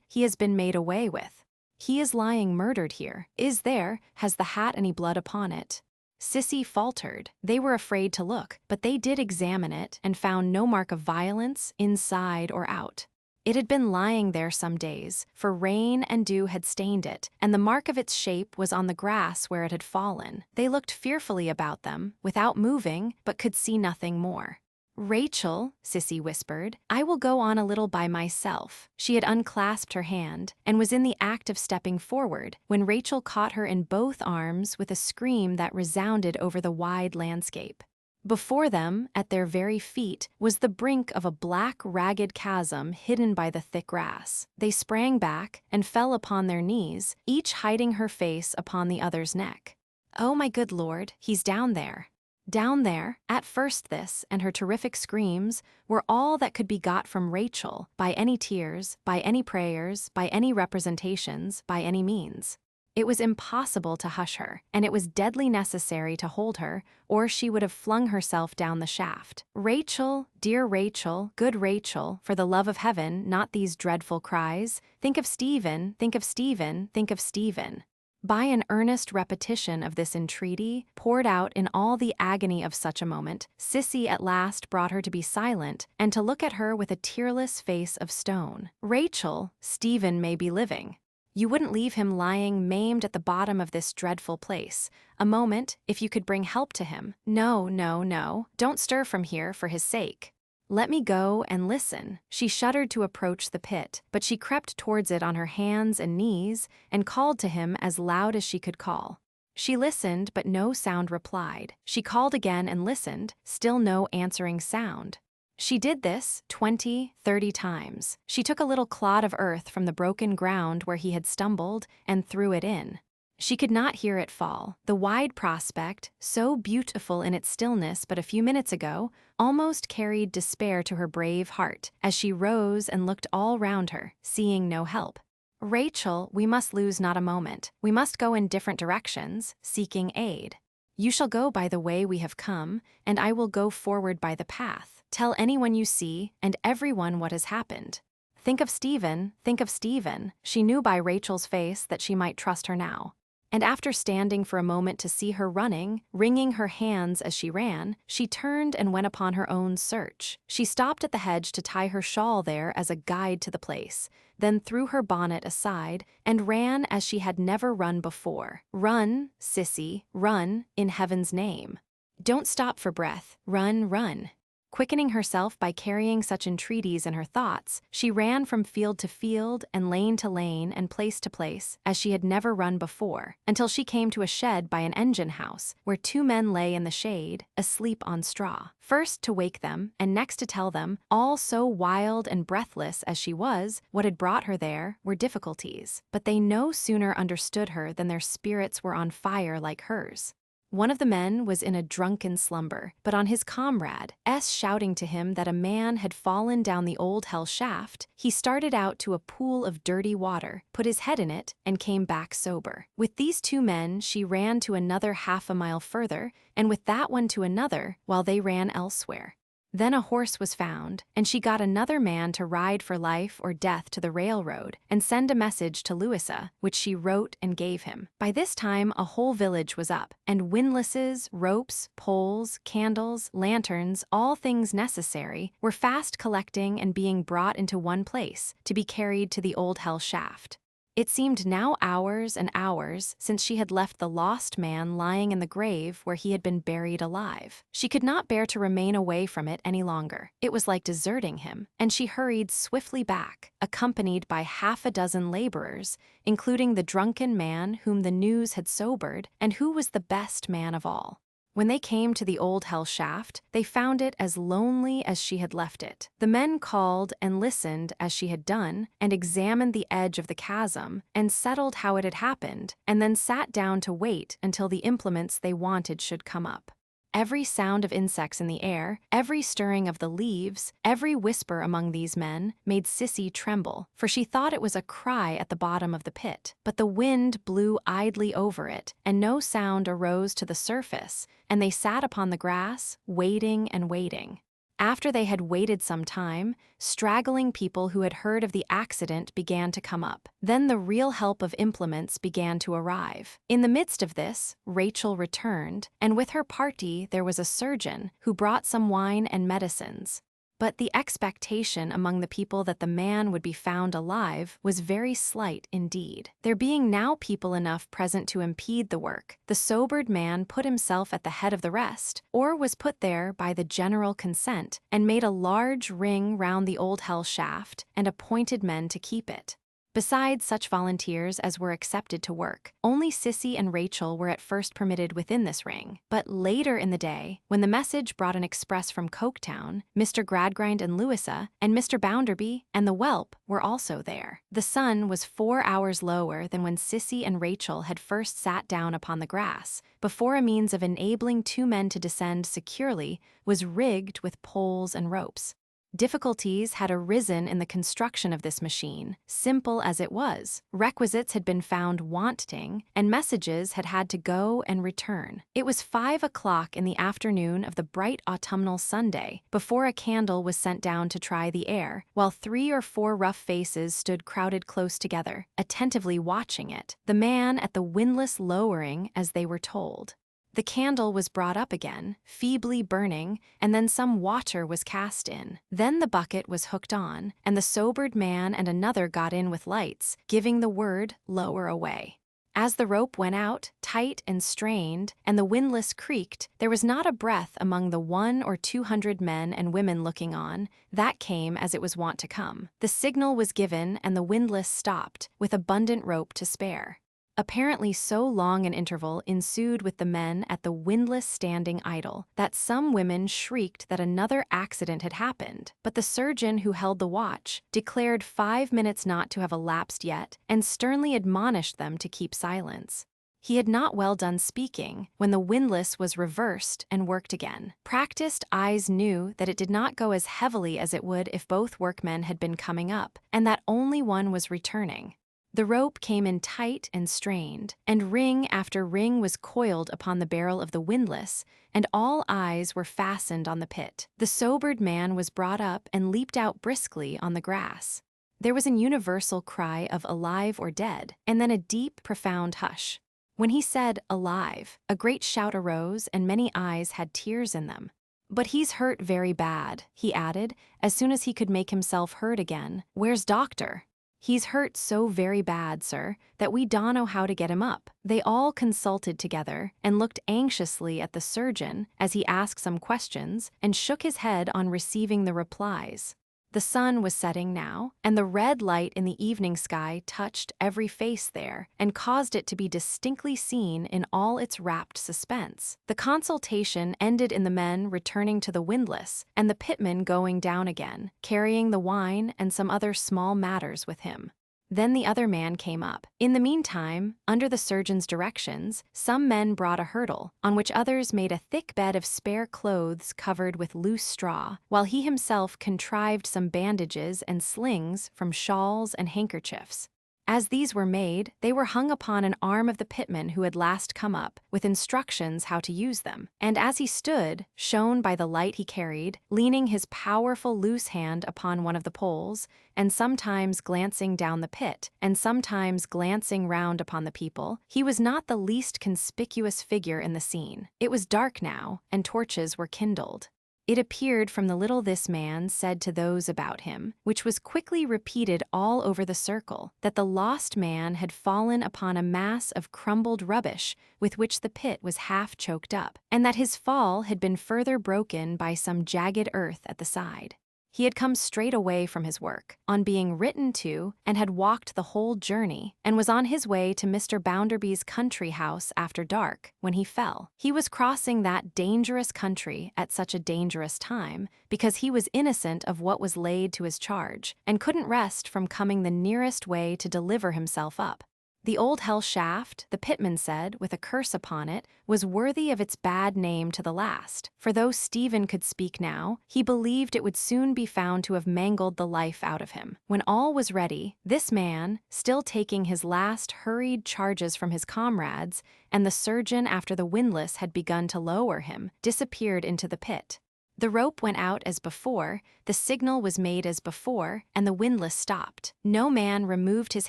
he has been made away with. He is lying murdered here. Is there, has the hat any blood upon it? Sissy faltered. They were afraid to look, but they did examine it and found no mark of violence, inside or out. It had been lying there some days, for rain and dew had stained it, and the mark of its shape was on the grass where it had fallen. They looked fearfully about them, without moving, but could see nothing more. Rachel, Sissy whispered, I will go on a little by myself. She had unclasped her hand, and was in the act of stepping forward, when Rachel caught her in both arms with a scream that resounded over the wide landscape. Before them, at their very feet, was the brink of a black, ragged chasm hidden by the thick grass. They sprang back and fell upon their knees, each hiding her face upon the other's neck. Oh, my good Lord, he's down there. Down there, at first this, and her terrific screams, were all that could be got from Rachel, by any tears, by any prayers, by any representations, by any means. It was impossible to hush her, and it was deadly necessary to hold her, or she would have flung herself down the shaft. Rachel, dear Rachel, good Rachel, for the love of heaven, not these dreadful cries. Think of Stephen, think of Stephen, think of Stephen. By an earnest repetition of this entreaty, poured out in all the agony of such a moment, Sissy at last brought her to be silent, and to look at her with a tearless face of stone. Rachel, Stephen may be living. You wouldn't leave him lying maimed at the bottom of this dreadful place. A moment, if you could bring help to him. No, no, no, don't stir from here for his sake. Let me go and listen. She shuddered to approach the pit, but she crept towards it on her hands and knees, and called to him as loud as she could call. She listened, but no sound replied. She called again and listened, still no answering sound. She did this 20, 30 times. She took a little clod of earth from the broken ground where he had stumbled and threw it in. She could not hear it fall. The wide prospect, so beautiful in its stillness but a few minutes ago, almost carried despair to her brave heart as she rose and looked all round her, seeing no help. "Rachel, we must lose not a moment. We must go in different directions, seeking aid. You shall go by the way we have come, and I will go forward by the path. Tell anyone you see, and everyone what has happened. Think of Stephen, think of Stephen." She knew by Rachel's face that she might trust her now. And after standing for a moment to see her running, wringing her hands as she ran, she turned and went upon her own search. She stopped at the hedge to tie her shawl there as a guide to the place, then threw her bonnet aside and ran as she had never run before. "Run, Sissy, run, in heaven's name. Don't stop for breath, run, run." Quickening herself by carrying such entreaties in her thoughts, she ran from field to field and lane to lane and place to place, as she had never run before, until she came to a shed by an engine house, where 2 men lay in the shade, asleep on straw. First to wake them, and next to tell them, all so wild and breathless as she was, what had brought her there, were difficulties. But they no sooner understood her than their spirits were on fire like hers. One of the men was in a drunken slumber, but on his comrade, shouting to him that a man had fallen down the old hell shaft, he started out to a pool of dirty water, put his head in it, and came back sober. With these 2 men she ran to another half a mile further, and with that one to another, while they ran elsewhere. Then a horse was found, and she got another man to ride for life or death to the railroad and send a message to Louisa, which she wrote and gave him. By this time a whole village was up, and windlasses, ropes, poles, candles, lanterns, all things necessary, were fast collecting and being brought into one place, to be carried to the old hell shaft. It seemed now hours and hours since she had left the lost man lying in the grave where he had been buried alive. She could not bear to remain away from it any longer. It was like deserting him, and she hurried swiftly back, accompanied by half a dozen laborers, including the drunken man whom the news had sobered and who was the best man of all. When they came to the old hell shaft, they found it as lonely as she had left it. The men called and listened as she had done, and examined the edge of the chasm, and settled how it had happened, and then sat down to wait until the implements they wanted should come up. Every sound of insects in the air, every stirring of the leaves, every whisper among these men, made Sissy tremble, for she thought it was a cry at the bottom of the pit. But the wind blew idly over it, and no sound arose to the surface, and they sat upon the grass, waiting and waiting. After they had waited some time, straggling people who had heard of the accident began to come up. Then the real help of implements began to arrive. In the midst of this, Rachel returned, and with her party there was a surgeon who brought some wine and medicines. But the expectation among the people that the man would be found alive was very slight indeed. There being now people enough present to impede the work, the sobered man put himself at the head of the rest, or was put there by the general consent, and made a large ring round the old hell shaft, and appointed men to keep it. Besides such volunteers as were accepted to work, only Sissy and Rachel were at first permitted within this ring. But later in the day, when the message brought an express from Coketown, Mr. Gradgrind and Louisa, and Mr. Bounderby, and the whelp were also there. The sun was 4 hours lower than when Sissy and Rachel had first sat down upon the grass, before a means of enabling 2 men to descend securely was rigged with poles and ropes. Difficulties had arisen in the construction of this machine, simple as it was. Requisites had been found wanting, and messages had had to go and return. It was 5 o'clock in the afternoon of the bright autumnal Sunday before a candle was sent down to try the air, while 3 or 4 rough faces stood crowded close together, attentively watching it, the man at the windlass lowering as they were told. The candle was brought up again, feebly burning, and then some water was cast in. Then the bucket was hooked on, and the sobered man and another got in with lights, giving the word, "Lower away." As the rope went out, tight and strained, and the windlass creaked, there was not a breath among the 100 or 200 men and women looking on. That came as it was wont to come. The signal was given, and the windlass stopped, with abundant rope to spare. Apparently so long an interval ensued with the men at the windlass standing idle, that some women shrieked that another accident had happened, but the surgeon who held the watch declared 5 minutes not to have elapsed yet, and sternly admonished them to keep silence. He had not well done speaking when the windlass was reversed and worked again. Practiced eyes knew that it did not go as heavily as it would if both workmen had been coming up, and that only one was returning. The rope came in tight and strained, and ring after ring was coiled upon the barrel of the windlass, and all eyes were fastened on the pit. The sobered man was brought up and leaped out briskly on the grass. There was an universal cry of alive or dead, and then a deep, profound hush. When he said, alive, a great shout arose and many eyes had tears in them. But he's hurt very bad, he added, as soon as he could make himself heard again. Where's doctor? He's hurt so very bad, sir, that we don't know how to get him up. They all consulted together and looked anxiously at the surgeon as he asked some questions and shook his head on receiving the replies. The sun was setting now, and the red light in the evening sky touched every face there and caused it to be distinctly seen in all its rapt suspense. The consultation ended in the men returning to the windlass and the pitman going down again, carrying the wine and some other small matters with him. Then the other man came up. In the meantime, under the surgeon's directions, some men brought a hurdle, on which others made a thick bed of spare clothes covered with loose straw, while he himself contrived some bandages and slings from shawls and handkerchiefs. As these were made, they were hung upon an arm of the pitman who had last come up, with instructions how to use them. And as he stood, shown by the light he carried, leaning his powerful loose hand upon one of the poles, and sometimes glancing down the pit, and sometimes glancing round upon the people, he was not the least conspicuous figure in the scene. It was dark now, and torches were kindled. It appeared from the little this man said to those about him, which was quickly repeated all over the circle, that the lost man had fallen upon a mass of crumbled rubbish with which the pit was half choked up, and that his fall had been further broken by some jagged earth at the side. He had come straight away from his work, on being written to, and had walked the whole journey, and was on his way to Mr. Bounderby's country house after dark, when he fell. He was crossing that dangerous country at such a dangerous time, because he was innocent of what was laid to his charge, and couldn't rest from coming the nearest way to deliver himself up. The old hell shaft, the pitman said, with a curse upon it, was worthy of its bad name to the last, for though Stephen could speak now, he believed it would soon be found to have mangled the life out of him. When all was ready, this man, still taking his last hurried charges from his comrades, and the surgeon after the windlass had begun to lower him, disappeared into the pit. The rope went out as before, the signal was made as before, and the windlass stopped. No man removed his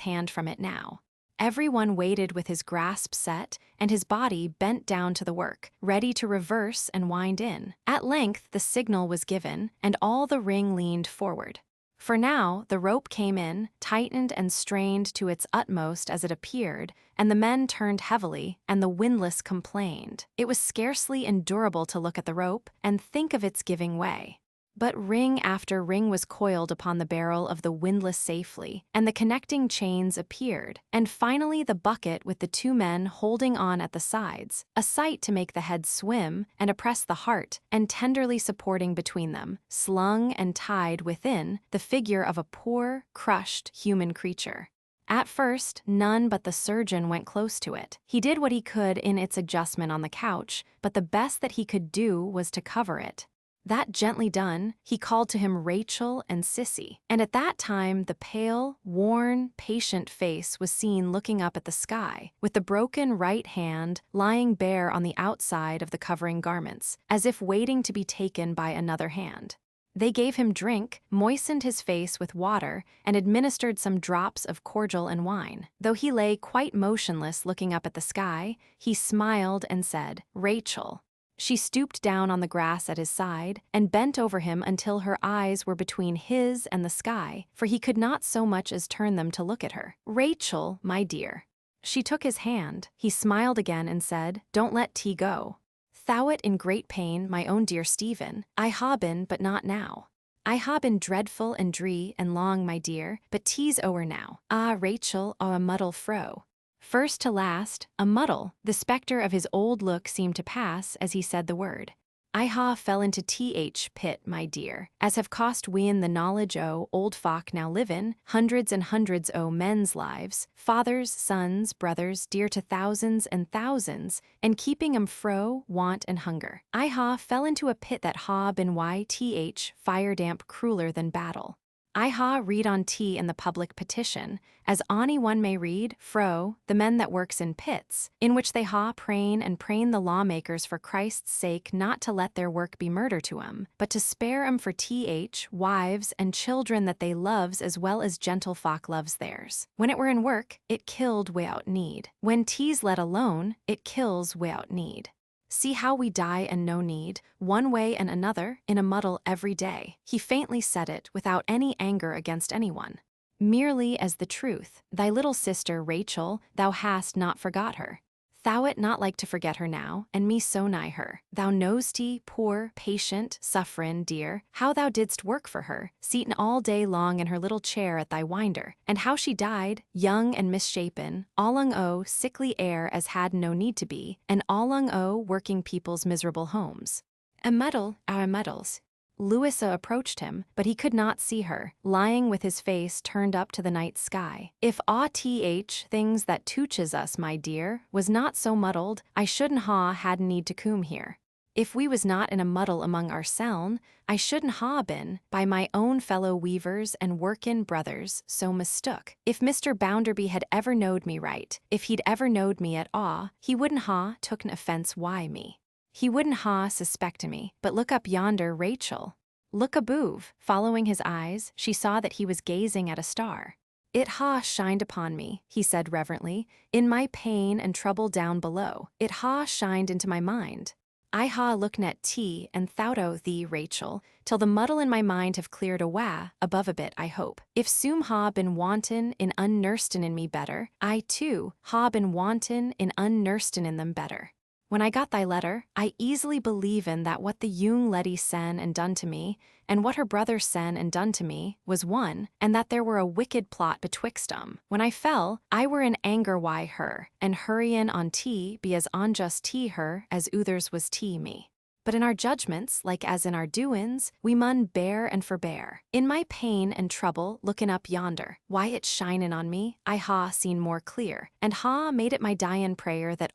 hand from it now. Everyone waited with his grasp set and his body bent down to the work, ready to reverse and wind in. At length the signal was given, and all the ring leaned forward. For now the rope came in, tightened and strained to its utmost as it appeared, and the men turned heavily, and the windlass complained. It was scarcely endurable to look at the rope and think of its giving way. But ring after ring was coiled upon the barrel of the windlass safely, and the connecting chains appeared, and finally the bucket with the two men holding on at the sides, a sight to make the head swim and oppress the heart, and tenderly supporting between them, slung and tied within, the figure of a poor, crushed human creature. At first, none but the surgeon went close to it. He did what he could in its adjustment on the couch, but the best that he could do was to cover it. That gently done, he called to him Rachel and Sissy, and at that time the pale, worn, patient face was seen looking up at the sky, with the broken right hand lying bare on the outside of the covering garments, as if waiting to be taken by another hand. They gave him drink, moistened his face with water, and administered some drops of cordial and wine. Though he lay quite motionless looking up at the sky, he smiled and said, "Rachel." She stooped down on the grass at his side and bent over him until her eyes were between his and the sky, for he could not so much as turn them to look at her. "Rachel, my dear." She took his hand. He smiled again and said, "Don't let tea go. Thou'rt in great pain, my own dear Stephen. I ha' been, but not now. I ha' been dreadful and dree and long, my dear, but tea's o'er now. Ah, Rachel, a muddle fro." First to last, a muddle, the spectre of his old look seemed to pass as he said the word. I ha fell into th pit, my dear, as have cost we'n the knowledge o' old folk now live in, hundreds and hundreds o' men's lives, fathers, sons, brothers, dear to thousands and thousands, and keeping 'em fro want and hunger. I ha fell into a pit that ha been fire damp crueler than battle. I ha read on tea in the public petition, as ony one may read, fro, the men that works in pits, in which they ha prain and prain the lawmakers for Christ's sake not to let their work be murder to 'em, but to spare 'em for wives and children that they loves as well as gentle folk loves theirs. When it were in work, it killed without need. When tea's let alone, it kills without need. See how we die and no need, one way and another, in a muddle every day. He faintly said it without any anger against anyone. Merely as the truth, thy little sister Rachel, thou hast not forgot her. Thou it not like to forget her now, and me so nigh her. Thou know'st, poor, patient, suff'rin, dear, how thou didst work for her, seatin' all day long in her little chair at thy winder, and how she died, young and misshapen, allung o' sickly air as had no need to be, and allung o' working people's miserable homes. A muddle, our muddles. Louisa approached him, but he could not see her, lying with his face turned up to the night sky. If things that tooches us, my dear, was not so muddled, I shouldn't ha had need to coom here. If we was not in a muddle among ourseln, I shouldn't ha been, by my own fellow weavers and workin' brothers, so mistook. If Mr. Bounderby had ever knowed me right, if he'd ever knowed me at all, he wouldn't ha took'n offense why me. He wouldn't ha suspect me, but look up yonder, Rachel. Look above. Following his eyes, she saw that he was gazing at a star. It ha shined upon me, he said reverently, in my pain and trouble down below. It ha shined into my mind. I ha looked at tea and thought o' thee, Rachel, till the muddle in my mind have cleared awa, above a bit, I hope. If soom ha been wanton in unnursten in me better, I too ha been wanton in unnursten in them better. When I got thy letter, I easily believen that what the young leddy sen and done to me, and what her brother sen and done to me, was one, and that there were a wicked plot betwixt 'em. When I fell, I were in anger why her, and hurryin' on tea be as unjust tea her as others was tea me. But in our judgments, like as in our doin's, we mun bear and forbear. In my pain and trouble, lookin' up yonder, why it shinin' on me, I ha seen more clear, and ha made it my dyin' prayer that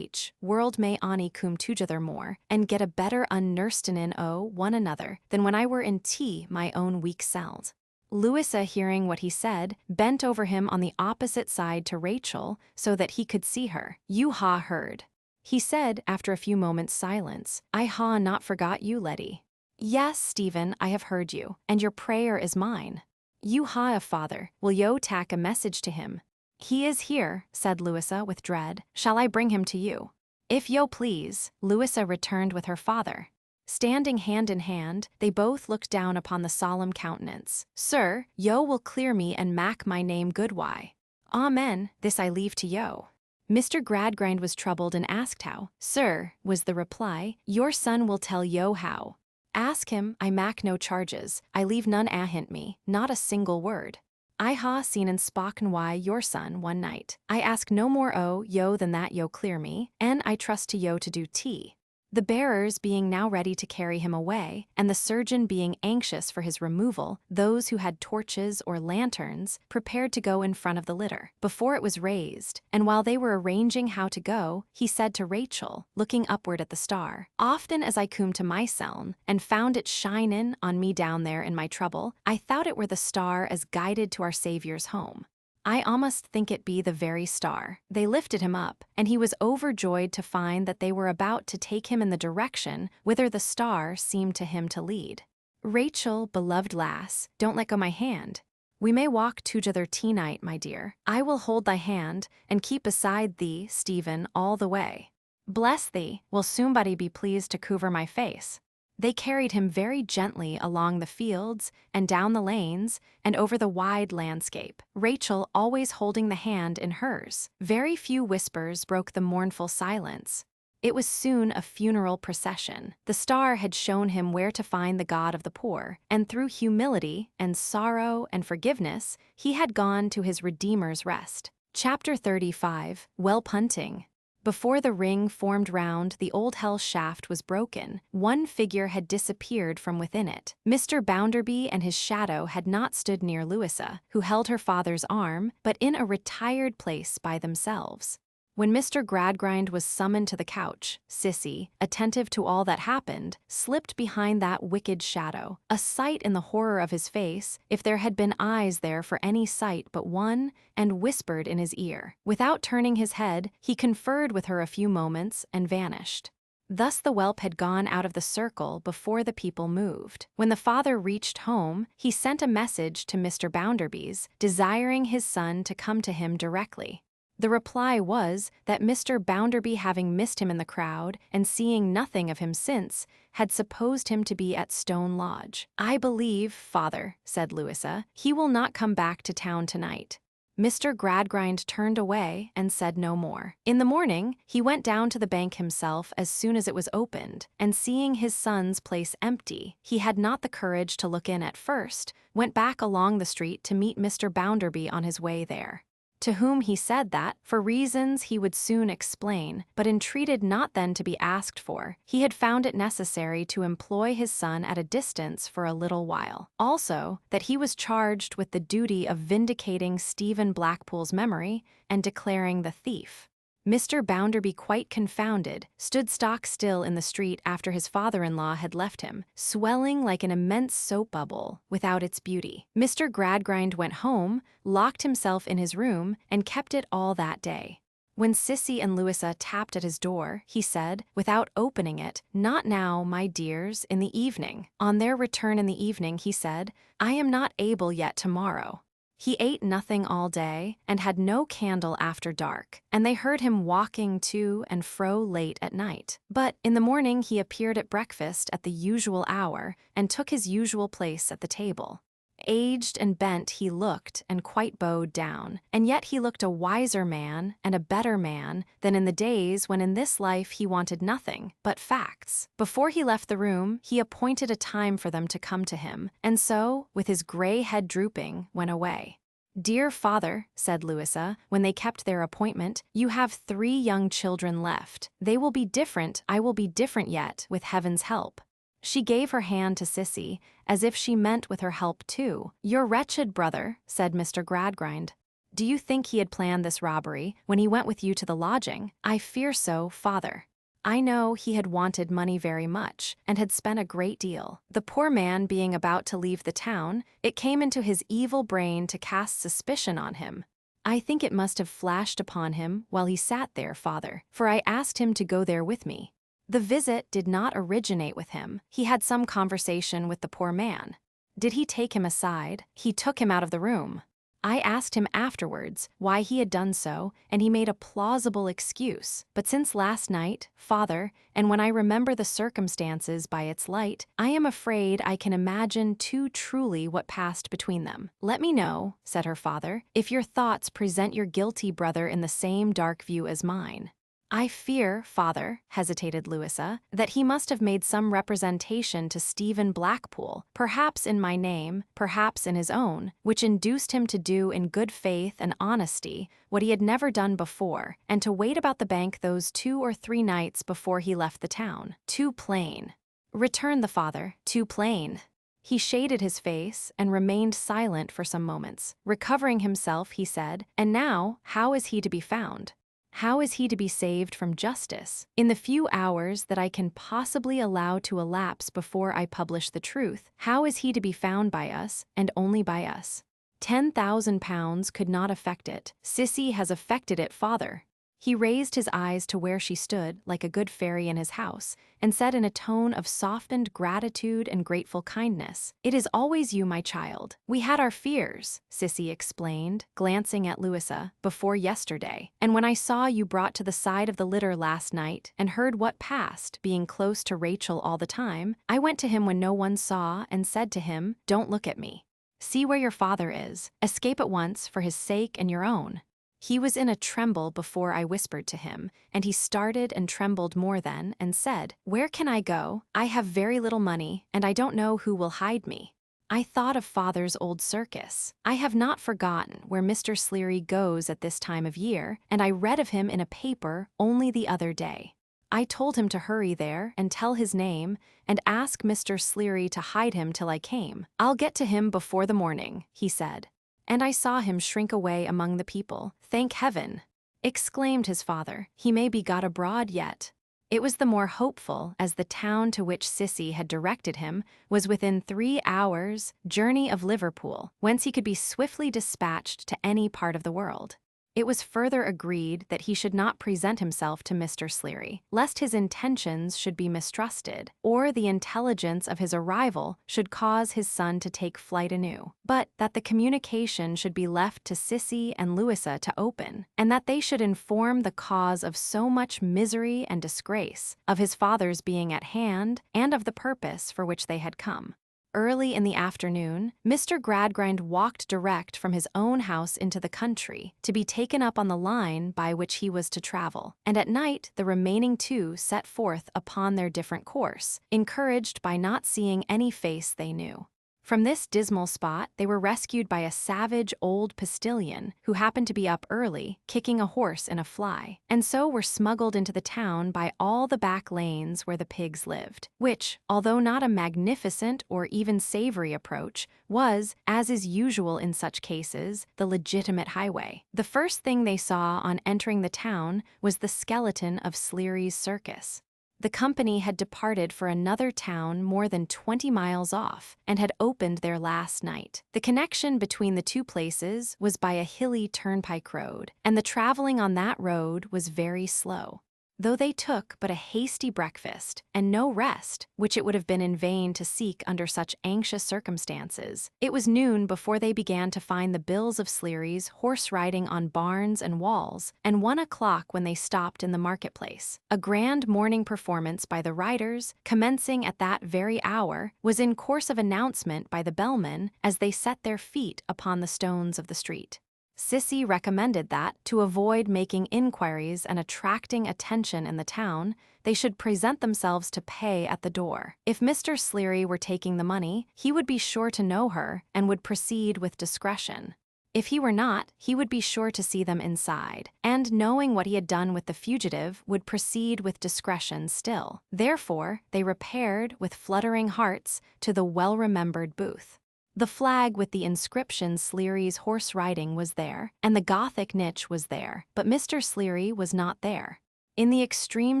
world may ony coom together more, and get a better unnursten in o' one another, than when I were in tea my own weak selves. Louisa, hearing what he said, bent over him on the opposite side to Rachel, so that he could see her. You ha heard. He said, after a few moments' silence, I ha not forgot you, Letty. Yes, Stephen, I have heard you, and your prayer is mine. You ha a father, will yo tack a message to him? He is here, said Louisa with dread. Shall I bring him to you? If yo please, Louisa returned with her father. Standing hand in hand, they both looked down upon the solemn countenance. Sir, yo will clear me and mak my name good why. Amen, this I leave to yo. Mr. Gradgrind was troubled and asked how. Sir, was the reply, your son will tell yo how. Ask him, I mak no charges, I leave none ahint me, not a single word. I ha seen and spoken why your son one night. I ask no more o' yo than that yo clear me, and I trust to yo to do tea. The bearers being now ready to carry him away, and the surgeon being anxious for his removal, those who had torches or lanterns prepared to go in front of the litter, before it was raised, and while they were arranging how to go, he said to Rachel, looking upward at the star, often as I coom to my seln, and found it shinin' on me down there in my trouble, I thought it were the star as guided to our Saviour's home. I almost think it be the very star. They lifted him up, and he was overjoyed to find that they were about to take him in the direction whither the star seemed to him to lead. Rachel, beloved lass, don't let go my hand. We may walk together tea-night, my dear. I will hold thy hand, and keep beside thee, Stephen, all the way. Bless thee, will somebody be pleased to cover my face. They carried him very gently along the fields and down the lanes and over the wide landscape, Rachel always holding the hand in hers. Very few whispers broke the mournful silence. It was soon a funeral procession. The star had shown him where to find the God of the poor, and through humility and sorrow and forgiveness, he had gone to his Redeemer's rest. Chapter 35, Well Punting. Before the ring formed round the old hell shaft was broken, one figure had disappeared from within it. Mr. Bounderby and his shadow had not stood near Louisa, who held her father's arm, but in a retired place by themselves. When Mr. Gradgrind was summoned to the couch, Sissy, attentive to all that happened, slipped behind that wicked shadow, a sight in the horror of his face, if there had been eyes there for any sight but one, and whispered in his ear. Without turning his head, he conferred with her a few moments and vanished. Thus the whelp had gone out of the circle before the people moved. When the father reached home, he sent a message to Mr. Bounderby's, desiring his son to come to him directly. The reply was that Mr. Bounderby, having missed him in the crowd and seeing nothing of him since, had supposed him to be at Stone Lodge. "I believe, father," said Louisa, "he will not come back to town tonight." Mr. Gradgrind turned away and said no more. In the morning, he went down to the bank himself as soon as it was opened, and seeing his son's place empty, he had not the courage to look in at first, went back along the street to meet Mr. Bounderby on his way there, to whom he said that, for reasons he would soon explain, but entreated not then to be asked for, he had found it necessary to employ his son at a distance for a little while. Also, that he was charged with the duty of vindicating Stephen Blackpool's memory and declaring the thief. Mr. Bounderby, quite confounded, stood stock still in the street after his father-in-law had left him, swelling like an immense soap bubble, without its beauty. Mr. Gradgrind went home, locked himself in his room, and kept it all that day. When Sissy and Louisa tapped at his door, he said, without opening it, "Not now, my dears, in the evening." On their return in the evening, he said, "I am not able yet tomorrow." He ate nothing all day, and had no candle after dark, and they heard him walking to and fro late at night. But in the morning he appeared at breakfast at the usual hour, and took his usual place at the table. Aged and bent he looked, and quite bowed down, and yet he looked a wiser man and a better man than in the days when in this life he wanted nothing but facts. Before he left the room, he appointed a time for them to come to him, and so, with his grey head drooping, went away. "Dear father," said Louisa, when they kept their appointment, "you have 3 young children left. They will be different, I will be different yet, with heaven's help." She gave her hand to Sissy, as if she meant with her help too. "Your wretched brother," said Mr. Gradgrind. "Do you think he had planned this robbery when he went with you to the lodging?" "I fear so, father. I know he had wanted money very much, and had spent a great deal. The poor man being about to leave the town, it came into his evil brain to cast suspicion on him. I think it must have flashed upon him while he sat there, father, for I asked him to go there with me. The visit did not originate with him. He had some conversation with the poor man. Did he take him aside? He took him out of the room. I asked him afterwards why he had done so, and he made a plausible excuse. But since last night, father, and when I remember the circumstances by its light, I am afraid I can imagine too truly what passed between them. Let me know," said her father, "if your thoughts present your guilty brother in the same dark view as mine." "I fear, father," hesitated Louisa, "that he must have made some representation to Stephen Blackpool, perhaps in my name, perhaps in his own, which induced him to do in good faith and honesty what he had never done before, and to wait about the bank those 2 or 3 nights before he left the town. Too plain," returned the father, "too plain." He shaded his face and remained silent for some moments. Recovering himself, he said, "And now, how is he to be found? How is he to be saved from justice? In the few hours that I can possibly allow to elapse before I publish the truth, how is he to be found by us, and only by us? £10,000 could not effect it. Sissy has effected it, father." He raised his eyes to where she stood, like a good fairy in his house, and said in a tone of softened gratitude and grateful kindness, "It is always you, my child. We had our fears," Sissy explained, glancing at Louisa, "before yesterday, and when I saw you brought to the side of the litter last night and heard what passed, being close to Rachel all the time, I went to him when no one saw and said to him, 'Don't look at me. See where your father is. Escape at once for his sake and your own.' He was in a tremble before I whispered to him, and he started and trembled more then, and said, 'Where can I go? I have very little money, and I don't know who will hide me.' I thought of Father's old circus. I have not forgotten where Mr. Sleary goes at this time of year, and I read of him in a paper only the other day. I told him to hurry there and tell his name and ask Mr. Sleary to hide him till I came. I'll get to him before the morning, he said. And I saw him shrink away among the people. Thank heaven! Exclaimed his father, he may be got abroad yet. It was the more hopeful as the town to which Sissy had directed him was within 3 hours' journey of Liverpool, whence he could be swiftly dispatched to any part of the world. It was further agreed that he should not present himself to Mr. Sleary, lest his intentions should be mistrusted, or the intelligence of his arrival should cause his son to take flight anew, but that the communication should be left to Sissy and Louisa to open, and that they should inform the cause of so much misery and disgrace, of his father's being at hand, and of the purpose for which they had come. Early in the afternoon, Mr. Gradgrind walked direct from his own house into the country, to be taken up on the line by which he was to travel, and at night the remaining two set forth upon their different course, encouraged by not seeing any face they knew. From this dismal spot they were rescued by a savage old postillion who happened to be up early, kicking a horse in a fly, and so were smuggled into the town by all the back lanes where the pigs lived, which, although not a magnificent or even savory approach, was, as is usual in such cases, the legitimate highway. The first thing they saw on entering the town was the skeleton of Sleary's circus. The company had departed for another town more than 20 miles off, and had opened there last night. The connection between the two places was by a hilly turnpike road, and the traveling on that road was very slow. Though they took but a hasty breakfast, and no rest, which it would have been in vain to seek under such anxious circumstances, it was noon before they began to find the bills of Sleary's horse-riding on barns and walls, and 1 o'clock when they stopped in the marketplace. A grand morning performance by the riders, commencing at that very hour, was in course of announcement by the bellman as they set their feet upon the stones of the street. Sissy recommended that, to avoid making inquiries and attracting attention in the town, they should present themselves to pay at the door. If Mr. Sleary were taking the money, he would be sure to know her and would proceed with discretion. If he were not, he would be sure to see them inside, and knowing what he had done with the fugitive, would proceed with discretion still. Therefore, they repaired, with fluttering hearts, to the well-remembered booth. The flag with the inscription Sleary's horse riding was there, and the Gothic niche was there, but Mr. Sleary was not there. In the extreme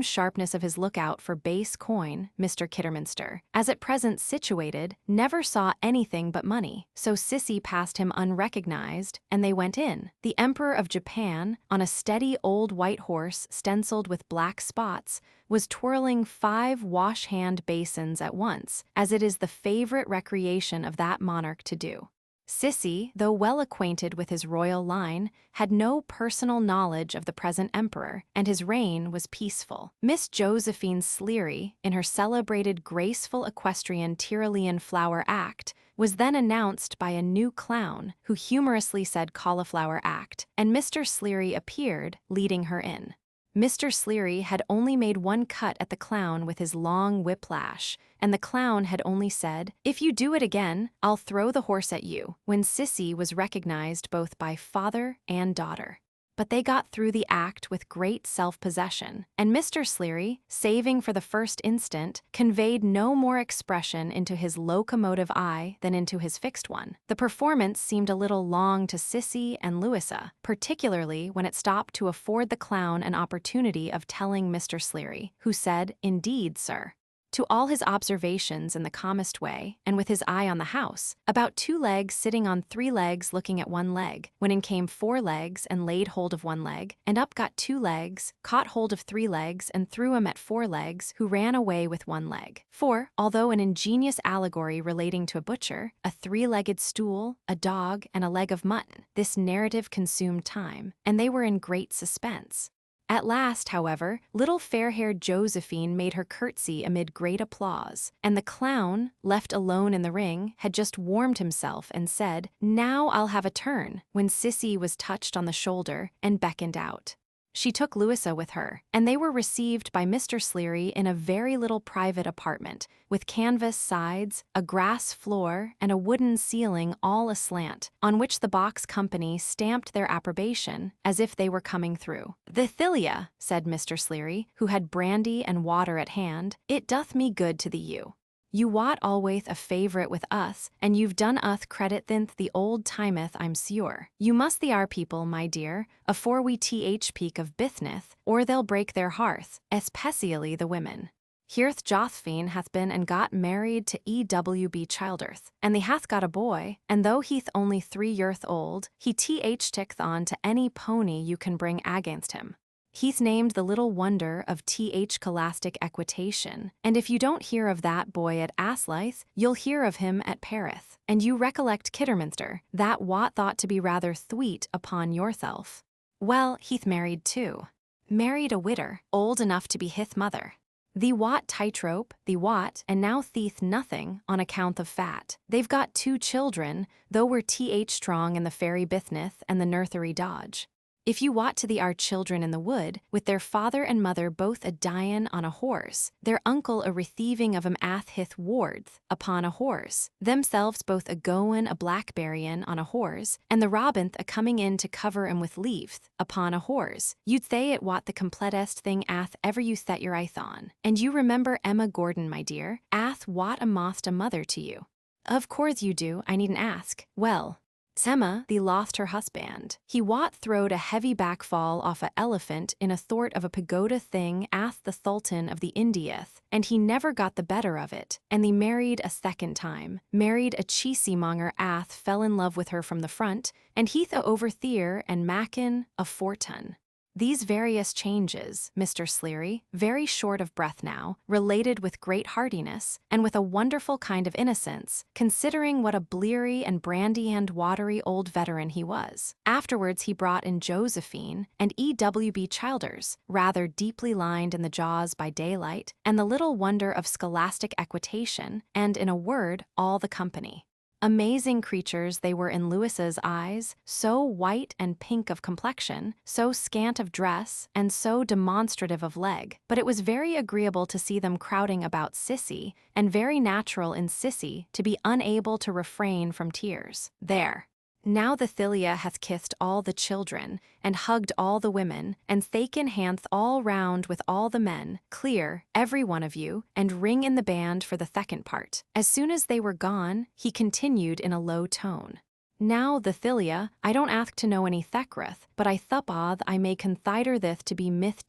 sharpness of his lookout for base coin, Mr. Kidderminster, as at present situated, never saw anything but money, so Sissy passed him unrecognized, and they went in. The Emperor of Japan, on a steady old white horse stenciled with black spots, was twirling 5 wash-hand basins at once, as it is the favorite recreation of that monarch to do. Sissy, though well acquainted with his royal line, had no personal knowledge of the present emperor, and his reign was peaceful. Miss Josephine Sleary, in her celebrated graceful equestrian Tyrolean flower act, was then announced by a new clown, who humorously said cauliflower act, and Mr. Sleary appeared, leading her in. Mr. Sleary had only made one cut at the clown with his long whiplash, and the clown had only said, "If you do it again, I'll throw the horse at you," when Sissy was recognized both by father and daughter. But they got through the act with great self-possession, and Mr. Sleary, saving for the first instant, conveyed no more expression into his locomotive eye than into his fixed one. The performance seemed a little long to Sissy and Louisa, particularly when it stopped to afford the clown an opportunity of telling Mr. Sleary, who said, "Indeed, sir," to all his observations in the calmest way, and with his eye on the house, about 2 legs sitting on 3 legs looking at 1 leg, when in came 4 legs and laid hold of 1 leg, and up got 2 legs, caught hold of 3 legs and threw him at 4 legs, who ran away with 1 leg. For, although an ingenious allegory relating to a butcher, a 3-legged stool, a dog, and a leg of mutton, this narrative consumed time, and they were in great suspense. At last, however, little fair-haired Josephine made her curtsy amid great applause, and the clown, left alone in the ring, had just warmed himself and said, "Now I'll have a turn," when Sissy was touched on the shoulder and beckoned out. She took Louisa with her, and they were received by Mr. Sleary in a very little private apartment, with canvas sides, a grass floor, and a wooden ceiling all aslant, on which the box company stamped their approbation, as if they were coming through. "Thethilia," said Mr. Sleary, who had brandy and water at hand, "it doth me good to thee you. You wot always a favourite with us, and you've done us credit thinth the old timeth, I'm sure. You must the our people, my dear, afore we peak of bithneth, or they'll break their hearth, especially the women. Here'th Jothphine hath been and got married to E.W.B. Childerth, and they hath got a boy, and though he'th only 3 years old, he tickth on to any pony you can bring against him. He's named the little wonder of scholastic equitation, and if you don't hear of that boy at Aslyth, you'll hear of him at Perith. And you recollect Kidderminster, that wat thought to be rather thweet upon yourself. Well, he'th married too. Married a widder, old enough to be hith mother. The wat tightrope, the wat, and now thieth nothing on account of fat. They've got 2 children, though we're strong in the fairy bithneth and the nursery dodge. If you wot to the our children in the wood, with their father and mother both a dyin on a horse, their uncle a receiving of 'em hith wards upon a horse, themselves both a goin a blackberryin on a horse, and the robinth a coming in to cover 'em with leaves upon a horse, you'd say it wat the completest thing ever you set your eyeth on. And you remember Emma Gordon, my dear, wat a most a mother to you. Of course you do, I needn't ask. Well, Emma, thee lost her husband. He wat throwed a heavy backfall off a elephant in a thort of a pagoda thing the Sultan of the Indiath, and he never got the better of it, and thee married a second time, married a cheesymonger fell in love with her from the front, and he'th a overthere and Mackin a fortun. These various changes, Mr. Sleary, very short of breath now, related with great heartiness, and with a wonderful kind of innocence, considering what a bleary and brandy-and-watery old veteran he was. Afterwards he brought in Josephine, and E.W.B. Childers, rather deeply lined in the jaws by daylight, and the little wonder of scholastic equitation, and, in a word, all the company. Amazing creatures they were in Louisa's eyes, so white and pink of complexion, so scant of dress, and so demonstrative of leg, but it was very agreeable to see them crowding about Sissy, and very natural in Sissy to be unable to refrain from tears. There. Now Thethilia hath kissed all the children, and hugged all the women, and thaken hands all round with all the men, clear, every one of you, and ring in the band for the second part. As soon as they were gone, he continued in a low tone. Now, Thethilia, I don't ask to know any Theckreth, but I thupoth I may consider this to be Myth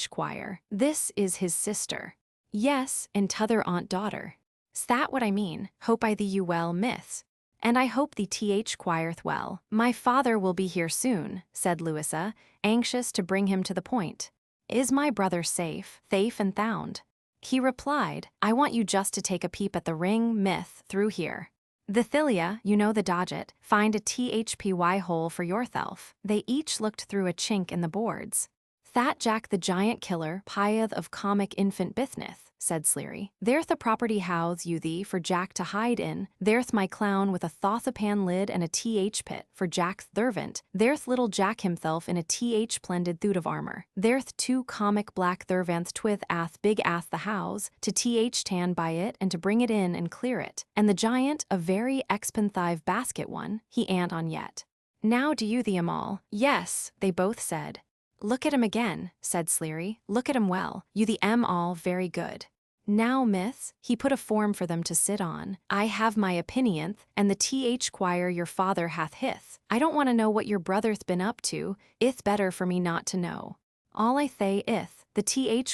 Choir. This is his sister. Yes, and t'other aunt-daughter. 'S that what I mean? Hope I thee you well, miss. And I hope the choirth well. My father will be here soon, said Louisa, anxious to bring him to the point. Is my brother safe and sound? He replied, I want you just to take a peep at the ring, myth, through here. Thethilia, you know the dodget, find a THPY hole for yourself. They each looked through a chink in the boards. That Jack the Giant Killer, pyeth of comic infant bithneth, said Sleary. There'th a property house you thee for Jack to hide in, there'th my clown with a thothapan lid and a pit for Jack's thervant, there'th little Jack himself in a splendid suit of armor, there'th 2 comic black thervanth twith big the house, to tan by it and to bring it in and clear it, and the giant a very expensive basket one, he ant on yet. Now do you thee 'em all? Yes, they both said. Look at him again, said Sleary. Look at him well. You the all very good. Now, miss, he put a form for them to sit on. I have my opinionth, and the choir your father hath hith. I don't want to know what your brother'th been up to. Ith better for me not to know. All I say ith, the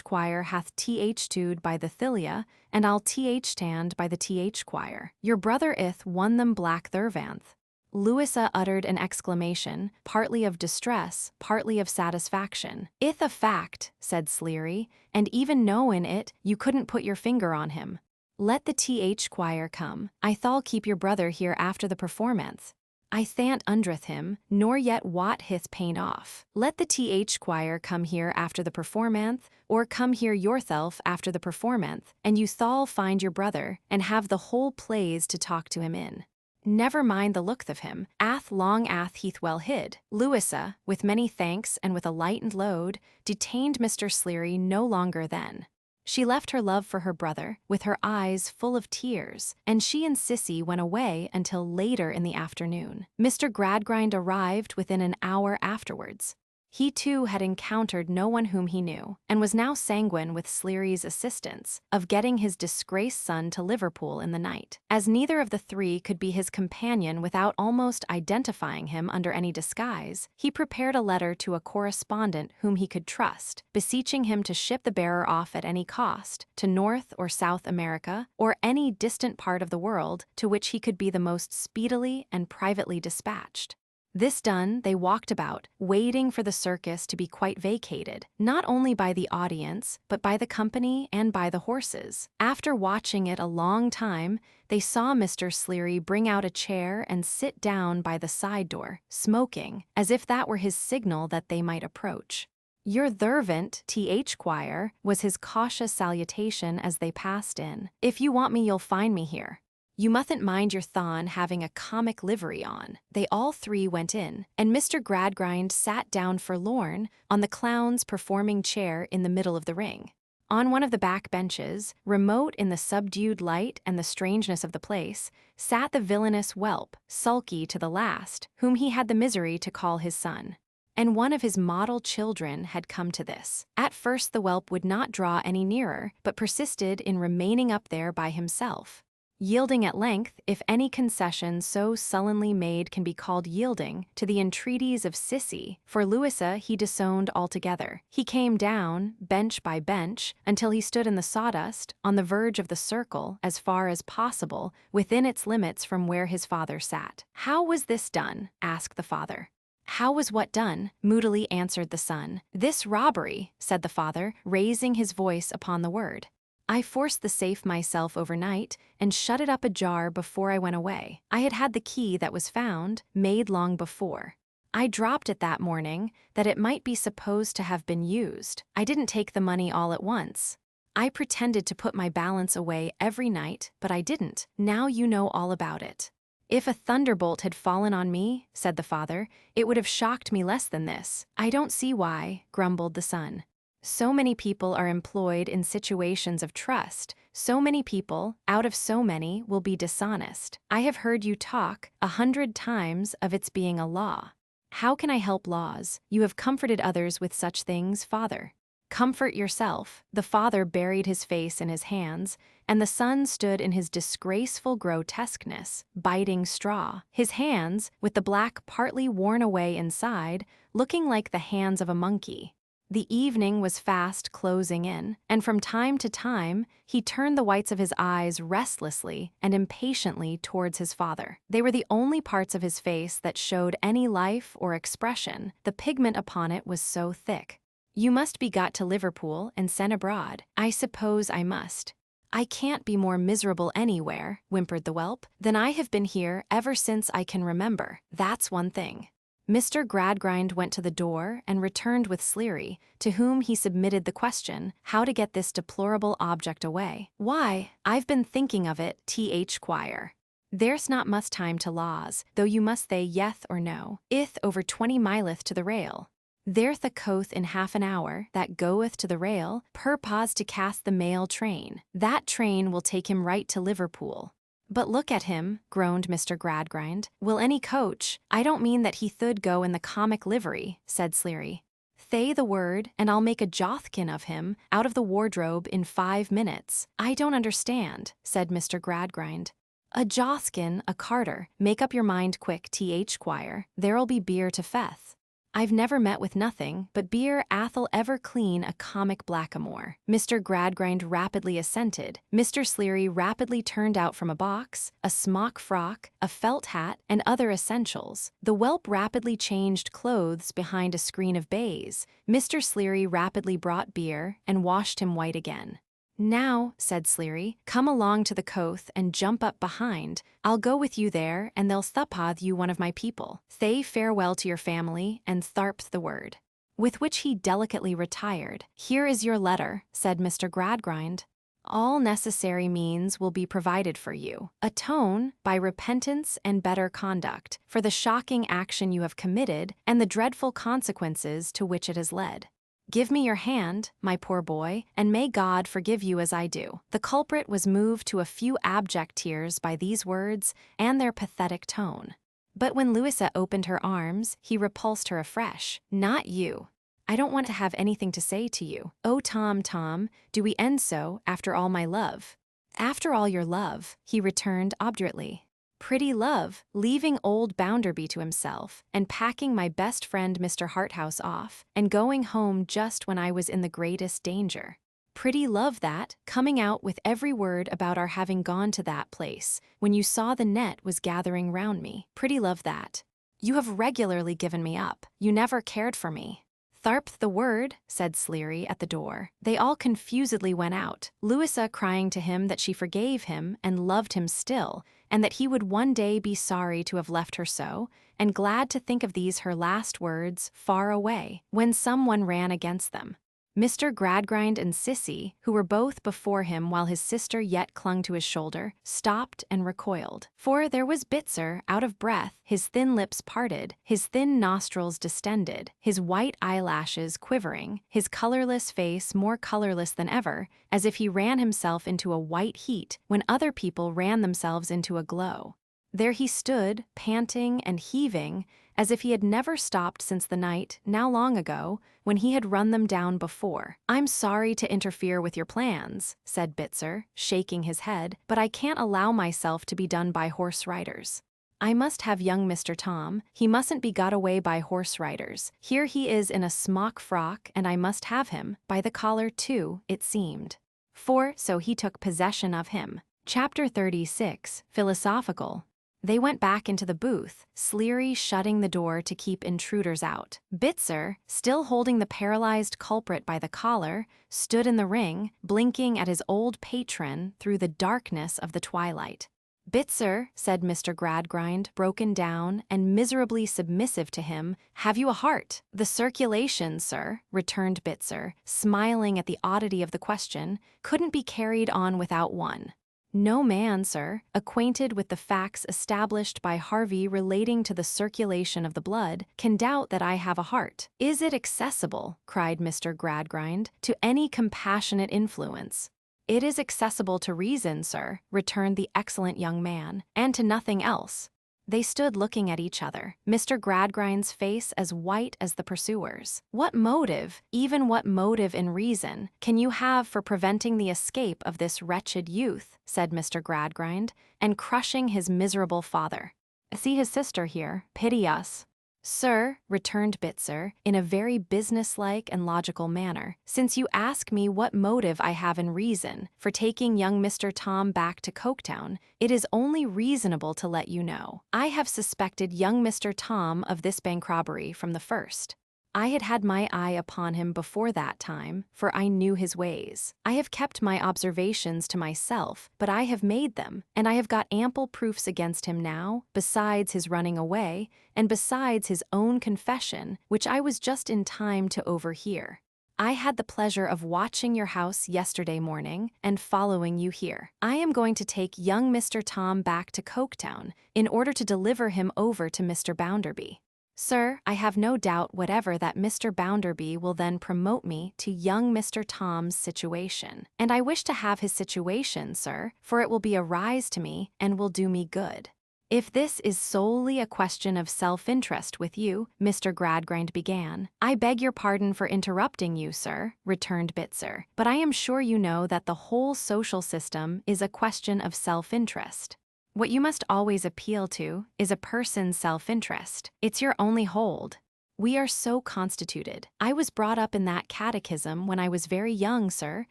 choir hath tu'd by the Thethilia, and I'll tanned by the choir. Your brother ith won them black thervanth. Louisa uttered an exclamation, partly of distress, partly of satisfaction. Ith a fact, said Sleary, and even knowin' it, you couldn't put your finger on him. Let the choir come. I thou'll keep your brother here after the performance. I than't undreth him, nor yet wot hith paint off. Let the choir come here after the performance, or come here yourself after the performance, and you thall find your brother, and have the whole plays to talk to him in. Never mind the look of him, ath long ath heath well hid. Louisa, with many thanks and with a lightened load, detained Mr. Sleary no longer then. She left her love for her brother, with her eyes full of tears, and she and Sissy went away until later in the afternoon. Mr. Gradgrind arrived within an hour afterwards. He too had encountered no one whom he knew, and was now sanguine with Sleary's assistance of getting his disgraced son to Liverpool in the night. As neither of the three could be his companion without almost identifying him under any disguise, he prepared a letter to a correspondent whom he could trust, beseeching him to ship the bearer off at any cost, to North or South America, or any distant part of the world to which he could be the most speedily and privately dispatched. This done, they walked about, waiting for the circus to be quite vacated, not only by the audience, but by the company and by the horses. After watching it a long time, they saw Mr. Sleary bring out a chair and sit down by the side door, smoking, as if that were his signal that they might approach. "Your thervant, Th. Quire," was his cautious salutation as they passed in. "If you want me, you'll find me here. You mustn't mind your thon having a comic livery on." They all three went in, and Mr. Gradgrind sat down forlorn on the clown's performing chair in the middle of the ring. On one of the back benches, remote in the subdued light and the strangeness of the place, sat the villainous whelp, sulky to the last, whom he had the misery to call his son. And one of his model children had come to this. At first the whelp would not draw any nearer, but persisted in remaining up there by himself. Yielding at length, if any concession so sullenly made can be called yielding, to the entreaties of Sissy, for Louisa he disowned altogether. He came down, bench by bench, until he stood in the sawdust, on the verge of the circle, as far as possible, within its limits from where his father sat. "How was this done?" asked the father. "How was what done?" moodily answered the son. "This robbery," said the father, raising his voice upon the word. "I forced the safe myself overnight, and shut it up ajar before I went away. I had the key that was found, made long before. I dropped it that morning, that it might be supposed to have been used. I didn't take the money all at once. I pretended to put my balance away every night, but I didn't. Now you know all about it." "If a thunderbolt had fallen on me," said the father, "it would have shocked me less than this." "I don't see why," grumbled the son. "So many people are employed in situations of trust. So many people, out of so many, will be dishonest. I have heard you talk 100 times of its being a law. How can I help laws? You have comforted others with such things, father." "Comfort yourself." The father buried his face in his hands, and the son stood in his disgraceful grotesqueness, biting straw, his hands, with the black partly worn away inside, looking like the hands of a monkey. The evening was fast closing in, and from time to time he turned the whites of his eyes restlessly and impatiently towards his father. They were the only parts of his face that showed any life or expression, the pigment upon it was so thick. "You must be got to Liverpool and sent abroad." "I suppose I must." "I can't be more miserable anywhere," whimpered the whelp, "than I have been here ever since I can remember. That's one thing." Mr. Gradgrind went to the door and returned with Sleary, to whom he submitted the question, how to get this deplorable object away. "Why, I've been thinking of it, Th. Quire. There's not much time to laws, though you must say yeth or no. Ith over 20 mileth to the rail. There'th a coath in half an hour, that goeth to the rail, purpose to cast the mail train. That train will take him right to Liverpool." "But look at him," groaned Mr. Gradgrind. "Will any coach—" "I don't mean that he thould go in the comic livery," said Sleary. "Thay the word, and I'll make a Jothkin of him out of the wardrobe in 5 minutes." "I don't understand," said Mr. Gradgrind. "A Jothkin, a carter. Make up your mind quick, Th. Quire. There'll be beer to feth. I've never met with nothing but beer ath'll ever clean a comic blackamoor." Mr. Gradgrind rapidly assented. Mr. Sleary rapidly turned out from a box a smock frock, a felt hat, and other essentials. The whelp rapidly changed clothes behind a screen of baize. Mr. Sleary rapidly brought beer and washed him white again. "Now," said Sleary, "come along to the coath and jump up behind. I'll go with you there, and they'll thuppath you one of my people. Thay farewell to your family, and tharpth the word." With which he delicately retired. "Here is your letter," said Mr. Gradgrind. All necessary means will be provided for you. Atone, by repentance and better conduct, for the shocking action you have committed and the dreadful consequences to which it has led. Give me your hand, my poor boy, and may God forgive you as I do." The culprit was moved to a few abject tears by these words and their pathetic tone. But when Louisa opened her arms, he repulsed her afresh. "Not you. I don't want to have anything to say to you. Oh, Tom, Tom, do we end so, after all my love?" "After all your love," he returned obdurately. "Pretty love, leaving old Bounderby to himself, and packing my best friend Mr. Harthouse off, and going home just when I was in the greatest danger. Pretty love that, coming out with every word about our having gone to that place, when you saw the net was gathering round me. Pretty love that. You have regularly given me up. You never cared for me." "Tharp'th the word," said Sleary at the door. They all confusedly went out, Louisa crying to him that she forgave him and loved him still, and that he would one day be sorry to have left her so, and glad to think of these her last words far away, when some one ran against them. Mr. Gradgrind and Sissy, who were both before him while his sister yet clung to his shoulder, stopped and recoiled. For there was Bitzer, out of breath, his thin lips parted, his thin nostrils distended, his white eyelashes quivering, his colorless face more colorless than ever, as if he ran himself into a white heat when other people ran themselves into a glow. There he stood, panting and heaving, as if he had never stopped since the night, now long ago, when he had run them down before. "I'm sorry to interfere with your plans," said Bitzer, shaking his head, "but I can't allow myself to be done by horse riders. I must have young Mr. Tom. He mustn't be got away by horse riders. Here he is in a smock frock, and I must have him, by the collar too, it seemed. For so he took possession of him." Chapter 36, Philosophical. They went back into the booth, Sleary shutting the door to keep intruders out. Bitzer, still holding the paralyzed culprit by the collar, stood in the ring, blinking at his old patron through the darkness of the twilight. "Bitzer," said Mr. Gradgrind, broken down and miserably submissive to him, "have you a heart?" "The circulation, sir," returned Bitzer, smiling at the oddity of the question, "couldn't be carried on without one." "No man, sir, acquainted with the facts established by Harvey relating to the circulation of the blood, can doubt that I have a heart." "Is it accessible," cried Mr. Gradgrind, "to any compassionate influence?" "It is accessible to reason, sir," returned the excellent young man, "and to nothing else." They stood looking at each other, Mr. Gradgrind's face as white as the pursuers. "What motive, even what motive in reason, can you have for preventing the escape of this wretched youth?" said Mr. Gradgrind, and crushing his miserable father. "See his sister here, pity us." "Sir," returned Bitzer, in a very businesslike and logical manner, "since you ask me what motive I have in reason for taking young Mr. Tom back to Coketown, it is only reasonable to let you know. I have suspected young Mr. Tom of this bank robbery from the first. I had had my eye upon him before that time, for I knew his ways. I have kept my observations to myself, but I have made them, and I have got ample proofs against him now, besides his running away, and besides his own confession, which I was just in time to overhear. I had the pleasure of watching your house yesterday morning and following you here. I am going to take young Mr. Tom back to Coketown in order to deliver him over to Mr. Bounderby. Sir, I have no doubt whatever that Mr. Bounderby will then promote me to young Mr. Tom's situation. And I wish to have his situation, sir, for it will be a rise to me and will do me good." "If this is solely a question of self-interest with you," Mr. Gradgrind began. "I beg your pardon for interrupting you, sir," returned Bitzer, "but I am sure you know that the whole social system is a question of self-interest. What you must always appeal to is a person's self-interest. It's your only hold. We are so constituted. I was brought up in that catechism when I was very young, sir,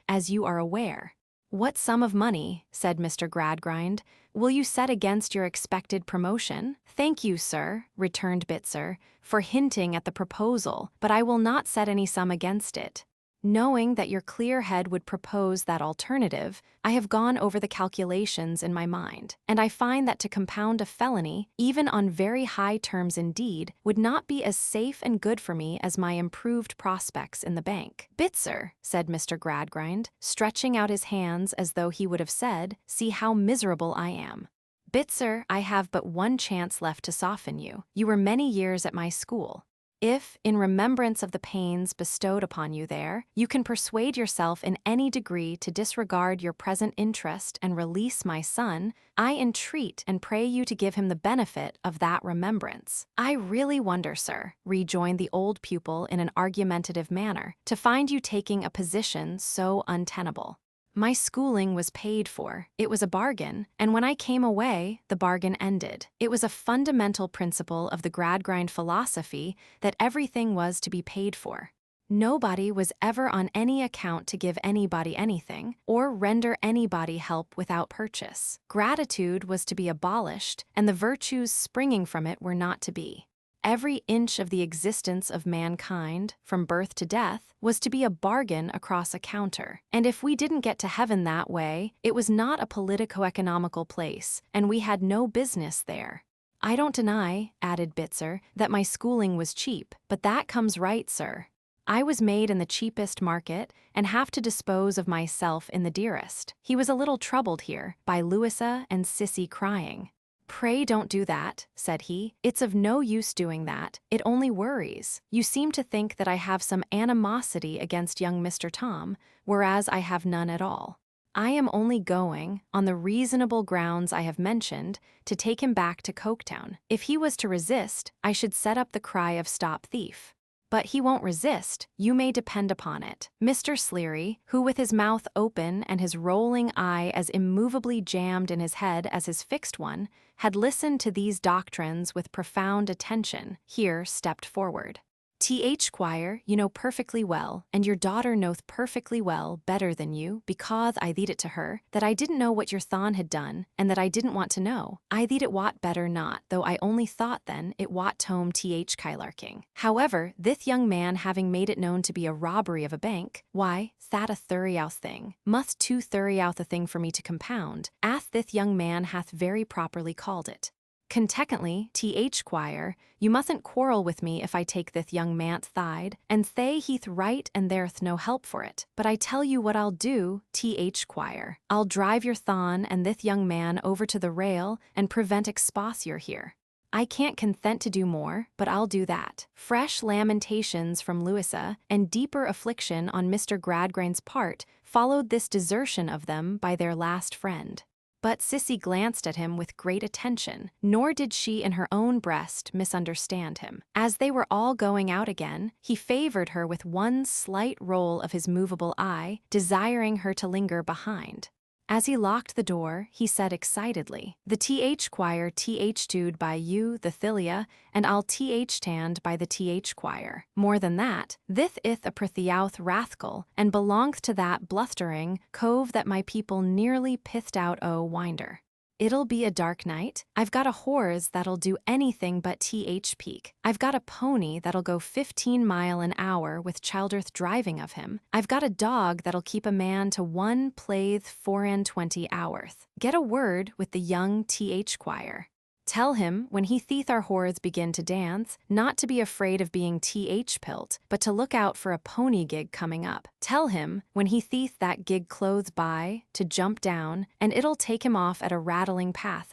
as you are aware." "What sum of money," said Mr. Gradgrind, "will you set against your expected promotion?" "Thank you, sir," returned Bitzer, "for hinting at the proposal, but I will not set any sum against it." Knowing that your clear head would propose that alternative, I have gone over the calculations in my mind, and I find that to compound a felony, even on very high terms indeed, would not be as safe and good for me as my improved prospects in the bank. Bitzer, said Mr. Gradgrind, stretching out his hands as though he would have said, see how miserable I am. Bitzer, I have but one chance left to soften you. You were many years at my school. If, in remembrance of the pains bestowed upon you there, you can persuade yourself in any degree to disregard your present interest and release my son, I entreat and pray you to give him the benefit of that remembrance. I really wonder, sir, rejoined the old pupil in an argumentative manner, to find you taking a position so untenable. My schooling was paid for, it was a bargain, and when I came away, the bargain ended. It was a fundamental principle of the Gradgrind philosophy that everything was to be paid for. Nobody was ever on any account to give anybody anything, or render anybody help without purchase. Gratitude was to be abolished, and the virtues springing from it were not to be. Every inch of the existence of mankind, from birth to death, was to be a bargain across a counter. And if we didn't get to heaven that way, it was not a politico-economical place, and we had no business there. I don't deny, added Bitzer, that my schooling was cheap, but that comes right, sir. I was made in the cheapest market, and have to dispose of myself in the dearest. He was a little troubled here, by Louisa and Sissy crying. Pray don't do that, said he. It's of no use doing that. It only worries. You seem to think that I have some animosity against young Mr. Tom, whereas I have none at all. I am only going, on the reasonable grounds I have mentioned, to take him back to Coketown. If he was to resist, I should set up the cry of stop thief. But he won't resist, you may depend upon it. Mr. Sleary, who with his mouth open and his rolling eye as immovably jammed in his head as his fixed one, had listened to these doctrines with profound attention, here stepped forward. Th. Squire, you know perfectly well, and your daughter knowth perfectly well, better than you, because I theed it to her, that I didn't know what your thon had done, and that I didn't want to know. I theed it wot better not, though I only thought then it wot tome th kylarking. However, this young man having made it known to be a robbery of a bank, why, that a thuriouth thing, must too thuriouth a thing for me to compound, as this young man hath very properly called it. Consequently, Th. Squire, you mustn't quarrel with me if I take this young man's thide, and say he'th right and there'th no help for it. But I tell you what I'll do, Th. Squire. I'll drive your thon and this young man over to the rail and prevent exposure here. I can't consent to do more, but I'll do that. Fresh lamentations from Louisa and deeper affliction on Mr. Gradgrind's part followed this desertion of them by their last friend. But Sissy glanced at him with great attention, nor did she in her own breast misunderstand him. As they were all going out again, he favored her with one slight roll of his movable eye, desiring her to linger behind. As he locked the door, he said excitedly, the Th. Choir Th.'d by you, the Thilia, and I'll Th.'tand by the Th. Choir. More than that, thith ith a Prithiouth Rathcal, and belongeth to that blustering cove that my people nearly pithed out o' Winder. It'll be a dark night. I've got a horse that'll do anything but Th. Peak. I've got a pony that'll go 15 mile an hour with Childerth driving of him. I've got a dog that'll keep a man to 1 plaith 24 hourth. Get a word with the young Th. Choir. Tell him, when he thieth our hordes begin to dance, not to be afraid of being Th. pilt, but to look out for a pony gig coming up. Tell him, when he thieth that gig clothes by, to jump down, and it'll take him off at a rattling path.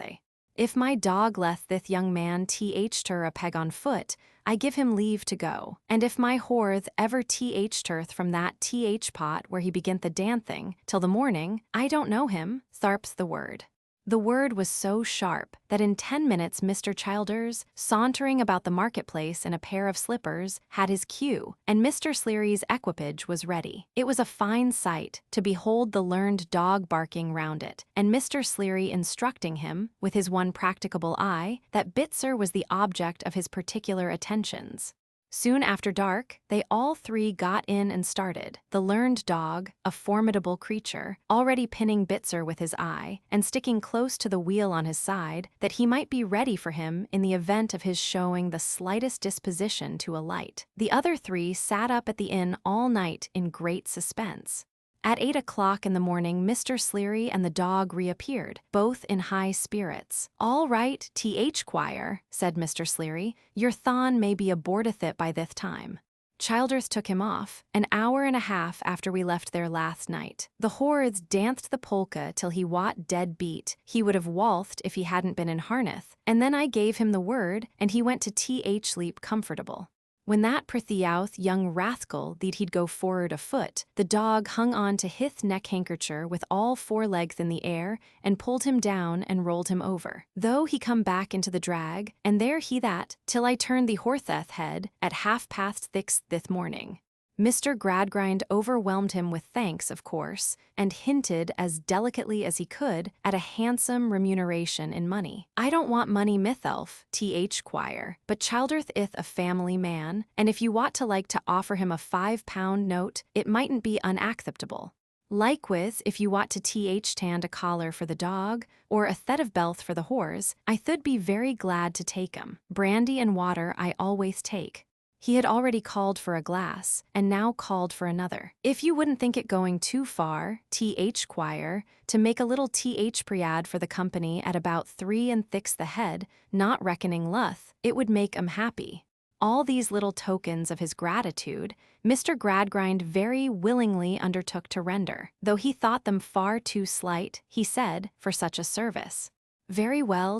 If my dog leth this young man Th.'ter a peg on foot, I give him leave to go. And if my horth ever Th.'terth from that Th. pot where he begin the dancing, till the morning, I don't know him, tharp's the word. The word was so sharp that in 10 minutes Mr. Childers, sauntering about the marketplace in a pair of slippers, had his cue, and Mr. Sleary's equipage was ready. It was a fine sight to behold the learned dog barking round it, and Mr. Sleary instructing him, with his one practicable eye, that Bitzer was the object of his particular attentions. Soon after dark, they all three got in and started. The learned dog, a formidable creature, already pinning Bitzer with his eye and sticking close to the wheel on his side, that he might be ready for him in the event of his showing the slightest disposition to alight. The other three sat up at the inn all night in great suspense. At 8 o'clock in the morning, Mr. Sleary and the dog reappeared, both in high spirits. "All right, Squire," said Mr. Sleary. "Your thon may be aboardeth it by thith time." Childers took him off, an hour and a half after we left there last night. The hordes danced the polka till he wot dead beat. He would have waltzed if he hadn't been in harness, and then I gave him the word, and he went to sleep comfortable. When that prethiouth young rascal thought he'd go for'ard afoot, the dog hung on to hith neck-handkercher with all 4 legs in the air and pulled him down and rolled him over. Though he come back into the drag, and there he that, till I turned the hortheth head at 6:30 this morning. Mr. Gradgrind overwhelmed him with thanks, of course, and hinted as delicately as he could at a handsome remuneration in money. "I don't want money myself, Squire, but Childerth ith a family man, and if you want to like to offer him a £5 note, it mightn't be unacceptable. Likewise, if you want to stand a collar for the dog, or a thet of belth for the horse, I thould be very glad to take 'em. Brandy and water I always take." He had already called for a glass, and now called for another. "If you wouldn't think it going too far, Squire, to make a little priad for the company at about 3 and 6 the head, not reckoning luth, it would make 'em happy." All these little tokens of his gratitude, Mr. Gradgrind very willingly undertook to render, though he thought them far too slight, he said, for such a service. "Very well,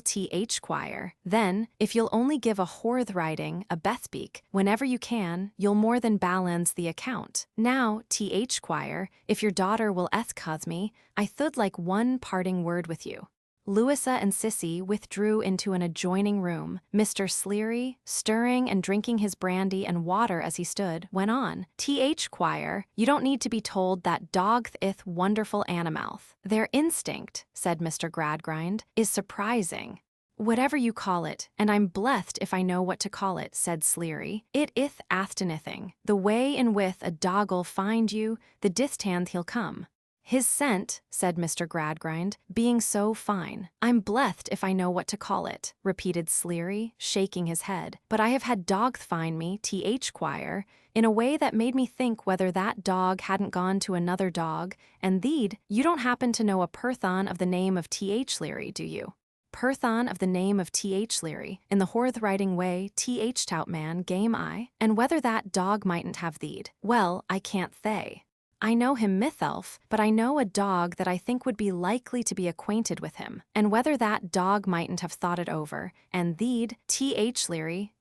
Squire. Then, if you'll only give a horth riding, a Bethbeak, whenever you can, you'll more than balance the account. Now, Squire, if your daughter will escause me, I thould like one parting word with you." Louisa and Sissy withdrew into an adjoining room. Mr. Sleary, stirring and drinking his brandy and water as he stood, went on. "Squire, you don't need to be told that dogs ith wonderful animalth. Their instinct," said Mr. Gradgrind, "is surprising." "Whatever you call it, and I'm blessed if I know what to call it," said Sleary. "It ith astonithing, the way in with a dog'll find you, the distant he'll come. His scent," said Mr. Gradgrind, "being so fine." "I'm blessed if I know what to call it," repeated Sleary, shaking his head. "But I have had dogs find me, Squire, in a way that made me think whether that dog hadn't gone to another dog, and thede, you don't happen to know a Perthon of the name of Sleary, do you?" "Perthon of the name of Sleary, in the horth-riding way, tout man, game I, and whether that dog mightn't have thede, well, I can't thay. I know him myself, but I know a dog that I think would be likely to be acquainted with him, and whether that dog mightn't have thought it over, and thede, Sleary.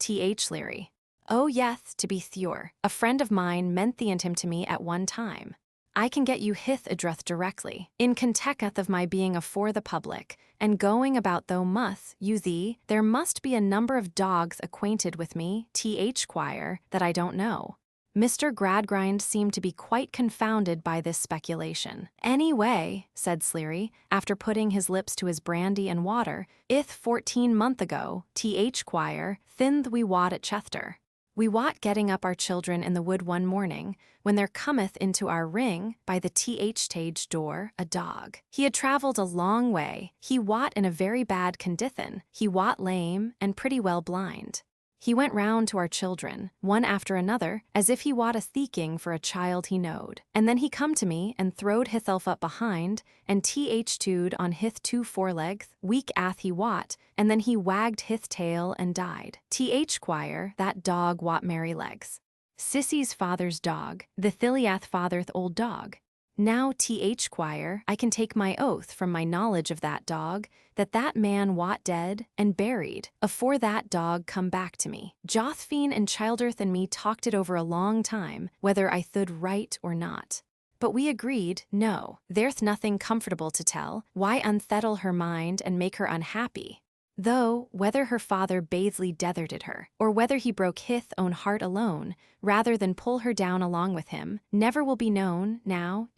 Oh yes, to be sure, a friend of mine mentioned him to me at one time. I can get you hith address directly. In conteketh of my being afore the public, and going about though must, you thee, there must be a number of dogs acquainted with me, Squire, that I don't know." Mr. Gradgrind seemed to be quite confounded by this speculation. "Anyway," said Sleary, after putting his lips to his brandy and water, "ith 14 month ago, Squire, thinth we wot at Chester. We wot getting up our children in the wood one morning, when there cometh into our ring, by the stage door, a dog. He had travelled a long way, he wot in a very bad condition, he wot lame, and pretty well blind. He went round to our children, one after another, as if he wot a theeking for a child he knowed. And then he come to me and throwed hisself up behind, and tood on hith 2 forelegs, weak ath he wot, and then he wagged hith tail and died. Squire, that dog wot merry legs. Sissy's father's dog, the Thiliath father's old dog. Now, Squire, I can take my oath from my knowledge of that dog, that man wot dead and buried, afore that dog come back to me. Jothphine and Childerth and me talked it over a long time, whether I thould write or not. But we agreed, no, there'th nothing comfortable to tell, why unsettle her mind and make her unhappy? Though, whether her father bathely deserted her, or whether he broke hith own heart alone, rather than pull her down along with him, never will be known, now,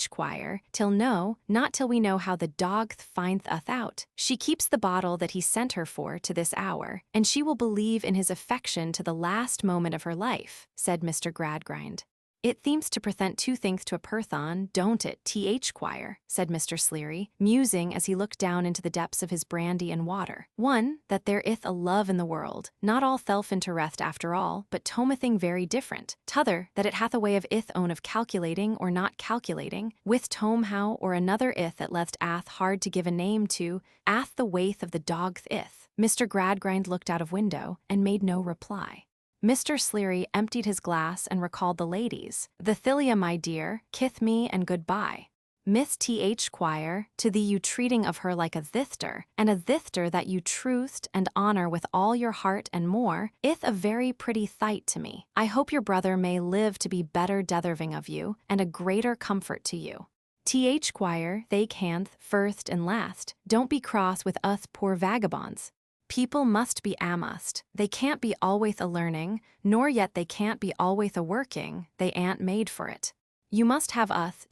Quire, till no, not till we know how the dog findeth us out. She keeps the bottle that he sent her for to this hour, and she will believe in his affection to the last moment of her life, said Mr. Gradgrind. It seems to present two things to a person, don't it, Quire, said Mr. Sleary, musing as he looked down into the depths of his brandy and water. One, that there ith a love in the world, not all self-interest after all, but tomething very different. T'other, that it hath a way of ith own of calculating or not calculating, with tome how or another ith that left ath hard to give a name to, ath the waith of the dog's ith. Mr. Gradgrind looked out of window and made no reply. Mr. Sleary emptied his glass and recalled the ladies. "The Thylia, my dear, kith me and goodbye. Miss Quire, to thee you treating of her like a thithter, and a thithter that you truthed and honor with all your heart and more, ith a very pretty thight to me. I hope your brother may live to be better deserving of you, and a greater comfort to you. Quire, they can't, first and last, don't be cross with us poor vagabonds. People must be amust. They can't be always a-learning, nor yet they can't be always a-working, they ain't made for it. You must have us,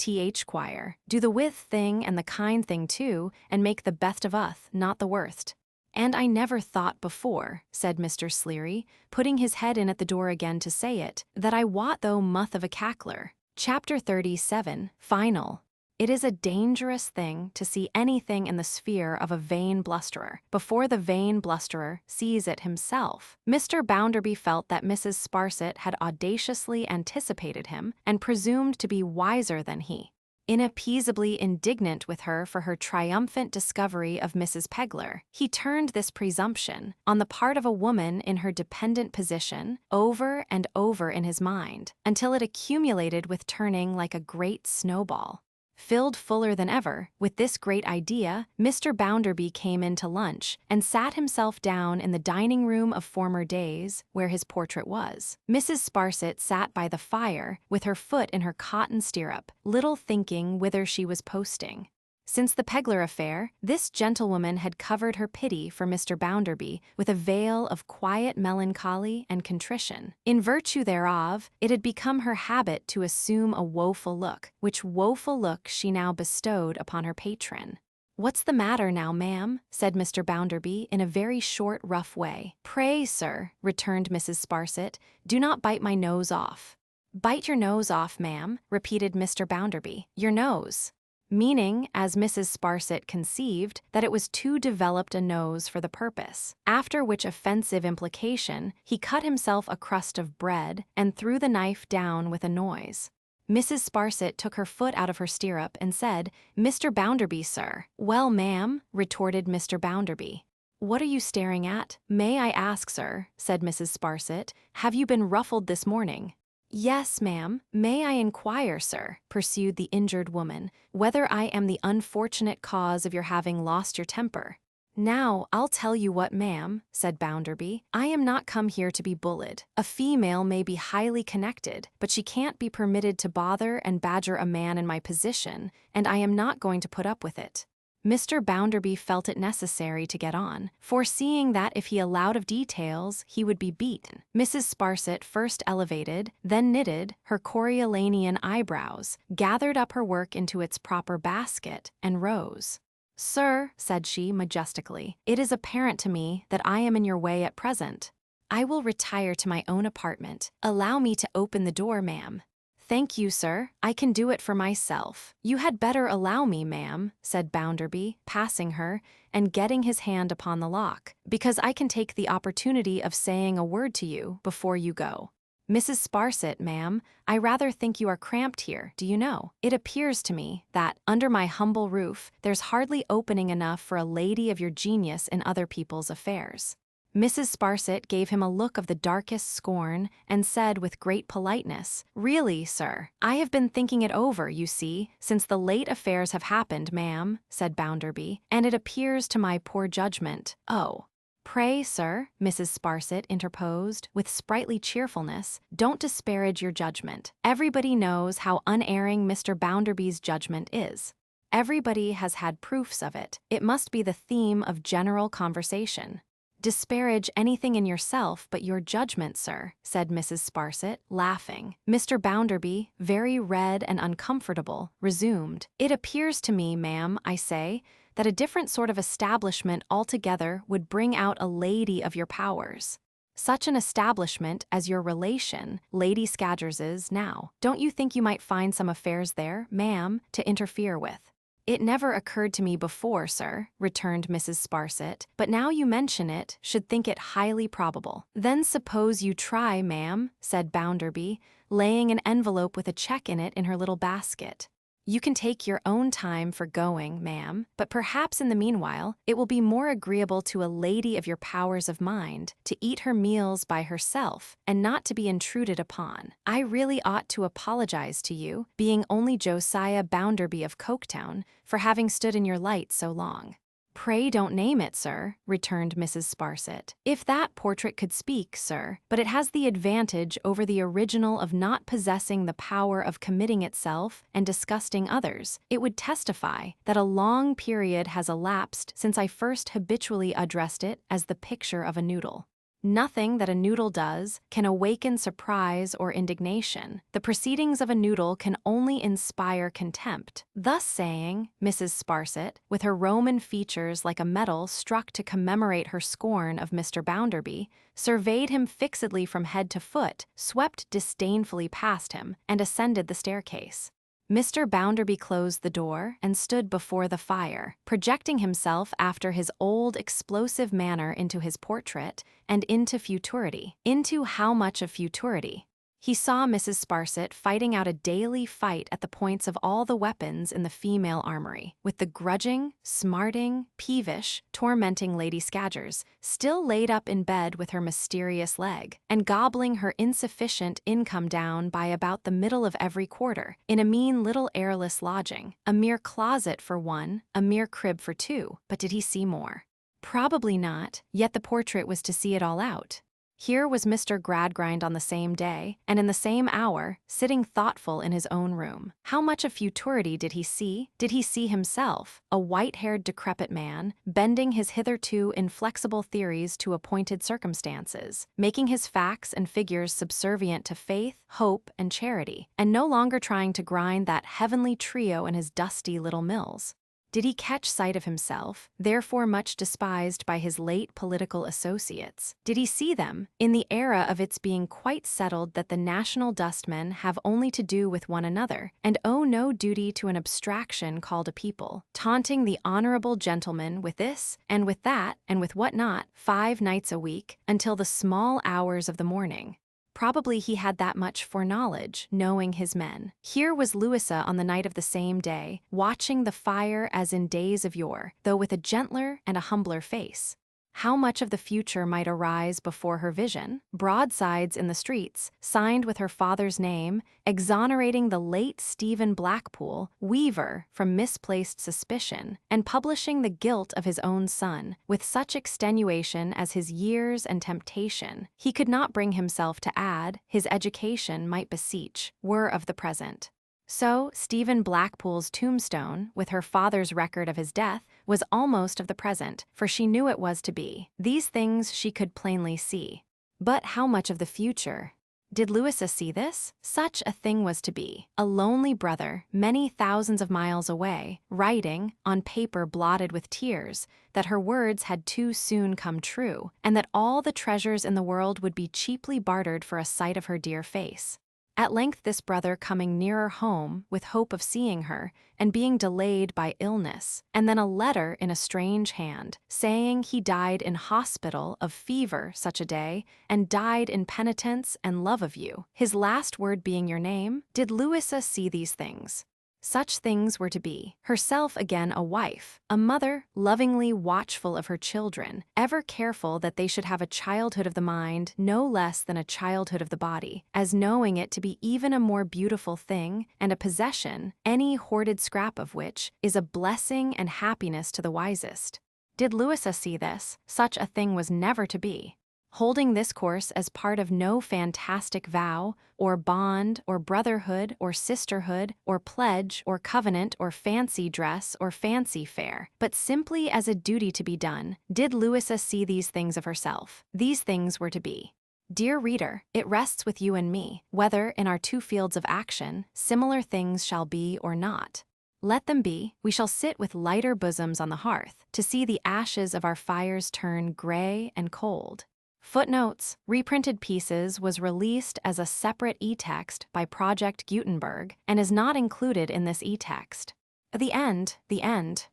Quire, do the with thing and the kind thing too, and make the best of us, not the worst." "And I never thought before," said Mr. Sleary, putting his head in at the door again to say it, "that I wot though muth of a cackler." Chapter 37, Final. It is a dangerous thing to see anything in the sphere of a vain blusterer, before the vain blusterer sees it himself. Mr. Bounderby felt that Mrs. Sparsit had audaciously anticipated him, and presumed to be wiser than he. Inappeasably indignant with her for her triumphant discovery of Mrs. Pegler, he turned this presumption, on the part of a woman in her dependent position, over and over in his mind, until it accumulated with turning like a great snowball. Filled fuller than ever with this great idea, Mr. Bounderby came in to lunch and sat himself down in the dining room of former days, where his portrait was. Mrs. Sparsit sat by the fire with her foot in her cotton stirrup, little thinking whither she was posting. Since the Pegler affair, this gentlewoman had covered her pity for Mr. Bounderby with a veil of quiet melancholy and contrition. In virtue thereof, it had become her habit to assume a woeful look, which woeful look she now bestowed upon her patron. "What's the matter now, ma'am?" said Mr. Bounderby in a very short, rough way. "Pray, sir," returned Mrs. Sparsit, "do not bite my nose off." "Bite your nose off, ma'am," repeated Mr. Bounderby. "Your nose." Meaning, as Mrs. Sparsit conceived, that it was too developed a nose for the purpose. After which offensive implication, he cut himself a crust of bread and threw the knife down with a noise. Mrs. Sparsit took her foot out of her stirrup and said, "Mr. Bounderby, sir." "Well, ma'am," retorted Mr. Bounderby. "What are you staring at? May I ask, sir," said Mrs. Sparsit, "have you been ruffled this morning?" "Yes, ma'am. May I inquire, sir," pursued the injured woman, "whether I am the unfortunate cause of your having lost your temper?" "Now, I'll tell you what, ma'am," said Bounderby, "I am not come here to be bullied. A female may be highly connected, but she can't be permitted to bother and badger a man in my position, and I am not going to put up with it." Mr. Bounderby felt it necessary to get on, foreseeing that if he allowed of details, he would be beaten. Mrs. Sparsit first elevated, then knitted, her Coriolanian eyebrows, gathered up her work into its proper basket, and rose. "Sir," said she majestically, "it is apparent to me that I am in your way at present. I will retire to my own apartment. Allow me to open the door, ma'am." "Thank you, sir. I can do it for myself." "You had better allow me, ma'am," said Bounderby, passing her, and getting his hand upon the lock, "because I can take the opportunity of saying a word to you before you go. Mrs. Sparsit, ma'am, I rather think you are cramped here, do you know? It appears to me that, under my humble roof, there's hardly opening enough for a lady of your genius in other people's affairs." Mrs. Sparsit gave him a look of the darkest scorn, and said with great politeness, "Really, sir, I have been thinking it over, you see, since the late affairs have happened, ma'am," said Bounderby, "and it appears to my poor judgment—" "Oh, pray, sir," Mrs. Sparsit interposed, with sprightly cheerfulness, "don't disparage your judgment. Everybody knows how unerring Mr. Bounderby's judgment is." Everybody has had proofs of it. It must be the theme of general conversation. Disparage anything in yourself but your judgment, sir, said Mrs. Sparsit, laughing. Mr. Bounderby, very red and uncomfortable, resumed. It appears to me, ma'am, I say, that a different sort of establishment altogether would bring out a lady of your powers. Such an establishment as your relation, Lady Scadgers's, now. Don't you think you might find some affairs there, ma'am, to interfere with? It never occurred to me before, sir, returned Mrs. Sparsit, but now you mention it, should think it highly probable. Then suppose you try, ma'am, said Bounderby, laying an envelope with a check in it in her little basket. You can take your own time for going, ma'am, but perhaps in the meanwhile it will be more agreeable to a lady of your powers of mind to eat her meals by herself and not to be intruded upon. I really ought to apologize to you, being only Josiah Bounderby of Coketown, for having stood in your light so long. Pray don't name it, sir, returned Mrs. Sparsit. If that portrait could speak, sir, but it has the advantage over the original of not possessing the power of committing itself and disgusting others. It would testify that a long period has elapsed since I first habitually addressed it as the picture of a noodle. Nothing that a noodle does can awaken surprise or indignation. The proceedings of a noodle can only inspire contempt. Thus saying, Mrs. Sparsit, with her Roman features like a medal struck to commemorate her scorn of Mr. Bounderby, surveyed him fixedly from head to foot, swept disdainfully past him, and ascended the staircase. Mr. Bounderby closed the door and stood before the fire, projecting himself after his old explosive manner into his portrait and into futurity. Into how much of futurity? He saw Mrs. Sparsit fighting out a daily fight at the points of all the weapons in the female armory, with the grudging, smarting, peevish, tormenting Lady Scadgers, still laid up in bed with her mysterious leg, and gobbling her insufficient income down by about the middle of every quarter, in a mean little airless lodging, a mere closet for one, a mere crib for two. But did he see more? Probably not, yet the portrait was to see it all out. Here was Mr. Gradgrind on the same day, and in the same hour, sitting thoughtful in his own room. How much of futurity did he see? Did he see himself, a white-haired decrepit man, bending his hitherto inflexible theories to appointed circumstances, making his facts and figures subservient to faith, hope, and charity, and no longer trying to grind that heavenly trio in his dusty little mills? Did he catch sight of himself, therefore much despised by his late political associates? Did he see them, in the era of its being quite settled that the national dustmen have only to do with one another, and owe no duty to an abstraction called a people, taunting the honorable gentleman with this, and with that, and with what not, 5 nights a week, until the small hours of the morning? Probably he had that much foreknowledge, knowing his men. Here was Louisa on the night of the same day, watching the fire as in days of yore, though with a gentler and a humbler face. How much of the future might arise before her vision? Broadsides in the streets, signed with her father's name, exonerating the late Stephen Blackpool, weaver, from misplaced suspicion, and publishing the guilt of his own son, with such extenuation as his years and temptation, he could not bring himself to add, his education might beseech, were of the present. So, Stephen Blackpool's tombstone, with her father's record of his death, was almost of the present, for she knew it was to be. These things she could plainly see. But how much of the future? Did Louisa see this? Such a thing was to be. A lonely brother, many thousands of miles away, writing, on paper blotted with tears, that her words had too soon come true, and that all the treasures in the world would be cheaply bartered for a sight of her dear face. At length this brother coming nearer home with hope of seeing her, and being delayed by illness, and then a letter in a strange hand, saying he died in hospital of fever such a day, and died in penitence and love of you, his last word being your name. Did Louisa see these things? Such things were to be. Herself again a wife, a mother, lovingly watchful of her children, ever careful that they should have a childhood of the mind no less than a childhood of the body, as knowing it to be even a more beautiful thing, and a possession, any hoarded scrap of which, is a blessing and happiness to the wisest. Did Louisa see this? Such a thing was never to be. holding this course as part of no fantastic vow, or bond, or brotherhood, or sisterhood, or pledge, or covenant, or fancy dress, or fancy fair, but simply as a duty to be done, did Louisa see these things of herself. These things were to be. Dear reader, it rests with you and me, whether, in our two fields of action, similar things shall be or not. Let them be, we shall sit with lighter bosoms on the hearth, to see the ashes of our fires turn gray and cold. Footnotes: reprinted pieces was released as a separate e-text by Project Gutenberg and is not included in this e-text. The end.